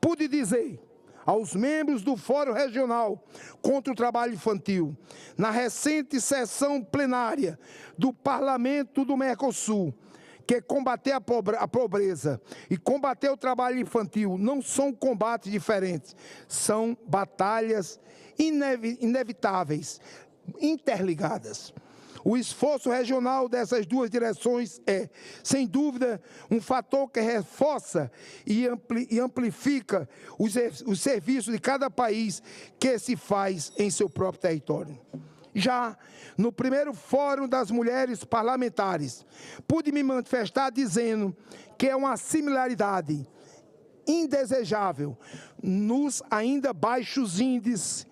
Pude dizer aos membros do Fórum Regional contra o Trabalho Infantil, na recente sessão plenária do Parlamento do Mercosul, que combater a pobreza e combater o trabalho infantil não são combates diferentes, são batalhas inevitáveis, interligadas. O esforço regional dessas 2 direções é, sem dúvida, um fator que reforça e amplifica os serviços de cada país que se faz em seu próprio território. Já no primeiro Fórum das Mulheres Parlamentares, pude me manifestar dizendo que é uma similaridade indesejável nos ainda baixos índices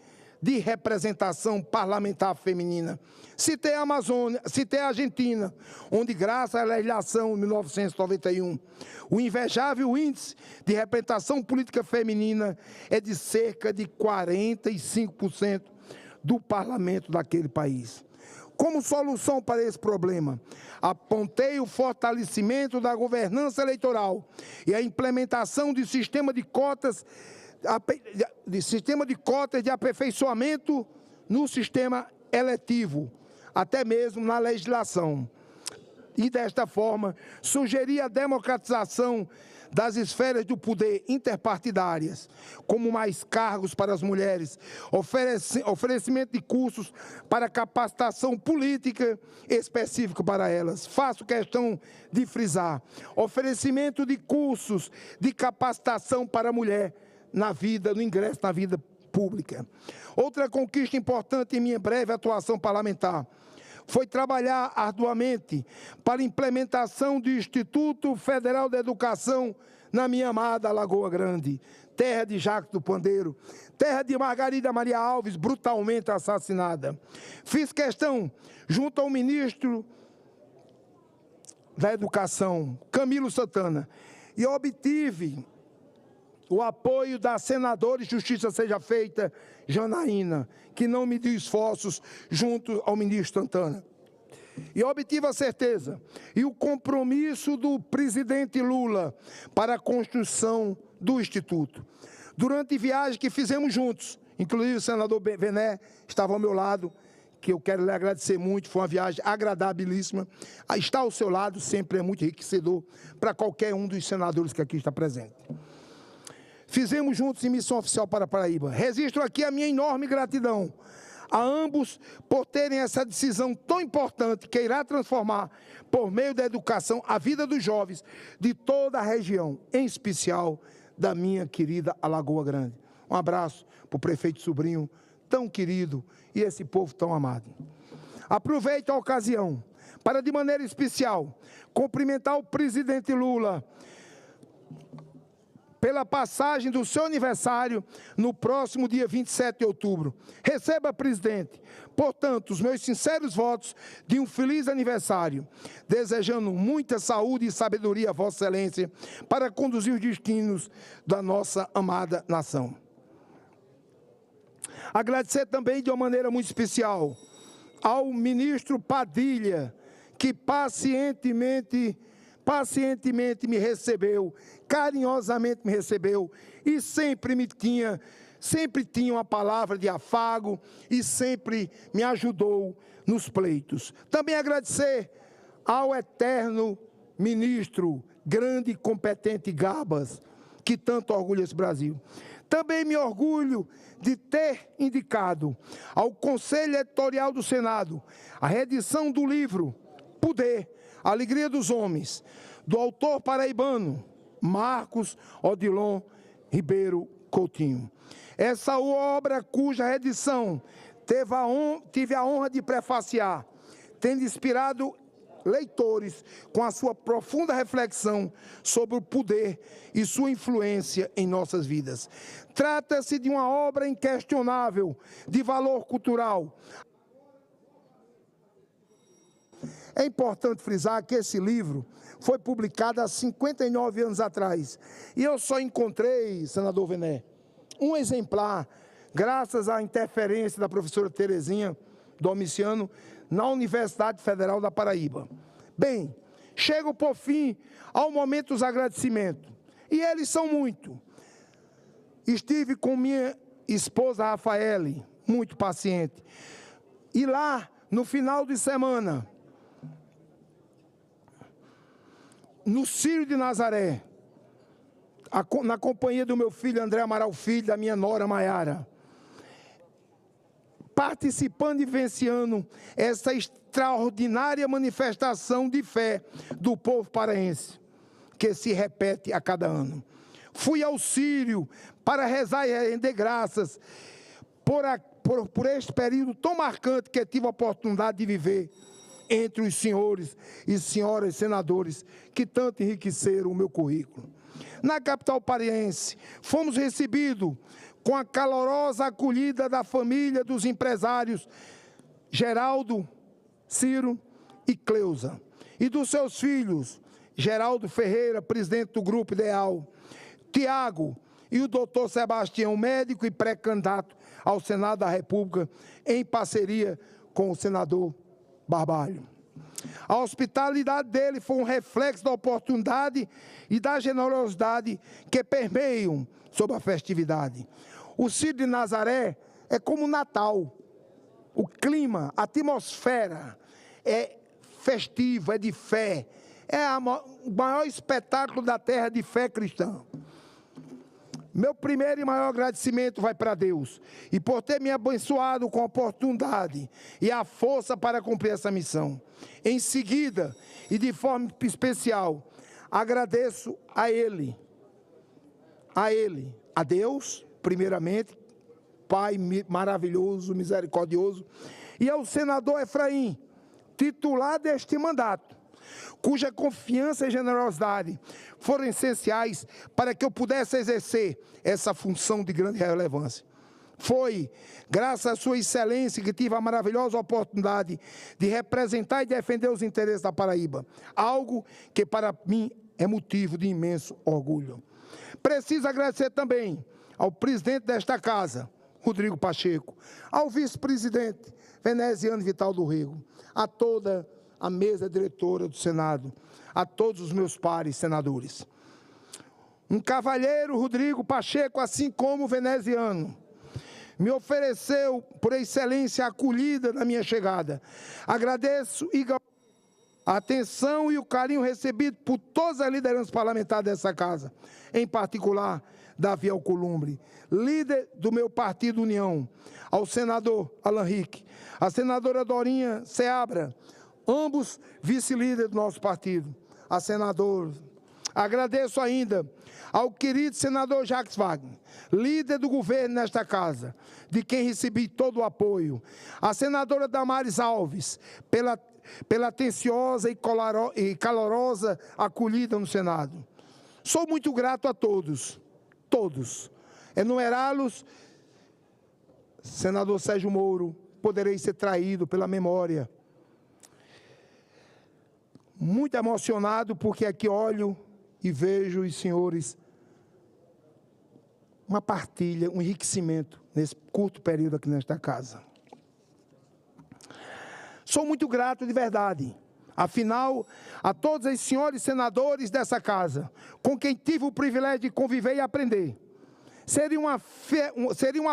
de representação parlamentar feminina. Citei a Amazônia, citei a Argentina, onde, graças à legislação de 1991, o invejável índice de representação política feminina é de cerca de 45% do parlamento daquele país. Como solução para esse problema, apontei o fortalecimento da governança eleitoral e a implementação de sistema de cotas de aperfeiçoamento no sistema eletivo, até mesmo na legislação. E, desta forma, sugeri a democratização das esferas do poder interpartidárias, como mais cargos para as mulheres, oferecimento de cursos para capacitação política específica para elas. Faço questão de frisar, oferecimento de cursos de capacitação para a mulher na vida, no ingresso na vida pública. Outra conquista importante em minha breve atuação parlamentar foi trabalhar arduamente para a implementação do Instituto Federal de Educação na minha amada Lagoa Grande, terra de Jacques do Pandeiro, terra de Margarida Maria Alves, brutalmente assassinada. Fiz questão, junto ao ministro da Educação, Camilo Santana, e obtive o apoio da senadora e Justiça Seja Feita, Janaína, que não mediu esforços junto ao ministro Santana. E obtive a certeza e o compromisso do presidente Lula para a construção do Instituto. Durante viagem que fizemos juntos, inclusive o senador Vené estava ao meu lado, que eu quero lhe agradecer muito, foi uma viagem agradabilíssima. Estar ao seu lado sempre é muito enriquecedor para qualquer um dos senadores que aqui está presente. Fizemos juntos em missão oficial para Paraíba. Registro aqui a minha enorme gratidão a ambos por terem essa decisão tão importante que irá transformar, por meio da educação, a vida dos jovens de toda a região, em especial da minha querida Alagoa Grande. Um abraço para o prefeito Sobrinho, tão querido, e esse povo tão amado. Aproveito a ocasião para, de maneira especial, cumprimentar o presidente Lula pela passagem do seu aniversário no próximo dia 27 de outubro. Receba, presidente, portanto, os meus sinceros votos de um feliz aniversário, desejando muita saúde e sabedoria a Vossa Excelência para conduzir os destinos da nossa amada nação. Agradecer também de uma maneira muito especial ao ministro Padilha, que pacientemente me recebeu, carinhosamente me recebeu e sempre tinha uma palavra de afago e sempre me ajudou nos pleitos. Também agradecer ao eterno ministro, grande e competente Gabas, que tanto orgulha esse Brasil. Também me orgulho de ter indicado ao Conselho Editorial do Senado a reedição do livro Poder, Alegria dos Homens, do autor paraibano Marcos Odilon Ribeiro Coutinho. Essa obra cuja reedição tive a honra de prefaciar, tendo inspirado leitores com a sua profunda reflexão sobre o poder e sua influência em nossas vidas. Trata-se de uma obra inquestionável de valor cultural. É importante frisar que esse livro foi publicado há 59 anos atrás. E eu só encontrei, senador Vené, um exemplar, graças à interferência da professora Terezinha Domiciano, na Universidade Federal da Paraíba. Bem, chego por fim ao momento dos agradecimentos. E eles são muito. Estive com minha esposa Rafaele, muito paciente. E lá, no final de semana, no Círio de Nazaré, na companhia do meu filho André Amaral Filho, da minha nora Maiara, participando e vivenciando essa extraordinária manifestação de fé do povo paraense, que se repete a cada ano. Fui ao Círio para rezar e render graças por este período tão marcante que tive a oportunidade de viver entre os senhores e senhoras senadores que tanto enriqueceram o meu currículo. Na capital paraense, fomos recebidos com a calorosa acolhida da família dos empresários Geraldo, Ciro e Cleusa, e dos seus filhos, Geraldo Ferreira, presidente do Grupo Ideal, Tiago e o doutor Sebastião, médico e pré-candidato ao Senado da República, em parceria com o senador Barbalho. A hospitalidade dele foi um reflexo da oportunidade e da generosidade que permeiam sobre a festividade. O Círio de Nazaré é como o Natal. O clima, a atmosfera é festivo, é de fé. É o maior espetáculo da terra de fé cristã. Meu primeiro e maior agradecimento vai para Deus, e por ter me abençoado com a oportunidade e a força para cumprir essa missão. Em seguida, e de forma especial, agradeço a Deus, primeiramente, Pai maravilhoso, misericordioso, e ao senador Efraim, titular deste mandato, cuja confiança e generosidade foram essenciais para que eu pudesse exercer essa função de grande relevância. Foi graças à sua excelência que tive a maravilhosa oportunidade de representar e defender os interesses da Paraíba, algo que para mim é motivo de imenso orgulho. Preciso agradecer também ao presidente desta casa, Rodrigo Pacheco, ao vice-presidente Veneziano Vital do Rego, a toda a mesa diretora do Senado, a todos os meus pares senadores. Um cavalheiro, Rodrigo Pacheco, assim como o veneziano, me ofereceu, por excelência, a acolhida na minha chegada. Agradeço a atenção e o carinho recebido por todas as lideranças parlamentares dessa casa, em particular, Davi Alcolumbre, líder do meu partido União, ao senador Alan Rick, a senadora Dorinha Seabra, ambos vice-líderes do nosso partido, a senadora. Agradeço ainda ao querido senador Jacques Wagner, líder do governo nesta casa, de quem recebi todo o apoio, a senadora Damares Alves, pela atenciosa e calorosa acolhida no Senado. Sou muito grato a todos. Enumerá-los, senador Sérgio Moro, poderei ser traído pela memória. Muito emocionado, porque aqui olho e vejo os senhores uma partilha, um enriquecimento nesse curto período aqui nesta casa. Sou muito grato de verdade. Afinal, a todos os senhores senadores dessa casa, com quem tive o privilégio de conviver e aprender, seria uma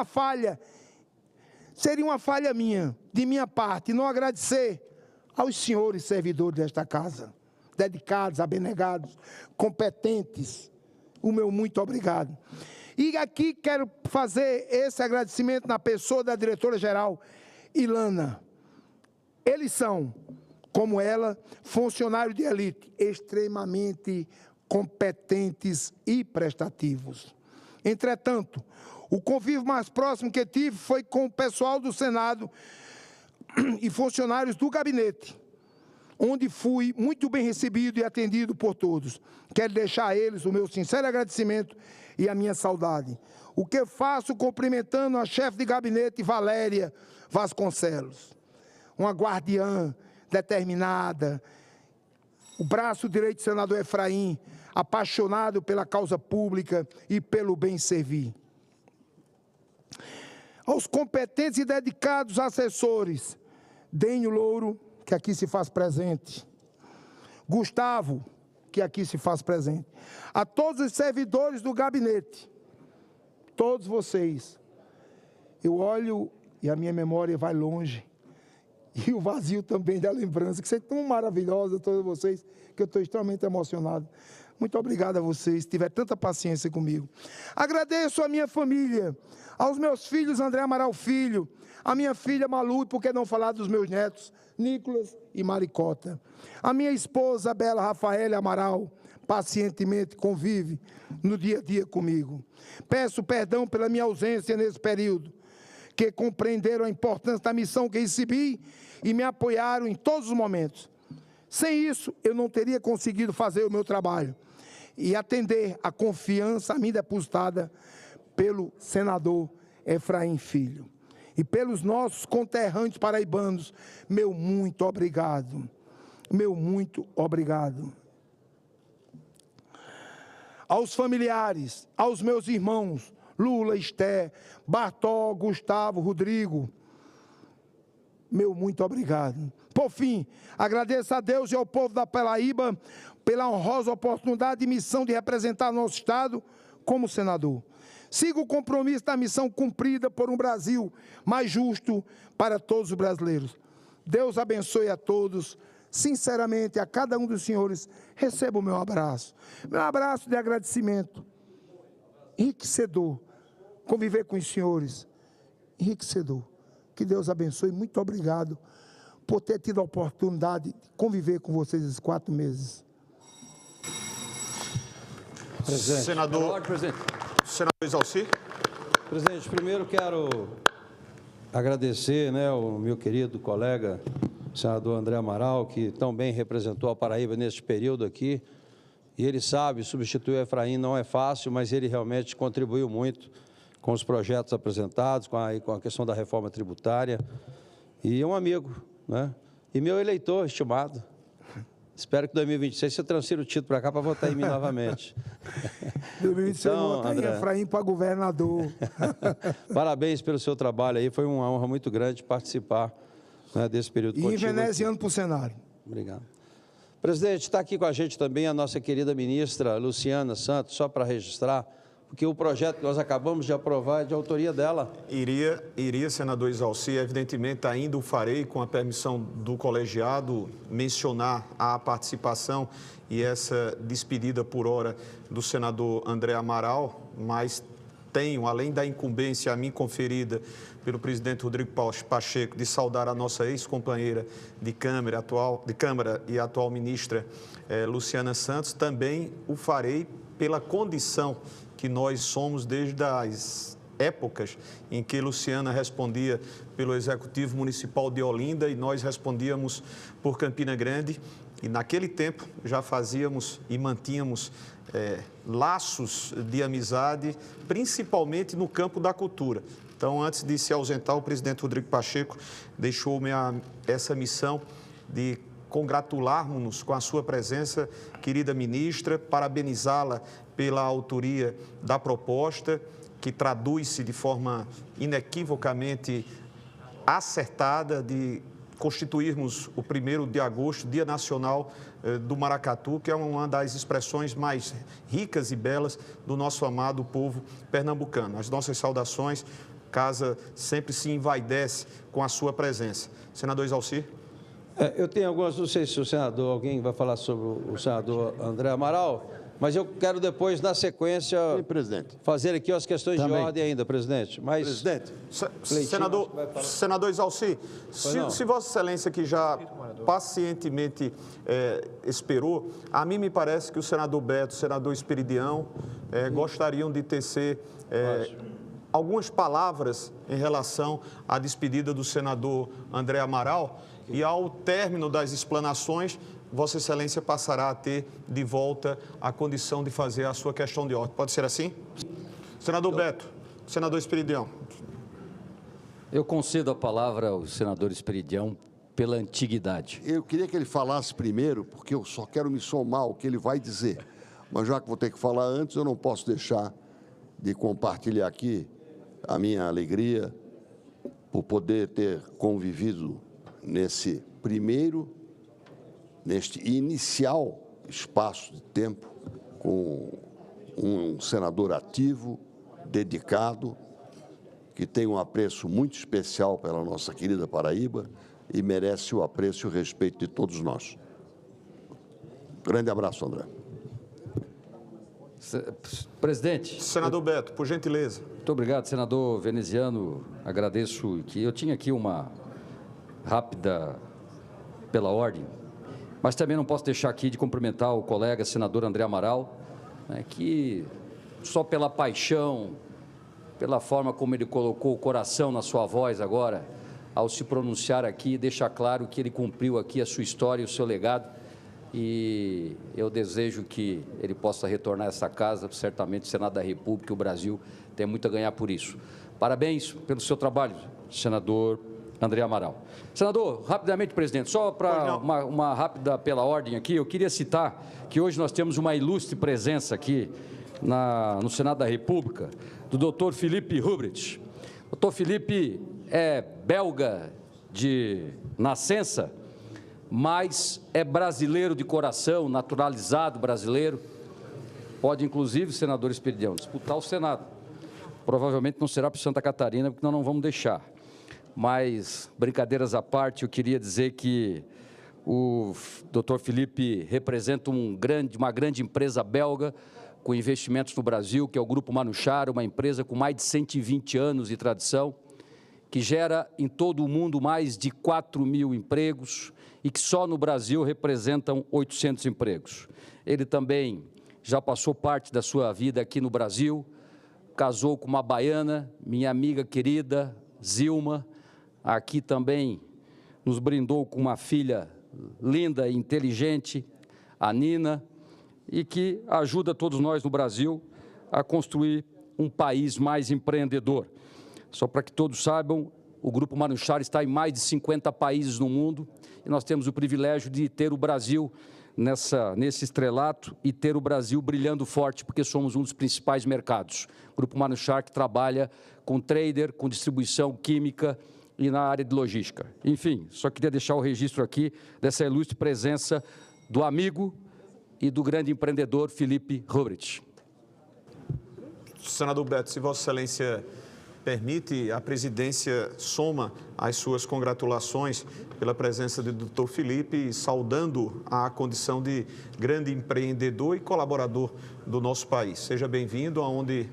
falha minha, de minha parte, não agradecer aos senhores servidores desta casa, dedicados, abnegados, competentes, o meu muito obrigado. E aqui quero fazer esse agradecimento na pessoa da diretora-geral, Ilana. Eles são, como ela, funcionários de elite, extremamente competentes e prestativos. Entretanto, o convívio mais próximo que tive foi com o pessoal do Senado e funcionários do gabinete, onde fui muito bem recebido e atendido por todos. Quero deixar a eles o meu sincero agradecimento e a minha saudade. O que faço cumprimentando a chefe de gabinete, Valéria Vasconcelos, uma guardiã determinada, o braço direito do senador Efraim, apaixonado pela causa pública e pelo bem servir. Aos competentes e dedicados assessores, Dênio Louro, que aqui se faz presente, Gustavo, que aqui se faz presente, a todos os servidores do gabinete, todos vocês, eu olho e a minha memória vai longe, e o vazio também da lembrança, que vocês tão maravilhosos, todos vocês, que eu estou extremamente emocionado. Muito obrigado a vocês, tiver tanta paciência comigo. Agradeço a minha família, aos meus filhos, André Amaral Filho, a minha filha Malu, por que não falar dos meus netos, Nicolas e Maricota. A minha esposa, Bela Rafaela Amaral, pacientemente convive no dia a dia comigo. Peço perdão pela minha ausência nesse período, que compreenderam a importância da missão que recebi e me apoiaram em todos os momentos. Sem isso, eu não teria conseguido fazer o meu trabalho e atender a confiança a mim depositada pelo senador Efraim Filho. E pelos nossos conterrâneos paraibanos, meu muito obrigado. Meu muito obrigado. Aos familiares, aos meus irmãos, Lula, Esté, Bartol, Gustavo, Rodrigo, meu muito obrigado. Por fim, agradeço a Deus e ao povo da Paraíba pela honrosa oportunidade e missão de representar nosso Estado como senador. Sigo o compromisso da missão cumprida por um Brasil mais justo para todos os brasileiros. Deus abençoe a todos. Sinceramente, a cada um dos senhores, recebo o meu abraço. Meu abraço de agradecimento. Enriquecedor. Conviver com os senhores. Enriquecedor. Que Deus abençoe. Muito obrigado por ter tido a oportunidade de conviver com vocês esses 4 meses. Presidente. Senador Exalci. Presidente, primeiro quero agradecer, o meu querido colega, senador André Amaral, que tão bem representou a Paraíba neste período aqui. E ele sabe, substituir o Efraim não é fácil, mas ele realmente contribuiu muito com os projetos apresentados, com a questão da reforma tributária. E é um amigo, E meu eleitor estimado. Espero que em 2026 você transfira o título para cá para votar em mim novamente. 2026 eu vou votar em Efraim para governador. Parabéns pelo seu trabalho aí. Foi uma honra muito grande participar desse período E contigo. veneziano para o Senado. Obrigado. Presidente, está aqui com a gente também a nossa querida ministra Luciana Santos, só para registrar, porque o projeto que nós acabamos de aprovar é de autoria dela. Iria, senador Exalci, evidentemente ainda o farei, com a permissão do colegiado, mencionar a participação e essa despedida por hora do senador André Amaral, mas tenho, além da incumbência a mim conferida pelo presidente Rodrigo Pacheco, de saudar a nossa ex-companheira de Câmara e atual ministra Luciana Santos, também o farei pela condição que nós somos desde as épocas em que Luciana respondia pelo Executivo Municipal de Olinda e nós respondíamos por Campina Grande. E naquele tempo já fazíamos e mantínhamos laços de amizade, principalmente no campo da cultura. Então, antes de se ausentar, o presidente Rodrigo Pacheco deixou-me essa missão de congratularmos-nos com a sua presença, querida ministra, parabenizá-la pela autoria da proposta, que traduz-se de forma inequivocamente acertada de constituirmos o 1º de agosto, Dia Nacional do Maracatu, que é uma das expressões mais ricas e belas do nosso amado povo pernambucano. As nossas saudações, casa sempre se envaidece com a sua presença. Senador Exalci. Eu tenho algumas, não sei se o senador, alguém vai falar sobre o senador André Amaral, mas eu quero depois, na sequência, fazer aqui as questões de ordem ainda, presidente. Mas, presidente, senador Exalci, se Vossa Excelência que já pacientemente esperou, a mim me parece que o senador Beto, o senador Esperidião, gostariam de tecer algumas palavras em relação à despedida do senador André Amaral. E ao término das explanações, Vossa Excelência passará a ter de volta a condição de fazer a sua questão de ordem. Pode ser assim? Senador Beto, senador Esperidião. Eu concedo a palavra ao senador Esperidião pela antiguidade. Eu queria que ele falasse primeiro, porque eu só quero me somar ao que ele vai dizer. Mas já que vou ter que falar antes, eu não posso deixar de compartilhar aqui a minha alegria por poder ter convivido neste inicial espaço de tempo com um senador ativo, dedicado, que tem um apreço muito especial pela nossa querida Paraíba e merece o apreço e o respeito de todos nós. Grande abraço, André. Presidente. Senador Beto, por gentileza. Muito obrigado, senador veneziano. Agradeço que eu tinha aqui uma rápida pela ordem, mas também não posso deixar aqui de cumprimentar o colega senador André Amaral, que só pela paixão, pela forma como ele colocou o coração na sua voz agora, ao se pronunciar aqui, deixa claro que ele cumpriu aqui a sua história e o seu legado, e eu desejo que ele possa retornar a essa casa, certamente o Senado da República e o Brasil tem muito a ganhar por isso. Parabéns pelo seu trabalho, senador André Amaral. Senador, rapidamente, presidente, só para uma rápida pela ordem aqui, eu queria citar que hoje nós temos uma ilustre presença aqui no Senado da República, do doutor Philippe Hubrecht. O doutor Philippe é belga de nascença, mas é brasileiro de coração, naturalizado brasileiro. Pode, inclusive, senador Esperidião, disputar o Senado. Provavelmente não será para Santa Catarina, porque nós não vamos deixar. Mas, brincadeiras à parte, eu queria dizer que o doutor Philippe representa uma grande empresa belga com investimentos no Brasil, que é o Grupo Manuchar, uma empresa com mais de 120 anos de tradição, que gera em todo o mundo mais de 4.000 empregos e que só no Brasil representam 800 empregos. Ele também já passou parte da sua vida aqui no Brasil, casou com uma baiana, minha amiga querida, Zilma, aqui também nos brindou com uma filha linda e inteligente, a Nina, e que ajuda todos nós no Brasil a construir um país mais empreendedor. Só para que todos saibam, o Grupo Manuchar está em mais de 50 países no mundo e nós temos o privilégio de ter o Brasil nesse estrelato e ter o Brasil brilhando forte, porque somos um dos principais mercados. O Grupo Manuchar que trabalha com trader, com distribuição química e na área de logística. Enfim, só queria deixar o registro aqui dessa ilustre presença do amigo e do grande empreendedor Philippe Hubrecht. Senador Beto, se Vossa Excelência permite, a presidência soma as suas congratulações pela presença do Dr. Philippe, saudando a condição de grande empreendedor e colaborador do nosso país. Seja bem-vindo aonde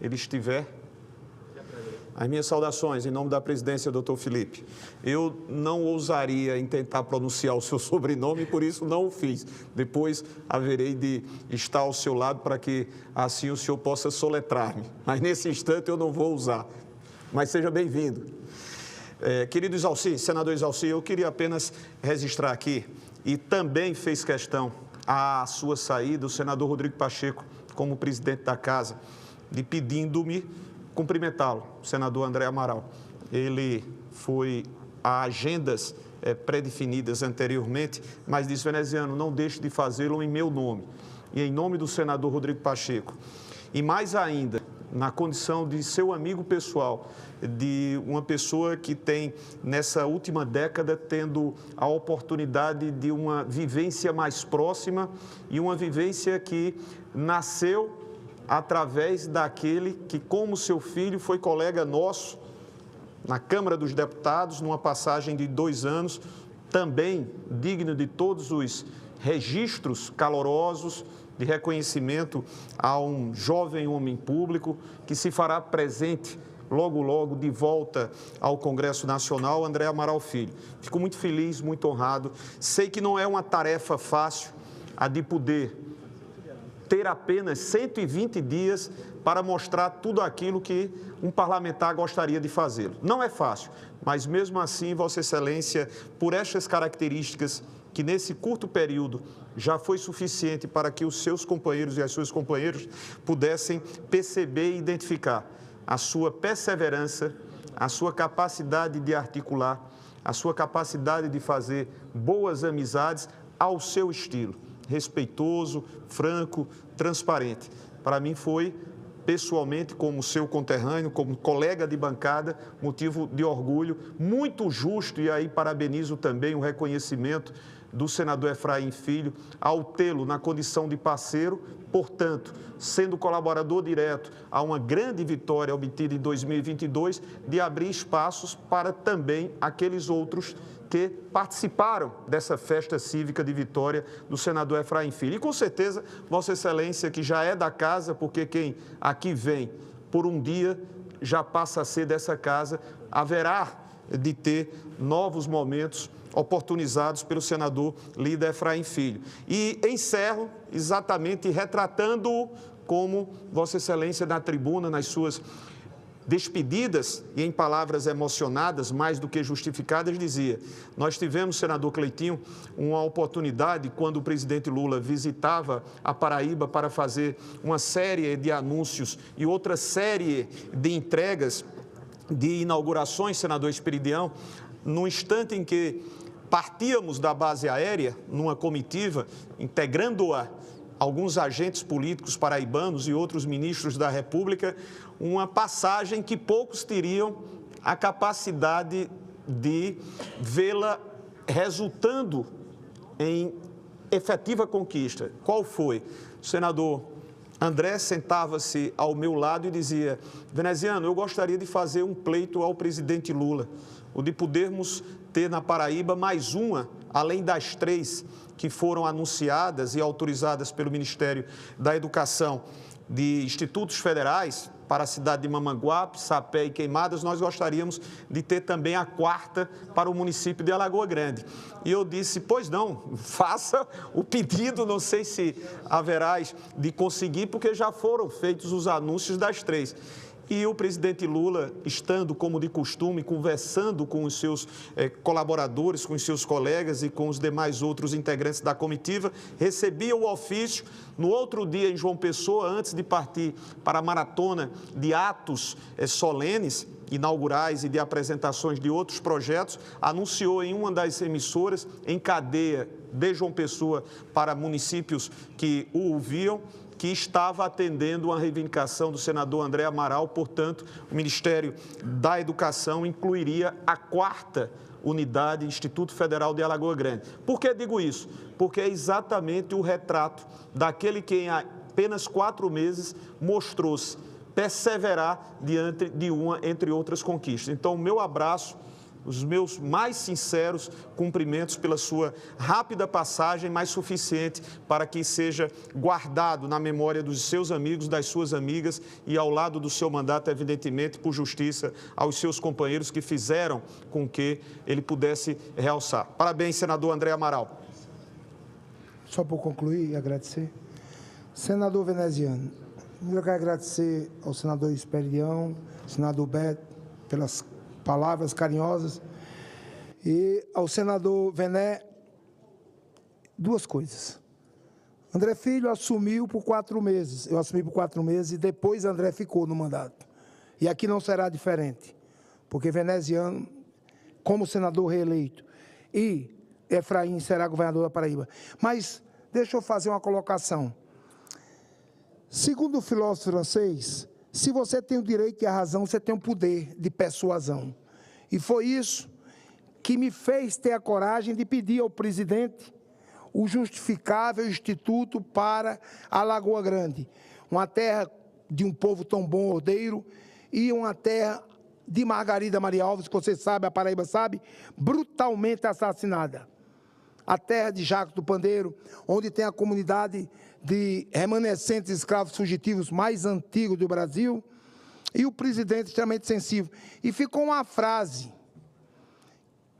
ele estiver. As minhas saudações em nome da presidência, doutor Philippe. Eu não ousaria em tentar pronunciar o seu sobrenome, por isso não o fiz. Depois haverei de estar ao seu lado para que assim o senhor possa soletrar-me. Mas nesse instante eu não vou usar. Mas seja bem-vindo. Querido Exalci, senador Exalci, eu queria apenas registrar aqui, e também fez questão à sua saída, o senador Rodrigo Pacheco, como presidente da casa, de pedindo-me cumprimentá-lo, o senador André Amaral. Ele foi a agendas pré-definidas anteriormente, mas disse: veneziano, não deixe de fazê-lo em meu nome e em nome do senador Rodrigo Pacheco. E mais ainda, na condição de seu amigo pessoal, de uma pessoa que tem, nessa última década, tendo a oportunidade de uma vivência mais próxima e uma vivência que nasceu através daquele que, como seu filho, foi colega nosso na Câmara dos Deputados, numa passagem de 2 anos, também digno de todos os registros calorosos de reconhecimento a um jovem homem público que se fará presente logo, logo, de volta ao Congresso Nacional, André Amaral Filho. Fico muito feliz, muito honrado. Sei que não é uma tarefa fácil a de poder ter apenas 120 dias para mostrar tudo aquilo que um parlamentar gostaria de fazer. Não é fácil, mas mesmo assim, Vossa Excelência, por estas características que nesse curto período já foi suficiente para que os seus companheiros e as suas companheiras pudessem perceber e identificar a sua perseverança, a sua capacidade de articular, a sua capacidade de fazer boas amizades ao seu estilo, respeitoso, franco, transparente. Para mim foi, pessoalmente, como seu conterrâneo, como colega de bancada, motivo de orgulho, muito justo, e aí parabenizo também o reconhecimento do senador Efraim Filho, ao tê-lo na condição de parceiro, portanto, sendo colaborador direto a uma grande vitória obtida em 2022, de abrir espaços para também aqueles outros que participaram dessa festa cívica de vitória do senador Efraim Filho. E com certeza, Vossa Excelência, que já é da casa, porque quem aqui vem por um dia já passa a ser dessa casa, haverá de ter novos momentos oportunizados pelo senador líder Efraim Filho. E encerro exatamente retratando-o como Vossa Excelência na tribuna, nas suas despedidas e em palavras emocionadas, mais do que justificadas, dizia: nós tivemos, senador Cleitinho, uma oportunidade quando o presidente Lula visitava a Paraíba para fazer uma série de anúncios e outra série de entregas de inaugurações, senador Esperidião, no instante em que partíamos da base aérea, numa comitiva, integrando-a alguns agentes políticos paraibanos e outros ministros da República, uma passagem que poucos teriam a capacidade de vê-la resultando em efetiva conquista. Qual foi? O senador André sentava-se ao meu lado e dizia: veneziano, eu gostaria de fazer um pleito ao presidente Lula, o de podermos ter na Paraíba mais uma, além das 3 que foram anunciadas e autorizadas pelo Ministério da Educação, de institutos federais para a cidade de Mamanguape, Sapé e Queimadas. Nós gostaríamos de ter também a 4ª para o município de Alagoa Grande. E eu disse: pois não, faça o pedido, não sei se haverás de conseguir, porque já foram feitos os anúncios das 3. E o presidente Lula, estando como de costume, conversando com os seus colaboradores, com os seus colegas e com os demais outros integrantes da comitiva, recebia o ofício. No outro dia, em João Pessoa, antes de partir para a maratona de atos solenes, inaugurais e de apresentações de outros projetos, anunciou em uma das emissoras, em cadeia de João Pessoa para municípios que o ouviam, que estava atendendo uma reivindicação do senador André Amaral. Portanto, o Ministério da Educação incluiria a 4ª unidade, Instituto Federal de Alagoa Grande. Por que digo isso? Porque é exatamente o retrato daquele que em apenas 4 meses mostrou-se perseverar diante de uma, entre outras conquistas. Então, o meu abraço, os meus mais sinceros cumprimentos pela sua rápida passagem, mas suficiente para que seja guardado na memória dos seus amigos, das suas amigas e ao lado do seu mandato, evidentemente, por justiça aos seus companheiros que fizeram com que ele pudesse realçar. Parabéns, senador André Amaral. Só por concluir e agradecer. Senador veneziano, eu quero agradecer ao senador Esperidião, senador Beto, pelas palavras carinhosas, e ao senador Vené, 2 coisas. André Filho assumiu por 4 meses, eu assumi por 4 meses e depois André ficou no mandato. E aqui não será diferente, porque veneziano, como senador reeleito, e Efraim será governador da Paraíba. Mas deixa eu fazer uma colocação. Segundo o filósofo francês, se você tem o direito e a razão, você tem o poder de persuasão. E foi isso que me fez ter a coragem de pedir ao presidente o justificável instituto para a Lagoa Grande, uma terra de um povo tão bom, ordeiro, e uma terra de Margarida Maria Alves, que você sabe, a Paraíba sabe, brutalmente assassinada. A terra de Jacques do Pandeiro, onde tem a comunidade de remanescentes escravos fugitivos mais antigo do Brasil, e o presidente extremamente sensível. E ficou uma frase,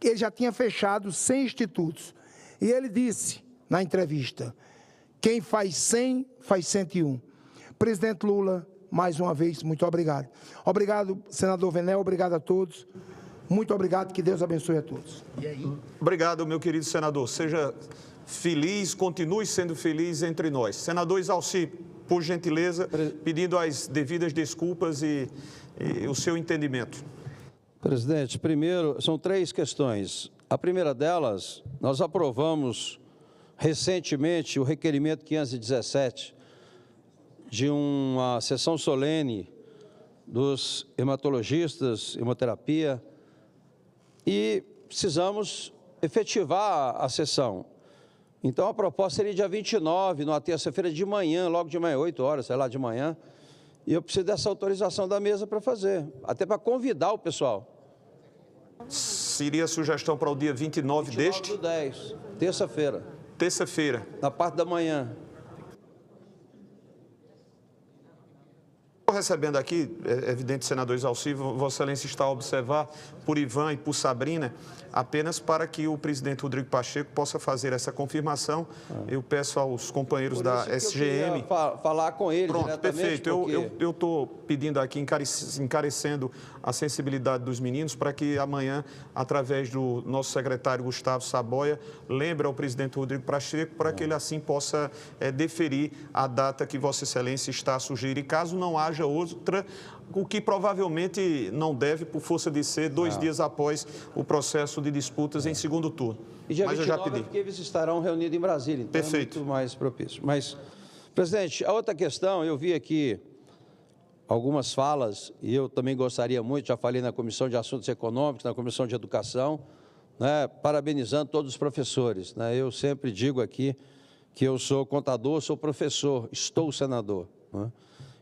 ele já tinha fechado 100 institutos, e ele disse na entrevista: quem faz 100, faz 101. Presidente Lula, mais uma vez, muito obrigado. Obrigado, senador Vené, obrigado a todos. Muito obrigado, que Deus abençoe a todos. Obrigado, meu querido senador. Seja feliz, continue sendo feliz entre nós. Senador Isalci, por gentileza, pedindo as devidas desculpas e o seu entendimento. Presidente, primeiro, são 3 questões. A primeira delas, nós aprovamos recentemente o requerimento 517 de uma sessão solene dos hematologistas, hemoterapia, e precisamos efetivar a sessão. Então, a proposta seria dia 29, numa terça-feira de manhã, logo de manhã, 8 horas, sei lá, de manhã, e eu preciso dessa autorização da mesa para fazer, até para convidar o pessoal. Seria a sugestão para o dia 29 deste? 29/10, terça-feira. Terça-feira. Na parte da manhã. estou recebendo aqui, é evidente, senador Exalci, Vossa Excelência está a observar por Ivan e por Sabrina, apenas para que o presidente Rodrigo Pacheco possa fazer essa confirmação. Eu peço aos companheiros da SGM... falar com ele Pronto, diretamente. perfeito. Eu estou pedindo aqui, encarecendo a sensibilidade dos meninos, para que amanhã, através do nosso secretário Gustavo Saboia, lembre ao presidente Rodrigo Pacheco, para que ele assim possa deferir a data que Vossa Excelência está a sugerir. E caso não haja outra, o que provavelmente não deve, por força de ser, 2 dias após o processo de disputas em segundo turno. E dia Mas 29 eu já pedi. é porque eles estarão reunidos em Brasília, então Perfeito. é muito mais propício. Mas, presidente, a outra questão, eu vi aqui algumas falas, e eu também gostaria muito, já falei na Comissão de Assuntos Econômicos, na Comissão de Educação, né, parabenizando todos os professores. Né? Eu sempre digo aqui que eu sou contador, sou professor, estou senador. Né?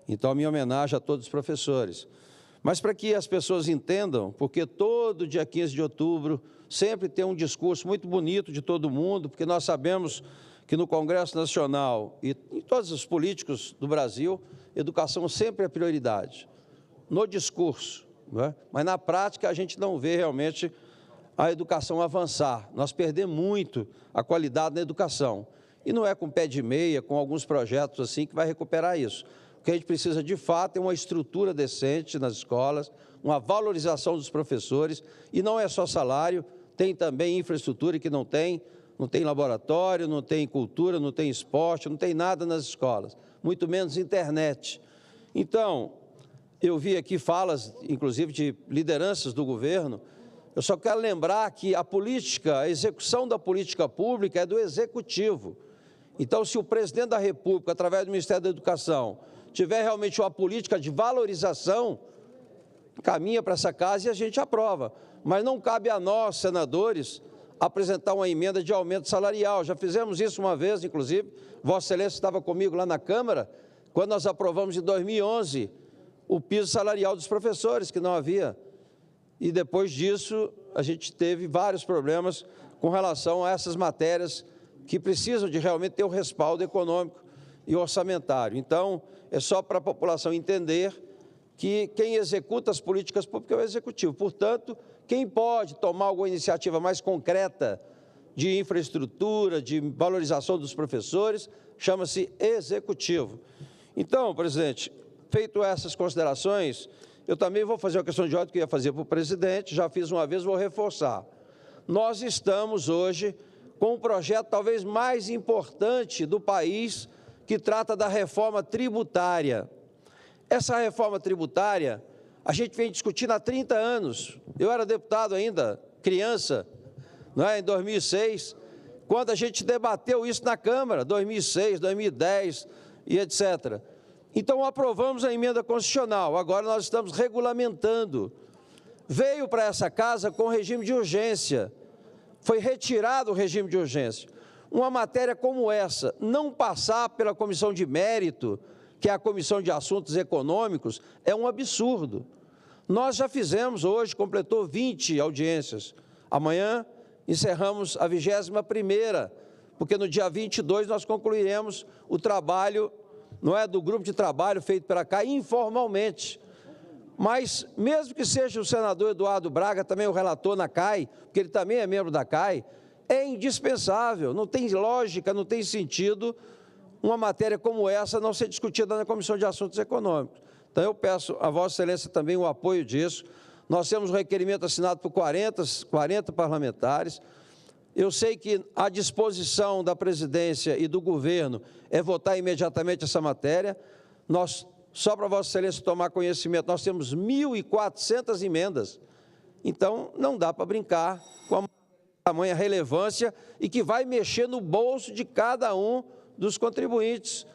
Então, a minha homenagem a todos os professores. Mas para que as pessoas entendam, porque todo dia 15 de outubro sempre tem um discurso muito bonito de todo mundo, porque nós sabemos que no Congresso Nacional e em todos os políticos do Brasil, educação sempre é prioridade. No discurso, né? Mas na prática a gente não vê realmente a educação avançar. Nós perdemos muito a qualidade na educação. E não é com pé de meia, com alguns projetos assim, que vai recuperar isso. O que a gente precisa, de fato, é uma estrutura decente nas escolas, uma valorização dos professores, e não é só salário, tem também infraestrutura que não tem laboratório, não tem cultura, não tem esporte, não tem nada nas escolas, muito menos internet. Então, eu vi aqui falas, inclusive, de lideranças do governo. Eu só quero lembrar que a política, a execução da política pública é do Executivo. Então, se o presidente da República, através do Ministério da Educação, tiver realmente uma política de valorização, caminha para essa casa e a gente aprova. Mas não cabe a nós, senadores, apresentar uma emenda de aumento salarial. Já fizemos isso uma vez, inclusive, Vossa Excelência estava comigo lá na Câmara, quando nós aprovamos em 2011 o piso salarial dos professores, que não havia. E depois disso, a gente teve vários problemas com relação a essas matérias que precisam de realmente ter o respaldo econômico e orçamentário. Então, é só para a população entender que quem executa as políticas públicas é o Executivo. Portanto, quem pode tomar alguma iniciativa mais concreta de infraestrutura, de valorização dos professores, chama-se Executivo. Então, presidente, feito essas considerações, eu também vou fazer uma questão de ordem que eu ia fazer para o presidente, já fiz uma vez, vou reforçar. Nós estamos hoje com o projeto talvez mais importante do país, que trata da reforma tributária. Essa reforma tributária, a gente vem discutindo há 30 anos. Eu era deputado ainda, criança, não é? Em 2006, quando a gente debateu isso na Câmara, 2006, 2010 e etc. Então, aprovamos a emenda constitucional, agora nós estamos regulamentando. Veio para essa casa com regime de urgência, foi retirado o regime de urgência. Uma matéria como essa, não passar pela comissão de mérito, que é a Comissão de Assuntos Econômicos, é um absurdo. Nós já fizemos hoje, completou 20 audiências. Amanhã encerramos a 21ª, porque no dia 22 nós concluiremos o trabalho, não é, do grupo de trabalho feito pela CAI informalmente. Mas, mesmo que seja o senador Eduardo Braga, também o relator na CAI, porque ele também é membro da CAI, é indispensável, não tem lógica, não tem sentido uma matéria como essa não ser discutida na Comissão de Assuntos Econômicos. Então, eu peço a Vossa Excelência também o apoio disso. Nós temos um requerimento assinado por 40 parlamentares. Eu sei que a disposição da presidência e do governo é votar imediatamente essa matéria. Nós, só para Vossa Excelência tomar conhecimento, nós temos 1.400 emendas. Então, não dá para brincar com a tamanha relevância e que vai mexer no bolso de cada um dos contribuintes.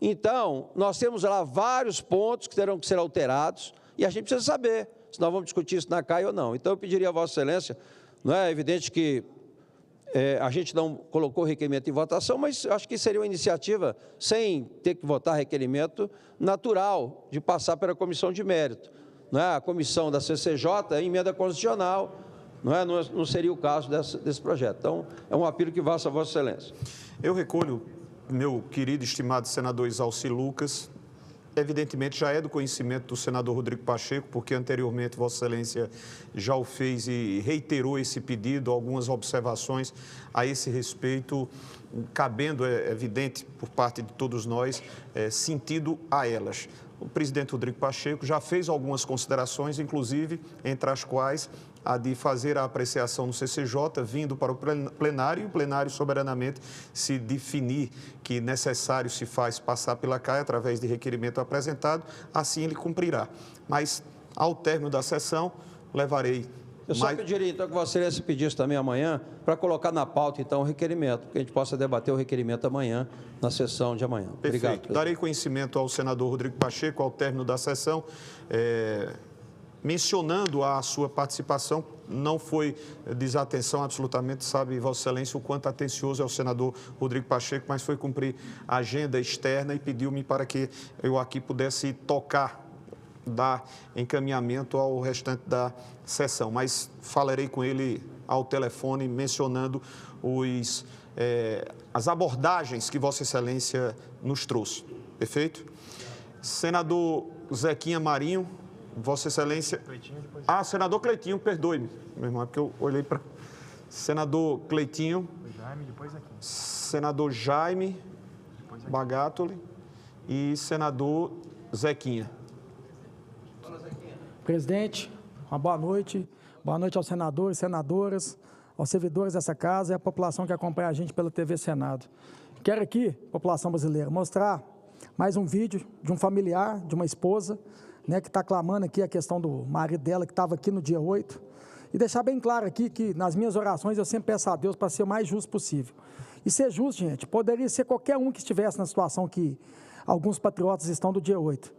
Então, nós temos lá vários pontos que terão que ser alterados e a gente precisa saber se nós vamos discutir isso na CAI ou não. Então, eu pediria a Vossa Excelência, não é evidente que a gente não colocou requerimento em votação, mas acho que seria uma iniciativa, sem ter que votar requerimento, natural, de passar pela comissão de mérito. Não é? A comissão da CCJ é emenda constitucional, não seria o caso desse projeto. Então, é um apelo que faço a Vossa Excelência. Eu recolho, meu querido e estimado senador Exalci Lucas, evidentemente já é do conhecimento do senador Rodrigo Pacheco, porque anteriormente Vossa Excelência já o fez e reiterou esse pedido, algumas observações a esse respeito, cabendo, é evidente, por parte de todos nós, sentido a elas. O presidente Rodrigo Pacheco já fez algumas considerações, inclusive entre as quais a de fazer a apreciação no CCJ, vindo para o plenário, e o plenário soberanamente se definir que necessário se faz passar pela CAI através de requerimento apresentado, assim ele cumprirá. Mas, ao término da sessão, levarei... Eu só pediria, então, que Vossa Excelência pedisse também amanhã para colocar na pauta, então, o requerimento, que a gente possa debater o requerimento amanhã, na sessão de amanhã. Perfeito. Obrigado, presidente. Darei conhecimento ao senador Rodrigo Pacheco, ao término da sessão, mencionando a sua participação. Não foi desatenção, absolutamente, sabe Vossa Excelência o quanto atencioso é o senador Rodrigo Pacheco, mas foi cumprir a agenda externa e pediu-me para que eu aqui pudesse tocar, dar encaminhamento ao restante da sessão. Mas falarei com ele ao telefone, mencionando as abordagens que Vossa Excelência nos trouxe. Perfeito? Senador Zequinha Marinho, Vossa Excelência... senador Cleitinho, perdoe-me, meu irmão, é porque eu olhei para... Senador Cleitinho, senador Jaime Bagatoli e senador Zequinha. Presidente, uma boa noite. Boa noite aos senadores, senadoras, aos servidores dessa casa e à população que acompanha a gente pela TV Senado. Quero aqui, população brasileira, mostrar mais um vídeo de um familiar, de uma esposa, né, que está clamando aqui a questão do marido dela, que estava aqui no dia 8, e deixar bem claro aqui que nas minhas orações eu sempre peço a Deus para ser o mais justo possível. E ser justo, gente, poderia ser qualquer um que estivesse na situação que alguns patriotas estão do dia 8.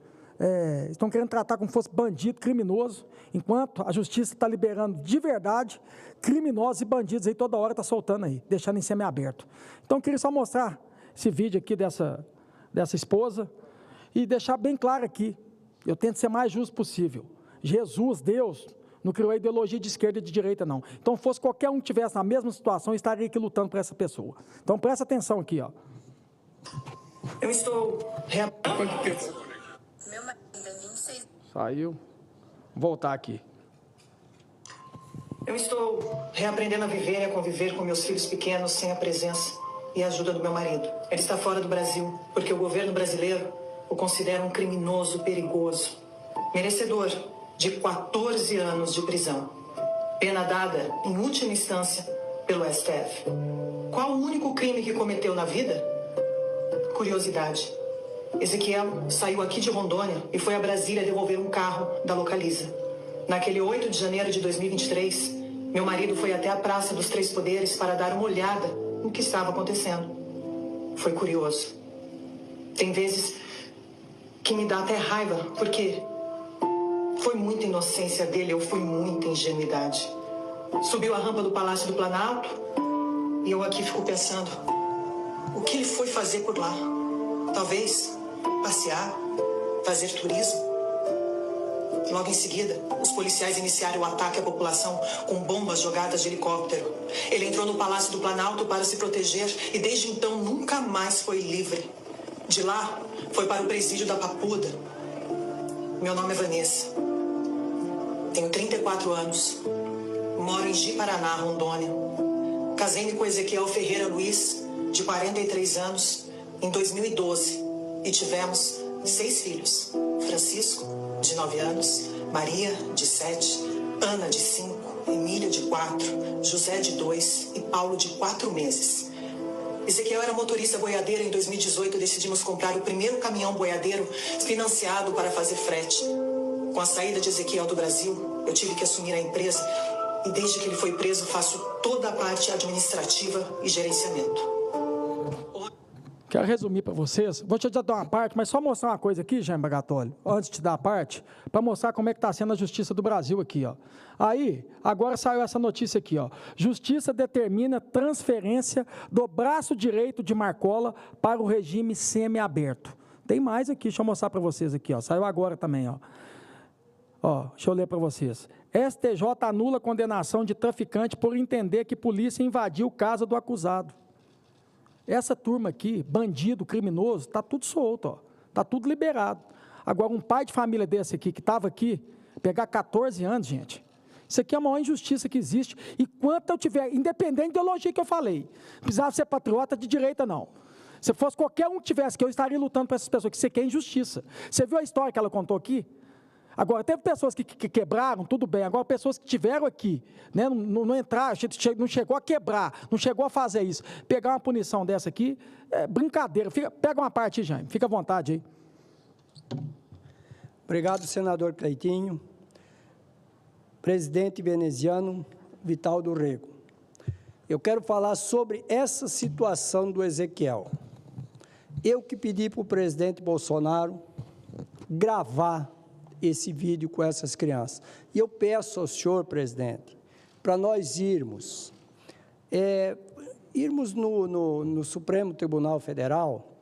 Estão querendo tratar como se fosse bandido, criminoso, enquanto a justiça está liberando de verdade criminosos e bandidos aí toda hora está soltando aí, deixando em semiaberto. Então, eu queria só mostrar esse vídeo aqui dessa esposa e deixar bem claro aqui, eu tento ser mais justo possível. Jesus, Deus, não criou a ideologia de esquerda e de direita, não. Então, se fosse qualquer um que estivesse na mesma situação, eu estaria aqui lutando por essa pessoa. Então, presta atenção aqui, ó. Eu estou... Saiu. Vou voltar aqui. Eu estou reaprendendo a viver e a conviver com meus filhos pequenos sem a presença e a ajuda do meu marido. Ele está fora do Brasil porque o governo brasileiro o considera um criminoso perigoso, merecedor de 14 anos de prisão, pena dada, em última instância, pelo STF. Qual o único crime que cometeu na vida? Curiosidade. Ezequiel saiu aqui de Rondônia e foi a Brasília devolver um carro da Localiza. Naquele 8 de janeiro de 2023, meu marido foi até a Praça dos Três Poderes para dar uma olhada no que estava acontecendo. Foi curioso. Tem vezes que me dá até raiva, porque foi muita inocência dele, eu fui muita ingenuidade. Subiu a rampa do Palácio do Planalto e eu aqui fico pensando, o que ele foi fazer por lá? Talvez passear, fazer turismo. Logo em seguida, os policiais iniciaram o ataque à população com bombas jogadas de helicóptero. Ele entrou no Palácio do Planalto para se proteger e desde então nunca mais foi livre. De lá, foi para o presídio da Papuda. Meu nome é Vanessa. Tenho 34 anos. Moro em Ji-Paraná, Rondônia. Casei-me com Ezequiel Ferreira Luiz, de 43 anos, em 2012. E tivemos 6 filhos. Francisco, de 9 anos, Maria, de 7, Ana, de 5, Emília, de 4, José, de 2 e Paulo, de 4 meses. Ezequiel era motorista boiadeiro. Em 2018, decidimos comprar o primeiro caminhão boiadeiro financiado para fazer frete. Com a saída de Ezequiel do Brasil, eu tive que assumir a empresa e desde que ele foi preso, faço toda a parte administrativa e gerenciamento. Quero resumir para vocês. Vou te dar uma parte, mas só mostrar uma coisa aqui, Jaime Bagatoli, antes de te dar a parte, para mostrar como é que está sendo a Justiça do Brasil aqui, ó. Aí, agora saiu essa notícia aqui, ó. Justiça determina transferência do braço direito de Marcola para o regime semiaberto. Tem mais aqui, deixa eu mostrar para vocês aqui, ó. Saiu agora também, ó. Ó, deixa eu ler para vocês. STJ anula condenação de traficante por entender que polícia invadiu casa do acusado. Essa turma aqui, bandido, criminoso, está tudo solto, ó. Está tudo liberado. Agora, um pai de família desse aqui, que estava aqui, pegar 14 anos, gente, isso aqui é a maior injustiça que existe. E quanto eu tiver, independente da ideologia que eu falei, não precisava ser patriota de direita, não. Se fosse qualquer um que tivesse, que eu estaria lutando por essas pessoas, que isso aqui é injustiça. Você viu a história que ela contou aqui? Agora, teve pessoas que quebraram, tudo bem. Agora, pessoas que tiveram aqui, né, não entraram, não chegou a quebrar, não chegou a fazer isso. Pegar uma punição dessa aqui, é brincadeira. Pega uma parte, Jaime, fica à vontade aí. Obrigado, senador Cleitinho. Presidente veneziano Vital do Rego. Eu quero falar sobre essa situação do Ezequiel. Eu que pedi para o presidente Bolsonaro gravar esse vídeo com essas crianças. E eu peço ao senhor, presidente, para nós irmos no Supremo Tribunal Federal,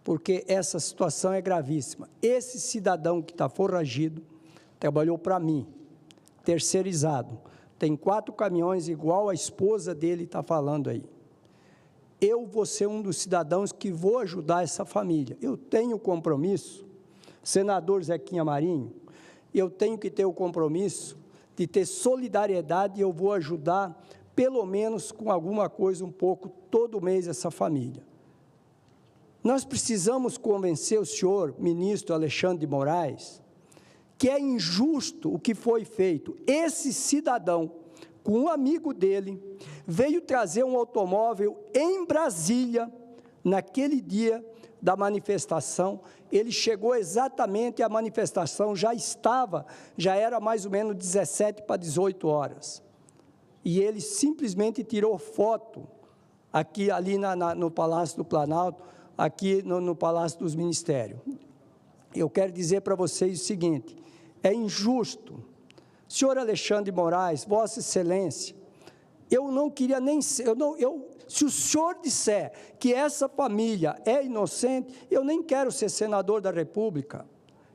porque essa situação é gravíssima. Esse cidadão que está foragido trabalhou para mim, terceirizado. Tem 4 caminhões, igual a esposa dele está falando aí. Eu vou ser um dos cidadãos que vou ajudar essa família. Eu tenho compromisso, senador Zequinha Marinho, eu tenho que ter o compromisso de ter solidariedade e eu vou ajudar, pelo menos com alguma coisa, um pouco, todo mês essa família. Nós precisamos convencer o senhor, ministro Alexandre de Moraes, que é injusto o que foi feito. Esse cidadão, com um amigo dele, veio trazer um automóvel em Brasília, naquele dia da manifestação. Ele chegou exatamente, a manifestação já era mais ou menos 17 para 18 horas. E ele simplesmente tirou foto ali no Palácio do Planalto, aqui no Palácio dos Ministérios. Eu quero dizer para vocês o seguinte, é injusto. Senhor Alexandre de Moraes, Vossa Excelência, eu não queria nem ser, se o senhor disser que essa família é inocente, eu nem quero ser senador da República.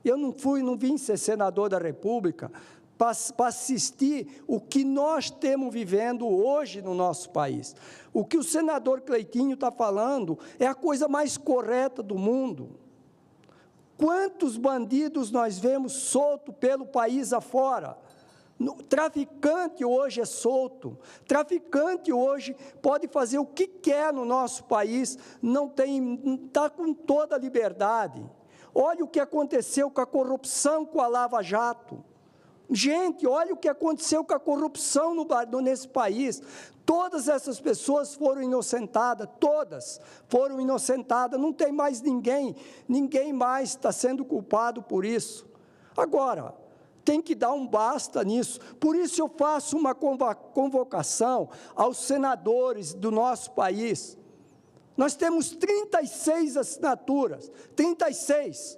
Eu não vim ser senador da República para assistir o que nós estamos vivendo hoje no nosso país. O que o senador Cleitinho está falando é a coisa mais correta do mundo. Quantos bandidos nós vemos soltos pelo país afora? Traficante hoje é solto, traficante hoje pode fazer o que quer no nosso país, está com toda a liberdade. Olha o que aconteceu com a corrupção com a Lava Jato. Gente, olha o que aconteceu com a corrupção nesse país. Todas essas pessoas foram inocentadas, todas foram inocentadas, não tem mais ninguém mais está sendo culpado por isso. Agora, tem que dar um basta nisso. Por isso eu faço uma convocação aos senadores do nosso país. Nós temos 36 assinaturas, 36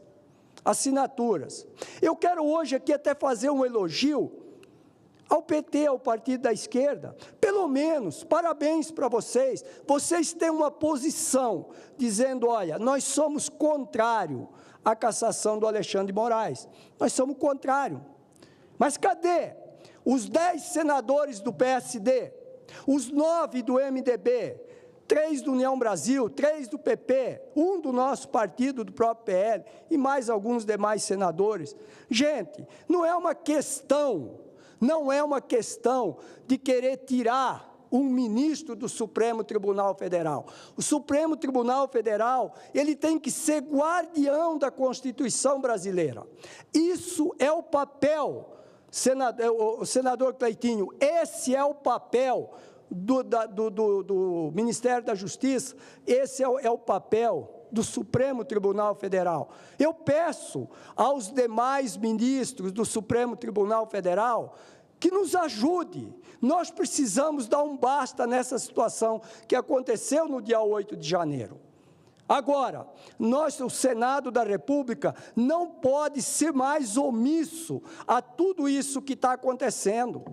assinaturas. Eu quero hoje aqui até fazer um elogio ao PT, ao Partido da Esquerda. Pelo menos, parabéns para vocês. Vocês têm uma posição dizendo, olha, nós somos contrário à cassação do Alexandre de Moraes. Nós somos contrário. Mas cadê os 10 senadores do PSD, os 9 do MDB, 3 do União Brasil, 3 do PP, 1 do nosso partido, do próprio PL, e mais alguns demais senadores? Gente, não é uma questão de querer tirar um ministro do Supremo Tribunal Federal. O Supremo Tribunal Federal, ele tem que ser guardião da Constituição brasileira. Isso é o papel, senador Cleitinho, esse é o papel do Ministério da Justiça, esse é o papel do Supremo Tribunal Federal. Eu peço aos demais ministros do Supremo Tribunal Federal que nos ajude. Nós precisamos dar um basta nessa situação que aconteceu no dia 8 de janeiro. Agora, o Senado da República não pode ser mais omisso a tudo isso que está acontecendo.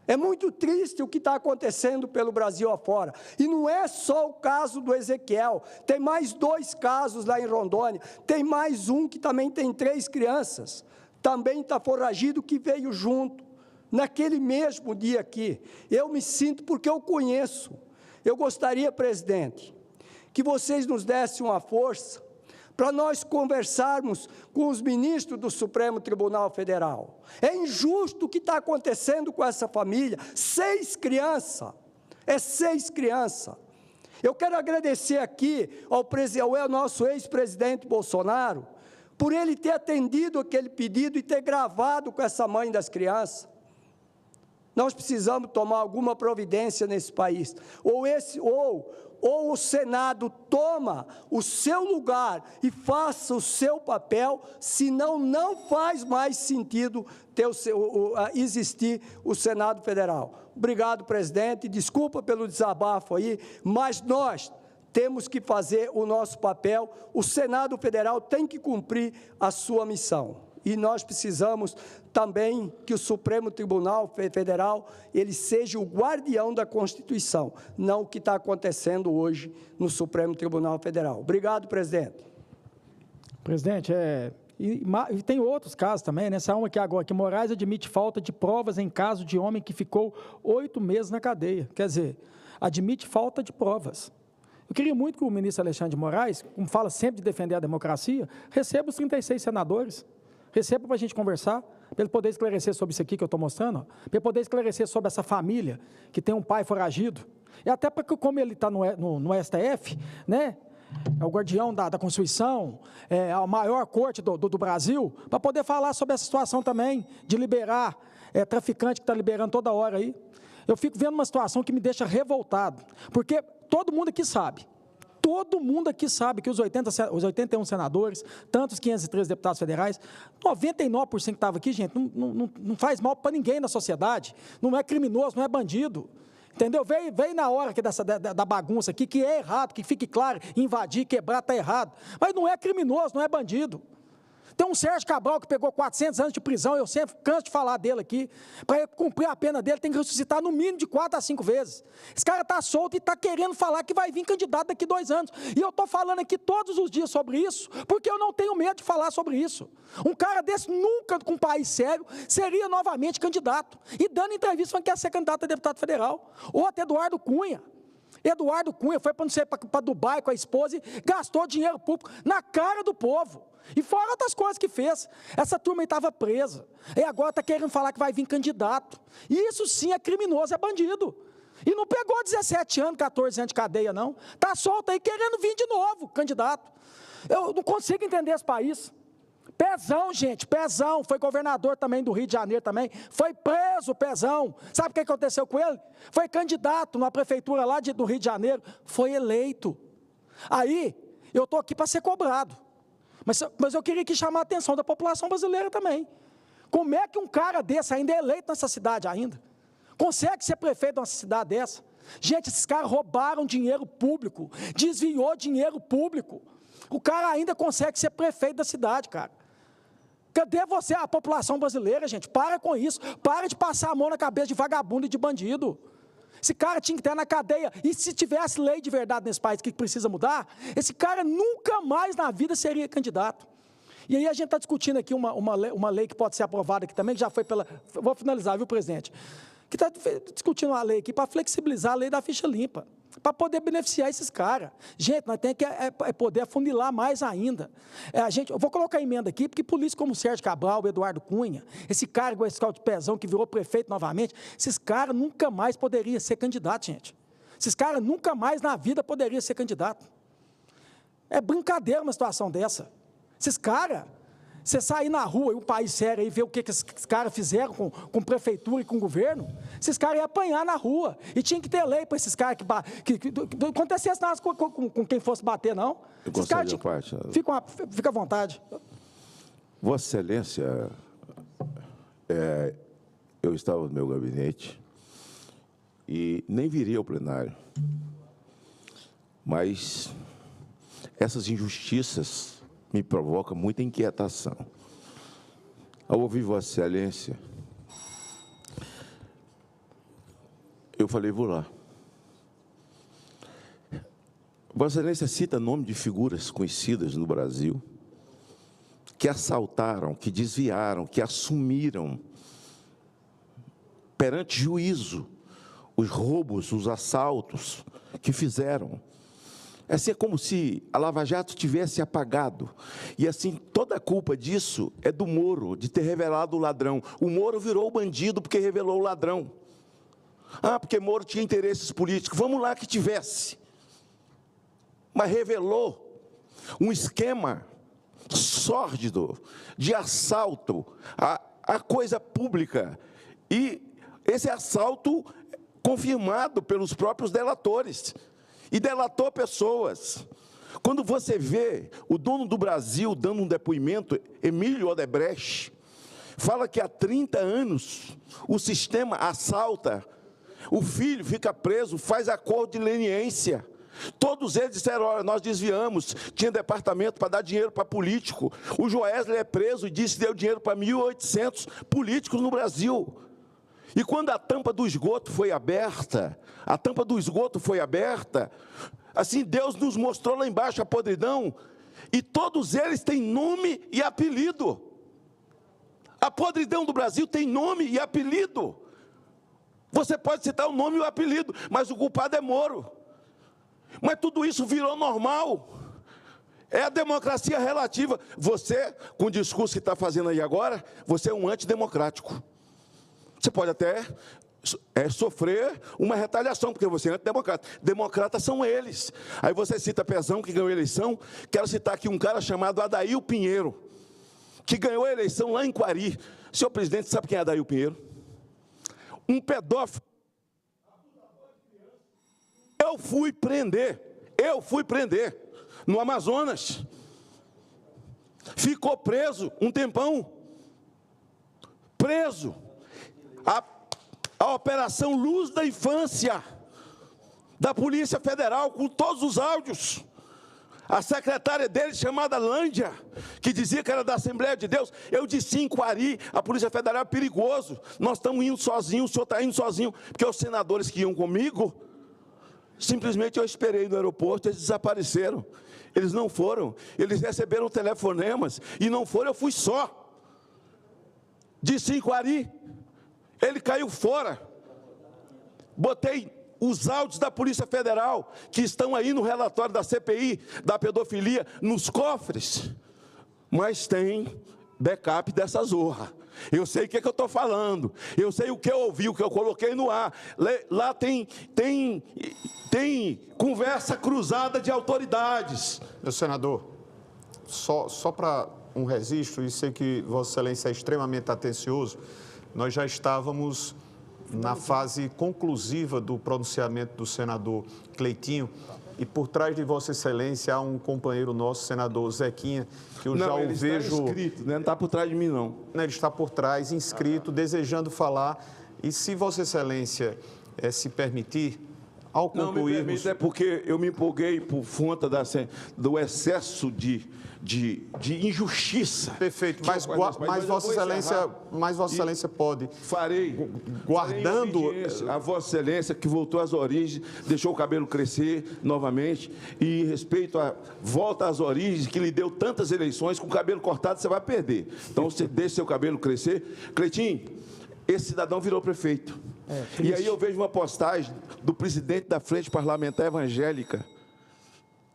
É muito triste o que está acontecendo pelo Brasil afora. E não é só o caso do Ezequiel, tem mais 2 casos lá em Rondônia, tem mais um que também tem 3 crianças, também está foragido, que veio junto, naquele mesmo dia aqui. Eu me sinto, porque eu conheço. Eu gostaria, presidente, que vocês nos dessem uma força para nós conversarmos com os ministros do Supremo Tribunal Federal. É injusto o que está acontecendo com essa família. 6 crianças. É 6 crianças. Eu quero agradecer aqui ao nosso ex-presidente Bolsonaro, por ele ter atendido aquele pedido e ter gravado com essa mãe das crianças. Nós precisamos tomar alguma providência nesse país. Ou o Senado toma o seu lugar e faça o seu papel, senão não faz mais sentido existir o Senado Federal. Obrigado, presidente. Desculpa pelo desabafo aí, mas nós temos que fazer o nosso papel. O Senado Federal tem que cumprir a sua missão. E nós precisamos também que o Supremo Tribunal Federal ele seja o guardião da Constituição, não o que está acontecendo hoje no Supremo Tribunal Federal. Obrigado, presidente. Presidente, e tem outros casos também, nessa uma aqui agora, que Moraes admite falta de provas em caso de homem que ficou 8 meses na cadeia. Quer dizer, admite falta de provas. Eu queria muito que o ministro Alexandre de Moraes, como fala sempre de defender a democracia, receba os 36 senadores. Receba para a gente conversar, para ele poder esclarecer sobre isso aqui que eu estou mostrando, para ele poder esclarecer sobre essa família que tem um pai foragido. E até porque, como ele está no STF, né, é o guardião da Constituição, é a maior corte do Brasil, para poder falar sobre essa situação também, de liberar traficante que está liberando toda hora aí. Eu fico vendo uma situação que me deixa revoltado, porque todo mundo aqui sabe que os 81 senadores, tantos 513 deputados federais, 99% que estava aqui, gente, não faz mal para ninguém na sociedade, não é criminoso, não é bandido, entendeu? Veio na hora aqui da bagunça aqui, que é errado, que fique claro, invadir, quebrar, está errado, mas não é criminoso, não é bandido. Tem um Sérgio Cabral que pegou 400 anos de prisão, eu sempre canso de falar dele aqui. Para cumprir a pena dele, tem que ressuscitar no mínimo de 4 a 5 vezes. Esse cara está solto e está querendo falar que vai vir candidato daqui 2 anos. E eu estou falando aqui todos os dias sobre isso, porque eu não tenho medo de falar sobre isso. Um cara desse nunca, com um país sério, seria novamente candidato. E dando entrevista falando que quer ser candidato a deputado federal. Outro, Eduardo Cunha. Eduardo Cunha foi para Dubai com a esposa e gastou dinheiro público na cara do povo. E fora outras coisas que fez. Essa turma aí estava presa. E agora está querendo falar que vai vir candidato. E isso sim é criminoso, é bandido. E não pegou 17 anos, 14 anos de cadeia, não. Está solto aí querendo vir de novo, candidato. Eu não consigo entender esse país. Pezão, gente, Pezão, foi governador também do Rio de Janeiro também, foi preso, Pezão. Sabe o que aconteceu com ele? Foi candidato na prefeitura lá do Rio de Janeiro, foi eleito. Aí, eu estou aqui para ser cobrado. Mas eu queria aqui chamar a atenção da população brasileira também. Como é que um cara desse ainda é eleito nessa cidade ainda? Consegue ser prefeito de uma cidade dessa? Gente, esses caras roubaram dinheiro público, desviou dinheiro público. O cara ainda consegue ser prefeito da cidade, cara. Cadê você, a população brasileira, gente? Para com isso. Para de passar a mão na cabeça de vagabundo e de bandido. Esse cara tinha que estar na cadeia. E se tivesse lei de verdade nesse país que precisa mudar, esse cara nunca mais na vida seria candidato. E aí a gente está discutindo aqui uma lei que pode ser aprovada aqui também, que já foi pela... Vou finalizar, viu, presidente? Que está discutindo uma lei aqui para flexibilizar a lei da ficha limpa, para poder beneficiar esses caras. Gente, nós temos que poder afunilar mais ainda. Eu vou colocar a emenda aqui, porque polícia como o Sérgio Cabral, o Eduardo Cunha, esse cara igual esse de Pezão, que virou prefeito novamente, esses caras nunca mais poderiam ser candidatos, gente. Esses caras nunca mais na vida poderiam ser candidatos. É brincadeira uma situação dessa. Esses caras, você sair na rua, um país sério, e ver o que esses caras fizeram com prefeitura e com governo, esses caras iam apanhar na rua. E tinha que ter lei para esses caras que acontecesse nada com quem fosse bater, não. Eu gostaria de parte. Fica à vontade. Vossa Excelência, eu estava no meu gabinete e nem viria ao plenário. Mas essas injustiças me provoca muita inquietação. Ao ouvir Vossa Excelência, eu falei, vou lá. Vossa Excelência cita nome de figuras conhecidas no Brasil, que assaltaram, que desviaram, que assumiram perante juízo os roubos, os assaltos que fizeram. Assim, é como se a Lava Jato tivesse apagado. E assim, toda a culpa disso é do Moro, de ter revelado o ladrão. O Moro virou o bandido porque revelou o ladrão. Ah, porque Moro tinha interesses políticos. Vamos lá que tivesse. Mas revelou um esquema sórdido de assalto à coisa pública. E esse assalto confirmado pelos próprios delatores. E delatou pessoas. Quando você vê o dono do Brasil dando um depoimento, Emílio Odebrecht, fala que há 30 anos o sistema assalta, o filho fica preso, faz acordo de leniência. Todos eles disseram, olha, nós desviamos, tinha departamento para dar dinheiro para político. O Joesley é preso e disse que deu dinheiro para 1.800 políticos no Brasil. E quando a tampa do esgoto foi aberta, assim, Deus nos mostrou lá embaixo a podridão, e todos eles têm nome e apelido. A podridão do Brasil tem nome e apelido. Você pode citar o nome e o apelido, mas o culpado é Moro. Mas tudo isso virou normal. É a democracia relativa. Você, com o discurso que está fazendo aí agora, você é um antidemocrático. Você pode até sofrer uma retaliação, porque você é antidemocrata. Democratas são eles. Aí você cita Pezão, que ganhou a eleição. Quero citar aqui um cara chamado Adail Pinheiro, que ganhou a eleição lá em Quari. Senhor presidente, sabe quem é Adail Pinheiro? Um pedófilo. Eu fui prender no Amazonas. Ficou preso um tempão. Preso. A Operação Luz da Infância, da Polícia Federal, com todos os áudios. A secretária dele, chamada Lândia, que dizia que era da Assembleia de Deus, eu disse em Quari, a Polícia Federal é perigoso, nós estamos indo sozinhos, o senhor está indo sozinho, porque os senadores que iam comigo, simplesmente eu esperei no aeroporto, eles desapareceram. Eles não foram, eles receberam telefonemas, e não foram, eu fui só. Disse em Quari, ele caiu fora. Botei os áudios da Polícia Federal, que estão aí no relatório da CPI, da pedofilia, nos cofres. Mas tem backup dessa zorra. Eu sei o que eu estou falando. Eu sei o que eu ouvi, o que eu coloquei no ar. Lá tem conversa cruzada de autoridades. Meu senador, só para um registro, e sei que Vossa Excelência é extremamente atencioso, nós já estávamos na fase conclusiva do pronunciamento do senador Cleitinho, e por trás de Vossa Excelência há um companheiro nosso, senador Zequinha, que eu já o vejo... Não, ele está inscrito, né? Não está por trás de mim, não. Ele está por trás, inscrito, desejando falar, e se Vossa Excelência se permitir, ao concluirmos... Não me permite, é porque eu me empolguei por conta do excesso de injustiça. Perfeito, mas Vossa Excelência pode. Farei. Guardando. A Vossa Excelência, que voltou às origens, deixou o cabelo crescer novamente, e respeito à volta às origens, que lhe deu tantas eleições, com o cabelo cortado você vai perder. Então, você deixa seu cabelo crescer. Cleitinho, esse cidadão virou prefeito. E aí eu vejo uma postagem do presidente da Frente Parlamentar Evangélica,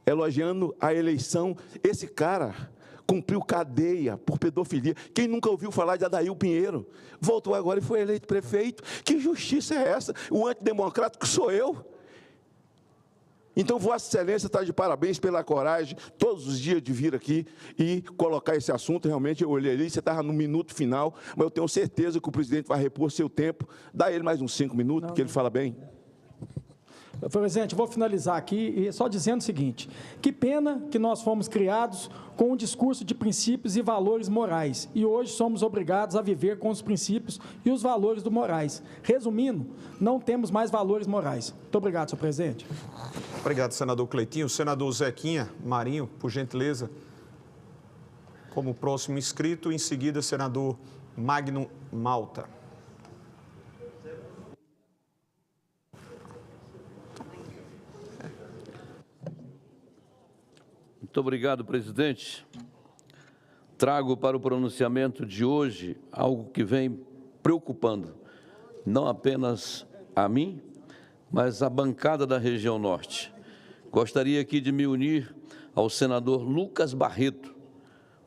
elogiando a eleição. Esse cara cumpriu cadeia por pedofilia. Quem nunca ouviu falar de Adail Pinheiro? Voltou agora e foi eleito prefeito. Que justiça é essa? O antidemocrático sou eu. Então, Vossa Excelência está de parabéns pela coragem, todos os dias, de vir aqui e colocar esse assunto. Realmente, eu olhei ali, você estava no minuto final, mas eu tenho certeza que o presidente vai repor seu tempo. Dá ele mais uns 5 minutos, porque ele fala bem. Presidente, vou finalizar aqui só dizendo o seguinte: que pena que nós fomos criados com um discurso de princípios e valores morais, e hoje somos obrigados a viver com os princípios e os valores do morais. Resumindo, não temos mais valores morais. Muito obrigado, senhor presidente. Obrigado, senador Cleitinho. Senador Zequinha Marinho, por gentileza, como próximo inscrito, em seguida, senador Magno Malta. Muito obrigado, presidente. Trago para o pronunciamento de hoje algo que vem preocupando não apenas a mim, mas a bancada da região norte. Gostaria aqui de me unir ao senador Lucas Barreto,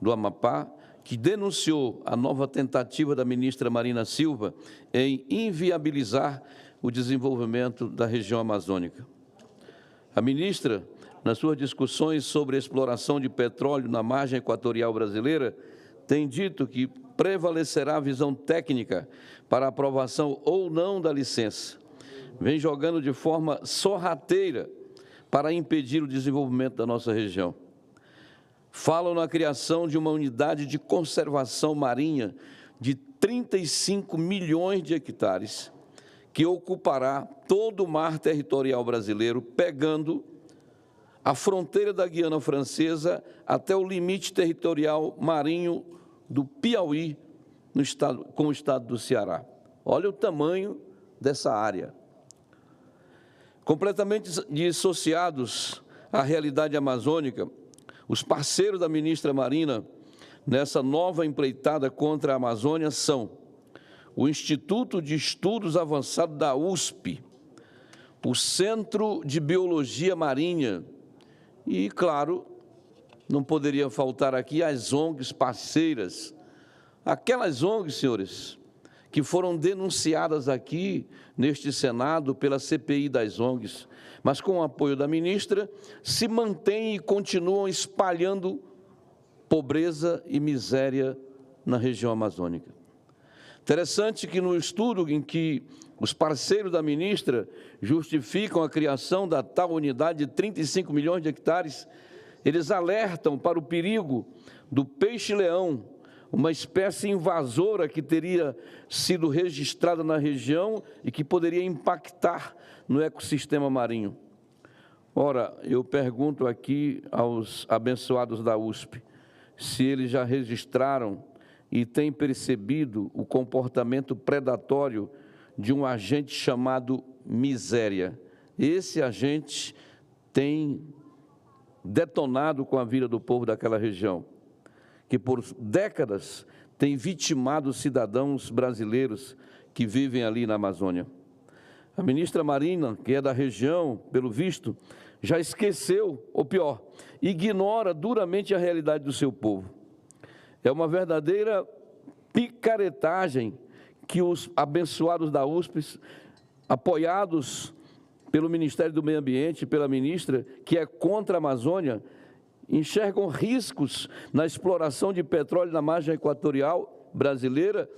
do Amapá, que denunciou a nova tentativa da ministra Marina Silva em inviabilizar o desenvolvimento da região amazônica. A ministra, nas suas discussões sobre a exploração de petróleo na margem equatorial brasileira, tem dito que prevalecerá a visão técnica para a aprovação ou não da licença. Vem jogando de forma sorrateira para impedir o desenvolvimento da nossa região. Falam na criação de uma unidade de conservação marinha de 35 milhões de hectares, que ocupará todo o mar territorial brasileiro, pegando a fronteira da Guiana Francesa até o limite territorial marinho do Piauí, com o estado do Ceará. Olha o tamanho dessa área. Completamente dissociados à realidade amazônica, os parceiros da ministra Marina nessa nova empreitada contra a Amazônia são o Instituto de Estudos Avançados da USP, o Centro de Biologia Marinha e, claro, não poderia faltar aqui as ONGs parceiras, aquelas ONGs, senhores, que foram denunciadas aqui neste Senado pela CPI das ONGs, mas com o apoio da ministra, se mantêm e continuam espalhando pobreza e miséria na região amazônica. Interessante que no estudo em que os parceiros da ministra justificam a criação da tal unidade de 35 milhões de hectares, eles alertam para o perigo do peixe-leão, uma espécie invasora que teria sido registrada na região e que poderia impactar no ecossistema marinho. Ora, eu pergunto aqui aos abençoados da USP, se eles já registraram e têm percebido o comportamento predatório de um agente chamado miséria. Esse agente tem detonado com a vida do povo daquela região, que por décadas tem vitimado os cidadãos brasileiros que vivem ali na Amazônia. A ministra Marina, que é da região, pelo visto, já esqueceu, ou pior, ignora duramente a realidade do seu povo. É uma verdadeira picaretagem que os abençoados da USP, apoiados pelo Ministério do Meio Ambiente, pela ministra, que é contra a Amazônia, enxergam riscos na exploração de petróleo na margem equatorial brasileira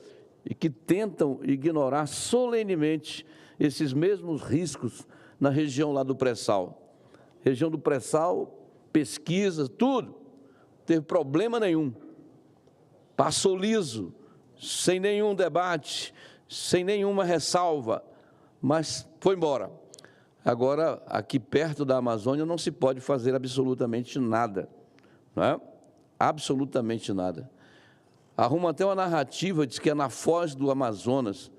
e que tentam ignorar solenemente esses mesmos riscos na região lá do pré-sal. Região do pré-sal, pesquisa, tudo, não teve problema nenhum. Passou liso, sem nenhum debate, sem nenhuma ressalva, mas foi embora. Agora, aqui perto da Amazônia, não se pode fazer absolutamente nada, não é? Absolutamente nada. Arruma até uma narrativa, diz que é na foz do Amazonas.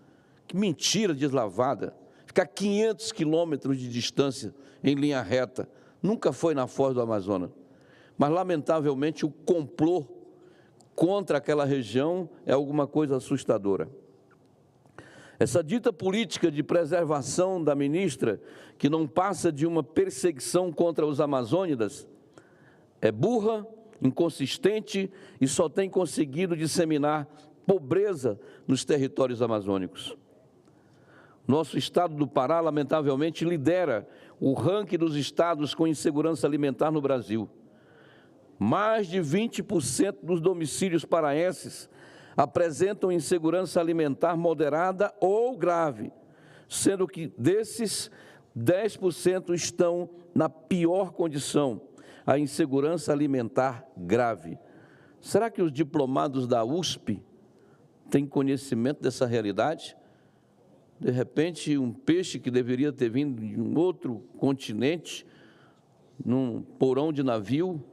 Que mentira deslavada. Fica a 500 quilômetros de distância em linha reta. Nunca foi na foz do Amazonas. Mas, lamentavelmente, o complô contra aquela região é alguma coisa assustadora. Essa dita política de preservação da ministra, que não passa de uma perseguição contra os amazônidas, é burra, inconsistente e só tem conseguido disseminar pobreza nos territórios amazônicos. Nosso estado do Pará, lamentavelmente, lidera o ranking dos estados com insegurança alimentar no Brasil. Mais de 20% dos domicílios paraenses apresentam insegurança alimentar moderada ou grave, sendo que desses, 10% estão na pior condição, a insegurança alimentar grave. Será que os diplomados da USP têm conhecimento dessa realidade? De repente, um peixe que deveria ter vindo de um outro continente, num porão de navio,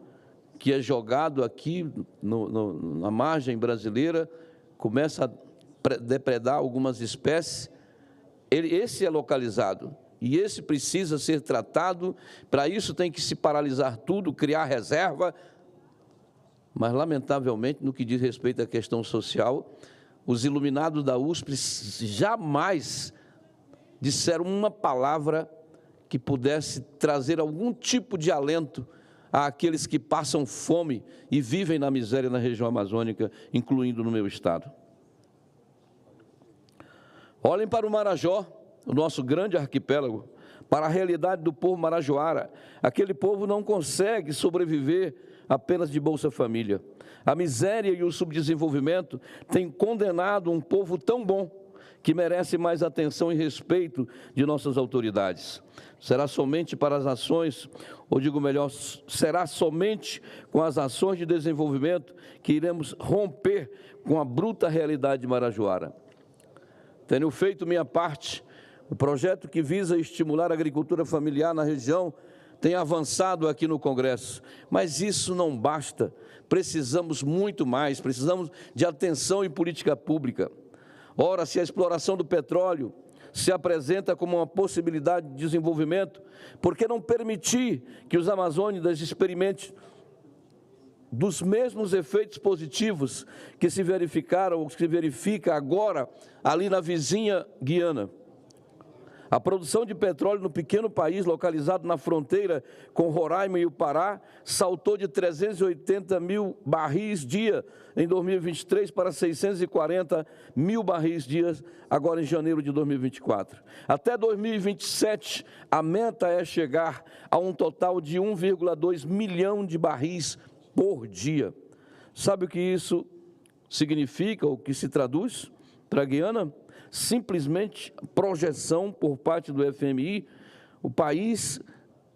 que é jogado aqui na margem brasileira, começa a depredar algumas espécies, esse é localizado e esse precisa ser tratado. Para isso tem que se paralisar tudo, criar reserva, mas lamentavelmente no que diz respeito à questão social, os iluminados da USP jamais disseram uma palavra que pudesse trazer algum tipo de alento àqueles que passam fome e vivem na miséria na região amazônica, incluindo no meu estado. Olhem para o Marajó, o nosso grande arquipélago, para a realidade do povo marajoara. Aquele povo não consegue sobreviver apenas de Bolsa Família. A miséria e o subdesenvolvimento têm condenado um povo tão bom que merece mais atenção e respeito de nossas autoridades. Será somente para as ações, ou digo melhor, será somente com as ações de desenvolvimento que iremos romper com a bruta realidade marajoara. Tenho feito minha parte. O projeto que visa estimular a agricultura familiar na região tem avançado aqui no Congresso, mas isso não basta. Precisamos muito mais, precisamos de atenção e política pública. Ora, se a exploração do petróleo se apresenta como uma possibilidade de desenvolvimento, por que não permitir que os amazônidas experimentem dos mesmos efeitos positivos que se verificaram, ou que se verifica agora ali na vizinha Guiana? A produção de petróleo no pequeno país localizado na fronteira com Roraima e o Pará saltou de 380 mil barris dia em 2023 para 640 mil barris dia agora em janeiro de 2024. Até 2027, a meta é chegar a um total de 1,2 milhão de barris por dia. Sabe o que isso significa, o que se traduz para a Guiana? Simplesmente projeção por parte do FMI, o país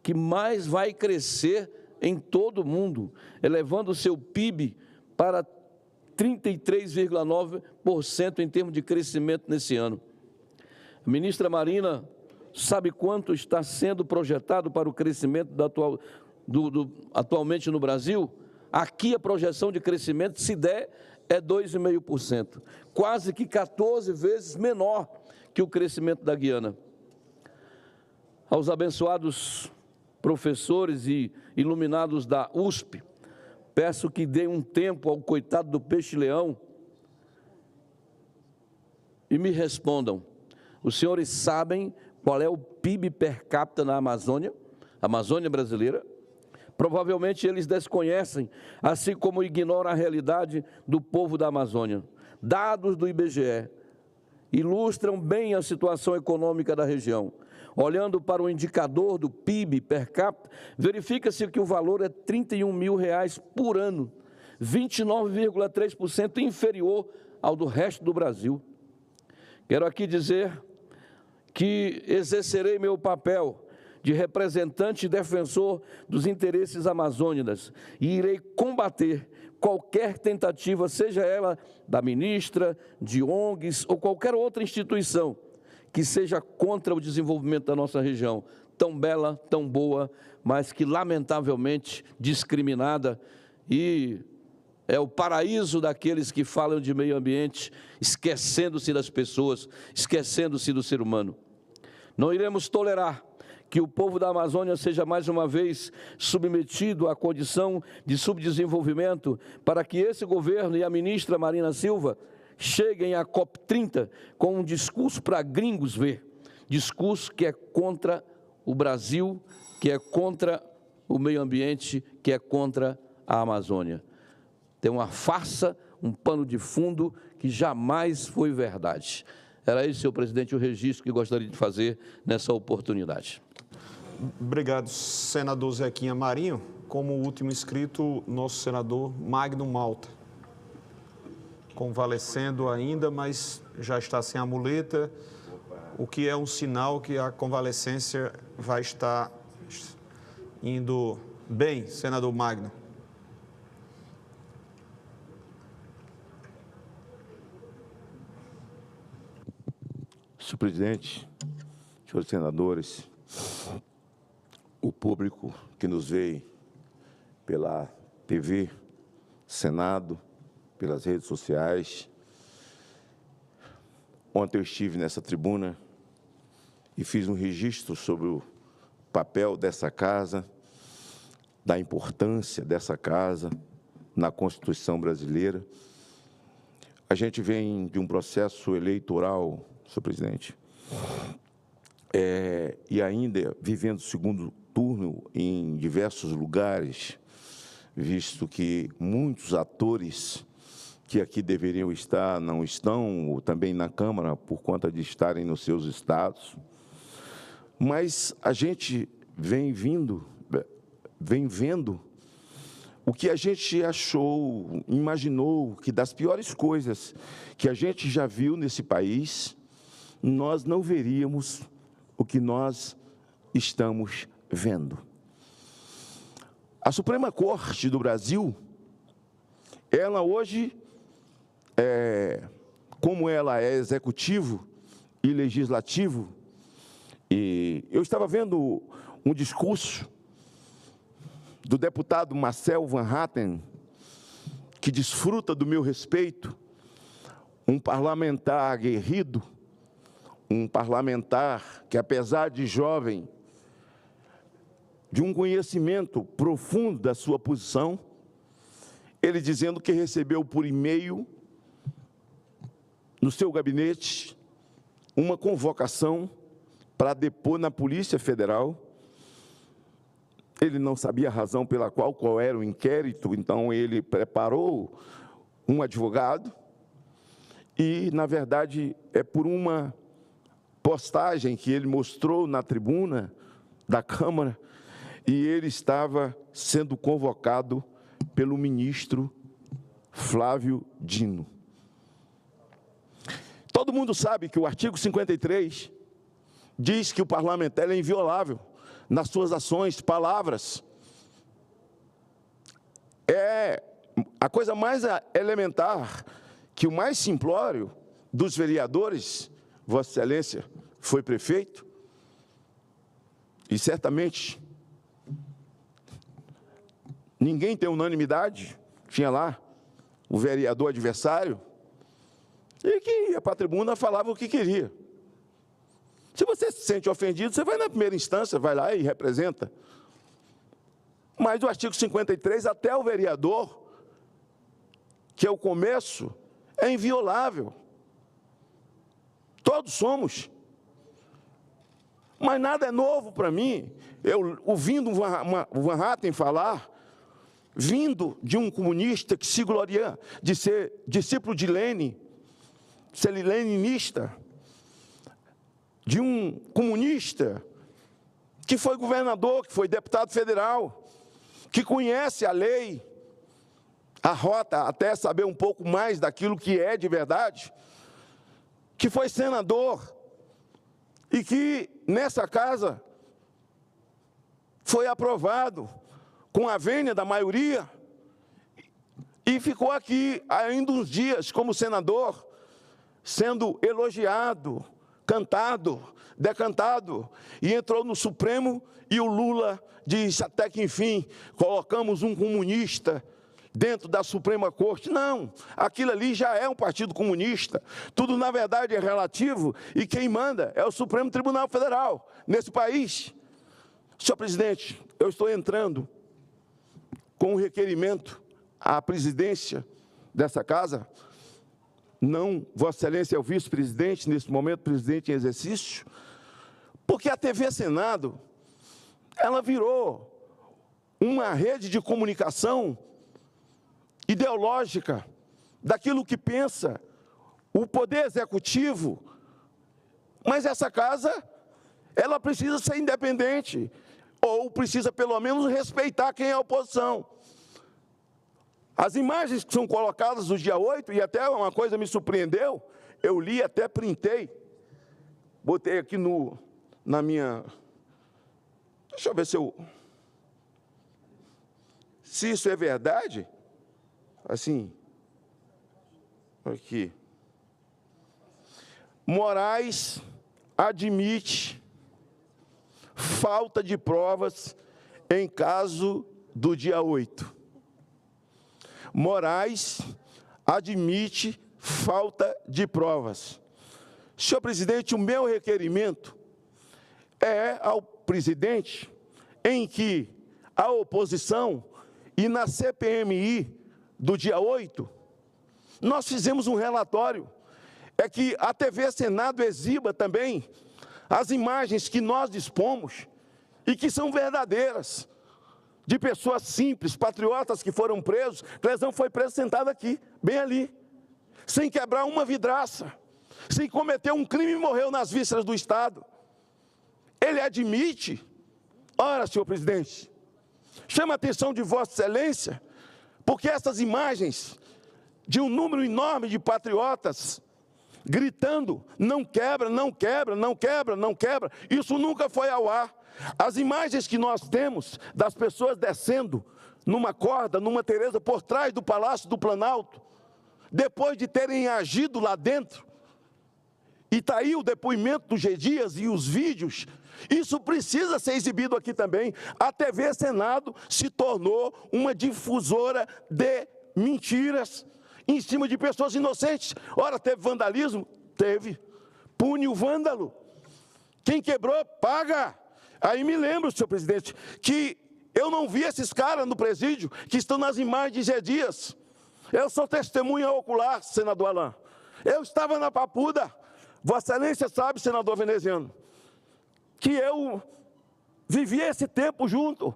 que mais vai crescer em todo o mundo, elevando o seu PIB para 33,9% em termos de crescimento nesse ano. A ministra Marina sabe quanto está sendo projetado para o crescimento atualmente no Brasil? Aqui a projeção de crescimento, se der, é 2,5%, quase que 14 vezes menor que o crescimento da Guiana. Aos abençoados professores e iluminados da USP, peço que deem um tempo ao coitado do peixe-leão e me respondam. Os senhores sabem qual é o PIB per capita na Amazônia brasileira? Provavelmente eles desconhecem, assim como ignoram a realidade do povo da Amazônia. Dados do IBGE ilustram bem a situação econômica da região. Olhando para o indicador do PIB per capita, verifica-se que o valor é R$ 31 mil por ano, 29,3% inferior ao do resto do Brasil. Quero aqui dizer que exercerei meu papel de representante e defensor dos interesses amazônidas e irei combater qualquer tentativa, seja ela da ministra, de ONGs ou qualquer outra instituição, que seja contra o desenvolvimento da nossa região, tão bela, tão boa, mas que lamentavelmente discriminada e é o paraíso daqueles que falam de meio ambiente, esquecendo-se das pessoas, esquecendo-se do ser humano. Não iremos tolerar que o povo da Amazônia seja mais uma vez submetido à condição de subdesenvolvimento para que esse governo e a ministra Marina Silva cheguem à COP30 com um discurso para gringos ver, discurso que é contra o Brasil, que é contra o meio ambiente, que é contra a Amazônia. Tem uma farsa, um pano de fundo que jamais foi verdade. Era esse, senhor presidente, o registro que gostaria de fazer nessa oportunidade. Obrigado, senador Zequinha Marinho. Como último inscrito, nosso senador Magno Malta. Convalescendo ainda, mas já está sem a muleta, o que é um sinal que a convalescência vai estar indo bem, senador Magno. Senhor presidente, senhores senadores, o público que nos vê pela TV, Senado, pelas redes sociais. Ontem eu estive nessa tribuna e fiz um registro sobre o papel dessa casa, da importância dessa casa na Constituição brasileira. A gente vem de um processo eleitoral, senhor presidente, e ainda vivendo o segundo turno em diversos lugares, visto que muitos atores que aqui deveriam estar não estão, ou também na Câmara, por conta de estarem nos seus estados. Mas a gente vem vendo o que a gente achou, imaginou que das piores coisas que a gente já viu nesse país, nós não veríamos o que nós estamos vendo. A Suprema Corte do Brasil, ela hoje, como ela é executivo e legislativo, e eu estava vendo um discurso do deputado Marcel Van Hatten, que desfruta do meu respeito, um parlamentar aguerrido, um parlamentar que, apesar de jovem, de um conhecimento profundo da sua posição, ele dizendo que recebeu por e-mail, no seu gabinete, uma convocação para depor na Polícia Federal. Ele não sabia a razão pela qual era o inquérito, então ele preparou um advogado e, na verdade, é por uma postagem que ele mostrou na tribuna da Câmara, e ele estava sendo convocado pelo ministro Flávio Dino. Todo mundo sabe que o artigo 53 diz que o parlamentar é inviolável nas suas ações, palavras. É a coisa mais elementar, que o mais simplório dos vereadores, Vossa Excelência foi prefeito, e certamente ninguém tem unanimidade, tinha lá o vereador adversário, e que ia para a tribuna, falava o que queria. Se você se sente ofendido, você vai na primeira instância, vai lá e representa. Mas o artigo 53, até o vereador, que é o começo, é inviolável. Todos somos. Mas nada é novo para mim. Eu, ouvindo o Van Hatten falar, vindo de um comunista que se gloria de ser discípulo de Lenin, ser leninista, de um comunista que foi governador, que foi deputado federal, que conhece a lei, a rota, até saber um pouco mais daquilo que é de verdade, que foi senador e que nessa casa foi aprovado com a vênia da maioria e ficou aqui ainda uns dias como senador, sendo elogiado, cantado, decantado, e entrou no Supremo e o Lula disse até que, enfim, colocamos um comunista dentro da Suprema Corte. Não, aquilo ali já é um partido comunista. Tudo, na verdade, é relativo e quem manda é o Supremo Tribunal Federal nesse país. Senhor presidente, eu estou entrando com um requerimento à presidência dessa casa. Não, Vossa Excelência é o vice-presidente, nesse momento, presidente em exercício, porque a TV Senado, ela virou uma rede de comunicação ideológica daquilo que pensa o poder executivo, mas essa casa, ela precisa ser independente, ou precisa, pelo menos, respeitar quem é a oposição. As imagens que são colocadas no dia 8, e até uma coisa me surpreendeu, eu li, até printei, botei aqui na minha... Deixa eu ver se isso é verdade. Assim, aqui. Moraes admite falta de provas em caso do dia 8. Moraes admite falta de provas. Senhor presidente, o meu requerimento é ao presidente em que a oposição e na CPMI do dia 8, nós fizemos um relatório, é que a TV Senado exiba também as imagens que nós dispomos e que são verdadeiras, de pessoas simples, patriotas que foram presos. Clezão foi preso sentado aqui, bem ali, sem quebrar uma vidraça, sem cometer um crime e morreu nas vísceras do Estado. Ele admite, ora, senhor presidente, chama a atenção de Vossa Excelência, porque essas imagens de um número enorme de patriotas gritando, não quebra, não quebra, não quebra, não quebra, isso nunca foi ao ar. As imagens que nós temos das pessoas descendo numa corda, numa Teresa, por trás do Palácio do Planalto, depois de terem agido lá dentro, e está aí o depoimento do G. Dias e os vídeos, isso precisa ser exibido aqui também. A TV Senado se tornou uma difusora de mentiras em cima de pessoas inocentes. Ora, teve vandalismo? Teve. Pune o vândalo. Quem quebrou, paga. Aí me lembro, senhor presidente, que eu não vi esses caras no presídio que estão nas imagens de G. Dias. Eu sou testemunha ocular, senador Alain. Eu estava na Papuda. Vossa Excelência sabe, senador veneziano, que eu vivi esse tempo junto.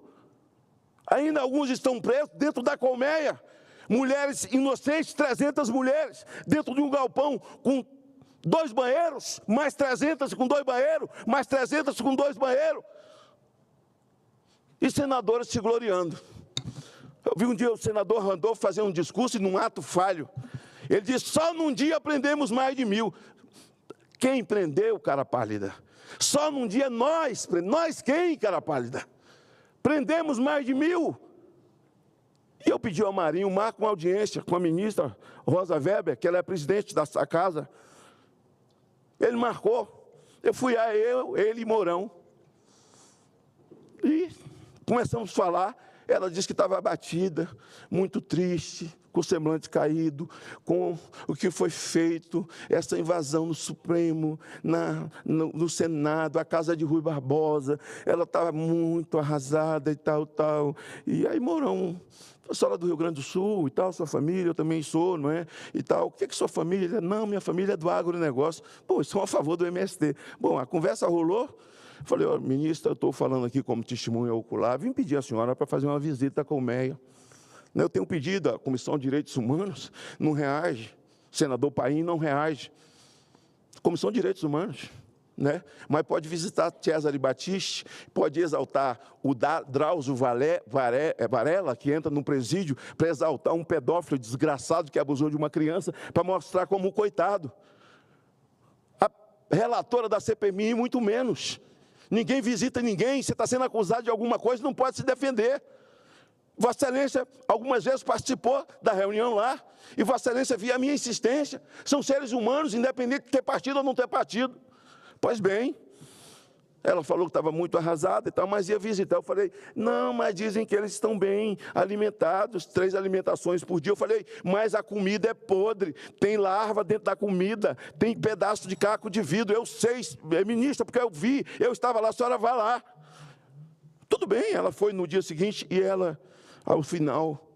Ainda alguns estão presos dentro da colmeia. Mulheres inocentes, 300 mulheres, dentro de um galpão com 2 banheiros, mais 300 com 2 banheiros, mais 300 com 2 banheiros. E senadores se gloriando. Eu vi um dia o senador Randolfo fazer um discurso e num ato falho. Ele disse, só num dia prendemos mais de 1000. Quem prendeu, cara pálida? Só num dia nós quem, cara pálida? Prendemos mais de 1000. E eu pedi ao Marinho, marca uma audiência com a ministra Rosa Weber, que ela é presidente dessa casa. Ele marcou. Eu fui ele e Mourão. E começamos a falar. Ela disse que estava abatida, muito triste, com o semblante caído, com o que foi feito, essa invasão no Supremo, no Senado, a casa de Rui Barbosa. Ela estava muito arrasada e tal. E aí Mourão, a senhora do Rio Grande do Sul e tal, sua família, eu também sou, não é? E tal, o que é sua família? Não, minha família é do agronegócio. Pô, são a favor do MST. Bom, a conversa rolou. Falei, ó, ministra, eu estou falando aqui como testemunha ocular, vim pedir à senhora para fazer uma visita à colmeia. Eu tenho pedido, a Comissão de Direitos Humanos não reage, o senador Paim não reage. Comissão de Direitos Humanos, né? Mas pode visitar Cesare Battisti, pode exaltar o Drauzio Varela, que entra no presídio para exaltar um pedófilo desgraçado que abusou de uma criança, para mostrar como coitado. A relatora da CPMI, muito menos. Ninguém visita ninguém, você está sendo acusado de alguma coisa, não pode se defender. Vossa Excelência algumas vezes participou da reunião lá, e Vossa Excelência via a minha insistência. São seres humanos, independente de ter partido ou não ter partido. Pois bem, ela falou que estava muito arrasada e tal, mas ia visitar. Eu falei, não, mas dizem que eles estão bem alimentados, 3 alimentações por dia. Eu falei, mas a comida é podre, tem larva dentro da comida, tem pedaço de caco de vidro. Eu sei, ministra, porque eu vi, eu estava lá, a senhora vai lá. Tudo bem, ela foi no dia seguinte e ela, ao final,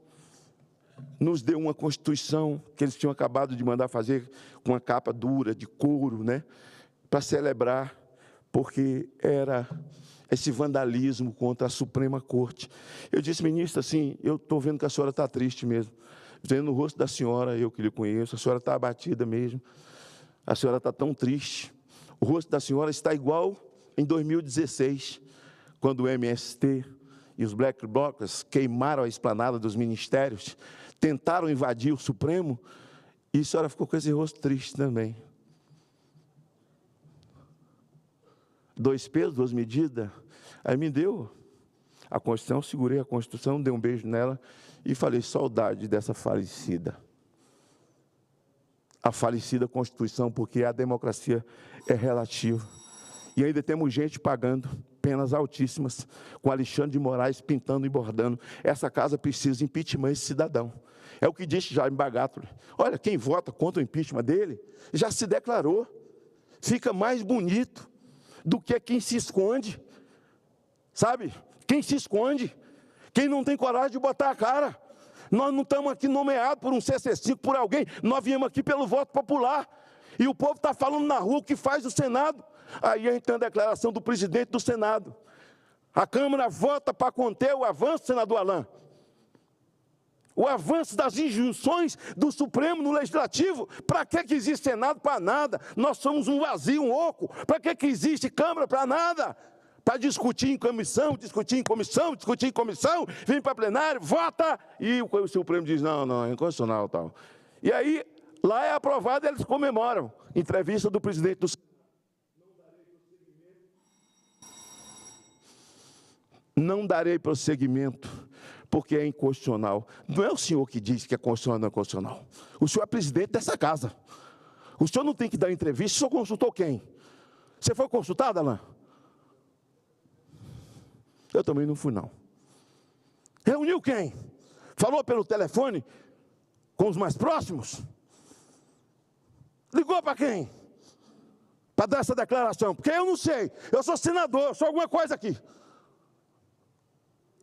nos deu uma Constituição que eles tinham acabado de mandar fazer com uma capa dura, de couro, né, para celebrar, porque era esse vandalismo contra a Suprema Corte. Eu disse, ministra, assim, eu estou vendo que a senhora está triste mesmo. Vendo no rosto da senhora, eu que lhe conheço, a senhora está abatida mesmo. A senhora está tão triste. O rosto da senhora está igual em 2016, quando o MST e os Black Blocs queimaram a esplanada dos ministérios, tentaram invadir o Supremo, e a senhora ficou com esse rosto triste também. 2 pesos, 2 medidas. Aí me deu a Constituição, segurei a Constituição, dei um beijo nela e falei, saudade dessa falecida. A falecida Constituição, porque a democracia é relativa. E ainda temos gente pagando penas altíssimas, com Alexandre de Moraes pintando e bordando. Essa casa precisa de impeachment esse cidadão. É o que disse Jaime Bagatro. Olha, quem vota contra o impeachment dele, já se declarou. Fica mais bonito do que quem se esconde, sabe? Quem se esconde, quem não tem coragem de botar a cara. Nós não estamos aqui nomeados por um CC5, por alguém, nós viemos aqui pelo voto popular, e o povo está falando na rua o que faz o Senado, Aí entra a declaração do presidente do Senado. A Câmara vota para conter o avanço, senador Alain. O avanço das injunções do Supremo no Legislativo. Para que existe Senado? Para nada. Nós somos um vazio, um oco. Para que existe Câmara? Para nada. Para discutir em comissão, discutir em comissão, discutir em comissão, vem para plenário, vota, e o Supremo diz, não, é inconstitucional, tal. E aí, lá é aprovado, eles comemoram. Entrevista do presidente do Senado. Não darei prosseguimento, porque é inconstitucional. Não é o senhor que diz que é constitucional ou não é constitucional. O senhor é presidente dessa casa. O senhor não tem que dar entrevista, o senhor consultou quem? Você foi consultado, Alain? Eu também não fui, não. Reuniu quem? Falou pelo telefone com os mais próximos? Ligou para quem? Para dar essa declaração? Porque eu não sei. Eu sou senador, eu sou alguma coisa aqui.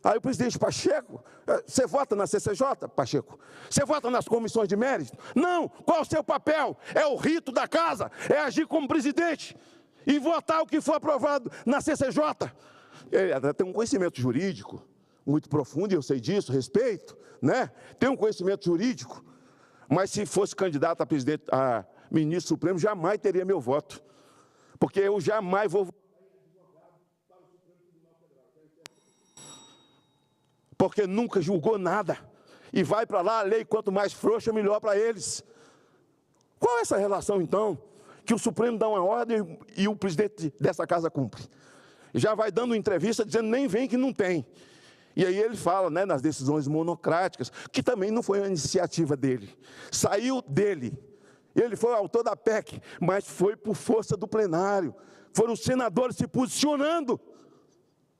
Aí o presidente Pacheco, você vota na CCJ, Pacheco? Você vota nas comissões de mérito? Não, qual é o seu papel? É o rito da casa, é agir como presidente e votar o que for aprovado na CCJ. Ele tem um conhecimento jurídico muito profundo, e eu sei disso, respeito, né? Tem um conhecimento jurídico, mas se fosse candidato a ministro supremo, jamais teria meu voto, porque eu jamais vou... Porque nunca julgou nada. E vai para lá, a lei, quanto mais frouxa, melhor para eles. Qual é essa relação, então? Que o Supremo dá uma ordem e o presidente dessa casa cumpre. Já vai dando entrevista dizendo, nem vem que não tem. E aí ele fala, né, nas decisões monocráticas, que também não foi uma iniciativa dele. Saiu dele. Ele foi o autor da PEC, mas foi por força do plenário. Foram os senadores se posicionando.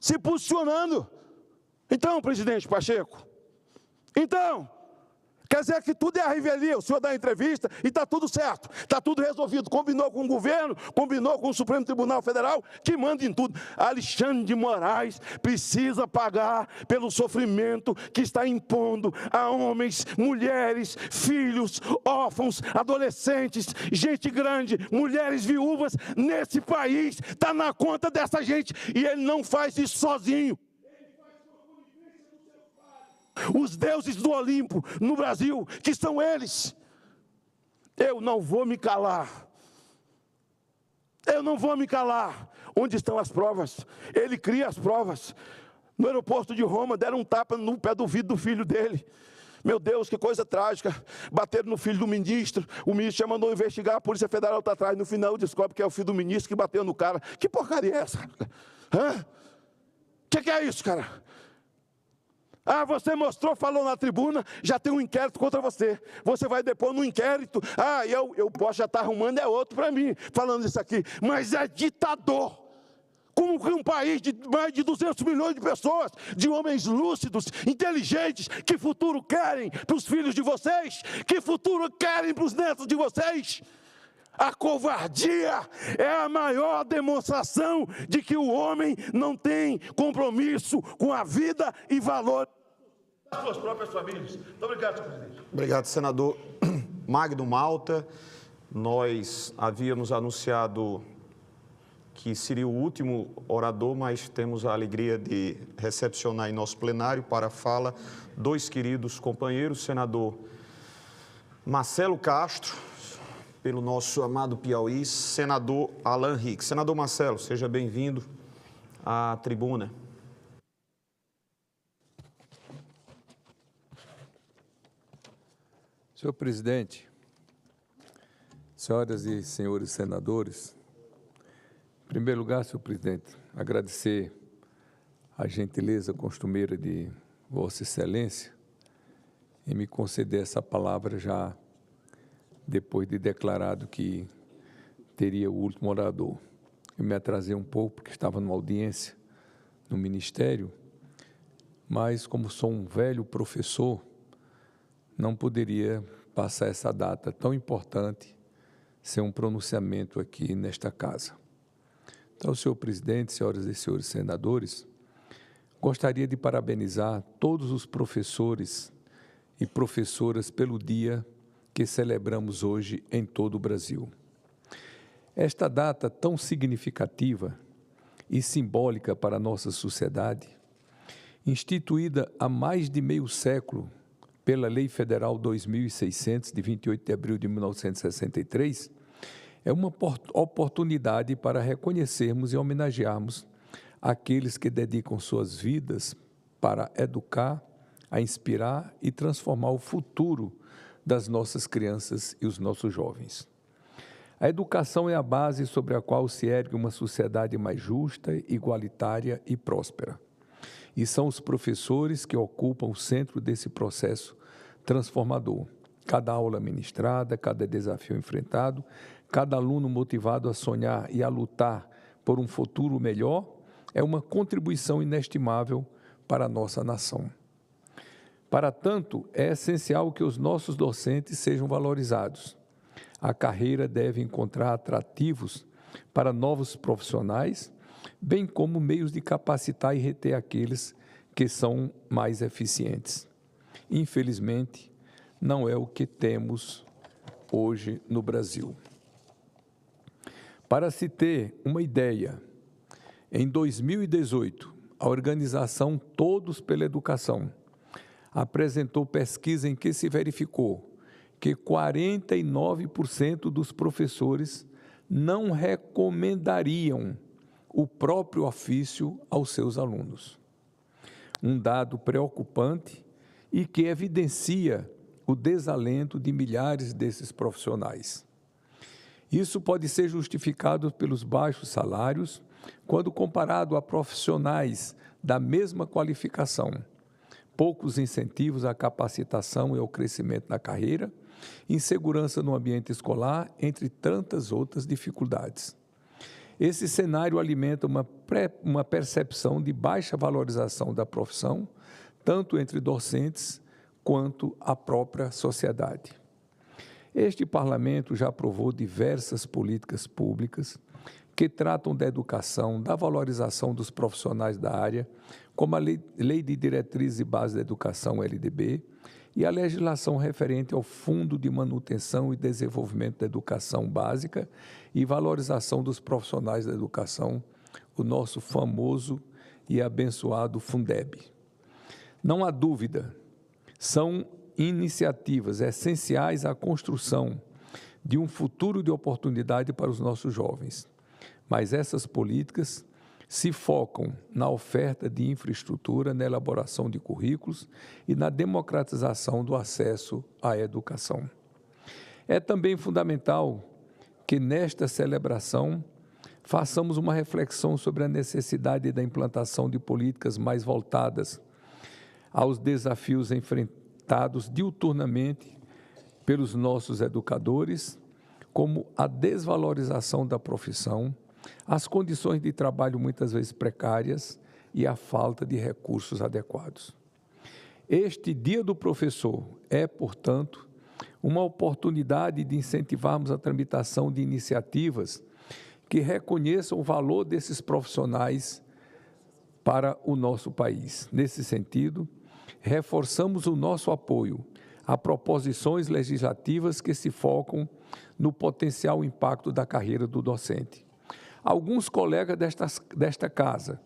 Se posicionando. Então, presidente Pacheco, então, quer dizer que tudo é a revelia, o senhor dá entrevista e está tudo certo, está tudo resolvido, combinou com o governo, combinou com o Supremo Tribunal Federal, que manda em tudo. Alexandre de Moraes precisa pagar pelo sofrimento que está impondo a homens, mulheres, filhos, órfãos, adolescentes, gente grande, mulheres viúvas, nesse país, está na conta dessa gente, e ele não faz isso sozinho. Os deuses do Olimpo no Brasil, que são eles. Eu não vou me calar. Eu não vou me calar. Onde estão as provas? Ele cria as provas. No aeroporto de Roma, deram um tapa no pé do vidro do filho dele. Meu Deus, que coisa trágica. Bateram no filho do ministro. O ministro já mandou investigar, a Polícia Federal está atrás. No final descobre que é o filho do ministro que bateu no cara. Que porcaria é essa? Hã? Que é isso, cara? Ah, você mostrou, falou na tribuna, já tem um inquérito contra você. Você vai depor no inquérito. Ah, eu posso já estar arrumando, é outro para mim, falando isso aqui. Mas é ditador. Como que um país de mais de 200 milhões de pessoas, de homens lúcidos, inteligentes, que futuro querem para os filhos de vocês? Que futuro querem para os netos de vocês? A covardia é a maior demonstração de que o homem não tem compromisso com a vida e valor das suas próprias famílias. Muito obrigado, senhor presidente. Obrigado, senador Magno Malta. Nós havíamos anunciado que seria o último orador, mas temos a alegria de recepcionar em nosso plenário para a fala dois queridos companheiros, senador Marcelo Castro, pelo nosso amado Piauí, senador Alain Rick. Senador Marcelo, seja bem-vindo à tribuna. Senhor presidente, senhoras e senhores senadores, em primeiro lugar, senhor presidente, agradecer a gentileza costumeira de Vossa Excelência em me conceder essa palavra já depois de declarado que teria o último orador. Eu me atrasei um pouco porque estava numa audiência no Ministério, mas como sou um velho professor, não poderia passar essa data tão importante sem um pronunciamento aqui nesta casa. Então, senhor presidente, senhoras e senhores senadores, gostaria de parabenizar todos os professores e professoras pelo dia que celebramos hoje em todo o Brasil. Esta data tão significativa e simbólica para a nossa sociedade, instituída há mais de meio século pela Lei Federal 2600, de 28 de abril de 1963, é uma oportunidade para reconhecermos e homenagearmos aqueles que dedicam suas vidas para educar, a inspirar e transformar o futuro das nossas crianças e os nossos jovens. A educação é a base sobre a qual se ergue uma sociedade mais justa, igualitária e próspera. E são os professores que ocupam o centro desse processo transformador. Cada aula ministrada, cada desafio enfrentado, cada aluno motivado a sonhar e a lutar por um futuro melhor é uma contribuição inestimável para a nossa nação. Para tanto, é essencial que os nossos docentes sejam valorizados. A carreira deve encontrar atrativos para novos profissionais, bem como meios de capacitar e reter aqueles que são mais eficientes. Infelizmente, não é o que temos hoje no Brasil. Para se ter uma ideia, em 2018, a organização Todos pela Educação apresentou pesquisa em que se verificou que 49% dos professores não recomendariam o próprio ofício aos seus alunos. Um dado preocupante e que evidencia o desalento de milhares desses profissionais. Isso pode ser justificado pelos baixos salários, quando comparado a profissionais da mesma qualificação, poucos incentivos à capacitação e ao crescimento na carreira, insegurança no ambiente escolar, entre tantas outras dificuldades. Esse cenário alimenta uma percepção de baixa valorização da profissão, tanto entre docentes quanto a própria sociedade. Este parlamento já aprovou diversas políticas públicas que tratam da educação, da valorização dos profissionais da área, como a Lei de Diretrizes e Bases da Educação, LDB, e a legislação referente ao Fundo de Manutenção e Desenvolvimento da Educação Básica e Valorização dos Profissionais da Educação, o nosso famoso e abençoado Fundeb. Não há dúvida, são iniciativas essenciais à construção de um futuro de oportunidade para os nossos jovens. Mas essas políticas se focam na oferta de infraestrutura, na elaboração de currículos e na democratização do acesso à educação. É também fundamental que nesta celebração façamos uma reflexão sobre a necessidade da implantação de políticas mais voltadas aos desafios enfrentados diuturnamente pelos nossos educadores, como a desvalorização da profissão, as condições de trabalho muitas vezes precárias e a falta de recursos adequados. Este Dia do Professor é, portanto, uma oportunidade de incentivarmos a tramitação de iniciativas que reconheçam o valor desses profissionais para o nosso país. Nesse sentido, reforçamos o nosso apoio a proposições legislativas que se focam no potencial impacto da carreira do docente. Alguns colegas desta casa,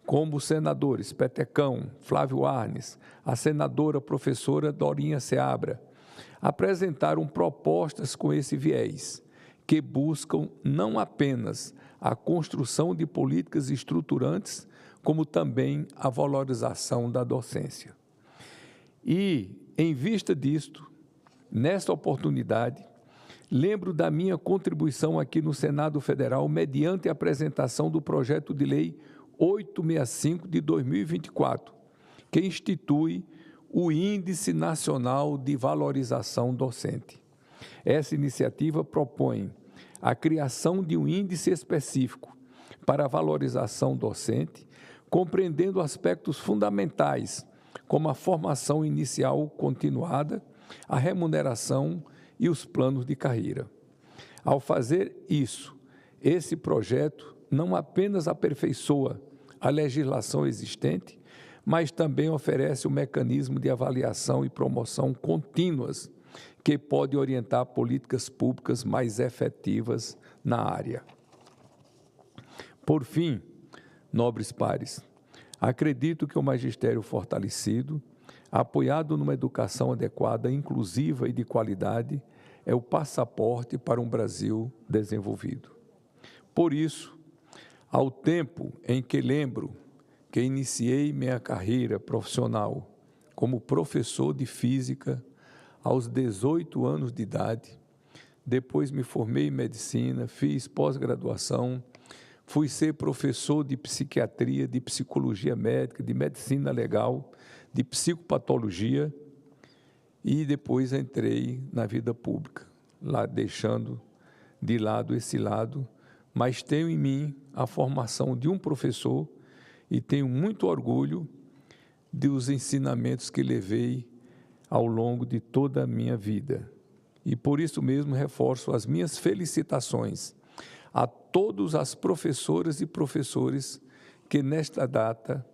como os senadores Petecão, Flávio Arnes, a senadora professora Dorinha Seabra, apresentaram propostas com esse viés, que buscam não apenas a construção de políticas estruturantes, como também a valorização da docência. E, em vista disto, nesta oportunidade, lembro da minha contribuição aqui no Senado Federal mediante a apresentação do projeto de lei 865 de 2024, que institui o Índice Nacional de Valorização Docente. Essa iniciativa propõe a criação de um índice específico para a valorização docente, compreendendo aspectos fundamentais, como a formação inicial continuada, a remuneração e os planos de carreira. Ao fazer isso, esse projeto não apenas aperfeiçoa a legislação existente, mas também oferece um mecanismo de avaliação e promoção contínuas que pode orientar políticas públicas mais efetivas na área. Por fim, nobres pares, acredito que o magistério fortalecido, apoiado numa educação adequada, inclusiva e de qualidade, é o passaporte para um Brasil desenvolvido. Por isso, ao tempo em que lembro que iniciei minha carreira profissional como professor de física aos 18 anos de idade, depois me formei em medicina, fiz pós-graduação, fui ser professor de psiquiatria, de psicologia médica, de medicina legal, de psicopatologia e depois entrei na vida pública, lá deixando de lado esse lado, mas tenho em mim a formação de um professor e tenho muito orgulho dos ensinamentos que levei ao longo de toda a minha vida. E por isso mesmo reforço as minhas felicitações a todas as professoras e professores que nesta data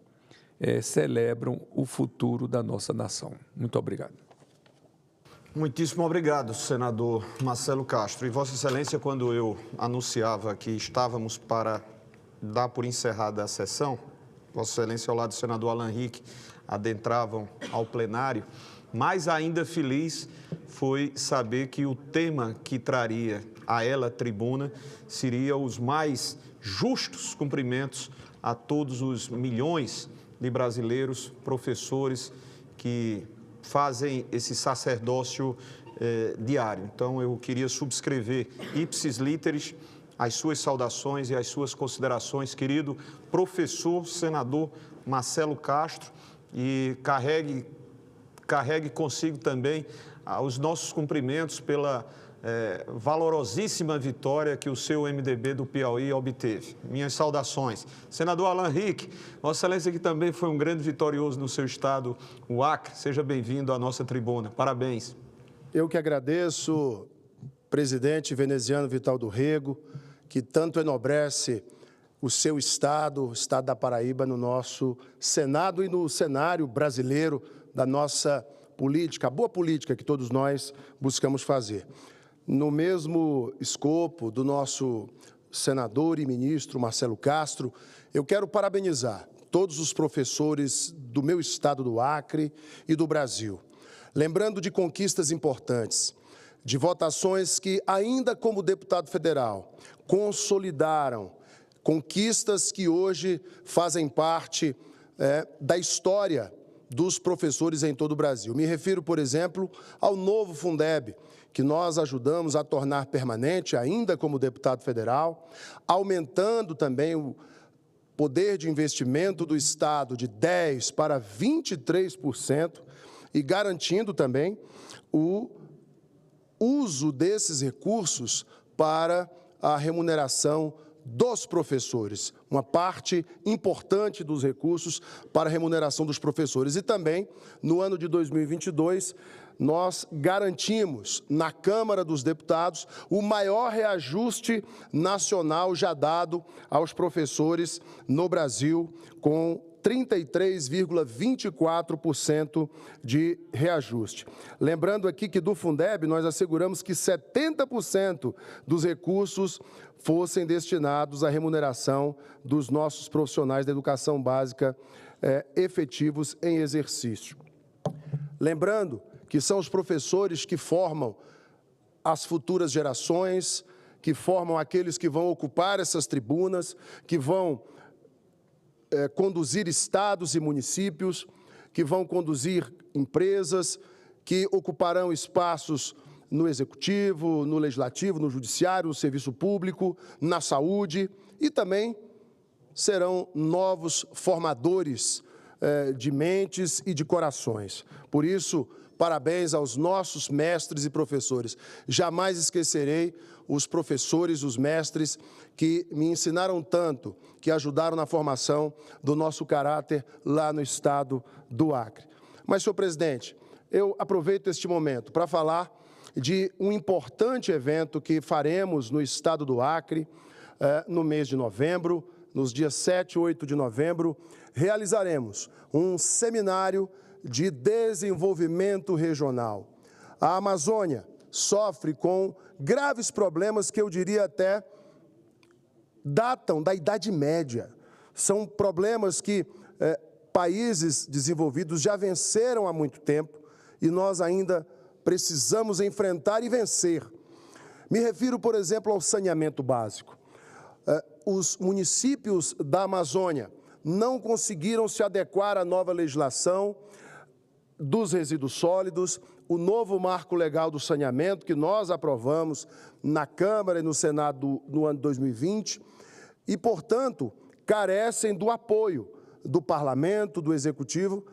celebram o futuro da nossa nação. Muito obrigado. Muitíssimo obrigado, senador Marcelo Castro. E Vossa Excelência, quando eu anunciava que estávamos para dar por encerrada a sessão, Vossa Excelência, ao lado do senador Alan Rick, adentravam ao plenário, mais ainda feliz foi saber que o tema que traria a ela tribuna seria os mais justos cumprimentos a todos os milhões de brasileiros, professores que fazem esse sacerdócio diário. Então, eu queria subscrever ipsis literis as suas saudações e as suas considerações, querido professor, senador Marcelo Castro, e carregue consigo também os nossos cumprimentos pela valorosíssima vitória que o seu MDB do Piauí obteve. Minhas saudações. Senador Alan Rick, Vossa Excelência que também foi um grande vitorioso no seu estado, o Acre, seja bem-vindo à nossa tribuna. Parabéns. Eu que agradeço, presidente veneziano Vital do Rego, que tanto enobrece o seu estado, o estado da Paraíba, no nosso Senado e no cenário brasileiro da nossa política, a boa política que todos nós buscamos fazer. No mesmo escopo do nosso senador e ministro Marcelo Castro, eu quero parabenizar todos os professores do meu estado do Acre e do Brasil, lembrando de conquistas importantes, de votações que, ainda como deputado federal, consolidaram conquistas que hoje fazem parte da história dos professores em todo o Brasil. Me refiro, por exemplo, ao novo Fundeb, que nós ajudamos a tornar permanente, ainda como deputado federal, aumentando também o poder de investimento do Estado de 10% para 23% e garantindo também o uso desses recursos para a remuneração dos professores, uma parte importante dos recursos para a remuneração dos professores. E também, no ano de 2022, nós garantimos na Câmara dos Deputados o maior reajuste nacional já dado aos professores no Brasil, com 33,24% de reajuste. Lembrando aqui que do Fundeb nós asseguramos que 70% dos recursos fossem destinados à remuneração dos nossos profissionais da educação básica efetivos em exercício. Lembrando que são os professores que formam as futuras gerações, que formam aqueles que vão ocupar essas tribunas, que vão conduzir estados e municípios, que vão conduzir empresas, que ocuparão espaços no Executivo, no Legislativo, no Judiciário, no Serviço Público, na saúde e também serão novos formadores de mentes e de corações. Por isso, parabéns aos nossos mestres e professores. Jamais esquecerei os professores, os mestres que me ensinaram tanto, que ajudaram na formação do nosso caráter lá no estado do Acre. Mas, senhor presidente, eu aproveito este momento para falar de um importante evento que faremos no estado do Acre, no mês de novembro, nos dias 7 e 8 de novembro, realizaremos um seminário de desenvolvimento regional. A Amazônia sofre com graves problemas que eu diria até datam da Idade Média. São problemas que países desenvolvidos já venceram há muito tempo e nós ainda precisamos enfrentar e vencer. Me refiro, por exemplo, ao saneamento básico. Os municípios da Amazônia não conseguiram se adequar à nova legislação dos resíduos sólidos, o novo marco legal do saneamento, que nós aprovamos na Câmara e no Senado no ano de 2020, e, portanto, carecem do apoio do Parlamento, do Executivo,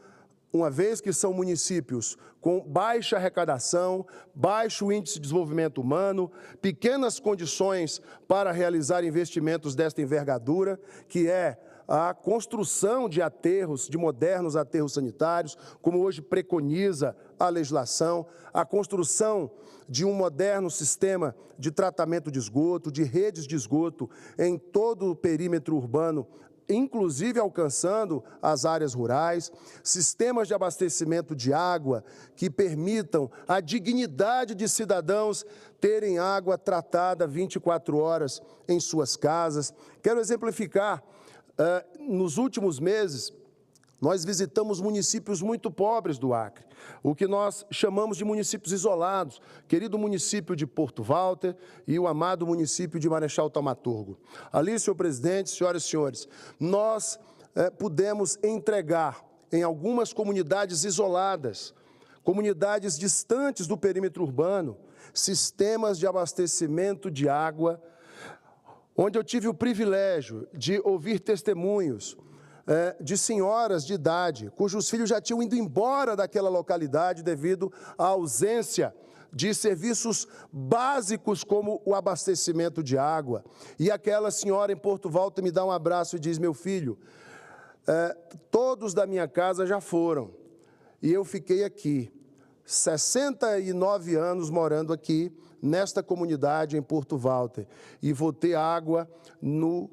uma vez que são municípios com baixa arrecadação, baixo índice de desenvolvimento humano, pequenas condições para realizar investimentos desta envergadura, que é a construção de aterros, de modernos aterros sanitários, como hoje preconiza a legislação, a construção de um moderno sistema de tratamento de esgoto, de redes de esgoto em todo o perímetro urbano, inclusive alcançando as áreas rurais, sistemas de abastecimento de água que permitam a dignidade de cidadãos terem água tratada 24 horas em suas casas. Quero exemplificar, nos últimos meses, nós visitamos municípios muito pobres do Acre, o que nós chamamos de municípios isolados, querido município de Porto Walter e o amado município de Marechal Thaumaturgo. Ali, senhor presidente, senhoras e senhores, nós pudemos entregar em algumas comunidades isoladas, comunidades distantes do perímetro urbano, sistemas de abastecimento de água, onde eu tive o privilégio de ouvir testemunhos de senhoras de idade, cujos filhos já tinham ido embora daquela localidade devido à ausência de serviços básicos como o abastecimento de água. E aquela senhora em Porto Walter me dá um abraço e diz: meu filho, todos da minha casa já foram, e eu fiquei aqui, 69 anos morando aqui, nesta comunidade em Porto Walter, e vou ter água no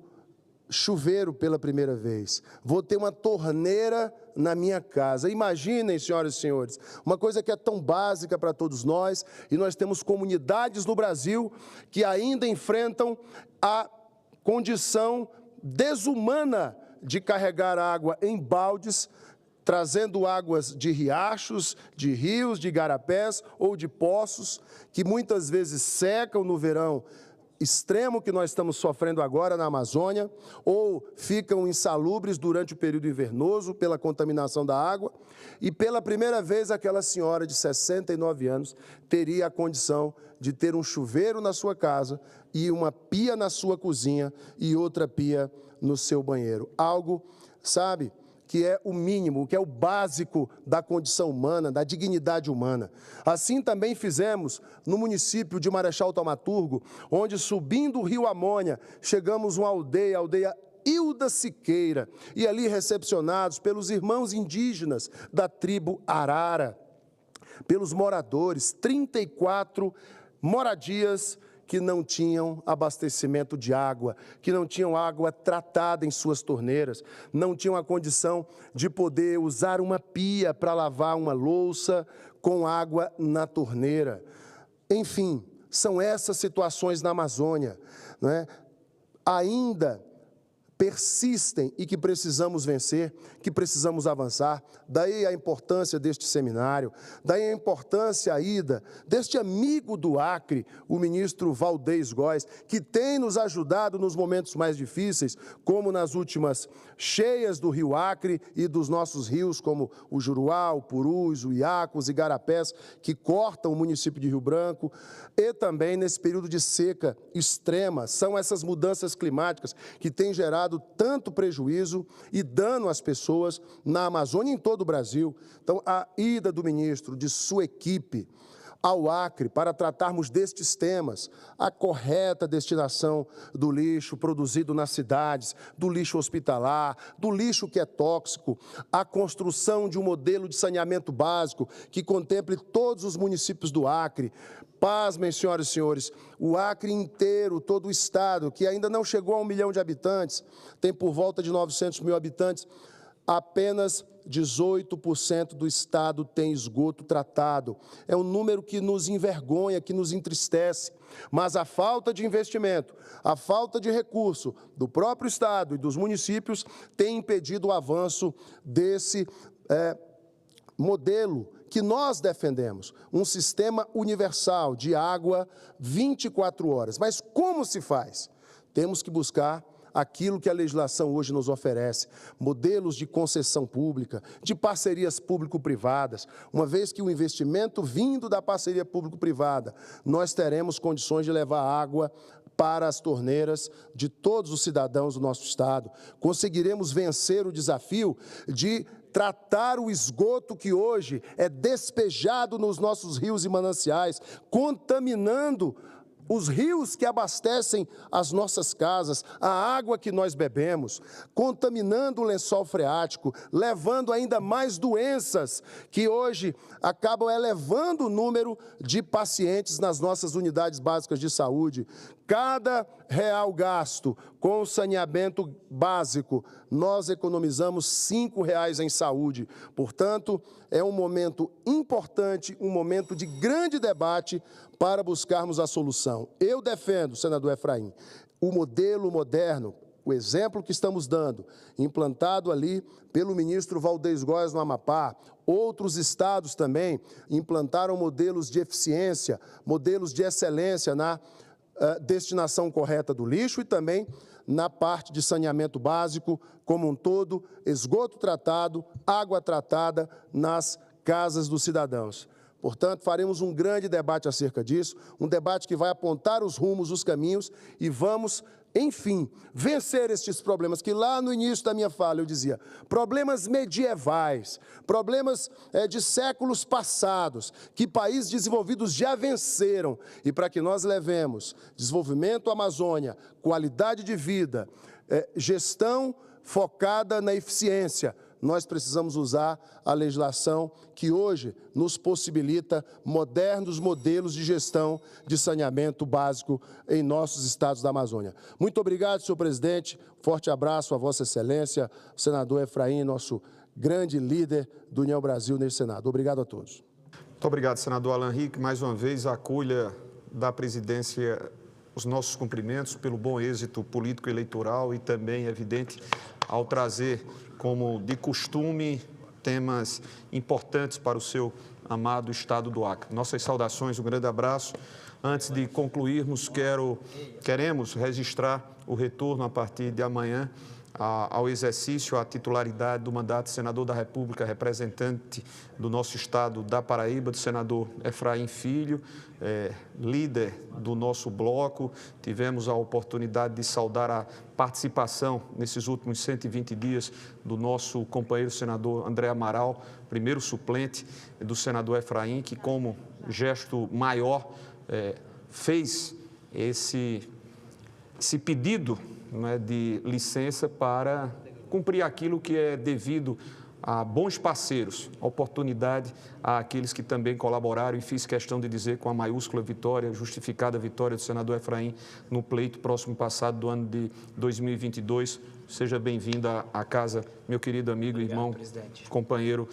chuveiro pela primeira vez, vou ter uma torneira na minha casa. Imaginem, senhoras e senhores, uma coisa que é tão básica para todos nós, e nós temos comunidades no Brasil que ainda enfrentam a condição desumana de carregar água em baldes, trazendo águas de riachos, de rios, de igarapés ou de poços, que muitas vezes secam no verão extremo que nós estamos sofrendo agora na Amazônia, ou ficam insalubres durante o período invernoso pela contaminação da água, e pela primeira vez aquela senhora de 69 anos teria a condição de ter um chuveiro na sua casa e uma pia na sua cozinha e outra pia no seu banheiro. Algo, sabe, que é o mínimo, que é o básico da condição humana, da dignidade humana. Assim também fizemos no município de Marechal Thaumaturgo, onde, subindo o rio Amônia, chegamos a uma aldeia, a aldeia Hilda Siqueira, e ali recepcionados pelos irmãos indígenas da tribo Arara, pelos moradores, 34 moradias que não tinham abastecimento de água, que não tinham água tratada em suas torneiras, não tinham a condição de poder usar uma pia para lavar uma louça com água na torneira. Enfim, são essas situações na Amazônia, não é? Ainda persistem e que precisamos vencer, que precisamos avançar. Daí a importância deste seminário, daí a importância, Aida, deste amigo do Acre, o ministro Valdez Góes, que tem nos ajudado nos momentos mais difíceis, como nas últimas cheias do rio Acre e dos nossos rios, como o Juruá, o Purus, o Iaco, os igarapés, que cortam o município de Rio Branco, e também nesse período de seca extrema. São essas mudanças climáticas que têm gerado tanto prejuízo e dano às pessoas na Amazônia e em todo o Brasil. Então, a ida do ministro, de sua equipe, ao Acre para tratarmos destes temas, a correta destinação do lixo produzido nas cidades, do lixo hospitalar, do lixo que é tóxico, a construção de um modelo de saneamento básico que contemple todos os municípios do Acre. Pasmem, senhoras e senhores, o Acre inteiro, todo o estado, que ainda não chegou a 1 milhão de habitantes, tem por volta de 900 mil habitantes, apenas 18% do estado tem esgoto tratado. É um número que nos envergonha, que nos entristece. Mas a falta de investimento, a falta de recurso do próprio estado e dos municípios tem impedido o avanço desse modelo que nós defendemos, um sistema universal de água 24 horas. Mas como se faz? Temos que buscar aquilo que a legislação hoje nos oferece, modelos de concessão pública, de parcerias público-privadas. Uma vez que o investimento vindo da parceria público-privada, nós teremos condições de levar água para as torneiras de todos os cidadãos do nosso estado. Conseguiremos vencer o desafio de tratar o esgoto que hoje é despejado nos nossos rios e mananciais, contaminando os rios que abastecem as nossas casas, a água que nós bebemos, contaminando o lençol freático, levando ainda mais doenças que hoje acabam elevando o número de pacientes nas nossas unidades básicas de saúde. Cada real gasto com o saneamento básico, nós economizamos R$ 5,00 em saúde. Portanto, é um momento importante, um momento de grande debate para buscarmos a solução. Eu defendo, senador Efraim, o modelo moderno, o exemplo que estamos dando, implantado ali pelo ministro Valdez Góes no Amapá. Outros estados também implantaram modelos de eficiência, modelos de excelência na destinação correta do lixo e também na parte de saneamento básico como um todo, esgoto tratado, água tratada nas casas dos cidadãos. Portanto, faremos um grande debate acerca disso, um debate que vai apontar os rumos, os caminhos e vamos, enfim, vencer estes problemas que lá no início da minha fala eu dizia, problemas medievais, problemas de séculos passados, que países desenvolvidos já venceram. E para que nós levemos desenvolvimento à Amazônia, qualidade de vida, gestão focada na eficiência, nós precisamos usar a legislação que hoje nos possibilita modernos modelos de gestão de saneamento básico em nossos estados da Amazônia. Muito obrigado, senhor presidente. Forte abraço a Vossa Excelência, o senador Efraim, nosso grande líder do União Brasil nesse Senado. Obrigado a todos. Muito obrigado, senador Alan Rick. Mais uma vez, acolha da presidência os nossos cumprimentos pelo bom êxito político-eleitoral e também, evidente, ao trazer, como de costume, temas importantes para o seu amado estado do Acre. Nossas saudações, um grande abraço. Antes de concluirmos, queremos registrar o retorno a partir de amanhã ao exercício, à titularidade do mandato de senador da República, representante do nosso estado da Paraíba, do senador Efraim Filho, líder do nosso bloco. Tivemos a oportunidade de saudar a participação nesses últimos 120 dias do nosso companheiro senador André Amaral, primeiro suplente do senador Efraim, que como gesto maior fez esse pedido, né, de licença para cumprir aquilo que é devido a bons parceiros, oportunidade àqueles que também colaboraram, e fiz questão de dizer com a maiúscula vitória, justificada vitória do senador Efraim no pleito próximo passado do ano de 2022. Seja bem-vindo à casa, meu querido amigo, irmão, companheiro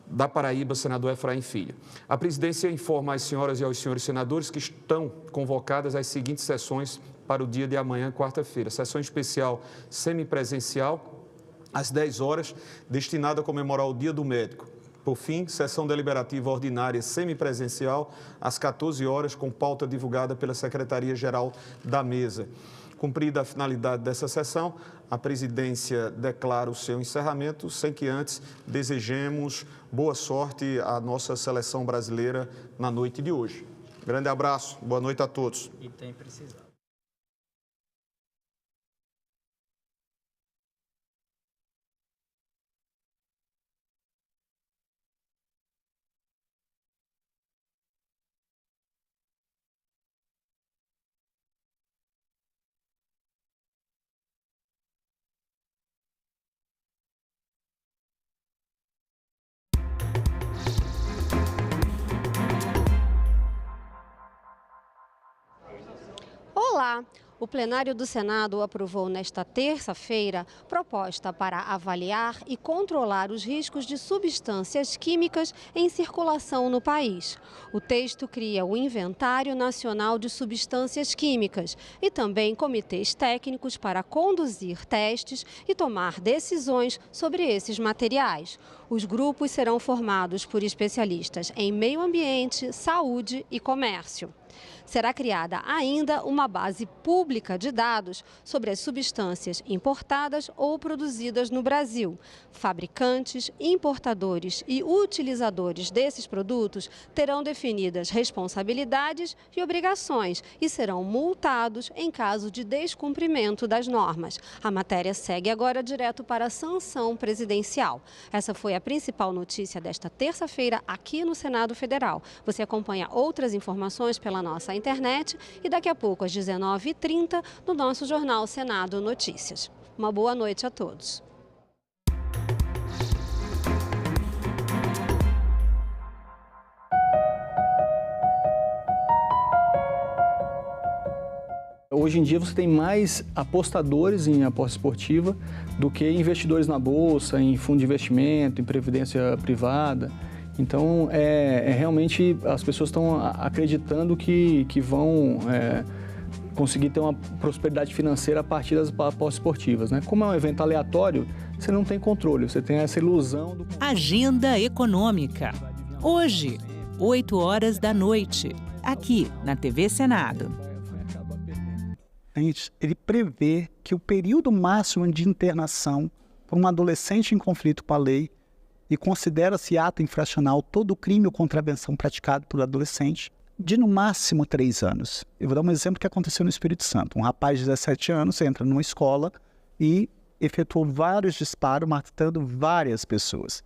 da Paraíba, senador Efraim Filho. A presidência informa às senhoras e aos senhores senadores que estão convocadas as seguintes sessões para o dia de amanhã, quarta-feira. Sessão especial semipresencial, às 10 horas, destinada a comemorar o Dia do Médico. Por fim, sessão deliberativa ordinária semipresencial, às 14 horas, com pauta divulgada pela Secretaria-Geral da Mesa. Cumprida a finalidade dessa sessão, a presidência declara o seu encerramento, sem que antes desejemos boa sorte à nossa seleção brasileira na noite de hoje. Grande abraço, boa noite a todos. E tem precisado. Olá! O plenário do Senado aprovou nesta terça-feira proposta para avaliar e controlar os riscos de substâncias químicas em circulação no país. O texto cria o Inventário Nacional de Substâncias Químicas e também comitês técnicos para conduzir testes e tomar decisões sobre esses materiais. Os grupos serão formados por especialistas em meio ambiente, saúde e comércio. Será criada ainda uma base pública de dados sobre as substâncias importadas ou produzidas no Brasil. Fabricantes, importadores e utilizadores desses produtos terão definidas responsabilidades e obrigações e serão multados em caso de descumprimento das normas. A matéria segue agora direto para a sanção presidencial. Essa foi a principal notícia desta terça-feira aqui no Senado Federal. Você acompanha outras informações pela nossa internet e daqui a pouco, às 19h30, no nosso jornal Senado Notícias. Uma boa noite a todos. Hoje em dia você tem mais apostadores em aposta esportiva do que investidores na bolsa, em fundo de investimento, em previdência privada. Então, realmente as pessoas estão acreditando que vão conseguir ter uma prosperidade financeira a partir das apostas esportivas, né? Como é um evento aleatório, você não tem controle, você tem essa ilusão do... Agenda Econômica. Hoje, 20h, aqui na TV Senado. Ele prevê que o período máximo de internação para um adolescente em conflito com a lei e considera-se ato infracional todo crime ou contravenção praticado por adolescente de no máximo 3 anos. Eu vou dar um exemplo que aconteceu no Espírito Santo. Um rapaz de 17 anos entra numa escola e efetuou vários disparos, matando várias pessoas.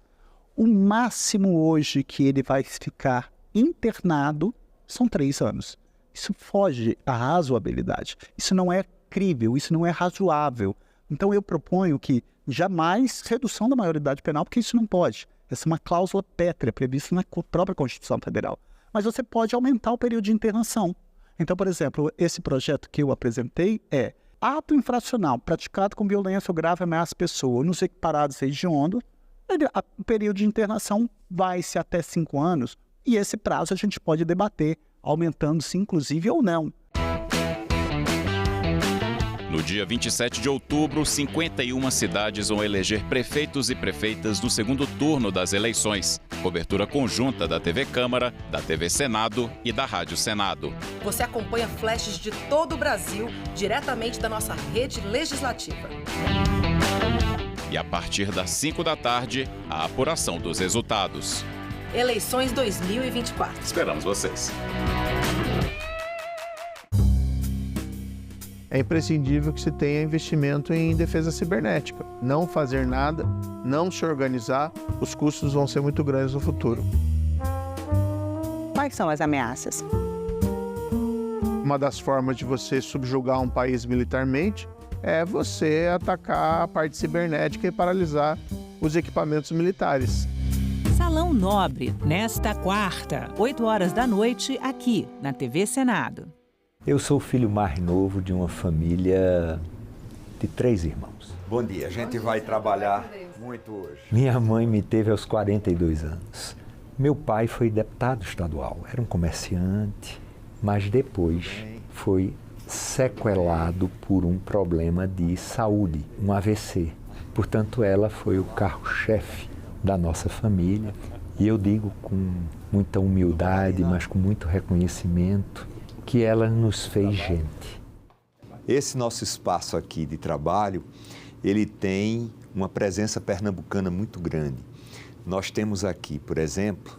O máximo hoje que ele vai ficar internado são 3 anos. Isso foge à razoabilidade. Isso não é crível, isso não é razoável. Então eu proponho que jamais redução da maioridade penal, porque isso não pode. Essa é uma cláusula pétrea prevista na própria Constituição Federal. Mas você pode aumentar o período de internação. Então, por exemplo, esse projeto que eu apresentei é ato infracional praticado com violência ou grave ameaça à pessoa nos equiparados hediondos, o período de internação vai-se até 5 anos e esse prazo a gente pode debater, aumentando-se inclusive ou não. No dia 27 de outubro, 51 cidades vão eleger prefeitos e prefeitas no segundo turno das eleições. Cobertura conjunta da TV Câmara, da TV Senado e da Rádio Senado. Você acompanha flashes de todo o Brasil, diretamente da nossa rede legislativa. E a partir das 5 da tarde, a apuração dos resultados. Eleições 2024. Esperamos vocês. É imprescindível que se tenha investimento em defesa cibernética. Não fazer nada, não se organizar, os custos vão ser muito grandes no futuro. Quais são as ameaças? Uma das formas de você subjugar um país militarmente é você atacar a parte cibernética e paralisar os equipamentos militares. Salão Nobre, nesta quarta, 20h, aqui na TV Senado. Eu sou o filho mais novo de uma família de 3 irmãos. Bom dia, a gente vai trabalhar muito hoje. Minha mãe me teve aos 42 anos. Meu pai foi deputado estadual, era um comerciante, mas depois foi sequelado por um problema de saúde, um AVC. Portanto, ela foi o carro-chefe da nossa família. E eu digo com muita humildade, mas com muito reconhecimento, que ela nos fez gente. Esse nosso espaço aqui de trabalho, ele tem uma presença pernambucana muito grande. Nós temos aqui, por exemplo,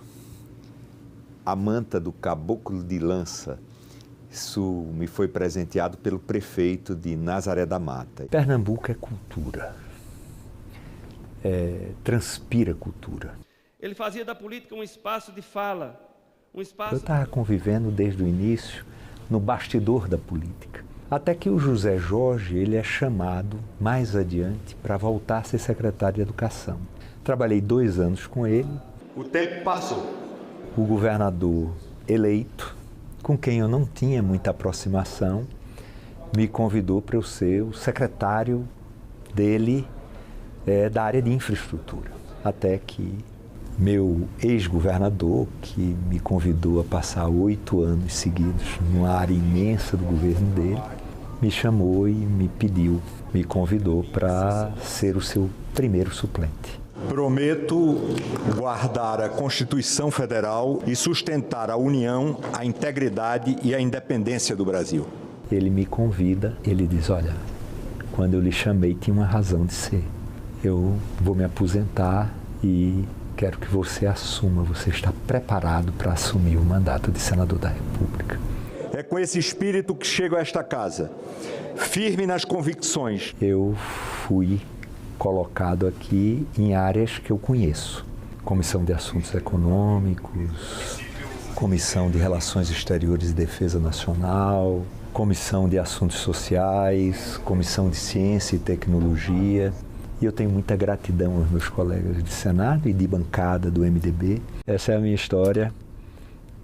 a manta do Caboclo de Lança. Isso me foi presenteado pelo prefeito de Nazaré da Mata. Pernambuco é cultura, transpira cultura. Ele fazia da política um espaço de fala, um espaço... Eu estava convivendo desde o início no bastidor da política. Até que o José Jorge, ele é chamado mais adiante para voltar a ser secretário de Educação. Trabalhei 2 anos com ele. O tempo passou. O governador eleito, com quem eu não tinha muita aproximação, me convidou para eu ser o secretário dele da área de infraestrutura. Até que meu ex-governador, que me convidou a passar 8 anos seguidos numa área imensa do governo dele, me chamou e me convidou para ser o seu primeiro suplente. Prometo guardar a Constituição Federal e sustentar a união, a integridade e a independência do Brasil. Ele me convida, ele diz, olha, quando eu lhe chamei tinha uma razão de ser. Eu vou me aposentar e quero que você assuma, você está preparado para assumir o mandato de senador da República. É com esse espírito que chego a esta casa, firme nas convicções. Eu fui colocado aqui em áreas que eu conheço. Comissão de Assuntos Econômicos, Comissão de Relações Exteriores e Defesa Nacional, Comissão de Assuntos Sociais, Comissão de Ciência e Tecnologia. E eu tenho muita gratidão aos meus colegas de Senado e de bancada do MDB. Essa é a minha história,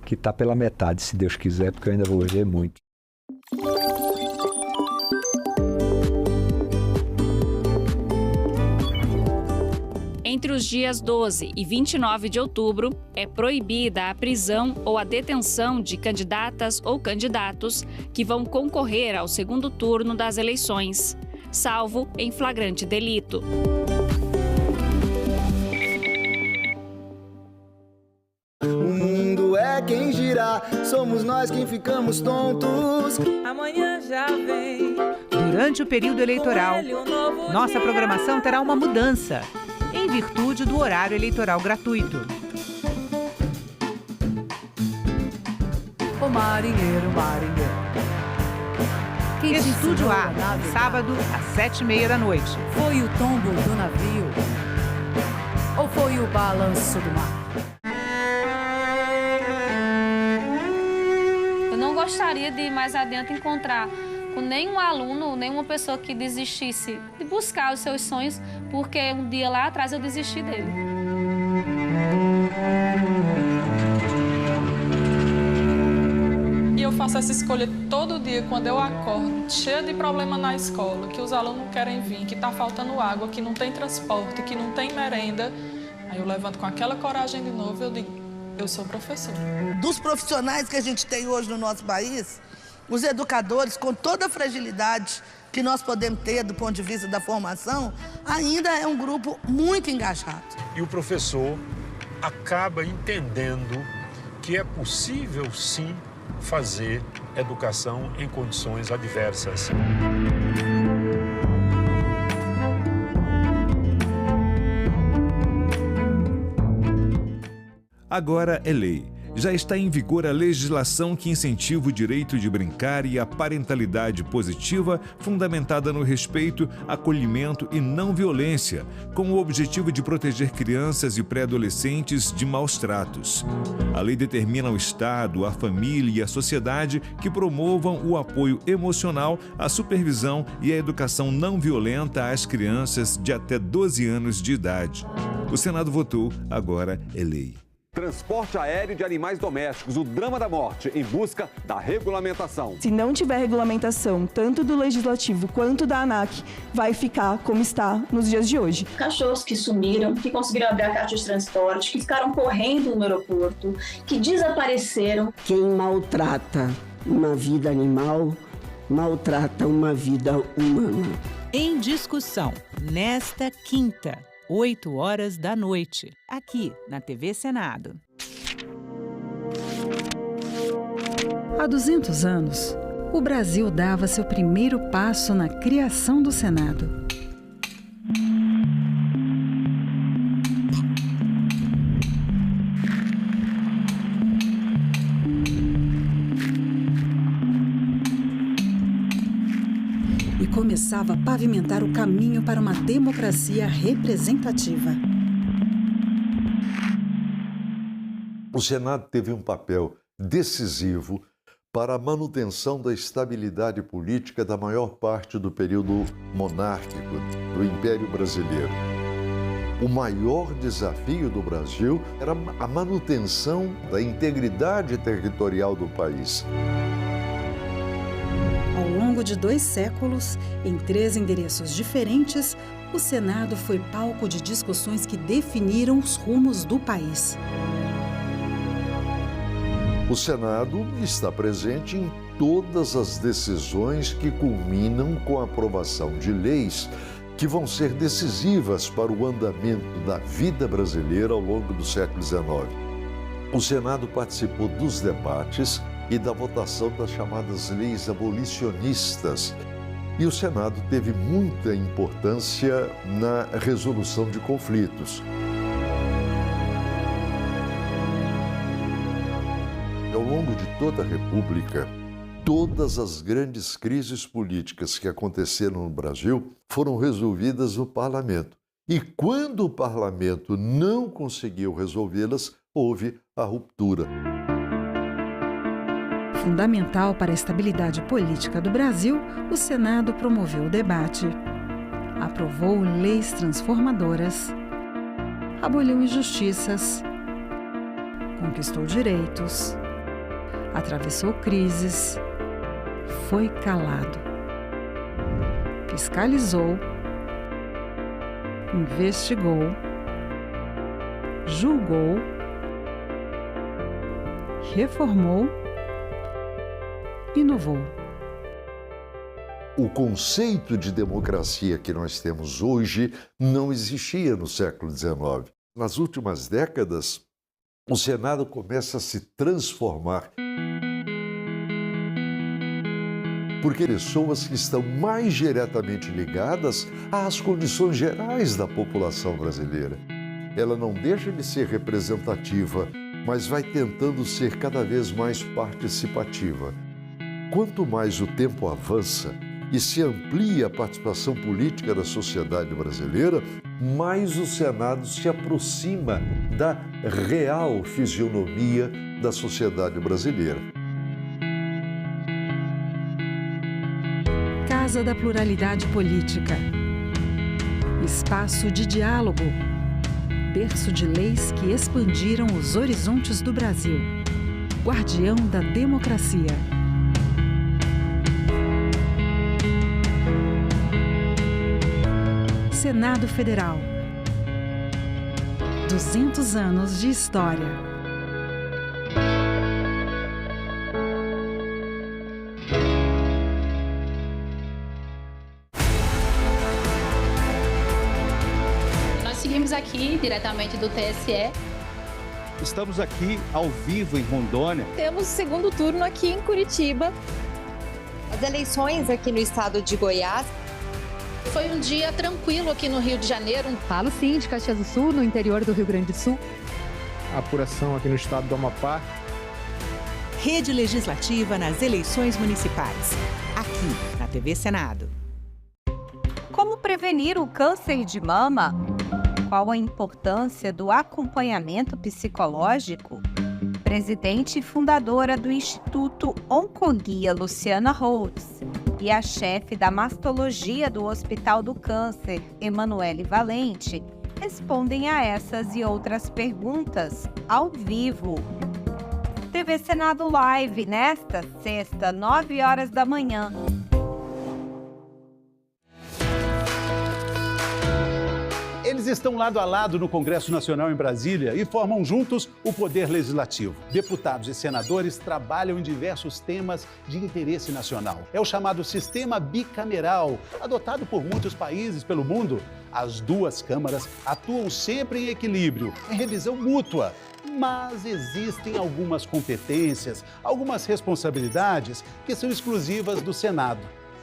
que está pela metade, se Deus quiser, porque eu ainda vou viver muito. Entre os dias 12 e 29 de outubro, é proibida a prisão ou a detenção de candidatas ou candidatos que vão concorrer ao segundo turno das eleições, salvo em flagrante delito. O mundo é quem gira, somos nós quem ficamos tontos. Amanhã já vem. Durante o período eleitoral, nossa programação terá uma mudança, em virtude do horário eleitoral gratuito. O marinheiro, marinheiro. Estúdio A, sábado às 7h30 da noite. Foi o tombo do navio? Ou foi o balanço do mar? Eu não gostaria de mais adiante encontrar com nenhum aluno, nenhuma pessoa que desistisse de buscar os seus sonhos, porque um dia lá atrás eu desisti dele. E eu faço essa escolha todo dia quando eu acordo, cheia de problema na escola, que os alunos não querem vir, que está faltando água, que não tem transporte, que não tem merenda. Aí eu levanto com aquela coragem de novo e eu digo, eu sou professora. Dos profissionais que a gente tem hoje no nosso país, os educadores, com toda a fragilidade que nós podemos ter do ponto de vista da formação, ainda é um grupo muito engajado. E o professor acaba entendendo que é possível, sim, fazer educação em condições adversas. Agora é lei. Já está em vigor a legislação que incentiva o direito de brincar e a parentalidade positiva fundamentada no respeito, acolhimento e não violência, com o objetivo de proteger crianças e pré-adolescentes de maus tratos. A lei determina ao Estado, à família e à sociedade que promovam o apoio emocional, a supervisão e a educação não violenta às crianças de até 12 anos de idade. O Senado votou, agora é lei. Transporte aéreo de animais domésticos, o drama da morte, em busca da regulamentação. Se não tiver regulamentação, tanto do Legislativo quanto da ANAC, vai ficar como está nos dias de hoje. Cachorros que sumiram, que conseguiram abrir a caixa de transporte, que ficaram correndo no aeroporto, que desapareceram. Quem maltrata uma vida animal, maltrata uma vida humana. Em discussão, nesta quinta, 8h da noite, aqui na TV Senado. Há 200 anos, o Brasil dava seu primeiro passo na criação do Senado. Começava a pavimentar o caminho para uma democracia representativa. O Senado teve um papel decisivo para a manutenção da estabilidade política da maior parte do período monárquico do Império Brasileiro. O maior desafio do Brasil era a manutenção da integridade territorial do país. Ao longo de 2 séculos, em 3 endereços diferentes, o Senado foi palco de discussões que definiram os rumos do país. O Senado está presente em todas as decisões que culminam com a aprovação de leis que vão ser decisivas para o andamento da vida brasileira ao longo do século XIX. O Senado participou dos debates e da votação das chamadas leis abolicionistas. E o Senado teve muita importância na resolução de conflitos. Ao longo de toda a República, todas as grandes crises políticas que aconteceram no Brasil foram resolvidas no Parlamento. E quando o Parlamento não conseguiu resolvê-las, houve a ruptura. Fundamental para a estabilidade política do Brasil, o Senado promoveu o debate, aprovou leis transformadoras, aboliu injustiças, conquistou direitos, atravessou crises, foi calado, fiscalizou, investigou, julgou, reformou, inovou. O conceito de democracia que nós temos hoje não existia no século XIX. Nas últimas décadas, o Senado começa a se transformar. Porque pessoas que estão mais diretamente ligadas às condições gerais da população brasileira. Ela não deixa de ser representativa, mas vai tentando ser cada vez mais participativa. Quanto mais o tempo avança e se amplia a participação política da sociedade brasileira, mais o Senado se aproxima da real fisionomia da sociedade brasileira. Casa da Pluralidade Política. Espaço de diálogo. Berço de leis que expandiram os horizontes do Brasil. Guardião da democracia. Senado Federal. 200 anos de história. Nós seguimos aqui diretamente do TSE. Estamos aqui ao vivo em Rondônia. Temos o segundo turno aqui em Curitiba. As eleições aqui no estado de Goiás. Foi um dia tranquilo aqui no Rio de Janeiro. Falo sim de Caxias do Sul, no interior do Rio Grande do Sul. A apuração aqui no estado do Amapá. Rede Legislativa nas eleições municipais. Aqui, na TV Senado. Como prevenir o câncer de mama? Qual a importância do acompanhamento psicológico? Presidente e fundadora do Instituto Oncoguia, Luciana Holtz, e a chefe da mastologia do Hospital do Câncer, Emanuele Valente, respondem a essas e outras perguntas ao vivo. TV Senado Live, nesta sexta, 9 horas da manhã. Eles estão lado a lado no Congresso Nacional em Brasília e formam juntos o Poder Legislativo. Deputados e senadores trabalham em diversos temas de interesse nacional. É o chamado sistema bicameral, adotado por muitos países pelo mundo. As duas câmaras atuam sempre em equilíbrio, em revisão mútua. Mas existem algumas competências, algumas responsabilidades que são exclusivas do Senado.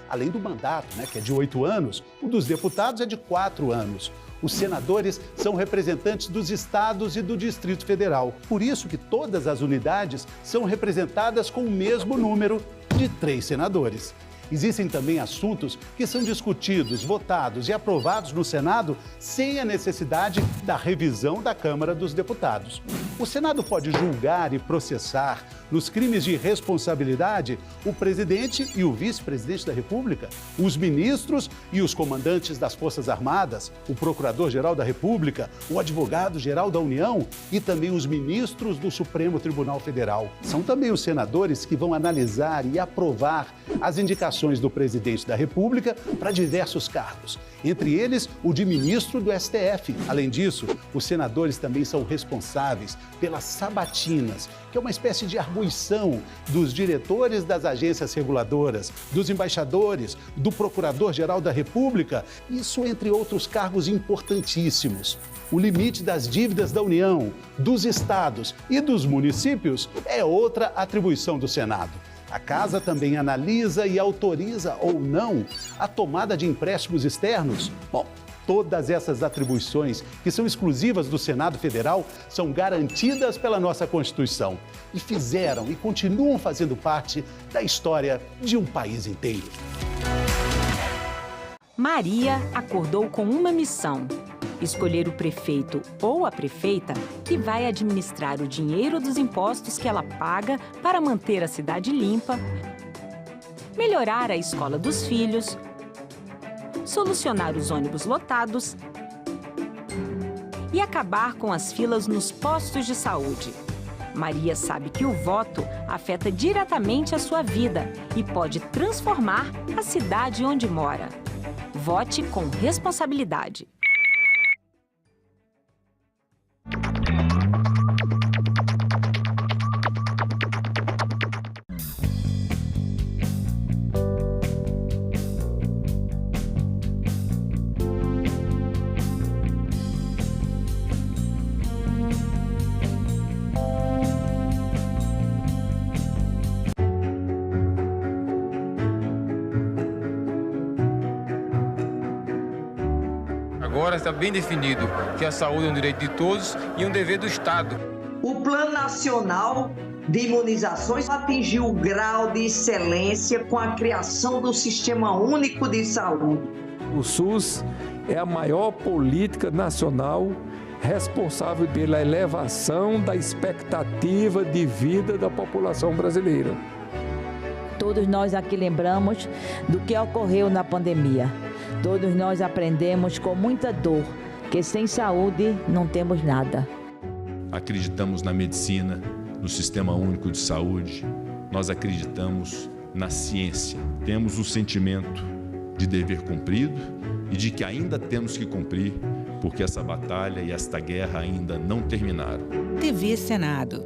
Além do mandato, que é de 8 anos, o dos deputados é de 4 anos. Os senadores são representantes dos estados e do Distrito Federal. Por isso que todas as unidades são representadas com o mesmo número de 3 senadores. Existem também assuntos que são discutidos, votados e aprovados no Senado sem a necessidade da revisão da Câmara dos Deputados. O Senado pode julgar e processar nos crimes de responsabilidade o presidente e o vice-presidente da República, os ministros e os comandantes das Forças Armadas, o procurador-geral da República, o advogado-geral da União e também os ministros do Supremo Tribunal Federal. São também os senadores que vão analisar e aprovar as indicações do presidente da República para diversos cargos, entre eles o de ministro do STF. Além disso, os senadores também são responsáveis pelas sabatinas, que é uma espécie de arguição dos diretores das agências reguladoras, dos embaixadores, do Procurador-Geral da República, isso entre outros cargos importantíssimos. O limite das dívidas da União, dos estados e dos municípios é outra atribuição do Senado. A Casa também analisa e autoriza ou não a tomada de empréstimos externos. Bom, todas essas atribuições, que são exclusivas do Senado Federal, são garantidas pela nossa Constituição e fizeram e continuam fazendo parte da história de um país inteiro. Maria acordou com uma missão: escolher o prefeito ou a prefeita que vai administrar o dinheiro dos impostos que ela paga para manter a cidade limpa, melhorar a escola dos filhos, solucionar os ônibus lotados e acabar com as filas nos postos de saúde. Maria sabe que o voto afeta diretamente a sua vida e pode transformar a cidade onde mora. Vote com responsabilidade. Agora está bem definido que a saúde é um direito de todos e um dever do Estado. O Plano Nacional de Imunizações atingiu o grau de excelência com a criação do Sistema Único de Saúde. O SUS é a maior política nacional responsável pela elevação da expectativa de vida da população brasileira. Todos nós aqui lembramos do que ocorreu na pandemia. Todos nós aprendemos com muita dor que sem saúde não temos nada. Acreditamos na medicina, no Sistema Único de Saúde. Nós acreditamos na ciência. Temos o sentimento de dever cumprido e de que ainda temos que cumprir, porque essa batalha e esta guerra ainda não terminaram. TV Senado.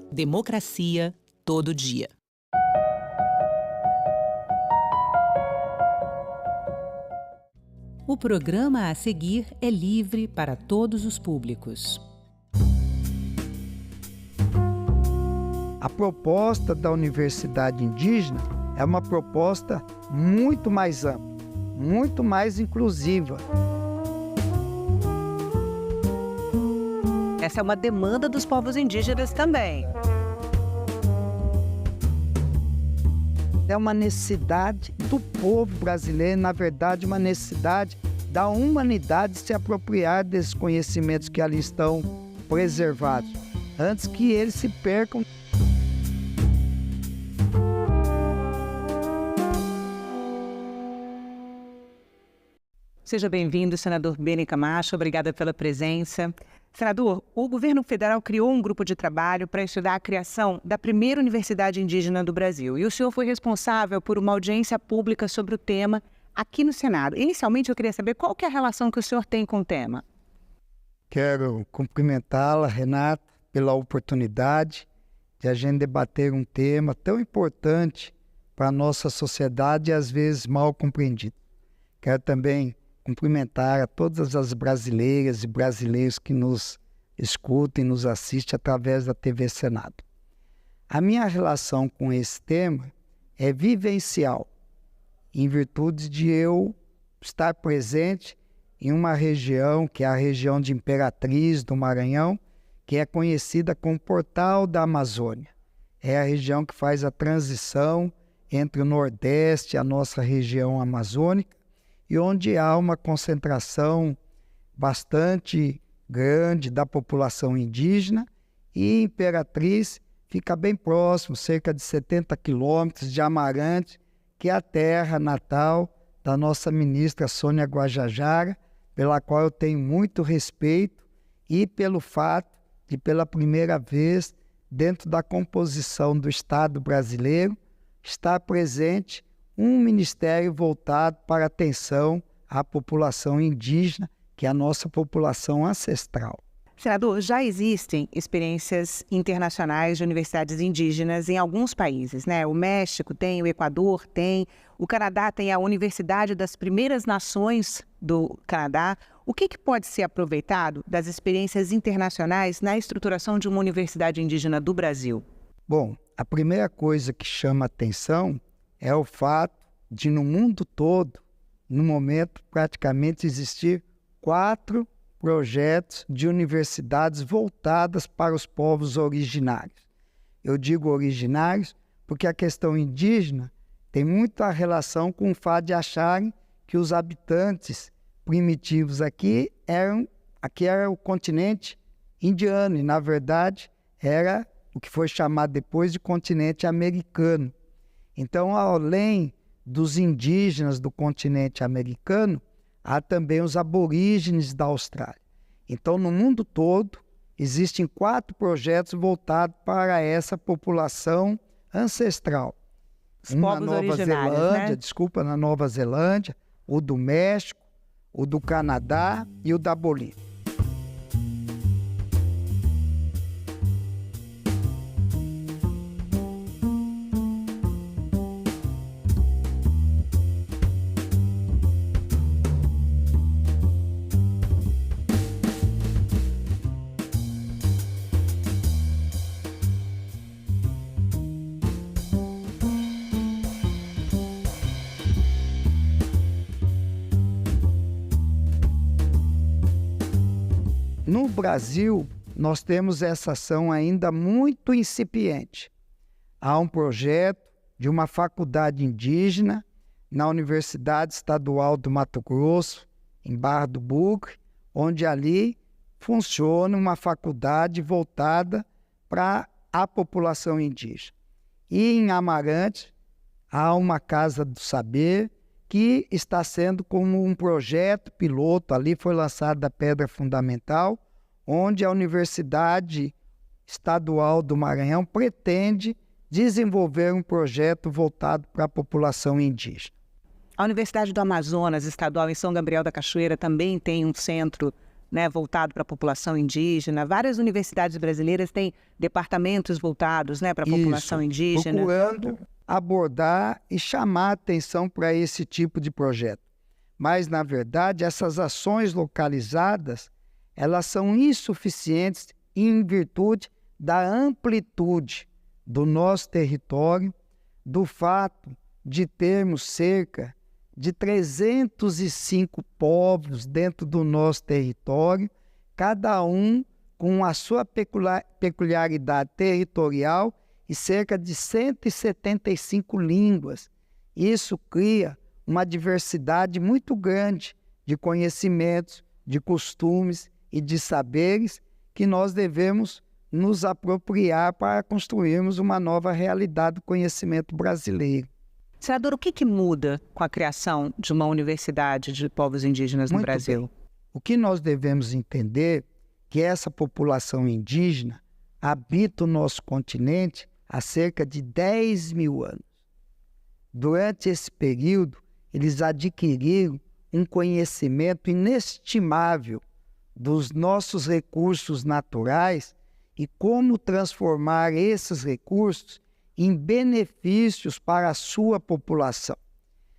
Democracia todo dia. O programa a seguir é livre para todos os públicos. A proposta da Universidade Indígena é uma proposta muito mais ampla, muito mais inclusiva. Essa é uma demanda dos povos indígenas também. É uma necessidade do povo brasileiro, na verdade, uma necessidade da humanidade se apropriar desses conhecimentos que ali estão preservados, antes que eles se percam. Seja bem-vindo, senador Beni Camacho. Obrigada pela presença. Senador, o governo federal criou um grupo de trabalho para estudar a criação da primeira universidade indígena do Brasil. E o senhor foi responsável por uma audiência pública sobre o tema aqui no Senado. Inicialmente, eu queria saber qual que é a relação que o senhor tem com o tema. Quero cumprimentá-la, Renata, pela oportunidade de a gente debater um tema tão importante para a nossa sociedade e às vezes mal compreendido. Quero também cumprimentar a todas as brasileiras e brasileiros que nos escutam e nos assistem através da TV Senado. A minha relação com esse tema é vivencial, em virtude de eu estar presente em uma região, que é a região de Imperatriz, do Maranhão, que é conhecida como Portal da Amazônia. É a região que faz a transição entre o Nordeste e a nossa região amazônica, e onde há uma concentração bastante grande da população indígena E Imperatriz fica bem próximo, cerca de 70 quilômetros de Amarante, que é a terra natal da nossa ministra Sônia Guajajara, pela qual eu tenho muito respeito, e pelo fato de, pela primeira vez, dentro da composição do Estado brasileiro, estar presente um ministério voltado para a atenção à população indígena, que é a nossa população ancestral. Senador, já existem experiências internacionais de universidades indígenas em alguns países, né? O México tem, o Equador tem, o Canadá tem a Universidade das Primeiras Nações do Canadá. O que pode ser aproveitado das experiências internacionais na estruturação de uma universidade indígena do Brasil? Bom, a primeira coisa que chama atenção é o fato de, no mundo todo, no momento, praticamente existir 4 projetos de universidades voltadas para os povos originários. Eu digo originários porque a questão indígena tem muita relação com o fato de acharem que os habitantes primitivos aqui era o continente indiano, e na verdade era o que foi chamado depois de continente americano. Então, além dos indígenas do continente americano, há também os aborígenes da Austrália. Então, no mundo todo, existem 4 projetos voltados para essa população ancestral. Os povos originários, né? Na Nova Zelândia, o do México, o do Canadá e o da Bolívia. No Brasil, nós temos essa ação ainda muito incipiente. Há um projeto de uma faculdade indígena na Universidade Estadual do Mato Grosso, em Barra do Bugre, onde ali funciona uma faculdade voltada para a população indígena. E em Amarante, há uma Casa do Saber, que está sendo como um projeto piloto, ali foi lançada a pedra fundamental, onde a Universidade Estadual do Maranhão pretende desenvolver um projeto voltado para a população indígena. A Universidade do Amazonas Estadual em São Gabriel da Cachoeira também tem um centro, né, voltado para a população indígena. Várias universidades brasileiras têm departamentos voltados, né, para a população indígena. Procurando abordar e chamar atenção para esse tipo de projeto. Mas, na verdade, essas ações localizadas, elas são insuficientes em virtude da amplitude do nosso território, do fato de termos cerca de 305 povos dentro do nosso território, cada um com a sua peculiaridade territorial e cerca de 175 línguas. Isso cria uma diversidade muito grande de conhecimentos, de costumes e de saberes que nós devemos nos apropriar para construirmos uma nova realidade do conhecimento brasileiro. Senador, o que muda com a criação de uma universidade de povos indígenas no Brasil? Bem. O que nós devemos entender é que essa população indígena habita o nosso continente há cerca de 10 mil anos. Durante esse período, eles adquiriram um conhecimento inestimável dos nossos recursos naturais e como transformar esses recursos em benefícios para a sua população.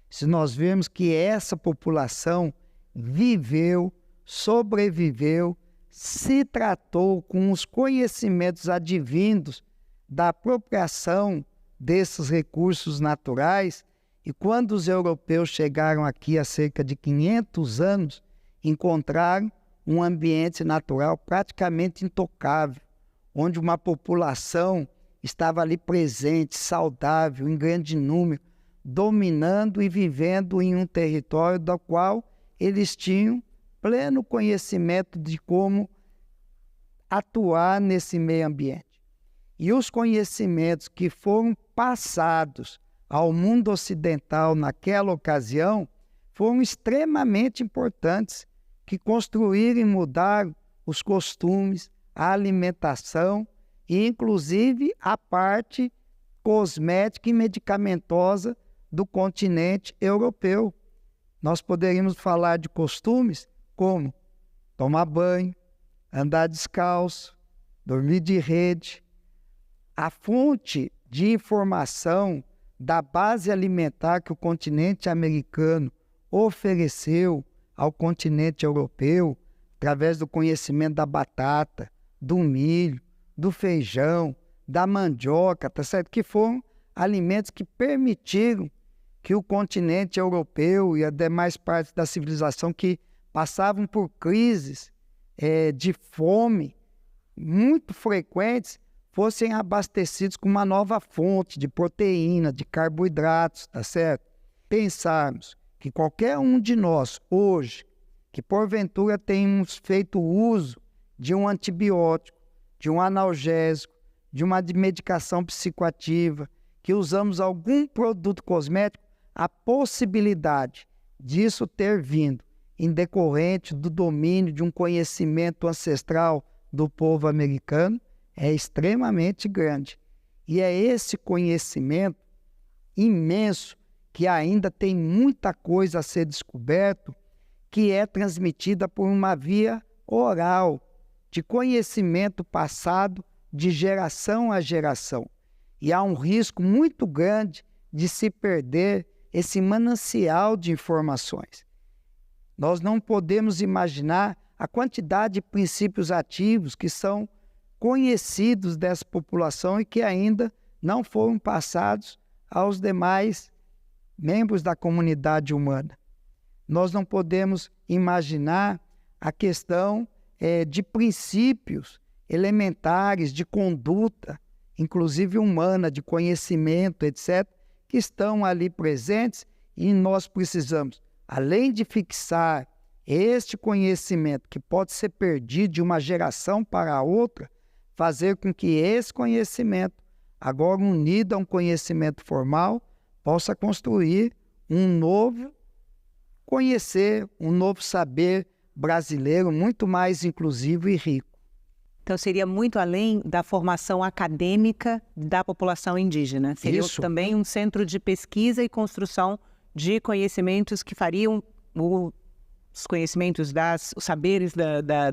Se nós vemos que essa população viveu, sobreviveu, se tratou com os conhecimentos advindos da apropriação desses recursos naturais, e quando os europeus chegaram aqui há cerca de 500 anos, encontraram um ambiente natural praticamente intocável, onde uma população estava ali presente, saudável, em grande número, dominando e vivendo em um território do qual eles tinham pleno conhecimento de como atuar nesse meio ambiente. E os conhecimentos que foram passados ao mundo ocidental naquela ocasião foram extremamente importantes, que construíram e mudaram os costumes, a alimentação e, inclusive, a parte cosmética e medicamentosa do continente europeu. Nós poderíamos falar de costumes como tomar banho, andar descalço, dormir de rede. A fonte de informação da base alimentar que o continente americano ofereceu ao continente europeu, através do conhecimento da batata, do milho, do feijão, da mandioca, tá certo? Que foram alimentos que permitiram que o continente europeu e as demais partes da civilização que passavam por crises de fome muito frequentes fossem abastecidos com uma nova fonte de proteína, de carboidratos, tá certo? Pensarmos que qualquer um de nós hoje, que porventura tenhamos feito uso de um antibiótico, de um analgésico, de uma medicação psicoativa, que usamos algum produto cosmético, a possibilidade disso ter vindo em decorrente do domínio de um conhecimento ancestral do povo americano é extremamente grande. E é esse conhecimento imenso que ainda tem muita coisa a ser descoberto, que é transmitida por uma via oral, de conhecimento passado de geração a geração. E há um risco muito grande de se perder esse manancial de informações. Nós não podemos imaginar a quantidade de princípios ativos que são conhecidos dessa população e que ainda não foram passados aos demais membros da comunidade humana. Nós não podemos imaginar a questão de princípios elementares de conduta, inclusive humana, de conhecimento, etc., que estão ali presentes e nós precisamos, além de fixar este conhecimento que pode ser perdido de uma geração para a outra, fazer com que esse conhecimento, agora unido a um conhecimento formal, possa construir um novo conhecer, um novo saber brasileiro muito mais inclusivo e rico. Então seria muito além da formação acadêmica da população indígena. Seria também um centro de pesquisa e construção de conhecimentos que fariam os conhecimentos, os saberes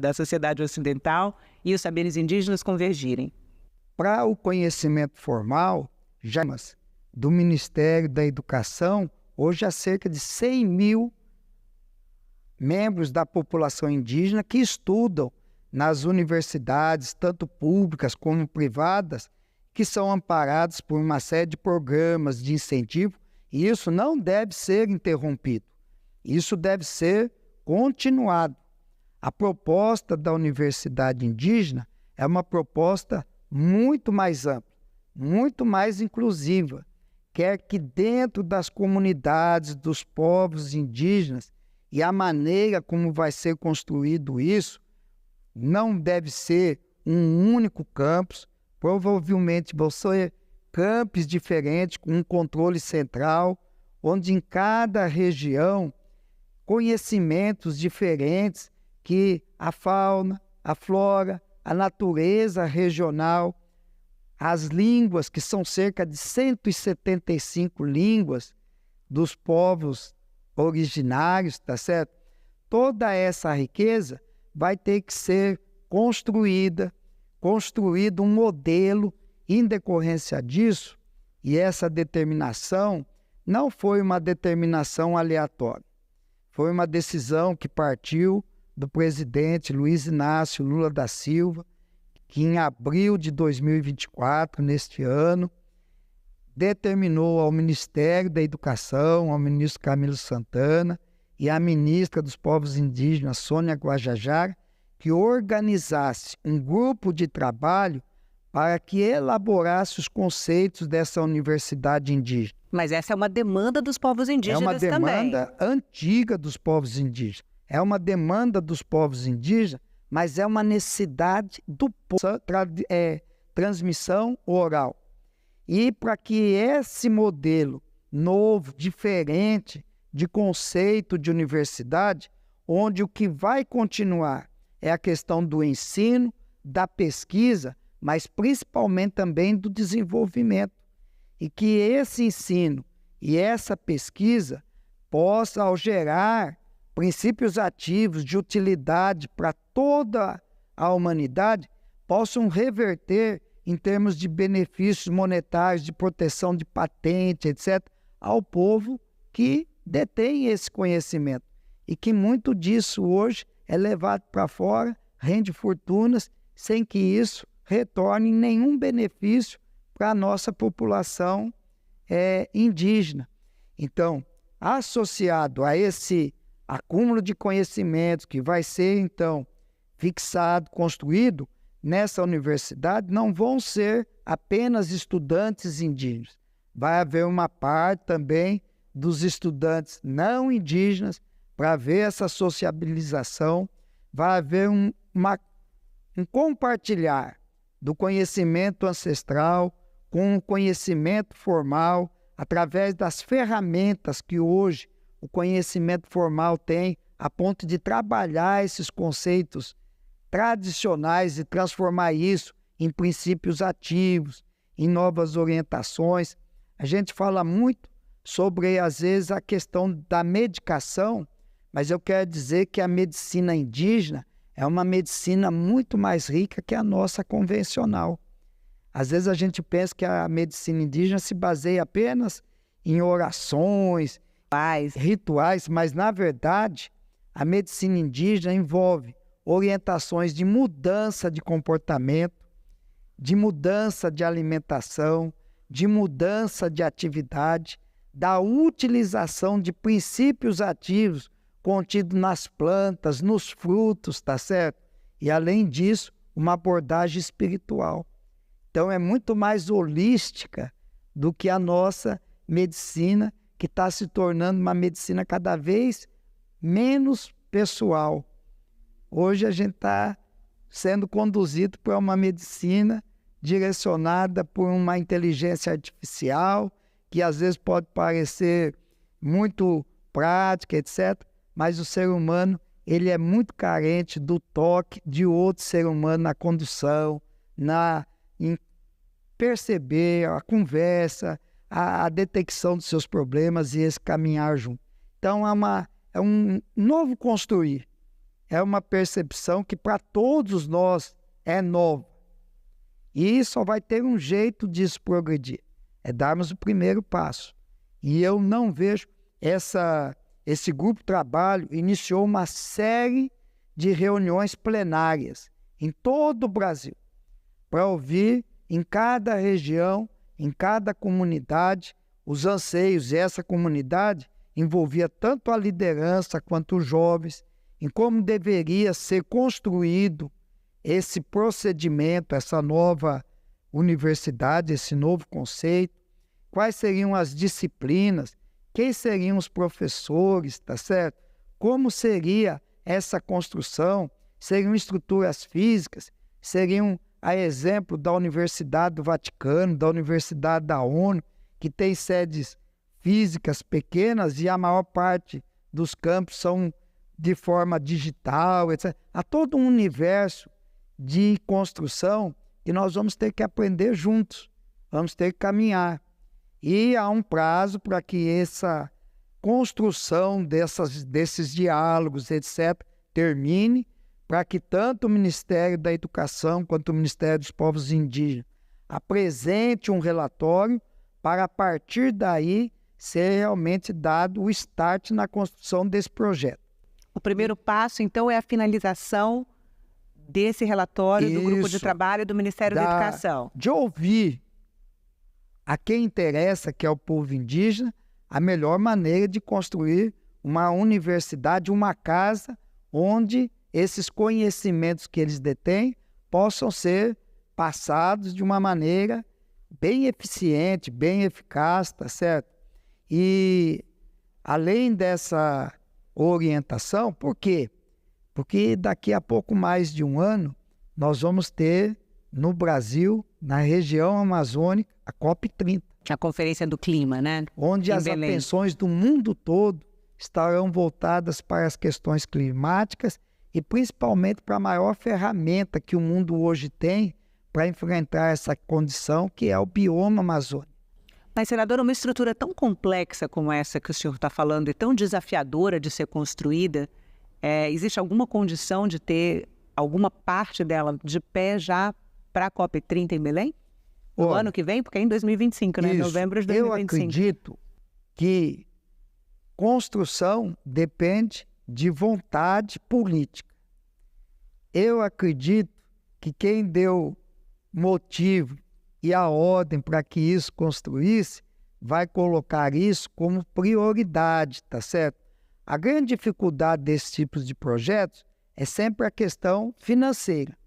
da sociedade ocidental e os saberes indígenas convergirem. Para o conhecimento formal, já do Ministério da Educação, hoje há cerca de 100 mil membros da população indígena que estudam nas universidades, tanto públicas como privadas, que são amparados por uma série de programas de incentivo, e isso não deve ser interrompido. Isso deve ser continuado. A proposta da Universidade Indígena é uma proposta muito mais ampla, muito mais inclusiva, quer que dentro das comunidades dos povos indígenas e a maneira como vai ser construído isso, não deve ser um único campus, provavelmente vão ser campos diferentes, com um controle central, onde em cada região, conhecimentos diferentes que a fauna, a flora, a natureza regional, as línguas, que são cerca de 175 línguas dos povos originários, tá certo? Toda essa riqueza vai ter que ser construído um modelo em decorrência disso, e essa determinação não foi uma determinação aleatória. Foi uma decisão que partiu do presidente Luiz Inácio Lula da Silva, que em abril de 2024, neste ano, determinou ao Ministério da Educação, ao ministro Camilo Santana e à ministra dos Povos Indígenas, Sônia Guajajara, que organizasse um grupo de trabalho para que elaborasse os conceitos dessa universidade indígena. Mas essa é uma demanda dos povos indígenas também. É uma demanda antiga dos povos indígenas. É uma demanda dos povos indígenas mas é uma necessidade do transmissão oral. E para que esse modelo novo, diferente de conceito de universidade, onde o que vai continuar é a questão do ensino, da pesquisa, mas principalmente também do desenvolvimento. E que esse ensino e essa pesquisa possa, ao gerar princípios ativos de utilidade para toda a humanidade, possam reverter em termos de benefícios monetários, de proteção de patente, etc., ao povo que detém esse conhecimento. E que muito disso hoje é levado para fora, rende fortunas, sem que isso retorne nenhum benefício para a nossa população indígena. Então, associado a esse acúmulo de conhecimentos que vai ser, então, fixado, construído nessa universidade, não vão ser apenas estudantes indígenas. Vai haver uma parte também dos estudantes não indígenas para ver essa sociabilização, vai haver um compartilhar do conhecimento ancestral com o conhecimento formal, através das ferramentas que hoje o conhecimento formal tem, a ponto de trabalhar esses conceitos tradicionais e transformar isso em princípios ativos, em novas orientações. A gente fala muito sobre, às vezes, a questão da medicação, mas eu quero dizer que a medicina indígena é uma medicina muito mais rica que a nossa convencional. Às vezes a gente pensa que a medicina indígena se baseia apenas em orações, rituais, mas, na verdade, a medicina indígena envolve orientações de mudança de comportamento, de mudança de alimentação, de mudança de atividade, da utilização de princípios ativos contidos nas plantas, nos frutos, tá certo? E, além disso, uma abordagem espiritual. Então, é muito mais holística do que a nossa medicina, que está se tornando uma medicina cada vez menos pessoal. Hoje a gente está sendo conduzido por uma medicina direcionada por uma inteligência artificial, que às vezes pode parecer muito prática, etc., mas o ser humano ele é muito carente do toque de outro ser humano na condução, em perceber a conversa, a detecção dos seus problemas e esse caminhar junto. Então é um novo construir, é uma percepção que para todos nós é nova. E só vai ter um jeito disso progredir, é darmos o primeiro passo. E eu não vejo esse grupo de trabalho iniciou uma série de reuniões plenárias em todo o Brasil para ouvir em cada região, em cada comunidade, os anseios. E essa comunidade envolvia tanto a liderança quanto os jovens, em como deveria ser construído esse procedimento, essa nova universidade, esse novo conceito, quais seriam as disciplinas, quem seriam os professores, tá certo? Como seria essa construção? Seriam estruturas físicas? Seriam a exemplo da Universidade do Vaticano, da Universidade da ONU, que tem sedes físicas pequenas e a maior parte dos campos são de forma digital, etc. Há todo um universo de construção que nós vamos ter que aprender juntos, vamos ter que caminhar. E há um prazo para que essa construção desses diálogos, etc., termine, para que tanto o Ministério da Educação quanto o Ministério dos Povos Indígenas apresente um relatório para, a partir daí, ser realmente dado o start na construção desse projeto. O primeiro passo, então, é a finalização desse relatório do grupo de trabalho do Ministério da Educação. De ouvir a quem interessa, que é o povo indígena, a melhor maneira de construir uma universidade, uma casa onde esses conhecimentos que eles detêm possam ser passados de uma maneira bem eficiente, bem eficaz, tá certo? E além dessa orientação, por quê? Porque daqui a pouco mais de um ano, nós vamos ter no Brasil, na região amazônica, a COP30. A Conferência do Clima, né? Onde as atenções do mundo todo estarão voltadas para as questões climáticas e principalmente para a maior ferramenta que o mundo hoje tem para enfrentar essa condição, que é o bioma amazônico. Mas, senador, uma estrutura tão complexa como essa que o senhor está falando e tão desafiadora de ser construída, existe alguma condição de ter alguma parte dela de pé já para a COP30 em Belém? No ano que vem? Porque é em 2025, né? Novembro de 2025. Eu acredito que construção depende de vontade política. Eu acredito que quem deu motivo e a ordem para que isso construísse vai colocar isso como prioridade, tá certo? A grande dificuldade desses tipos de projetos é sempre a questão financeira.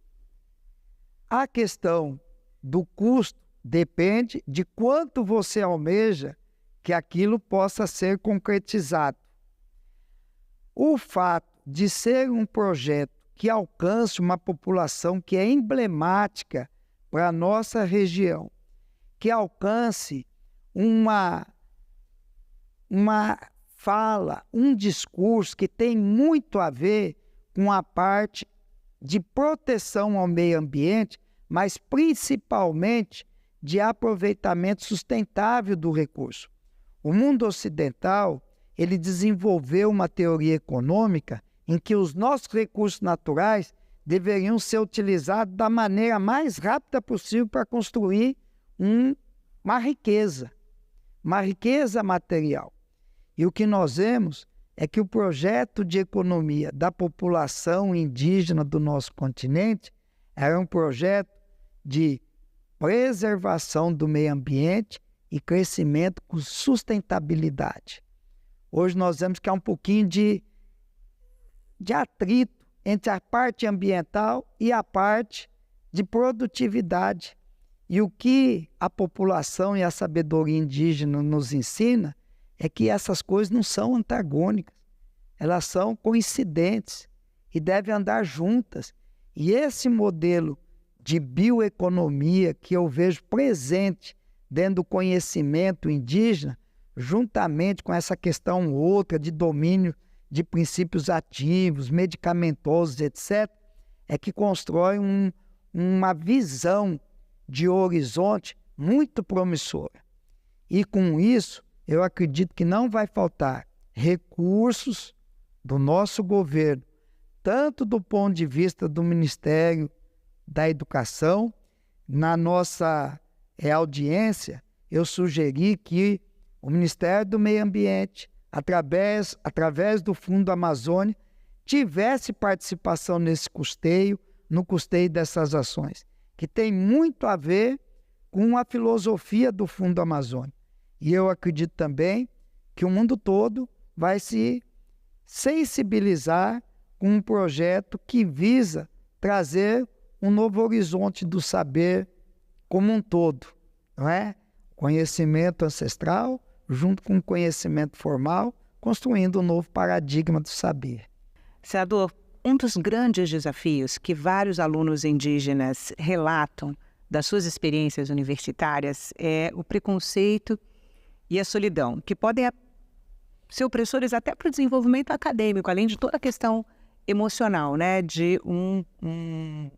A questão do custo depende de quanto você almeja que aquilo possa ser concretizado. O fato de ser um projeto que alcance uma população que é emblemática para a nossa região, que alcance uma fala, um discurso que tem muito a ver com a parte de proteção ao meio ambiente, mas principalmente de aproveitamento sustentável do recurso. O mundo ocidental, ele desenvolveu uma teoria econômica em que os nossos recursos naturais deveriam ser utilizados da maneira mais rápida possível para construir uma riqueza material. E o que nós vemos é que o projeto de economia da população indígena do nosso continente era um projeto de preservação do meio ambiente e crescimento com sustentabilidade. Hoje nós vemos que há um pouquinho de atrito entre a parte ambiental e a parte de produtividade. E o que a população e a sabedoria indígena nos ensina é que essas coisas não são antagônicas, elas são coincidentes e devem andar juntas. E esse modelo de bioeconomia que eu vejo presente dentro do conhecimento indígena, juntamente com essa questão outra de domínio de princípios ativos, medicamentosos, etc., é que constrói uma visão de horizonte muito promissora. E com isso, eu acredito que não vai faltar recursos do nosso governo, tanto do ponto de vista do Ministério da Educação. Na nossa audiência, eu sugeri que o Ministério do Meio Ambiente, através do Fundo Amazônia, tivesse participação nesse custeio, no custeio dessas ações, que tem muito a ver com a filosofia do Fundo Amazônia. E eu acredito também que o mundo todo vai se sensibilizar com um projeto que visa trazer um novo horizonte do saber como um todo, não é? Conhecimento ancestral junto com o conhecimento formal, construindo um novo paradigma do saber. Senador, um dos grandes desafios que vários alunos indígenas relatam das suas experiências universitárias é o preconceito e a solidão, que podem ser opressores até para o desenvolvimento acadêmico, além de toda a questão emocional, né? De um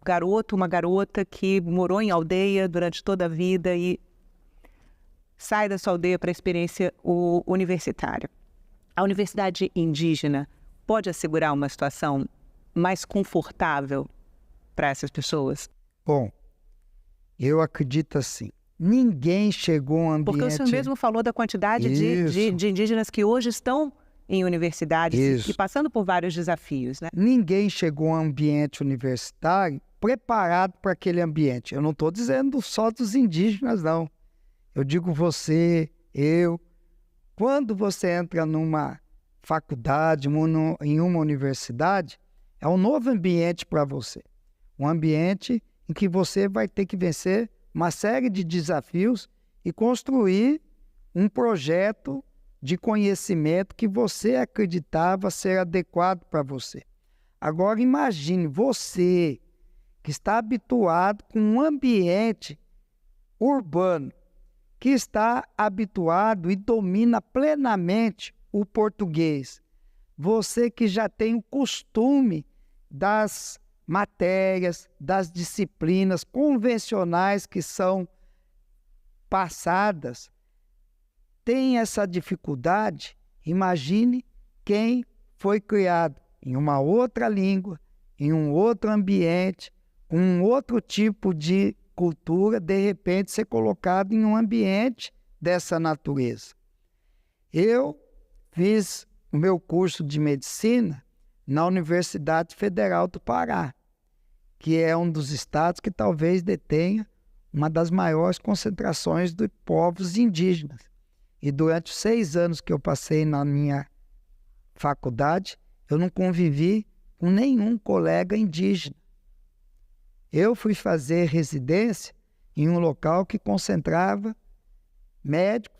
garoto, uma garota que morou em aldeia durante toda a vida e sai da sua aldeia para a experiência universitária. A universidade indígena pode assegurar uma situação mais confortável para essas pessoas? Bom, eu acredito assim. Ninguém chegou a um ambiente... Porque o senhor mesmo falou da quantidade de indígenas que hoje estão em universidades e passando por vários desafios, né? Ninguém chegou a um ambiente universitário preparado para aquele ambiente. Eu não estou dizendo só dos indígenas, não. Eu digo você, eu. Quando você entra numa faculdade, em uma universidade, é um novo ambiente para você. Um ambiente em que você vai ter que vencer uma série de desafios e construir um projeto de conhecimento que você acreditava ser adequado para você. Agora imagine você que está habituado com um ambiente urbano, que está habituado e domina plenamente o português. Você que já tem o costume das matérias, das disciplinas convencionais que são passadas, tem essa dificuldade. Imagine quem foi criado em uma outra língua, em um outro ambiente, com um outro tipo de cultura, de repente ser colocado em um ambiente dessa natureza. Eu fiz o meu curso de medicina na Universidade Federal do Pará, que é um dos estados que talvez detenha uma das maiores concentrações de povos indígenas. E durante os 6 anos que eu passei na minha faculdade, eu não convivi com nenhum colega indígena. Eu fui fazer residência em um local que concentrava médicos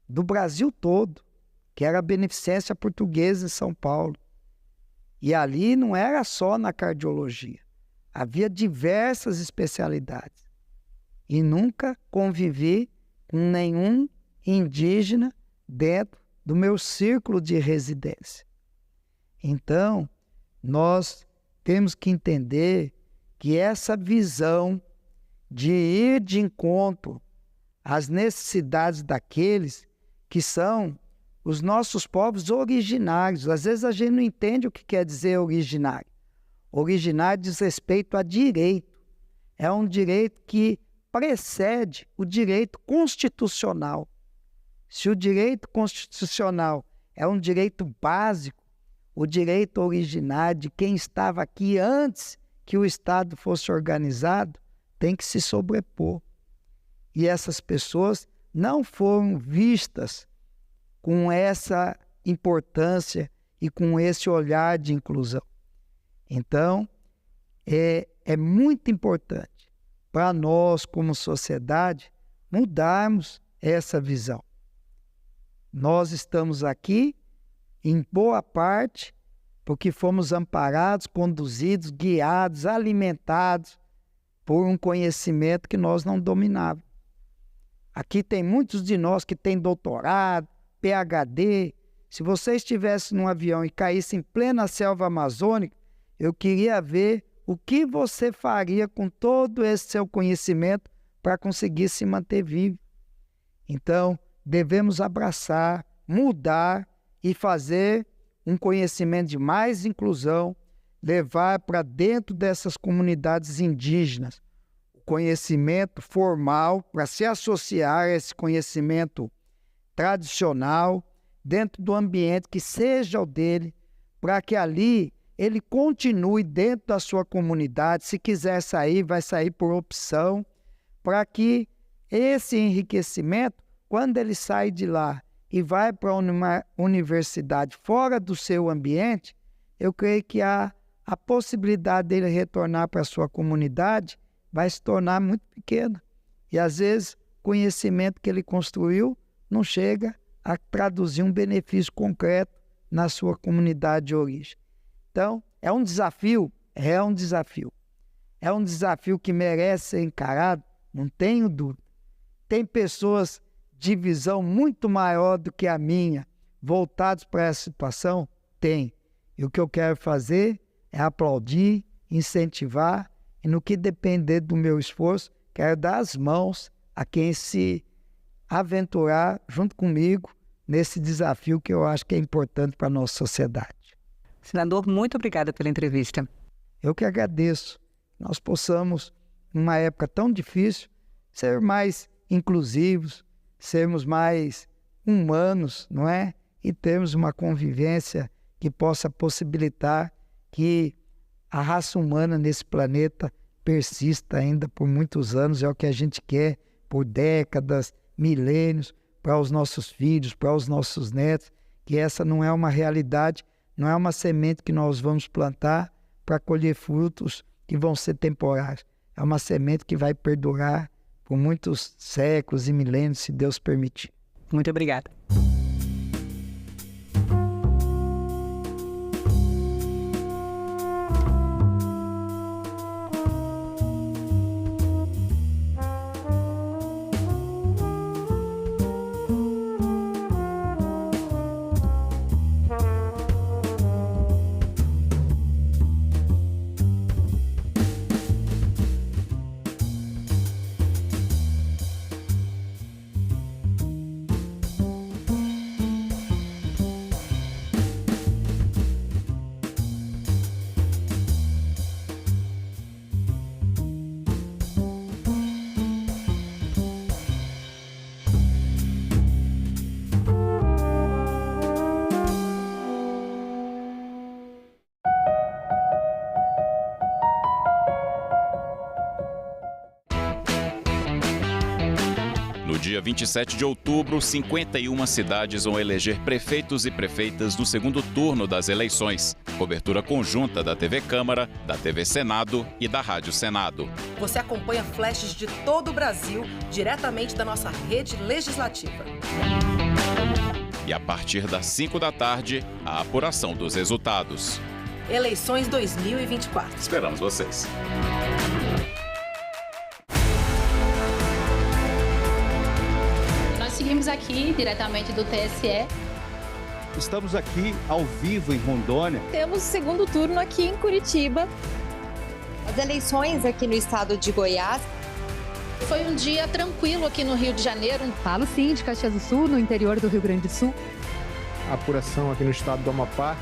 do Brasil todo, que era a Beneficência Portuguesa em São Paulo. E ali não era só na cardiologia, havia diversas especialidades. E nunca convivi com nenhum indígena dentro do meu círculo de residência. Então, nós temos que entender que essa visão de ir de encontro às necessidades daqueles que são os nossos povos originários. Às vezes a gente não entende o que quer dizer originário. Originário diz respeito a direito. É um direito que precede o direito constitucional. Se o direito constitucional é um direito básico, o direito originário de quem estava aqui antes que o Estado fosse organizado tem que se sobrepor. E essas pessoas não foram vistas com essa importância e com esse olhar de inclusão. Então, é muito importante para nós, como sociedade, mudarmos essa visão. Nós estamos aqui, em boa parte, porque fomos amparados, conduzidos, guiados, alimentados por um conhecimento que nós não dominávamos. Aqui tem muitos de nós que têm doutorado, PhD. Se você estivesse num avião e caísse em plena selva amazônica, eu queria ver o que você faria com todo esse seu conhecimento para conseguir se manter vivo. Então, devemos abraçar, mudar e fazer um conhecimento de mais inclusão, levar para dentro dessas comunidades indígenas o conhecimento formal para se associar a esse conhecimento tradicional dentro do ambiente que seja o dele, para que ali ele continue dentro da sua comunidade. Se quiser sair, vai sair por opção, para que esse enriquecimento, quando ele sai de lá e vai para uma universidade fora do seu ambiente, eu creio que a possibilidade dele retornar para a sua comunidade vai se tornar muito pequena. E às vezes o conhecimento que ele construiu não chega a traduzir um benefício concreto na sua comunidade de origem. Então, é um desafio? É um desafio. É um desafio que merece ser encarado, não tenho dúvida. Tem pessoas de visão muito maior do que a minha, voltados para essa situação? Tem. E o que eu quero fazer é aplaudir, incentivar, e no que depender do meu esforço, quero dar as mãos a quem se aventurar junto comigo nesse desafio que eu acho que é importante para a nossa sociedade. Senador, muito obrigada pela entrevista. Eu que agradeço. Nós possamos, numa época tão difícil, ser mais inclusivos, sermos mais humanos, não é? E termos uma convivência que possa possibilitar que a raça humana nesse planeta persista ainda por muitos anos. É o que a gente quer por décadas, milênios, para os nossos filhos, para os nossos netos, que essa não é uma realidade, não é uma semente que nós vamos plantar para colher frutos que vão ser temporários. É uma semente que vai perdurar por muitos séculos e milênios, se Deus permitir. Muito obrigada. No dia 27 de outubro, 51 cidades vão eleger prefeitos e prefeitas no segundo turno das eleições. Cobertura conjunta da TV Câmara, da TV Senado e da Rádio Senado. Você acompanha flashes de todo o Brasil, diretamente da nossa rede legislativa. E a partir das 5 da tarde, a apuração dos resultados. Eleições 2024. Esperamos vocês. Seguimos aqui diretamente do TSE. Estamos aqui ao vivo em Rondônia. Temos segundo turno aqui em Curitiba. As eleições aqui no estado de Goiás. Foi um dia tranquilo aqui no Rio de Janeiro. Falo sim de Caxias do Sul, no interior do Rio Grande do Sul. A apuração aqui no estado do Amapá.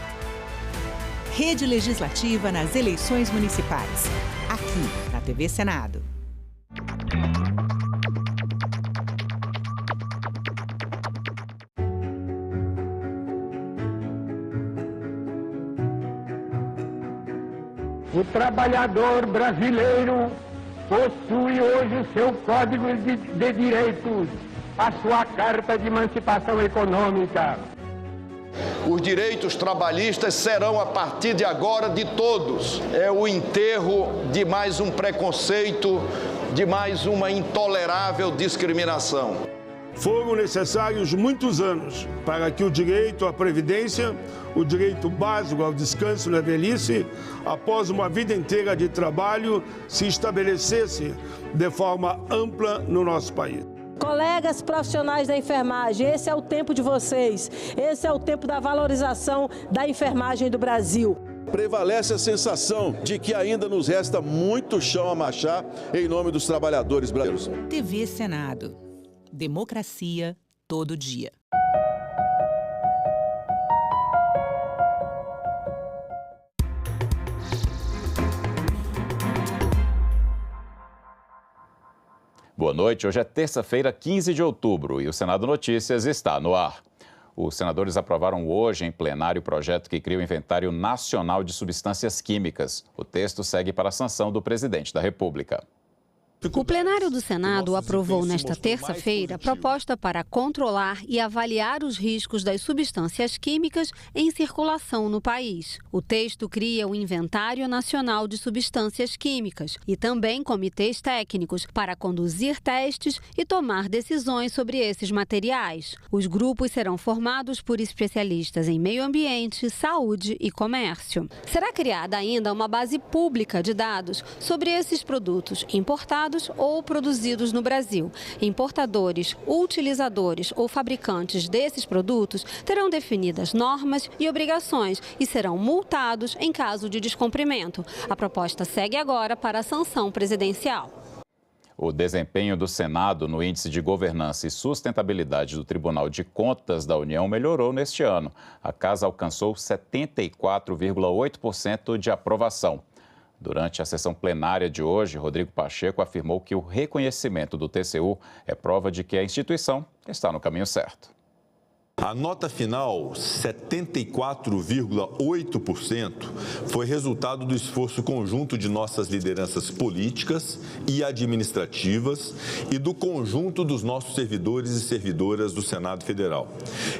Rede Legislativa nas eleições municipais. Aqui, na TV Senado. O trabalhador brasileiro possui hoje o seu Código de Direitos, a sua Carta de Emancipação Econômica. Os direitos trabalhistas serão, a partir de agora, de todos. É o enterro de mais um preconceito, de mais uma intolerável discriminação. Foram necessários muitos anos para que o direito à previdência, o direito básico ao descanso na velhice, após uma vida inteira de trabalho, se estabelecesse de forma ampla no nosso país. Colegas profissionais da enfermagem, esse é o tempo de vocês, esse é o tempo da valorização da enfermagem do Brasil. Prevalece a sensação de que ainda nos resta muito chão a marchar em nome dos trabalhadores brasileiros. TV Senado. Democracia todo dia. Boa noite, hoje é terça-feira, 15 de outubro e o Senado Notícias está no ar. Os senadores aprovaram hoje em plenário o projeto que cria o Inventário Nacional de Substâncias Químicas. O texto segue para a sanção do presidente da República. O plenário do Senado aprovou nesta terça-feira a proposta para controlar e avaliar os riscos das substâncias químicas em circulação no país. O texto cria o Inventário Nacional de Substâncias Químicas e também comitês técnicos para conduzir testes e tomar decisões sobre esses materiais. Os grupos serão formados por especialistas em meio ambiente, saúde e comércio. Será criada ainda uma base pública de dados sobre esses produtos importados ou produzidos no Brasil. Importadores, utilizadores ou fabricantes desses produtos terão definidas normas e obrigações e serão multados em caso de descumprimento. A proposta segue agora para a sanção presidencial. O desempenho do Senado no Índice de Governança e Sustentabilidade do Tribunal de Contas da União melhorou neste ano. A casa alcançou 74,8% de aprovação. Durante a sessão plenária de hoje, Rodrigo Pacheco afirmou que o reconhecimento do TCU é prova de que a instituição está no caminho certo. A nota final, 74,8%, foi resultado do esforço conjunto de nossas lideranças políticas e administrativas e do conjunto dos nossos servidores e servidoras do Senado Federal.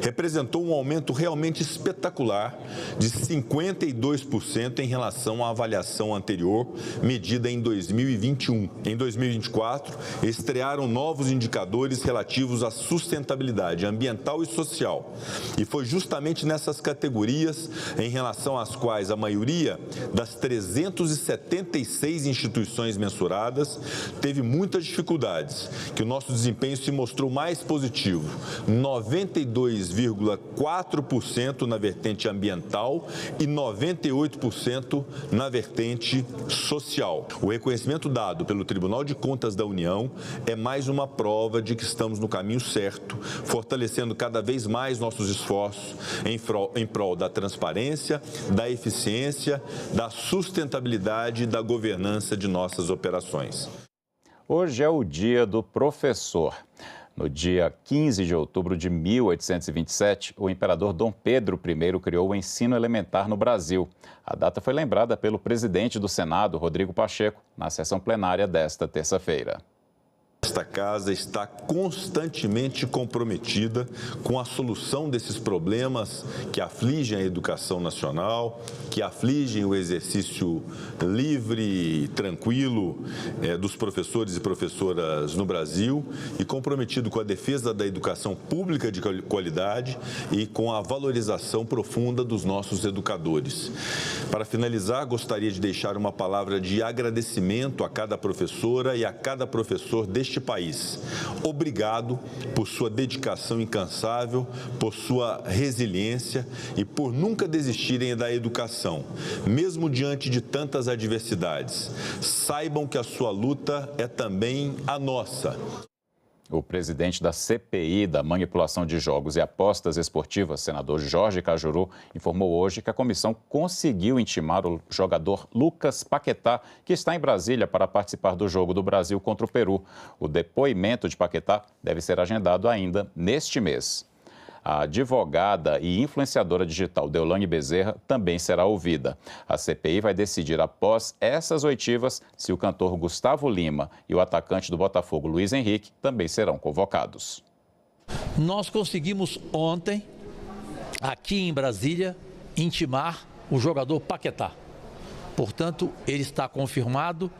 Representou um aumento realmente espetacular de 52% em relação à avaliação anterior, medida em 2021. Em 2024, estrearam novos indicadores relativos à sustentabilidade ambiental e social. E foi justamente nessas categorias, em relação às quais a maioria das 376 instituições mensuradas teve muitas dificuldades, que o nosso desempenho se mostrou mais positivo, 92,4% na vertente ambiental e 98% na vertente social. O reconhecimento dado pelo Tribunal de Contas da União é mais uma prova de que estamos no caminho certo, fortalecendo cada vez mais nossos esforços em prol da transparência, da eficiência, da sustentabilidade e da governança de nossas operações. Hoje é o Dia do Professor. No dia 15 de outubro de 1827, o imperador Dom Pedro I criou o ensino elementar no Brasil. A data foi lembrada pelo presidente do Senado, Rodrigo Pacheco, na sessão plenária desta terça-feira. Esta casa está constantemente comprometida com a solução desses problemas que afligem a educação nacional, que afligem o exercício livre e tranquilo dos professores e professoras no Brasil e comprometido com a defesa da educação pública de qualidade e com a valorização profunda dos nossos educadores. Para finalizar, gostaria de deixar uma palavra de agradecimento a cada professora e a cada professor deste país. Obrigado por sua dedicação incansável, por sua resiliência e por nunca desistirem da educação, mesmo diante de tantas adversidades. Saibam que a sua luta é também a nossa. O presidente da CPI da manipulação de jogos e apostas esportivas, senador Jorge Cajuru, informou hoje que a comissão conseguiu intimar o jogador Lucas Paquetá, que está em Brasília para participar do jogo do Brasil contra o Peru. O depoimento de Paquetá deve ser agendado ainda neste mês. A advogada e influenciadora digital Deolane Bezerra também será ouvida. A CPI vai decidir após essas oitivas se o cantor Gustavo Lima e o atacante do Botafogo Luiz Henrique também serão convocados. Nós conseguimos ontem, aqui em Brasília, intimar o jogador Paquetá. Portanto, ele está confirmado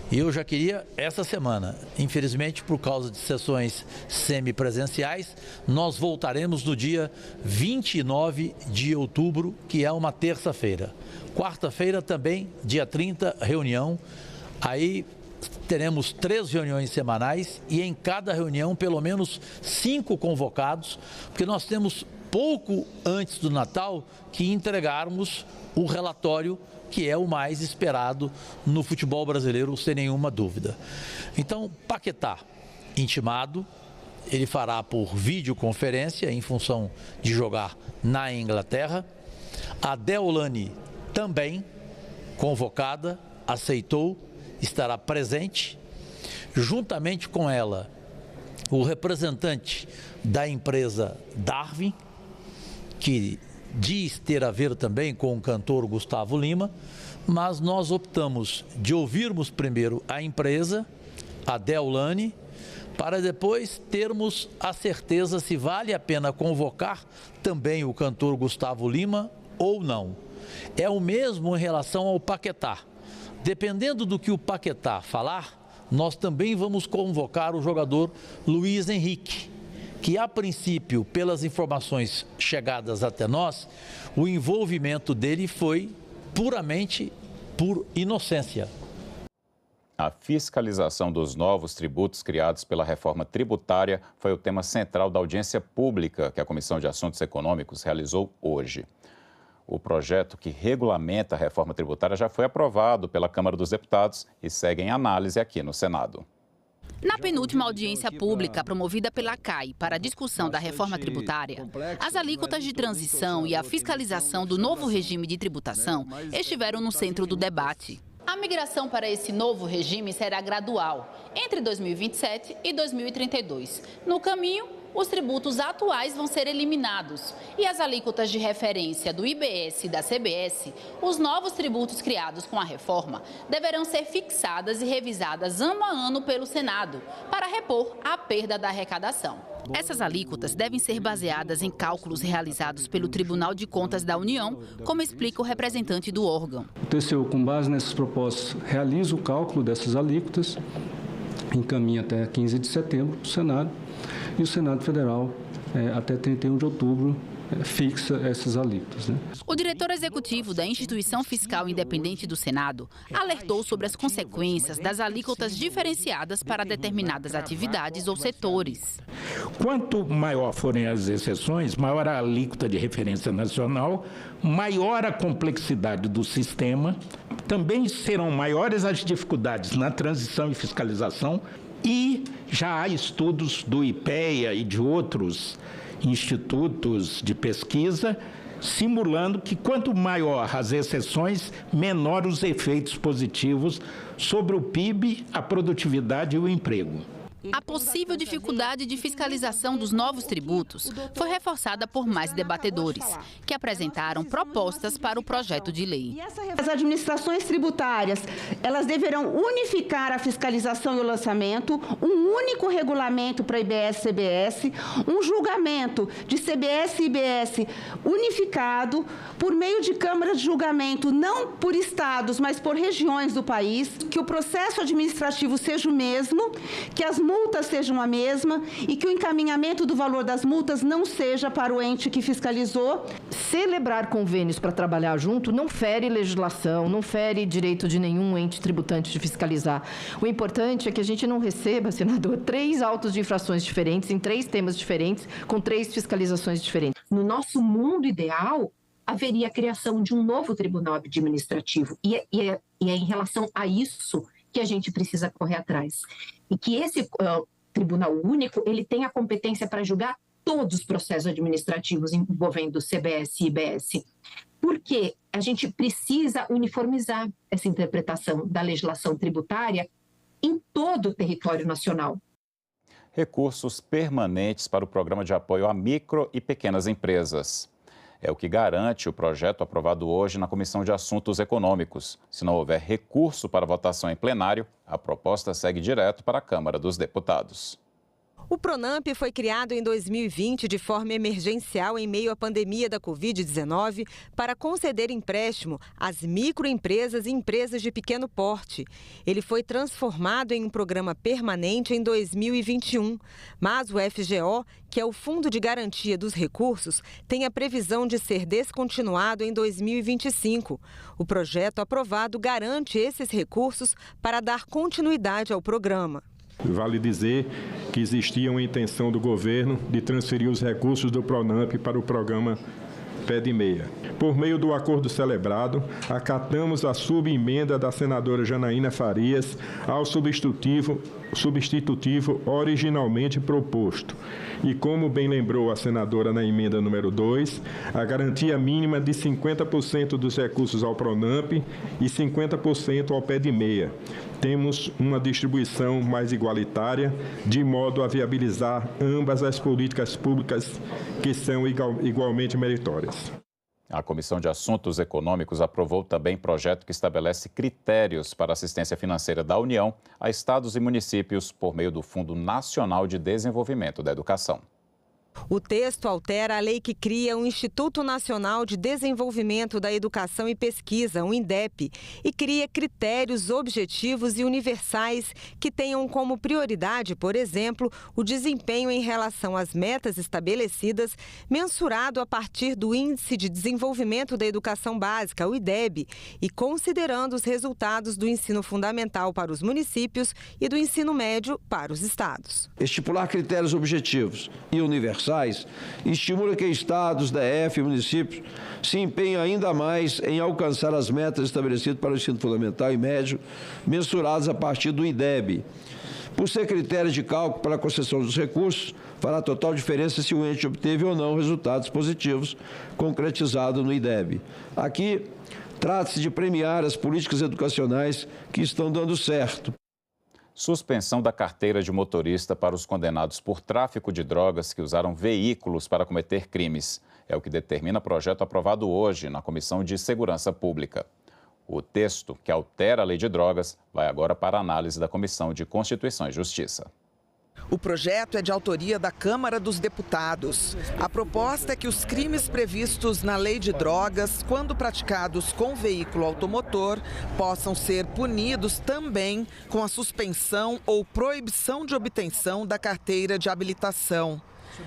e eu já queria essa semana. Infelizmente, por causa de sessões semipresenciais, nós voltaremos no dia 29 de outubro, que é uma terça-feira. Quarta-feira também, dia 30, reunião. Aí teremos 3 reuniões semanais e em cada reunião pelo menos 5 convocados, porque nós temos pouco antes do Natal que entregarmos o relatório que é o mais esperado no futebol brasileiro, sem nenhuma dúvida. Então, Paquetá, intimado, ele fará por videoconferência em função de jogar na Inglaterra. A Deolane também, convocada, aceitou, estará presente. Juntamente com ela, o representante da empresa Darwin, que diz ter a ver também com o cantor Gustavo Lima, mas nós optamos de ouvirmos primeiro a empresa, a Deolane, para depois termos a certeza se vale a pena convocar também o cantor Gustavo Lima ou não. É o mesmo em relação ao Paquetá. Dependendo do que o Paquetá falar, nós também vamos convocar o jogador Luiz Henrique, que a princípio, pelas informações chegadas até nós, o envolvimento dele foi puramente por inocência. A fiscalização dos novos tributos criados pela reforma tributária foi o tema central da audiência pública que a Comissão de Assuntos Econômicos realizou hoje. O projeto que regulamenta a reforma tributária já foi aprovado pela Câmara dos Deputados e segue em análise aqui no Senado. Na penúltima audiência pública promovida pela CAI para a discussão da reforma tributária, as alíquotas de transição e a fiscalização do novo regime de tributação estiveram no centro do debate. A migração para esse novo regime será gradual, entre 2027 e 2032. No caminho, os tributos atuais vão ser eliminados e as alíquotas de referência do IBS e da CBS, os novos tributos criados com a reforma, deverão ser fixadas e revisadas ano a ano pelo Senado para repor a perda da arrecadação. Essas alíquotas devem ser baseadas em cálculos realizados pelo Tribunal de Contas da União, como explica o representante do órgão. O TCU, com base nessas propostas, realiza o cálculo dessas alíquotas, encaminha até 15 de setembro para o Senado, e o Senado Federal, até 31 de outubro, fixa essas alíquotas. O diretor executivo da Instituição Fiscal Independente do Senado alertou sobre as consequências das alíquotas diferenciadas para determinadas atividades ou setores. Quanto maior forem as exceções, maior a alíquota de referência nacional, maior a complexidade do sistema, também serão maiores as dificuldades na transição e fiscalização, e já há estudos do IPEA e de outros institutos de pesquisa simulando que quanto maior as exceções, menor os efeitos positivos sobre o PIB, a produtividade e o emprego. A possível dificuldade de fiscalização dos novos tributos foi reforçada por mais debatedores, que apresentaram propostas para o projeto de lei. As administrações tributárias, elas deverão unificar a fiscalização e o lançamento, um único regulamento para IBS e CBS, um julgamento de CBS e IBS unificado por meio de câmaras de julgamento, não por estados, mas por regiões do país, que o processo administrativo seja o mesmo, que as multas sejam a mesma e que o encaminhamento do valor das multas não seja para o ente que fiscalizou. Celebrar convênios para trabalhar junto não fere legislação, não fere direito de nenhum ente tributante de fiscalizar. O importante é que a gente não receba, senador, 3 autos de infrações diferentes, em 3 temas diferentes, com 3 fiscalizações diferentes. No nosso mundo ideal, haveria a criação de um novo tribunal administrativo. E é em relação a isso que a gente precisa correr atrás. E que esse tribunal único, ele tem a competência para julgar todos os processos administrativos envolvendo CBS e IBS. Porque a gente precisa uniformizar essa interpretação da legislação tributária em todo o território nacional. Recursos permanentes para o programa de apoio a micro e pequenas empresas. É o que garante o projeto aprovado hoje na Comissão de Assuntos Econômicos. Se não houver recurso para votação em plenário, a proposta segue direto para a Câmara dos Deputados. O Pronamp foi criado em 2020 de forma emergencial em meio à pandemia da Covid-19 para conceder empréstimo às microempresas e empresas de pequeno porte. Ele foi transformado em um programa permanente em 2021, mas o FGO, que é o Fundo de Garantia dos Recursos, tem a previsão de ser descontinuado em 2025. O projeto aprovado garante esses recursos para dar continuidade ao programa. Vale dizer que existia uma intenção do governo de transferir os recursos do Pronamp para o programa Pé de Meia. Por meio do acordo celebrado, acatamos a subemenda da senadora Janaína Farias ao substitutivo originalmente proposto. E como bem lembrou a senadora na emenda número 2, a garantia mínima de 50% dos recursos ao Pronamp e 50% ao Pé de Meia. Temos uma distribuição mais igualitária, de modo a viabilizar ambas as políticas públicas que são igualmente meritórias. A Comissão de Assuntos Econômicos aprovou também projeto que estabelece critérios para assistência financeira da União a estados e municípios por meio do Fundo Nacional de Desenvolvimento da Educação. O texto altera a lei que cria o Instituto Nacional de Desenvolvimento da Educação e Pesquisa, o INDEP, e cria critérios objetivos e universais que tenham como prioridade, por exemplo, o desempenho em relação às metas estabelecidas, mensurado a partir do Índice de Desenvolvimento da Educação Básica, o IDEB, e considerando os resultados do ensino fundamental para os municípios e do ensino médio para os estados. Estipular critérios objetivos e universais estimula que estados, DF e municípios se empenhem ainda mais em alcançar as metas estabelecidas para o ensino fundamental e médio, mensuradas a partir do IDEB. Por ser critério de cálculo para a concessão dos recursos, fará total diferença se o ente obteve ou não resultados positivos concretizados no IDEB. Aqui, trata-se de premiar as políticas educacionais que estão dando certo. Suspensão da carteira de motorista para os condenados por tráfico de drogas que usaram veículos para cometer crimes. É o que determina o projeto aprovado hoje na Comissão de Segurança Pública. O texto, que altera a lei de drogas, vai agora para a análise da Comissão de Constituição e Justiça. O projeto é de autoria da Câmara dos Deputados. A proposta é que os crimes previstos na lei de drogas, quando praticados com veículo automotor, possam ser punidos também com a suspensão ou proibição de obtenção da carteira de habilitação.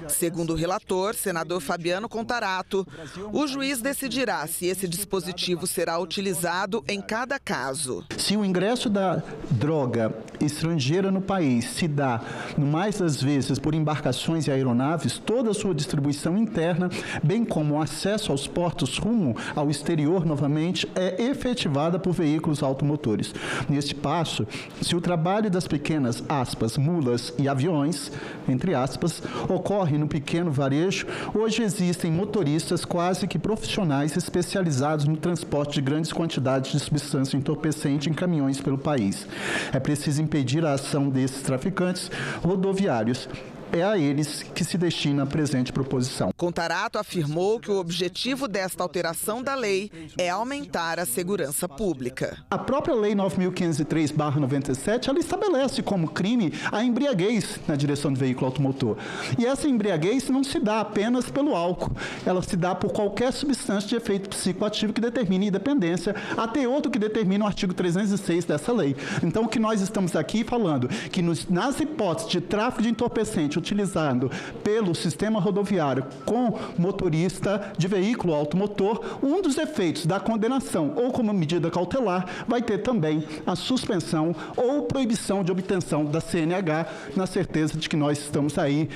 Segundo o relator, senador Fabiano Contarato, o juiz decidirá se esse dispositivo será utilizado em cada caso. Se o ingresso da droga estrangeira no país se dá, no mais das vezes, por embarcações e aeronaves, toda a sua distribuição interna, bem como o acesso aos portos rumo ao exterior, novamente, é efetivada por veículos automotores. Neste passo, se o trabalho das pequenas, aspas, mulas e aviões, entre aspas, ocorre ocorre no pequeno varejo, hoje existem motoristas quase que profissionais especializados no transporte de grandes quantidades de substância entorpecente em caminhões pelo país. É preciso impedir a ação desses traficantes rodoviários. É a eles que se destina a presente proposição. Contarato afirmou que o objetivo desta alteração da lei é aumentar a segurança pública. A própria Lei 9.503/97, ela estabelece como crime a embriaguez na direção do veículo automotor. E essa embriaguez não se dá apenas pelo álcool, ela se dá por qualquer substância de efeito psicoativo que determine independência, até outro que determina o artigo 306 dessa lei. Então, o que nós estamos aqui falando, que nas hipóteses de tráfico de entorpecente utilizado pelo sistema rodoviário com motorista de veículo automotor, um dos efeitos da condenação ou como medida cautelar vai ter também a suspensão ou proibição de obtenção da CNH, na certeza de que nós estamos aí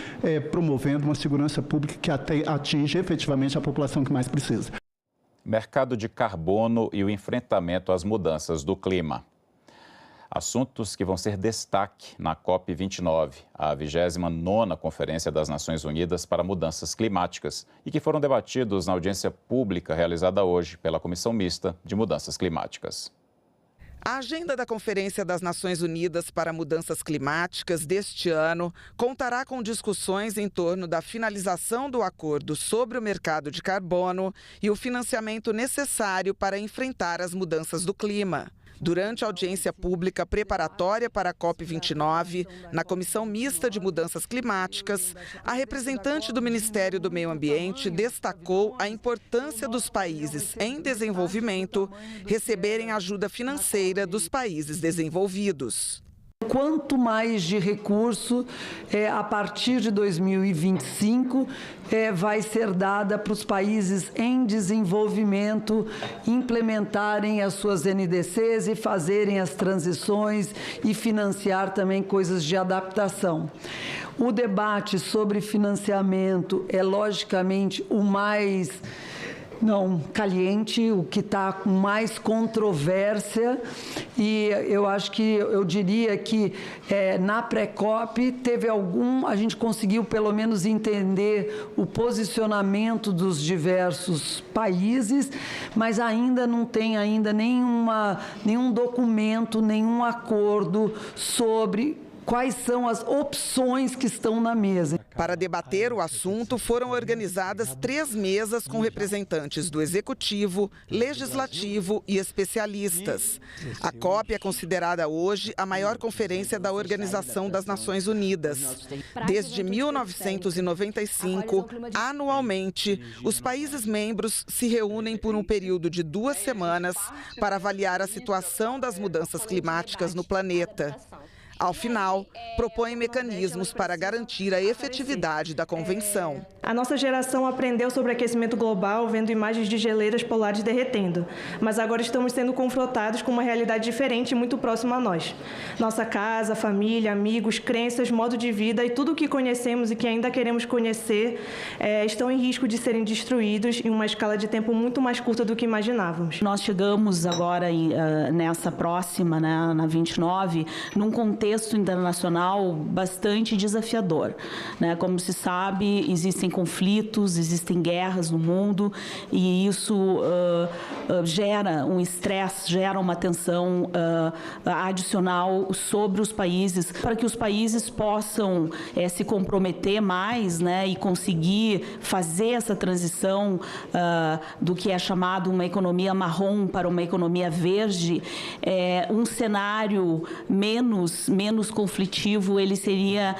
promovendo uma segurança pública que atinge efetivamente a população que mais precisa. Mercado de carbono e o enfrentamento às mudanças do clima. Assuntos que vão ser destaque na COP29, a 29ª Conferência das Nações Unidas para Mudanças Climáticas, e que foram debatidos na audiência pública realizada hoje pela Comissão Mista de Mudanças Climáticas. A agenda da Conferência das Nações Unidas para Mudanças Climáticas deste ano contará com discussões em torno da finalização do acordo sobre o mercado de carbono e o financiamento necessário para enfrentar as mudanças do clima. Durante a audiência pública preparatória para a COP29, na Comissão Mista de Mudanças Climáticas, a representante do Ministério do Meio Ambiente destacou a importância dos países em desenvolvimento receberem ajuda financeira dos países desenvolvidos. Quanto mais de recurso, a partir de 2025, vai ser dada para os países em desenvolvimento implementarem as suas NDCs e fazerem as transições e financiar também coisas de adaptação. O debate sobre financiamento é, logicamente, o mais caliente, o que está com mais controvérsia, e eu diria que na pré-COP a gente conseguiu pelo menos entender o posicionamento dos diversos países, mas ainda não tem nenhum documento, nenhum acordo sobre quais são as opções que estão na mesa. Para debater o assunto, foram organizadas 3 mesas com representantes do Executivo, Legislativo e especialistas. A COP é considerada hoje a maior conferência da Organização das Nações Unidas. Desde 1995, anualmente, os países membros se reúnem por um período de 2 semanas para avaliar a situação das mudanças climáticas no planeta. Ao final, propõe mecanismos para garantir a efetividade da convenção. A nossa geração aprendeu sobre aquecimento global vendo imagens de geleiras polares derretendo, mas agora estamos sendo confrontados com uma realidade diferente e muito próxima a nós. Nossa casa, família, amigos, crenças, modo de vida e tudo o que conhecemos e que ainda queremos conhecer estão em risco de serem destruídos em uma escala de tempo muito mais curta do que imaginávamos. Nós chegamos agora nessa próxima, na 29, num contexto internacional bastante desafiador, né? Como se sabe, existem conflitos, existem guerras no mundo e isso gera um estresse, gera uma tensão adicional sobre os países, para que os países possam se comprometer mais, né? E conseguir fazer essa transição do que é chamado uma economia marrom para uma economia verde. Um cenário menos conflitivo, ele seria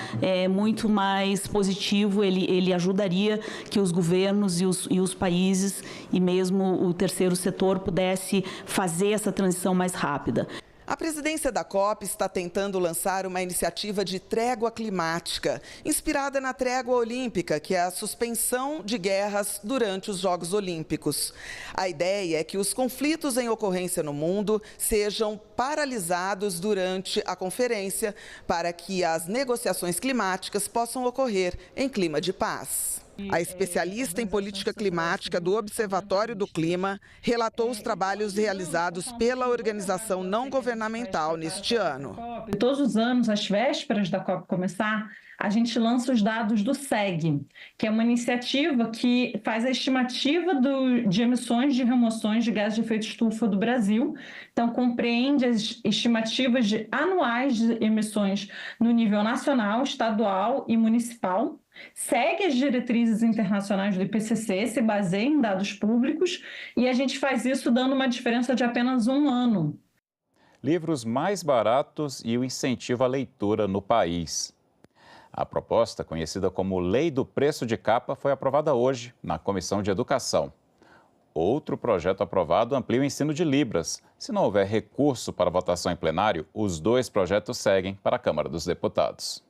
muito mais positivo, ele ajudaria que os governos e os países e mesmo o terceiro setor pudesse fazer essa transição mais rápida. A presidência da COP está tentando lançar uma iniciativa de trégua climática, inspirada na trégua olímpica, que é a suspensão de guerras durante os Jogos Olímpicos. A ideia é que os conflitos em ocorrência no mundo sejam paralisados durante a conferência, para que as negociações climáticas possam ocorrer em clima de paz. A especialista em política climática do Observatório do Clima relatou os trabalhos realizados pela organização não governamental neste ano. Todos os anos, às vésperas da COP começar, a gente lança os dados do SEG, que é uma iniciativa que faz a estimativa de emissões de remoções de gases de efeito estufa do Brasil. Então, compreende as estimativas anuais de emissões no nível nacional, estadual e municipal. Segue as diretrizes internacionais do IPCC, se baseia em dados públicos e a gente faz isso dando uma diferença de apenas 1 ano. Livros mais baratos e o incentivo à leitura no país. A proposta, conhecida como Lei do Preço de Capa, foi aprovada hoje na Comissão de Educação. Outro projeto aprovado amplia o ensino de Libras. Se não houver recurso para votação em plenário, os 2 projetos seguem para a Câmara dos Deputados.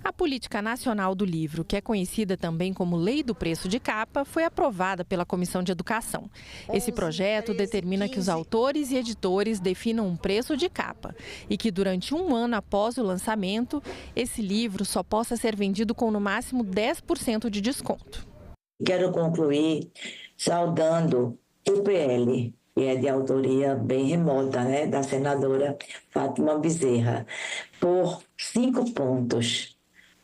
A Política Nacional do Livro, que é conhecida também como Lei do Preço de Capa, foi aprovada pela Comissão de Educação. Esse projeto determina que os autores e editores definam um preço de capa e que durante 1 ano após o lançamento, esse livro só possa ser vendido com no máximo 10% de desconto. Quero concluir saudando o PL, que é de autoria bem remota, da senadora Fátima Bezerra, por 5 pontos.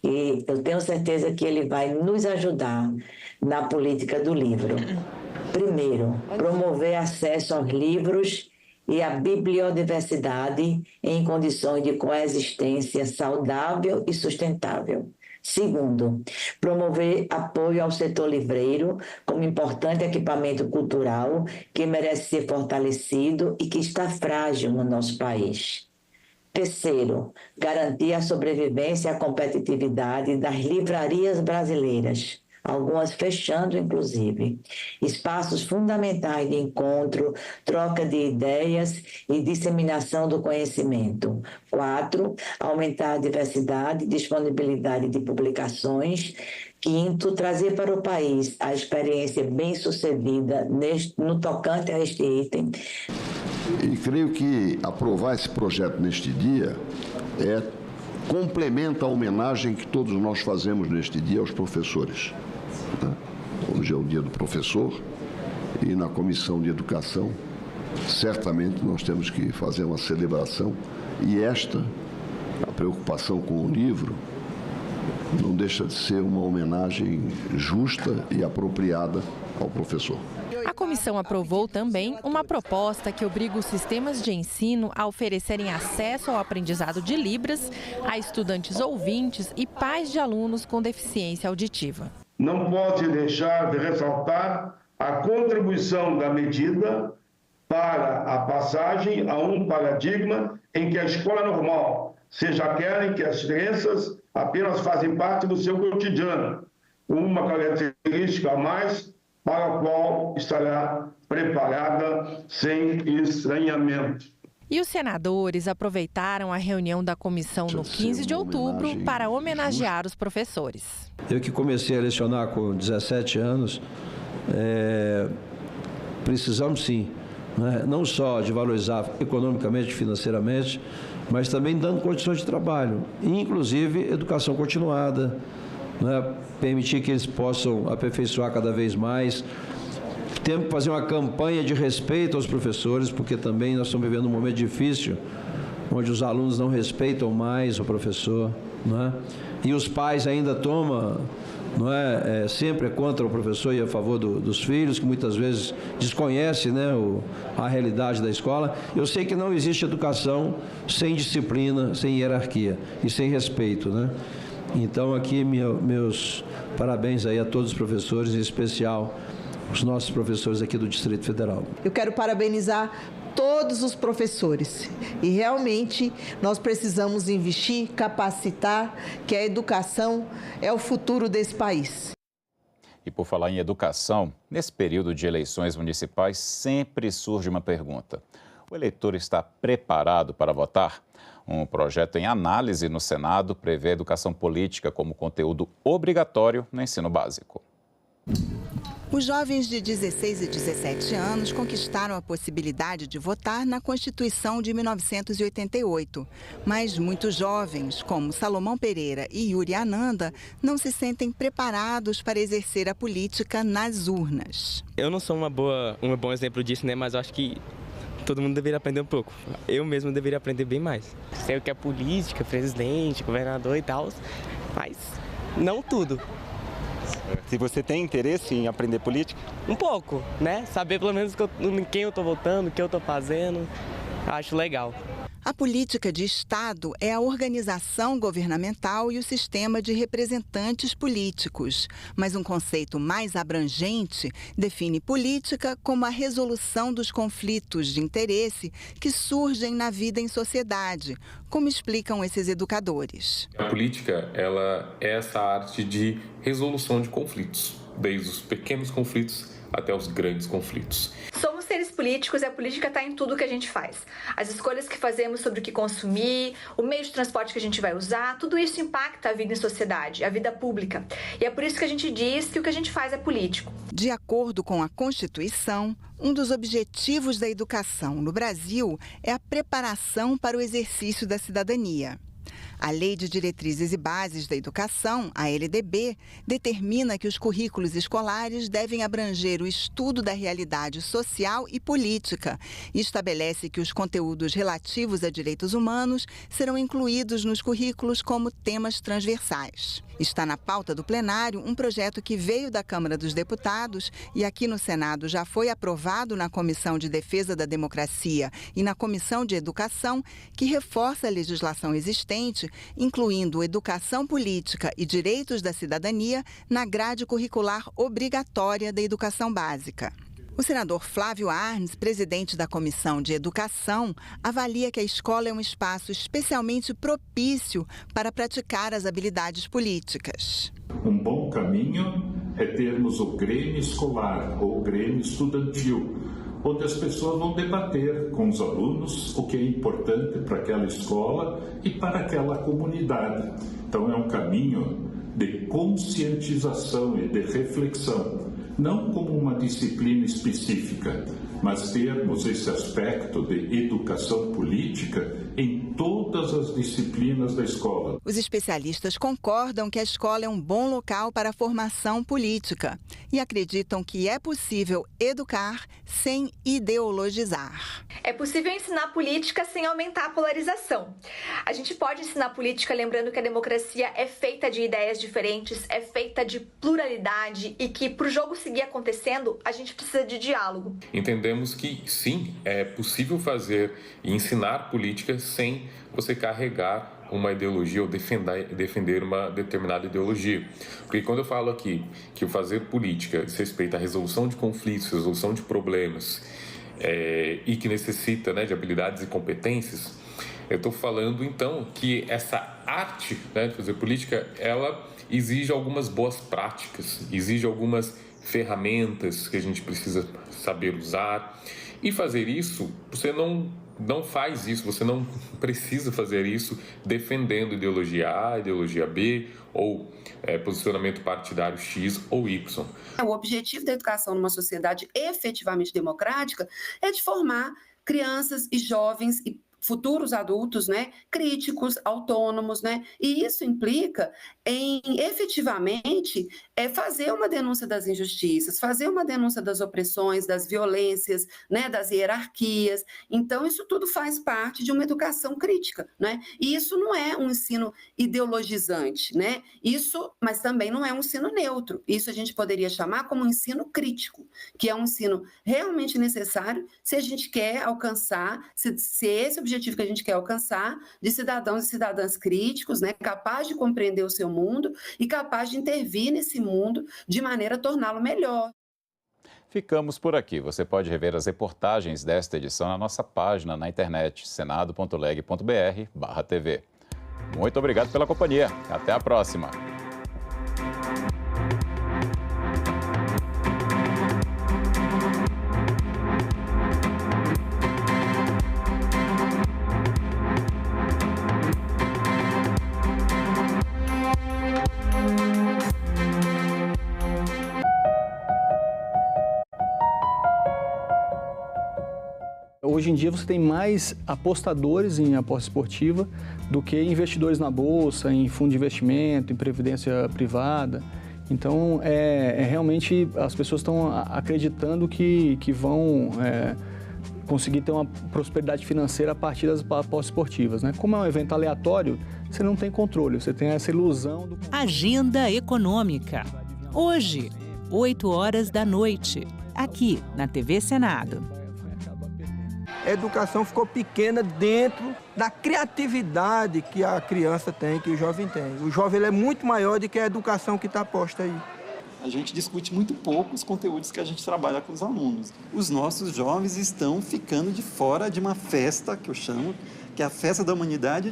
E eu tenho certeza que ele vai nos ajudar na política do livro. Primeiro, promover acesso aos livros e à bibliodiversidade em condições de coexistência saudável e sustentável. Segundo, promover apoio ao setor livreiro como importante equipamento cultural que merece ser fortalecido e que está frágil no nosso país. Terceiro, garantir a sobrevivência e a competitividade das livrarias brasileiras, algumas fechando inclusive. Espaços fundamentais de encontro, troca de ideias e disseminação do conhecimento. 4, aumentar a diversidade e disponibilidade de publicações. 5, trazer para o país a experiência bem-sucedida no tocante a este item. E creio que aprovar esse projeto neste dia complementa a homenagem que todos nós fazemos neste dia aos professores. Hoje é o dia do professor e na Comissão de Educação, certamente nós temos que fazer uma celebração e a preocupação com o livro, não deixa de ser uma homenagem justa e apropriada ao professor. A comissão aprovou também uma proposta que obriga os sistemas de ensino a oferecerem acesso ao aprendizado de Libras a estudantes ouvintes e pais de alunos com deficiência auditiva. Não pode deixar de ressaltar a contribuição da medida para a passagem a um paradigma em que a escola normal seja aquela em que as crianças apenas fazem parte do seu cotidiano, uma característica a mais para a qual estará preparada sem estranhamento. E os senadores aproveitaram a reunião da comissão no 15 de outubro para homenagear os professores. Eu que comecei a lecionar com 17 anos, precisamos sim, não só de valorizar economicamente, financeiramente, mas também dando condições de trabalho, inclusive educação continuada, permitir que eles possam aperfeiçoar cada vez mais. Temos que fazer uma campanha de respeito aos professores, porque também nós estamos vivendo um momento difícil, onde os alunos não respeitam mais o professor, e os pais ainda tomam, sempre contra o professor e a favor dos filhos, que muitas vezes desconhecem a realidade da escola. Eu sei que não existe educação sem disciplina, sem hierarquia e sem respeito, Então, aqui, meus parabéns aí a todos os professores, em especial os nossos professores aqui do Distrito Federal. Eu quero parabenizar todos os professores e realmente nós precisamos investir, capacitar, que a educação é o futuro desse país. E por falar em educação, nesse período de eleições municipais sempre surge uma pergunta. O eleitor está preparado para votar? Um projeto em análise no Senado prevê a educação política como conteúdo obrigatório no ensino básico. Os jovens de 16 e 17 anos conquistaram a possibilidade de votar na Constituição de 1988. Mas muitos jovens, como Salomão Pereira e Yuri Ananda, não se sentem preparados para exercer a política nas urnas. Eu não sou um bom exemplo disso, né? Mas eu acho que todo mundo deveria aprender um pouco. Eu mesmo deveria aprender bem mais. Sei o que é política, presidente, governador e tal, mas não tudo. Se você tem interesse em aprender política? Um pouco, né? Saber pelo menos em quem eu estou votando, o que eu estou fazendo, acho legal. A política de Estado é a organização governamental e o sistema de representantes políticos. Mas um conceito mais abrangente define política como a resolução dos conflitos de interesse que surgem na vida em sociedade, como explicam esses educadores. A política, ela é essa arte de resolução de conflitos, desde os pequenos conflitos até os grandes conflitos. Somos seres políticos e a política está em tudo que a gente faz. As escolhas que fazemos sobre o que consumir, o meio de transporte que a gente vai usar, tudo isso impacta a vida em sociedade, a vida pública. E é por isso que a gente diz que o que a gente faz é político. De acordo com a Constituição, um dos objetivos da educação no Brasil é a preparação para o exercício da cidadania. A Lei de Diretrizes e Bases da Educação, a LDB, determina que os currículos escolares devem abranger o estudo da realidade social e política e estabelece que os conteúdos relativos a direitos humanos serão incluídos nos currículos como temas transversais. Está na pauta do plenário um projeto que veio da Câmara dos Deputados e aqui no Senado já foi aprovado na Comissão de Defesa da Democracia e na Comissão de Educação, que reforça a legislação existente, incluindo educação política e direitos da cidadania na grade curricular obrigatória da educação básica. O senador Flávio Arnes, presidente da Comissão de Educação, avalia que a escola é um espaço especialmente propício para praticar as habilidades políticas. Um bom caminho é termos o Grêmio Escolar ou Grêmio Estudantil, onde as pessoas vão debater com os alunos o que é importante para aquela escola e para aquela comunidade. Então é um caminho de conscientização e de reflexão, não como uma disciplina específica, mas termos esse aspecto de educação política em todas as disciplinas da escola. Os especialistas concordam que a escola é um bom local para a formação política e acreditam que é possível educar sem ideologizar. É possível ensinar política sem aumentar a polarização. A gente pode ensinar política lembrando que a democracia é feita de ideias diferentes, é feita de pluralidade e que, para o jogo seguir acontecendo, a gente precisa de diálogo. Entendemos que, sim, é possível fazer e ensinar política sem você carregar uma ideologia ou defender uma determinada ideologia. Porque quando eu falo aqui que o fazer política diz respeito à resolução de conflitos, resolução de problemas, e que necessita, né, de habilidades e competências, eu estou falando, então, que essa arte, né, de fazer política, ela exige algumas boas práticas, exige algumas ferramentas que a gente precisa saber usar. E fazer isso, você não faz isso, você não precisa fazer isso defendendo ideologia A, ideologia B ou posicionamento partidário X ou Y. O objetivo da educação numa sociedade efetivamente democrática é de formar crianças e jovens e futuros adultos, né, críticos, autônomos, né, e isso implica em efetivamente fazer uma denúncia das injustiças, fazer uma denúncia das opressões, das violências, né, das hierarquias. Então, isso tudo faz parte de uma educação crítica, né, e isso não é um ensino ideologizante, né, mas também não é um ensino neutro. Isso a gente poderia chamar como um ensino crítico, que é um ensino realmente necessário se a gente quer alcançar, se esse objetivo que a gente quer alcançar, de cidadãos e cidadãs críticos, né, capazes de compreender o seu mundo e capazes de intervir nesse mundo de maneira a torná-lo melhor. Ficamos por aqui. Você pode rever as reportagens desta edição na nossa página na internet, senado.leg.br/tv. Muito obrigado pela companhia. Até a próxima. hoje em dia você tem mais apostadores em aposta esportiva do que investidores na bolsa, em fundo de investimento, em previdência privada. Então, realmente as pessoas estão acreditando que vão conseguir ter uma prosperidade financeira a partir das apostas esportivas, né? Como é um evento aleatório, você não tem controle, você tem essa ilusão do... Agenda Econômica. Hoje, 20h, aqui na TV Senado. A educação ficou pequena dentro da criatividade que a criança tem, que o jovem tem. O jovem ele é muito maior do que a educação que está posta aí. A gente discute muito pouco os conteúdos que a gente trabalha com os alunos. Os nossos jovens estão ficando de fora de uma festa, que eu chamo, que é a Festa da Humanidade.